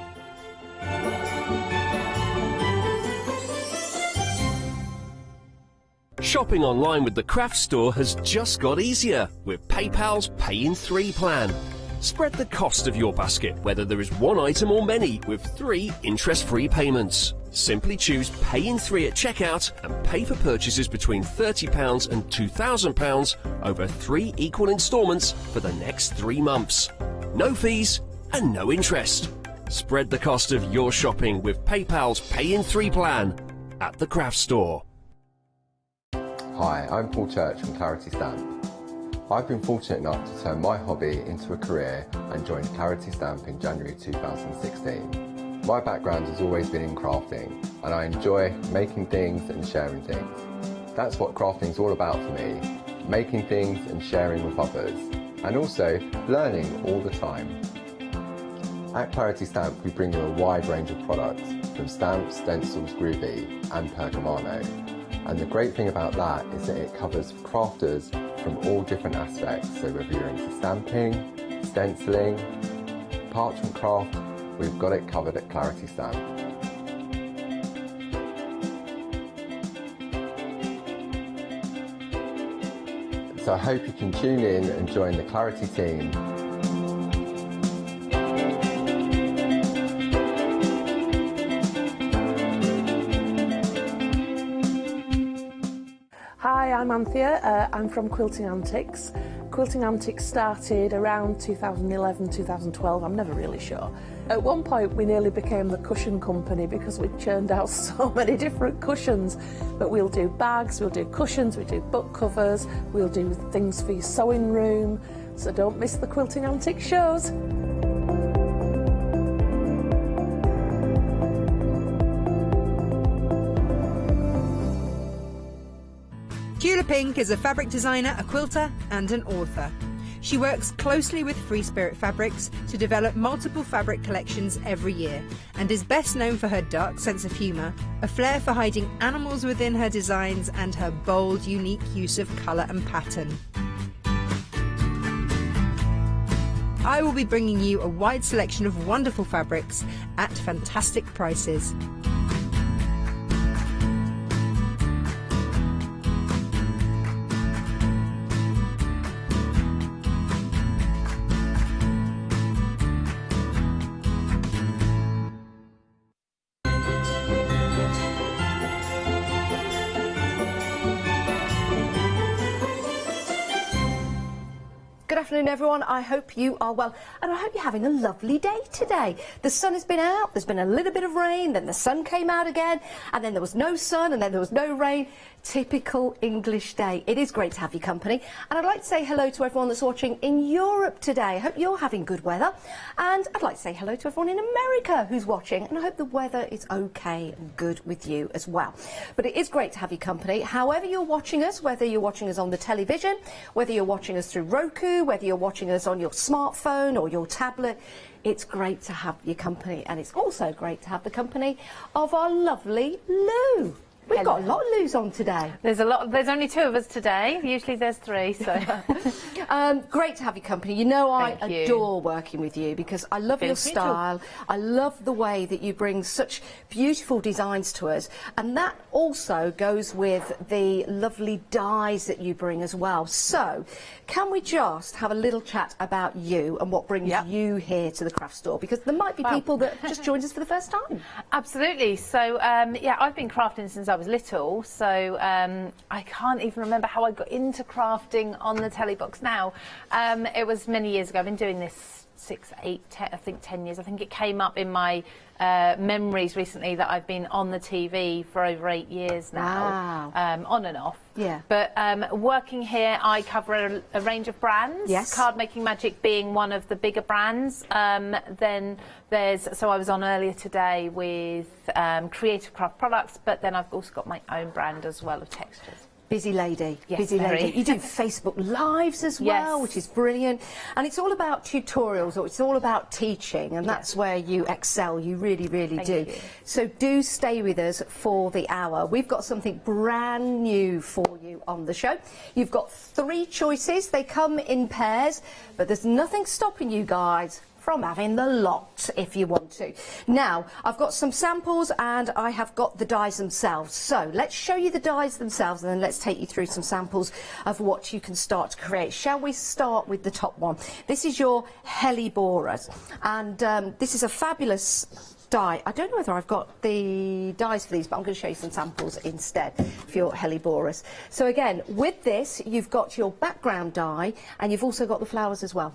Speaker 3: Shopping online with the Craft Store has just got easier with PayPal's Pay in 3 plan. Spread the cost of your basket, whether there is one item or many, with 3 interest-free payments. Simply choose Pay in 3 at checkout and pay for purchases between £30 and £2,000 over 3 equal instalments for the next 3 months. No fees and no interest. Spread the cost of your shopping with PayPal's Pay in 3 plan at the Craft Store.
Speaker 2: Hi, I'm Paul Church from Clarity Stamp. I've been fortunate enough to turn my hobby into a career and joined Clarity Stamp in January 2016. My background has always been in crafting and I enjoy making things and sharing things. That's what crafting's all about for me, making things and sharing with others, and also learning all the time. At Clarity Stamp we bring you a wide range of products, from stamps, stencils, groovy and pergamano. And the great thing about that is that it covers crafters from all different aspects. So whether you're into stamping, stenciling, parchment craft, we've got it covered at Clarity Stamp. So I hope you can tune in and join the Clarity team.
Speaker 8: Hi, I'm Anthea. I'm from Quilting Antics. Quilting Antics started around 2011, 2012, I'm never really sure.
Speaker 6: At one point we nearly became the cushion company because we churned out so many different cushions. But we'll do bags, we'll do cushions, we do book covers, we'll do things for your sewing room, so don't miss the Quilting Antics shows.
Speaker 19: Julia Pink is a fabric designer, a quilter and an author. She works closely with Free Spirit Fabrics to develop multiple fabric collections every year and is best known for her dark sense of humour, a flair for hiding animals within her designs and her bold, unique use of colour and pattern. I will be bringing you a wide selection of wonderful fabrics at fantastic prices.
Speaker 15: Good afternoon, everyone. I hope you are well, and I hope you're having a lovely day today. The sun has been out, there's been a little bit of rain, then the sun came out again, and then there was no sun, and then there was no rain. Typical English day. It is great to have your company, and I'd like to say hello to everyone that's watching in Europe today. I hope you're having good weather, and I'd like to say hello to everyone in America who's watching, and I hope the weather is okay and good with you as well. But it is great to have your company. However you're watching us, whether you're watching us on the television, whether you're watching us through Roku, whether you're watching us on your smartphone or your tablet, it's great to have your company, and it's also great to have the company of our lovely Lou. We've got a lot of Lou's on today.
Speaker 20: There's a lot. There's only two of us today. Usually there's three. So
Speaker 15: great to have your company. You know, I adore working with you because I love your style. I love the way that you bring such beautiful designs to us, and that also goes with the lovely dies that you bring as well. So, can we just have a little chat about you and what brings you here to the craft store? Because there might be people that just joined us for the first time.
Speaker 20: Absolutely. So, yeah, I've been crafting since I was little, so I can't even remember how I got into crafting on the telly box now. It was many years ago. I've been doing this 6, 8, 10, I think 10 years. I think it came up in my memories recently that I've been on the TV for over 8 years now, on and off.
Speaker 15: Yeah.
Speaker 20: But working here, I cover a range of brands.
Speaker 15: Yes.
Speaker 20: Card Making Magic being one of the bigger brands. Then there's, so I was on earlier today with Creative Craft Products, but then I've also got my own brand as well of textures.
Speaker 15: Busy lady,
Speaker 20: yes,
Speaker 15: busy
Speaker 20: very.
Speaker 15: lady. You do Facebook Lives as well, which is brilliant. And it's all about tutorials, or it's all about teaching, and that's where you excel. You really, really do. So do stay with us for the hour. We've got something brand new for you on the show. You've got 3 choices. They come in pairs, but there's nothing stopping you guys from having the lot if you want to. Now, I've got some samples and I have got the dies themselves. So let's show you the dies themselves and then let's take you through some samples of what you can start to create. Shall we start with the top one? This is your Helleborus, and this is a fabulous die. I don't know whether I've got the dies for these, but I'm going to show you some samples instead for your Helleborus. So again, with this, you've got your background die and you've also got the flowers as well.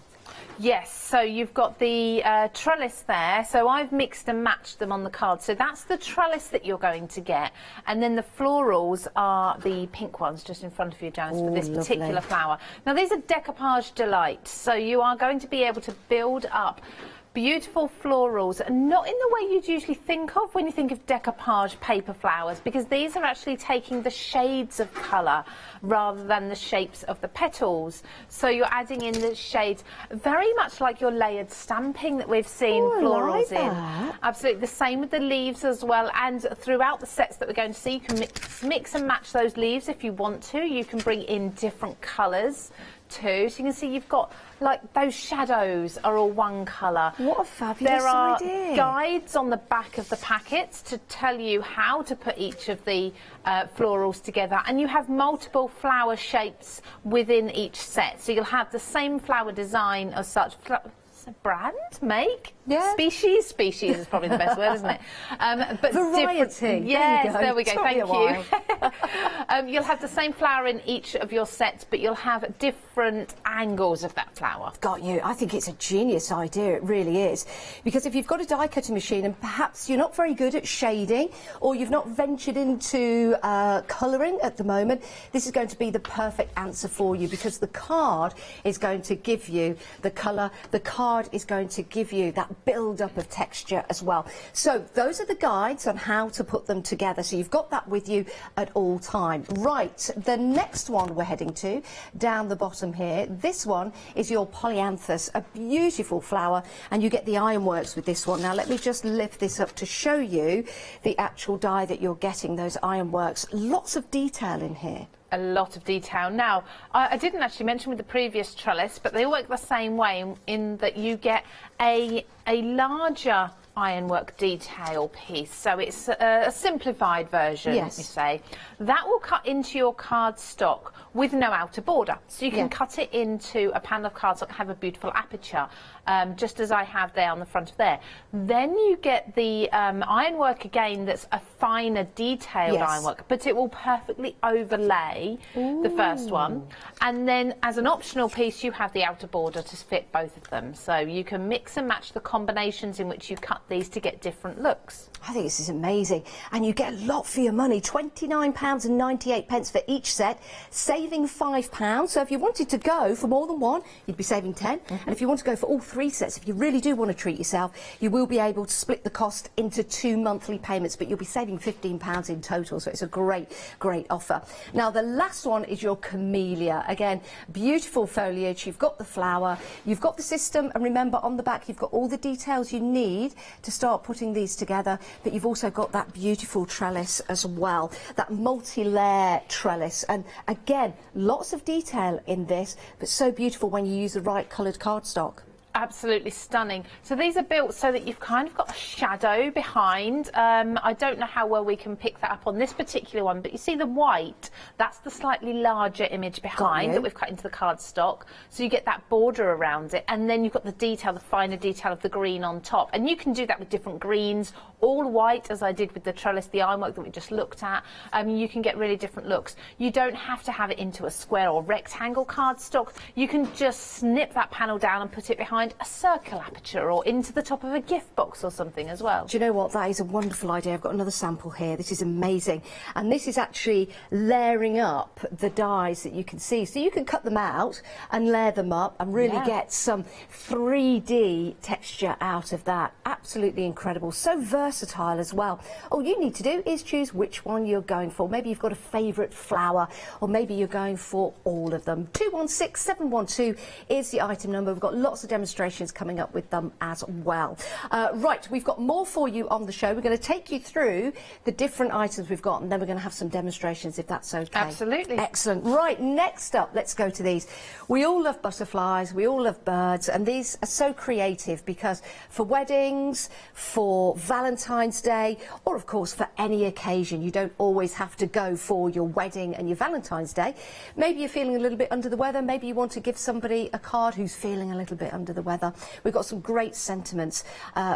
Speaker 20: Yes, so you've got the trellis there, so I've mixed and matched them on the card. So that's the trellis that you're going to get, and then the florals are the pink ones just in front of you, Janice, for this particular flower. Now these are decoupage delight, so you are going to be able to build up beautiful florals, and not in the way you'd usually think of when you think of decoupage paper flowers, because these are actually taking the shades of colour rather than the shapes of the petals. So you're adding in the shades, very much like your layered stamping that we've seen florals in. Absolutely, the same with the leaves as well, and throughout the sets that we're going to see, you can mix and match those leaves if you want to. You can bring in different colours too, so you can see you've got like those shadows are all one colour.
Speaker 15: What a fabulous idea.
Speaker 20: There are guides on the back of the packets to tell you how to put each of the florals together, and you have multiple flower shapes within each set, so you'll have the same flower design as such. brand, make, species is probably the best word, isn't it? But
Speaker 1: variety.
Speaker 20: Yes, there we go.
Speaker 1: Took me a
Speaker 20: Thank you. You'll have the same flower in each of your sets, but you'll have different angles of that flower.
Speaker 1: Got you. I think it's a genius idea, it really is. Because if you've got a die cutting machine and perhaps you're not very good at shading or you've not ventured into colouring at the moment, this is going to be the perfect answer for you, because the card is going to give you the colour, the card is going to give you that build-up of texture as well. So those are the guides on how to put them together, so you've got that with you at all time. Right, the next one we're heading to, down the bottom here, this one is your polyanthus, a beautiful flower, and you get the ironworks with this one. Now let me just lift this up to show you the actual die that you're getting, those ironworks. Lots of detail in here.
Speaker 20: A lot of detail. Now, I didn't actually mention with the previous trellis, but they all work the same way in that you get a larger ironwork detail piece, so it's a simplified version, let me say. That will cut into your cardstock with no outer border, so you can cut it into a panel of cardstock, have a beautiful aperture, just as I have there on the front of there. Then you get the ironwork again, that's a finer detailed ironwork, but it will perfectly overlay the first one, and then as an optional piece you have the outer border to fit both of them, so you can mix and match the combinations in which you cut these to get different looks.
Speaker 1: I think this is amazing, and you get a lot for your money. £29.98 for each set, saving £5. So if you wanted to go for more than one, you'd be saving 10. And if you want to go for all 3 sets, if you really do want to treat yourself, you will be able to split the cost into 2 monthly payments, but you'll be saving £15 in total. So it's a great offer. Now the last one is your camellia. Again, beautiful foliage. You've got the flower, you've got the system, and remember on the back you've got all the details you need to start putting these together, but you've also got that beautiful trellis as well, that multi-layer trellis, and again lots of detail in this, but so beautiful when you use the right coloured cardstock.
Speaker 20: Absolutely stunning. So these are built so that you've kind of got a shadow behind. I don't know how well we can pick that up on this particular one, but you see the white, that's the slightly larger image behind that we've cut into the cardstock. So you get that border around it, and then you've got the detail, the finer detail of the green on top. And you can do that with different greens, all white, as I did with the trellis, the ironwork that we just looked at. You can get really different looks. You don't have to have it into a square or rectangle cardstock. You can just snip that panel down and put it behind a circle aperture or into the top of a gift box or something as well.
Speaker 1: Do you know what? That is a wonderful idea. I've got another sample here. This is amazing. And this is actually layering up the dies that you can see. So you can cut them out and layer them up and really get some 3D texture out of that. Absolutely incredible. So versatile as well. All you need to do is choose which one you're going for. Maybe you've got a favourite flower, or maybe you're going for all of them. 216712 is the item number. We've got lots of demonstrations coming up with them as well. Right, we've got more for you on the show. We're going to take you through the different items we've got, and then we're going to have some demonstrations, if that's okay.
Speaker 20: Absolutely.
Speaker 1: Excellent. Right, next up, let's go to these. We all love butterflies, we all love birds, and these are so creative because for weddings, for Valentine's Day, or of course for any occasion, you don't always have to go for your wedding and your Valentine's Day. Maybe you're feeling a little bit under the weather, maybe you want to give somebody a card who's feeling a little bit under the weather. We've got some great sentiments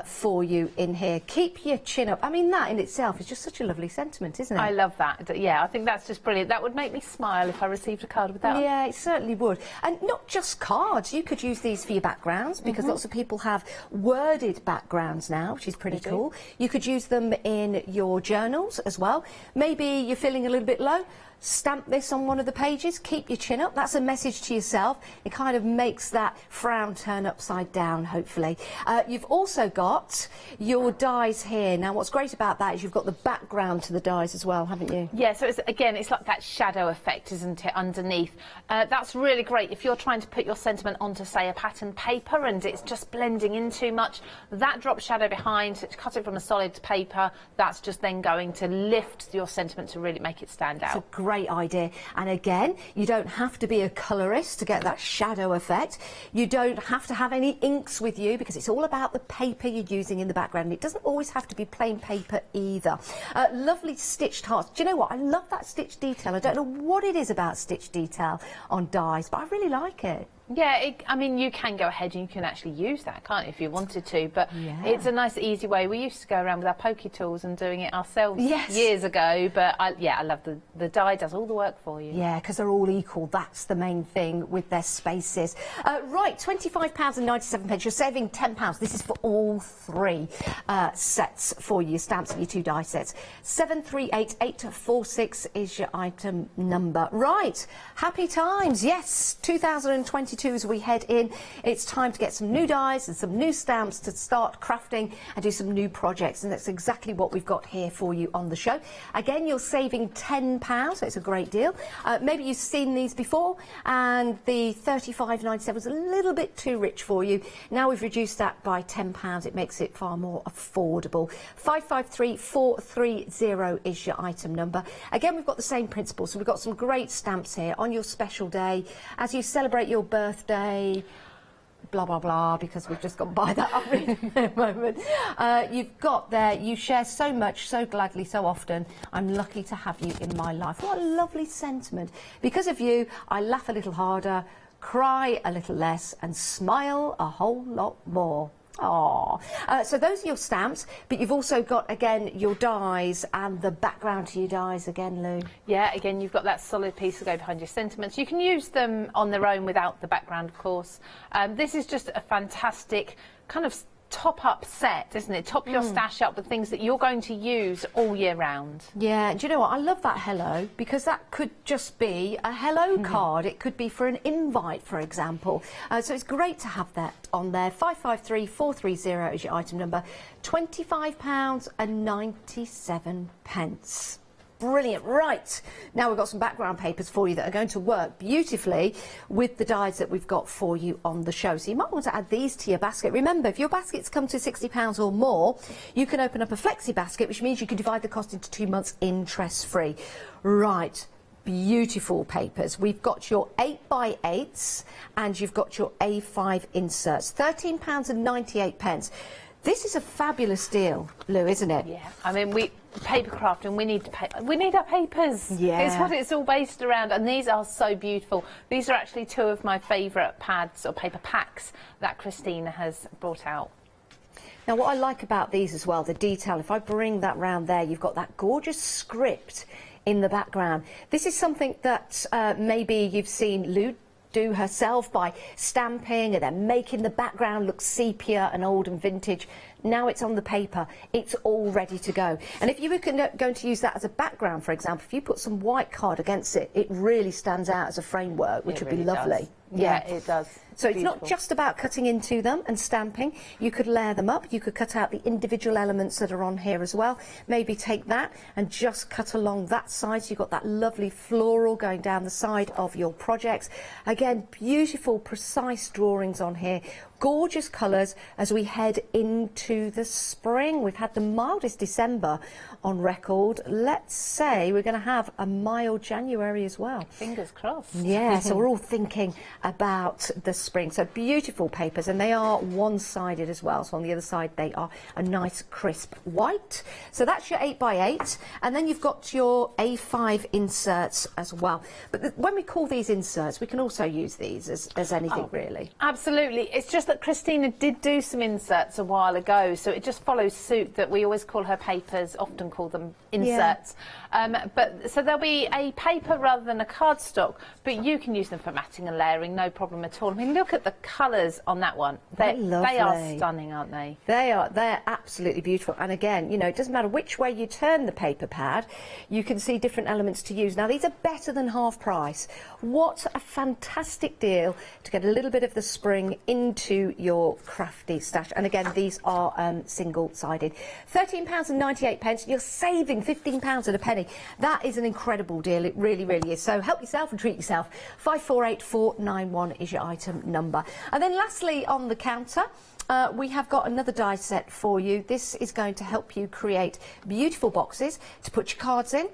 Speaker 1: for you in here. Keep your chin up. I mean, that in itself is just such a lovely sentiment, isn't it?
Speaker 20: I love that. Yeah, I think that's just brilliant. That would make me smile if I received a card with that.
Speaker 1: Yeah, it certainly would. And not just cards. You could use these for your backgrounds, because lots of people have worded backgrounds now, which is pretty cool. You could use them in your journals as well. Maybe you're feeling a little bit low. Stamp this on one of the pages, keep your chin up. That's a message to yourself. It kind of makes that frown turn upside down, hopefully. You've also got your dies here. Now, what's great about that is you've got the background to the dies as well, haven't you?
Speaker 20: Yeah, so it's, again, it's like that shadow effect, isn't it, underneath. That's really great. If you're trying to put your sentiment onto, say, a pattern paper and it's just blending in too much, that drop shadow behind, so cut it from a solid paper, that's just then going to lift your sentiment to really make it stand out.
Speaker 1: It's a great idea. And again, you don't have to be a colourist to get that shadow effect. You don't have to have any inks with you, because it's all about the paper you're using in the background. It doesn't always have to be plain paper either. Lovely stitched hearts. Do you know what? I love that stitch detail. I don't know what it is about stitch detail on dies, but I really like it.
Speaker 20: Yeah, I mean, you can go ahead and you can actually use that, can't you, if you wanted to, but it's a nice, easy way. We used to go around with our pokey tools and doing it ourselves years ago, but I love the die does all the work for you.
Speaker 1: Yeah, because they're all equal. That's the main thing with their spaces. Right, £25.97. You're saving £10. This is for all three sets for your stamps and your two die sets. 738846 is your item number. Right, happy times. Yes, 2022 as we head in. It's time to get some new dies and some new stamps to start crafting and do some new projects, and that's exactly what we've got here for you on the show. Again, you're saving £10, so it's a great deal. Maybe you've seen these before and the £35.97 was a little bit too rich for you. Now we've reduced that by £10. It makes it far more affordable. 553430 is your item number. Again, we've got the same principle, so we've got some great stamps here on your special day as you celebrate your birthday, blah blah blah, because we've just gone by that up in a moment. You've got there, you share so much, so gladly, so often. I'm lucky to have you in my life. What a lovely sentiment. Because of you, I laugh a little harder, cry a little less, and smile a whole lot more. Oh, so those are your stamps, but you've also got, again, your dies and the background to your dies again, Lou.
Speaker 20: Yeah, again, you've got that solid piece to go behind your sentiments. You can use them on their own without the background, of course. This is just a fantastic kind of top-up set, isn't it? Top your stash up with things that you're going to use all year round.
Speaker 1: Yeah, do you know what? I love that hello, because that could just be a hello card. It could be for an invite, for example. So it's great to have that on there. 553430 is your item number. £25.97. Brilliant. Right, now we've got some background papers for you that are going to work beautifully with the dies that we've got for you on the show. So you might want to add these to your basket. Remember, if your baskets come to £60 or more, you can open up a flexi basket, which means you can divide the cost into 2 months interest-free. Right. Beautiful papers. We've got your 8x8s and you've got your A5 inserts. £13.98. This is a fabulous deal, Lou, isn't it?
Speaker 20: Yeah, I mean, paper crafting, we need our papers.
Speaker 1: Yeah.
Speaker 20: It's what it's all based around, and these are so beautiful. These are actually two of my favourite pads or paper packs that Christina has brought out.
Speaker 1: Now, what I like about these as well, the detail, if I bring that round there, you've got that gorgeous script in the background. This is something that maybe you've seen Lou do herself by stamping and then making the background look sepia and old and vintage. Now it's on the paper, it's all ready to go. And if you were going to use that as a background, for example, if you put some white card against it, it really stands out as a framework, which would be lovely.
Speaker 20: Yeah, it does.
Speaker 1: So it's not just about cutting into them and stamping. You could layer them up. You could cut out the individual elements that are on here as well. Maybe take that and just cut along that side. So you've got that lovely floral going down the side of your projects. Again, beautiful, precise drawings on here. Gorgeous colours as we head into the spring. We've had the mildest December on record. Let's say we're going to have a mild January as well.
Speaker 20: Fingers crossed.
Speaker 1: Yeah, so we're all thinking about the spring. So beautiful papers, and they are one-sided as well. So on the other side they are a nice crisp white. So that's your 8x8, and then you've got your A5 inserts as well. But when we call these inserts, we can also use these as anything really.
Speaker 20: Absolutely. It's just that Christina did do some inserts a while ago, so it just follows suit that we always call her papers, often call them inserts. But so there'll be a paper rather than a cardstock, but you can use them for matting and layering, no problem at all. I mean, look at the colours on that one. They are stunning, aren't they?
Speaker 1: They're absolutely beautiful. And again, you know, it doesn't matter which way you turn the paper pad, you can see different elements to use. Now, these are better than half price. What a fantastic deal to get a little bit of the spring into your crafty stash. And again, these are single-sided. £13.98. You're saving £15 and a penny. That is an incredible deal. It really, really is. So help yourself and treat yourself. 548491 is your item number. And then lastly on the counter, we have got another die set for you. This is going to help you create beautiful boxes to put your cards in,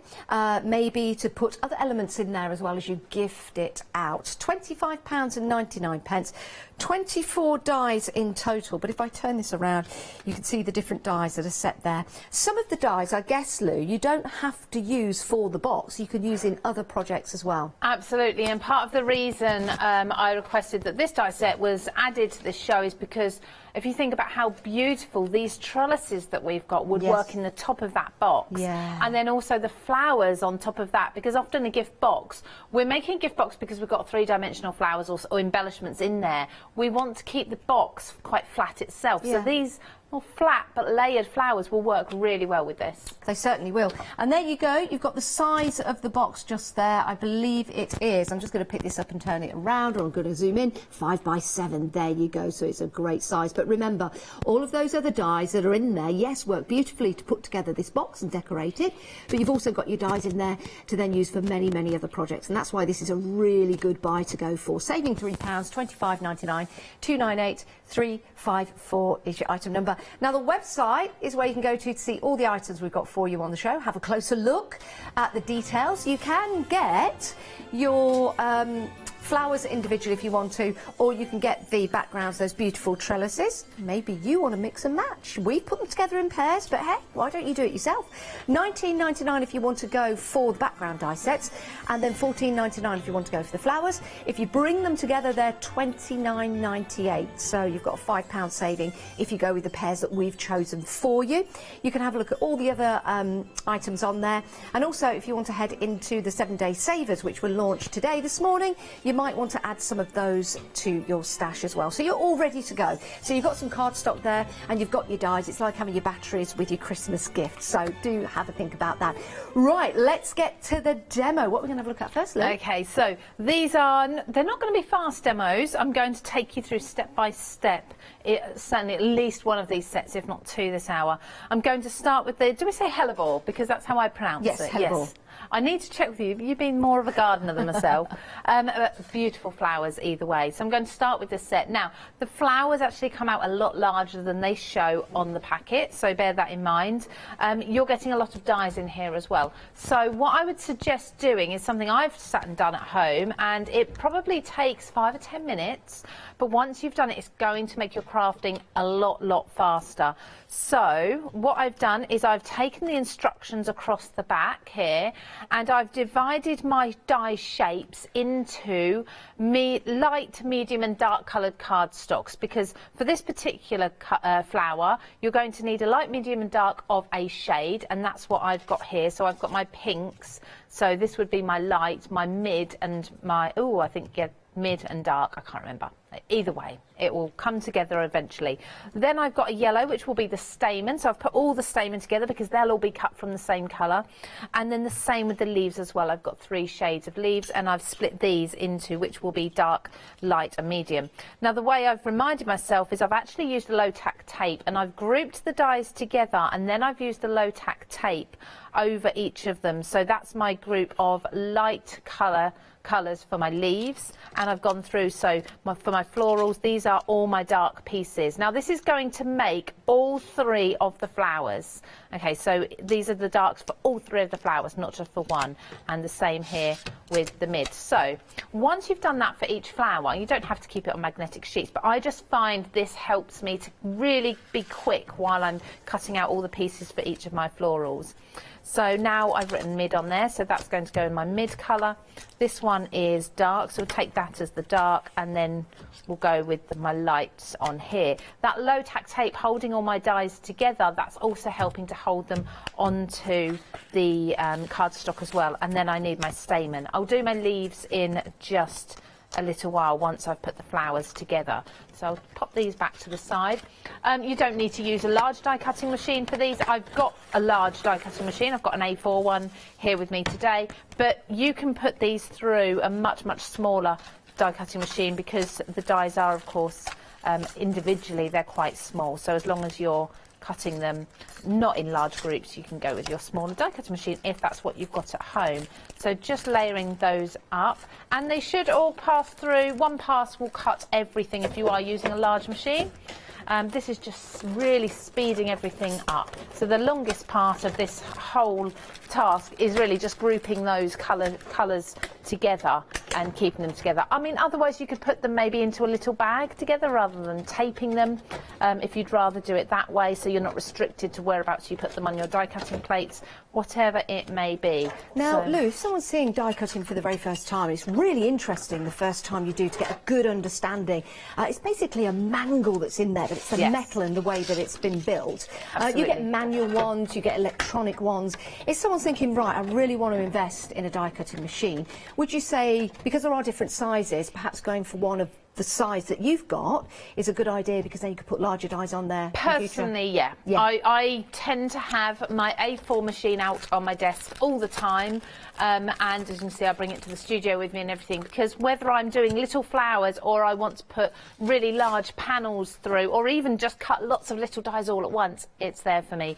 Speaker 1: maybe to put other elements in there as well as you gift it out. £25.99, 24 dies in total, but if I turn this around you can see the different dies that are set there. Some of the dies, I guess, Lou, you don't have to use for the box, you can use in other projects as well.
Speaker 20: Absolutely, and part of the reason I requested that this die set was added to this show is because if you think about how beautiful these trellises that we've got would work in the top of that box, and then also the flowers on top of that, because often a gift box, we're making a gift box because we've got three-dimensional flowers or embellishments in there. We want to keep the box quite flat itself, so these more flat but layered flowers will work really well with this.
Speaker 1: They certainly will. And there you go, you've got the size of the box just there. I believe it is, I'm just going to pick this up and turn it around, or I'm going to zoom in, 5 by 7, there you go, so it's a great size. But remember, all of those other dies that are in there, yes, work beautifully to put together this box and decorate it, but you've also got your dies in there to then use for many, many other projects, and that's why this is a really good buy to go for. Saving £3, £25.99, 298 354 is your item number. Now the website is where you can go to see all the items we've got for you on the show, have a closer look at the details. You can get your flowers individually if you want to, or you can get the backgrounds, those beautiful trellises. Maybe you want to mix and match. We put them together in pairs, but hey, why don't you do it yourself? £19.99 if you want to go for the background die sets, and then £14.99 if you want to go for the flowers. If you bring them together, they're £29.98, so you've got a £5 saving if you go with the pairs that we've chosen for you. You can have a look at all the other items on there, and also if you want to head into the 7-day savers, which were launched today, this morning, you might want to add some of those to your stash as well. So you're all ready to go. So you've got some cardstock there and you've got your dies. It's like having your batteries with your Christmas gift. So do have a think about that. Right, let's get to the demo. What we're going to have a look at first, Lou?
Speaker 20: Okay, so these are, they're not going to be fast demos. I'm going to take you through step by step. Certainly at least one of these sets, if not two this hour. I'm going to start with the, do we say hellebore? Because that's how I pronounce it.
Speaker 1: Hellebore.
Speaker 20: Yes. I need to check with you. You've been more of a gardener than myself. Beautiful flowers either way. So I'm going to start with this set. Now, the flowers actually come out a lot larger than they show on the packet, so bear that in mind. You're getting a lot of dies in here as well. So what I would suggest doing is something I've sat and done at home, and it probably takes 5 or 10 minutes, but once you've done it, it's going to make your crafting a lot faster. So what I've done is I've taken the instructions across the back here, and I've divided my die shapes into light, medium and dark coloured cardstocks, because for this particular flower you're going to need a light, medium and dark of a shade, and that's what I've got here. So I've got my pinks, so this would be my light, my mid and my, I think mid and dark, I can't remember. Either way, it will come together eventually. Then I've got a yellow, which will be the stamen, so I've put all the stamen together because they'll all be cut from the same colour. And then the same with the leaves as well. I've got 3 shades of leaves, and I've split these into which will be dark, light and medium. Now the way I've reminded myself is I've actually used a low-tack tape, and I've grouped the dies together, and then I've used the low-tack tape over each of them. So that's my group of light colours for my leaves, and I've gone through, so for my florals, these are all my dark pieces. Now this is going to make all 3 of the flowers. Okay, so these are the darks for all 3 of the flowers, not just for one, and the same here with the mid. So once you've done that for each flower, you don't have to keep it on magnetic sheets, but I just find this helps me to really be quick while I'm cutting out all the pieces for each of my florals. So now I've written mid on there, so that's going to go in my mid colour. This one is dark, so we'll take that as the dark, and then we'll go with my lights on here. That low tack tape holding all my dies together, that's also helping to hold them onto the cardstock as well. And then I need my stamen. I'll do my leaves in just a little while once I've put the flowers together. So I'll pop these back to the side. You don't need to use a large die cutting machine for these. I've got a large die cutting machine. I've got an A4 one here with me today, but you can put these through a much smaller die cutting machine, because the dies are, of course, individually they're quite small. So as long as you're cutting them not in large groups, you can go with your smaller die cutting machine if that's what you've got at home. So just layering those up, and they should all pass through. One pass will cut everything if you are using a large machine, This is just really speeding everything up. So the longest part of this whole task is really just grouping those colours together and keeping them together. I mean, otherwise you could put them maybe into a little bag together rather than taping them, if you'd rather do it that way, so you're not restricted to whereabouts you put them on your die cutting plates, whatever it may be.
Speaker 1: Now,
Speaker 20: So-
Speaker 1: Lou, if someone's seeing die cutting for the very first time, it's really interesting the first time you do to get a good understanding. It's basically a mangle that's in there, but it's the
Speaker 20: Yes.
Speaker 1: metal and the way that it's been built. You
Speaker 20: Absolutely.
Speaker 1: get manual ones, you get electronic ones. If someone's thinking, right, I really want to invest in a die cutting machine, would you say, because there are different sizes, perhaps going for one of the size that you've got is a good idea, because then you could put larger dies on there?
Speaker 20: Personally, yeah. I tend to have my A4 machine out on my desk all the time, and as you can see, I bring it to the studio with me and everything, because whether I'm doing little flowers or I want to put really large panels through, or even just cut lots of little dies all at once, it's there for me.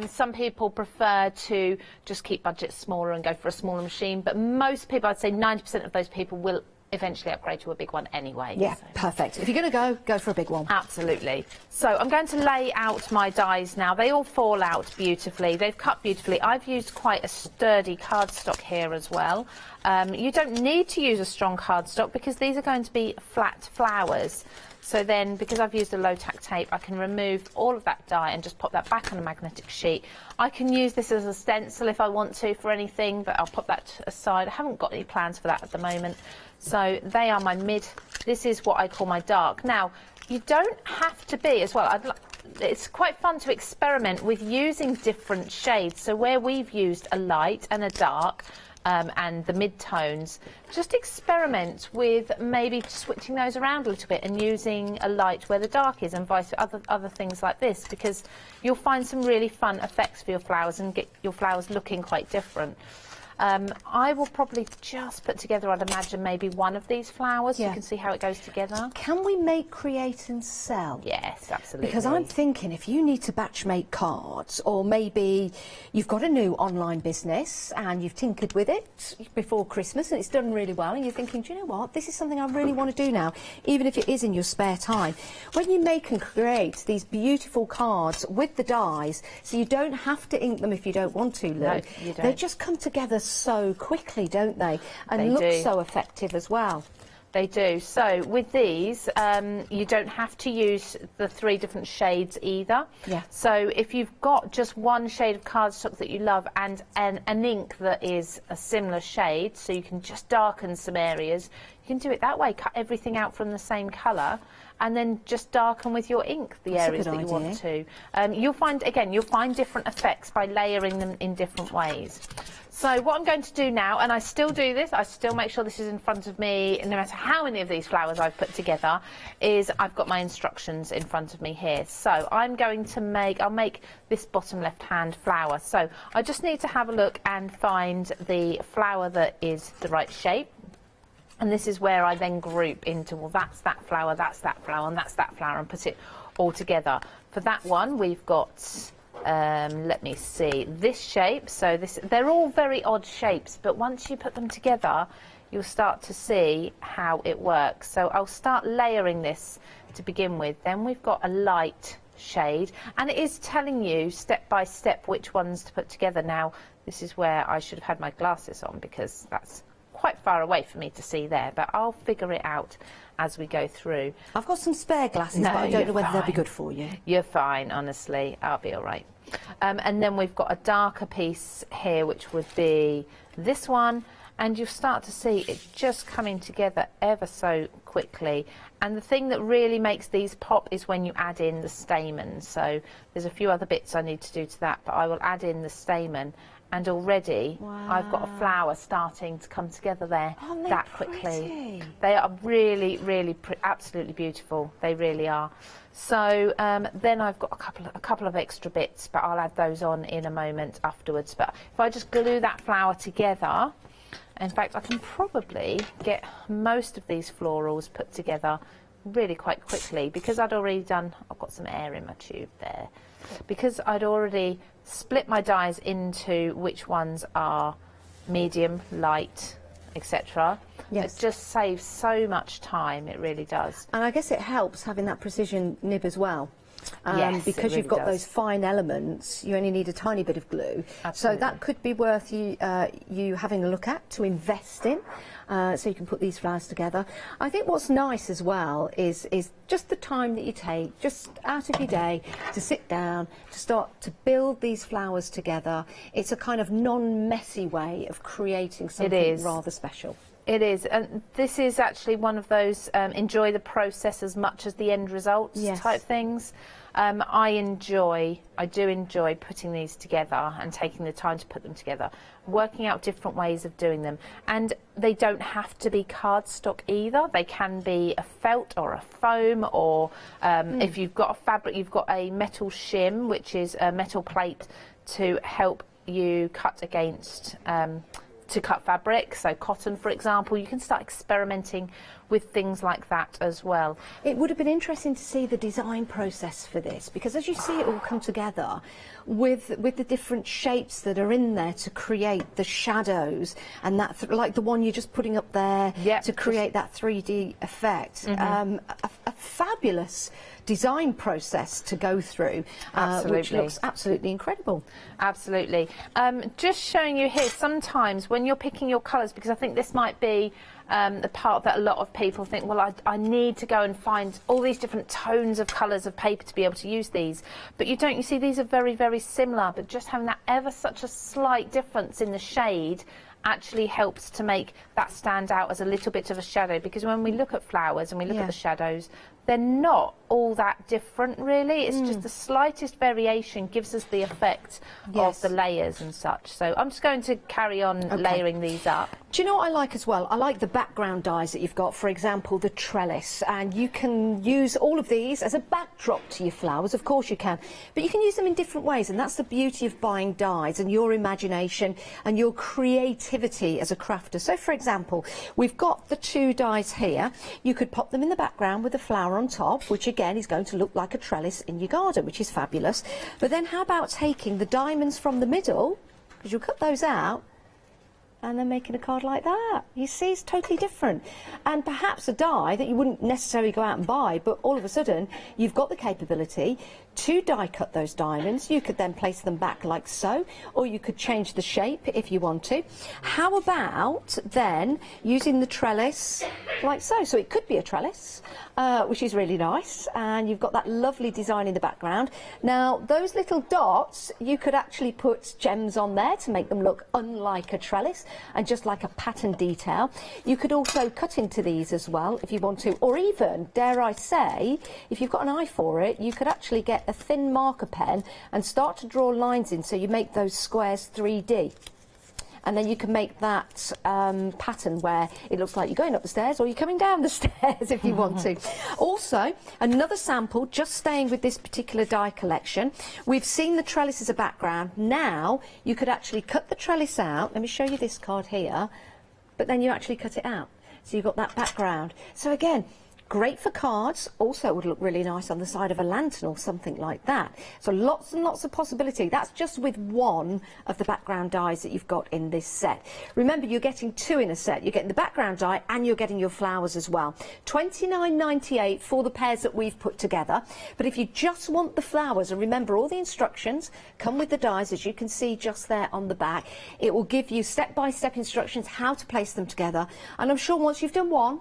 Speaker 20: Some people prefer to just keep budgets smaller and go for a smaller machine, but most people, I'd say 90% of those people, will eventually upgrade to a big one anyway.
Speaker 1: Yeah, perfect. If you're going to go for a big one.
Speaker 20: Absolutely. So I'm going to lay out my dies now. They all fall out beautifully. They've cut beautifully. I've used quite a sturdy cardstock here as well. You don't need to use a strong cardstock because these are going to be flat flowers. So then, because I've used a low-tack tape, I can remove all of that die and just pop that back on a magnetic sheet. I can use this as a stencil if I want to for anything, but I'll put that aside. I haven't got any plans for that at the moment. So they are my mid. This is what I call my dark. Now, you don't have to be as well. It's quite fun to experiment with using different shades. So where we've used a light and a dark, and the mid-tones, just experiment with maybe switching those around a little bit and using a light where the dark is, and vice other things like this, because you'll find some really fun effects for your flowers and get your flowers looking quite different. I will probably just put together, I'd imagine, maybe one of these flowers. You can see how it goes together.
Speaker 1: Can we make, create and sell?
Speaker 20: Yes, absolutely.
Speaker 1: Because I'm thinking, if you need to batch make cards, or maybe you've got a new online business and you've tinkered with it before Christmas and it's done really well, and you're thinking, do you know what, this is something I really want to do now, even if it is in your spare time. When you make and create these beautiful cards with the dies, so you don't have to ink them if you don't want to, Lou.
Speaker 20: No, you don't.
Speaker 1: They just come together so quickly, don't they? And
Speaker 20: They
Speaker 1: look
Speaker 20: do.
Speaker 1: so effective as well.
Speaker 20: They do. So with these, you don't have to use the 3 different shades either.
Speaker 1: Yeah.
Speaker 20: So if you've got just one shade of cardstock that you love and an ink that is a similar shade, so you can just darken some areas, you can do it that way. Cut everything out from the same colour, and then just darken with your ink the
Speaker 1: That's a
Speaker 20: areas
Speaker 1: good
Speaker 20: that you want
Speaker 1: idea.
Speaker 20: to. You'll find different effects by layering them in different ways. So what I'm going to do now, and I still do this, I still make sure this is in front of me, no matter how many of these flowers I've put together, is I've got my instructions in front of me here. So I'm going to I'll make this bottom left-hand flower. So I just need to have a look and find the flower that is the right shape. And this is where I then group into, well, that's that flower, and that's that flower, and put it all together. For that one, we've got, let me see, this shape. So they're all very odd shapes, but once you put them together, you'll start to see how it works. So I'll start layering this to begin with. Then we've got a light shade, and it is telling you step by step which ones to put together. Now, this is where I should have had my glasses on, because that's quite far away for me to see there, but I'll figure it out as we go through.
Speaker 1: I've got some spare glasses, but I don't know whether they'll be good for you.
Speaker 20: You're fine, honestly. I'll be all right. And then we've got a darker piece here, which would be this one, and you'll start to see it just coming together ever so quickly. And the thing that really makes these pop is when you add in the stamen. So there's a few other bits I need to do to that, but I will add in the stamen. And already I've got a flower starting to come together there that quickly.
Speaker 1: Pretty.
Speaker 20: They are really, really absolutely beautiful. They really are. So then I've got a couple of extra bits, but I'll add those on in a moment afterwards. But if I just glue that flower together, in fact, I can probably get most of these florals put together really quite quickly, because I've got some air in my tube there, because I'd already split my dies into which ones are medium, light etc.
Speaker 1: Yes.
Speaker 20: It just saves so much time, it really does.
Speaker 1: And I guess it helps having that precision nib as well.
Speaker 20: Yes, it
Speaker 1: because
Speaker 20: really
Speaker 1: you've got
Speaker 20: does.
Speaker 1: those fine elements, you only need a tiny bit of glue.
Speaker 20: Absolutely.
Speaker 1: So that could be worth you having a look at, to invest in, so you can put these flowers together. I think what's nice as well is just the time that you take, just out of your day, to sit down, to start to build these flowers together. It's a kind of non-messy way of creating something rather special.
Speaker 20: It is, and this is actually one of those enjoy the process as much as the end results type things. I do enjoy putting these together and taking the time to put them together, working out different ways of doing them. And they don't have to be cardstock either. They can be a felt or a foam, or if you've got a fabric, you've got a metal shim, which is a metal plate to help you cut against to cut fabric, so cotton for example. You can start experimenting with things like that as well.
Speaker 1: It would have been interesting to see the design process for this, because as you see it all come together with the different shapes that are in there to create the shadows, and that like the one you're just putting up there to create that 3D effect. A fabulous design process to go through, which looks absolutely incredible.
Speaker 20: Absolutely. Just showing you here, sometimes when you're picking your colours, because I think this might be the part that a lot of people think, well, I need to go and find all these different tones of colours of paper to be able to use these. But you don't. You see, these are very, very similar, but just having that ever such a slight difference in the shade actually helps to make that stand out as a little bit of a shadow, because when we look at flowers and we look at the shadows, they're not all that different really. It's just the slightest variation gives us the effect of the layers and such. So I'm just going to carry on layering these up.
Speaker 1: Do you know what I like as well? I like the background dies that you've got, for example the trellis, and you can use all of these as a backdrop to your flowers, of course you can, but you can use them in different ways, and that's the beauty of buying dies and your imagination and your creativity as a crafter. So for example, we've got the two dies here. You could pop them in the background with a flower on top, which again is going to look like a trellis in your garden, which is fabulous. But then how about taking the diamonds from the middle, because you'll cut those out, and then making a card like that. You see, it's totally different. And perhaps a die that you wouldn't necessarily go out and buy, but all of a sudden you've got the capability to die cut those diamonds. You could then place them back like so, or you could change the shape if you want to. How about then using the trellis like so? So it could be a trellis, which is really nice, and you've got that lovely design in the background. Now those little dots, you could actually put gems on there to make them look unlike a trellis and just like a pattern detail. You could also cut into these as well if you want to, or even, dare I say, if you've got an eye for it, you could actually get a thin marker pen and start to draw lines in, so you make those squares 3D. And then you can make that pattern where it looks like you're going up the stairs or you're coming down the stairs if you want to. Also, another sample, just staying with this particular die collection, we've seen the trellis as a background. Now you could actually cut the trellis out. Let me show you this card here, but then you actually cut it out. So you've got that background. So again, great for cards, also would look really nice on the side of a lantern or something like that. So lots and lots of possibility. That's just with one of the background dies that you've got in this set. Remember, you're getting two in a set. You're getting the background die and you're getting your flowers as well. $29.98 for the pairs that we've put together. But if you just want the flowers, and remember all the instructions come with the dies, as you can see just there on the back. It will give you step-by-step instructions how to place them together. And I'm sure once you've done one,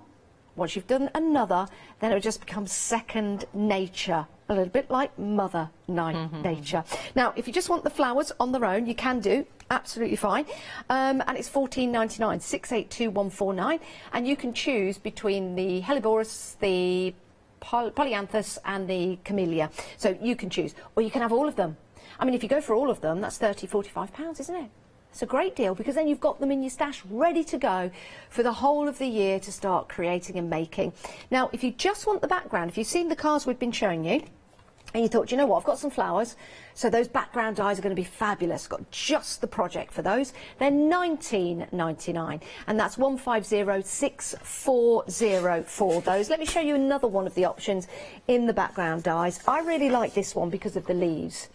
Speaker 1: once you've done another, then it will just become second nature, a little bit like Mother Nature. Now, if you just want the flowers on their own, you can do, absolutely fine. And it's $14.99, 682149, and you can choose between the Helleborus, the Polyanthus and the Camellia. So you can choose, or you can have all of them. I mean, if you go for all of them, that's £30–45, isn't it? It's a great deal, because then you've got them in your stash ready to go for the whole of the year to start creating and making. Now, if you just want the background, if you've seen the cards we've been showing you, And you thought, you know what, I've got some flowers, so those background dies are going to be fabulous. Got just the project for those. They're $19.99, and that's 150640 for those. Let me show you another one of the options in the background dies. I really like this one because of the leaves.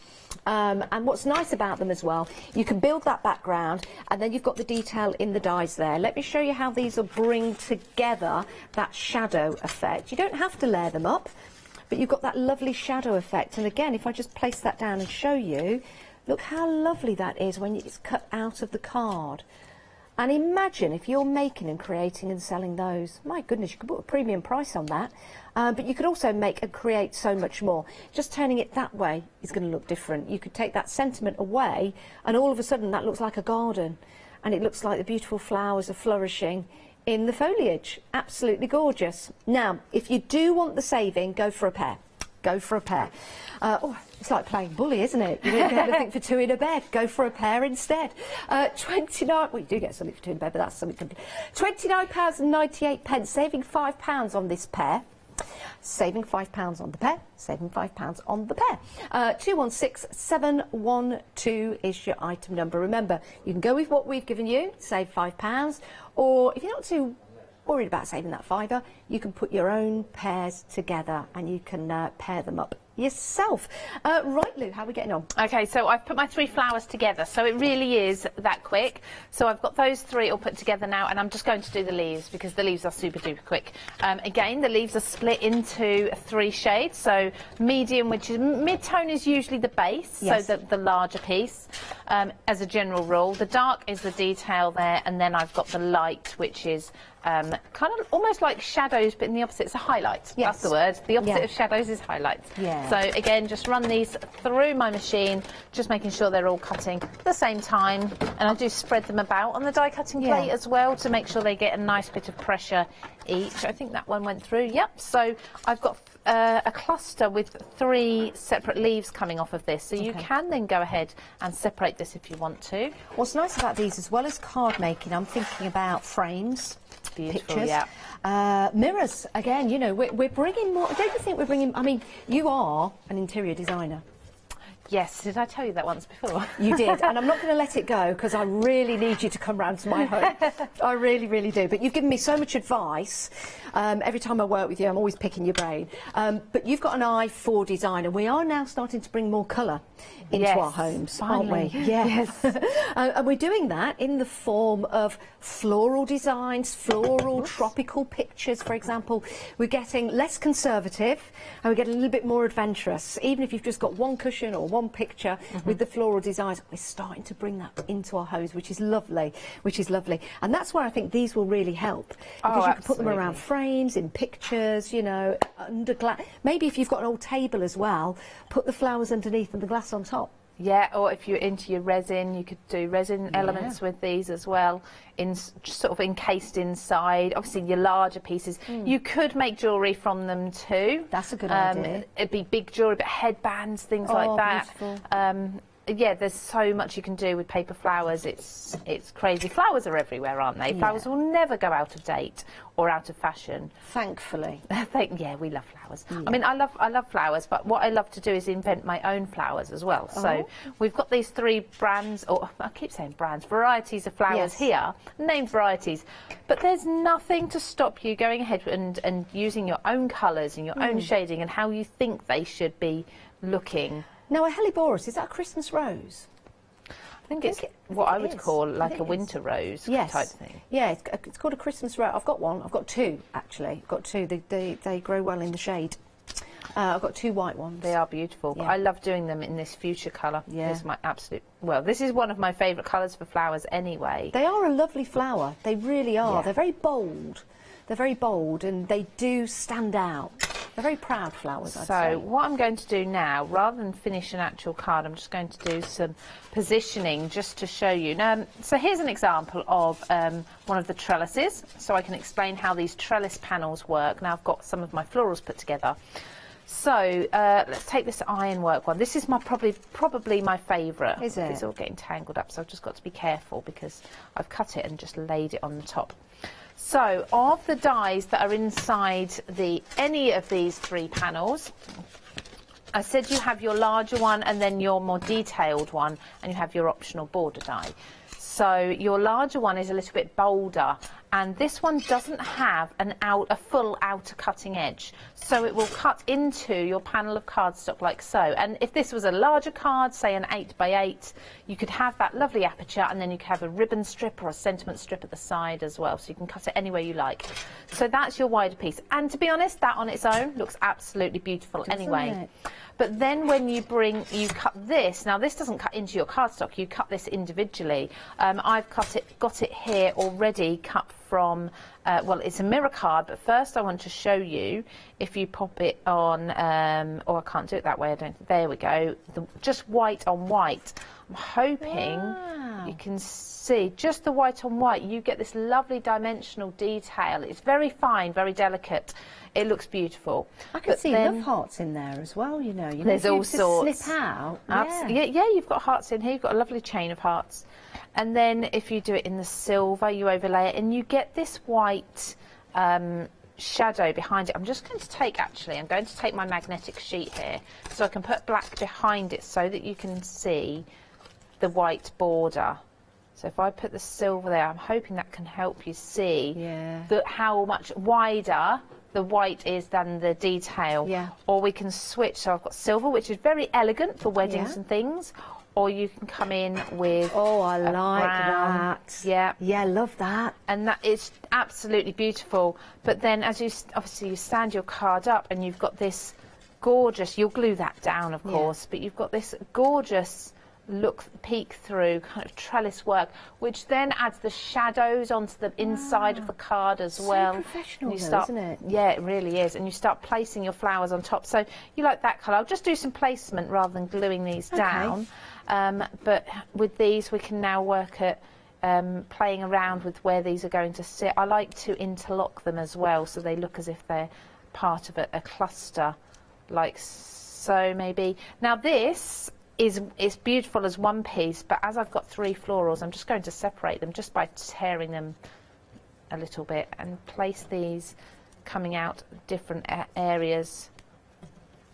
Speaker 1: And what's nice about them as well, you can build that background and then you've got the detail in the dies there. Let me show you how these will bring together that shadow effect. You don't have to layer them up, but you've got that lovely shadow effect. And again, if I just place that down and show you, look how lovely that is when it's cut out of the card. And imagine if you're making and creating and selling those. My goodness, you could put a premium price on that. But you could also make and create so much more. Just turning it that way is going to look different. You could take that sentiment away and all of a sudden that looks like a garden. And it looks like the beautiful flowers are flourishing in the foliage. Absolutely gorgeous. Now, if you do want the saving, go for a pair. Go for a pair. Oh, it's like playing bully, isn't it? You don't get anything for two in a bed. Go for a pair instead. 29. Well, you do get something for two in a bed, but that's something completely. £29.98, saving £5 on this pair. Saving £5 on the pair. Saving £5 on the pair. 216712 is your item number. Remember, you can go with what we've given you, save £5, or if you're not too worried about saving that £5, you can put your own pairs together and you can pair them up yourself. Right, Lou, how are we getting on?
Speaker 20: Okay, so I've put my 3 flowers together, so it really is that quick. So I've got those 3 all put together now, and I'm just going to do the leaves because the leaves are super duper quick. Again, the leaves are split into 3 shades. So medium, which is mid-tone, is usually the base, yes. So the larger piece. As a general rule, the dark is the detail there, and then I've got the light, which is kind of almost like shadows, but in the opposite. It's a highlight. Yes. That's the word. The opposite of shadows is highlights. Yeah. So again, just run these through my machine, just making sure they're all cutting at the same time. And I do spread them about on the die cutting plate as well to make sure they get a nice bit of pressure each. I think that one went through. Yep. So I've got a cluster with 3 separate leaves coming off of this, so you can then go ahead and separate this if you want to.
Speaker 1: What's nice about these, as well as card making, I'm thinking about frames, pictures, mirrors. Again, you know, we're bringing more. Don't you think we're bringing? I mean, you are an interior designer.
Speaker 20: Yes, did I tell you that once before?
Speaker 1: You did, and I'm not going to let it go because I really need you to come round to my home. I really, really do. But you've given me so much advice. Every time I work with you, I'm always picking your brain. But you've got an eye for design, and we are now starting to bring more colour into our homes,
Speaker 20: finally.
Speaker 1: Aren't we? Yes. And we're doing that in the form of floral designs, floral, tropical pictures, for example. We're getting less conservative, and we're getting a little bit more adventurous. Even if you've just got one cushion or one picture with the floral designs, we're starting to bring that into our homes, which is lovely, and that's where I think these will really help, because you can put them around frames, in pictures, you know, under glass. Maybe if you've got an old table as well, put the flowers underneath and the glass on top.
Speaker 20: Yeah, or if you're into your resin, you could do resin elements with these as well, sort of encased inside. Obviously, your larger pieces, you could make jewellery from them too.
Speaker 1: That's a good idea.
Speaker 20: It'd be big jewellery, but headbands, things like that. Beautiful. Yeah, there's so much you can do with paper flowers. It's crazy. Flowers are everywhere, aren't they? Flowers will never go out of date or out of fashion.
Speaker 1: Thankfully.
Speaker 20: Yeah, we love flowers. I mean, I love flowers, but what I love to do is invent my own flowers as well. So we've got these 3 brands, or I keep saying brands, varieties of flowers here, named varieties. But there's nothing to stop you going ahead and using your own colours and your own shading and how you think they should be looking.
Speaker 1: Now, a Helleborus, is that a Christmas rose?
Speaker 20: I think it's what I would call like a winter rose type thing.
Speaker 1: Yeah, it's called a Christmas rose. I've got one. I've got 2, actually. I've got 2. They grow well in the shade. I've got 2 white ones.
Speaker 20: They are beautiful. Yeah. I love doing them in this fuchsia colour. Yeah. This is my absolute... Well, this is one of my favourite colours for flowers anyway.
Speaker 1: They are a lovely flower. They really are. Yeah. They're very bold. They're very bold, and they do stand out. They're very proud flowers, I'd say.
Speaker 20: So what I'm going to do now, rather than finish an actual card, I'm just going to do some positioning just to show you. Now, so here's an example of one of the trellises, so I can explain how these trellis panels work. Now I've got some of my florals put together. So let's take this ironwork one. This is my probably my favourite.
Speaker 1: Is it?
Speaker 20: It's all getting tangled up, so I've just got to be careful because I've cut it and just laid it on the top. So, of the dies that are inside any of these 3 panels, I said you have your larger one and then your more detailed one, and you have your optional border die. So your larger one is a little bit bolder, and this one doesn't have a full outer cutting edge, so it will cut into your panel of cardstock like so. And if this was a larger card, say an 8x8, you could have that lovely aperture, and then you could have a ribbon strip or a sentiment strip at the side as well, so you can cut it any way you like. So that's your wider piece, and to be honest, that on its own looks absolutely beautiful anyway. But then when you cut this, now this doesn't cut into your cardstock, you cut this individually. I've got it here already cut from, well, it's a mirror card, but first I want to show you, if you pop it on, oh, I can't do it that way, there we go, just white on white. I'm hoping you can see, just the white on white, you get this lovely dimensional detail. It's very fine, very delicate. It looks beautiful.
Speaker 1: I can see love hearts in there as well, you know.
Speaker 20: There's all sorts.
Speaker 1: Slip out.
Speaker 20: Yeah, you've got hearts in here. You've got a lovely chain of hearts. And then if you do it in the silver, you overlay it, and you get this white shadow behind it. I'm just going to take my magnetic sheet here, so I can put black behind it so that you can see the white border. So if I put the silver there, I'm hoping that can help you see how much wider the white is than the detail. Yeah. Or we can switch. So I've got silver, which is very elegant for weddings and things. Or you can come in with
Speaker 1: I like
Speaker 20: brown.
Speaker 1: that.
Speaker 20: Yeah.
Speaker 1: Yeah, love that.
Speaker 20: And that is absolutely beautiful. But then as you obviously you stand your card up and you've got this gorgeous, you'll glue that down of course, but you've got this gorgeous peek through kind of trellis work, which then adds the shadows onto the inside of the card as well.
Speaker 1: So professional,
Speaker 20: isn't it? Yeah, it really is. And you start placing your flowers on top. So you like that colour. I'll just do some placement rather than gluing these down. But with these, we can now work at playing around with where these are going to sit. I like to interlock them as well, so they look as if they're part of a cluster, like so maybe. Now this is beautiful as one piece, but as I've got 3 florals, I'm just going to separate them just by tearing them a little bit and place these coming out different areas.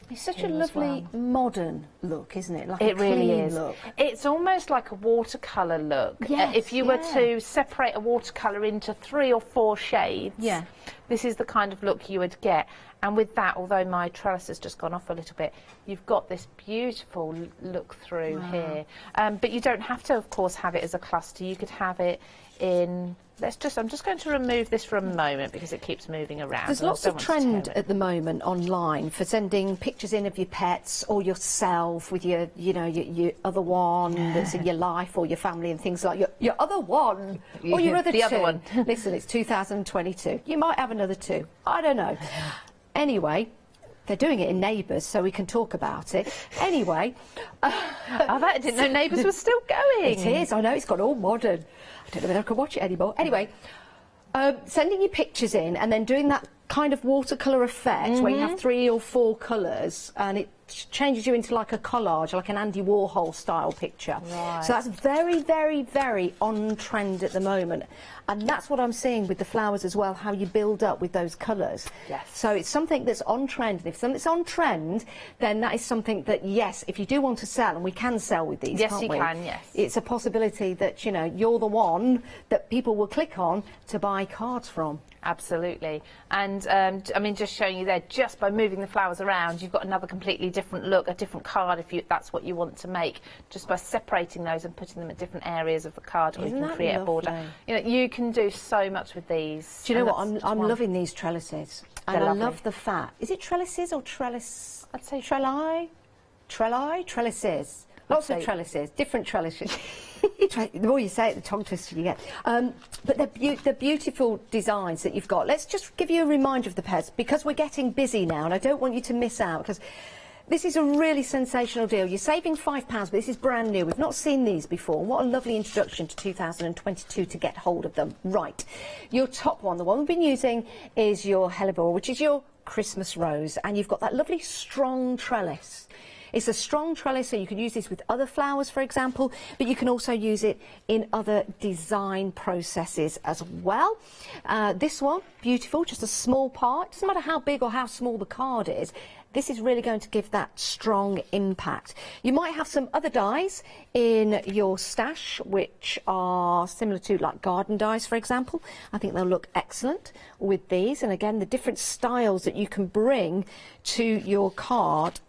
Speaker 1: It's such a lovely modern look, isn't it? Like
Speaker 20: it
Speaker 1: a
Speaker 20: really
Speaker 1: clean
Speaker 20: is.
Speaker 1: Look.
Speaker 20: It's almost like a watercolour look.
Speaker 1: Yes,
Speaker 20: if you were to separate a watercolour into 3 or 4 shades, this is the kind of look you would get. And with that, although my trellis has just gone off a little bit, you've got this beautiful look through here. But you don't have to, of course, have it as a cluster. You could have it in... I'm just going to remove this for a moment because it keeps moving around.
Speaker 1: There's lots of trend at the moment online for sending pictures in of your pets or yourself with your other one that's in your life or your family and things like your other one or your other
Speaker 20: other one.
Speaker 1: Listen, it's 2022. You might have another 2. I don't know. Anyway, they're doing it in Neighbours, so we can talk about it. Anyway.
Speaker 20: I didn't know Neighbours was still going.
Speaker 1: It is, I know, it's got all modern. I don't know whether I can watch it anymore. Anyway, sending your pictures in and then doing that kind of watercolour effect where you have 3 or 4 colours and it changes you into like a collage, like an Andy Warhol style picture. Right. So that's very, very, very on trend at the moment. And that's what I'm seeing with the flowers as well, how you build up with those colours. Yes. So it's something that's on trend. And if something's on trend, then that is something that, yes, if you do want to sell, and we can sell with these,
Speaker 20: can't we? Yes.
Speaker 1: It's a possibility that, you know, you're the one that people will click on to buy cards from.
Speaker 20: Absolutely. And I mean, just showing you there, just by moving the flowers around, you've got another completely different look, a different card if that's what you want to make, just by separating those and putting them at different areas of the card, or you can create a border. You know, you can do so much with these.
Speaker 1: Do you know what? I'm loving these trellises. And I love the fact. Is it trellises or trellis?
Speaker 20: I'd say
Speaker 1: trelli. Trellises. Lots of trellises, different trellises. The more you say it, the tongue twister you get. But the beautiful designs that you've got. Let's just give you a reminder of the pairs, because we're getting busy now, and I don't want you to miss out, because this is a really sensational deal. You're saving £5, but this is brand new. We've not seen these before. What a lovely introduction to 2022 to get hold of them. Right. Your top one, the one we've been using, is your hellebore, which is your Christmas rose, and you've got that lovely strong trellis. It's a strong trellis, so you can use this with other flowers, for example, but you can also use it in other design processes as well. This one, beautiful, just a small part. Doesn't matter how big or how small the card is. this is really going to give that strong impact. You might have some other dies in your stash which are similar to like garden dies, for example. I think they'll look excellent with these, and again the different styles that you can bring to your card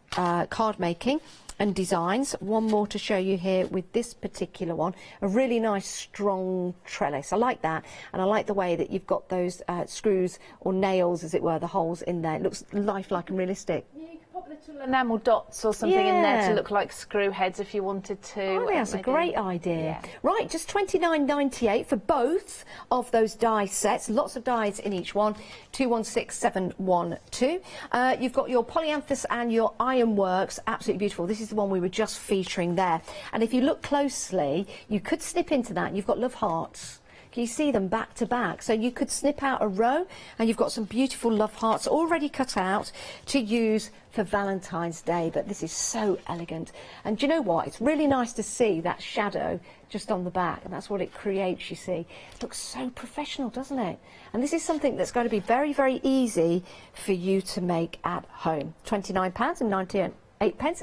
Speaker 1: making and designs. One more to show you here with this particular one, a really nice strong trellis. I like that, and I like the way that you've got those screws or nails, as it were, the holes in there. It looks lifelike and realistic.
Speaker 20: Yeah, you could pop little enamel dots or something in there to look like screw heads if you wanted to.
Speaker 1: I think that's a great idea. Right, just $29.98 for both of those die sets. Lots of dies in each one. 216712. You've got your polyanthus and your ironworks. Absolutely beautiful. This is the one we were just featuring there. And if you look closely, you could snip into that. You've got love hearts. Can you see them back to back? So you could snip out a row, and you've got some beautiful love hearts already cut out to use for Valentine's Day. But this is so elegant. And do you know what? It's really nice to see that shadow just on the back, and that's what it creates, you see. It looks so professional, doesn't it? And this is something that's going to be very, very easy for you to make at home. £29.98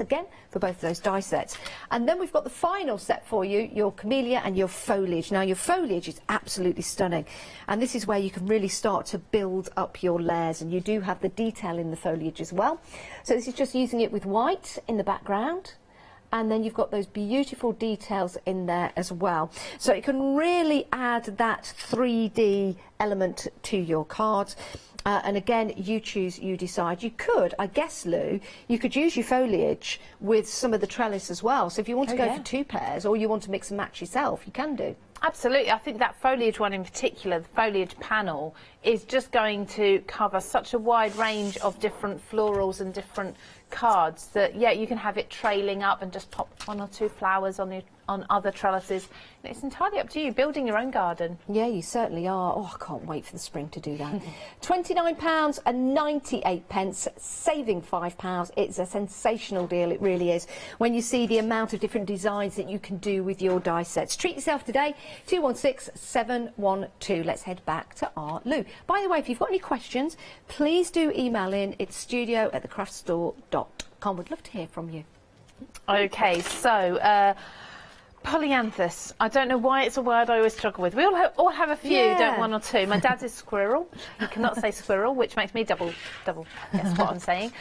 Speaker 1: again for both of those die sets. And then we've got the final set for you, your camellia and your foliage. Now your foliage is absolutely stunning, and this is where you can really start to build up your layers, and you do have the detail in the foliage as well. So this is just using it with white in the background, and then you've got those beautiful details in there as well. So it can really add that 3D element to your cards. And again, you choose, you decide. You could, I guess, Lou, you could use your foliage with some of the trellis as well. So if you want to go for 2 pairs, or you want to mix and match yourself, you can do.
Speaker 20: Absolutely. I think that foliage one in particular, the foliage panel, is just going to cover such a wide range of different florals and different cards that, yeah, you can have it trailing up and just pop 1 or 2 flowers on other trellises. It's entirely up to you, building your own garden.
Speaker 1: Yeah, you certainly are. Oh, I can't wait for the spring to do that. £29.98, saving £5. It's a sensational deal, it really is, when you see the amount of different designs that you can do with your die sets. Treat yourself today, 216712. Let's head back to our Lou. By the way, if you've got any questions, please do email in. It's studio@thecraftstore.com. We'd love to hear from you.
Speaker 20: Okay, so polyanthus. I don't know why it's a word I always struggle with. We all have a few, don't 1 or 2. My dad's is squirrel. He cannot say squirrel, which makes me double guess what I'm saying.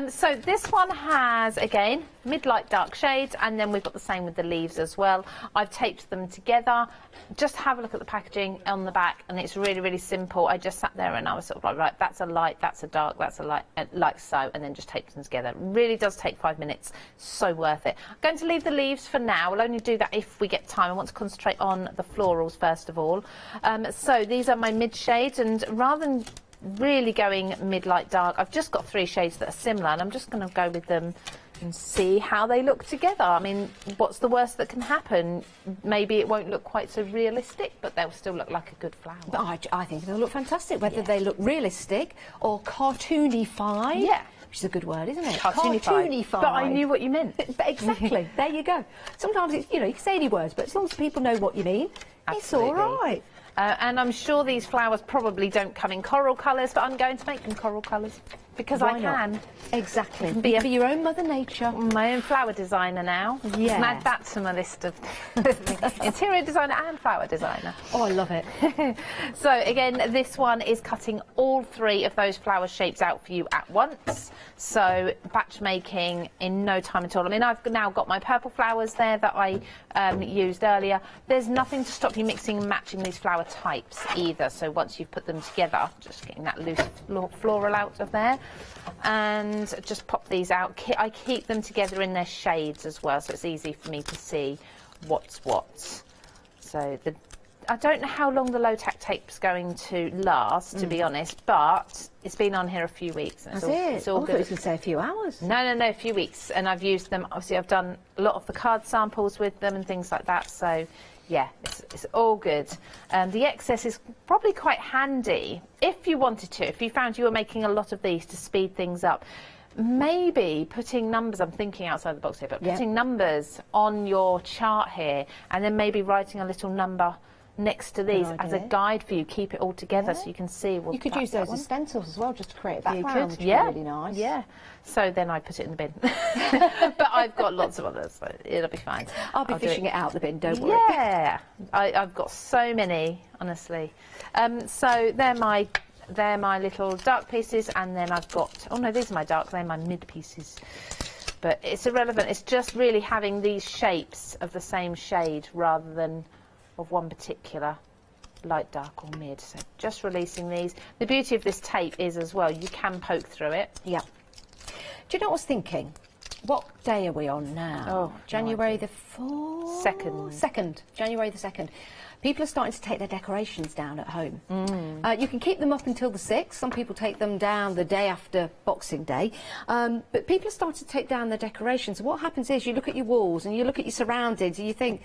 Speaker 20: So this one has, again, mid-light dark shades, and then we've got the same with the leaves as well. I've taped them together. Just have a look at the packaging on the back, and it's really, really simple. I just sat there and I was sort of like, right, that's a light, that's a dark, that's a light, like so, and then just taped them together. It really does take 5 minutes. So worth it. I'm going to leave the leaves for now. We'll only do that if we get time. I want to concentrate on the florals first of all. So these are my mid shades, and rather than really going mid-light dark, I've just got 3 shades that are similar, and I'm just going to go with them and see how they look together. I mean, what's the worst that can happen? Maybe it won't look quite so realistic, but they'll still look like a good flower.
Speaker 1: I think they'll look fantastic, whether they look realistic or cartoonified. Yeah. Which is a good word, isn't it?
Speaker 20: Cartoonified. But I knew what you meant.
Speaker 1: Exactly. There you go. Sometimes it's, you know, you can say any words, but as long as people know what you mean,
Speaker 20: Absolutely.
Speaker 1: It's all right.
Speaker 20: And I'm sure these flowers probably don't come in coral colours, but I'm going to make them coral colours because
Speaker 1: Why
Speaker 20: I can.
Speaker 1: Not? Exactly. Be your own Mother Nature.
Speaker 20: My own flower designer now.
Speaker 1: Yeah.
Speaker 20: And add that to my list of interior designer and flower designer.
Speaker 1: Oh, I love it.
Speaker 20: So again, this one is cutting all 3 of those flower shapes out for you at once. So batch making in no time at all. I mean, I've now got my purple flowers there that I used earlier. There's nothing to stop you mixing and matching these flower types either. So once you've put them together, just getting that loose floral out of there, and just pop these out. I keep them together in their shades as well, so it's easy for me to see what's what. So I don't know how long the low-tack tape's going to last, to be honest, but it's been on here a few weeks.
Speaker 1: That's it.
Speaker 20: It's all good.
Speaker 1: I thought you could say a few hours.
Speaker 20: No, a few weeks, and I've used them. Obviously, I've done a lot of the card samples with them and things like that, so yeah, it's all good. The excess is probably quite handy if you wanted to, if you found you were making a lot of these to speed things up. Maybe putting numbers, I'm thinking outside the box here, but putting numbers on your chart here, and then maybe writing a little number next to these as a guide for you. Keep it all together so you can see.
Speaker 1: You could use those as stencils as well, just to create a background.
Speaker 20: You
Speaker 1: which
Speaker 20: could,
Speaker 1: would be really nice.
Speaker 20: Yeah. So then I put it in the bin. But I've got lots of others, so it'll be fine.
Speaker 1: I'll be fishing it out the bin, don't worry.
Speaker 20: Yeah. I've got so many, honestly. So they're my little dark pieces, and then I've got, oh no, these are my dark, they're my mid pieces. But it's irrelevant, it's just really having these shapes of the same shade rather than of one particular light, dark or mid. So just releasing these. The beauty of this tape is as well, you can poke through it.
Speaker 1: Yeah. Do you know what I was thinking? What day are we on now?
Speaker 20: Oh,
Speaker 1: January the 4th? 2nd. January the 2nd. People are starting to take their decorations down at home. You can keep them up until the 6th. Some people take them down the day after Boxing Day. But people are starting to take down their decorations. What happens is you look at your walls and you look at your surroundings and you think,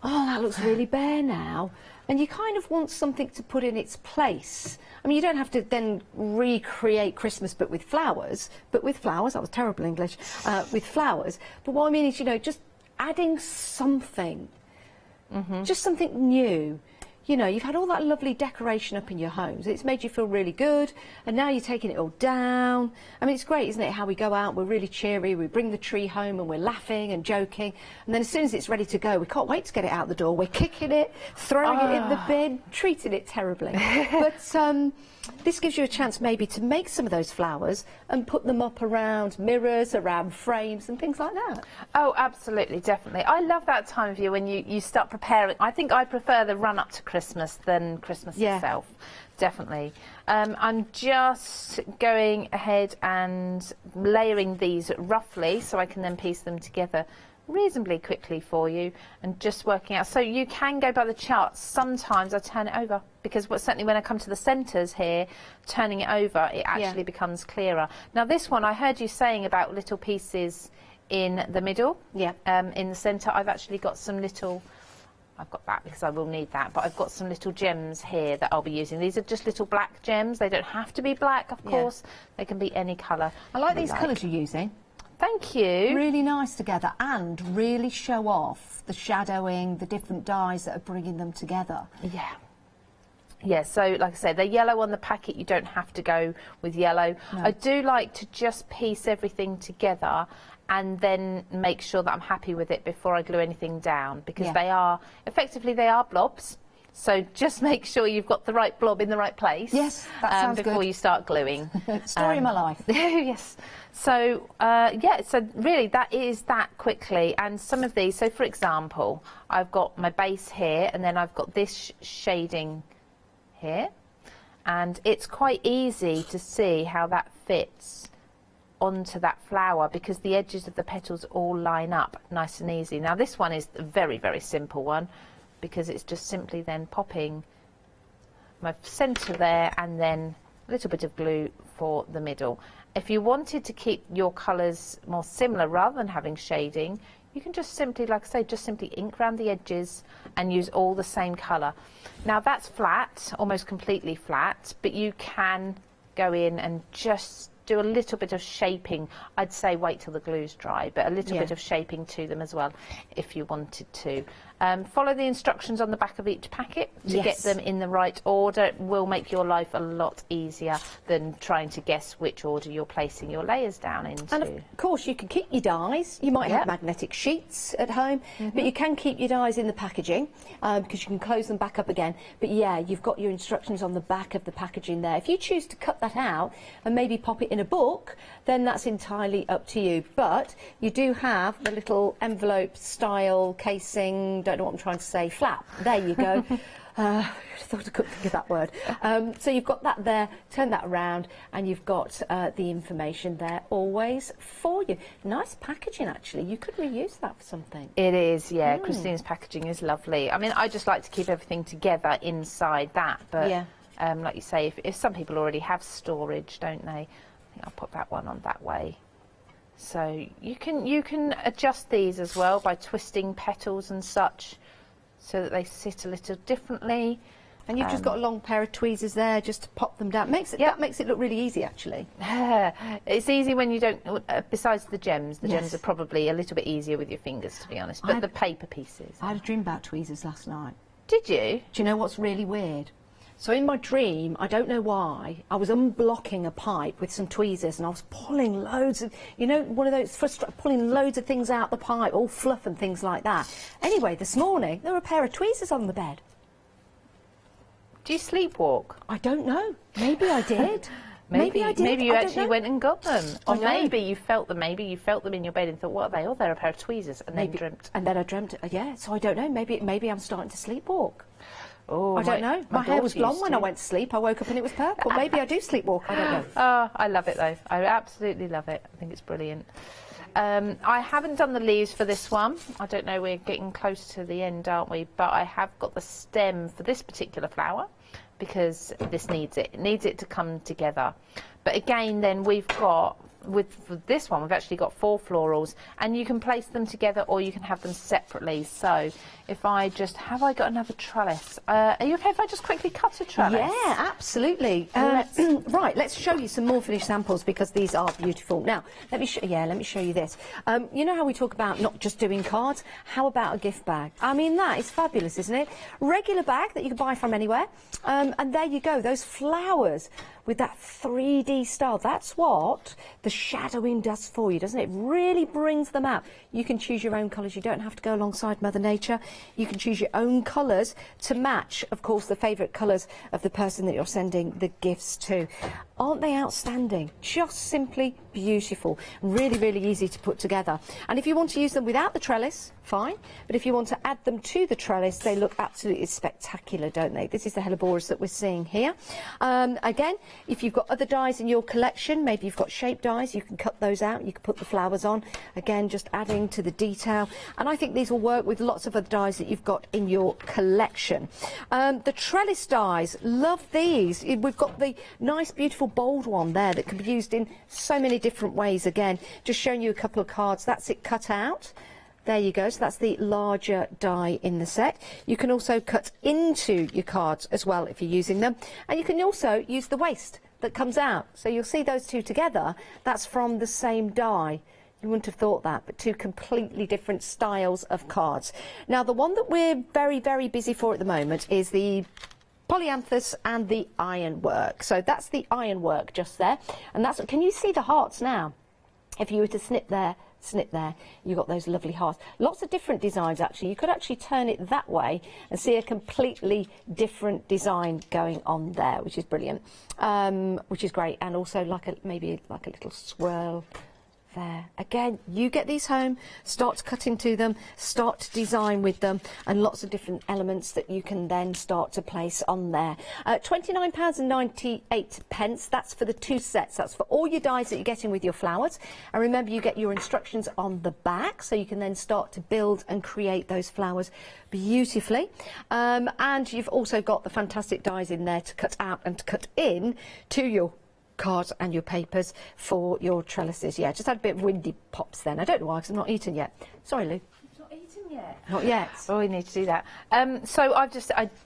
Speaker 1: oh, that looks really bare now. And you kind of want something to put in its place. I mean, you don't have to then recreate Christmas but with flowers. That was terrible English. With flowers. But what I mean is, you know, just adding something. Just something new. You know, you've had all that lovely decoration up in your homes. It's made you feel really good, and now you're taking it all down. I mean, it's great, isn't it, how we go out, we're really cheery, we bring the tree home and we're laughing and joking, and then as soon as it's ready to go, we can't wait to get it out the door. We're kicking it, throwing it in the bin, treating it terribly. But this gives you a chance maybe to make some of those flowers and put them up around mirrors, around frames and things like that.
Speaker 20: Oh, absolutely, definitely. I love that time of year when you start preparing. I think I prefer the run-up to Christmas than Christmas itself, definitely. I'm just going ahead and layering these roughly so I can then piece them together reasonably quickly for you, and just working out. So you can go by the charts. Sometimes I turn it over because certainly when I come to the centres here, turning it over, it actually becomes clearer. Now this one, I heard you saying about little pieces in the middle. In the centre, I've actually got some little, I've got that because I will need that, but I've got some little gems here that I'll be using. These are just little black gems. They don't have to be black, of course. They can be any colour.
Speaker 1: I like these colours you're using.
Speaker 20: Thank you.
Speaker 1: Really nice together, and really show off the shadowing, the different dyes that are bringing them together.
Speaker 20: Yeah, so like I said, they're yellow on the packet. You don't have to go with yellow. I do like to just piece everything together and then make sure that I'm happy with it before I glue anything down, because they are, effectively, they are blobs. So just make sure you've got the right blob in the right place.
Speaker 1: Yes, that sounds
Speaker 20: before
Speaker 1: good.
Speaker 20: you start gluing.
Speaker 1: Story of my life.
Speaker 20: Yes. So, so really that is that quickly. And some of these, so for example, I've got my base here, and then I've got this shading here. And it's quite easy to see how that fits onto that flower, because the edges of the petals all line up nice and easy. Now this one is a very, very simple one, because it's just simply then popping my centre there and then a little bit of glue for the middle. If you wanted to keep your colours more similar rather than having shading, you can just simply, like I say, just simply ink around the edges and use all the same colour. Now that's flat, almost completely flat, but you can go in and just do a little bit of shaping. I'd say wait till the glue's dry, but a little bit of shaping to them as well if you wanted to. Follow the instructions on the back of each packet to get them in the right order. It will make your life a lot easier than trying to guess which order you're placing your layers down into.
Speaker 1: And of course you can keep your dies. You might have magnetic sheets at home, but you can keep your dies in the packaging because you can close them back up again. But yeah, you've got your instructions on the back of the packaging there. If you choose to cut that out and maybe pop it in a book, then that's entirely up to you. But you do have the little envelope style casing, don't know what I'm trying to say, flap. There you go. I thought I couldn't think of that word. So you've got that there, turn that around, and you've got the information there always for you. Nice packaging, actually. You could reuse that for something.
Speaker 20: It is, yeah. Christine's packaging is lovely. I mean, I just like to keep everything together inside that, but like you say, if some people already have storage, don't they? I think I'll put that one on that way. So you can adjust these as well by twisting petals and such, so that they sit a little differently.
Speaker 1: And you've just got a long pair of tweezers there just to pop them down. That makes it look really easy, actually.
Speaker 20: It's easy when you don't, besides the gems. The gems are probably a little bit easier with your fingers, to be honest, but the paper pieces.
Speaker 1: I had a dream about tweezers last night.
Speaker 20: Did you?
Speaker 1: Do you know what's really weird? So in my dream, I don't know why, I was unblocking a pipe with some tweezers and I was pulling loads of, you know, one of those, pulling loads of things out the pipe, all fluff and things like that. Anyway, this morning, there were a pair of tweezers on the bed.
Speaker 20: Do you sleepwalk?
Speaker 1: I don't know. Maybe I did. Maybe I did.
Speaker 20: Maybe you
Speaker 1: I don't
Speaker 20: actually
Speaker 1: know.
Speaker 20: went and got them. Or
Speaker 1: I know.
Speaker 20: maybe you felt them. Maybe you felt them in your bed and thought, what are they? Oh, they're a pair of tweezers. And then dreamt.
Speaker 1: And then I dreamt, yeah, so I don't know. Maybe I'm starting to sleepwthink.
Speaker 20: Oh,
Speaker 1: I don't know. My hair was blonde when I went to sleep. I woke up and it was purple. Maybe I do sleepwalk. I don't know.
Speaker 20: Oh, I love it though. I absolutely love it. I think it's brilliant. I haven't done the leaves for this one. I don't know, we're getting close to the end, aren't we? But I have got the stem for this particular flower because this needs it. It needs it to come together. But again, then we've got, for this one, we've actually got 4 florals, and you can place them together or you can have them separately. So if I just, have I got another trellis? Are you okay if I just quickly cut a trellis?
Speaker 1: Yeah, absolutely. Right, let's show you some more finished samples because these are beautiful. Now, let me show you this. You know how we talk about not just doing cards? How about a gift bag? I mean, that is fabulous, isn't it? Regular bag that you can buy from anywhere. And there you go, those flowers with that 3D style. That's what the shadowing does for you, doesn't it? It really brings them out. You can choose your own colours. You don't have to go alongside Mother Nature. You can choose your own colours to match, of course, the favourite colours of the person that you're sending the gifts to. Aren't they outstanding? Just simply beautiful. Really, really easy to put together. And if you want to use them without the trellis, fine. But if you want to add them to the trellis, they look absolutely spectacular, don't they? This is the hellebores that we're seeing here. Again, if you've got other dies in your collection, maybe you've got shape dies, you can cut those out. You can put the flowers on. Again, just adding to the detail. And I think these will work with lots of other dies that you've got in your collection. The trellis dies, love these. We've got the nice, beautiful bold one there that can be used in so many different ways. Again, just showing you a couple of cards. That's it cut out. There you go. So that's the larger die in the set. You can also cut into your cards as well if you're using them. And you can also use the waste that comes out. So you'll see those two together. That's from the same die. You wouldn't have thought that, but 2 completely different styles of cards. Now, the one that we're very, very busy for at the moment is the polyanthus and the ironwork. So that's the ironwork just there. And that's, can you see the hearts now? If you were to snip there, you've got those lovely hearts. Lots of different designs, actually. You could actually turn it that way and see a completely different design going on there, which is brilliant, which is great. And also maybe like a little swirl there. Again, you get these home, start to cut into them, start to design with them, and lots of different elements that you can then start to place on there. £29.98. That's for the 2 sets. That's for all your dies that you're getting with your flowers. And remember, you get your instructions on the back, so you can then start to build and create those flowers beautifully. And you've also got the fantastic dies in there to cut out and to cut in to your cards and your papers for your trellises. Yeah, just had a bit of windy pops then. I don't know why, because I'm not eaten yet. Sorry, Lou.
Speaker 20: You've not eaten yet?
Speaker 1: Not yet.
Speaker 20: Oh, we need to do that. So I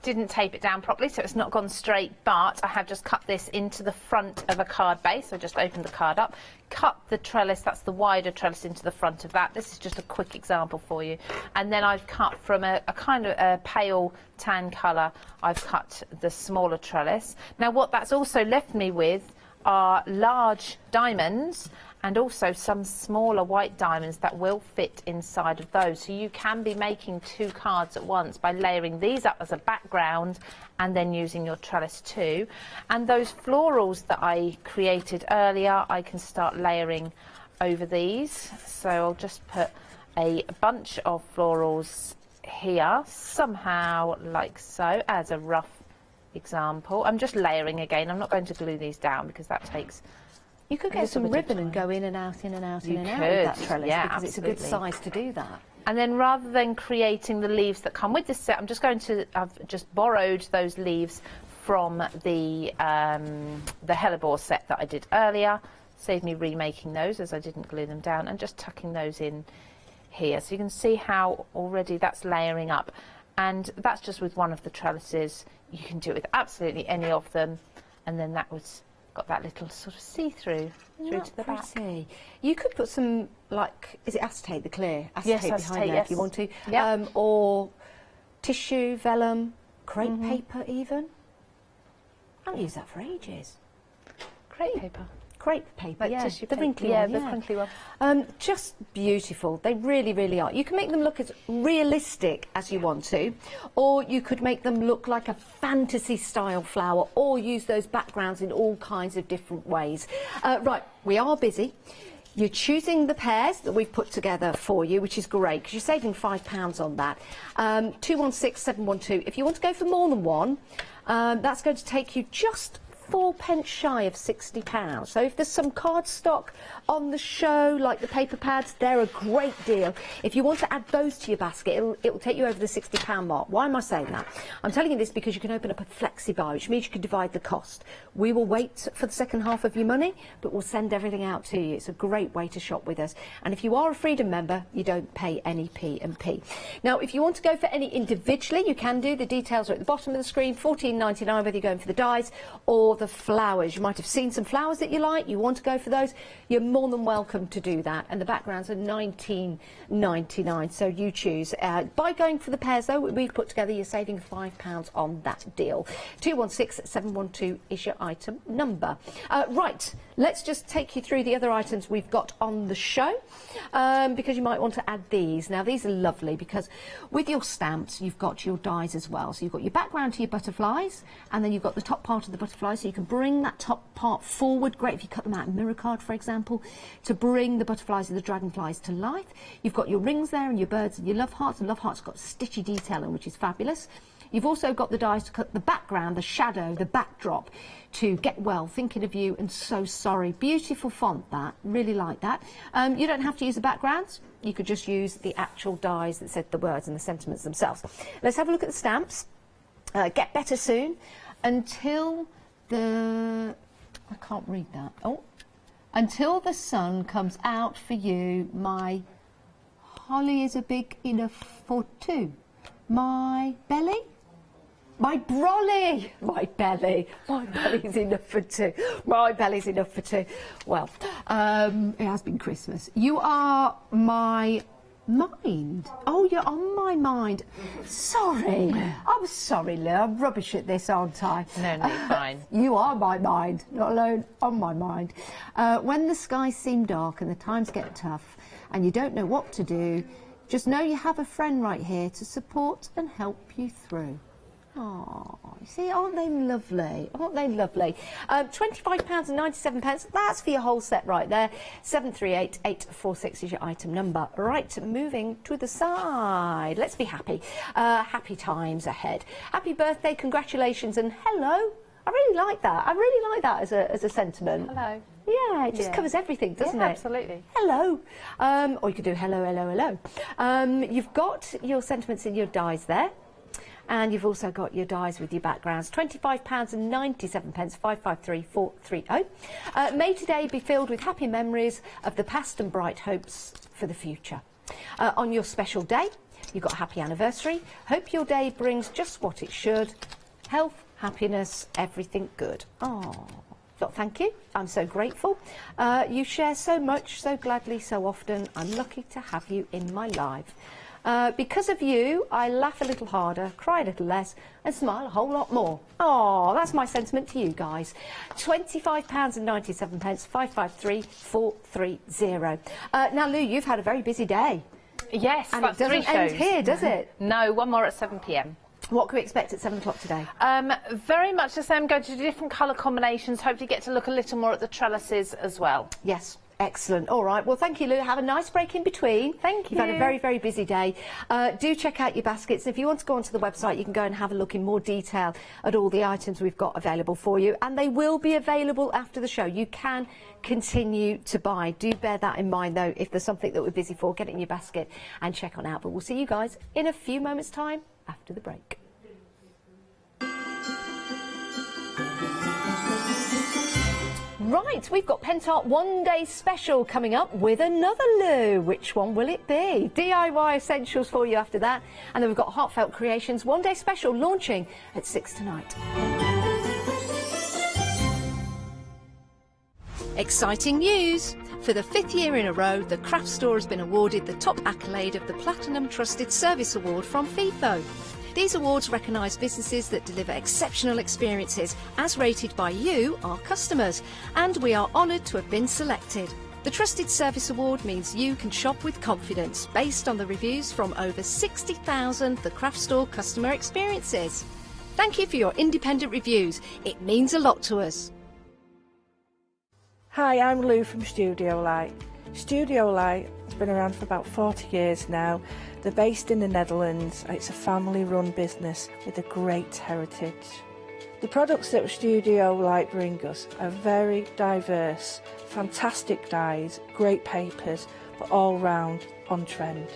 Speaker 20: didn't tape it down properly, so it's not gone straight, but I have just cut this into the front of a card base. I just opened the card up, cut the trellis, that's the wider trellis, into the front of that. This is just a quick example for you. And then I've cut from a kind of a pale tan colour, I've cut the smaller trellis. Now what that's also left me with are large diamonds and also some smaller white diamonds that will fit inside of those. So you can be making 2 cards at once by layering these up as a background and then using your trellis too. And those florals that I created earlier, I can start layering over these. So I'll just put a bunch of florals here, somehow like so, as a rough example. I'm just layering again. I'm not going to glue these down because that takes.
Speaker 1: You could get some ribbon and go in and out, in and out, in and out with that trellis,
Speaker 20: yeah,
Speaker 1: because
Speaker 20: absolutely.
Speaker 1: it's a good size to do that.
Speaker 20: And then rather than creating the leaves that come with this set, I've just borrowed those leaves from the hellebore set that I did earlier. Saved me remaking those as I didn't glue them down, and just tucking those in here. So you can see how already that's layering up. And that's just with one of the trellises. You can do it with absolutely any of them. And then that was got that little sort of see-through through to the back.
Speaker 1: You could put some, like, is it acetate, the clear acetate
Speaker 20: yes,
Speaker 1: behind
Speaker 20: acetate,
Speaker 1: there
Speaker 20: yes.
Speaker 1: if you want to,
Speaker 20: Yep.
Speaker 1: or tissue, vellum, crepe paper even. I haven't used that for ages.
Speaker 20: Crepe paper.
Speaker 1: Crepe paper,
Speaker 20: Like
Speaker 1: yeah,
Speaker 20: tissue
Speaker 1: the
Speaker 20: paper.
Speaker 1: wrinkly
Speaker 20: Yeah,
Speaker 1: one,
Speaker 20: the
Speaker 1: yeah.
Speaker 20: crinkly one.
Speaker 1: Just beautiful. They really, really are. You can make them look as realistic as you want to, or you could make them look like a fantasy style flower, or use those backgrounds in all kinds of different ways. Right, we are busy. You're choosing the pairs that we've put together for you, which is great because you're saving £5 on that. 216712. If you want to go for more than one, that's going to take you just 4 pence shy of £60. So if there's some cardstock on the show, like the paper pads, they're a great deal. If you want to add those to your basket, it'll take you over the £60 mark. Why am I saying that? I'm telling you this because you can open up a flexi buy, which means you can divide the cost. We will wait for the second half of your money, but we'll send everything out to you. It's a great way to shop with us. And if you are a Freedom member, you don't pay any P&P. Now, if you want to go for any individually, you can do. The details are at the bottom of the screen, $14.99, whether you're going for the dies or the flowers. You might have seen some flowers that you like, you want to go for those, you're more than welcome to do that. And the backgrounds are $19.99, so you choose. By going for the pairs though, we've put together, you're saving £5 on that deal. 216712 is your item number. Right, let's just take you through the other items we've got on the show, because you might want to add these. Now these are lovely because with your stamps you've got your dies as well. So you've got your background to your butterflies, and then you've got the top part of the butterfly, so you can bring that top part forward. Great if you cut them out in mirror card, for example, to bring the butterflies and the dragonflies to life. You've got your rings there and your birds and your love hearts, and love hearts got stitchy detailing, which is fabulous. You've also got the dies to cut the background, the shadow, the backdrop, to Get Well, Thinking of You and So Sorry. Beautiful font, that. Really like that. You don't have to use the backgrounds. You could just use the actual dies that said the words and the sentiments themselves. Let's have a look at the stamps. Get Better Soon. Until the... I can't read that. Oh. Until the sun comes out for you, my holly is a big enough for two. My belly? My brolly! My belly. My belly's enough for two. My belly's enough for two. Well, it has been Christmas. You are my mind. Oh, you're on my mind. Sorry. I'm sorry, Lou. I'm rubbish at this, aren't I?
Speaker 20: No, you're fine.
Speaker 1: You are my mind, not alone on my mind. When the skies seem dark and the times get tough and you don't know what to do, just know you have a friend right here to support and help you through. Oh, see, aren't they lovely? Aren't they lovely? £25.97. That's for your whole set right there. 738846 is your item number. Right, moving to the side. Let's be happy. Happy times ahead. Happy birthday, congratulations, and hello. I really like that. I really like that as a sentiment.
Speaker 20: Hello.
Speaker 1: Yeah, it just covers everything, doesn't it?
Speaker 20: Absolutely.
Speaker 1: Hello. Or you could do hello, hello, hello. You've got your sentiments in your dies there. And you've also got your dies with your backgrounds. £25.97, 553430. May today be filled with happy memories of the past and bright hopes for the future. On your special day, you've got happy anniversary. Hope your day brings just what it should. Health, happiness, everything good. Oh, thank you. I'm so grateful. You share so much, so gladly, so often. I'm lucky to have you in my life. Because of you, I laugh a little harder, cry a little less, and smile a whole lot more. Oh, that's my sentiment to you guys. £25.97, 553430. Now, Lou, you've had a very busy day.
Speaker 20: Yes,
Speaker 1: and it doesn't end here, does it?
Speaker 20: No, one more at 7 p.m.
Speaker 1: What can we expect at 7 o'clock today?
Speaker 20: Very much the same. Go to different colour combinations. Hopefully get to look a little more at the trellises as well.
Speaker 1: Yes. Excellent. All right. Well, thank you, Lou. Have a nice break in between.
Speaker 20: Thank you.
Speaker 1: You've had a very, very busy day. Do check out your baskets. If you want to go onto the website, you can go and have a look in more detail at all the items we've got available for you. And they will be available after the show. You can continue to buy. Do bear that in mind, though. If there's something that we're busy for, get it in your basket and check on out. But we'll see you guys in a few moments' time after the break. Right, we've got Pentel One Day Special coming up with another Lou. Which one will it be? DIY essentials for you after that. And then we've got Heartfelt Creations One Day Special launching at 6 tonight.
Speaker 15: Exciting news! For the 5th year in a row, the craft store has been awarded the top accolade of the Platinum Trusted Service Award from FIFO. These awards recognise businesses that deliver exceptional experiences as rated by you, our customers, and we are honoured to have been selected. The Trusted Service Award means you can shop with confidence based on the reviews from over 60,000 The Craft Store customer experiences. Thank you for your independent reviews. It means a lot to us.
Speaker 8: Hi, I'm Lou from Studio Light. Studio Light has been around for about 40 years now. They're based in the Netherlands. It's a family-run business with a great heritage. The products that Studio Light bring us are very diverse, fantastic dyes, great papers, but all round on trend.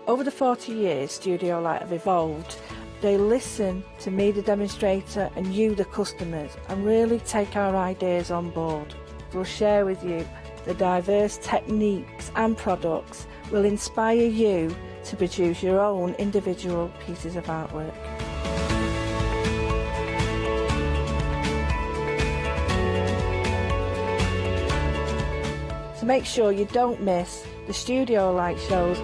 Speaker 8: Over the 40 years Studio Light have evolved. They listen to me, the demonstrator, and you, the customers, and really take our ideas on board. We'll share with you the diverse techniques and products will inspire you to produce your own individual pieces of artwork. So make sure you don't miss the Studio Light shows.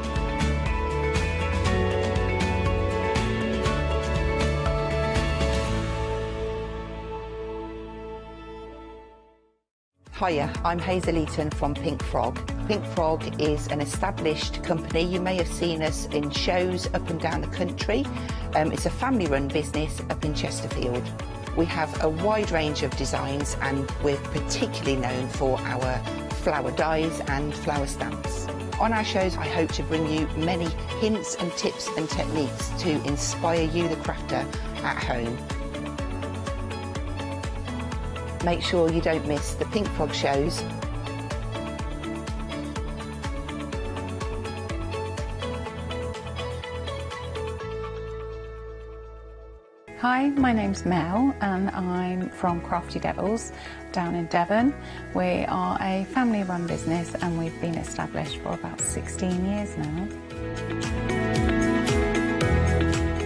Speaker 4: Hiya, I'm Hazel Eaton from Pink Frog. Pink Frog is an established company. You may have seen us in shows up and down the country. It's a family-run business up in Chesterfield. We have a wide range of designs and we're particularly known for our flower dies and flower stamps. On our shows, I hope to bring you many hints and tips and techniques to inspire you, the crafter, at home. Make sure you don't miss the Pink Frog shows.
Speaker 21: Hi, my name's Mel and I'm from Crafty Devils down in Devon. We are a family-run business and we've been established for about 16 years now.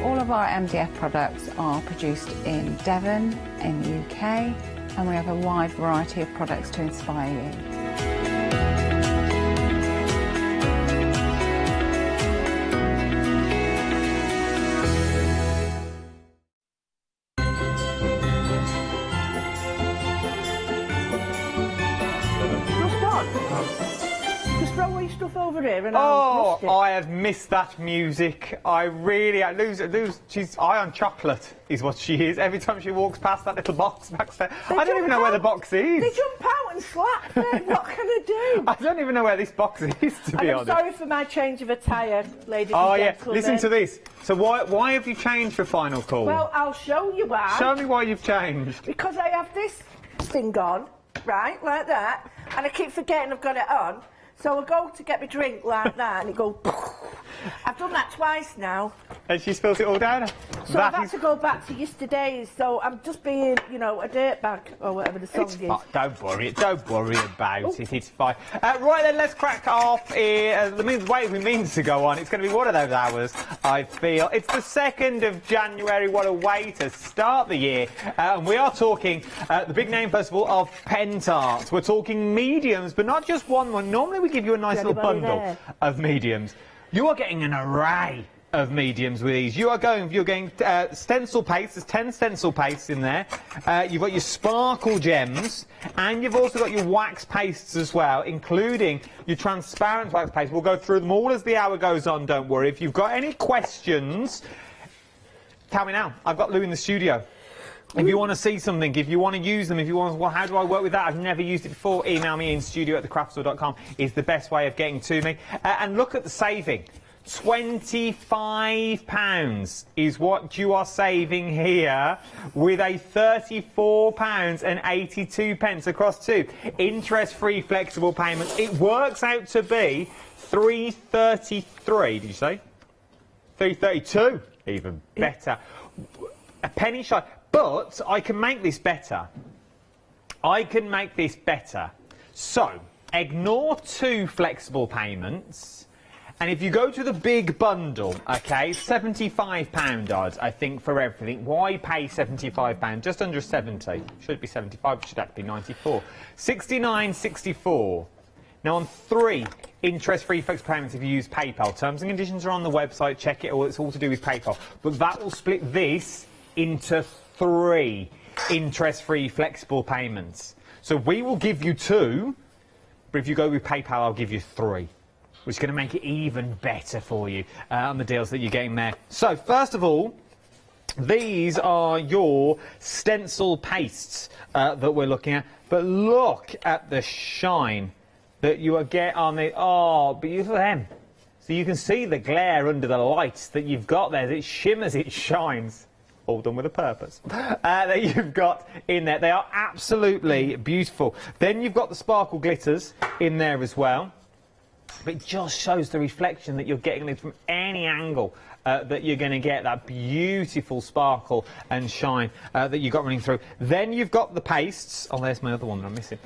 Speaker 21: All of our MDF products are produced in Devon, in the UK, and we have a wide variety of products to inspire you.
Speaker 8: Just throw all your stuff over here and
Speaker 11: Oh,
Speaker 8: I'll missed it.
Speaker 11: I have missed that music. I really... Lose, she's eye on chocolate is what she is. Every time she walks past that little box back there. I don't even know where the box is.
Speaker 8: They jump out and slap it. What can I do?
Speaker 11: I don't even know where this box is, to be
Speaker 8: I'm
Speaker 11: honest.
Speaker 8: sorry for my change of attire, ladies
Speaker 11: Oh,
Speaker 8: and
Speaker 11: yeah.
Speaker 8: gentlemen.
Speaker 11: Listen to this. So why have you changed for Final Call?
Speaker 8: Well, I'll show you why.
Speaker 11: Show me why you've changed.
Speaker 8: Because I have this thing on, right, like that, and I keep forgetting I've got it on. So I go to get my drink like that, and it goes... I've done that twice now.
Speaker 11: And she spilled it all down?
Speaker 8: So I've had to go back to yesterday's, so I'm just being, you know, a dirtbag, or whatever the song is.
Speaker 11: Don't worry about it, it's fine. Right then, let's crack off. The way we mean to go on, it's going to be one of those hours, I feel. It's the 2nd of January, what a way to start the year. And we are talking the big name festival of Pentel. We're talking mediums, but not just one. Normally we give you a nice little bundle of mediums. You are getting an array of mediums with these. You're getting stencil paste. There's 10 stencil pastes in there. You've got your sparkle gems, and you've also got your wax pastes as well, including your transparent wax paste. We'll go through them all as the hour goes on, don't worry. If you've got any questions, tell me now. I've got Lou in the studio. If you want to see something, if you want to use them, if you want, well, how do I work with that? I've never used it before. Email me in studio@thecraftstore.com is the best way of getting to me. And look at the saving. £25 is what you are saving here with a £34.82 across two. Interest-free flexible payments. It works out to be £3.33, did you say? £3.32, even better. A penny shy. But I can make this better. I can make this better. So, ignore 2 flexible payments. And if you go to the big bundle, OK, £75 odds, I think, for everything. Why pay £75? Just under 70. Should be 75, should have to be 94. 69.64. Now on 3 interest-free flexible payments if you use PayPal. Terms and conditions are on the website. Check it all. It's all to do with PayPal. But that will split this into 3 interest-free flexible payments. So we will give you 2, but if you go with PayPal, I'll give you 3, which is going to make it even better for you on the deals that you're getting there. So first of all, these are your stencil pastes that we're looking at. But look at the shine that you get on the... Oh, beautiful them. So you can see the glare under the lights that you've got there. It shimmers, it shines. All done with a purpose. That you've got in there. They are absolutely beautiful. Then you've got the sparkle glitters in there as well. But it just shows the reflection that you're getting from any angle that you're going to get that beautiful sparkle and shine that you've got running through. Then you've got the pastes. Oh, there's my other one that I'm missing.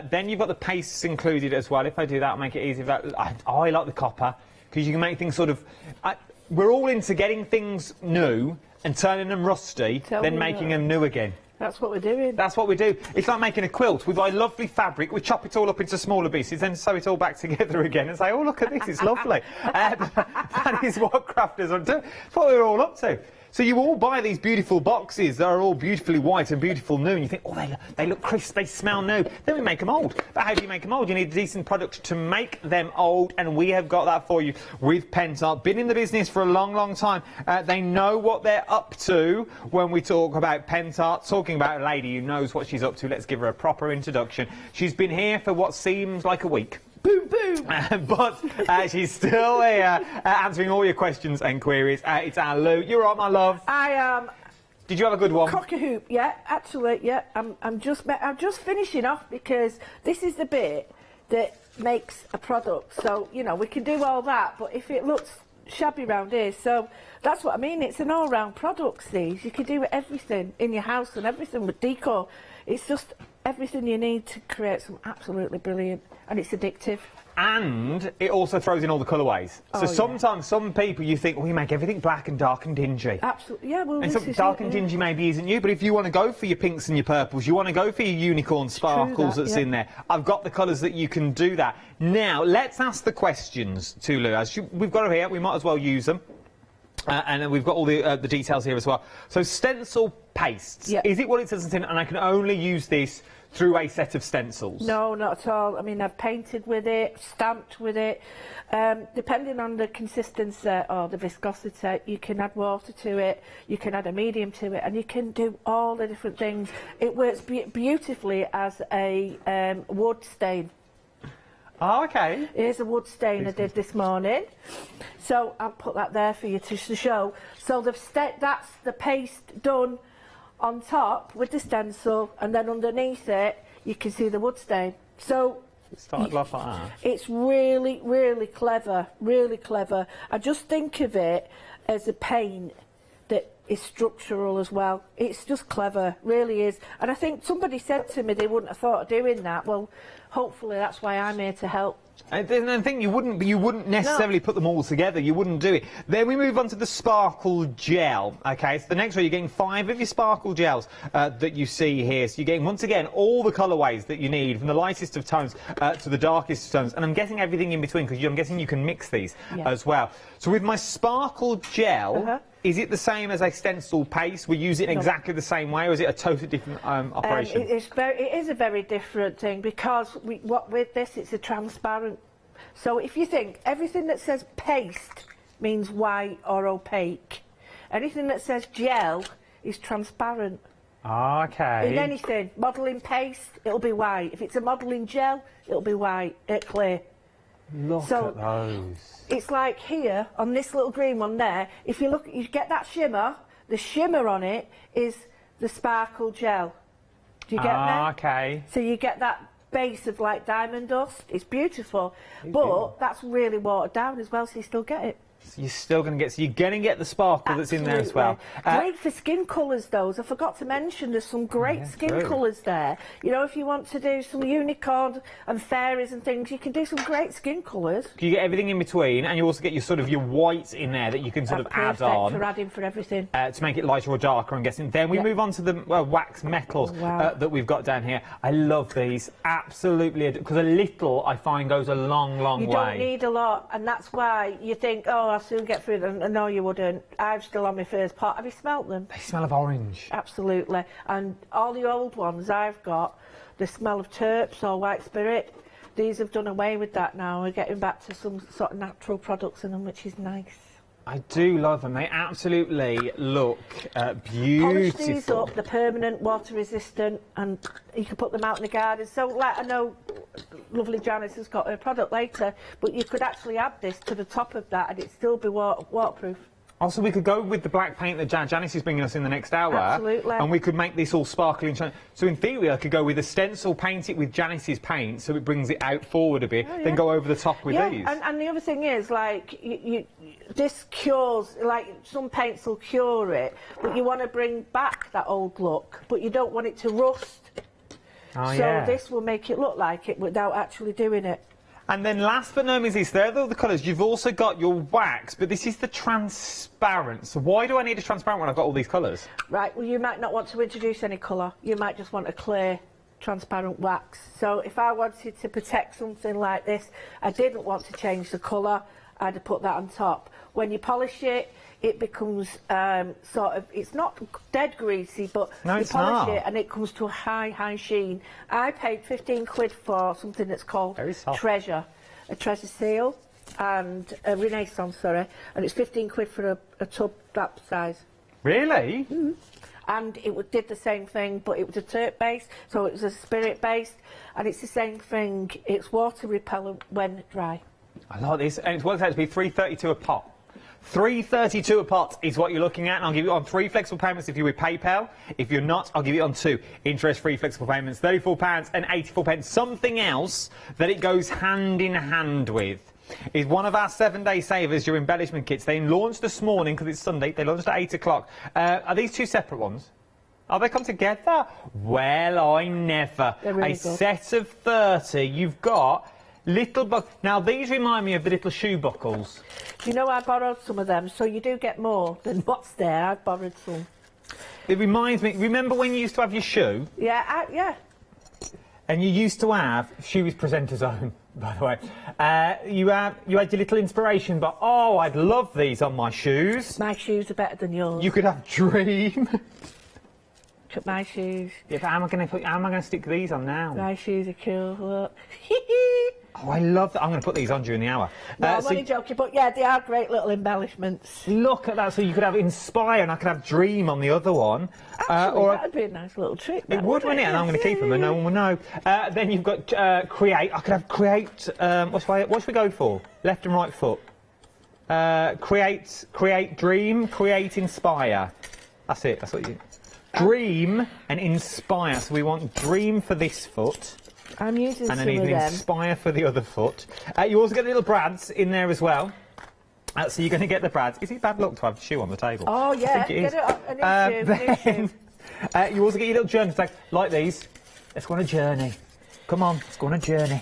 Speaker 11: Then you've got the pastes included as well. If I do that, I'll make it easy. I like the copper because you can make things sort of... we're all into getting things new and turning them rusty, then making them new again.
Speaker 8: That's what we're doing. That's
Speaker 11: what we do. It's like making a quilt. We buy lovely fabric, we chop it all up into smaller pieces, then sew it all back together again and say, oh, look at this, it's lovely. That is what crafters are doing. That's what we're all up to. So you all buy these beautiful boxes that are all beautifully white and beautiful new, and you think, oh, they look crisp, they smell new. Then we make them old. But how do you make them old? You need a decent product to make them old, and we have got that for you with Pentel. Been in the business for a long, long time. They know what they're up to when we talk about Pentel. Talking about a lady who knows what she's up to, let's give her a proper introduction. She's been here for what seems like a week.
Speaker 8: Boom, boom.
Speaker 11: But she's still here answering all your questions and queries. It's our Lou. You're right, my love.
Speaker 8: I am.
Speaker 11: Did you have a good one?
Speaker 8: Cock a hoop, yeah, actually, yeah. I'm just finishing off because this is the bit that makes a product. So, you know, we can do all that, but if it looks shabby round here, so that's what I mean. It's an all-round product, these. You can do everything in your house and everything with decor. It's just everything you need to create some absolutely brilliant, and it's addictive.
Speaker 11: And it also throws in all the colourways. So sometimes some people you think, well, you make everything black and dark and dingy.
Speaker 8: Absolutely, yeah. Well,
Speaker 11: and some dark and dingy maybe isn't you, but if you want to go for your pinks and your purples, you want to go for your unicorn sparkles that's in there, I've got the colours that you can do that. Now, let's ask the questions to Lou. As we've got her here, we might as well use them. And then we've got all the details here as well. So stencil pastes, is it what it says in, and I can only use this through a set of stencils?
Speaker 8: No, not at all. I mean, I've painted with it, stamped with it. Depending on the consistency or the viscosity, you can add water to it, you can add a medium to it, and you can do all the different things. It works beautifully as a wood stain.
Speaker 11: Oh, okay.
Speaker 8: Here's a wood stain I did this morning. So I'll put that there for you to show. So that's the paste done on top with the stencil, and then underneath it you can see the wood stain. So
Speaker 11: it started off like that.
Speaker 8: It's really, really clever, really clever. I just think of it as a paint that is structural as well. It's just clever, really is. And I think somebody said to me they wouldn't have thought of doing that. Well, hopefully that's why I'm here to help.
Speaker 11: And I think you wouldn't necessarily put them all together. You wouldn't do it. Then we move on to the sparkle gel. Okay, so the next one you're getting 5 of your sparkle gels that you see here. So you're getting once again all the colourways that you need, from the lightest of tones to the darkest of tones, and I'm guessing everything in between because I'm guessing you can mix these as well. So with my sparkle gel. Is it the same as a stencil paste? We use it in exactly the same way, or is it a totally different operation?
Speaker 8: It is a very different thing because with this it's a transparent. So if you think everything that says paste means white or opaque, anything that says gel is transparent.
Speaker 11: Okay.
Speaker 8: In anything, modelling paste, it'll be white. If it's a modelling gel, it'll be white, clear.
Speaker 11: Look at those.
Speaker 8: It's like here, on this little green one there, if you look, you get that shimmer, the shimmer on it is the sparkle gel. Do you get that?
Speaker 11: Okay.
Speaker 8: So you get that base of like diamond dust. It's beautiful, but that's really watered down as well, so you still get it.
Speaker 11: So you're still going to get, so you're going to get the sparkle that's in there as well.
Speaker 8: Great for skin colours, those. I forgot to mention there's some great skin colours there. You know, if you want to do some unicorn and fairies and things, you can do some great skin colours.
Speaker 11: You get everything in between, and you also get your sort of your whites in there that you can sort of add on.
Speaker 8: For adding for everything.
Speaker 11: To make it lighter or darker, I'm guessing. Then we move on to the wax metals that we've got down here. I love these, absolutely, because a little I find goes a long, long way.
Speaker 8: You don't need a lot, and that's why you think, oh, I'll soon get through them. No, you wouldn't. I'm still on my first pot. Have you smelt them?
Speaker 11: They smell of orange.
Speaker 8: Absolutely. And all the old ones I've got, the smell of terps or white spirit. These have done away with that now. We're getting back to some sort of natural products in them, which is nice.
Speaker 11: I do love them. They absolutely look beautiful.
Speaker 8: Polish these up, they're permanent, water resistant, and you can put them out in the garden. So, like, I know lovely Janice has got her product later, but you could actually add this to the top of that and it'd still be waterproof.
Speaker 11: Also, we could go with the black paint that Janice is bringing us in the next hour.
Speaker 8: Absolutely.
Speaker 11: And we could make this all sparkly and shiny. So in theory, I could go with a stencil, paint it with Janice's paint, so it brings it out forward a bit, then go over the top with these.
Speaker 8: And the other thing is, like, this cures, like, some paints will cure it, but you want to bring back that old look, but you don't want it to rust.
Speaker 11: Oh,
Speaker 8: so this will make it look like it without actually doing it.
Speaker 11: And then last but not least, there are all the colours. You've also got your wax, but this is the transparent. So why do I need a transparent when I've got all these colours? Right,
Speaker 8: well, you might not want to introduce any colour. You might just want a clear, transparent wax. So if I wanted to protect something like this, I didn't want to change the colour, I'd have put that on top. When you polish it, it becomes sort of, it's not dead greasy, but you polish it and it comes to a high sheen. I paid 15 quid for something that's called Treasure, a treasure seal, and a Renaissance, sorry, and it's 15 quid for a tub that size.
Speaker 11: Really?
Speaker 8: Mm-hmm. And it did the same thing, but it was a terp base, so it was a spirit base, and it's the same thing. It's water repellent when dry.
Speaker 11: I like this, and it works out to be £3.32 a pot. £3.32 a pot is what you're looking at, and I'll give you on 3 flexible payments if you're with PayPal. If you're not, I'll give you on 2 interest-free flexible payments, £34.84. Something else that it goes hand in hand with is one of our 7-day savers, your embellishment kits. They launched this morning because it's Sunday. They launched at 8 o'clock. Are these 2 separate ones? Oh, they come together? Well, I never.
Speaker 8: They're really
Speaker 11: good.
Speaker 8: A
Speaker 11: set of 30. You've got little buckles. Now, these remind me of the little shoe buckles.
Speaker 8: You know, I borrowed some of them, so you do get more than what's there. I've borrowed some.
Speaker 11: It reminds me, remember when you used to have your shoe?
Speaker 8: Yeah, yeah.
Speaker 11: And you used to have, she was presenter's own, by the way. You had your little inspiration, but oh, I'd love these on my shoes.
Speaker 8: My shoes are better than yours.
Speaker 11: You could have Dream.
Speaker 8: Look at my shoes.
Speaker 11: Yeah, but how am I going to stick these on now?
Speaker 8: My shoes are cool. Look.
Speaker 11: Oh, I love that. I'm going to put these on during the hour.
Speaker 8: No, I'm only joking, but yeah, they are great little embellishments.
Speaker 11: Look at that. So you could have Inspire and I could have Dream on the other one.
Speaker 8: Actually, that'd be a nice little trick.
Speaker 11: It would, wouldn't it? And I'm going to keep them and no one will know. Then you've got Create. I could have Create. What should we go for? Left and right foot. Create Dream, Create Inspire. That's it. That's what you... Dream and Inspire. So we want Dream for this foot.
Speaker 8: I'm using some of them.
Speaker 11: And then Inspire for the other foot. You also get little brads in there as well. So you're going to get the brads. Is it bad luck to have a shoe on the table?
Speaker 8: Oh, yeah.
Speaker 11: I think it is.
Speaker 8: Get a new shoe.
Speaker 11: You also get your little journey tags like these. Let's go on a journey. Come on, let's go on a journey.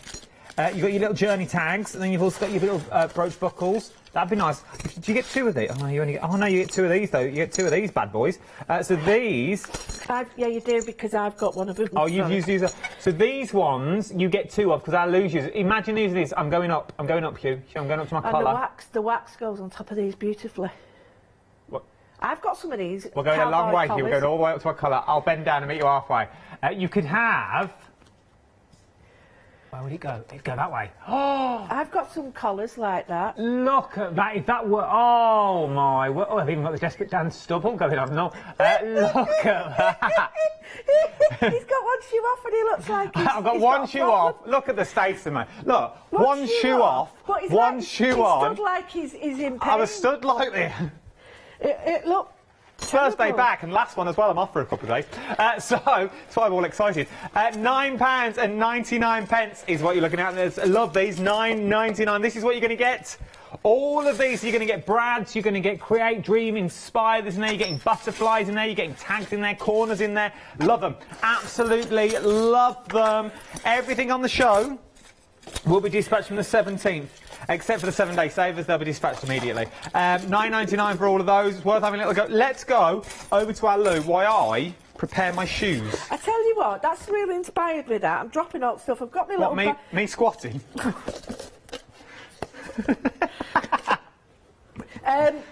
Speaker 11: You've got your little journey tags, and then you've also got your little brooch buckles. That'd be nice. Do you get 2 of these? Oh, you only get... Oh, no, you get 2 of these, though. You get 2 of these bad boys. So these...
Speaker 8: Yeah, you do, because I've got one of them.
Speaker 11: Oh, you've used these. So these ones, you get 2 of, because I'll lose you. Imagine using this. I'm going up, Hugh. I'm going up to my collar.
Speaker 8: And the wax goes on top of these beautifully.
Speaker 11: What?
Speaker 8: I've got some of these.
Speaker 11: We're going a long way, Hugh. We're going all the way up to my collar. I'll bend down and meet you halfway. You could have... Where would it go? It'd go that way.
Speaker 8: Oh! I've got some collars like that.
Speaker 11: Look at that. If that were... Oh, my... Oh, I've even got the Desperate Dan stubble going on. No. Look at that.
Speaker 8: He's got one shoe off and he looks like
Speaker 11: I've got one shoe off. Look at the states of me. Look, one shoe off, one shoe on.
Speaker 8: He's stood like he's in pain.
Speaker 11: I was stood like this.
Speaker 8: It looked...
Speaker 11: First day back and last one as well. I'm off for a couple of days. So that's why I'm all excited. £9.99 is what you're looking at. I love these. £9.99. This is what you're going to get All of these, you're going to get brads, you're going to get create, dream, inspire. There's in there, you're getting butterflies in there, you're getting tags in there, corners in there. Love them. Absolutely love them. Everything on the show will be dispatched from the 17th. Except for the 7-day savers, they'll be dispatched immediately. $9.99 for all of those. It's worth having a little go. Let's go over to our Lou while I prepare my shoes.
Speaker 8: I tell you what, that's really inspired me, that. I'm dropping out stuff. I've got my little...
Speaker 11: What, me squatting?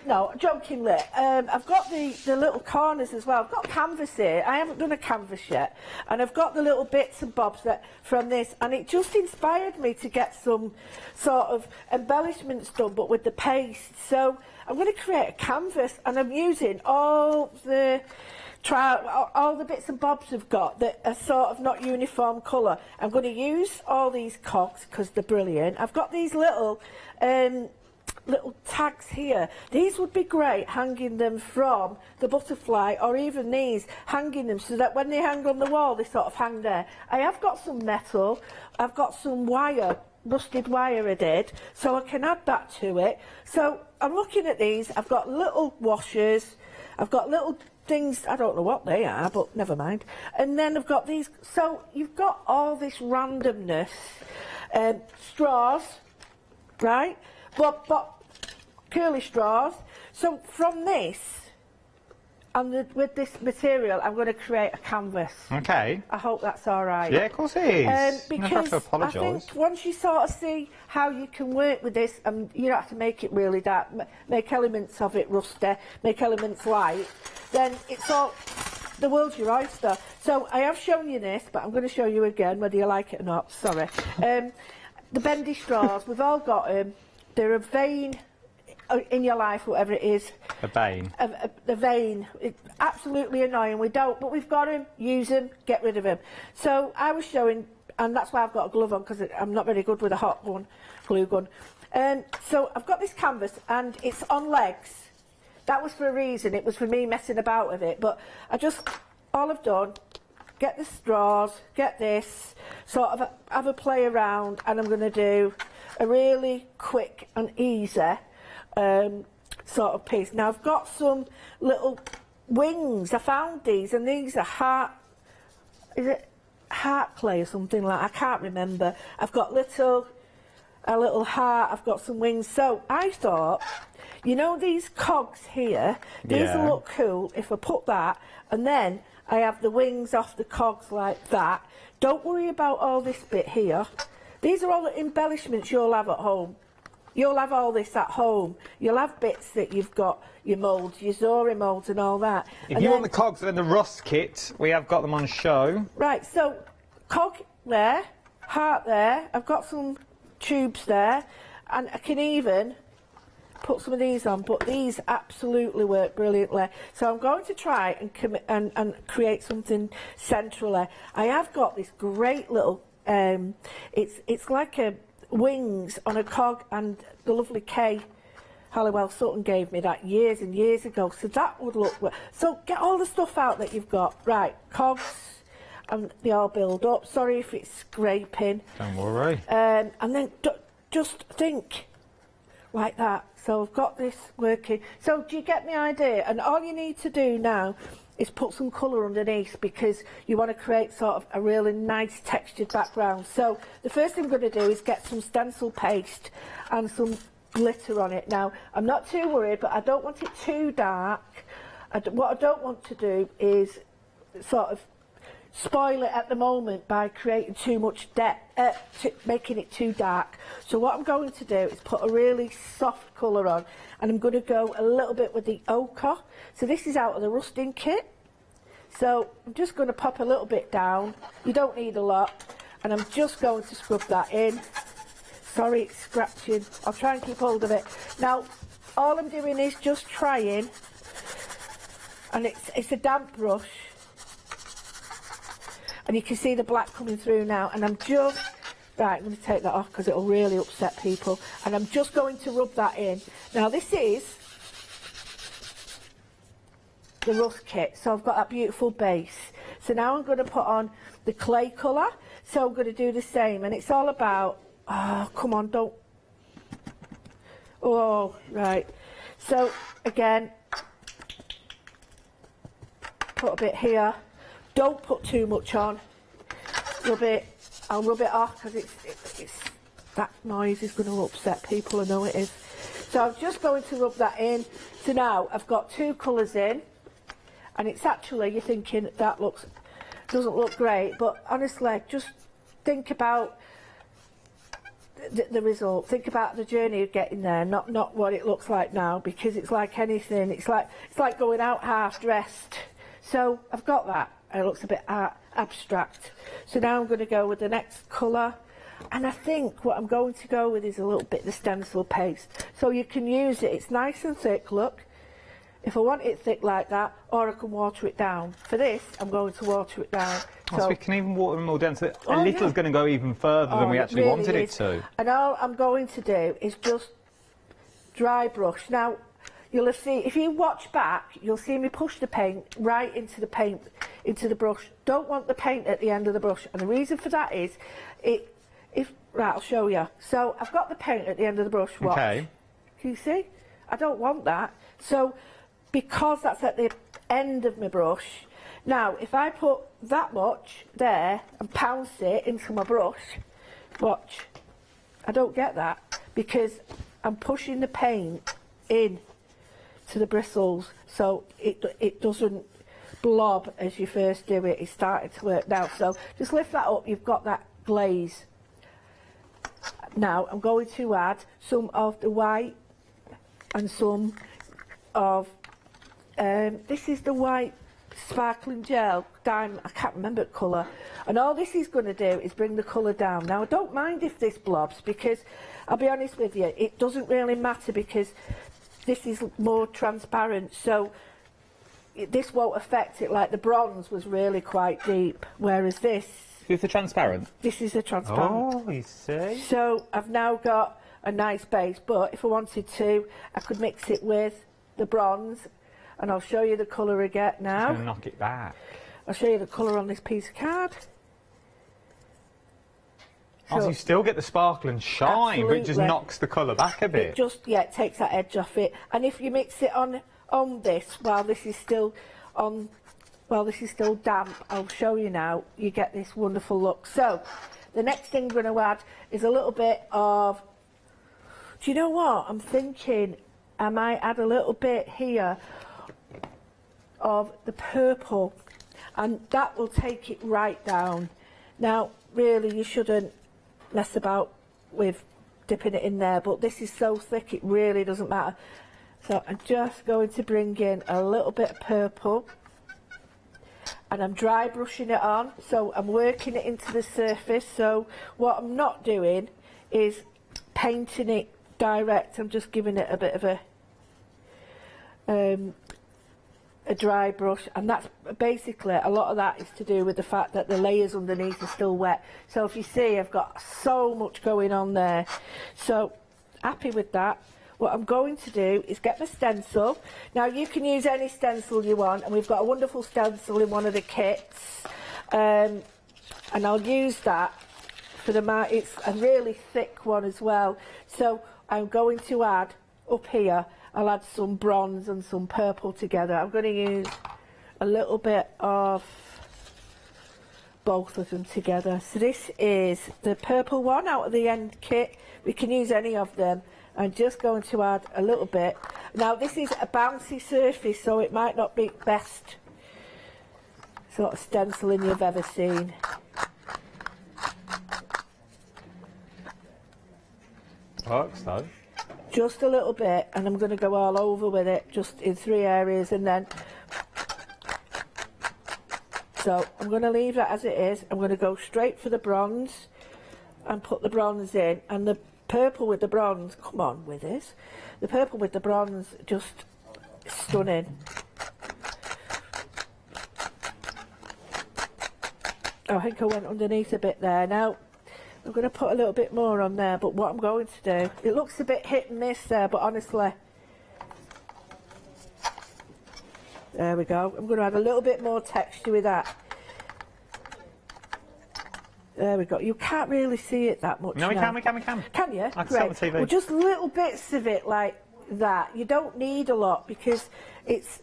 Speaker 8: No, jokingly. I've got the little corners as well. I've got canvas here. I haven't done a canvas yet. And I've got the little bits and bobs from this. And it just inspired me to get some sort of embellishments done, but with the paste. So I'm going to create a canvas, and I'm using all the bits and bobs I've got that are sort of not uniform colour. I'm going to use all these cogs because they're brilliant. I've got these little tags here. These would be great hanging them from the butterfly, or even these, hanging them so that when they hang on the wall they sort of hang there. I have got some metal, I've got some wire, rusted wire I did, so I can add that to it. So I'm looking at these. I've got little washers, I've got little things, I don't know what they are, but never mind. And then I've got these, so you've got all this randomness. Straws, right? But curly straws. So from this, and with this material, I'm going to create a canvas.
Speaker 11: Okay.
Speaker 8: I hope that's all right.
Speaker 11: Yeah, of course it is.
Speaker 8: Because
Speaker 11: never have to apologise.
Speaker 8: I think once you sort of see how you can work with this, and you don't have to make it really dark, make elements of it rusty, make elements light, then it's all, the world's your oyster. So I have shown you this, but I'm going to show you again, whether you like it or not. Sorry. The bendy straws, we've all got them. They're a vein in your life, whatever it is.
Speaker 11: A vein.
Speaker 8: The vein. It's absolutely annoying. We don't, but we've got them, use them, get rid of them. So I was showing, and that's why I've got a glove on, because I'm not very good with a hot gun, glue gun. So I've got this canvas, and it's on legs. That was for a reason. It was for me messing about with it. But all I've done, get the straws, get this, sort of have a play around, and I'm going to do a really quick and easy sort of piece. Now I've got some little wings. I found these, and these are heart clay or something like that. I can't remember. I've got a little heart. I've got some wings. So I thought, you know, these cogs here, these will look cool if I put that, and then I have the wings off the cogs like that. Don't worry about all this bit here. These are all the embellishments you'll have at home. You'll have all this at home. You'll have bits that you've got, your moulds, your Zori moulds and all that.
Speaker 11: If you want the cogs and the rust kit, we have got them on show.
Speaker 8: Right, so cog there, heart there. I've got some tubes there, and I can even put some of these on, but these absolutely work brilliantly. So I'm going to try and create something centrally. I have got this great little, it's like a wings on a cog, and the lovely Kay Halliwell Sutton gave me that years and years ago, so that would look well. So get all the stuff out that you've got. Right, cogs, and they all build up. Sorry if it's scraping.
Speaker 11: Don't worry.
Speaker 8: And then just think like that. So I've got this working. So do you get the idea? And all you need to do now is put some colour underneath, because you want to create sort of a really nice textured background. So the first thing I'm going to do is get some stencil paste and some glitter on it. Now, I'm not too worried, but I don't want it too dark. What I don't want to do is sort of spoil it at the moment by creating too much depth, making it too dark. So what I'm going to do is put a really soft colour on, and I'm going to go a little bit with the ochre. So this is out of the rusting kit. So I'm just going to pop a little bit down. You don't need a lot. And I'm just going to scrub that in. Sorry, it's scratching. I'll try and keep hold of it. Now, all I'm doing is just trying, and it's a damp brush. And you can see the black coming through now, and I'm just, right, I'm going to take that off because it'll really upset people, and I'm just going to rub that in. Now this is the rust kit, so I've got that beautiful base. So now I'm going to put on the clay colour, so I'm going to do the same, and it's all about, oh, come on, don't, Oh, right. So, again, put a bit here. Don't put too much on. Rub it. I'll rub it off because it's that noise is going to upset people, I know it is. So I'm just going to rub that in. So now I've got two colours in, and it's actually, you're thinking that doesn't look great, but honestly, just think about the result. Think about the journey of getting there, not what it looks like now, because it's like anything. It's like going out half dressed. So I've got that. It looks a bit abstract. So now I'm going to go with the next colour, and I think what I'm going to go with is a little bit of the stencil paste. So you can use it. It's nice and thick. Look. If I want it thick like that, or I can water it down. For this, I'm going to water it down.
Speaker 11: So we can even water them more down. So a little's going to go even further than we actually
Speaker 8: really
Speaker 11: wanted it to.
Speaker 8: And all I'm going to do is just dry brush. Now, you'll see, if you watch back, you'll see me push the paint right into the brush. Don't want the paint at the end of the brush. And the reason for that is, right, I'll show you. So I've got the paint at the end of the brush. Watch. Okay. Can you see? I don't want that. So, because that's at the end of my brush, now if I put that much there and pounce it into my brush, watch, I don't get that because I'm pushing the paint in to the bristles, so it doesn't blob as you first do it. It's starting to work now. So just lift that up, you've got that glaze. Now I'm going to add some of the white and some of this is the white sparkling gel diamond, I can't remember the colour, and all this is going to do is bring the colour down. Now I don't mind if this blobs, because I'll be honest with you, it doesn't really matter because this is more transparent, so this won't affect it. Like the bronze was really quite deep, whereas this
Speaker 11: is the transparent.
Speaker 8: This is a transparent.
Speaker 11: Oh, you see.
Speaker 8: So I've now got a nice base, but if I wanted to, I could mix it with the bronze. And I'll show you the colour again now.
Speaker 11: Just gonna knock it back.
Speaker 8: I'll show you the colour on this piece of card.
Speaker 11: So you still get the sparkle and shine,
Speaker 8: absolutely.
Speaker 11: but it just knocks the colour back a bit.
Speaker 8: It just, it takes that edge off it. And if you mix it on this while this is still damp, I'll show you now, you get this wonderful look. So the next thing we're going to add is a little bit of, do you know what? I'm thinking I might add a little bit here of the purple, and that will take it right down. Now really you shouldn't mess about with dipping it in there, but this is so thick it really doesn't matter. So I'm just going to bring in a little bit of purple, and I'm dry brushing it on, so I'm working it into the surface. So what I'm not doing is painting it direct, I'm just giving it a bit of a dry brush, and that's basically, a lot of that is to do with the fact that the layers underneath are still wet. So if you see, I've got so much going on there. So happy with that. What I'm going to do is get my stencil. Now you can use any stencil you want, and we've got a wonderful stencil in one of the kits, and I'll use that for the it's a really thick one as well. So I'm going to add up here, I'll add some bronze and some purple together. I'm going to use a little bit of both of them together. So this is the purple one out of the end kit. We can use any of them. I'm just going to add a little bit. Now this is a bouncy surface, so it might not be the best sort of stenciling you've ever seen.
Speaker 11: Works though.
Speaker 8: Just a little bit, and I'm going to go all over with it, just in 3 areas, and then so I'm going to leave that as it is. I'm going to go straight for the bronze and put the bronze in, and the purple with the bronze, come on with this, the purple with the bronze, just stunning. Oh, I think I went underneath a bit there. Now I'm going to put a little bit more on there, but what I'm going to do, it looks a bit hit and miss there, but honestly, there we go. I'm going to add a little bit more texture with that. There we go. You can't really see it that much.
Speaker 11: No, we
Speaker 8: now.
Speaker 11: can.
Speaker 8: Can you?
Speaker 11: I can see it on the TV.
Speaker 8: Well, just little bits of it like that. You don't need a lot because it's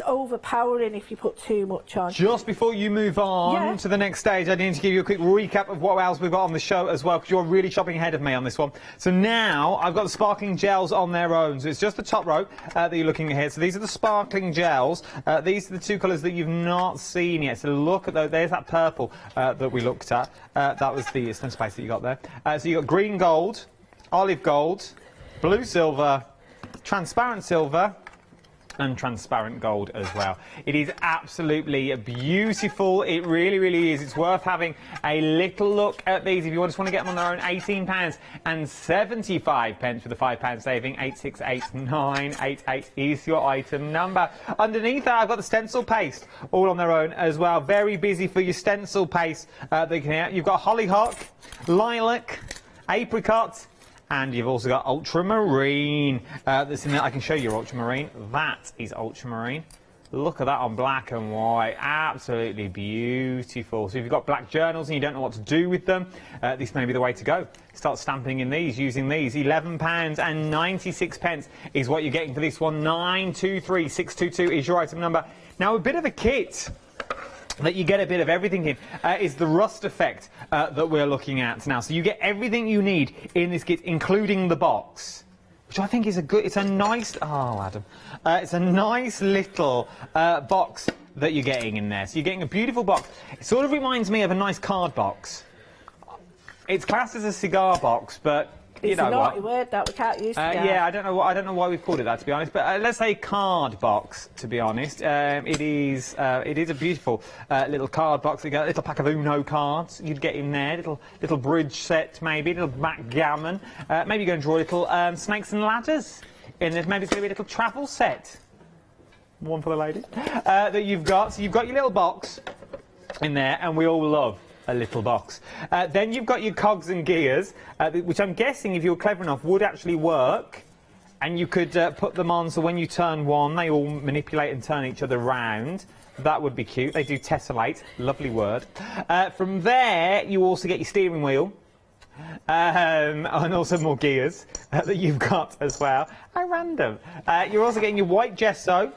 Speaker 8: overpowering if you put too much on.
Speaker 11: Just before you move on to the next stage, I need to give you a quick recap of what else we've got on the show as well, because you're really shopping ahead of me on this one. So now I've got the sparkling gels on their own. So it's just the top row that you're looking at here. So these are the sparkling gels. These are the two colours that you've not seen yet. So look at those. There's that purple that we looked at. That was the stencil paste that you got there. So you got green gold, olive gold, blue silver, transparent silver, and transparent gold as well. It is absolutely beautiful. It really, really is. It's worth having a little look at these if you just want to get them on their own. £18.75 with a £5 saving. 868988 is your item number. Underneath that, I've got the stencil paste all on their own as well. Very busy for your stencil paste. You've got hollyhock, lilac, apricot, and you've also got ultramarine that's in there. I can show you ultramarine. That is ultramarine. Look at that on black and white. Absolutely beautiful. So if you've got black journals and you don't know what to do with them, this may be the way to go. Start stamping in these, using these. £11.96 is what you're getting for this one. 923622 is your item number. Now, a bit of a kit that you get a bit of everything in is the rust effect that we're looking at now. So you get everything you need in this kit, including the box, which I think is it's a nice little box that you're getting in there. So you're getting a beautiful box. It sort of reminds me of a nice card box. It's classed as a cigar box, but you know what?
Speaker 8: It's a naughty word that we can't use.
Speaker 11: Yeah, I don't know why we've called it that, to be honest. But let's say card box, to be honest. It is a beautiful little card box. You get a little pack of Uno cards you'd get in there. Little bridge set, maybe little backgammon. Maybe you go and draw little snakes and ladders in there. Maybe it's going to be a little travel set. One for the lady that you've got. So you've got your little box in there, and we all love a little box. Then you've got your cogs and gears, which I'm guessing, if you were clever enough, would actually work, and you could put them on so when you turn one, they all manipulate and turn each other round. That would be cute. They do tessellate, lovely word. From there, you also get your steering wheel, and also more gears that you've got as well. How random. You're also getting your white gesso.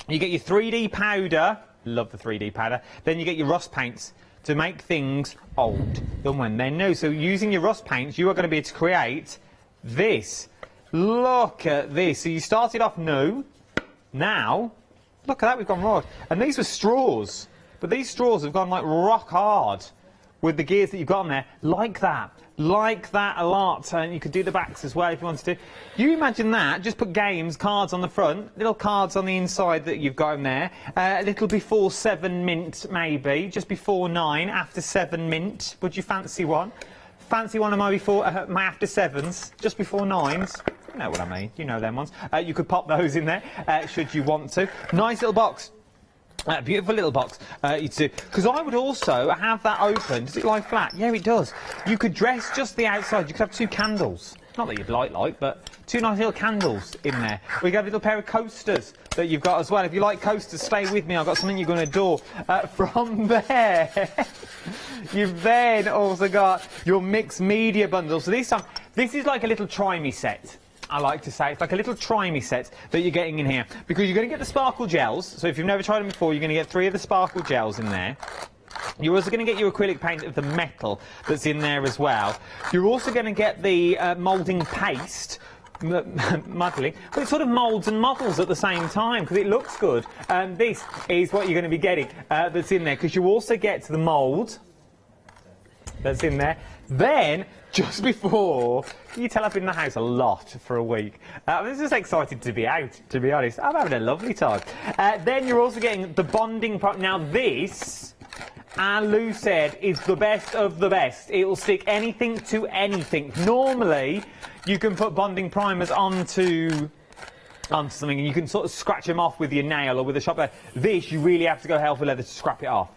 Speaker 11: You get your 3D powder. Love the 3D powder. Then you get your rust paints to make things old than when they're new. So using your rust paints, you are going to be able to create this. Look at this. So you started off new. Now, look at that, we've gone raw. And these were straws. But these straws have gone like rock hard with the gears that you've got on there. Like that a lot. And you could do the backs as well if you wanted to. You imagine that, just put games, cards on the front, little cards on the inside that you've got in there. A little before 7 mint, maybe, just before 9, after 7 mint. Would you fancy one? Fancy one of my my after 7s, just before 9s. You know what I mean, you know them ones. You could pop those in there, should you want to. Nice little box. Beautiful little box, because I would also have that open. Does it lie flat? Yeah, it does. You could dress just the outside. You could have 2 candles. Not that you'd like, but 2 nice little candles in there. We got a little pair of coasters that you've got as well. If you like coasters, stay with me. I've got something you're going to adore. From there, you've then also got your mixed media bundle. So this is like a little try-me set. I like to say it's like a little try-me set that you're getting in here, because you're going to get the sparkle gels. So if you've never tried them before, you're going to get 3 of the sparkle gels in there. You're also going to get your acrylic paint of the metal that's in there as well. You're also going to get the moulding paste, muddling, but it sort of moulds and models at the same time because it looks good. This is what you're going to be getting that's in there, because you also get the mould that's in there. Then, just before, you tell I've been in the house a lot for a week. I'm just excited to be out, to be honest. I'm having a lovely time. Then you're also getting the bonding part. Now this, and Lou said, is the best of the best. It will stick anything to anything. Normally, you can put bonding primers onto something and you can sort of scratch them off with your nail or with a sharp blade. This, you really have to go hell for leather to scrap it off.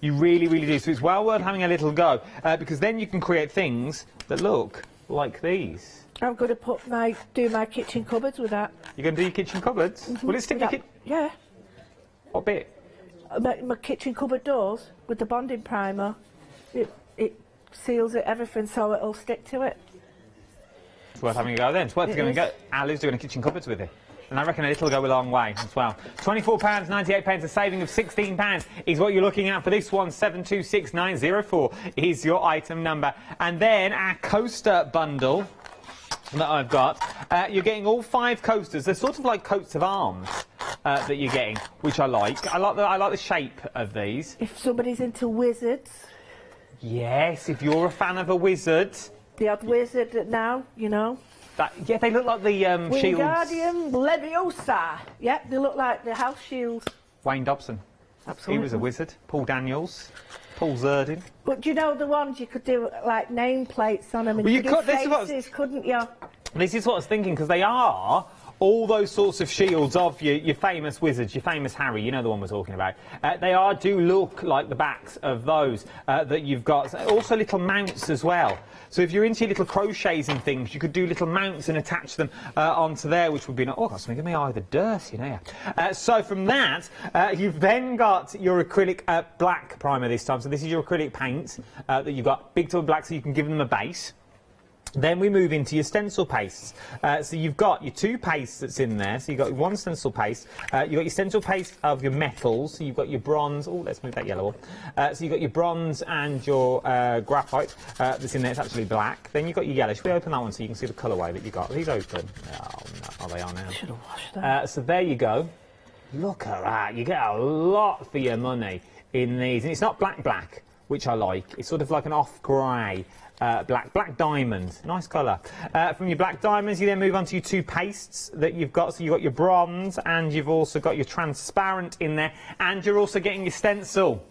Speaker 11: You really, really do. So it's well worth having a little go, because then you can create things that look like these.
Speaker 8: I'm going to do my kitchen cupboards with that.
Speaker 11: You're going to do your kitchen cupboards? Mm-hmm. Will it stick your kitchen?
Speaker 8: Yeah.
Speaker 11: What bit?
Speaker 8: My kitchen cupboard doors with the bonding primer. it seals it, everything, so it'll stick to it.
Speaker 11: It's worth having a go then. It's worth going to go. Ali's doing a kitchen cupboards with it. And I reckon it'll go a long way as well. £24.98, a saving of £16 is what you're looking at for this one. 726904 is your item number. And then our coaster bundle that I've got, you're getting all 5 coasters. They're sort of like coats of arms that you're getting, which I like. I like the shape of these.
Speaker 8: If somebody's into wizards.
Speaker 11: Yes, if you're a fan of a wizard.
Speaker 8: The odd wizard now, you know.
Speaker 11: Yeah, they look like the shields.
Speaker 8: Wingardium Leviosa. Yep, they look like the house shields.
Speaker 11: Wayne Dobson.
Speaker 8: Absolutely.
Speaker 11: He was a wizard. Paul Daniels. Paul Zerdin.
Speaker 8: But do you know the ones you could do like nameplates on them and
Speaker 11: well,
Speaker 8: you could do faces, couldn't you?
Speaker 11: This is what I was thinking, because they are all those sorts of shields of your famous wizards, your famous Harry, you know the one we're talking about. They do look like the backs of those that you've got. Also little mounts as well. So if you're into your little crochets and things, you could do little mounts and attach them onto there, which would be... Oh, that's making me eye the dirt, you know. So from that, you've then got your acrylic black primer this time. So this is your acrylic paint that you've got. Big tub of black, so you can give them a base. Then we move into your stencil pastes. So you've got your 2 pastes that's in there. So you've got 1 stencil paste. You've got your stencil paste of your metals. So you've got your bronze. Oh, let's move that yellow one. So you've got your bronze and your graphite that's in there. It's actually black. Then you've got your yellow. Should we open that one so you can see the colourway that you've got? Are these open? Oh, no. Oh, they are now.
Speaker 8: Should have washed them.
Speaker 11: So there you go. Look at that. You get a lot for your money in these. And it's not black, which I like. It's sort of like an off-grey. Black diamond, nice colour. From your black diamonds, you then move on to your 2 pastes that you've got. So you've got your bronze and you've also got your transparent in there, and you're also getting your stencil.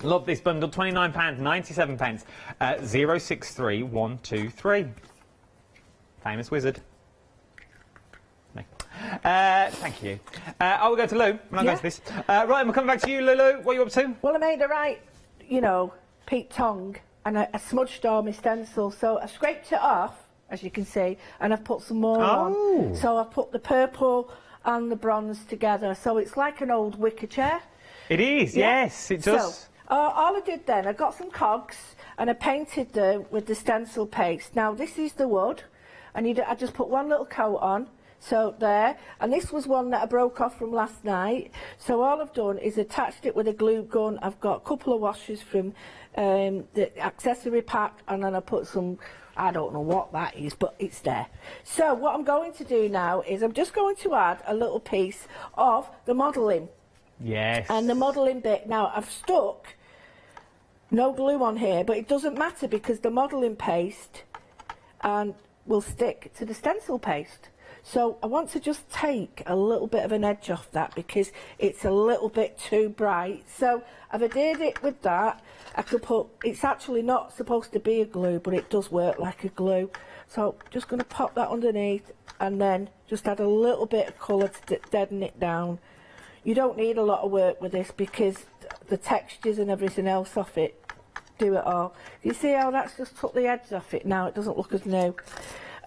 Speaker 11: Love this bundle, £29.97. 063123. Famous wizard. No. Thank you. I will go to Lou when I go to this. Right, and we're coming back to you, Lulu. What are you up to?
Speaker 8: Well, I made a right, you know, peak tongue. And I smudged all my stencil, so I scraped it off, as you can see, and I've put some more on. So I've put the purple and the bronze together, so it's like an old wicker chair.
Speaker 11: It is, yeah. Yes, it does.
Speaker 8: So, all I did then, I got some cogs, and I painted them with the stencil paste. Now, this is the wood, and I just put 1 little coat on, so there, and this was one that I broke off from last night, so all I've done is attached it with a glue gun. I've got a couple of washers from the accessory pack, and then I put some, I don't know what that is, but it's there. So what I'm going to do now is I'm just going to add a little piece of the modelling.
Speaker 11: Yes.
Speaker 8: And the modelling bit. Now I've stuck no glue on here, but it doesn't matter because the modelling paste will stick to the stencil paste. So I want to just take a little bit of an edge off that because it's a little bit too bright. So I've adhered it with that. I could put, it's actually not supposed to be a glue, but it does work like a glue. So just going to pop that underneath and then just add a little bit of colour to deaden it down. You don't need a lot of work with this because the textures and everything else off it do it all. You see how that's just took the edge off it now? It doesn't look as new.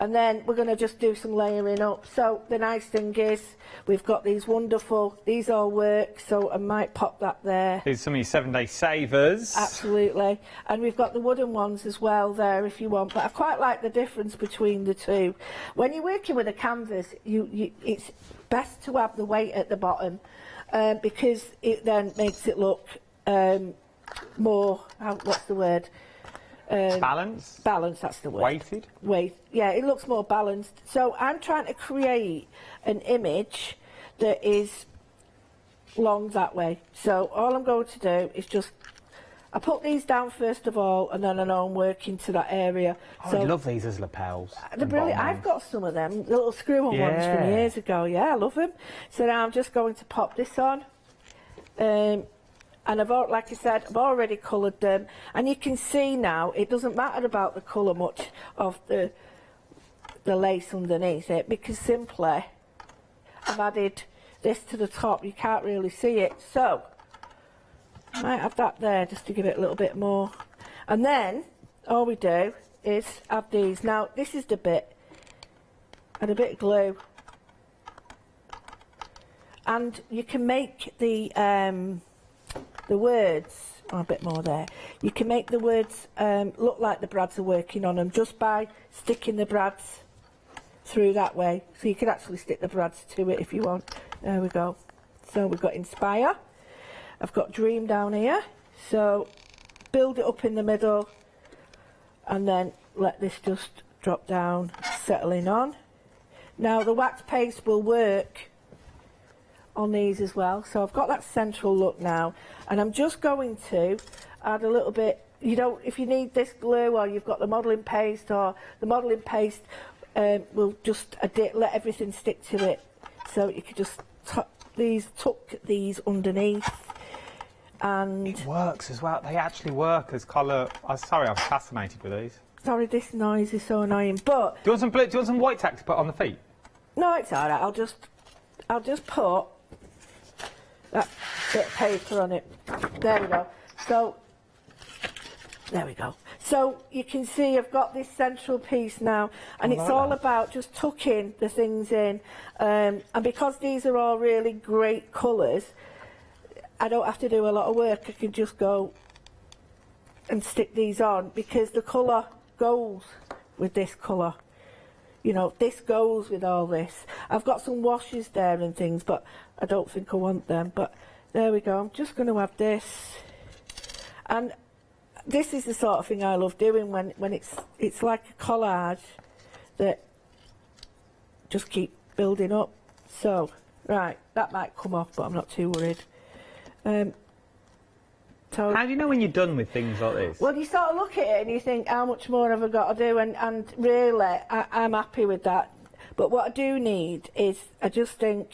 Speaker 8: And then we're going to just do some layering up. So the nice thing is we've got these wonderful, these all work, so I might pop that there.
Speaker 11: There's some of your 7-day savers.
Speaker 8: Absolutely. And we've got the wooden ones as well there if you want, but I quite like the difference between the two. When you're working with a canvas, it's best to have the weight at the bottom because it then makes it look more, what's the word?
Speaker 11: Balanced?
Speaker 8: Balanced, that's the word.
Speaker 11: Weighted?
Speaker 8: Yeah, it looks more balanced. So I'm trying to create an image that is long that way. So all I'm going to do is just, I put these down first of all, and then I know I'm working to that area.
Speaker 11: Oh,
Speaker 8: so
Speaker 11: I love these as lapels.
Speaker 8: They're brilliant. I've got some of them, little screw-on ones from years ago. Yeah, I love them. So now I'm just going to pop this on. And like I said, I've already coloured them, and you can see now it doesn't matter about the colour much of the lace underneath it because simply I've added this to the top. You can't really see it, so I might add that there just to give it a little bit more. And then all we do is add these. Now this is the bit, and a bit of glue, and you can make the words a bit more there. You can make the words look like the brads are working on them just by sticking the brads through that way. So you can actually stick the brads to it if you want. There we go. So we've got inspire. I've got dream down here. So build it up in the middle and then let this just drop down, settling on. Now the wax paste will work on these as well. So I've got that central look now, and I'm just going to add a little bit. You don't, if you need this glue or you've got the modelling paste, or the modelling paste will just let everything stick to it. So you can just tuck these underneath. And
Speaker 11: it works as well. They actually work as colour. I'm sorry, I'm fascinated with these.
Speaker 8: Sorry, this noise is so annoying. But
Speaker 11: do you want some blue? Do you want some white tack to put on the feet?
Speaker 8: No, it's all right. I'll just put that bit of paper on it. There we go. So there we go. So you can see I've got this central piece now, and it's all about just tucking the things in. And because these are all really great colours, I don't have to do a lot of work. I can just go and stick these on because the colour goes with this colour. You know, this goes with all this. I've got some washes there and things, but I don't think I want them. But there we go. I'm just going to add this. And this is the sort of thing I love doing when it's like a collage that just keep building up. So, right, that might come off, but I'm not too worried. So
Speaker 11: how do you know when you're done with things like this?
Speaker 8: Well, you sort of look at it and you think, how much more have I got to do? And really, I'm happy with that. But what I do need is, I just think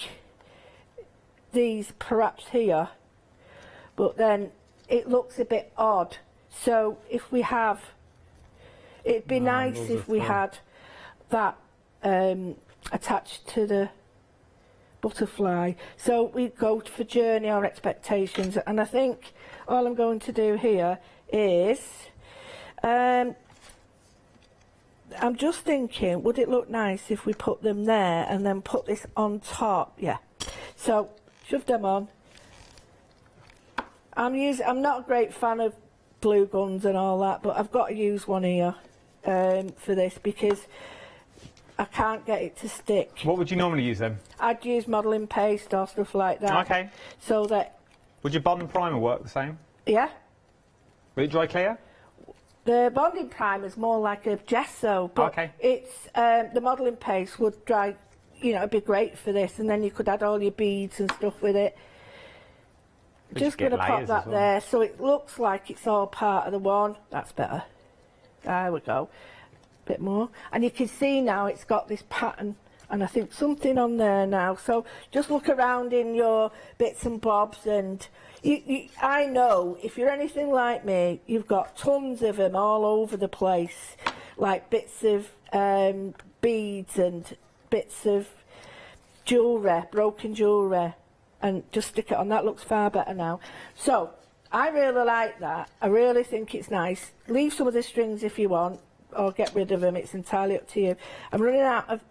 Speaker 8: these perhaps here, but then it looks a bit odd. So if we have, it'd be nice if we had that attached to the butterfly. So we go for journey or expectations, and I think all I'm going to do here is I'm just thinking, would it look nice if we put them there and then put this on top? Yeah. So shove them on. I'm not a great fan of glue guns and all that, but I've got to use one here for this because I can't get it to stick.
Speaker 11: What would you normally use then?
Speaker 8: I'd use modelling paste or stuff like that.
Speaker 11: Okay.
Speaker 8: So that...
Speaker 11: Would your bond and primer work the same?
Speaker 8: Yeah.
Speaker 11: Will it dry clear?
Speaker 8: The bonding primer is more like a gesso, but it's the modelling paste would dry, you know, it'd be great for this, and then you could add all your beads and stuff with it. Just going to pop that there so it looks like it's all part of the one. That's better. There we go. Bit more, and you can see now it's got this pattern, and I think something on there now. So just look around in your bits and bobs, and I know if you're anything like me, you've got tons of them all over the place, like bits of beads and bits of jewellery, broken jewellery, and just stick it on. That looks far better now. So I really like that. I really think it's nice. Leave some of the strings if you want, or get rid of them. It's entirely up to you. I'm running out of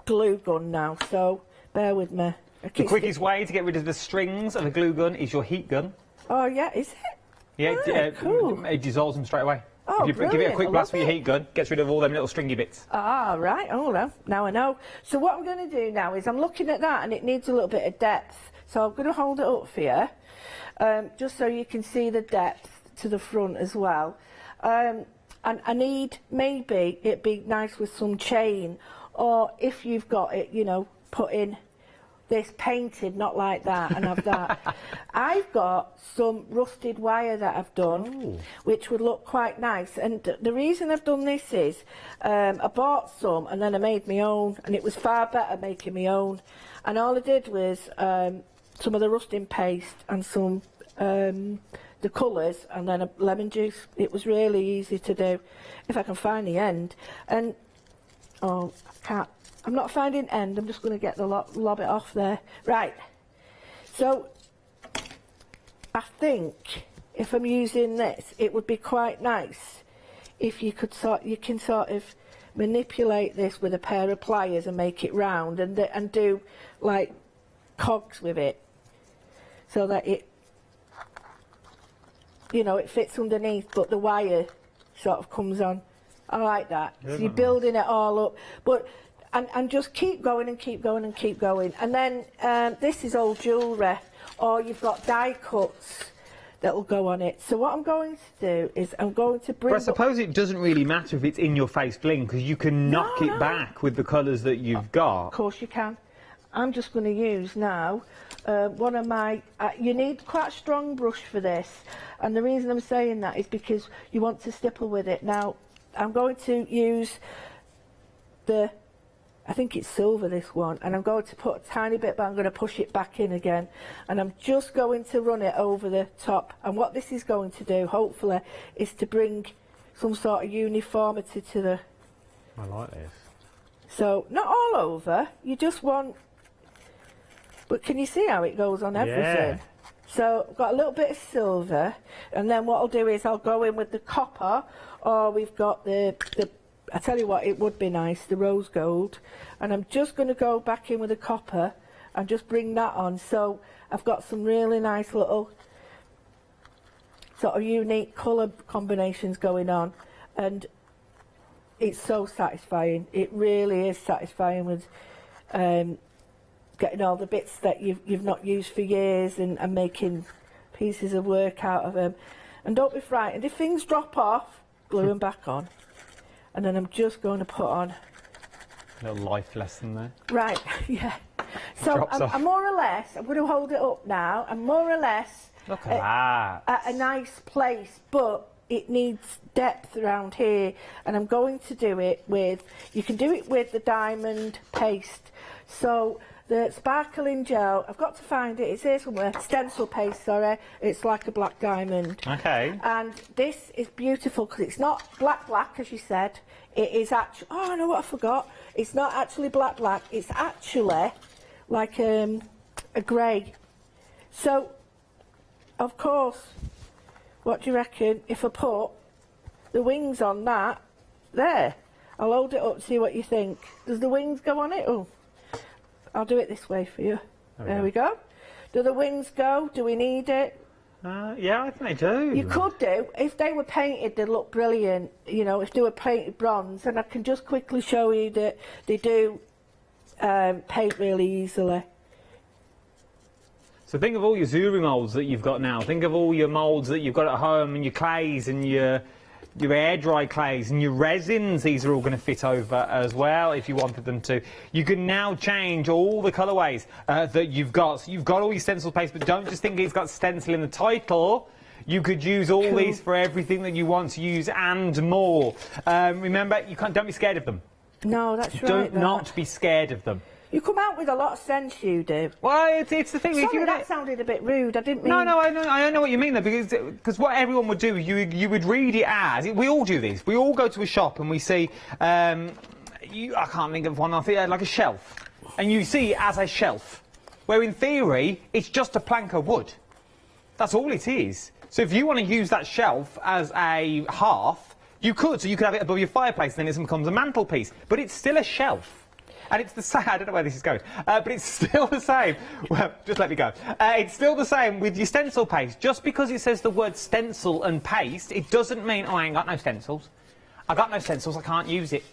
Speaker 8: glue gun now, so bear with me.
Speaker 11: The quickest way to get rid of the strings of a glue gun is your heat gun.
Speaker 8: Oh yeah, is it?
Speaker 11: Yeah,
Speaker 8: cool.
Speaker 11: It dissolves them straight away.
Speaker 8: Oh,
Speaker 11: if you give it a quick blast with your heat gun, gets rid of all them little stringy bits.
Speaker 8: Ah, right. Oh, well, now I know. So what I'm going to do now is I'm looking at that, and it needs a little bit of depth. So I'm going to hold it up for you, just so you can see the depth to the front as well. And I need, maybe it'd be nice with some chain, or if you've got it, you know, put in this painted, not like that, and have that. I've got some rusted wire that I've done, which would look quite nice. And the reason I've done this is I bought some and then I made my own, and it was far better making my own. And all I did was some of the rusting paste and some the colours, and then a lemon juice. It was really easy to do, if I can find the end. And oh, I can't. I'm not finding end. I'm just going to get the lob it off there. Right. So I think if I'm using this, it would be quite nice if you could you can sort of manipulate this with a pair of pliers and make it round, and do like cogs with it, so that it you know, it fits underneath, but the wire sort of comes on. I like that.
Speaker 11: Yeah,
Speaker 8: so you're building it all up, but and just keep going and keep going and keep going. And then this is old jewellery, or you've got die cuts that'll go on it. So what I'm going to do is I'm going to bring.
Speaker 11: But I suppose it doesn't really matter if it's in your face bling, because you can knock it back with the colours that you've got.
Speaker 8: Of course you can. I'm just going to use now one of my. You need quite a strong brush for this, and the reason I'm saying that is because you want to stipple with it. Now I'm going to use the. I think it's silver, this one, and I'm going to put a tiny bit, but I'm going to push it back in again, and I'm just going to run it over the top. And what this is going to do, hopefully, is to bring some sort of uniformity to the.
Speaker 11: I like this.
Speaker 8: So not all over. You just want. But can you see how it goes on everything?
Speaker 11: Yeah.
Speaker 8: So I've got a little bit of silver, and then what I'll do is I'll go in with the copper, or we've got the I tell you what, it would be nice, the rose gold. And I'm just going to go back in with the copper and just bring that on. So I've got some really nice little sort of unique colour combinations going on. And it's so satisfying. It really is satisfying with getting all the bits that you've not used for years and making pieces of work out of them. And don't be frightened. If things drop off, glue them back on. And then I'm just going to put on
Speaker 11: a little life lesson there.
Speaker 8: Right, yeah. So I'm more or less, I'm going to hold it up now, I'm more or less
Speaker 11: Look at that.
Speaker 8: At a nice place, but it needs depth around here, and I'm going to do it with, you can do it with the diamond paste. So the sparkling gel, I've got to find it, it's here somewhere, stencil paste, sorry, it's like a black diamond.
Speaker 11: Okay.
Speaker 8: And this is beautiful because it's not black, as you said, it is actually, oh, I know what I forgot, it's not actually black, it's actually like a grey. So, of course, what do you reckon if I put the wings on that, there, I'll hold it up, see what you think. Does the wings go on it? Oh. I'll do it this way for you. There we go. Do the wings go? Do we need it?
Speaker 11: Yeah, I think they do.
Speaker 8: You could do. If they were painted, they'd look brilliant. You know, if they were painted bronze, and I can just quickly show you that they do paint really easily.
Speaker 11: So think of all your jewellery moulds that you've got now. Think of all your moulds that you've got at home, and your clays and your air dry clays and your resins. These are all going to fit over as well if you wanted them to. You can now change all the colourways that you've got. So you've got all your stencil paste, but don't just think it's got stencil in the title. You could use all these for everything that you want to use and more. Remember, don't be scared of them.
Speaker 8: No, that's right.
Speaker 11: Do not be scared of them.
Speaker 8: You come out with a lot of sense, you do.
Speaker 11: Well, it's the thing.
Speaker 8: Sorry, that sounded a bit rude. I didn't mean.
Speaker 11: No, I know what you mean though, because what everyone would do, you would read it as. We all do this. We all go to a shop and we see. I can't think of one. I think like a shelf, and you see it as a shelf, where in theory it's just a plank of wood. That's all it is. So if you want to use that shelf as a hearth, you could. So you could have it above your fireplace, and then it becomes a mantelpiece. But it's still a shelf. And it's the same, I don't know where this is going, but it's still the same. Well, just let me go. It's still the same with your stencil paste. Just because it says the word stencil and paste, it doesn't mean, oh, I ain't got no stencils. I got no stencils, I can't use it.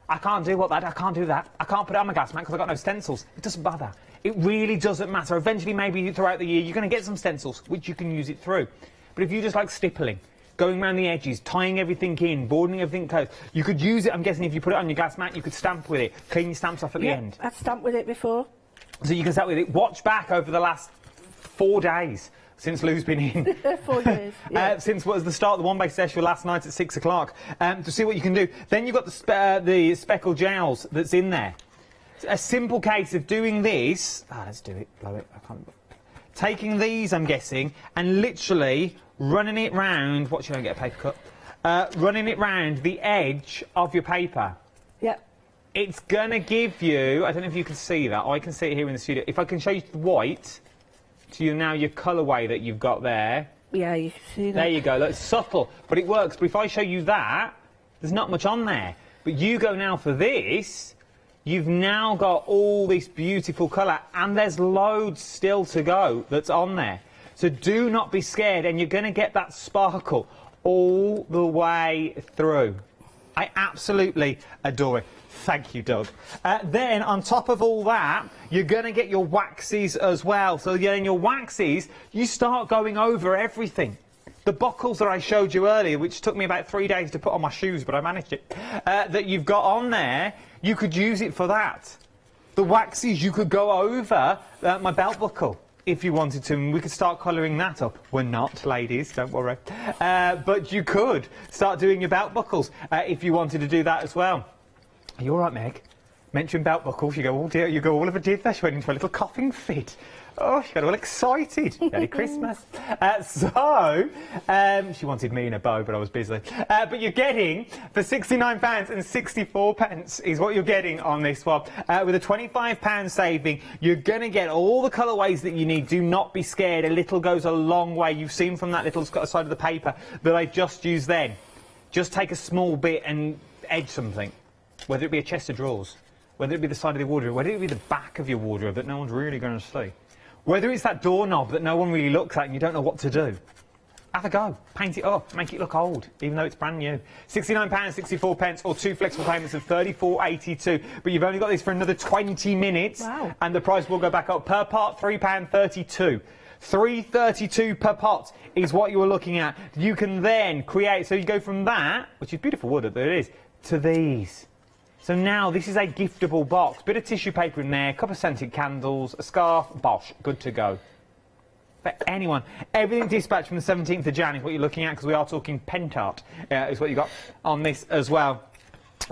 Speaker 11: I can't do I can't do that. I can't put it on my glass mat because I've got no stencils. It doesn't bother. It really doesn't matter. Eventually, maybe throughout the year, you're going to get some stencils, which you can use it through. But if you just like stippling, going around the edges, tying everything in, boarding everything close. You could use it, I'm guessing, if you put it on your glass mat, you could stamp with it, clean your stamps off at the end.
Speaker 8: I've stamped with it before.
Speaker 11: So you can stamp with it. Watch back over the last 4 days since Lou's been in.
Speaker 8: 4 years, yeah.
Speaker 11: Since what was the start of the one-base session last night at 6 o'clock, to see what you can do. Then you've got the speckled gels that's in there. A simple case of doing this. Let's do it. Blow it. I can't. Taking these, I'm guessing, and literally running it round. Watch, you don't get a paper cut. Running it round the edge of your paper.
Speaker 8: Yep.
Speaker 11: It's gonna give you. I don't know if you can see that. I can see it here in the studio. If I can show you the white to you now, your colourway that you've got there.
Speaker 8: Yeah, you can see that.
Speaker 11: There you go. Look, it's subtle, but it works. But if I show you that, there's not much on there. But you go now for this. You've now got all this beautiful colour, and there's loads still to go that's on there. So do not be scared, and you're going to get that sparkle all the way through. I absolutely adore it. Thank you, Doug. Then, on top of all that, you're going to get your waxes as well. So in your waxes, you start going over everything. The buckles that I showed you earlier, which took me about 3 days to put on my shoes, but I managed it, that you've got on there, you could use it for that. The waxes, you could go over my belt buckle if you wanted to, and we could start colouring that up. We're not, ladies, don't worry. But you could start doing your belt buckles if you wanted to do that as well. Are you all right, Meg? Mention belt buckles, you go, oh dear, you go all of a did there. She went into a little coughing fit. Oh, she got all excited. Merry Christmas. She wanted me in a bow, but I was busy. But you're getting, for £69.64 is what you're getting on this one. With a £25 saving, you're going to get all the colourways that you need. Do not be scared. A little goes a long way. You've seen from that little side of the paper that I just used then. Just take a small bit and edge something. Whether it be a chest of drawers, whether it be the side of the wardrobe, whether it be the back of your wardrobe that no one's really going to see. Whether it's that doorknob that no one really looks at and you don't know what to do. Have a go. Paint it up. Make it look old, even though it's brand new. £69.64 or 2 flexible payments of £34.82. But you've only got this for another 20 minutes. Wow. And the price will go back up. Per part, £3.32. £3.32 per pot is what you were looking at. You can then create, so you go from that, which is beautiful wood, that it is, to these. So now this is a giftable box. Bit of tissue paper in there, a couple of scented candles, a scarf, bosh, good to go. For anyone. Everything dispatched from the 17th of Jan is what you're looking at, because we are talking Pentel is what you got on this as well.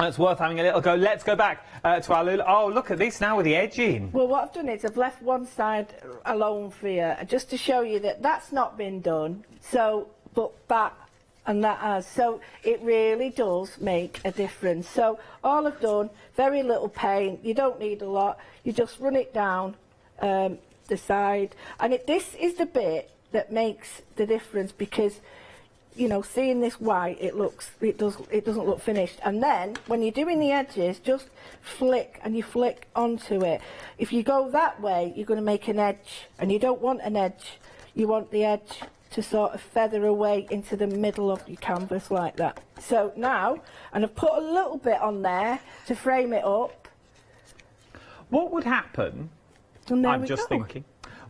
Speaker 11: It's worth having a little go. Let's go back to our little... Oh, look at this now with the edging.
Speaker 8: Well, what I've done is I've left one side alone for you, just to show you that that's not been done. So, but that... and that has, so it really does make a difference. So all I've done, very little paint, you don't need a lot, you just run it down the side, and this is the bit that makes the difference, because you know, seeing this white, it doesn't look finished. And then when you're doing the edges, just flick, and you flick onto it. If you go that way, you're going to make an edge, and you don't want an edge, you want the edge to sort of feather away into the middle of your canvas like that. So now, and I've put a little bit on there to frame it up.
Speaker 11: What would happen, I'm just thinking,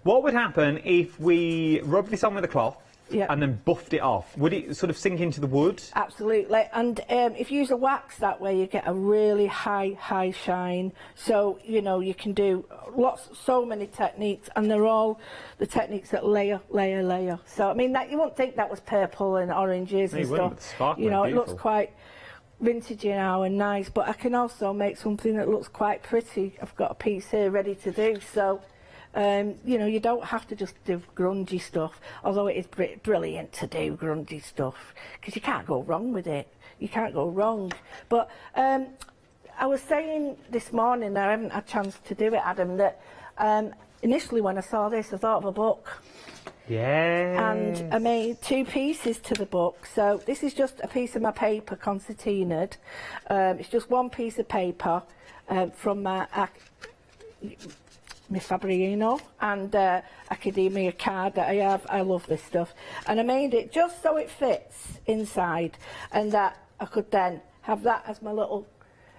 Speaker 11: what would happen if we rubbed this on with a cloth and then buffed it off? Would it sort of sink into the wood?
Speaker 8: Absolutely, and if you use a wax that way, you get a really high shine. So, you know, you can do so many techniques, and they're all the techniques that layer. So, I mean, that you won't think that was purple and oranges and stuff. You know, it looks quite vintagey now and nice, but I can also make something that looks quite pretty. I've got a piece here ready to do, so... you know, you don't have to just do grungy stuff, although it is brilliant to do grungy stuff, because you can't go wrong with it. You can't go wrong. But I was saying this morning, I haven't had a chance to do it, Adam, that initially when I saw this, I thought of a book.
Speaker 11: Yeah.
Speaker 8: And I made 2 pieces to the book. So this is just a piece of my paper, concertinaed. It's just one piece of paper from my Fabrino and Academia card that I have. I love this stuff, and I made it just so it fits inside, and that I could then have that as my little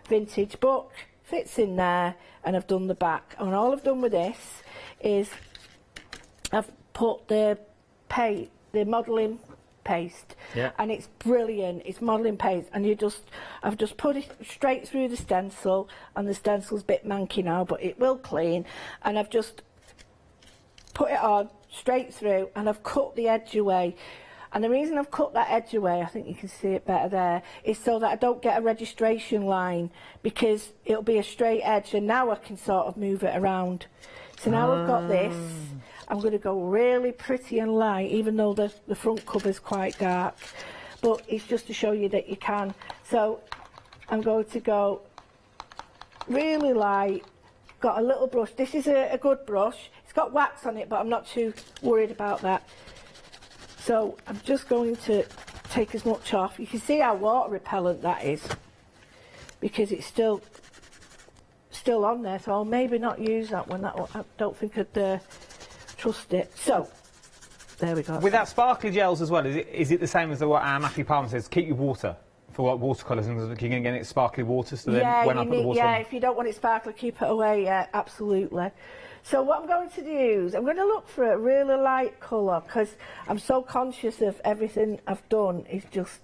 Speaker 8: vintage book. Fits in there, and I've done the back. And all I've done with this is I've put the modelling paste, and it's brilliant. It's modelling paste, and I've just put it straight through the stencil, and the stencil's a bit manky now, but it will clean, and I've just put it on straight through, and I've cut the edge away. And the reason I've cut that edge away, I think you can see it better there, is so that I don't get a registration line, because it'll be a straight edge, and now I can sort of move it around. So now I've got this. I'm going to go really pretty and light, even though the front cover's quite dark. But it's just to show you that you can. So I'm going to go really light. Got a little brush. This is a good brush. It's got wax on it, but I'm not too worried about that. So I'm just going to take as much off. You can see how water repellent that is, because it's still on there. So I'll maybe not use that one. I don't think I'd... trust it. So There we go.
Speaker 11: With that sparkly gels as well, is it the same as what Matthew Palmer says? Keep your water for like watercolours, and you can get it sparkly water. So then when I put the water in,
Speaker 8: if you don't want it sparkly, keep it away. Yeah, absolutely. So what I'm going to do is I'm going to look for a really light colour because I'm so conscious of everything I've done. Is just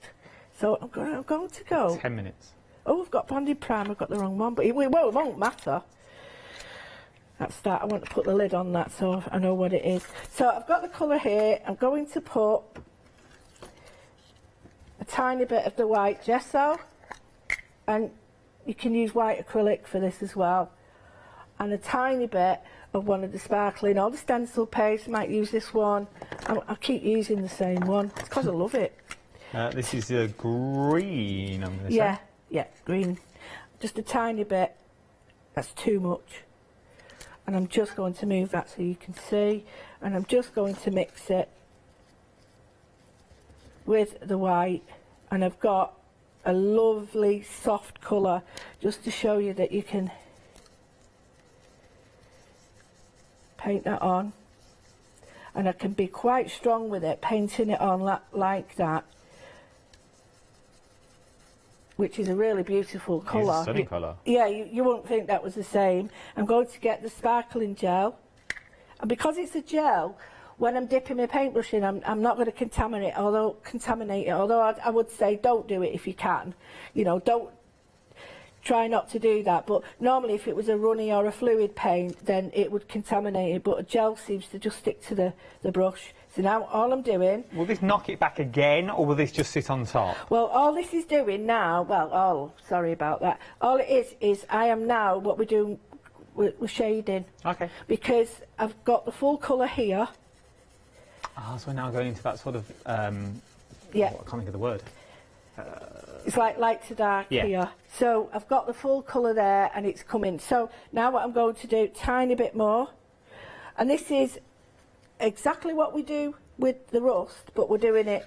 Speaker 8: so I'm going to go.
Speaker 11: 10 minutes.
Speaker 8: Oh, I've got blended prime. I've got the wrong one, but it won't matter. That's that. I want to put the lid on that so I know what it is. So I've got the colour here. I'm going to put a tiny bit of the white gesso, and you can use white acrylic for this as well, and a tiny bit of one of the sparkling or the stencil paste. Might use this one. I'll keep using the same one. It's because I love it.
Speaker 11: This is a green, I'm going to
Speaker 8: Yeah,
Speaker 11: say.
Speaker 8: yeah, green. Just a tiny bit. That's too much. And I'm just going to move that so you can see. And I'm just going to mix it with the white. And I've got a lovely soft colour just to show you that you can paint that on. And I can be quite strong with it, painting it on like that, which is a really beautiful colour.
Speaker 11: It's a stunning colour.
Speaker 8: Yeah, you won't think that was the same. I'm going to get the sparkling gel, and because it's a gel, when I'm dipping my paintbrush in, I'm not going to contaminate it. Although I would say don't do it if you can. You know, don't try not to do that. But normally, if it was a runny or a fluid paint, then it would contaminate it. But a gel seems to just stick to the brush. So now all I'm doing...
Speaker 11: Will this knock it back again, or will this just sit on top?
Speaker 8: Well, all this is doing now... Well, sorry about that. All it is I am now, what we're doing, we're shading.
Speaker 11: Okay.
Speaker 8: Because I've got the full colour here.
Speaker 11: Ah, so we're now going into that sort of...
Speaker 8: Yeah.
Speaker 11: I can't think of the word.
Speaker 8: It's like light to dark here. So I've got the full colour there, and it's coming. So now what I'm going to do, tiny bit more. And this is exactly what we do with the rust, but we're doing it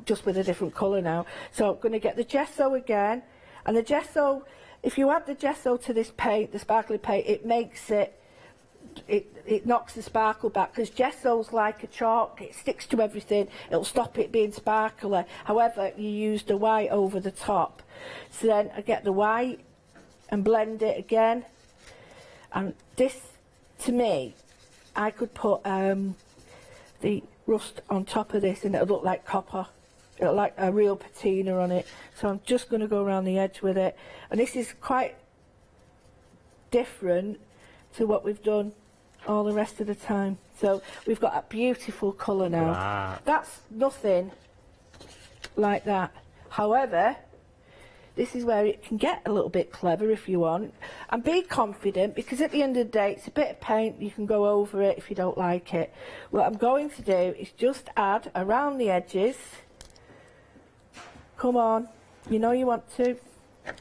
Speaker 8: just with a different colour now. So I'm going to get the gesso again, and the gesso, if you add the gesso to this paint, the sparkly paint, it makes it knocks the sparkle back, because gesso's like a chalk, it sticks to everything, it'll stop it being sparkly. However, you use the white over the top. So then I get the white and blend it again, and this, to me, I could put the rust on top of this and it'll look like copper. It'll like a real patina on it. So I'm just going to go around the edge with it. And this is quite different to what we've done all the rest of the time. So we've got a beautiful colour now.
Speaker 11: Right.
Speaker 8: That's nothing like that. However, this is where it can get a little bit clever if you want. And be confident, because at the end of the day, it's a bit of paint, you can go over it if you don't like it. What I'm going to do is just add around the edges. Come on, you know you want to.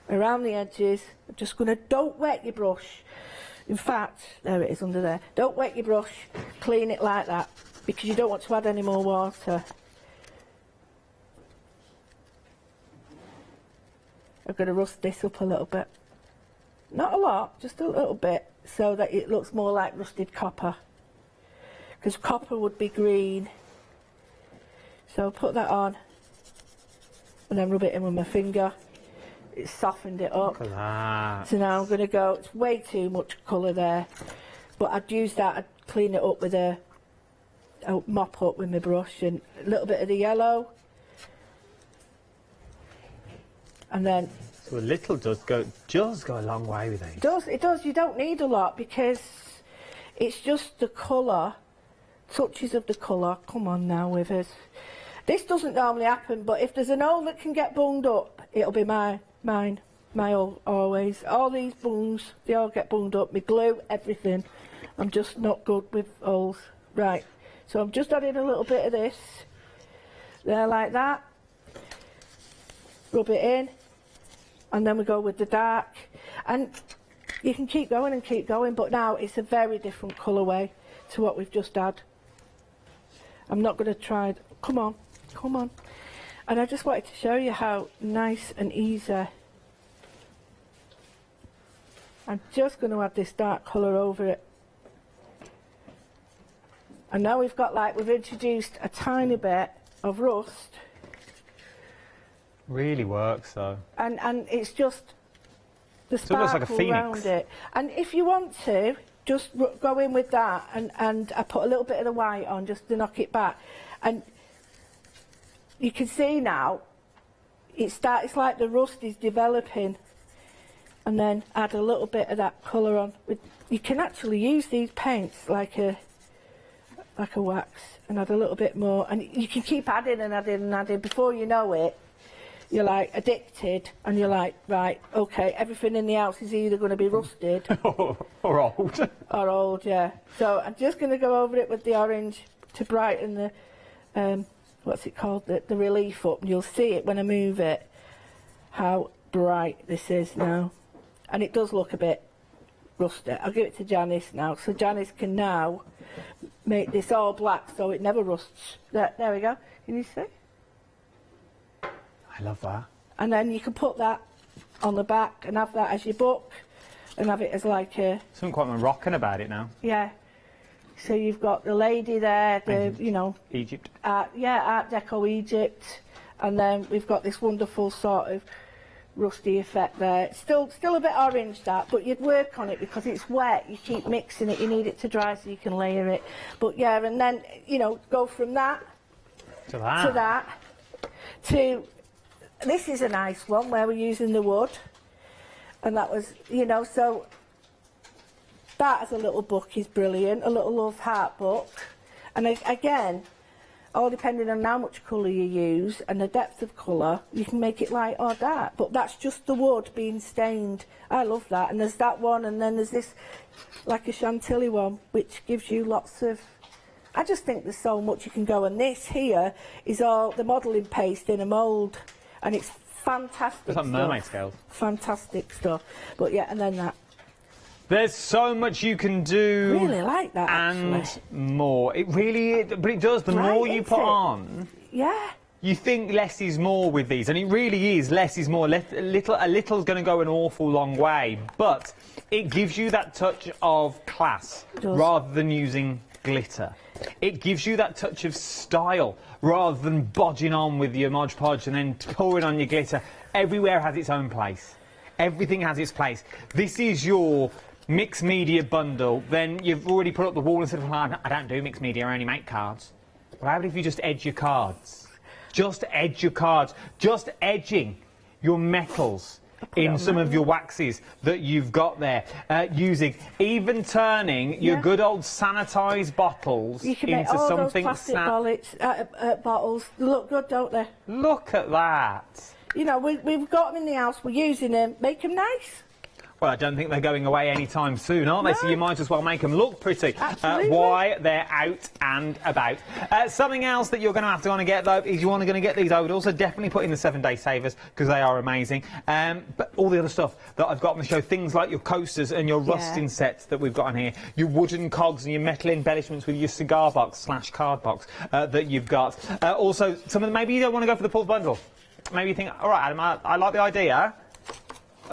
Speaker 8: Around the edges. I'm just going to, don't wet your brush. In fact, there it is under there. Don't wet your brush, clean it like that, because you don't want to add any more water. I'm going to rust this up a little bit. Not a lot, just a little bit, so that it looks more like rusted copper. Because copper would be green. So I'll put that on, and then rub it in with my finger. It's softened it up.
Speaker 11: Look at that.
Speaker 8: So now I'm going to go, it's way too much colour there. But I'd use that, I'd clean it up with a mop up with my brush, and a little bit of the yellow. And then...
Speaker 11: So a little does go a long way with it.
Speaker 8: It does. You don't need a lot, because it's just the colour, touches of the colour. Come on now with us. This doesn't normally happen, but if there's an hole that can get bunged up, it'll be mine. My hole, always. All these bungs, they all get bunged up. My glue, everything. I'm just not good with holes. Right, so I'm just adding a little bit of this. There, like that. Rub it in. And then we go with the dark. And you can keep going and keep going, but now it's a very different colourway to what we've just had. I'm not going to try... Come on, come on. And I just wanted to show you how nice and easy. I'm just going to add this dark colour over it. And now we've got, like, we've introduced a tiny bit of rust.
Speaker 11: Really works, though.
Speaker 8: And it's just the
Speaker 11: So it looks like a
Speaker 8: sparkle
Speaker 11: phoenix.
Speaker 8: around it. And if you want to, just go in with that, and I put a little bit of the white on just to knock it back. And you can see now, it's like the rust is developing. And then add a little bit of that colour on. You can actually use these paints like a wax, and add a little bit more. And you can keep adding and adding and adding. Before you know it, you're like addicted, and you're like, right, okay, everything in the house is either going to be rusted
Speaker 11: or old.
Speaker 8: Or old, yeah. So I'm just going to go over it with the orange to brighten the, what's it called, the relief up. And you'll see it when I move it, how bright this is now. And it does look a bit rusty. I'll give it to Janice now. So Janice can now make this all black so it never rusts. There we go. Can you see?
Speaker 11: I love that.
Speaker 8: And then you can put that on the back and have that as your book and have it as like a...
Speaker 11: Something quite Moroccan about it now.
Speaker 8: Yeah. So you've got the lady there, you know...
Speaker 11: Egypt.
Speaker 8: Art Deco Egypt. And then we've got this wonderful sort of rusty effect there. It's still a bit orange, that, but you'd work on it because it's wet. You keep mixing it. You need it to dry so you can layer it. But yeah, and then, you know, go from that
Speaker 11: to that
Speaker 8: to... This is a nice one where we're using the wood, and that was, you know, so that as a little book is brilliant, a little love heart book. And again, all depending on how much colour you use and the depth of colour, you can make it light or dark. But that's just the wood being stained. I love that. And there's that one, and then there's this, like a Chantilly one, which gives you lots of... I just think there's so much you can go. And this here is all the modelling paste in a mould. And it's fantastic
Speaker 11: It's like mermaid scales.
Speaker 8: Fantastic stuff. But yeah, and then that.
Speaker 11: There's so much you can do.
Speaker 8: Really like that,
Speaker 11: and
Speaker 8: actually.
Speaker 11: more. It really is, but it does. The
Speaker 8: Right,
Speaker 11: more you
Speaker 8: isn't
Speaker 11: put
Speaker 8: it?
Speaker 11: on,
Speaker 8: Yeah.
Speaker 11: you think less is more with these, and it really is less is more. A little's going to go an awful long way, but it gives you that touch of class rather than using glitter. It gives you that touch of style rather than bodging on with your Mod Podge and then pouring on your glitter. Everywhere has its own place. Everything has its place. This is your mixed media bundle. Then you've already put up the wall and said, well, I don't do mixed media, I only make cards. Well, how about if you just edge your cards? Just edge your cards. Just edging your metals in some of your waxes that you've got there, using, even turning your good old sanitised bottles
Speaker 8: You can make
Speaker 11: into
Speaker 8: all
Speaker 11: something
Speaker 8: those plastic bottles. They look good, don't they?
Speaker 11: Look at that.
Speaker 8: You know, we've got them in the house, we're using them. Make them nice.
Speaker 11: Well, I don't think they're going away anytime soon, aren't they? So you might as well make them look pretty. Why they're out and about. Something else that you're going to have to want to get, though, is you want to get these. I would also definitely put in the 7-day savers because they are amazing. But all the other stuff that I've got on the show, things like your coasters and your rusting sets that we've got on here, your wooden cogs and your metal embellishments with your cigar box / card box that you've got. Also, some of them, maybe you don't want to go for the full bundle. Maybe you think, all right, Adam, I like the idea.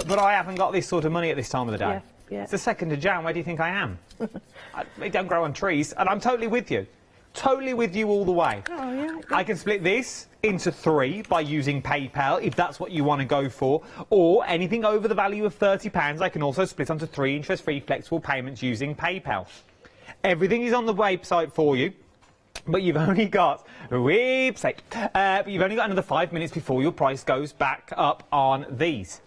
Speaker 11: But I haven't got this sort of money at this time of the day.
Speaker 8: Yeah.
Speaker 11: It's the 2nd of Jan. Where do you think I am? They don't grow on trees, and I'm totally with you. Totally with you all the way.
Speaker 8: Oh, yeah.
Speaker 11: I can split this into 3 by using PayPal, if that's what you want to go for. Or anything over the value of £30, I can also split onto 3 interest-free flexible payments using PayPal. Everything is on the website for you. But you've only got but you've only got another 5 minutes before your price goes back up on these.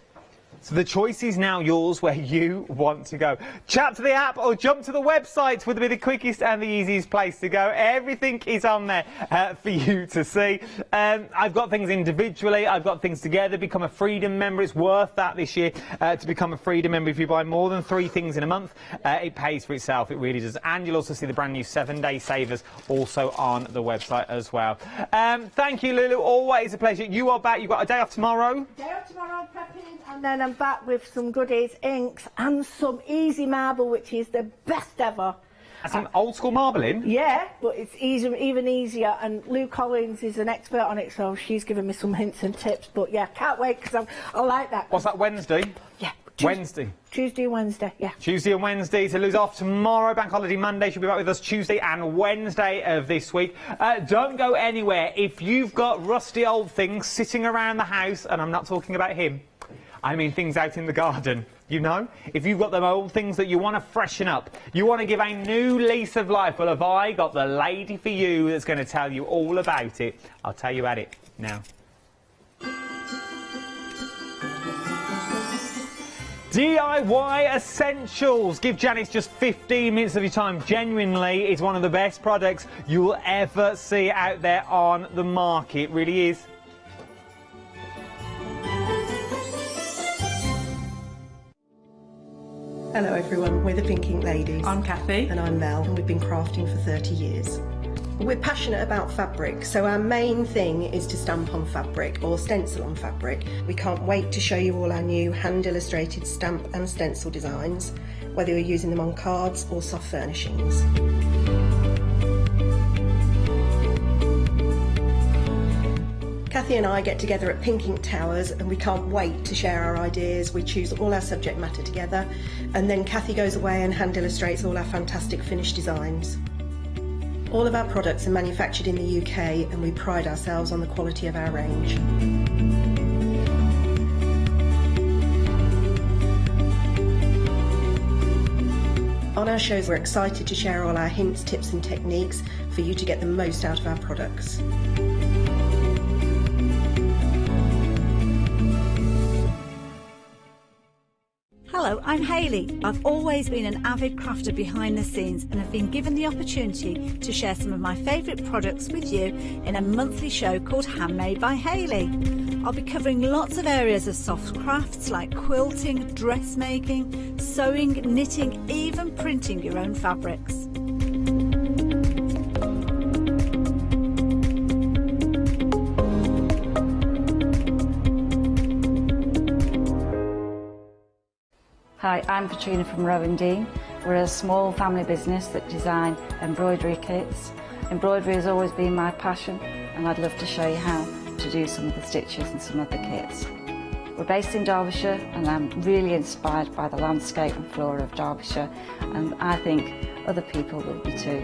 Speaker 11: So the choice is now yours where you want to go. Chat to the app or jump to the website would be the quickest and the easiest place to go. Everything is on there for you to see. I've got things individually. I've got things together. Become a Freedom member. It's worth that this year to become a Freedom member. If you buy more than 3 things in a month, it pays for itself. It really does. And you'll also see the brand new 7-day savers also on the website as well. Thank you, Lulu. Always a pleasure. You are back. You've got a day off tomorrow.
Speaker 8: Day off tomorrow, prepping, and then I'm back with some goodies, inks, and some easy marble, which is the best ever.
Speaker 11: That's some old school marbling?
Speaker 8: Yeah, but it's even easier, and Lou Collins is an expert on it, so she's given me some hints and tips. But yeah, can't wait because I like that.
Speaker 11: What's that, Wednesday?
Speaker 8: Yeah,
Speaker 11: Wednesday.
Speaker 8: Tuesday and Wednesday, yeah.
Speaker 11: Tuesday and Wednesday. So Lou's off tomorrow, Bank Holiday Monday. She'll be back with us Tuesday and Wednesday of this week. Don't go anywhere. If you've got rusty old things sitting around the house, and I'm not talking about him, I mean things out in the garden, you know? If you've got them old things that you want to freshen up, you want to give a new lease of life, well, have I got the lady for you that's going to tell you all about it. I'll tell you about it now. DIY Essentials. Give Janice just 15 minutes of your time. Genuinely, it's one of the best products you will ever see out there on the market. It really is.
Speaker 10: Hello everyone, we're the Pink Ink Ladies. I'm Kathy. And I'm Mel, and we've been crafting for 30 years. We're passionate about fabric, so our main thing is to stamp on fabric or stencil on fabric. We can't wait to show you all our new hand-illustrated stamp and stencil designs, whether you're using them on cards or soft furnishings. Kathy and I get together at Pink Ink Towers and we can't wait to share our ideas. We choose all our subject matter together and then Kathy goes away and hand illustrates all our fantastic finished designs. All of our products are manufactured in the UK and we pride ourselves on the quality of our range. On our shows we're excited to share all our hints, tips and techniques for you to get the most out of our products.
Speaker 12: Hello, I'm Hayley. I've always been an avid crafter behind the scenes and have been given the opportunity to share some of my favourite products with you in a monthly show called Handmade by Hayley. I'll be covering lots of areas of soft crafts like quilting, dressmaking, sewing, knitting, even printing your own fabrics.
Speaker 22: Hi, I'm Katrina from Rowan Dean. We're a small family business that design embroidery kits. Embroidery has always been my passion and I'd love to show you how to do some of the stitches and some of the kits. We're based in Derbyshire and I'm really inspired by the landscape and flora of Derbyshire and I think other people will be too.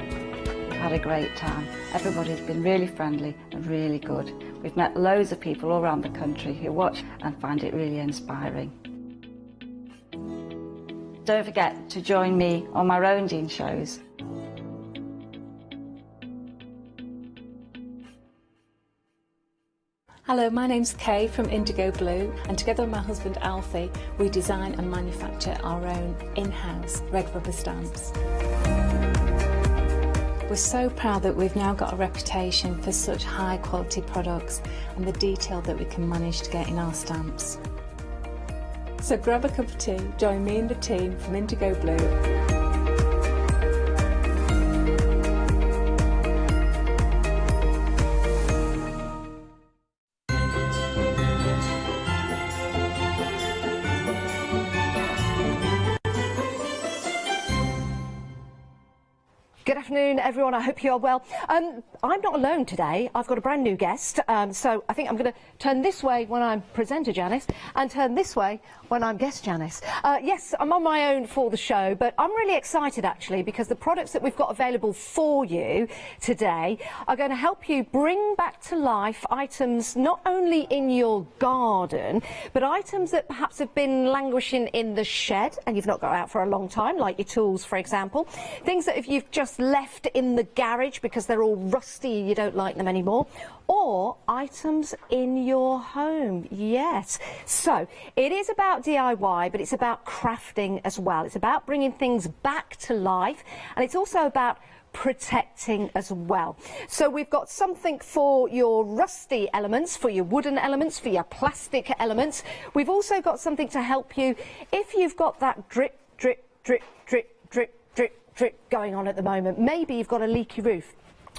Speaker 22: We've had a great time. Everybody's been really friendly and really good. We've met loads of people all around the country who watch and find it really inspiring. Don't forget to join me on my Rowan Dean shows.
Speaker 7: Hello, my name's Kay from Indigo Blue and together with my husband Alfie we design and manufacture our own in-house red rubber stamps. We're so proud that we've now got a reputation for such high quality products and the detail that we can manage to get in our stamps. So grab a cup of tea, join me and the team from Indigo Blue.
Speaker 1: Good afternoon, everyone. I hope you are well. I'm not alone today. I've got a brand new guest, so I think I'm going to turn this way when I'm presenter Janice and turn this way when I'm guest Janice. Yes, I'm on my own for the show, but I'm really excited actually because the products that we've got available for you today are going to help you bring back to life items not only in your garden, but items that perhaps have been languishing in the shed and you've not got out for a long time, like your tools, for example. Things that if you've just left in the garage because they're all rusty and you don't like them anymore, or items in your home. Yes, so it is about DIY, but it's about crafting as well. It's about bringing things back to life and it's also about protecting as well. So we've got something for your rusty elements, for your wooden elements, for your plastic elements. We've also got something to help you if you've got that drip, drip, drip, drip, drip, drip, drip going on at the moment. Maybe you've got a leaky roof.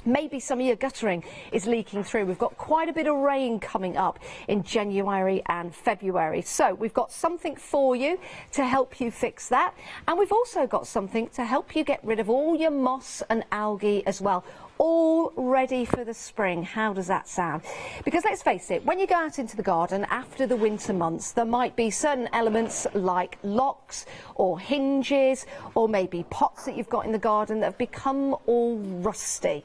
Speaker 1: Maybe some of your guttering is leaking through. We've got quite a bit of rain coming up in January and February. So we've got something for you to help you fix that. And we've also got something to help you get rid of all your moss and algae as well. all ready for the spring. How does that sound? Because let's face it, when you go out into the garden after the winter months, there might be certain elements like locks or hinges or maybe pots that you've got in the garden that have become all rusty.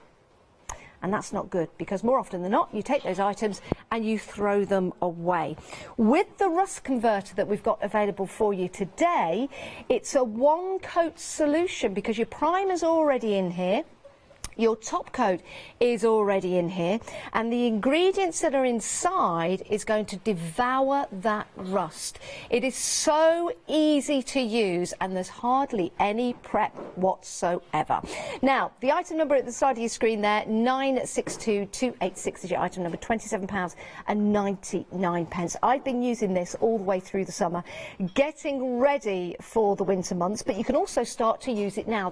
Speaker 1: And that's not good, because more often than not you take those items and you throw them away. With the rust converter that we've got available for you today, it's a one-coat solution, because your primer's already in here, your top coat is already in here, and the ingredients that are inside is going to devour that rust. It is so easy to use, and there's hardly any prep whatsoever. Now, the item number at the side of your screen there, 962286, is your item number, £27.99. I've been using this all the way through the summer, getting ready for the winter months, but you can also start to use it now.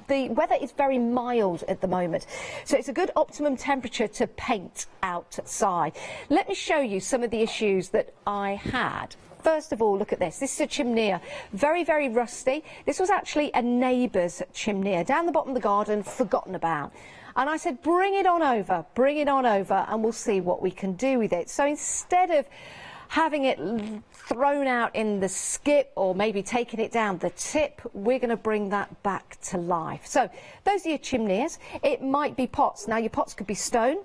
Speaker 1: The weather is very mild at the moment, so it's a good optimum temperature to paint outside. Let me show you some of the issues that I had. First of all, look at this. This is a chimney, very, very rusty. This was actually a neighbour's chimney down the bottom of the garden, forgotten about. And I said, bring it on over, and we'll see what we can do with it. So instead of having it thrown out in the skip or maybe taking it down the tip, we're going to bring that back to life. So those are your chimneys. It might be pots. Now, your pots could be stone,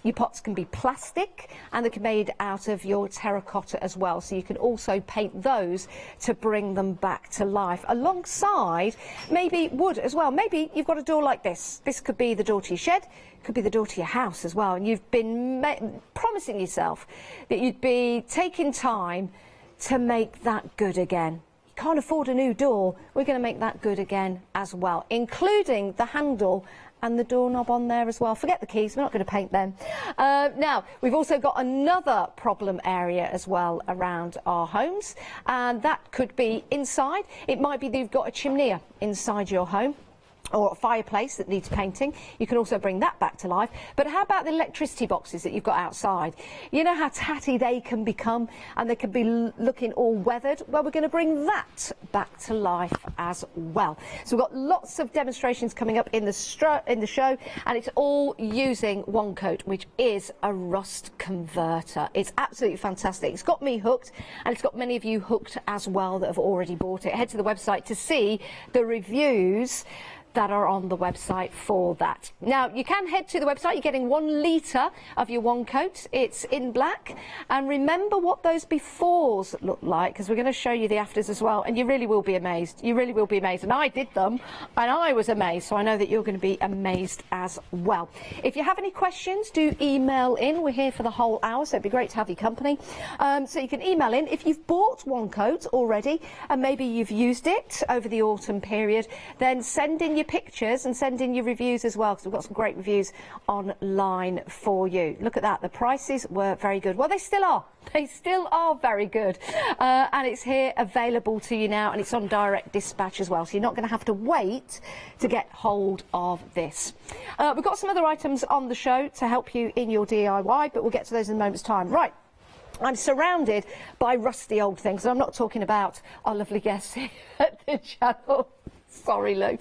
Speaker 1: your pots can be plastic, and they can be made out of your terracotta as well, so you can also paint those to bring them back to life, alongside maybe wood as well. Maybe you've got a door like this. This could be the door to your shed, could be the door to your house as well, and you've been promising yourself that you'd be taking time to make that good again. You can't afford a new door, we're going to make that good again as well, including the handle and the doorknob on there as well. Forget the keys, we're not going to paint them. Now, we've also got another problem area as well around our homes, and that could be inside. It might be that you've got a chimney inside your home, or a fireplace that needs painting. You can also bring that back to life. But how about the electricity boxes that you've got outside? You know how tatty they can become, and they can be looking all weathered? Well, we're going to bring that back to life as well. So we've got lots of demonstrations coming up in the show, and it's all using one coat, which is a rust converter. It's absolutely fantastic. It's got me hooked, and it's got many of you hooked as well that have already bought it. Head to the website to see the reviews that are on the website for that. Now, you can head to the website. You're getting 1 litre of your one coat. It's in black. And remember what those befores look like, because we're going to show you the afters as well, and you really will be amazed. You really will be amazed. And I did them, and I was amazed, so I know that you're going to be amazed as well. If you have any questions, do email in. We're here for the whole hour, so it'd be great to have your company. So you can email in. If you've bought one coat already, and maybe you've used it over the autumn period, then send in your pictures and send in your reviews as well, because we've got some great reviews online for you. Look at that, the prices were very good. Well, they still are very good, and it's here available to you now, and it's on direct dispatch as well, so you're not going to have to wait to get hold of this. We've got some other items on the show to help you in your DIY, but we'll get to those in a moment's time. Right, I'm surrounded by rusty old things, and I'm not talking about our lovely guests here at the channel. Sorry, Lou.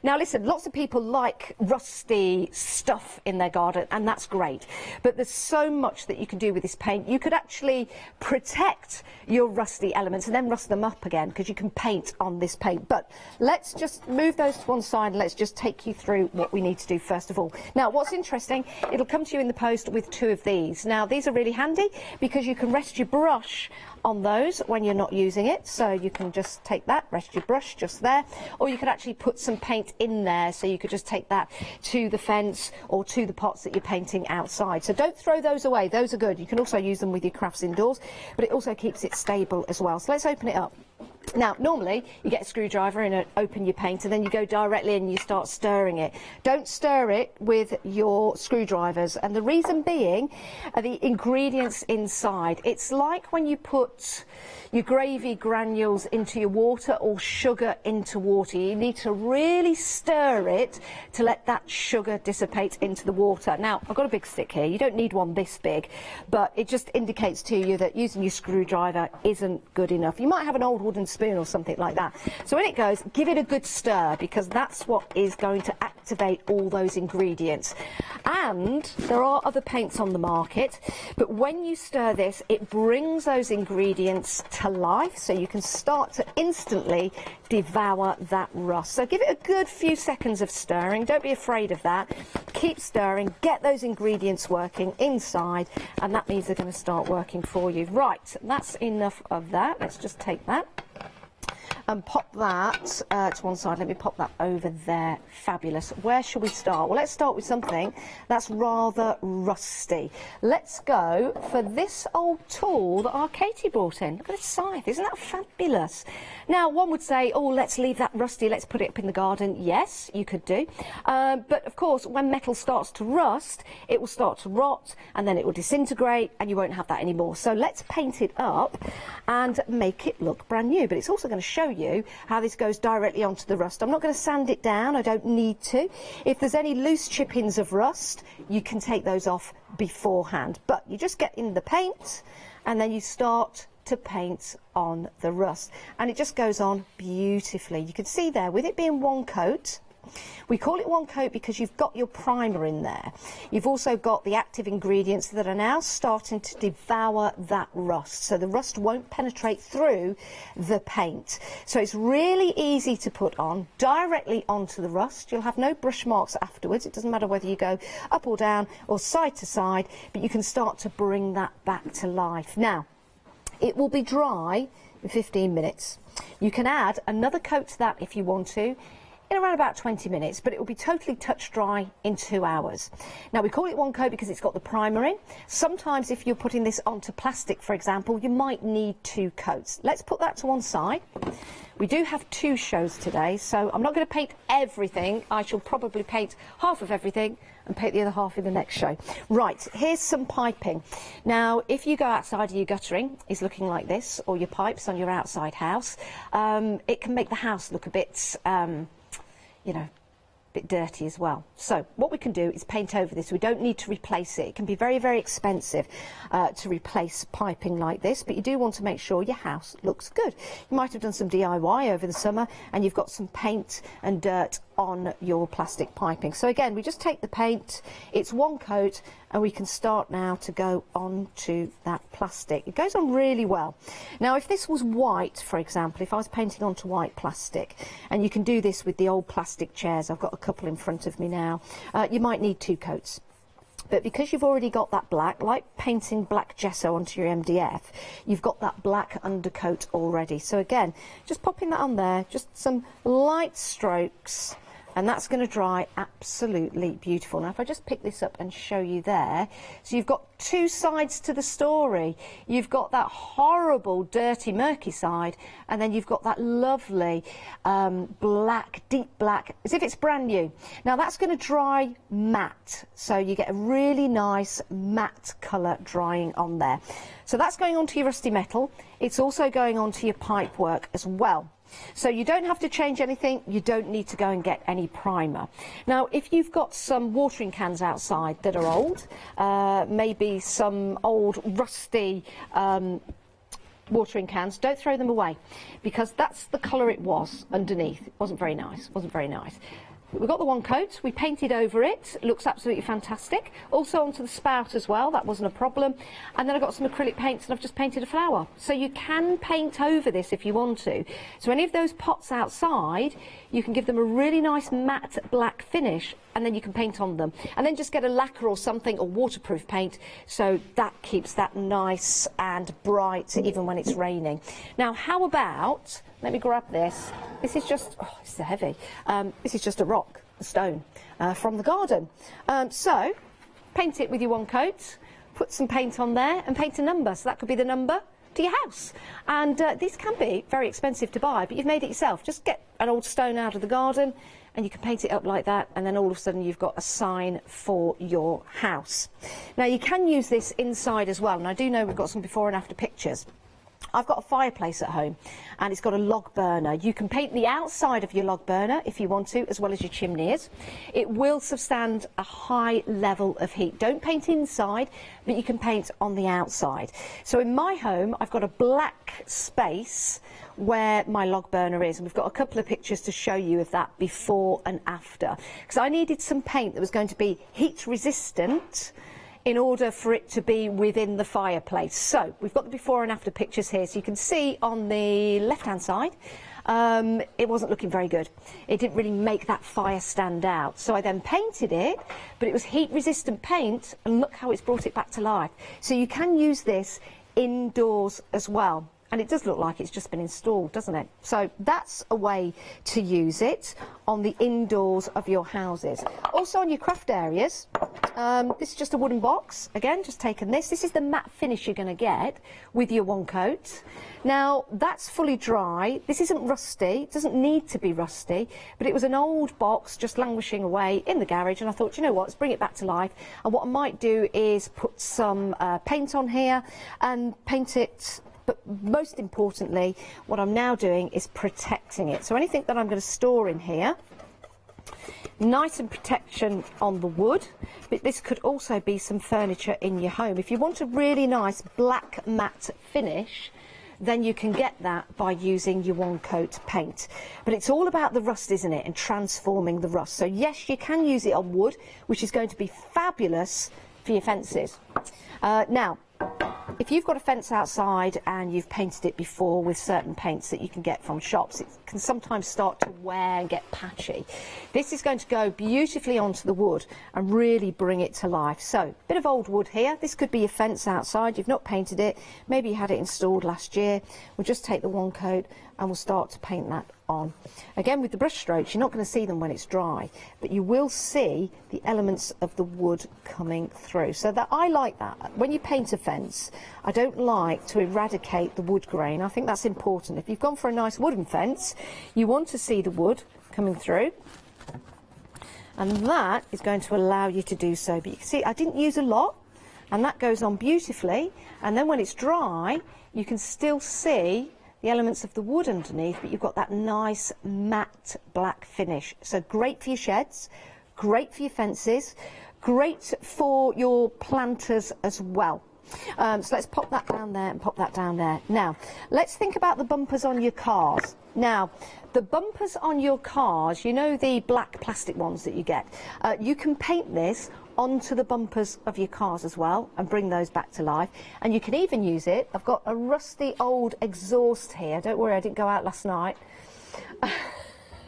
Speaker 1: Now, listen, lots of people like rusty stuff in their garden, and that's great. But there's so much that you can do with this paint. You could actually protect your rusty elements and then rust them up again, because you can paint on this paint. But let's just move those to one side, and let's just take you through what we need to do first of all. Now, what's interesting, it'll come to you in the post with 2 of these. Now, these are really handy because you can rest your brush on those when you're not using it, so you can just take that, rest your brush just there, or you could actually put some paint in there, so you could just take that to the fence or to the pots that you're painting outside. So don't throw those away, those are good. You can also use them with your crafts indoors, but it also keeps it stable as well. So let's open it up. Now, normally you get a screwdriver and open your paint, and then you go directly and you start stirring it. Don't stir it with your screwdrivers, and the reason being are the ingredients inside. It's like when you put your gravy granules into your water or sugar into water. You need to really stir it to let that sugar dissipate into the water. Now, I've got a big stick here. You don't need one this big, but it just indicates to you that using your screwdriver isn't good enough. You might have an old wooden spoon spoon or something like that. So when it goes, give it a good stir, because that's what is going to activate all those ingredients. And there are other paints on the market, but when you stir this, it brings those ingredients to life, so you can start to instantly devour that rust. So give it a good few seconds of stirring. Don't be afraid of that. Keep stirring, get those ingredients working inside, and that means they're going to start working for you. Right, that's enough of that. Let's just take that and pop that to one side. Let me pop that over there. Fabulous. Where shall we start? Well, let's start with something that's rather rusty. Let's go for this old tool that our Katie brought in. Look at this scythe. Isn't that fabulous? Now, one would say, oh, let's leave that rusty, let's put it up in the garden. Yes, you could do. But, of course, when metal starts to rust, it will start to rot, and then it will disintegrate, and you won't have that anymore. So let's paint it up and make it look brand new. But it's also going to show you how this goes directly onto the rust. I'm not going to sand it down, I don't need to. If there's any loose chip-ins of rust, you can take those off beforehand. But you just get in the paint and then you start to paint on the rust. And it just goes on beautifully. You can see there, with it being one coat, we call it one coat because you've got your primer in there. You've also got the active ingredients that are now starting to devour that rust. So the rust won't penetrate through the paint. So it's really easy to put on directly onto the rust. You'll have no brush marks afterwards. It doesn't matter whether you go up or down or side to side, but you can start to bring that back to life. Now, it will be dry in 15 minutes. You can add another coat to that if you want to, in around about 20 minutes, but it will be totally touch dry in 2 hours. Now, we call it one coat because it's got the primer in. Sometimes if you're putting this onto plastic, for example, you might need 2 coats. Let's put that to one side. We do have 2 shows today, so I'm not going to paint everything. I shall probably paint half of everything and paint the other half in the next show. Right, here's some piping. Now, if you go outside and your guttering is looking like this, or your pipes on your outside house, it can make the house look a bit, you know, a bit dirty as well. So what we can do is paint over this. We don't need to replace it. It can be very, very expensive to replace piping like this, but you do want to make sure your house looks good. You might have done some DIY over the summer and you've got some paint and dirt on your plastic piping. So again, we just take the paint, it's one coat, and we can start now to go onto that plastic. It goes on really well. Now, if this was white, for example, if I was painting onto white plastic, and you can do this with the old plastic chairs, I've got a couple in front of me now, you might need 2 coats. But because you've already got that black, like painting black gesso onto your MDF, you've got that black undercoat already. So again, just popping that on there, just some light strokes, and that's going to dry absolutely beautiful. Now, if I just pick this up and show you there, so you've got 2 sides to the story. You've got that horrible, dirty, murky side, and then you've got that lovely black, deep black, as if it's brand new. Now, that's going to dry matte, so you get a really nice matte colour drying on there. So that's going onto your rusty metal. It's also going onto your pipe work as well. So you don't have to change anything, you don't need to go and get any primer. Now, if you've got some watering cans outside that are old, maybe some old rusty watering cans, don't throw them away, because that's the colour it was underneath. It wasn't very nice, wasn't very nice. We've got the one coat, we painted over it, looks absolutely fantastic. Also onto the spout as well, that wasn't a problem. And then I've got some acrylic paints and I've just painted a flower. So you can paint over this if you want to. So any of those pots outside, you can give them a really nice matte black finish, and then you can paint on them. And then just get a lacquer or something, or waterproof paint, so that keeps that nice and bright even when it's raining. Now, how about, let me grab this. This is just, oh, it's so heavy. This is just a rock, a stone, from the garden. So, paint it with your one coat, put some paint on there, and paint a number. So that could be the number to your house. And these can be very expensive to buy, but you've made it yourself. Just get an old stone out of the garden, and you can paint it up like that, and then all of a sudden you've got a sign for your house. Now, you can use this inside as well, and I do know we've got some before and after pictures I've got a fireplace at home and it's got a log burner. You can paint the outside of your log burner if you want to, as well as your chimneys. It will withstand a high level of heat. Don't paint inside, but you can paint on the outside. So in my home, I've got a black space where my log burner is, and we've got a couple of pictures to show you of that before and after, because I needed some paint that was going to be heat resistant in order for it to be within the fireplace. So we've got the before and after pictures here, so you can see on the left hand side it wasn't looking very good. It didn't really make that fire stand out, so I then painted it, but it was heat resistant paint, and look how it's brought it back to life. So you can use this indoors as well. And it does look like it's just been installed, doesn't it? So that's a way to use it on the indoors of your houses. Also on your craft areas, this is just a wooden box. Again, just taken this. This is the matte finish you're going to get with your one coat. Now, that's fully dry. This isn't rusty. It doesn't need to be rusty. But it was an old box just languishing away in the garage. And I thought, you know what, let's bring it back to life. And what I might do is put some paint on here and paint it. But most importantly, what I'm now doing is protecting it. So anything that I'm going to store in here, nice and protection on the wood. But this could also be some furniture in your home. If you want a really nice black matte finish, then you can get that by using your one coat paint. But it's all about the rust, isn't it, and transforming the rust. So yes, you can use it on wood, which is going to be fabulous for your fences. Now, if you've got a fence outside and you've painted it before with certain paints that you can get from shops, it can sometimes start to wear and get patchy. This is going to go beautifully onto the wood and really bring it to life. So, a bit of old wood here. This could be your fence outside. You've not painted it. Maybe you had it installed last year. We'll just take the one coat and we'll start to paint that on. Again, with the brush strokes, you're not going to see them when it's dry, but you will see the elements of the wood coming through. So that I like that. When you paint a fence, I don't like to eradicate the wood grain. I think that's important. If you've gone for a nice wooden fence, you want to see the wood coming through, and that is going to allow you to do so. But you can see I didn't use a lot, and that goes on beautifully. And then when it's dry, you can still see the elements of the wood underneath, but you've got that nice matte black finish. So great for your sheds, great for your fences, great for your planters as well. So let's pop that down there and pop that down there. Now, let's think about the bumpers on your cars. Now, the bumpers on your cars, you know the black plastic ones that you get, you can paint this onto the bumpers of your cars as well and bring those back to life. And you can even use it. I've got a rusty old exhaust here. Don't worry, I didn't go out last night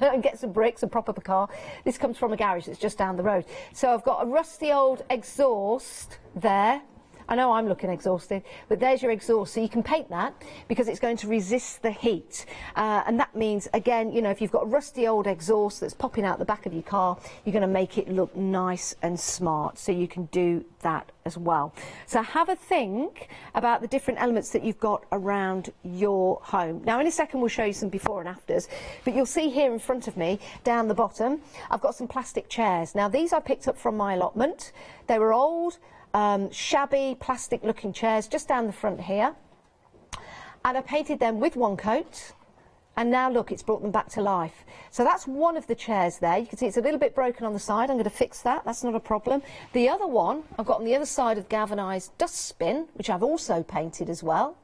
Speaker 1: and get some bricks and prop up a car. This comes from a garage that's just down the road. So I've got a rusty old exhaust there. I know I'm looking exhausted, but there's your exhaust. So you can paint that because it's going to resist the heat. And that means, again, you know, if you've got a rusty old exhaust that's popping out the back of your car, you're going to make it look nice and smart. So you can do that as well. So have a think about the different elements that you've got around your home. Now, in a second, we'll show you some before and afters, but you'll see here in front of me, down the bottom, I've got some plastic chairs. Now, these I picked up from my allotment. They were old, shabby plastic looking chairs just down the front here, and I painted them with one coat, and now look, it's brought them back to life. So that's one of the chairs there. You can see it's a little bit broken on the side. I'm going to fix that, that's not a problem. The other one I've got on the other side of galvanised dustbin, which I've also painted as well.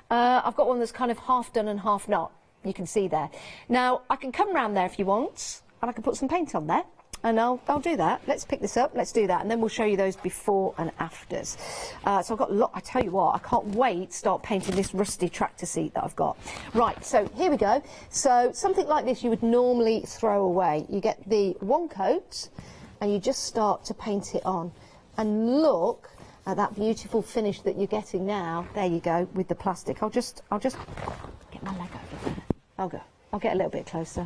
Speaker 1: I've got one that's kind of half done and half not, you can see there. Now I can come round there if you want, and I can put some paint on there. And I'll do that. Let's pick this up, let's do that, and then we'll show you those before and afters. So I've got a lot, I tell you what, I can't wait to start painting this rusty tractor seat that I've got. Right, so here we go. So something like this you would normally throw away. You get the one coat and you just start to paint it on. And look at that beautiful finish that you're getting now. There you go, with the plastic. I'll just get my leg over there. I'll get a little bit closer.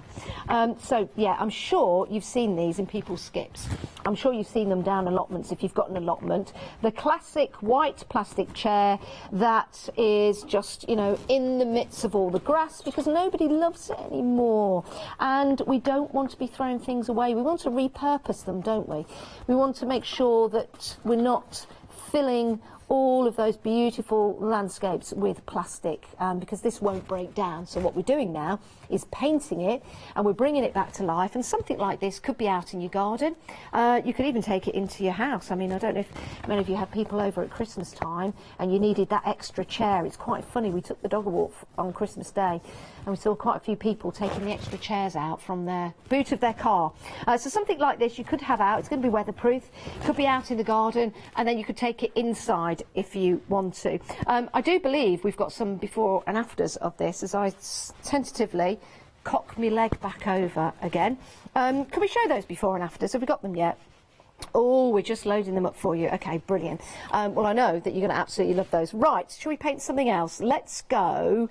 Speaker 1: So, yeah, I'm sure you've seen these in people's skips. I'm sure you've seen them down allotments if you've got an allotment. The classic white plastic chair that is just, you know, in the midst of all the grass because nobody loves it anymore. And we don't want to be throwing things away. We want to repurpose them, don't we? We want to make sure that we're not filling all of those beautiful landscapes with plastic, because this won't break down. So what we're doing now is painting it, and we're bringing it back to life. And something like this could be out in your garden. You could even take it into your house. I mean, I don't know if many of you have people over at Christmas time and you needed that extra chair. It's quite funny. We took the dog a walk on Christmas Day, and we saw quite a few people taking the extra chairs out from their boot of their car. So something like this you could have out. It's going to be weatherproof. It could be out in the garden, and then you could take it inside if you want to. I do believe we've got some before and afters of this, as I tentatively cock my leg back over again. Can we show those before and afters? Have we got them yet? Oh, we're just loading them up for you. Okay, brilliant. Well, I know that you're going to absolutely love those. Right, shall we paint something else? Let's go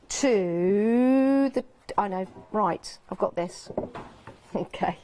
Speaker 1: to the... I know, right, I've got this. Okay.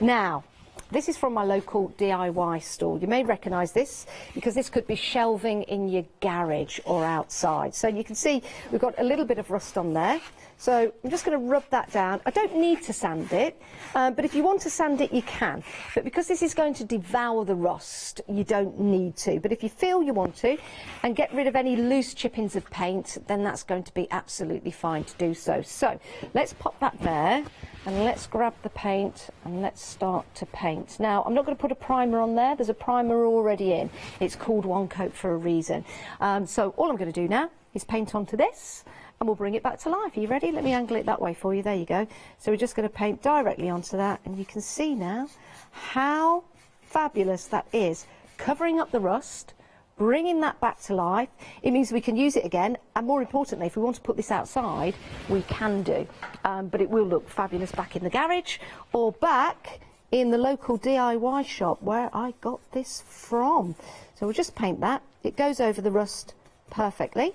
Speaker 1: Now, this is from my local DIY store. You may recognise this because this could be shelving in your garage or outside. So you can see we've got a little bit of rust on there. So I'm just going to rub that down. I don't need to sand it, but if you want to sand it, you can. But because this is going to devour the rust, you don't need to. But if you feel you want to, and get rid of any loose chippings of paint, then that's going to be absolutely fine to do so. So let's pop that there, and let's grab the paint, and let's start to paint. Now, I'm not going to put a primer on there. There's a primer already in. It's called One Coat for a reason. So all I'm going to do now is paint onto this, and we'll bring it back to life. Are you ready? Let me angle it that way for you. There you go. So we're just going to paint directly onto that, and you can see now how fabulous that is. Covering up the rust, bringing that back to life. It means we can use it again, and more importantly, if we want to put this outside, we can do. But it will look fabulous back in the garage or back in the local DIY shop where I got this from. So we'll just paint that. It goes over the rust perfectly.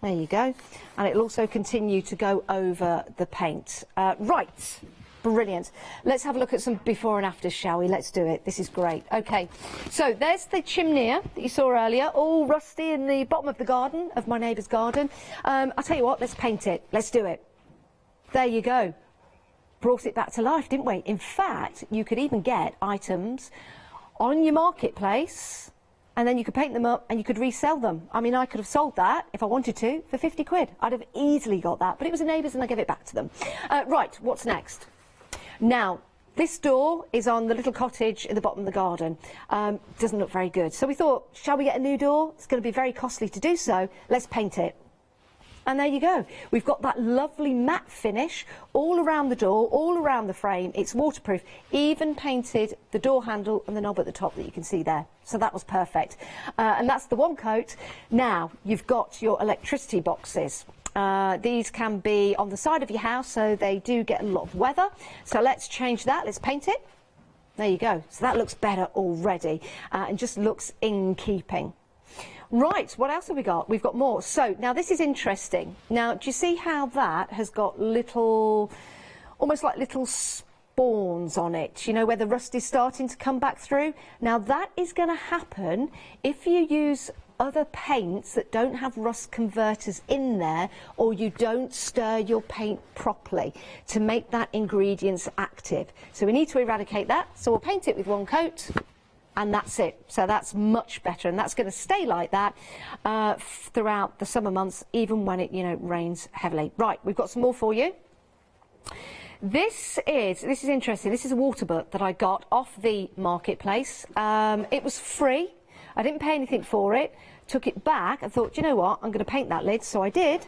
Speaker 1: There you go. And it'll also continue to go over the paint. Right, brilliant. Let's have a look at some before and afters, shall we? Let's do it. This is great. Okay, so there's the chimney that you saw earlier, all rusty in the bottom of the garden, of my neighbour's garden. I'll tell you what, let's paint it. Let's do it. There you go. Brought it back to life, didn't we? In fact, you could even get items on your marketplace, and then you could paint them up and you could resell them. I mean, I could have sold that if I wanted to for 50 quid. I'd have easily got that, but it was a neighbour's and I gave it back to them. Right, what's next? Now, this door is on the little cottage in the bottom of the garden. Doesn't look very good. So we thought, shall we get a new door? It's going to be very costly to do so. Let's paint it. And there you go. We've got that lovely matte finish all around the door, all around the frame. It's waterproof. Even painted the door handle and the knob at the top that you can see there. So that was perfect. And that's the One Coat. Now, you've got your electricity boxes. These can be on the side of your house, so they do get a lot of weather. So let's change that. Let's paint it. There you go. So that looks better already and just looks in keeping. Right, what else have we got? We've got more. So, now this is interesting. Now, do you see how that has got little, almost like little spawns on it, you know, where the rust is starting to come back through? Now, that is going to happen if you use other paints that don't have rust converters in there, or you don't stir your paint properly to make that ingredients active. So we need to eradicate that. So we'll paint it with One Coat. And that's it. So that's much better, and that's going to stay like that throughout the summer months, even when it, you know, rains heavily. Right, we've got some more for you. This is interesting. This is a water butt that I got off the marketplace. It was free. I didn't pay anything for it. Took it back and thought, you know what, I'm going to paint that lid. So I did.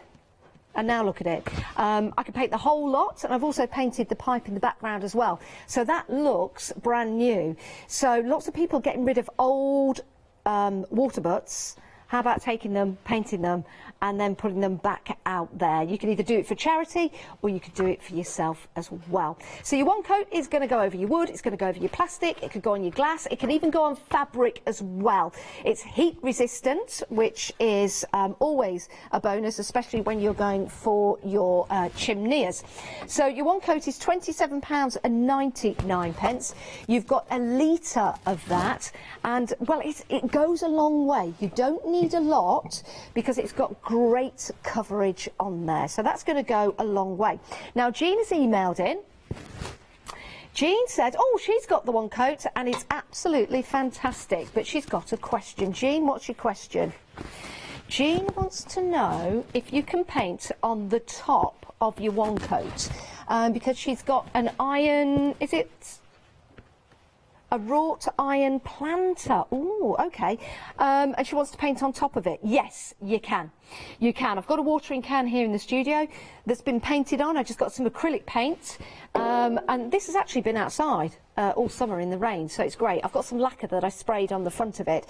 Speaker 1: And now look at it. I can paint the whole lot, and I've also painted the pipe in the background as well. So that looks brand new. So lots of people getting rid of old water butts. How about taking them, painting them, and then putting them back out there? You can either do it for charity, or you could do it for yourself as well. So your One Coat is going to go over your wood, it's going to go over your plastic, it could go on your glass, it can even go on fabric as well. It's heat resistant, which is always a bonus, especially when you're going for your chimneys. So your One Coat is £27.99. You've got a litre of that, and well, it goes a long way. You don't need a lot because it's got great coverage on there, so that's going to go a long way. Now, Jean has emailed in. Jean said, oh, she's got the one coat and it's absolutely fantastic, but she's got a question. Jean, what's your question? Jean wants to know if you can paint on the top of your one coat, because she's got an iron, is it a wrought iron planter? Oh, okay. And she wants to paint on top of it. Yes, you can. You can. I've got a watering can here in the studio that's been painted on. I just got some acrylic paint, and this has actually been outside all summer in the rain, so it's great. I've got some lacquer that I sprayed on the front of it.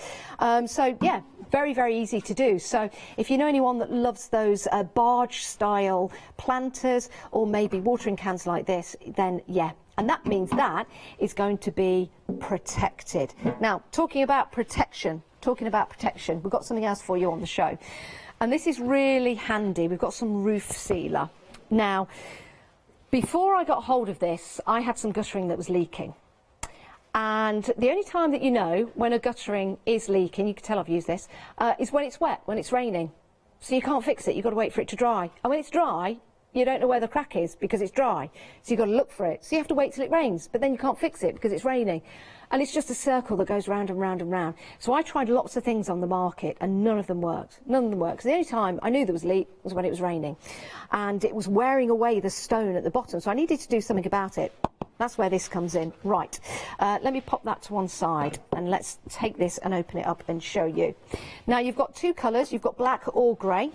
Speaker 1: So yeah, very, very easy to do. So if you know anyone that loves those barge style planters or maybe watering cans like this, then yeah. And that means that is going to be protected. Now, talking about protection, we've got something else for you on the show. And this is really handy. We've got some roof sealer. Now, before I got hold of this, I had some guttering that was leaking. And the only time that you know when a guttering is leaking, you can tell I've used this, is when it's wet, when it's raining. So you can't fix it, you've got to wait for it to dry. And when it's dry, you don't know where the crack is because it's dry. So you've got to look for it. So you have to wait till it rains, but then you can't fix it because it's raining. And it's just a circle that goes round and round and round. So I tried lots of things on the market and none of them worked. None of them worked. So the only time I knew there was a leak was when it was raining. And it was wearing away the stone at the bottom. So I needed to do something about it. That's where this comes in. Right, let me pop that to one side and let's take this and open it up and show you. Now you've got two colours, you've got black or grey.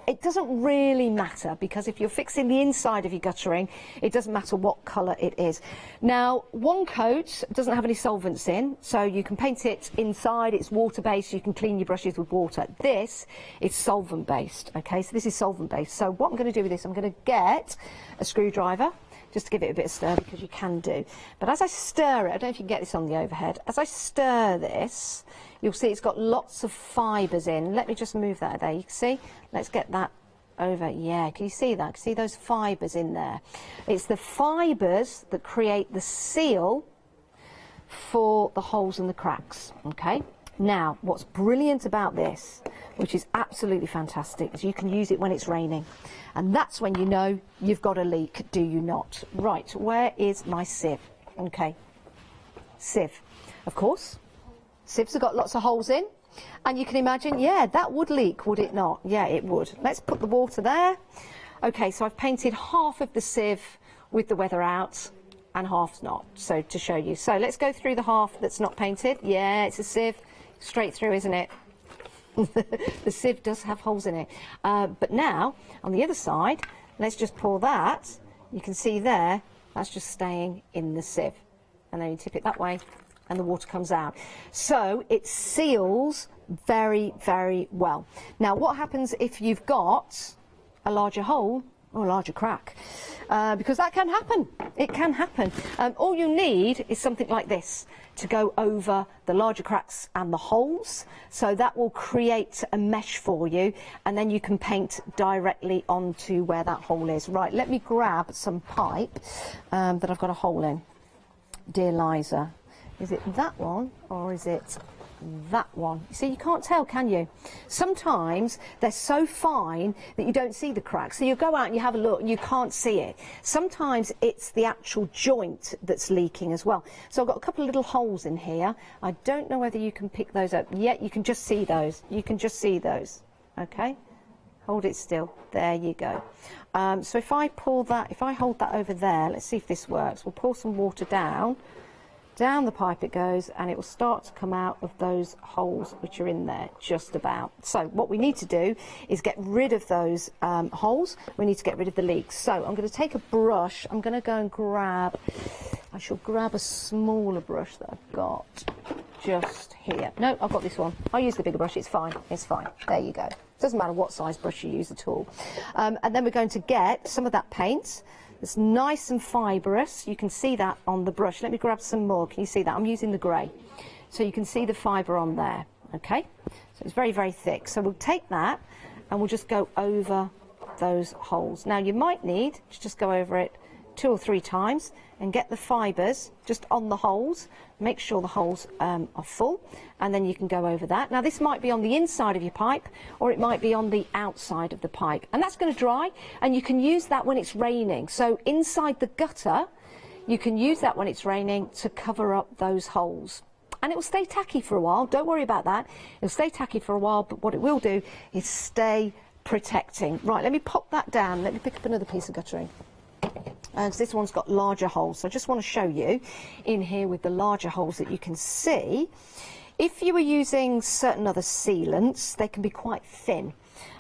Speaker 1: It doesn't really matter because if you're fixing the inside of your guttering, it doesn't matter what colour it is. Now, one coat doesn't have any solvents in, so you can paint it inside, it's water-based, you can clean your brushes with water. This is solvent-based, okay, so this is solvent-based. So what I'm going to do with this, I'm going to get a screwdriver, just to give it a bit of stir because you can do. But as I stir it, I don't know if you can get this on the overhead, as I stir this, you'll see it's got lots of fibres in. Let me just move that there, you can see? Let's get that over, yeah, can you see that? Can you see those fibres in there? It's the fibres that create the seal for the holes and the cracks, okay? Now, what's brilliant about this, which is absolutely fantastic, is you can use it when it's raining. And that's when you know you've got a leak, do you not? Right, where is my sieve? Okay, sieve. Of course, sieves have got lots of holes in. And you can imagine, yeah, that would leak, would it not? Yeah, it would. Let's put the water there. Okay, so I've painted half of the sieve with the weather out and half's not, so to show you. So let's go through the half that's not painted. Yeah, it's a sieve, straight through, isn't it? The sieve does have holes in it. But now, on the other side, let's just pour that. You can see there, that's just staying in the sieve. And then you tip it that way, and the water comes out. So it seals very, very well. Now, what happens if you've got a larger hole or a larger crack? Because that can happen. It can happen. All you need is something like this to go over the larger cracks and the holes. So that will create a mesh for you, and then you can paint directly onto where that hole is. Right, let me grab some pipe that I've got a hole in. Dear Liza, is it that one or is it that one? You see, you can't tell, can you? Sometimes they're so fine that you don't see the cracks. So you go out and you have a look and you can't see it. Sometimes it's the actual joint that's leaking as well. So I've got a couple of little holes in here. I don't know whether you can pick those up. Yeah, you can just see those. You can just see those. Okay? Hold it still. There you go. So if I pull that, if I hold that over there, let's see if this works. We'll pour some water down. Down the pipe it goes, and it will start to come out of those holes which are in there, just about. So what we need to do is get rid of those holes. We need to get rid of the leaks. So I'm going to take a brush. I'm going to go and grab, I shall grab a smaller brush that I've got just here. No, I've got this one. I'll use the bigger brush. It's fine. It's fine. There you go. Doesn't matter what size brush you use at all. And then we're going to get some of that paint. It's nice and fibrous. You can see that on the brush. Let me grab some more. Can you see that? I'm using the grey. So you can see the fibre on there. Okay? So it's very, very thick. So we'll take that and we'll just go over those holes. Now you might need to just go over it 2 or 3 times and get the fibres just on the holes. Make sure the holes are full, and then you can go over that. Now this might be on the inside of your pipe, or it might be on the outside of the pipe, and that's going to dry, and you can use that when it's raining. So inside the gutter you can use that when it's raining to cover up those holes. And it will stay tacky for a while, don't worry about that. It'll stay tacky for a while, but what it will do is stay protecting. Right, let me pop that down. Let me pick up another piece of guttering. So this one's got larger holes, so I just want to show you in here with the larger holes that you can see. If you were using certain other sealants, they can be quite thin.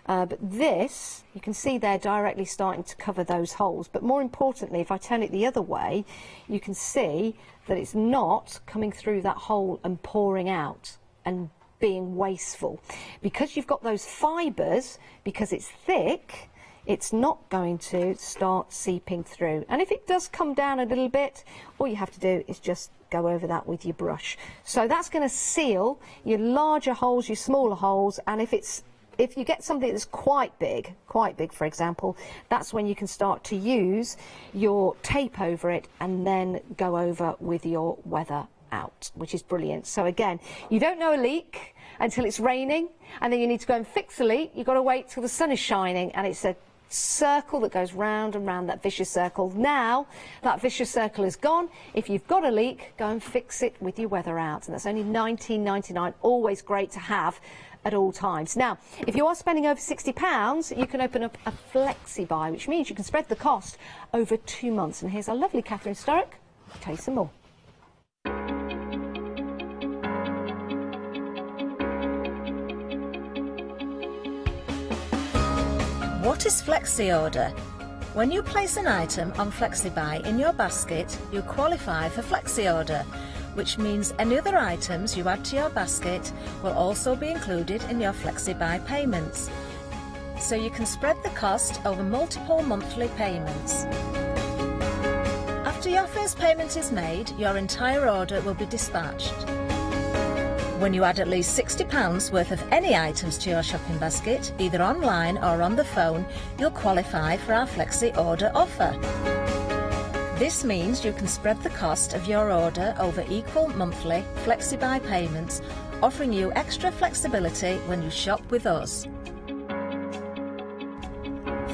Speaker 1: But this, you can see they're directly starting to cover those holes. But more importantly, if I turn it the other way, you can see that it's not coming through that hole and pouring out and being wasteful. Because you've got those fibres, because it's thick, it's not going to start seeping through. And if it does come down a little bit, all you have to do is just go over that with your brush. So that's going to seal your larger holes, your smaller holes, and if you get something that's quite big for example, that's when you can start to use your tape over it and then go over with your weather out, which is brilliant. So again, you don't know a leak until it's raining, and then you need to go and fix a leak. You've got to wait till the sun is shining, and it's a circle that goes round and round, that vicious circle. Now that vicious circle is gone. If you've got a leak, go and fix it with your weather out, and that's only $19.99. Always great to have at all times. Now, if you are spending over £60, you can open up a flexi buy, which means you can spread the cost over 2 months. And here's our lovely Catherine Sturrock to tell you some more.
Speaker 15: What is Flexi Order? When you place an item on FlexiBuy in your basket, you qualify for Flexi Order, which means any other items you add to your basket will also be included in your FlexiBuy payments. So you can spread the cost over multiple monthly payments. After your first payment is made, your entire order will be dispatched. When you add at least £60 worth of any items to your shopping basket, either online or on the phone, you'll qualify for our Flexi Order offer. This means you can spread the cost of your order over equal monthly FlexiBuy payments, offering you extra flexibility when you shop with us.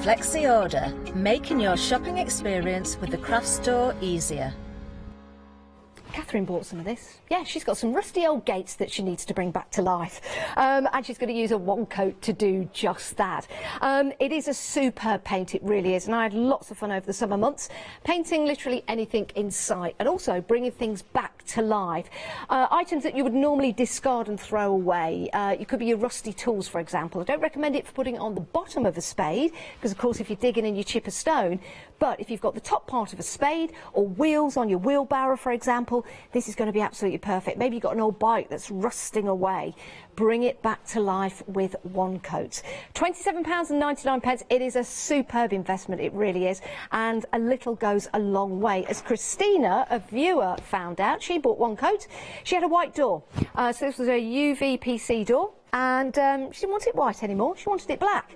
Speaker 15: Flexi Order, making your shopping experience with the craft store easier.
Speaker 1: Catherine bought some of this. Yeah, she's got some rusty old gates that she needs to bring back to life. And she's going to use a one coat to do just that. It is a superb paint, it really is. And I had lots of fun over the summer months, painting literally anything in sight and also bringing things back to life. Items that you would normally discard and throw away. It could be your rusty tools, for example. I don't recommend it for putting it on the bottom of a spade, because of course if you're digging and you chip a stone, but if you've got the top part of a spade or wheels on your wheelbarrow, for example, this is going to be absolutely perfect. Maybe you've got an old bike that's rusting away. Bring it back to life with one coat. £27.99. It is a superb investment, it really is. And a little goes a long way. As Christina, a viewer, found out, she bought one coat. She had a white door. So this was a UVPC door. And she didn't want it white anymore. She wanted it black.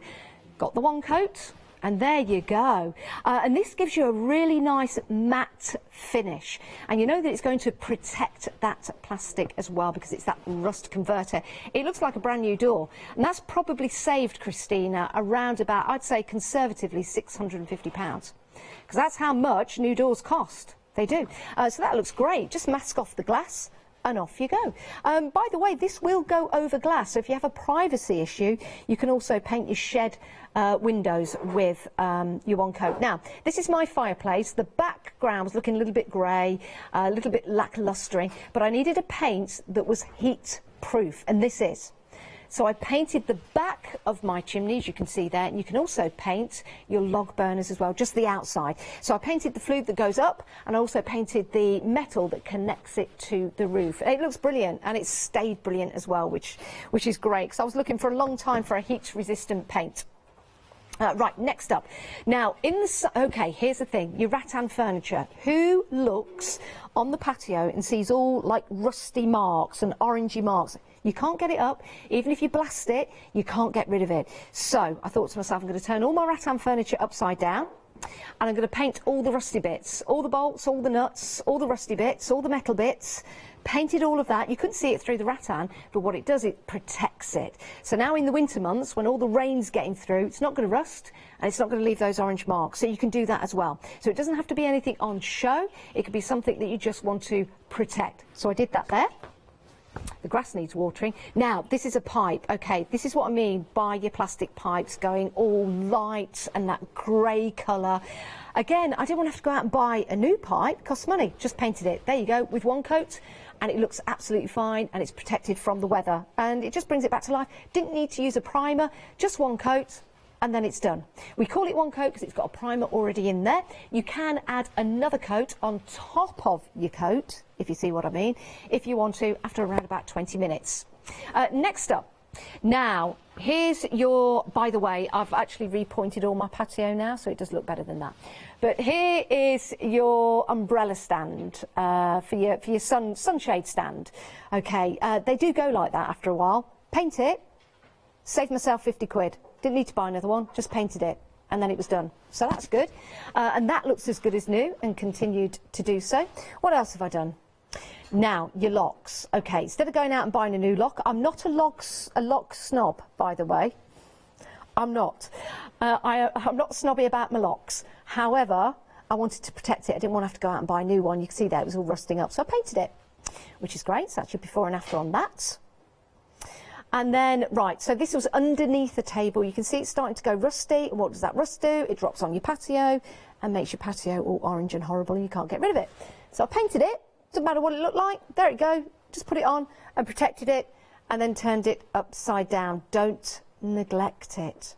Speaker 1: Got the one coat. And there you go. And this gives you a really nice matte finish. And you know that it's going to protect that plastic as well, because it's that rust converter. It looks like a brand new door. And that's probably saved Christina around about, I'd say conservatively, £650. Because that's how much new doors cost. They do. So that looks great. Just mask off the glass and off you go. By the way, this will go over glass. So if you have a privacy issue, you can also paint your shed windows with your one coat. Now, this is my fireplace. The background was looking a little bit grey, a little bit lacklustre, but I needed a paint that was heat proof, and this is. So I painted the back of my chimneys, you can see there, and you can also paint your log burners as well, just the outside. So I painted the flue that goes up, and I also painted the metal that connects it to the roof. It looks brilliant, and it's stayed brilliant as well, which is great, because I was looking for a long time for a heat-resistant paint. Right, next up. Now, okay, here's the thing. Your rattan furniture. Who looks on the patio and sees all, like, rusty marks and orangey marks? You can't get it up. Even if you blast it, you can't get rid of it. So I thought to myself, I'm going to turn all my rattan furniture upside down, and I'm going to paint all the rusty bits, all the bolts, all the nuts, all the rusty bits, all the metal bits, painted all of that. You couldn't see it through the rattan, but what it does, it protects it. So now in the winter months, when all the rain's getting through, it's not going to rust and it's not going to leave those orange marks. So you can do that as well. So it doesn't have to be anything on show. It could be something that you just want to protect. So I did that there. The grass needs watering. Now, this is a pipe. Okay, this is what I mean by your plastic pipes going all light and that grey colour. Again, I didn't want to have to go out and buy a new pipe. It costs money. Just painted it. There you go, with one coat. And it looks absolutely fine, and it's protected from the weather. And it just brings it back to life. Didn't need to use a primer, just one coat, and then it's done. We call it one coat because it's got a primer already in there. You can add another coat on top of your coat, if you see what I mean, if you want to, after around about 20 minutes. Next up, now, here's your, by the way, I've actually repointed all my patio now, so it does look better than that. But here is your umbrella stand for your sunshade stand. Okay, they do go like that after a while. Paint it, saved myself 50 quid. Didn't need to buy another one, just painted it, and then it was done. So that's good. And that looks as good as new and continued to do so. What else have I done? Now, your locks. Okay, instead of going out and buying a new lock, I'm not a lock snob, by the way. I'm not. I'm not snobby about my locks. However, I wanted to protect it. I didn't want to have to go out and buy a new one. You can see there, it was all rusting up. So I painted it, which is great. So that's your before and after on that. And then, right, so this was underneath the table. You can see it's starting to go rusty. And what does that rust do? It drops on your patio and makes your patio all orange and horrible, and you can't get rid of it. So I painted it. Doesn't matter what it looked like. There it go. Just put it on and protected it, and then turned it upside down. Don't neglect it.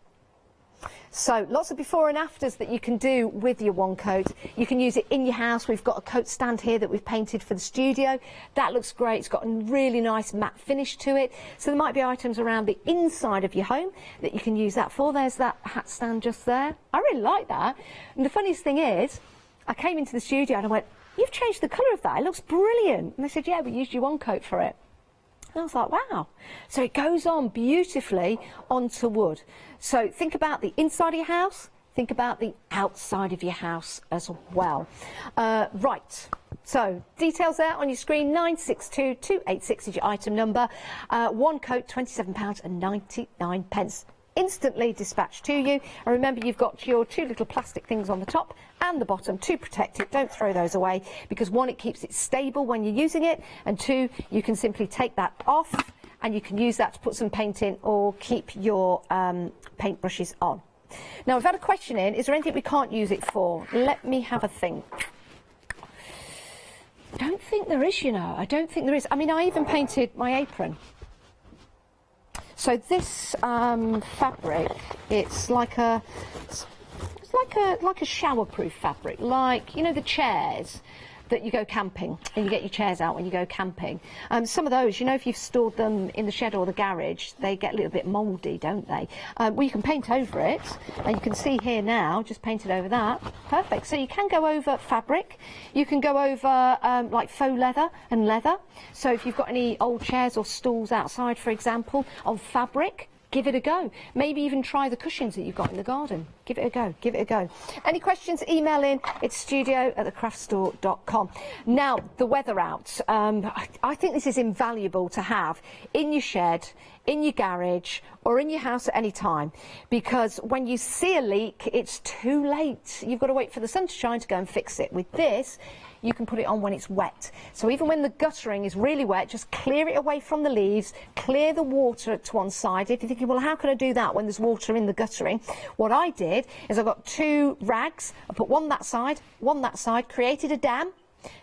Speaker 1: So lots of before and afters that you can do with your one coat. You can use it in your house. We've got a coat stand here that we've painted for the studio. That looks great. It's got a really nice matte finish to it. So there might be items around the inside of your home that you can use that for. There's that hat stand just there. I really like that. And the funniest thing is, I came into the studio and I went, "You've changed the colour of that. It looks brilliant." And they said, "Yeah, we used your one coat for it." And I was like, wow. So it goes on beautifully onto wood. So think about the inside of your house, think about the outside of your house as well. Right, so details there on your screen, 962286 is your item number. One coat, £27.99. Instantly dispatched to you. And remember, you've got your two little plastic things on the top and the bottom to protect it. Don't throw those away, because one, it keeps it stable when you're using it, and two, you can simply take that off and you can use that to put some paint in or keep your paint brushes on. Now, we've had a question in, is there anything we can't use it for? Let me have a think. I don't think there is, you know. I don't think there is. I mean, I even painted my apron. So this fabric, it's like a showerproof fabric, like, you know, the chairs that you go camping and you get your chairs out when you go camping. Some of those, you know, if you've stored them in the shed or the garage, they get a little bit mouldy, don't they? Well, you can paint over it, and you can see here now, just painted over that. Perfect. So you can go over fabric. You can go over like faux leather and leather. So if you've got any old chairs or stools outside, for example, of fabric, give it a go. Maybe even try the cushions that you've got in the garden. Give it a go. Give it a go. Any questions, email in. It's studio@thecraftstore.com. Now, the weather out. I think this is invaluable to have in your shed, in your garage, or in your house at any time, because when you see a leak, it's too late. You've got to wait for the sun to shine to go and fix it. With this, you can put it on when it's wet. So even when the guttering is really wet, just clear it away from the leaves, clear the water to one side. If you're thinking, well, how can I do that when there's water in the guttering? What I did is I got two rags, I put one that side, created a dam,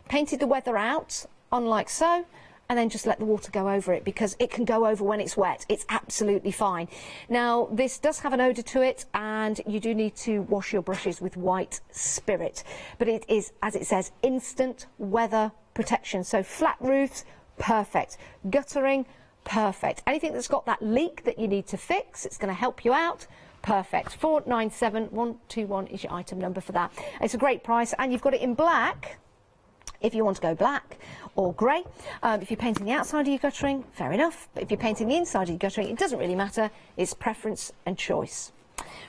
Speaker 1: painted the weather out on like so, and then just let the water go over it, because it can go over when it's wet. It's absolutely fine. Now, this does have an odour to it, and you do need to wash your brushes with white spirit. But it is, as it says, instant weather protection. So flat roofs, perfect. Guttering, perfect. Anything that's got that leak that you need to fix, it's going to help you out. Perfect. 497121 is your item number for that. It's a great price, and you've got it in black if you want to go black, or grey. If you're painting the outside of your guttering, fair enough. But if you're painting the inside of your guttering, it doesn't really matter. It's preference and choice.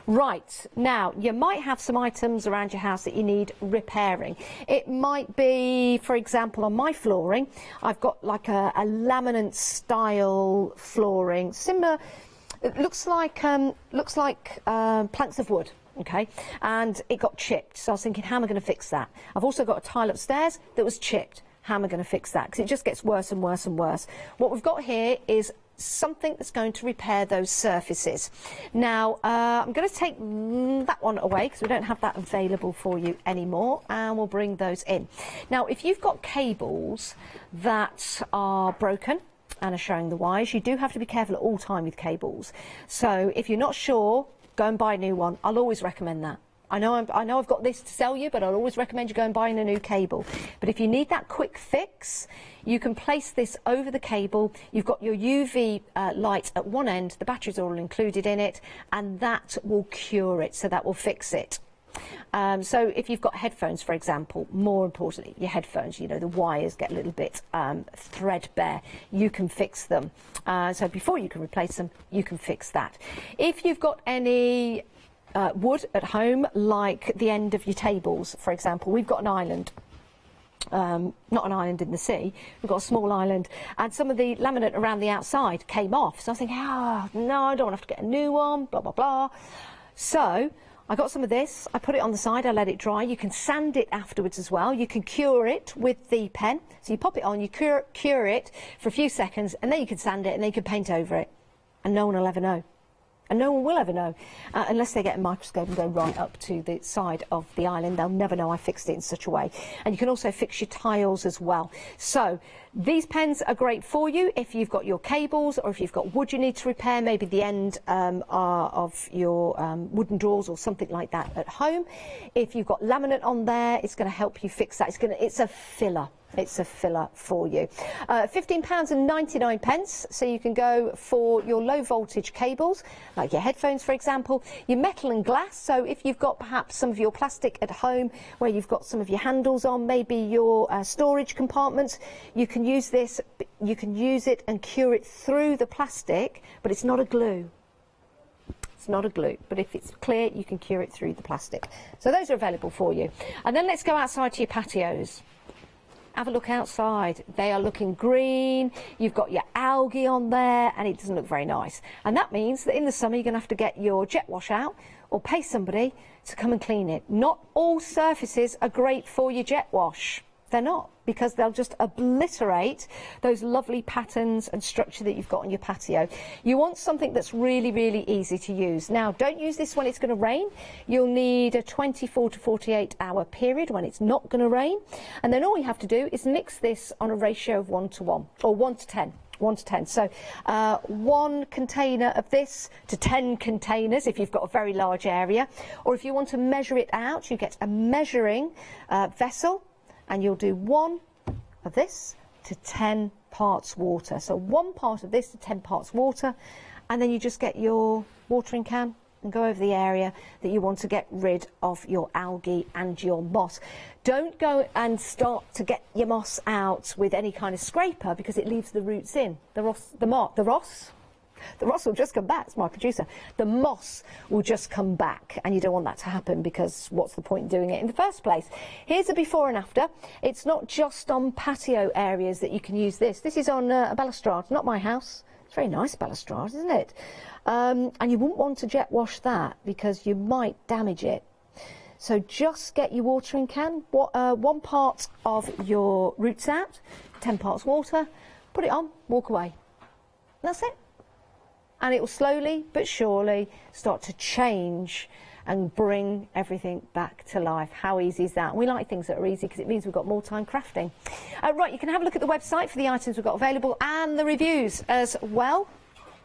Speaker 1: Right, now you might have some items around your house that you need repairing. It might be, for example, on my flooring, I've got like a laminate style flooring, similar, it looks like planks of wood. Okay, and it got chipped, so I was thinking, how am I going to fix that? I've also got a tile upstairs that was chipped. How am I going to fix that? Because it just gets worse and worse and worse. What we've got here is something that's going to repair those surfaces. Now, I'm going to take that one away because we don't have that available for you anymore, and we'll bring those in. Now, if you've got cables that are broken and are showing the wires, you do have to be careful at all time with cables. So if you're not sure, go and buy a new one. I'll always recommend that. I know I've got this to sell you, but I'll always recommend you go and buying a new cable. But if you need that quick fix, you can place this over the cable. You've got your UV light at one end, the batteries are all included in it, and that will cure it, so that will fix it. So if you've got headphones, for example, more importantly, your headphones, you know, the wires get a little bit threadbare, you can fix them. So before you can replace them, you can fix that. If you've got any wood at home, like the end of your tables, for example, we've got an island. Not an island in the sea, we've got a small island, and some of the laminate around the outside came off. So I was thinking, oh, no, I don't want to have to get a new one, blah, blah, blah. So I got some of this, I put it on the side, I let it dry. You can sand it afterwards as well. You can cure it with the pen. So you pop it on, you cure it for a few seconds, and then you can sand it, and then you can paint over it. And no one will ever know. And no one will ever know, unless they get a microscope and go right up to the side of the island. They'll never know I fixed it in such a way. And you can also fix your tiles as well. So these pens are great for you if you've got your cables, or if you've got wood you need to repair, maybe the end of your wooden doors or something like that at home. If you've got laminate on there, it's going to help you fix that. It's a filler. It's a filler for you. £15.99, so you can go for your low voltage cables, like your headphones, for example, your metal and glass. So if you've got perhaps some of your plastic at home where you've got some of your handles on, maybe your storage compartments, you can use this, you can use it and cure it through the plastic, but it's not a glue. It's not a glue, but if it's clear, you can cure it through the plastic. So those are available for you. And then let's go outside to your patios. Have a look outside. They are looking green. You've got your algae on there, and it doesn't look very nice. And that means that in the summer, you're going to have to get your jet wash out or pay somebody to come and clean it. Not all surfaces are great for your jet wash. They're not, because they'll just obliterate those lovely patterns and structure that you've got on your patio. You want something that's really, really easy to use. Now, don't use this when it's going to rain. You'll need a 24 to 48 hour period when it's not going to rain. And then all you have to do is mix this on a ratio of 1 to 1, or 1 to 10. 1 to 10. So 1 container of this to 10 containers if you've got a very large area. Or if you want to measure it out, you get a measuring vessel, and you'll do 1 of this to 10 parts water. So 1 part of this to 10 parts water, and then you just get your watering can and go over the area that you want to get rid of your algae and your moss. Don't go and start to get your moss out with any kind of scraper, because it leaves the roots in. The moss will just come back. It's my producer. The moss will just come back, and you don't want that to happen, because what's the point in doing it in the first place? Here's a before and after. It's not just on patio areas that you can use this. This is on a balustrade, not my house. It's very nice balustrade, isn't it? And you wouldn't want to jet wash that, because you might damage it. So just get your watering can, 1 part of your roots out, 10 parts water, put it on, walk away. That's it. And it will slowly but surely start to change and bring everything back to life. How easy is that? We like things that are easy, because it means we've got more time crafting. Right, you can have a look at the website for the items we've got available, and the reviews as well.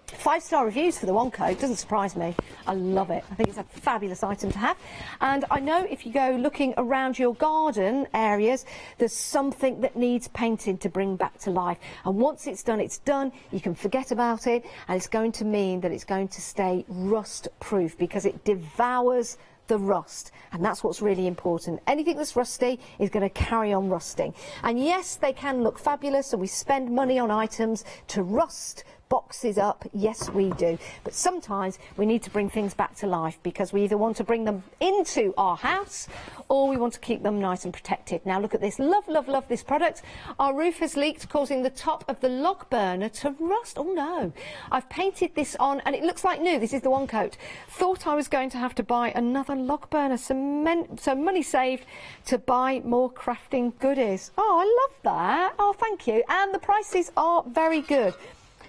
Speaker 1: 5-star reviews for the one coat, doesn't surprise me. I love it. I think it's a fabulous item to have. And I know if you go looking around your garden areas, there's something that needs painting to bring back to life. And once it's done, it's done. You can forget about it, and it's going to mean that it's going to stay rust-proof, because it devours the rust, and that's what's really important. Anything that's rusty is going to carry on rusting. And yes, they can look fabulous, and we spend money on items to rust, boxes up? Yes, we do. But sometimes we need to bring things back to life because we either want to bring them into our house or we want to keep them nice and protected. Now look at this. Love, love, love this product. Our roof has leaked, causing the top of the log burner to rust. Oh no. I've painted this on and it looks like new. This is the one coat. Thought I was going to have to buy another log burner. So money saved to buy more crafting goodies. Oh, I love that. Oh, thank you. And the prices are very good.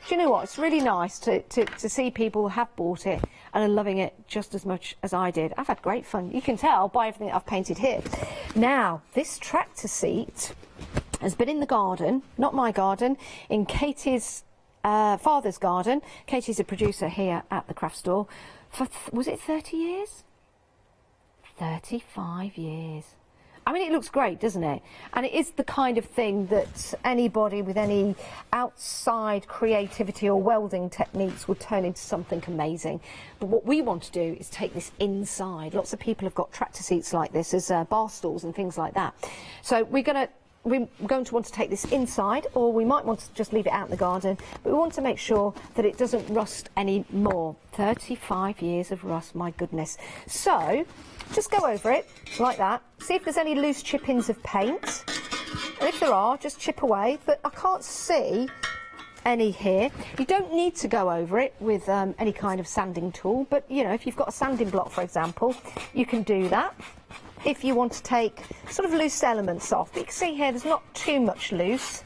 Speaker 1: Do you know what? It's really nice to see people who have bought it and are loving it just as much as I did. I've had great fun. You can tell by everything that I've painted here. Now, this tractor seat has been in the garden, not my garden, in Katie's father's garden. Katie's a producer here at the craft store for, was it 30 years? 35 years. I mean, it looks great, doesn't it? And it is the kind of thing that anybody with any outside creativity or welding techniques would turn into something amazing. But what we want to do is take this inside. Lots of people have got tractor seats like this as bar stools and things like that. So we're going to want to take this inside, or we might want to just leave it out in the garden, but we want to make sure that it doesn't rust anymore. 35 years of rust, my goodness. So just go over it like that, see if there's any loose chip-ins of paint, and if there are, just chip away, but I can't see any here. You don't need to go over it with any kind of sanding tool, but you know, if you've got a sanding block, for example, you can do that. If you want to take sort of loose elements off, but you can see here there's not too much loose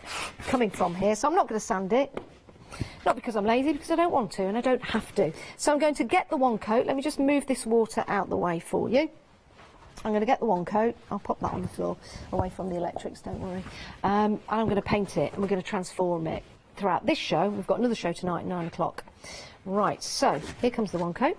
Speaker 1: coming from here, so I'm not going to sand it. Not because I'm lazy, because I don't want to and I don't have to. So I'm going to get the one coat. Let me just move this water out the way for you. I'm going to get the one coat. I'll pop that on the floor, away from the electrics, don't worry. And I'm going to paint it and we're going to transform it throughout this show. We've got another show tonight at 9 o'clock. Right, so here comes the one coat.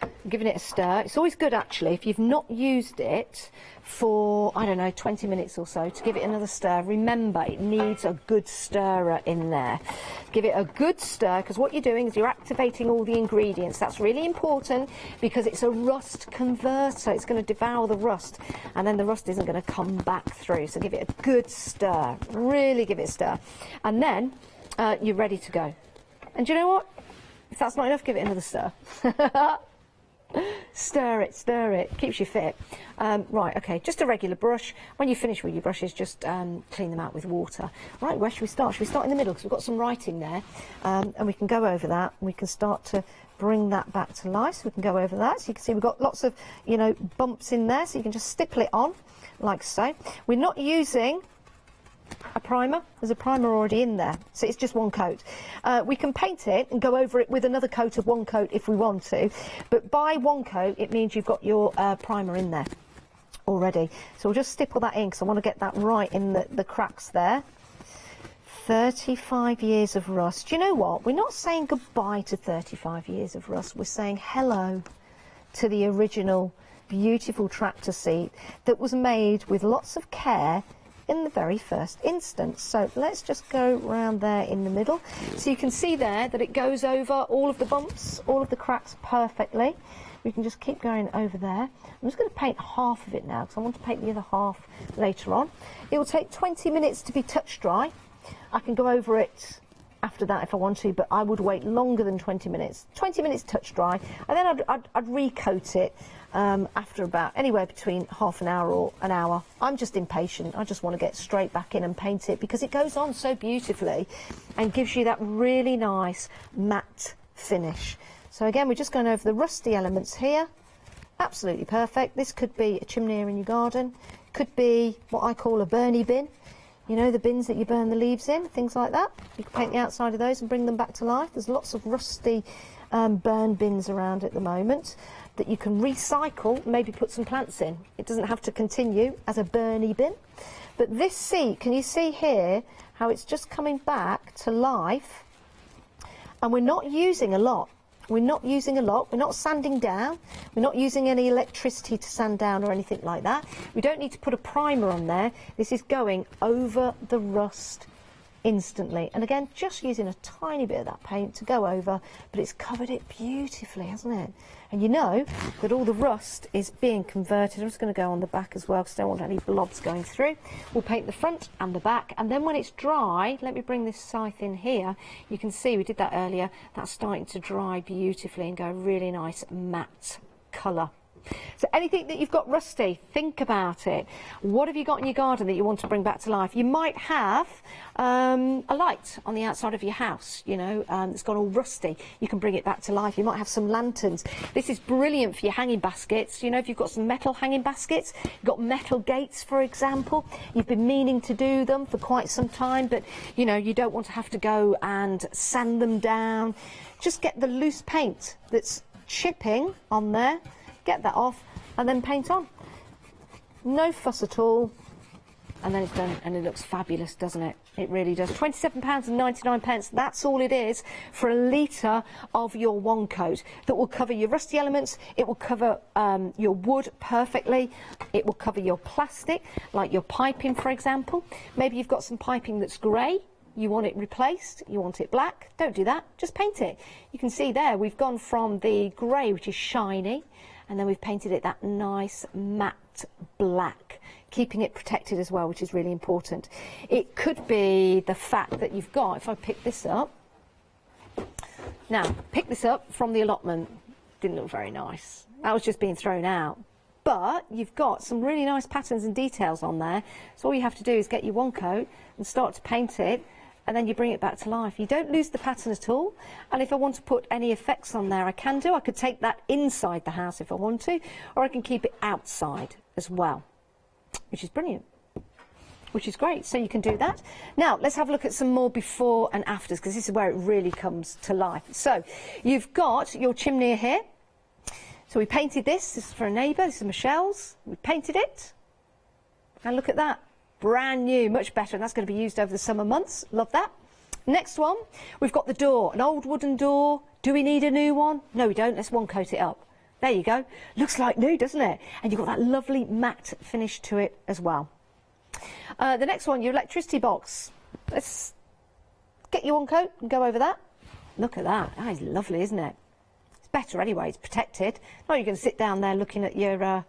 Speaker 1: I'm giving it a stir. It's always good, actually, if you've not used it for, I don't know, 20 minutes or so, to give it another stir. Remember, it needs a good stirrer in there. Give it a good stir, because what you're doing is you're activating all the ingredients. That's really important, because it's a rust converter. It's going to devour the rust, and then the rust isn't going to come back through. So give it a good stir. Really give it a stir. And then you're ready to go. And do you know what? If that's not enough, give it another stir. Stir it, keeps you fit. Right, okay, just a regular brush. When you finish with your brushes, just clean them out with water. Right, where should we start? Should we start in the middle, because we've got some writing there, and we can go over that. We can start to bring that back to life, so we can go over that. So you can see we've got lots of, you know, bumps in there, so you can just stipple it on, like so. We're not using a primer. There's a primer already in there, so it's just one coat. We can paint it and go over it with another coat of one coat if we want to, but by one coat it means you've got your primer in there already. So we'll just stipple that in, because I want to get that right in the cracks there. 35 years of rust. Do you know what? We're not saying goodbye to 35 years of rust. We're saying hello to the original beautiful tractor seat that was made with lots of care in the very first instance. So let's just go round there in the middle. So you can see there that it goes over all of the bumps, all of the cracks perfectly. We can just keep going over there. I'm just going to paint half of it now, because I want to paint the other half later on. It will take 20 minutes to be touch dry. I can go over it after that if I want to, but I would wait longer than 20 minutes. 20 minutes touch dry, and then I'd recoat it after about anywhere between half an hour or an hour. I'm just impatient. I just want to get straight back in and paint it, because it goes on so beautifully and gives you that really nice matte finish. So again, we're just going over the rusty elements here. Absolutely perfect. This could be a chimney in your garden. Could be what I call a Bernie bin. You know, the bins that you burn the leaves in, things like that. You can paint the outside of those and bring them back to life. There's lots of rusty burn bins around at the moment that you can recycle, maybe put some plants in. It doesn't have to continue as a Bernie bin. But this seat, can you see here how it's just coming back to life? And we're not using a lot. We're not using a lot. We're not sanding down. We're not using any electricity to sand down or anything like that. We don't need to put a primer on there. This is going over the rust instantly. And again, just using a tiny bit of that paint to go over, but it's covered it beautifully, hasn't it? And you know that all the rust is being converted. I'm just going to go on the back as well because I don't want any blobs going through. We'll paint the front and the back, and then when it's dry, let me bring this scythe in here. You can see we did that earlier. That's starting to dry beautifully and go a really nice matte colour. So anything that you've got rusty, think about it. What have you got in your garden that you want to bring back to life? You might have a light on the outside of your house, you know, that's gone all rusty. You can bring it back to life. You might have some lanterns. This is brilliant for your hanging baskets. You know, if you've got some metal hanging baskets, you've got metal gates, for example. You've been meaning to do them for quite some time, but, you know, you don't want to have to go and sand them down. Just get the loose paint that's chipping on there. Get that off and then paint on. No fuss at all, and then it's done, and it looks fabulous, doesn't it? It really does. £27.99, that's all it is for a litre of your one coat that will cover your rusty elements. It will cover your wood perfectly. It will cover your plastic, like your piping, for example. Maybe you've got some piping that's grey. You want it replaced, you want it black, don't do that, just paint it. You can see there we've gone from the grey, which is shiny, and then we've painted it that nice matte black, keeping it protected as well, which is really important. It could be the fact that you've got, if I pick this up, now pick this up from the allotment, didn't look very nice, that was just being thrown out. But you've got some really nice patterns and details on there, so all you have to do is get your one coat and start to paint it, and then you bring it back to life. You don't lose the pattern at all, and if I want to put any effects on there, I can do. I could take that inside the house if I want to, or I can keep it outside as well, which is brilliant, which is great. So you can do that. Now, let's have a look at some more before and afters, because this is where it really comes to life. So you've got your chimney here. So we painted this. This is for a neighbour. This is Michelle's. We painted it, and look at that. Brand new, much better, and that's going to be used over the summer months. Love that. Next one, we've got the door, an old wooden door. Do we need a new one? No, we don't. Let's one coat it up. There you go. Looks like new, doesn't it? And you've got that lovely matte finish to it as well. The next one, your electricity box. Let's get your one coat and go over that. Look at that. That is lovely, isn't it? It's better anyway. It's protected. Not you're going to sit down there looking at your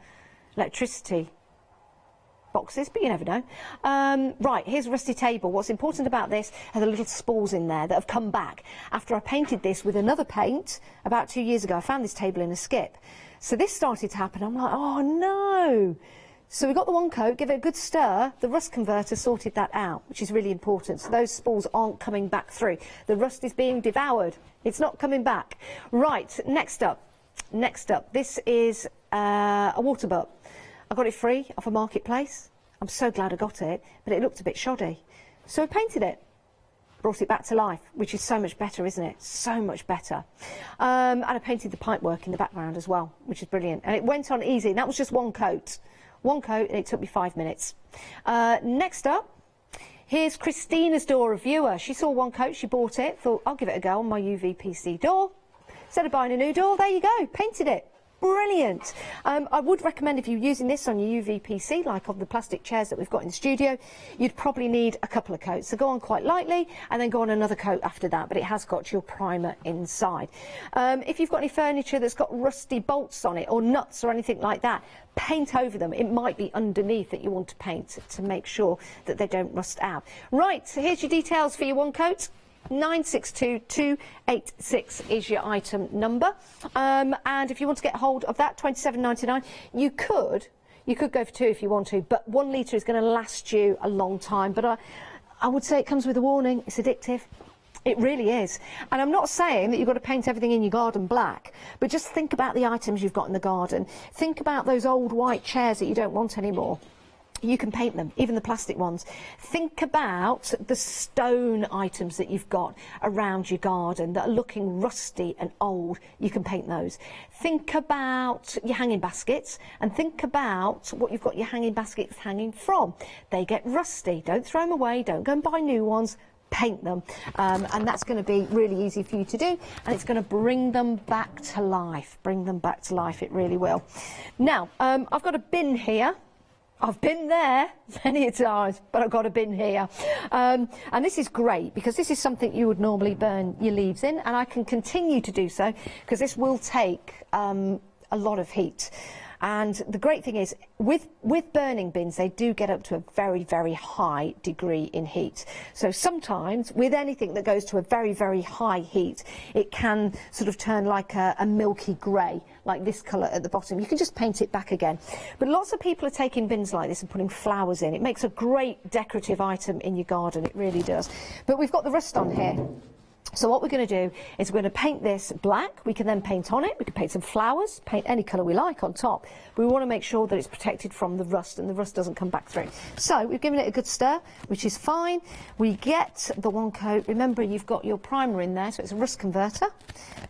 Speaker 1: electricity boxes, but you never know. Right, here's a rusty table. What's important about this are the little spools in there that have come back. After I painted this with another paint about 2 years ago, I found this table in a skip. So this started to happen. I'm like, oh no. So we got the one coat, give it a good stir. The rust converter sorted that out, which is really important. So those spools aren't coming back through. The rust is being devoured. It's not coming back. Right, next up. This is a water butt. I got it free off a marketplace. I'm so glad I got it, but it looked a bit shoddy. So I painted it, brought it back to life, which is so much better, isn't it? So much better. And I painted the pipework in the background as well, which is brilliant. And it went on easy, and that was just one coat. One coat, and it took me 5 minutes. Next up, here's Christina's door, a viewer. She saw one coat, she bought it, thought, I'll give it a go on my UVPC door. Instead of buying a new door, there you go, painted it. Brilliant. I would recommend, if you're using this on your UVPC, like on the plastic chairs that we've got in the studio, you'd probably need a couple of coats. So go on quite lightly and then go on another coat after that, but it has got your primer inside. If you've got any furniture that's got rusty bolts on it or nuts or anything like that, paint over them. It might be underneath that you want to paint to make sure that they don't rust out. Right, so here's your details for your one coat. 962286 is your item number, and if you want to get hold of that, £27.99. You could go for two if you want to, but 1 litre is going to last you a long time. But I would say it comes with a warning. It's addictive. It really is. And I'm not saying that you've got to paint everything in your garden black, but just think about the items you've got in the garden. Think about those old white chairs that you don't want anymore. You can paint them, even the plastic ones. Think about the stone items that you've got around your garden that are looking rusty and old. You can paint those. Think about your hanging baskets, and think about what you've got your hanging baskets hanging from. They get rusty. Don't throw them away. Don't go and buy new ones. Paint them, and that's going to be really easy for you to do, and it's going to bring them back to life. Bring them back to life. It really will. Now, I've got a bin here. I've been there many a times, but I've got a bin here. And this is great because this is something you would normally burn your leaves in, and I can continue to do so because this will take a lot of heat. And the great thing is, with burning bins, they do get up to a very, very high degree in heat. So sometimes, with anything that goes to a very, very high heat, it can sort of turn like a milky grey, like this colour at the bottom. You can just paint it back again. But lots of people are taking bins like this and putting flowers in. It makes a great decorative item in your garden, it really does. But we've got the rust on here. So what we're going to do is we're going to paint this black. We can then paint on it. We can paint some flowers, paint any colour we like on top. But we want to make sure that it's protected from the rust and the rust doesn't come back through. So we've given it a good stir, which is fine. We get the one coat. Remember, you've got your primer in there, so it's a rust converter.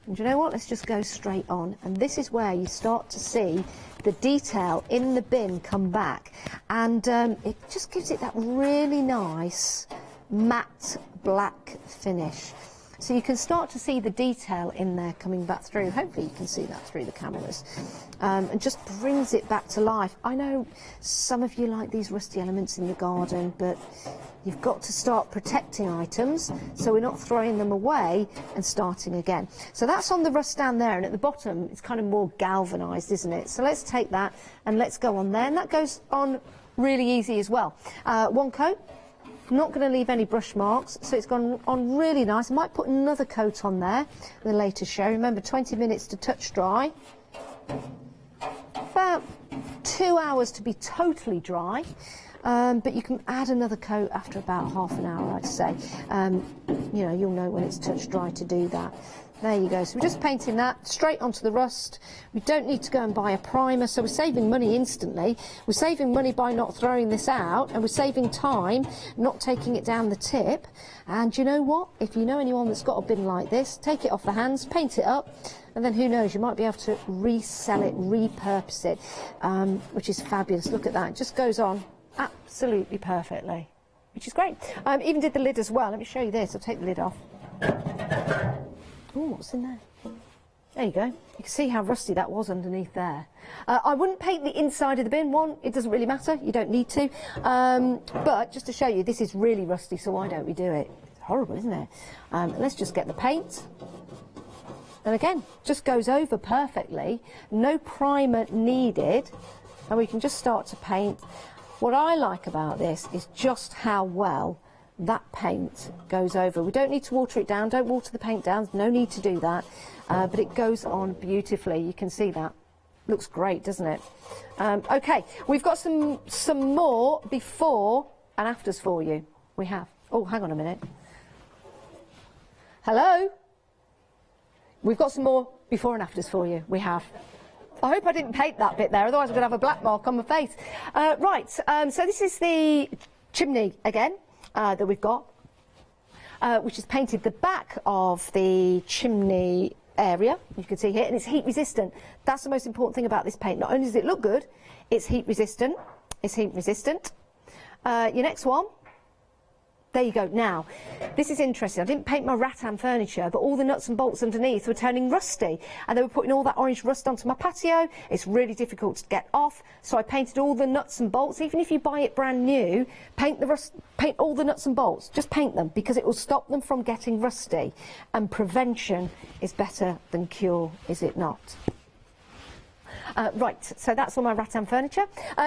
Speaker 1: And you know what? Let's just go straight on. And this is where you start to see the detail in the bin come back. And it just gives it that really nice matte black finish. So you can start to see the detail in there coming back through. Hopefully you can see that through the cameras. And just brings it back to life. I know some of you like these rusty elements in the garden, but you've got to start protecting items so we're not throwing them away and starting again. So that's on the rust down there, and at the bottom it's kind of more galvanised, isn't it? So let's take that and let's go on there, and that goes on really easy as well. One coat. Not going to leave any brush marks, so it's gone on really nice. I might put another coat on there in the later show. Remember, 20 minutes to touch dry. About 2 hours to be totally dry, but you can add another coat after about half an hour, I'd say. You know, you'll know when it's touch dry to do that. There you go. So we're just painting that straight onto the rust. We don't need to go and buy a primer, so we're saving money instantly. We're saving money by not throwing this out, and we're saving time not taking it down the tip. And you know what? If you know anyone that's got a bin like this, take it off the hands, paint it up, and then who knows, you might be able to resell it, repurpose it, which is fabulous. Look at that. It just goes on absolutely perfectly, which is great. Even did the lid as well. Let me show you this. I'll take the lid off. Oh, what's in there? There you go. You can see how rusty that was underneath there. I wouldn't paint the inside of the bin. One, it doesn't really matter. You don't need to. But just to show you, this is really rusty, so why don't we do it? It's horrible, isn't it? Let's just get the paint. And again, just goes over perfectly. No primer needed. And we can just start to paint. What I like about this is just how well that paint goes over. We don't need to water it down. Don't water the paint down. There's no need to do that. But it goes on beautifully. You can see that. Looks great, doesn't it? Okay, we've got some more before and afters for you. We have. Oh, hang on a minute. Hello? We've got some more before and afters for you. We have. I hope I didn't paint that bit there, otherwise I'm going to have a black mark on my face. Right, so this is the chimney again. That we've got, which is painted the back of the chimney area, you can see here, and it's heat resistant. That's the most important thing about this paint. Not only does it look good, it's heat resistant. It's heat resistant. Your next one. There you go. Now, this is interesting. I didn't paint my rattan furniture, but all the nuts and bolts underneath were turning rusty, and they were putting all that orange rust onto my patio. It's really difficult to get off, so I painted all the nuts and bolts. Even if you buy it brand new, paint the rust, paint all the nuts and bolts. Just paint them, because it will stop them from getting rusty. And prevention is better than cure, is it not? Right, so that's all my rattan furniture.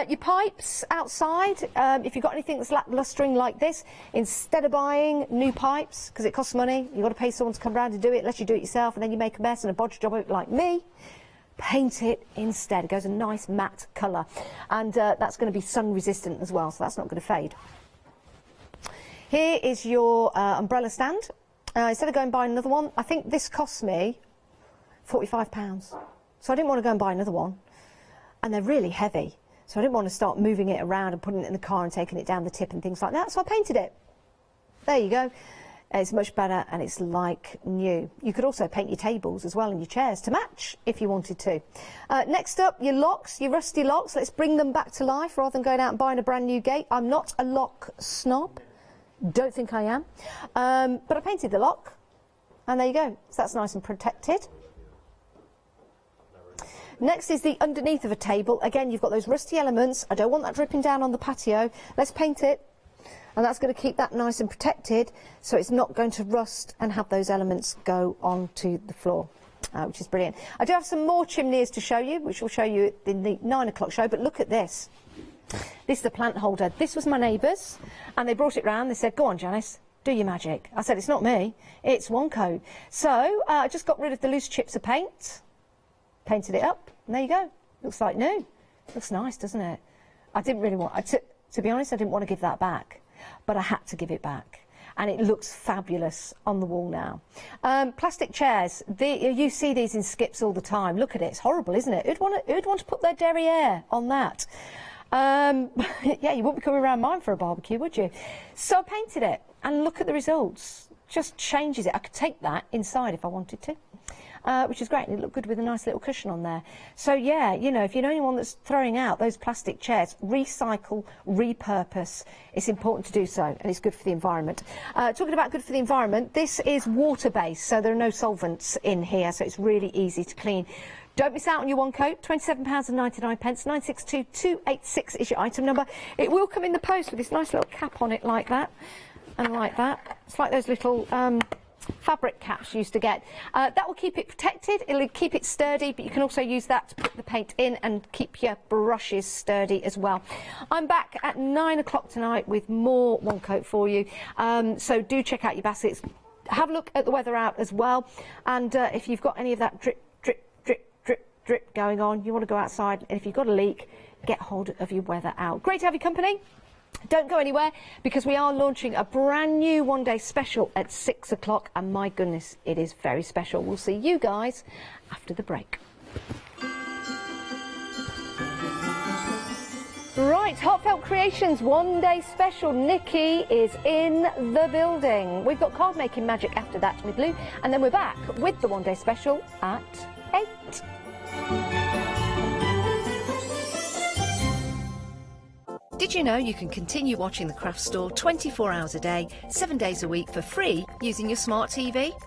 Speaker 1: Your pipes outside, if you've got anything that's lustering like this, instead of buying new pipes, because it costs money, you've got to pay someone to come around and do it, unless you do it yourself, and then you make a mess and a bodge job of it like me, paint it instead. It goes a nice matte colour. And that's going to be sun resistant as well, so that's not going to fade. Here is your umbrella stand. Instead of going and buying another one, I think this cost me £45. So I didn't want to go and buy another one. And they're really heavy. So I didn't want to start moving it around and putting it in the car and taking it down the tip and things like that. So I painted it. There you go. It's much better and it's like new. You could also paint your tables as well and your chairs to match if you wanted to. Next up, your locks, your rusty locks. Let's bring them back to life rather than going out and buying a brand new gate. I'm not a lock snob. Don't think I am. But I painted the lock. And there you go. So that's nice and protected. Next is the underneath of a table. Again, you've got those rusty elements. I don't want that dripping down on the patio. Let's paint it. And that's going to keep that nice and protected, so it's not going to rust and have those elements go onto the floor, which is brilliant. I do have some more chimneys to show you, which we'll show you in the 9 o'clock show, but look at this. This is the plant holder. This was my neighbours, and they brought it round. They said, go on, Janice, do your magic. I said, it's not me, it's Woncoat. So I just got rid of the loose chips of paint, painted it up, and there you go. Looks like new. Looks nice, doesn't it? I didn't really want, to be honest, I didn't want to give that back, but I had to give it back. And it looks fabulous on the wall now. Plastic chairs, you see these in skips all the time. Look at it, it's horrible, isn't it? Who'd want to put their derriere on that? Yeah, you wouldn't be coming around mine for a barbecue, would you? So I painted it, and look at the results. Just changes it. I could take that inside if I wanted to. Which is great, and it looked good with a nice little cushion on there. So yeah, you know, if you're the only one that's throwing out those plastic chairs, recycle, repurpose. It's important to do so, and it's good for the environment. Talking about good for the environment, this is water-based, so there are no solvents in here, so it's really easy to clean. Don't miss out on your Woncoat, £27.99, 962286 is your item number. It will come in the post with this nice little cap on it like that, and like that. It's like those little fabric caps you used to get. That will keep it protected, it'll keep it sturdy, but you can also use that to put the paint in and keep your brushes sturdy as well. I'm back at 9 o'clock tonight with more Woncoat for you, so do check out your baskets. Have a look at the weather out as well, and if you've got any of that drip going on, you want to go outside, and if you've got a leak, get hold of your weather out. Great to have your company. Don't go anywhere, because we are launching a brand new one-day special at 6 o'clock, and my goodness, it is very special. We'll see you guys after the break. Right, Heartfelt Creations one-day special. Nikki is in the building. We've got card making magic after that with Lou, and then we're back with the one-day special at 8.
Speaker 15: Did you know you can continue watching the Craft Store 24 hours a day, 7 days a week for free using your smart TV?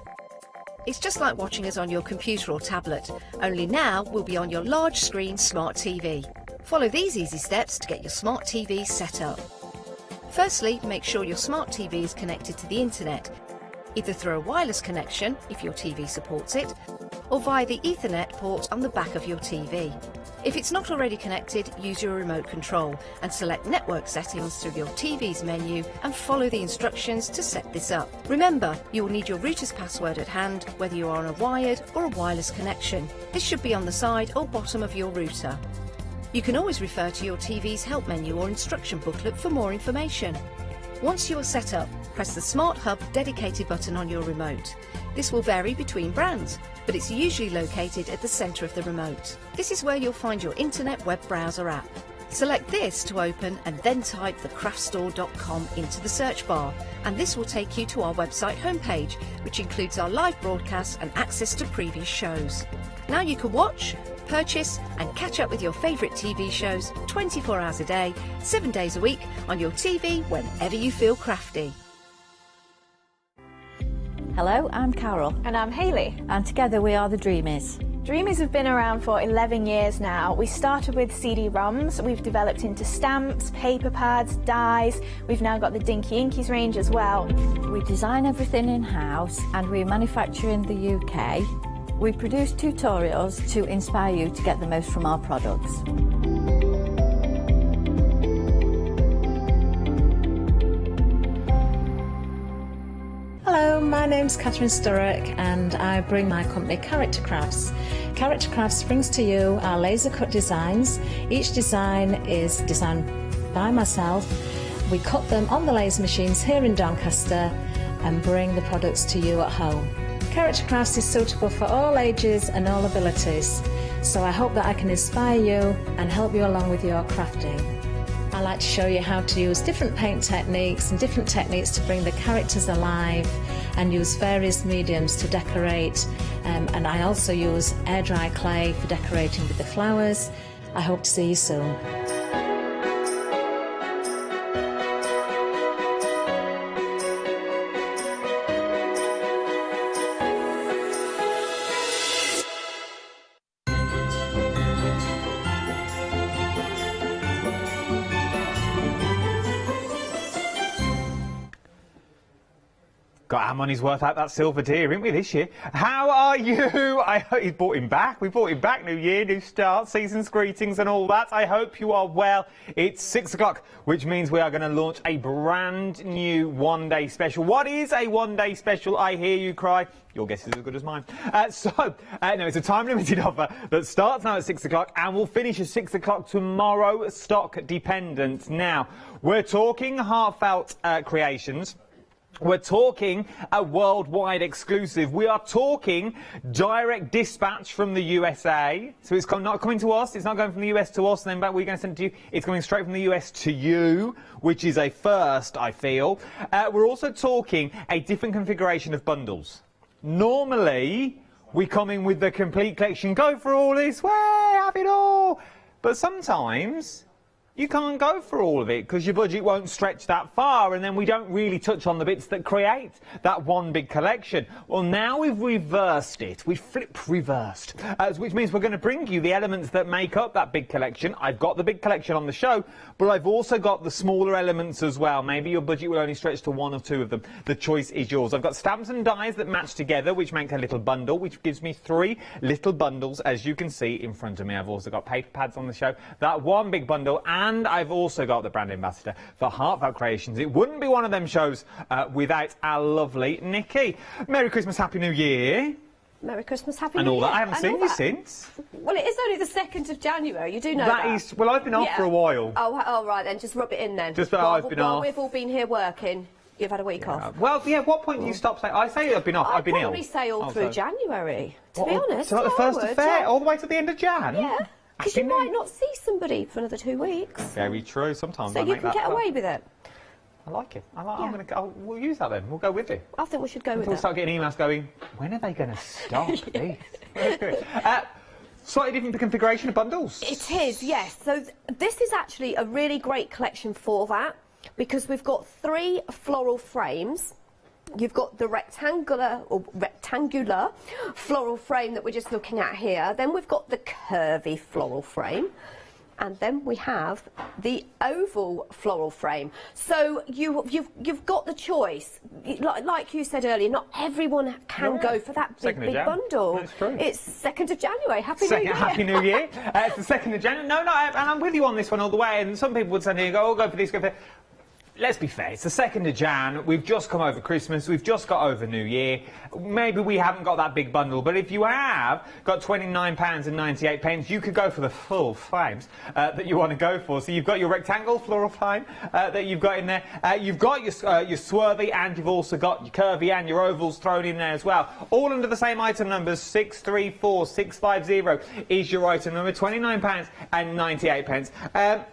Speaker 15: It's just like watching us on your computer or tablet, only now we'll be on your large screen smart TV. Follow these easy steps to get your smart TV set up. Firstly, make sure your smart TV is connected to the internet, either through a wireless connection if your TV supports it, or via the Ethernet port on the back of your TV. If it's not already connected, use your remote control and select network settings through your TV's menu and follow the instructions to set this up. Remember, you will need your router's password at hand, whether you are on a wired or a wireless connection. This should be on the side or bottom of your router. You can always refer to your TV's help menu or instruction booklet for more information. Once you are set up, press the Smart Hub dedicated button on your remote. This will vary between brands, but it's usually located at the centre of the remote. This is where you'll find your internet web browser app. Select this to open and then type thecraftstore.com into the search bar, and this will take you to our website homepage, which includes our live broadcasts and access to previous shows. Now you can watch, purchase and catch up with your favourite TV shows 24 hours a day, 7 days a week on your TV whenever you feel crafty.
Speaker 16: Hello, I'm Carol.
Speaker 17: And I'm Hayley.
Speaker 16: And together we are the Dreamies.
Speaker 17: Dreamies have been around for 11 years now. We started with CD-ROMs, we've developed into stamps, paper pads, dies, we've now got the Dinky Inkies range as well.
Speaker 16: We design everything in-house and we manufacture in the UK. We produce tutorials to inspire you to get the most from our products.
Speaker 5: Hello, my name's Catherine Sturrock and I bring my company Character Crafts. Character Crafts brings to you our laser cut designs. Each design is designed by myself. We cut them on the laser machines here in Doncaster and bring the products to you at home. Character Crafts is suitable for all ages and all abilities, so I hope that I can inspire you and help you along with your crafting. I like to show you how to use different paint techniques and different techniques to bring the characters alive and use various mediums to decorate, and I also use air dry clay for decorating with the flowers. I hope to see you soon.
Speaker 11: Got our money's worth out that silver deer, haven't we, this year? How are you? I hope you brought him back. We brought him back. New year, new start, season's greetings and all that. I hope you are well. It's 6 o'clock, which means we are going to launch a brand new one-day special. What is a one-day special? I hear you cry. Your guess is as good as mine. No, it's a time-limited offer that starts now at 6 o'clock and will finish at 6 o'clock tomorrow, stock dependent. Now, we're talking Heartfelt Creations. We're talking a worldwide exclusive. We are talking direct dispatch from the USA. So it's not coming to us. It's not going from the US to us and then back. We're going to send it to you. It's coming straight from the US to you, which is a first, I feel. We're also talking a different configuration of bundles. Normally, we come in with the complete collection. Go for all this. Way, have it all. But sometimes you can't go for all of it because your budget won't stretch that far, and then we don't really touch on the bits that create that one big collection. Well, now we've reversed it. We've reversed, which means we're going to bring you the elements that make up that big collection. I've got the big collection on the show, but I've also got the smaller elements as well. Maybe your budget will only stretch to one or two of them. The choice is yours. I've got stamps and dies that match together, which make a little bundle, which gives me 3 little bundles, as you can see in front of me. I've also got paper pads on the show. That one big bundle, and I've also got the brand ambassador for Heartfelt Creations. It wouldn't be one of them shows without our lovely Nikki. Merry Christmas, Happy New Year.
Speaker 1: Merry Christmas, Happy New Year.
Speaker 11: And all that. I haven't seen you since.
Speaker 1: Well, it is only the 2nd of January. You do know that.
Speaker 11: That is. Well, I've been off for a while.
Speaker 1: Oh, right then. Just rub it in then.
Speaker 11: Just I've been off.
Speaker 1: While we've all been here working, you've had a week off.
Speaker 11: Well, yeah. What point do you stop saying? I say I've been off. I've been ill.
Speaker 1: I'd probably say all through January. To be honest.
Speaker 11: So like the 1st of February, all the way to the end of Jan.
Speaker 1: Yeah. Because you might not see somebody for another 2 weeks.
Speaker 11: Very true. Sometimes
Speaker 1: so
Speaker 11: I
Speaker 1: you can get away with it.
Speaker 11: I like it. We'll use that then. We'll go with it.
Speaker 1: I think we should go with it.
Speaker 11: We'll start getting emails going, when are they going to stop this? Slightly different configuration of bundles.
Speaker 1: It is, yes. So this is actually a really great collection for that, because we've got 3 floral frames. You've got the rectangular floral frame that we're just looking at here. Then we've got the curvy floral frame. And then we have the oval floral frame. So you've got the choice. Like you said earlier, not everyone can go for that big bundle.
Speaker 11: That's true.
Speaker 1: It's 2nd of January. Happy New Year.
Speaker 11: Happy New Year. It's the 2nd of January. No, and I'm with you on this one all the way. And some people would say, go for this, go for that. Let's be fair, it's the 2nd of Jan, we've just come over Christmas, we've just got over New Year. Maybe we haven't got that big bundle, but if you have got £29.98, you could go for the full frames that you want to go for. So you've got your rectangle floral frame that you've got in there, you've got your swervy, and you've also got your curvy and your ovals thrown in there as well. All under the same item numbers, 634650 is your item number, £29.98.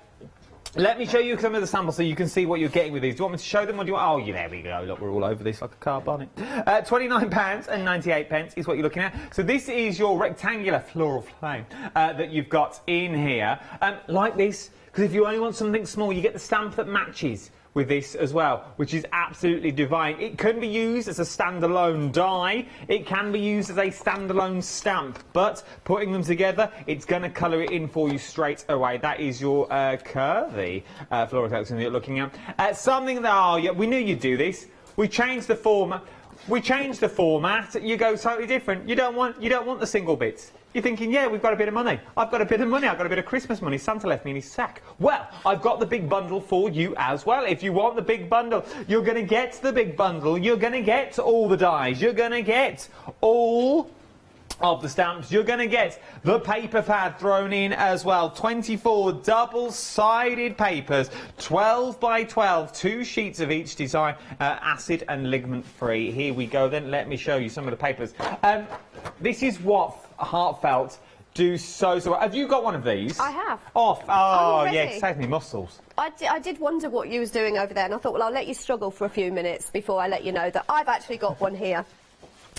Speaker 11: Let me show you some of the samples so you can see what you're getting with these. Do you want me to show them, or do you want... Oh, yeah, there we go. Look, we're all over this like a car bonnet. £29.98 is what you're looking at. So this is your rectangular floral frame that you've got in here. Like this, because if you only want something small, you get the stamp that matches with this as well, which is absolutely divine. It can be used as a standalone die, it can be used as a standalone stamp, but putting them together, it's going to colour it in for you straight away. That is your curvy floral collection that you're looking at. Something that, we knew you'd do this. We changed the format. You go totally different. You don't want the single bits. You're thinking, yeah, we've got a bit of money. I've got a bit of money. I've got a bit of Christmas money. Santa left me in his sack. Well, I've got the big bundle for you as well. If you want the big bundle, you're going to get the big bundle. You're going to get all the dies. You're going to get all of the stamps. You're going to get the paper pad thrown in as well. 24 double-sided papers, 12 by 12, 2 sheets of each design, acid and ligament free. Here we go then. Let me show you some of the papers. This is what Heartfelt do so well. Have you got one of these?
Speaker 1: I have.
Speaker 11: Oh, yeah, save me muscles.
Speaker 1: I did wonder what you was doing over there, and I thought, well, I'll let you struggle for a few minutes before I let you know that I've actually got one here.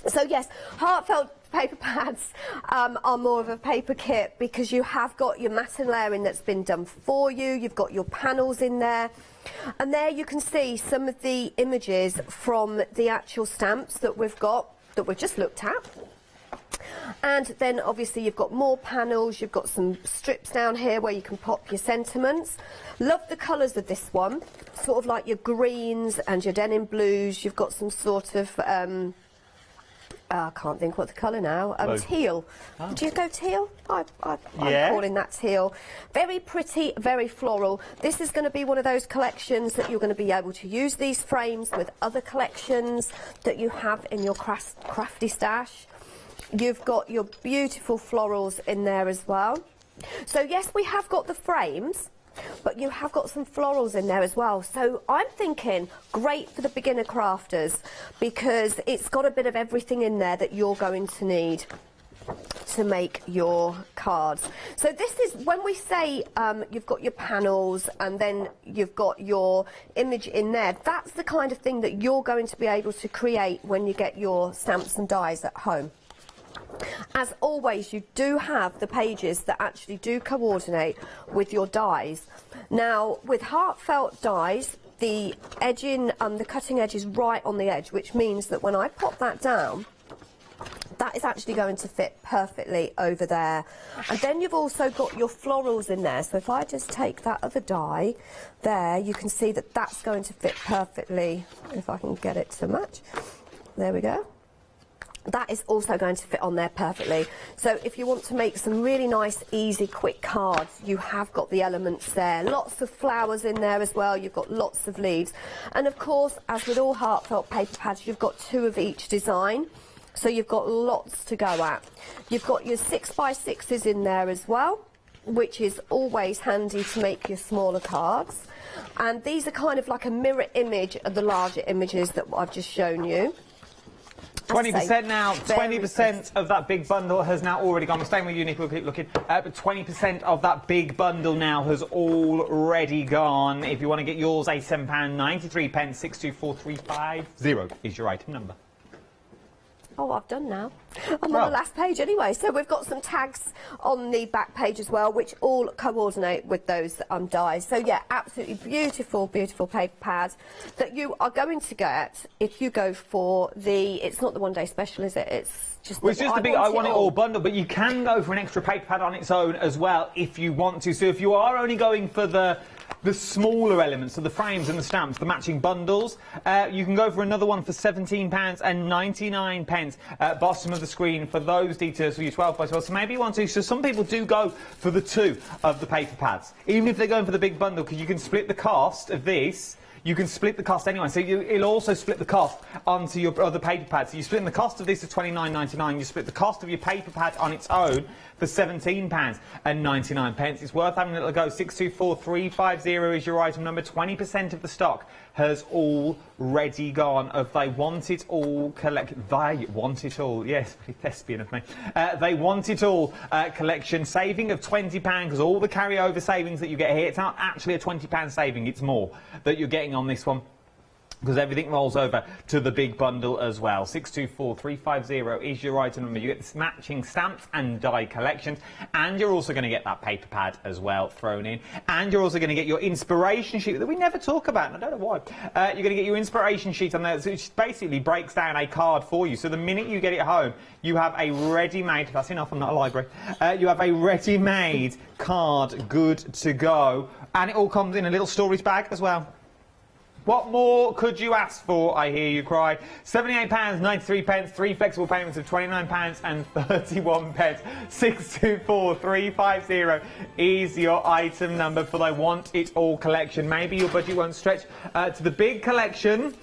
Speaker 1: So, yes, Heartfelt paper pads are more of a paper kit, because you have got your matte layering that's been done for you. You've got your panels in there. And there you can see some of the images from the actual stamps that we've got, that we've just looked at. And then obviously you've got more panels, you've got some strips down here where you can pop your sentiments. Love the colours of this one, sort of like your greens and your denim blues. You've got some sort of, I can't think what the colour now, teal.
Speaker 11: Oh.
Speaker 1: Do you go teal? I'm
Speaker 11: Yeah.
Speaker 1: calling that teal. Very pretty, very floral. This is going to be one of those collections that you're going to be able to use these frames with other collections that you have in your crafty stash. You've got your beautiful florals in there as well. So yes, we have got the frames, but you have got some florals in there as well. So I'm thinking great for the beginner crafters because it's got a bit of everything in there that you're going to need to make your cards. So this is when we say you've got your panels and then you've got your image in there, that's the kind of thing that you're going to be able to create when you get your stamps and dies at home. As always, you do have the pages that actually do coordinate with your dies. Now, with Heartfelt dies, the edging, the cutting edge is right on the edge, which means that when I pop that down, that is actually going to fit perfectly over there. And then you've also got your florals in there. So if I just take that other die there, you can see that that's going to fit perfectly, if I can get it to match. There we go. That is also going to fit on there perfectly. So if you want to make some really nice, easy, quick cards, you have got the elements there. Lots of flowers in there as well. You've got lots of leaves. And of course, as with all Heartfelt paper pads, you've got 2 of each design. So you've got lots to go at. You've got your 6x6s in there as well, which is always handy to make your smaller cards. And these are kind of like a mirror image of the larger images that I've just shown you.
Speaker 11: 20% now, 20% of that big bundle has now already gone. We're staying with you, Nick, we'll keep looking. But 20% of that big bundle now has already gone. If you want to get yours, £87.93, 624350 is your item number.
Speaker 1: Oh, I've done now. I'm on the last page anyway. So we've got some tags on the back page as well, which all coordinate with those dies. So yeah, absolutely beautiful, beautiful paper pads that you are going to get if you go for the, it's not the one day special, is it? It's just,
Speaker 11: well, it's just the big I want it all bundle, but you can go for an extra paper pad on its own as well if you want to. So if you are only going for the smaller elements, so the frames and the stamps, the matching bundles, you can go for another one for £17.99. Bottom of the screen for those details for your 12x12. So maybe you want to. So some people do go for the 2 of the paper pads, even if they're going for the big bundle, because you can split the cost of this. You can split the cost anyway, so it'll also split the cost onto your other paper pads. So you're splitting the cost of this to £29.99, you split the cost of your paper pad on its own for £17.99. It's worth having a little go. 624350 is your item number. 20% of the stock has already gone. If they want it all, they want it all. Yes, pretty thespian of me. They want it all collection. Saving of £20, because all the carryover savings that you get here, it's not actually a £20 saving, it's more that you're getting on this one, because everything rolls over to the big bundle as well. 624350 is your item number. You get this matching stamps and die collections, and you're also going to get that paper pad as well thrown in, and you're also going to get your inspiration sheet that we never talk about, and I don't know why. You're going to get your inspiration sheet on there, which basically breaks down a card for you. So the minute you get it home, you have a ready-made, that's enough, I'm not a library, you have a ready-made card good to go, and it all comes in a little storage bag as well. What more could you ask for, I hear you cry? £78.93, 3 flexible payments of £29.31. 624350 is your item number for the Want It All collection. Maybe your budget won't stretch to the big collection.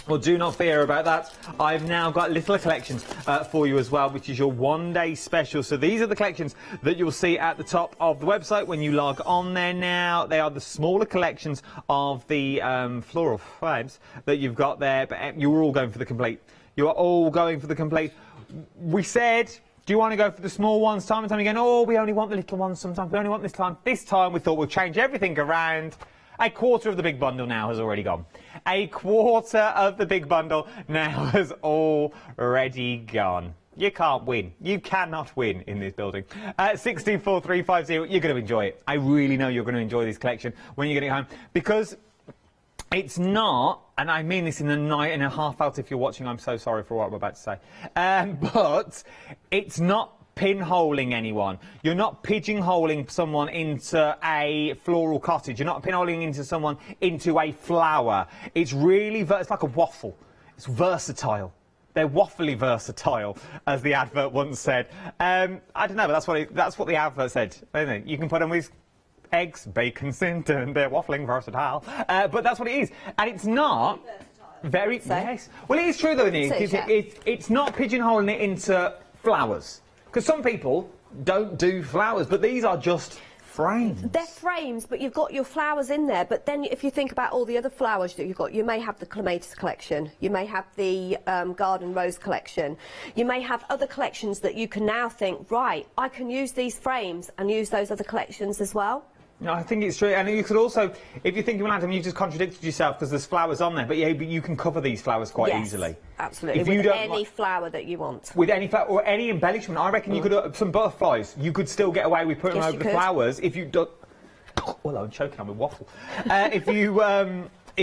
Speaker 11: Well, do not fear about that. I've now got little collections for you as well, which is your one-day special. So these are the collections that you'll see at the top of the website when you log on there now. They are the smaller collections of the floral frames that you've got there, but you were all going for the complete. You are all going for the complete. We said, do you want to go for the small ones? Time and time again, oh, we only want the little ones sometimes. We only want this time. This time we thought we'll change everything around. A quarter of the big bundle now has already gone. A quarter of the big bundle now has already gone. You can't win. You cannot win in this building. 624350, you're going to enjoy it. I really know you're going to enjoy this collection when you get it home, because It's not, and I mean this in a heartfelt, if you're watching, I'm so sorry for what I'm about to say, but it's not pinholing anyone. You're not pigeonholing someone into a floral cottage. You're not pinholing into someone into a flower. It's really, it's like a waffle. It's versatile. They're waffly versatile, as the advert once said. I don't know, but that's what the advert said. You can put them with eggs, bacon, Sinton, they're waffling versatile. But that's what it is. And it's not very... Yes. Well, it is true, though, it's not pigeonholing it into flowers. Because some people don't do flowers, but these are just frames.
Speaker 1: They're frames, but you've got your flowers in there. But then if you think about all the other flowers that you've got, you may have the clematis collection, you may have the garden rose collection, you may have other collections that you can now think, right, I can use these frames and use those other collections as well.
Speaker 11: No, I think it's true, and you could also, if you're thinking, well, Adam, you just contradicted yourself because there's flowers on there, but yeah, but you can cover these flowers quite easily.
Speaker 1: Absolutely,
Speaker 11: if
Speaker 1: with
Speaker 11: you don't
Speaker 1: any flower that you want.
Speaker 11: With any flower, or any embellishment, I reckon you could, some butterflies, you could still get away with putting them over the flowers if you do... Well, I'm choking on my waffle. If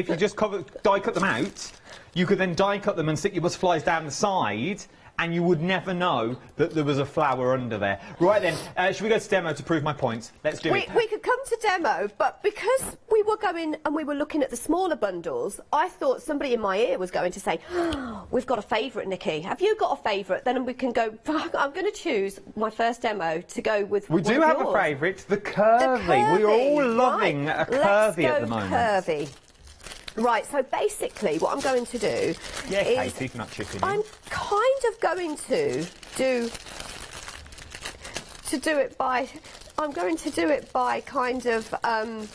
Speaker 11: you just die cut them out, you could then die cut them and stick your butterflies down the side, and you would never know that there was a flower under there. Right then, should we go to demo to prove my point? Let's do it.
Speaker 1: We could come to demo, but because we were going and we were looking at the smaller bundles, I thought somebody in my ear was going to say, oh, we've got a favourite, Nikki. Have you got a favourite? Then we can go, I'm going to choose my first demo to go with
Speaker 11: We do have a favourite, the curvy. We're all loving a curvy at the moment.
Speaker 1: Curvy. Right, so basically what I'm going to do is...
Speaker 11: Katie, not chicken.
Speaker 1: I'm kind of going to do it by... I'm going to do it by kind of... I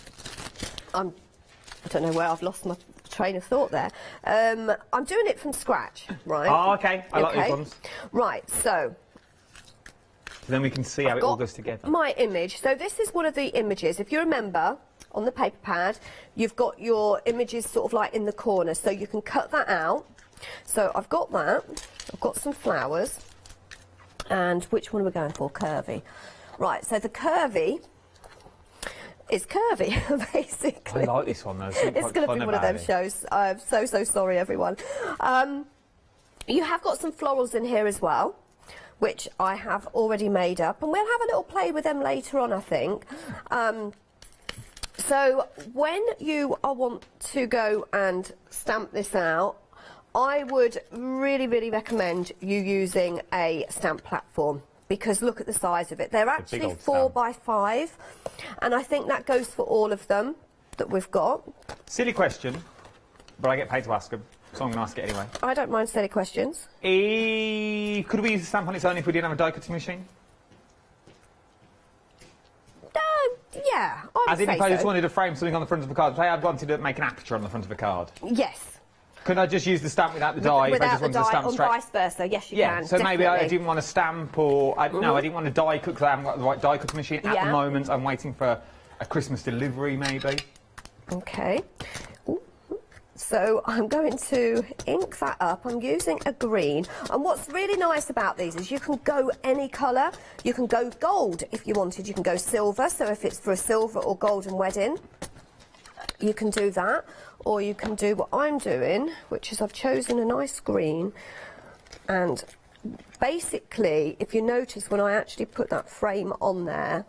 Speaker 1: don't know where I've lost my train of thought there. I'm doing it from scratch, right?
Speaker 11: Oh, OK. I like these ones.
Speaker 1: Right, so...
Speaker 11: Then we can see how it all goes together.
Speaker 1: My image. So this is one of the images. If you remember... On the paper pad, you've got your images sort of like in the corner, so you can cut that out. So I've got that, I've got some flowers, and which one are we going for? Curvy. Right, so the curvy is curvy, basically.
Speaker 11: I like this one, though.
Speaker 1: It's going to be one of them shows. I'm so sorry, everyone. You have got some florals in here as well, which I have already made up, and we'll have a little play with them later on, I think. So when you want to go and stamp this out, I would really, really recommend you using a stamp platform, because look at the size of it. They're actually 4 by 5, and I think that goes for all of them that we've got.
Speaker 11: Silly question, but I get paid to ask them, so I'm going to ask it anyway.
Speaker 1: I don't mind silly questions.
Speaker 11: Could we use a stamp on its own if we didn't have a die cutting machine?
Speaker 1: Yeah,
Speaker 11: As in, if I just wanted to frame something on the front of a card, say I wanted to make an aperture on the front of a card.
Speaker 1: Yes.
Speaker 11: Could I just use the stamp without the die if I just wanted to stamp straight?
Speaker 1: Vice versa, yes you can.
Speaker 11: So maybe I didn't want to stamp, or no, I didn't want to die cut because I haven't got the right die cutting machine at the moment. I'm waiting for a Christmas delivery, maybe.
Speaker 1: Okay. So I'm going to ink that up. I'm using a green, and what's really nice about these is you can go any colour. You can go gold if you wanted, you can go silver, so if it's for a silver or golden wedding you can do that, or you can do what I'm doing, which is I've chosen a nice green, and basically if you notice when I actually put that frame on there,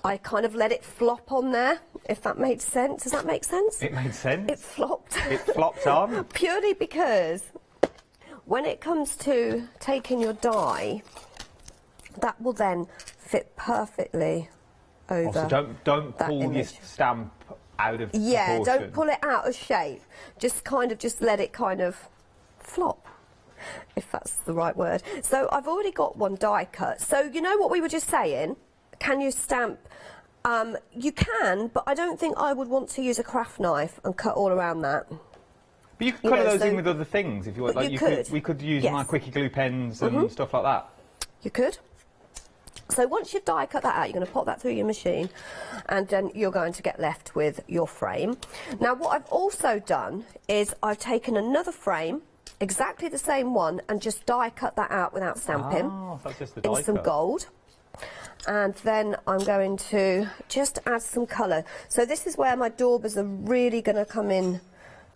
Speaker 1: I kind of let it flop on there, if that made sense. Does that make sense?
Speaker 11: It made sense.
Speaker 1: It flopped.
Speaker 11: It flopped on.
Speaker 1: Purely because when it comes to taking your die, that will then fit perfectly over.
Speaker 11: Also, don't pull your stamp out of proportion.
Speaker 1: Don't pull it out of shape. Just let it kind of flop, if that's the right word. So I've already got one die cut. So you know what we were just saying? Can you stamp? You can, but I don't think I would want to use a craft knife and cut all around that.
Speaker 11: But you could colour those in with other things if you want. Like we could use my quickie glue pens and stuff like that.
Speaker 1: You could. So once you've die cut that out, you're going to pop that through your machine, and then you're going to get left with your frame. Now what I've also done is I've taken another frame, exactly the same one, and just die cut that out without stamping in some gold. And then I'm going to just add some colour. So this is where my daubers are really going to come in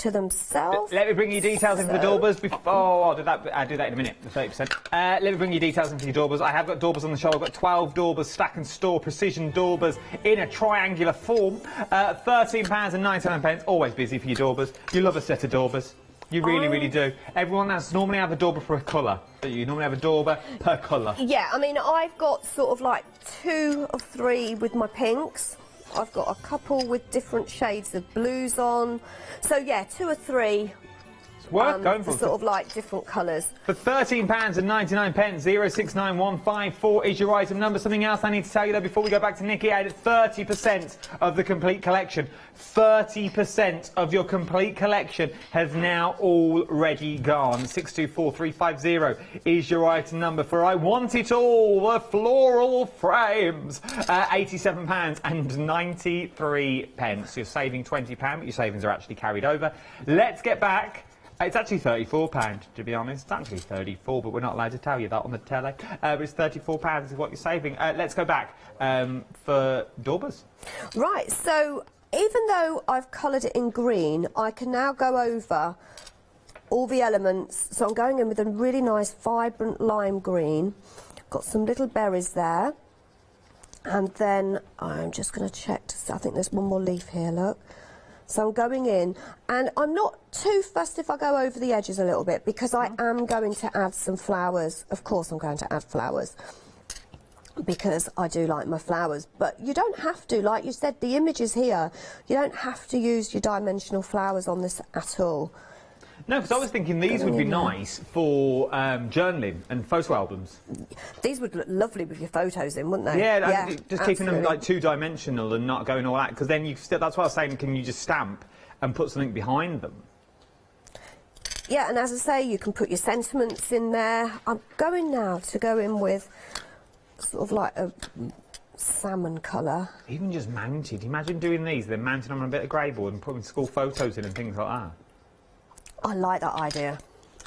Speaker 1: to themselves.
Speaker 11: Let me bring you details in for the doorbells before. Oh, I'll do that in a minute. The 30%. Let me bring you details in for your doorbells. I have got doorbells on the show. I've got 12 doorbells, stack and store precision doorbells in a triangular form. £13.99. Always busy for your doorbells. You love a set of doorbells. You really, really do. Everyone has normally have a doorbell for a colour. You normally have a doorbell per colour.
Speaker 1: Yeah, I mean, I've got sort of like 2 or 3 with my pinks. I've got a couple with different shades of blues on. So yeah, 2 or 3.
Speaker 11: It's worth going for
Speaker 1: sort of like different colours.
Speaker 11: For £13.99, 069154 is your item number. Something else I need to tell you though before we go back to Nikki. I added 30% of the complete collection. 30% of your complete collection has now already gone. 624350 is your item number for I Want It All, the floral frames. £87.93. You're saving £20, but your savings are actually carried over. Let's get back. It's actually £34, to be honest. It's actually 34, but we're not allowed to tell you that on the telly. But it's £34 is what you're saving. Let's go back for doorbells.
Speaker 1: Right, so even though I've coloured it in green, I can now go over all the elements. So I'm going in with a really nice, vibrant lime green. Got some little berries there. And then I'm just going to check to see. I think there's one more leaf here, look. So I'm going in, and I'm not too fussed if I go over the edges a little bit, because I am going to add some flowers. Of course I'm going to add flowers, because I do like my flowers. But you don't have to, like you said, the image is here. You don't have to use your dimensional flowers on this at all.
Speaker 11: No, because I was thinking these would be nice for journaling and photo albums.
Speaker 1: These would look lovely with your photos in, wouldn't they?
Speaker 11: Yeah, just keeping them like 2-dimensional and not going all out. Because then you still, that's what I was saying, can you just stamp and put something behind them?
Speaker 1: Yeah, and as I say, you can put your sentiments in there. I'm going now to go in with sort of like a salmon colour.
Speaker 11: Even just mounted. Imagine doing these, then mounting on a bit of grey board and putting school photos in and things like that.
Speaker 1: I like that idea.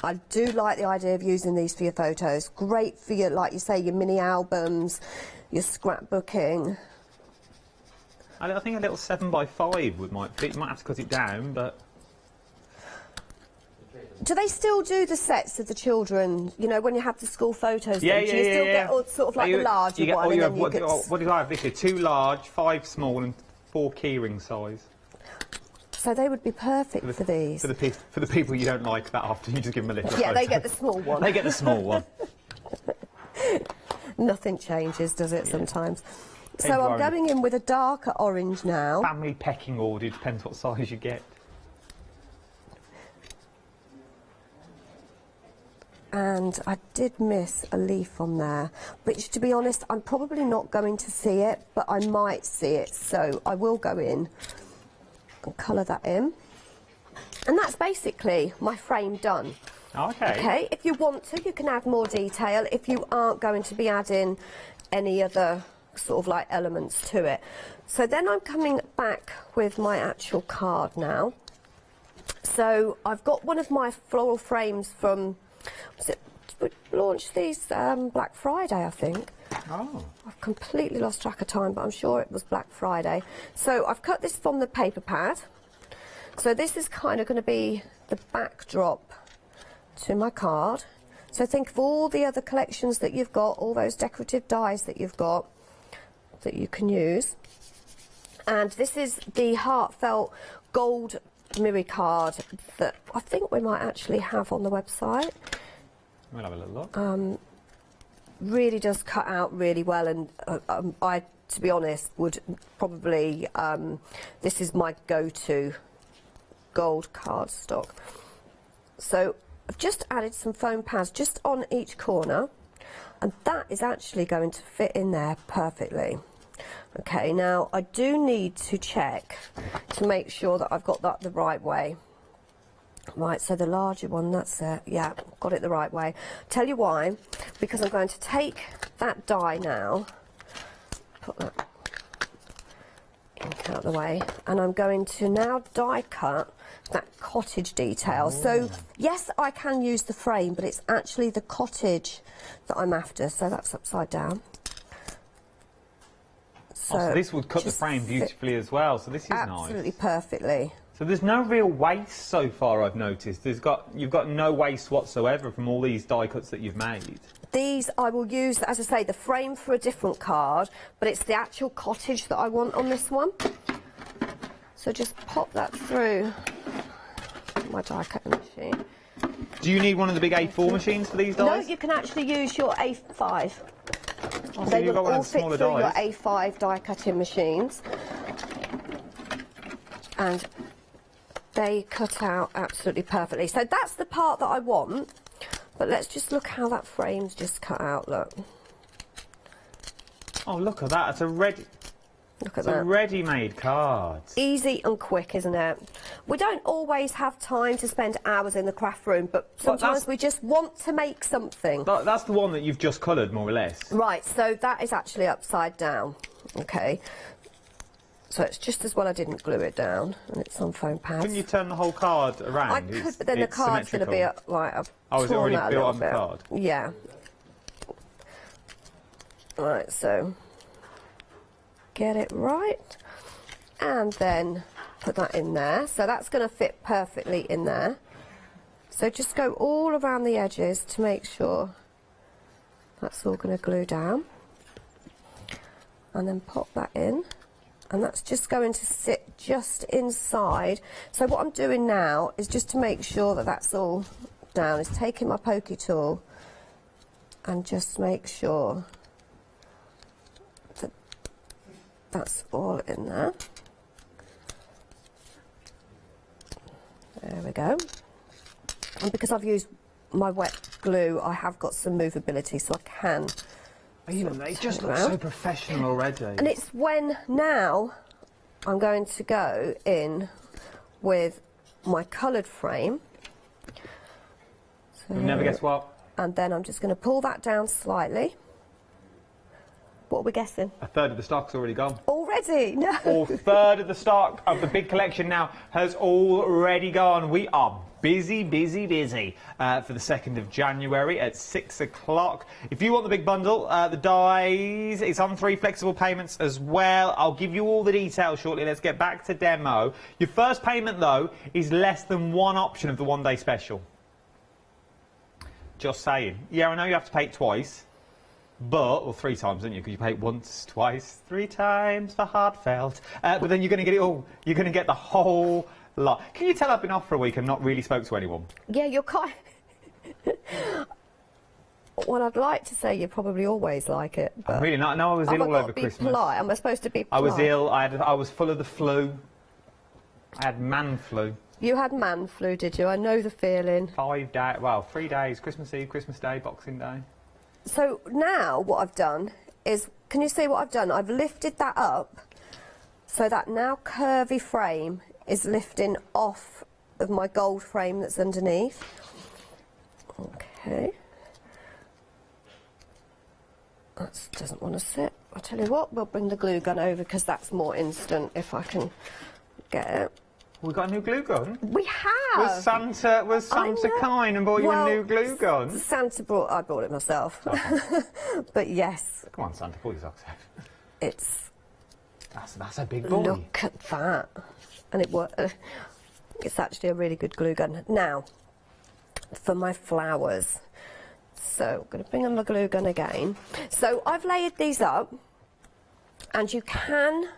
Speaker 1: I do like the idea of using these for your photos. Great for your, like you say, your mini albums, your scrapbooking.
Speaker 11: I think a little 7x5 might fit. You might have to cut it down, but...
Speaker 1: Do they still do the sets of the children, you know, when you have the school photos?
Speaker 11: Yeah,
Speaker 1: do you still get all, sort of like the larger one?
Speaker 11: What did I have this year? 2 large, 5 small and 4 keyring size.
Speaker 1: So they would be perfect for these.
Speaker 11: For the people you don't like that often, you just give them a little
Speaker 1: Yeah,
Speaker 11: photo.
Speaker 1: they get the small one.
Speaker 11: They get the small one.
Speaker 1: Nothing changes, does it, sometimes? So I'm going in with a darker orange now.
Speaker 11: Family pecking order, depends what size you get.
Speaker 1: And I did miss a leaf on there, which, to be honest, I'm probably not going to see it, but I might see it, so I will go in and colour that in. And that's basically my frame done.
Speaker 11: Okay.
Speaker 1: Okay, if you want to, you can add more detail if you aren't going to be adding any other sort of like elements to it. So then I'm coming back with my actual card now. So I've got one of my floral frames from, we launched these Black Friday, I think.
Speaker 11: Oh.
Speaker 1: I've completely lost track of time, but I'm sure it was Black Friday. So I've cut this from the paper pad. So this is kind of going to be the backdrop to my card. So think of all the other collections that you've got, all those decorative dies that you've got that you can use. And this is the Heartfelt Gold Mirror card that I think we might actually have on the website.
Speaker 11: We'll have a little look.
Speaker 1: Really does cut out really well, and I, to be honest, would probably, this is my go-to gold cardstock. So I've just added some foam pads just on each corner, and that is actually going to fit in there perfectly. Okay, now I do need to check to make sure that I've got that the right way. Right, so the larger one, that's it. Yeah, got it the right way. Tell you why, because I'm going to take that die now, put that ink out of the way, and I'm going to now die cut that cottage detail. So yes, I can use the frame, but it's actually the cottage that I'm after. So that's upside down.
Speaker 11: So this would cut the frame beautifully as well, so this is
Speaker 1: absolutely perfectly.
Speaker 11: So there's no real waste so far, I've noticed. You've got no waste whatsoever from all these die cuts that you've made.
Speaker 1: These I will use, as I say, the frame for a different card, but it's the actual cottage that I want on this one. So just pop that through my die cutting machine.
Speaker 11: Do you need one of the big A4 machines for these dies?
Speaker 1: No, you can actually use your A5.
Speaker 11: Oh, so
Speaker 1: they
Speaker 11: you've
Speaker 1: will
Speaker 11: got one
Speaker 1: all
Speaker 11: of the
Speaker 1: fit
Speaker 11: smaller
Speaker 1: through
Speaker 11: dies.
Speaker 1: your A5 die cutting machines. And they cut out absolutely perfectly. So that's the part that I want. But let's just look how that frame's just cut out, look.
Speaker 11: Oh, look at that. It's a ready...
Speaker 1: Look at
Speaker 11: it's
Speaker 1: that.
Speaker 11: a ready-made card.
Speaker 1: Easy and quick, isn't it? We don't always have time to spend hours in the craft room, but sometimes we just want to make something.
Speaker 11: That's the one that you've just coloured, more or less.
Speaker 1: Right, so that is actually upside down, okay? So it's just as well I didn't glue it down, and it's on foam pads.
Speaker 11: Couldn't you turn the whole card around?
Speaker 1: I could, but then the card's going to be like a
Speaker 11: Oh, is it already built on the card?
Speaker 1: Yeah. Right, so get it right, and then put that in there. So that's going to fit perfectly in there. So just go all around the edges to make sure that's all going to glue down, and then pop that in. And that's just going to sit just inside. So what I'm doing now is just to make sure that that's all down, is taking my pokey tool and just make sure that that's all in there. There we go. And because I've used my wet glue, I have got some movability, so I can.
Speaker 11: Even they just look so professional already.
Speaker 1: And it's when now I'm going to go in with my coloured frame. So,
Speaker 11: You'll never guess what.
Speaker 1: And then I'm just going to pull that down slightly. What are we guessing?
Speaker 11: A third of the stock's already gone.
Speaker 1: Already? No.
Speaker 11: A third of the stock of the big collection now has already gone. We are busy, busy, busy for the 2nd of January at 6 o'clock. If you want the big bundle, the dies, it's on 3 flexible payments as well. I'll give you all the details shortly. Let's get back to demo. Your first payment, though, is less than one option of the one-day special. Just saying. Yeah, I know you have to pay it twice. But, well, 3 times, don't you? Because you pay it once, twice, 3 times for Heartfelt. But then you're going to get it all. You're going to get the whole lot. Can you tell I've been off for a week and not really spoke to anyone?
Speaker 1: Yeah, you're kind. Well, I'd like to say you probably always like it. But
Speaker 11: I'm really not. No, I was ill all over Christmas.
Speaker 1: Polite? Am I supposed to be polite?
Speaker 11: I was ill. I was full of the flu. I had man flu.
Speaker 1: You had man flu, did you? I know the feeling.
Speaker 11: 5 days. Well, 3 days. Christmas Eve, Christmas Day, Boxing Day.
Speaker 1: So now what I've done is, can you see what I've done? I've lifted that up so that now curvy frame is lifting off of my gold frame that's underneath. Okay. That doesn't want to sit. I'll tell you what, we'll bring the glue gun over because that's more instant if I can get it.
Speaker 11: We got a new glue gun?
Speaker 1: We have!
Speaker 11: Was Santa kind and bought you a new glue gun?
Speaker 1: I bought it myself.
Speaker 11: Okay.
Speaker 1: But yes.
Speaker 11: Come on, Santa, pull your socks out.
Speaker 1: It's...
Speaker 11: That's a big boy.
Speaker 1: Look at that. And it's actually a really good glue gun. Now, for my flowers. So, I'm going to bring on the glue gun again. So, I've layered these up. And you can...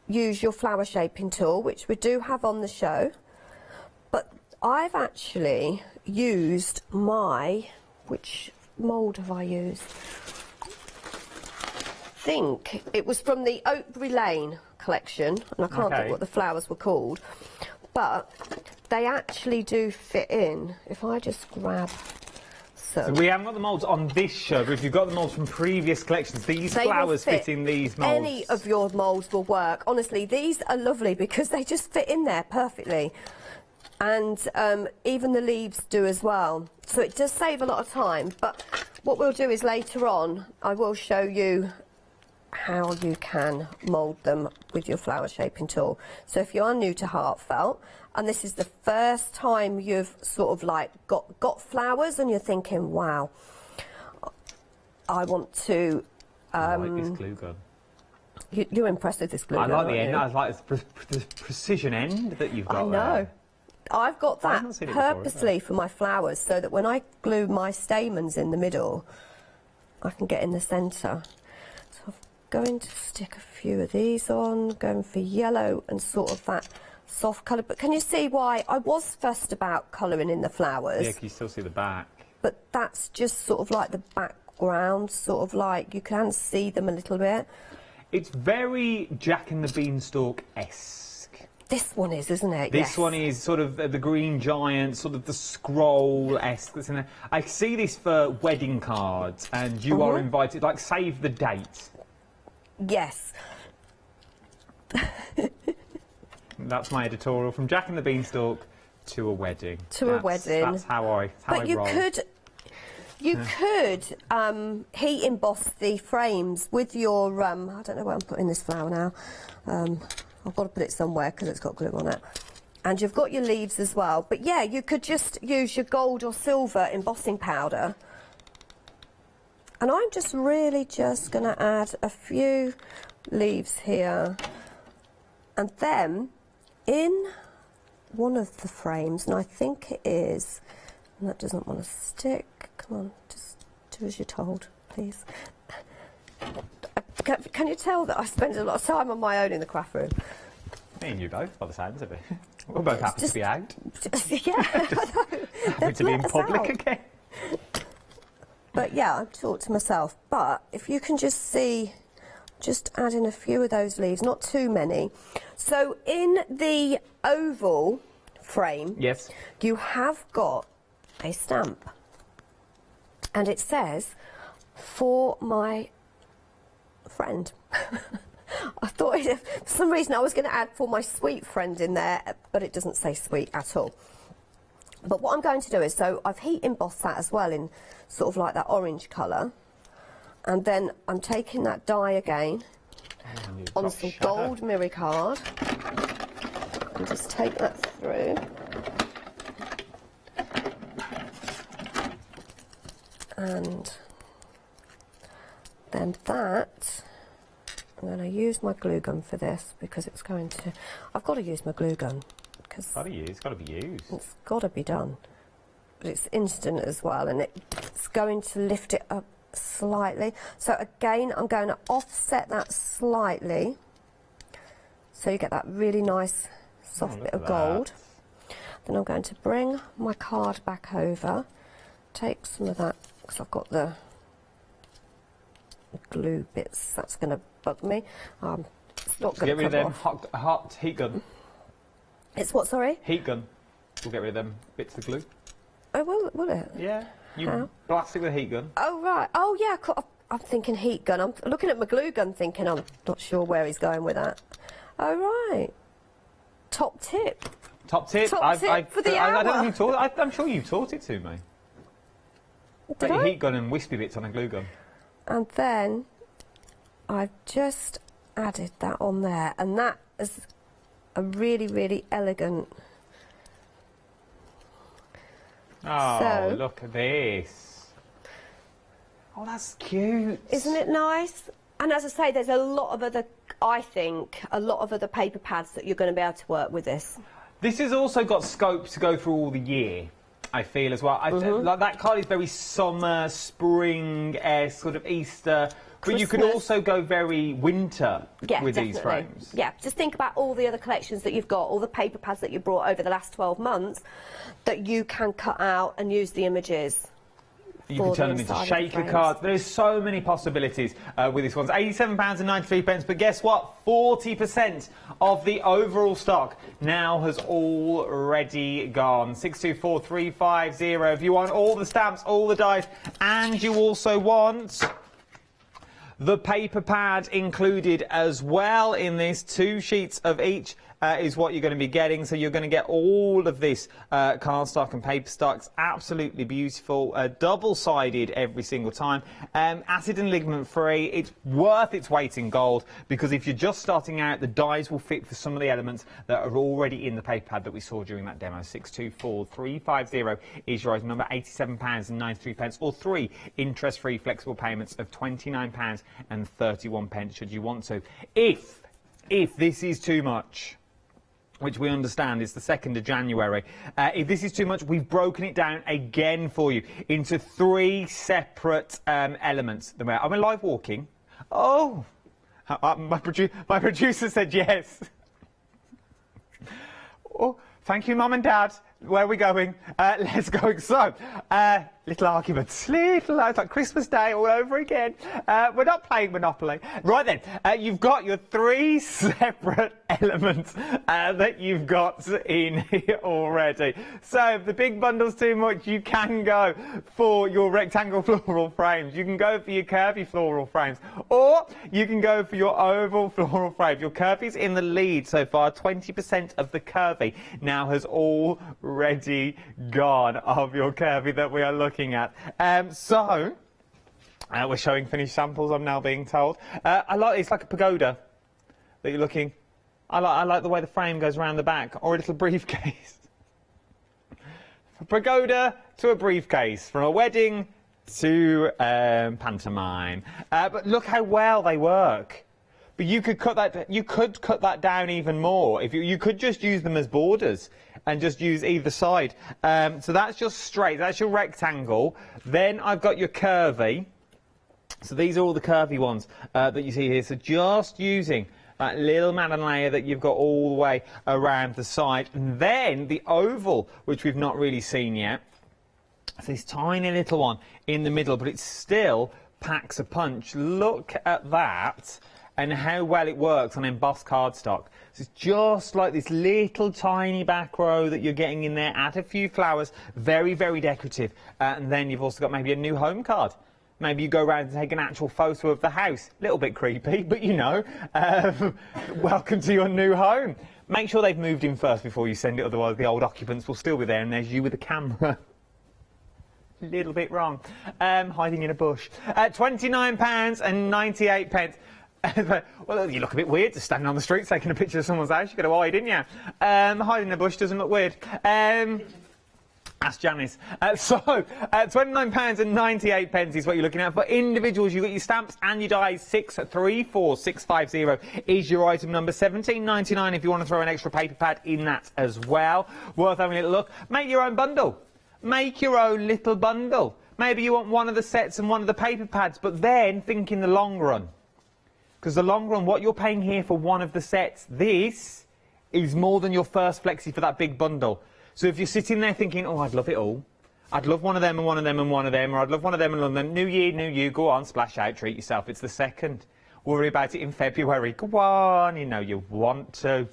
Speaker 1: use your flower shaping tool, which we do have on the show, but I've actually used which mould have I used? I think it was from the Oakbury Lane collection, and I can't think what the flowers were called, but they actually do fit in. If I just grab
Speaker 11: So we haven't got the moulds on this show, but if you've got the moulds from previous collections, these flowers fit in these moulds.
Speaker 1: Any of your moulds will work. Honestly, these are lovely because they just fit in there perfectly. And even the leaves do as well. So it does save a lot of time. But what we'll do is later on, I will show you how you can mould them with your flower shaping tool. So if you are new to Heartfelt, and this is the first time you've sort of like got flowers and you're thinking, wow, I want to...
Speaker 11: I like this glue gun.
Speaker 1: You're impressed with this glue
Speaker 11: I
Speaker 1: gun,
Speaker 11: like the
Speaker 1: aren't
Speaker 11: end.
Speaker 1: you?
Speaker 11: I like the precision end that you've got
Speaker 1: I know.
Speaker 11: there.
Speaker 1: I've got
Speaker 11: I've
Speaker 1: that
Speaker 11: not seen it before,
Speaker 1: purposely for my flowers, so that when I glue my stamens in the middle, I can get in the centre. So I'm going to stick a few of these on, going for yellow and sort of that soft colour. But can you see why I was fussed about colouring in the flowers?
Speaker 11: Yeah, can you still see the back?
Speaker 1: But that's just sort of like the background, sort of like you can see them a little bit.
Speaker 11: It's very Jack and the Beanstalk-esque.
Speaker 1: This one is, isn't it?
Speaker 11: This
Speaker 1: Yes.
Speaker 11: one is sort of the Green Giant, sort of the scroll-esque that's in there. I see this for wedding cards, and you are invited, like, save the date.
Speaker 1: Yes.
Speaker 11: That's my editorial, from Jack and the Beanstalk to a wedding.
Speaker 1: To a wedding.
Speaker 11: That's how I roll.
Speaker 1: You could heat emboss the frames with your, I don't know where I'm putting this flower now. I've got to put it somewhere because it's got glue on it. And you've got your leaves as well. But yeah, you could just use your gold or silver embossing powder. And I'm just really just going to add a few leaves here. And then in one of the frames, and I think it is, and that doesn't want to stick. Come on, just do as you're told, please. Can you tell that I spend a lot of time on my own in the craft room?
Speaker 11: Me and you both, by the sounds of it. We're both happy to be out.
Speaker 1: Yeah, I know.
Speaker 11: Happy to be in public again.
Speaker 1: But yeah, I talk to myself. But if you can just see, just add in a few of those leaves, not too many. So in the oval frame,
Speaker 11: yes,
Speaker 1: you have got a stamp. And it says, for my friend. I thought, for some reason, I was going to add for my sweet friend in there, but it doesn't say sweet at all. But what I'm going to do is, so I've heat embossed that as well in sort of like that orange colour. And then I'm taking that die again on some gold mirror card. And just take that through. And then that, I'm going to use my glue gun for this because it's going to, I've got to use my glue gun because
Speaker 11: it's got to be used.
Speaker 1: It's got to be done. But it's instant as well, and it's going to lift it up slightly. So again, I'm going to offset that slightly so you get that really nice soft bit of gold. Then I'm going to bring my card back over, take some of that, because I've got the glue bits, that's going to bug me. It's not going to
Speaker 11: get rid of them
Speaker 1: off.
Speaker 11: hot heat gun.
Speaker 1: It's what, sorry?
Speaker 11: Heat gun. We'll get rid of them bits of glue.
Speaker 1: Oh, will it?
Speaker 11: Yeah. You blast it with a heat gun.
Speaker 1: Oh, right. Oh, yeah. I'm thinking heat gun. I'm looking at my glue gun thinking I'm not sure where he's going with that. Oh, right. Top tip.
Speaker 11: Top tip.
Speaker 1: Top tip for the hour.
Speaker 11: I don't know who taught it. I'm sure you taught it to me.
Speaker 1: Did
Speaker 11: I?
Speaker 1: I?
Speaker 11: Heat gun and wispy bits on a glue gun.
Speaker 1: And then I've just added that on there, and that is a really, really elegant.
Speaker 11: Oh,
Speaker 1: So-
Speaker 11: look at this. Oh, that's cute.
Speaker 1: Isn't it nice? And as I say, there's a lot of other, I think, a lot of other paper pads that you're going to be able to work with this.
Speaker 11: This has also got scope to go through all the year, I feel, as well. Like that card is very summer, spring, sort of Easter. But you could
Speaker 1: Christmas.
Speaker 11: also go very winter
Speaker 1: Yeah,
Speaker 11: with
Speaker 1: definitely.
Speaker 11: these frames.
Speaker 1: Yeah, just think about all the other collections that you've got, all the paper pads that you brought over the last 12 months that you can cut out and use the images.
Speaker 11: You can turn them into shaker cards. There's so many possibilities with this one. It's £87.93, but guess what? 40% of the overall stock now has already gone. 624350. If you want all the stamps, all the dies, and you also want the paper pad included as well in this, 2 sheets of each, is what you're going to be getting. So you're going to get all of this cardstock and paper stocks, absolutely beautiful, double-sided every single time, acid and ligament free. It's worth its weight in gold, because if you're just starting out, the dies will fit for some of the elements that are already in the paper pad that we saw during that demo. 624350 is your item number, £87.93, or 3 interest-free flexible payments of £29.31 should you want to. If this is too much, which we understand is the 2nd of January. If this is too much, we've broken it down again for you into 3 separate elements. Am I live walking? Oh, my producer said yes. Oh, thank you, Mum and Dad. Where are we going? Let's go. So, little arguments. It's like Christmas Day all over again. We're not playing Monopoly. Right then, you've got your 3 separate elements that you've got in here already. So, if the big bundle's too much, you can go for your rectangle floral frames. You can go for your curvy floral frames. Or you can go for your oval floral frame. Your curvy's in the lead so far. 20% of the curvy now has already gone of your curvy that we are looking at. We're showing finished samples, I'm now being told. It's like a pagoda that you're looking. I like the way the frame goes around the back, or a little briefcase. From pagoda to a briefcase, from a wedding to pantomime. But look how well they work. But you could cut that down even more. If you could just use them as borders and just use either side. So that's your straight, that's your rectangle. Then I've got your curvy. So these are all the curvy ones that you see here. So just using that little Madden layer that you've got all the way around the side. And then the oval, which we've not really seen yet. It's this tiny little one in the middle, but it still packs a punch. Look at that. And how well it works on embossed cardstock. So it's just like this little tiny back row that you're getting in there. Add a few flowers, very, very decorative. And then you've also got maybe a new home card. Maybe you go around and take an actual photo of the house. A little bit creepy, but you know, welcome to your new home. Make sure they've moved in first before you send it, otherwise the old occupants will still be there and there's you with a camera. Little bit wrong. Hiding in a bush. £29.98. Well, you look a bit weird just standing on the street taking a picture of someone's house. You've got to hide, didn't you? Hiding in the bush doesn't look weird. Ask Janice. £29.98 is what you're looking at. For individuals, you've got your stamps and your dies. 634650 is your item number. £17.99 if you want to throw an extra paper pad in that as well. Worth having a little look. Make your own bundle. Make your own little bundle. Maybe you want one of the sets and one of the paper pads, but then think in the long run. Because the long run, what you're paying here for one of the sets, this is more than your first flexi for that big bundle. So if you're sitting there thinking, oh, I'd love it all. I'd love one of them and one of them and one of them, or I'd love one of them and one of them. New year, new you, go on, splash out, treat yourself. It's the 2nd. Worry about it in February. Go on, you know you want to.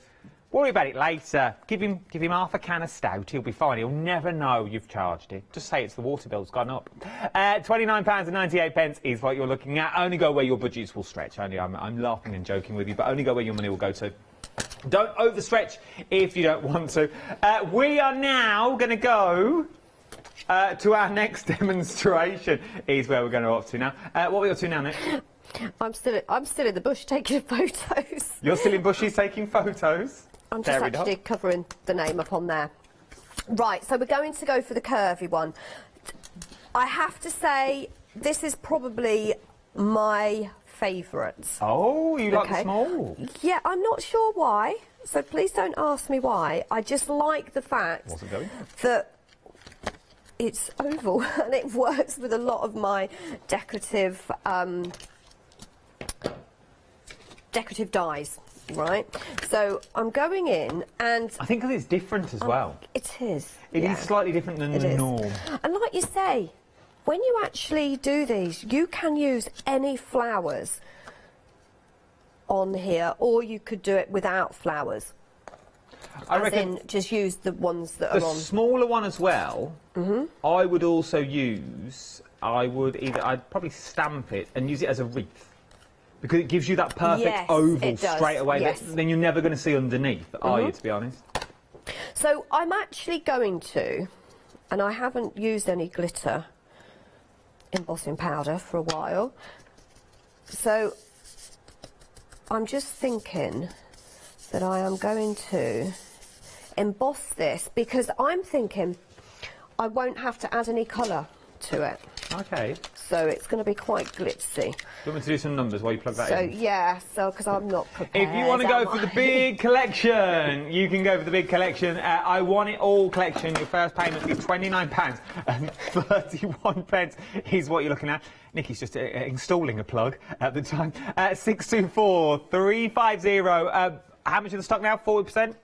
Speaker 11: Worry about it later. Give him half a can of stout. He'll be fine. He'll never know you've charged it. Just say it's the water bill's gone up. £29.98 is what you're looking at. Only go where your budgets will stretch. I'm laughing and joking with you, but only go where your money will go to. Don't overstretch if you don't want to. We are now going to go to our next demonstration. Is where we're going to go up to now. What are we up to now, Nick?
Speaker 1: I'm still in the bush taking photos.
Speaker 11: You're still in bushes taking photos?
Speaker 1: I'm just actually covering the name up on there. Right, so we're going to go for the curvy one. I have to say, this is probably my favourite.
Speaker 11: Oh, you like the small?
Speaker 1: Yeah, I'm not sure why, so please don't ask me why. I just like the fact that it's oval and it works with a lot of my decorative dies. Right, so I'm going in and...
Speaker 11: I think it's different as well.
Speaker 1: It is.
Speaker 11: It is slightly different than the norm.
Speaker 1: And like you say, when you actually do these, you can use any flowers on here, or you could do it without flowers.
Speaker 11: I reckon
Speaker 1: just use the ones that are on...
Speaker 11: The smaller one as well, I would also use... I'd probably stamp it and use it as a wreath. Because it gives you that perfect
Speaker 1: Yes,
Speaker 11: oval
Speaker 1: it does,
Speaker 11: straight away
Speaker 1: yes.
Speaker 11: that then you're never going to see underneath, are you, to be honest?
Speaker 1: So I'm actually going to, and I haven't used any glitter embossing powder for a while, so I'm just thinking that I am going to emboss this because I'm thinking I won't have to add any colour to it.
Speaker 11: Okay.
Speaker 1: So it's going to be quite glitzy.
Speaker 11: Do you want me to do some numbers while you plug that
Speaker 1: So
Speaker 11: in?
Speaker 1: yeah, so because I'm not prepared.
Speaker 11: If you want to go for the big collection, you can go for the big collection. I Want It All collection. Your first payment is £29 and 31 pence is what you're looking at. Nikki's just installing a plug at the time. 624 350. How much of the stock now? 40%?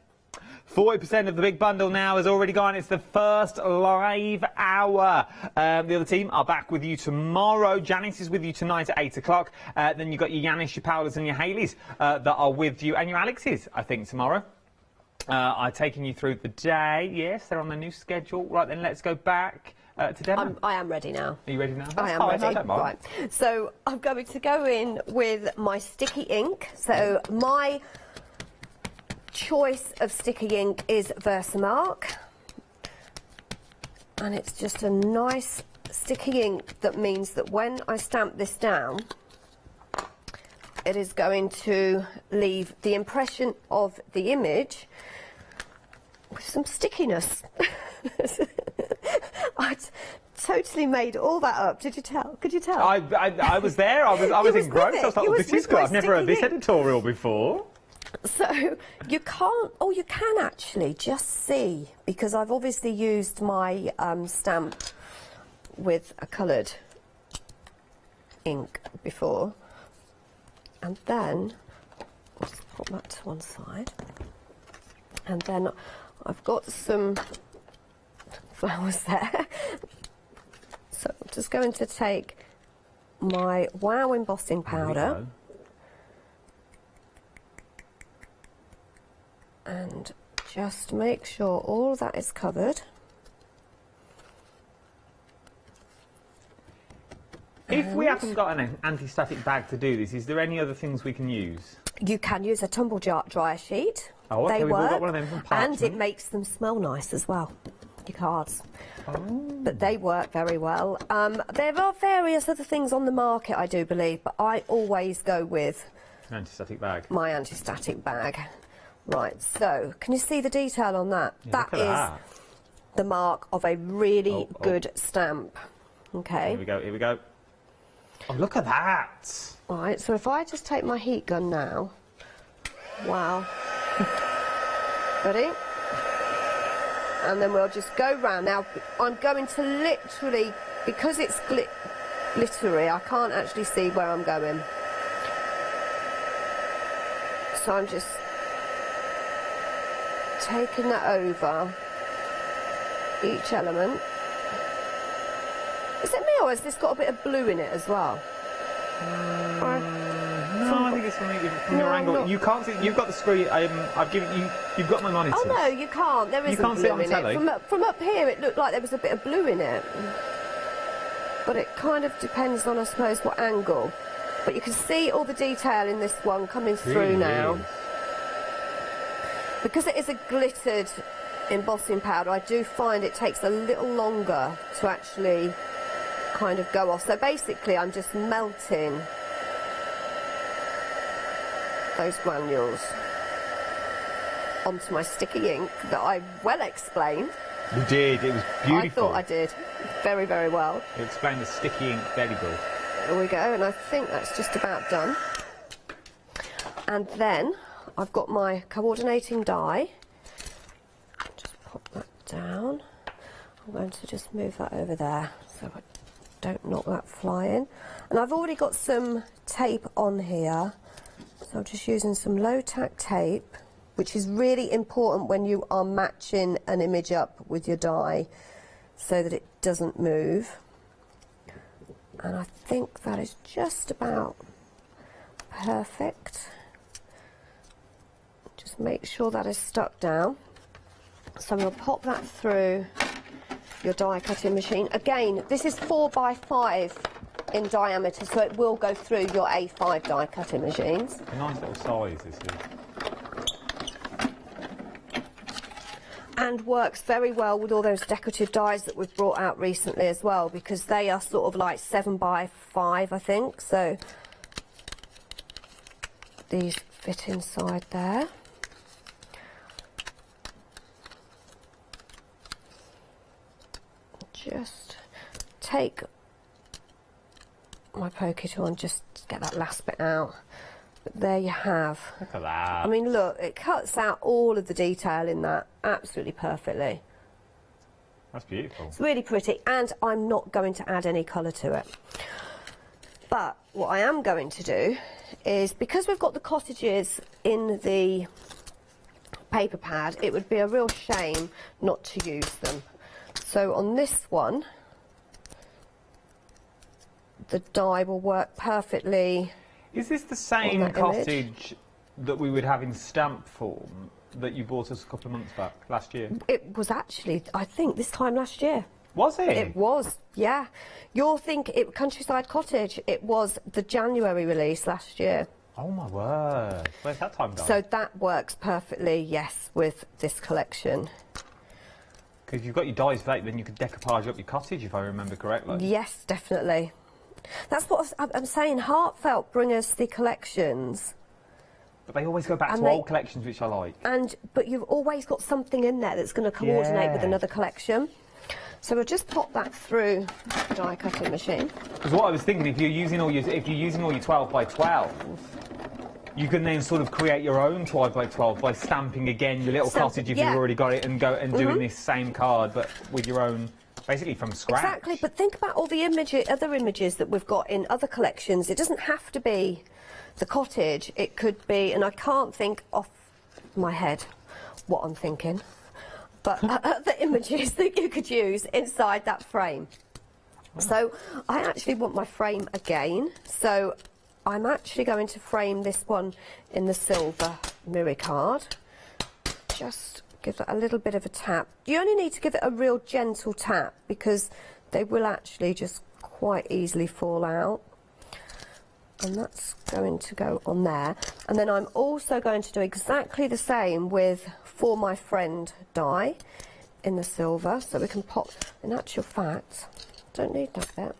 Speaker 11: 40% of the big bundle now has already gone. It's the first live hour. The other team are back with you tomorrow. Janice is with you tonight at 8 o'clock. Then you've got your Yanis, your Paolas and your Haleys that are with you. And your Alexes, I think, tomorrow. Are taking you through the day. Yes, they're on the new schedule. Right, then let's go back to Demo.
Speaker 1: I am ready now.
Speaker 11: Are you ready now?
Speaker 1: I am
Speaker 11: fine,
Speaker 1: ready.
Speaker 11: I don't mind.
Speaker 1: Right. So I'm going to go in with my sticky ink. So my choice of sticky ink is Versamark, and it's just a nice sticky ink that means that when I stamp this down it is going to leave the impression of the image with some stickiness. I totally made all that up. Did you tell? Could you tell?
Speaker 11: I was there. I was engrossed. I was like, oh, this is good. I've never heard this editorial before.
Speaker 1: So you can't, oh, you can actually just see, because I've obviously used my stamp with a coloured ink before, and then I'll just put that to one side, and then I've got some flowers there. So I'm just going to take my Wow embossing powder and just make sure all that is covered.
Speaker 11: If we haven't got an anti-static bag to do this, is there any other things we can use?
Speaker 1: You can use a tumble dryer sheet.
Speaker 11: Oh, okay,
Speaker 1: they
Speaker 11: we've all
Speaker 1: work,
Speaker 11: got one of them from
Speaker 1: and
Speaker 11: Parchment.
Speaker 1: it makes them smell nice as well, your cards.
Speaker 11: Oh.
Speaker 1: But they work very well. There are various other things on the market, I do believe, but I always go with
Speaker 11: An anti-static bag.
Speaker 1: my anti-static bag. Right, so can you see the detail on that?
Speaker 11: Yeah,
Speaker 1: That
Speaker 11: look at
Speaker 1: is
Speaker 11: that.
Speaker 1: the mark of a really good stamp. Okay.
Speaker 11: Here we go, here we go. Oh, look at that!
Speaker 1: Right, so if I just take my heat gun now. Wow. Ready? And then we'll just go round. Now, I'm going to literally, because it's glittery, I can't actually see where I'm going. So I'm just taking that over each element. Is it me, or has this got a bit of blue in it as well?
Speaker 11: No, I think it's from your angle.
Speaker 1: not-
Speaker 11: You can't see. You've got the screen. I've given you. You've got my monitor.
Speaker 1: Oh no, you can't. There isn't
Speaker 11: can't see it
Speaker 1: blue
Speaker 11: on
Speaker 1: in
Speaker 11: telly?
Speaker 1: it. From up here, it looked like there was a bit of blue in it. But it kind of depends on, I suppose, what angle. But you can see all the detail in this one coming through
Speaker 11: Really
Speaker 1: now.
Speaker 11: is.
Speaker 1: Because it is a glittered embossing powder, I do find it takes a little longer to actually kind of go off. So basically, I'm just melting those granules onto my sticky ink that I well explained.
Speaker 11: You did. It was beautiful.
Speaker 1: I thought I did very, very well.
Speaker 11: You explained the sticky ink very good.
Speaker 1: There we go, and I think that's just about done. And then I've got my coordinating die. Just pop that down. I'm going to just move that over there so I don't knock that flying. And I've already got some tape on here, so I'm just using some low-tack tape, which is really important when you are matching an image up with your die so that it doesn't move. And I think that is just about perfect. Just make sure that is stuck down. So we'll pop that through your die cutting machine. Again, this is 4x5 in diameter, so it will go through your A5 die cutting machines.
Speaker 11: A nice little size, this is.
Speaker 1: And works very well with all those decorative dies that we've brought out recently as well, because they are sort of like 7 by 5, I think, so these fit inside there. Just take my poker tool and just get that last bit out. But there you have.
Speaker 11: Look at that.
Speaker 1: I mean, look, it cuts out all of the detail in that absolutely perfectly.
Speaker 11: That's beautiful.
Speaker 1: It's really pretty, and I'm not going to add any colour to it. But what I am going to do is, because we've got the cottages in the paper pad, it would be a real shame not to use them. So on this one, the die will work perfectly.
Speaker 11: Is this the same cottage that we would have in stamp form that you bought us a couple of months back, last year?
Speaker 1: It was actually, I think, this time last year.
Speaker 11: Was it?
Speaker 1: It was, yeah. You'll think it Countryside Cottage. It was the January release last year.
Speaker 11: Oh my word. Where's that time gone?
Speaker 1: So that works perfectly, yes, with this collection.
Speaker 11: Because if you've got your dies fake, then you could decoupage up your cottage, if I remember correctly.
Speaker 1: Yes, definitely. That's what I'm saying. Heartfelt bring us the collections.
Speaker 11: But they always go back to old collections, which I like.
Speaker 1: But you've always got something in there that's going to coordinate with another collection. So we'll just pop that through the die cutting machine.
Speaker 11: Because what I was thinking, if you're using all your 12 by 12, you can then sort of create your own 12 by 12 by stamping again your little cottage if you've already got it, and doing this same card, but with your own. Basically from scratch.
Speaker 1: Exactly, but think about all the other images that we've got in other collections. It doesn't have to be the cottage. It could be, and I can't think off my head what I'm thinking, but other images that you could use inside that frame. So I actually want my frame again. So I'm actually going to frame this one in the silver mirror card. Just give that a little bit of a tap. You only need to give it a real gentle tap, because they will actually just quite easily fall out. And that's going to go on there. And then I'm also going to do exactly the same with For My Friend die in the silver. So we can pop, in actual fact, don't need that bit,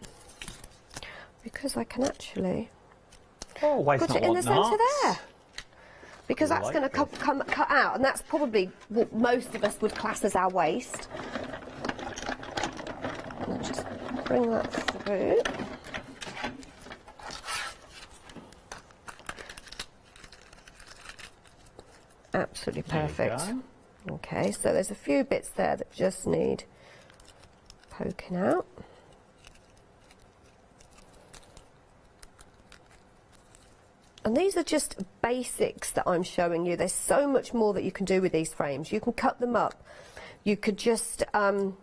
Speaker 1: because I can actually put it in the centre there. Because that's going to cut out, and that's probably what most of us would class as our waist. And I'll just bring that through. Absolutely perfect. Okay, so there's a few bits there that just need poking out. And these are just basics that I'm showing you. There's so much more that you can do with these frames. You can cut them up. You could just have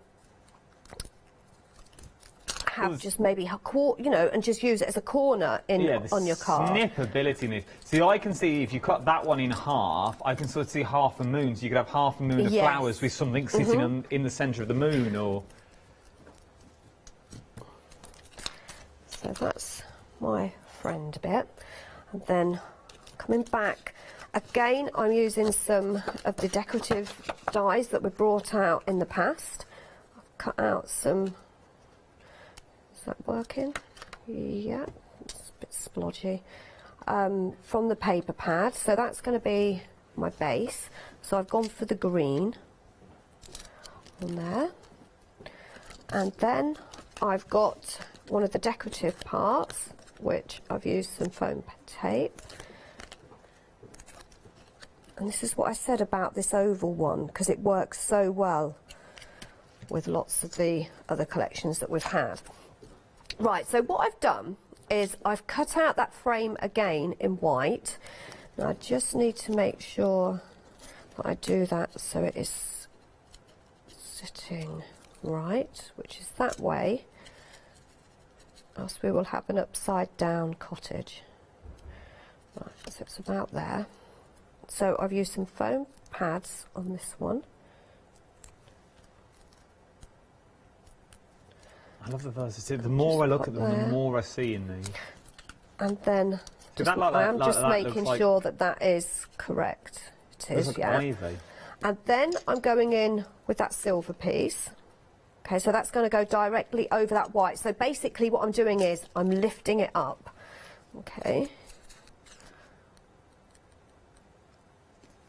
Speaker 1: just maybe a quarter, you know, and just use it as a corner on your card.
Speaker 11: Snippability in this. See, I can see if you cut that one in half, I can sort of see half a moon. So you could have half a moon of flowers with something sitting in the centre of the moon, or.
Speaker 1: So that's my friend bit. And then coming back, again, I'm using some of the decorative dies that were brought out in the past. I've cut out some, is that working? Yeah, it's a bit splodgy. From the paper pad, so that's going to be my base. So I've gone for the green on there. And then I've got one of the decorative parts, which I've used some foam tape. And this is what I said about this oval one, because it works so well with lots of the other collections that we've had. Right, so what I've done is I've cut out that frame again in white. Now I just need to make sure that I do that so it is sitting right, which is that way. Else we will have an upside down cottage. Right, so it's about there. So I've used some foam pads on this one.
Speaker 11: love the versatility. The more I look at them, the more I see in these.
Speaker 1: And then I'm just making sure that that is correct. It is, yeah.
Speaker 11: Ivy.
Speaker 1: And then I'm going in with that silver piece. Okay, so that's going to go directly over that white. So basically what I'm doing is I'm lifting it up. Okay.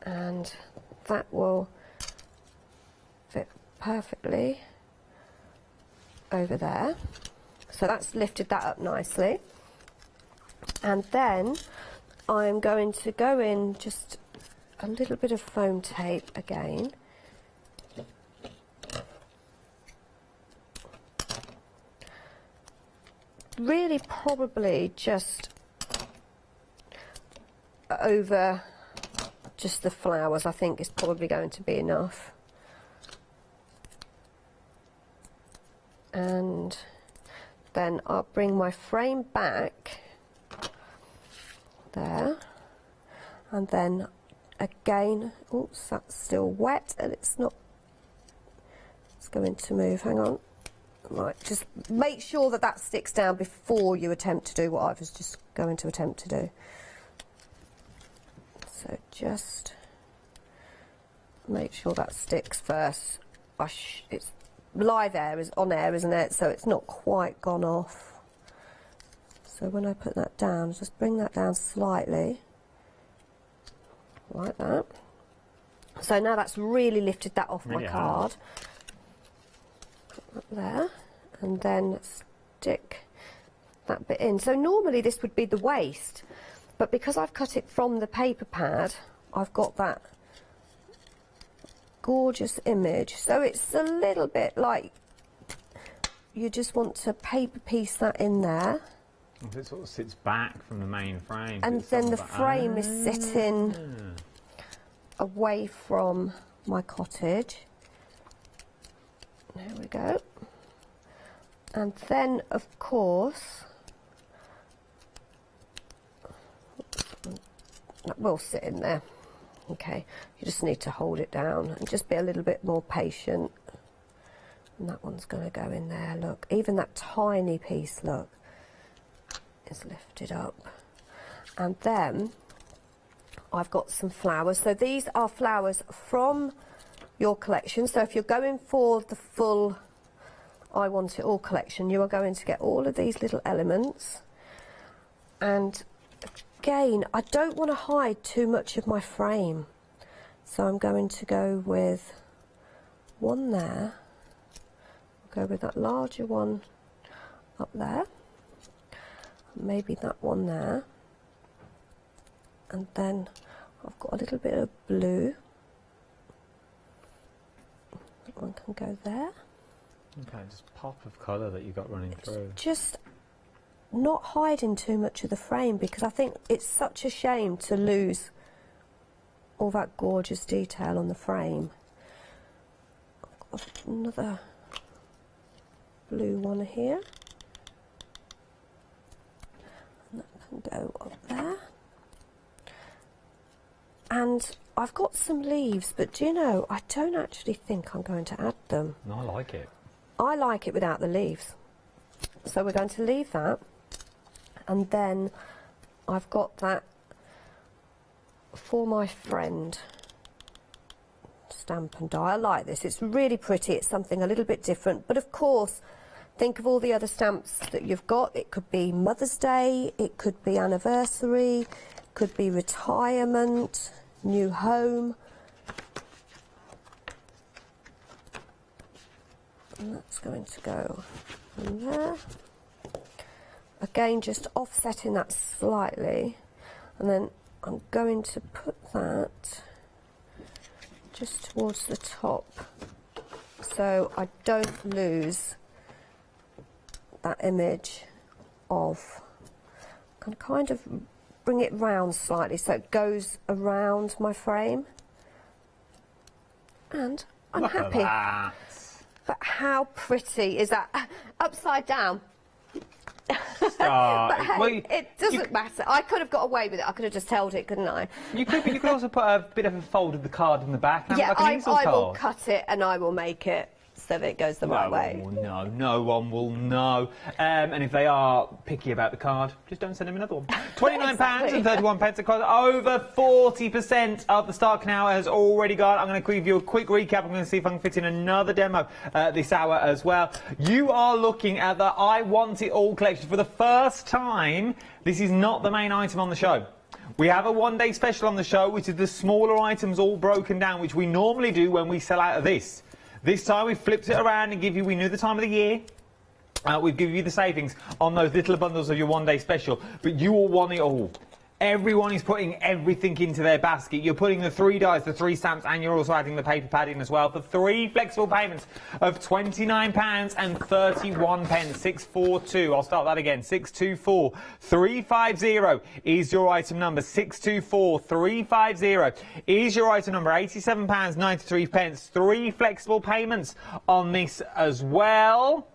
Speaker 1: And that will fit perfectly over there. So that's lifted that up nicely. And then I'm going to go in just a little bit of foam tape again. Really probably just over just the flowers, I think is probably going to be enough. And then I'll bring my frame back there, and then again, oops, that's still wet and it's going to move, hang on. Right, just make sure that that sticks down before you attempt to do what I was just going to attempt to do. So just make sure that sticks first. It's live air, is on air, isn't it? So it's not quite gone off. So when I put that down, just bring that down slightly, like that. So now that's really lifted that off my card. Put that there, and then stick that bit in. So normally this would be the waist, but because I've cut it from the paper pad, I've got that gorgeous image. So it's a little bit like you just want to paper piece that in there.
Speaker 11: It sort of sits back from the main frame.
Speaker 1: And then the frame is sitting away from my cottage. There we go. And then, of course, that will sit in there. Okay, you just need to hold it down and just be a little bit more patient. And that one's going to go in there, look. Even that tiny piece, look, is lifted up. And then I've got some flowers. So these are flowers from your collection. So if you're going for the full I Want It All collection, you are going to get all of these little elements. And again, I don't want to hide too much of my frame, so I'm going to go with one there. I'll go with that larger one up there, maybe that one there, and then I've got a little bit of blue. That one can go there.
Speaker 11: Okay, just pop of colour that you got running through.
Speaker 1: Just not hiding too much of the frame, because I think it's such a shame to lose all that gorgeous detail on the frame. I've got another blue one here, and that can go up there. And I've got some leaves, but do you know, I don't actually think I'm going to add them.
Speaker 11: No, I like it.
Speaker 1: I like it without the leaves. So we're going to leave that. And then I've got that For My Friend stamp and die. I like this. It's really pretty. It's something a little bit different. But of course, think of all the other stamps that you've got. It could be Mother's Day. It could be anniversary. It could be retirement, new home. And that's going to go in there. Again, just offsetting that slightly, and then I'm going to put that just towards the top so I don't lose that image of, can kind of bring it round slightly so it goes around my frame, and I'm happy. But how pretty is that? Upside down. But hey, it doesn't matter. I could have got away with it. I could have just held it, couldn't I?
Speaker 11: You could also put a bit of a fold of the card in the back. And
Speaker 1: yeah,
Speaker 11: like an easel
Speaker 1: I will
Speaker 11: card.
Speaker 1: cut it and I will make it.
Speaker 9: so that it goes the right way.
Speaker 11: No, no one will know. And if they are picky about the card, just don't send them another one. £29.31 across. Over 40% of the stock now has already gone. I'm going to give you a quick recap. I'm going to see if I can fit in another demo this hour as well. You are looking at the I Want It All collection for the first time. This is not the main item on the show. We have a one-day special on the show, which is the smaller items all broken down, which we normally do when we sell out of this. This time we flipped it around and we knew the time of the year. We've given you the savings on those little bundles of your one-day special, but you all want it all. Everyone is putting everything into their basket. You're putting the 3 dies, the 3 stamps, and you're also adding the paper pad in as well for 3 flexible payments of £29.31. 642. I'll start that again. 624350 is your item number. 624350 is your item number. £87.93. 3 flexible payments on this as well,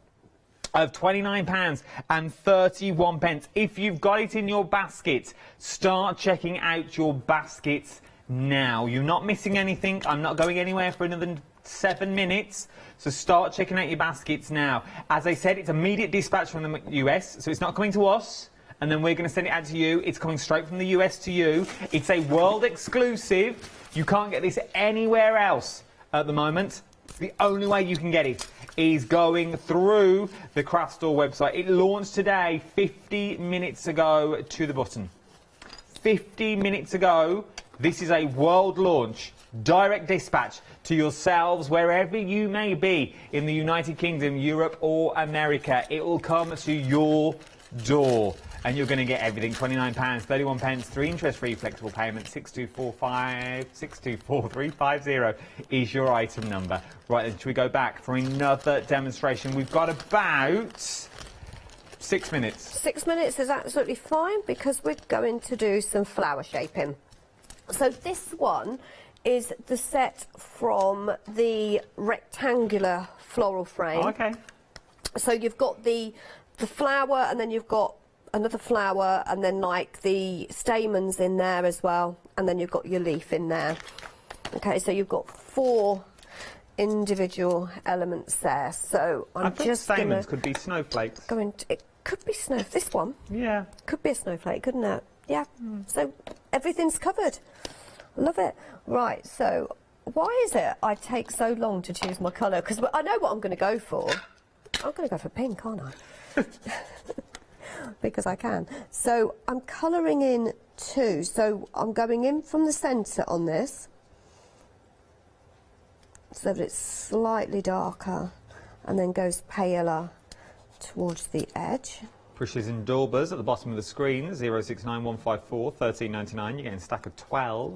Speaker 11: of £29.31. If you've got it in your basket, start checking out your baskets now. You're not missing anything. I'm not going anywhere for another 7 minutes, so start checking out your baskets now. As I said, it's immediate dispatch from the US, so it's not coming to us and then we're going to send it out to you. It's coming straight from the US to you. It's a world exclusive. You can't get this anywhere else at the moment. The only way you can get it is going through the Craft Store website. It launched today, 50 minutes ago to the button. 50 minutes ago. This is a world launch, direct dispatch to yourselves wherever you may be in the United Kingdom, Europe or America. It will come to your door. And you're going to get everything. £29.31, 3 interest-free flexible payments. 6245350 is your item number. Right, then, should we go back for another demonstration? We've got about 6 minutes.
Speaker 9: 6 minutes is absolutely fine because we're going to do some flower shaping. So this one is the set from the rectangular floral frame.
Speaker 11: Oh, okay.
Speaker 9: So you've got the flower, and then you've got another flower, and then like the stamens in there as well, and then you've got your leaf in there. Okay, so you've got 4 individual elements there. So I'm just
Speaker 11: stamens could be snowflakes.
Speaker 9: It could be snow. This one,
Speaker 11: yeah,
Speaker 9: could be a snowflake, couldn't it? Yeah. So everything's covered. Love it. Right. So why is it I take so long to choose my colour? Because I know what I'm going to go for. I'm going to go for pink, aren't I? Because I can. So I'm colouring in 2. So I'm going in from the centre on this, so that it's slightly darker, and then goes paler towards the edge.
Speaker 11: Pushes and Daubers at the bottom of the screen, 069154 1399. You're getting a stack of 12.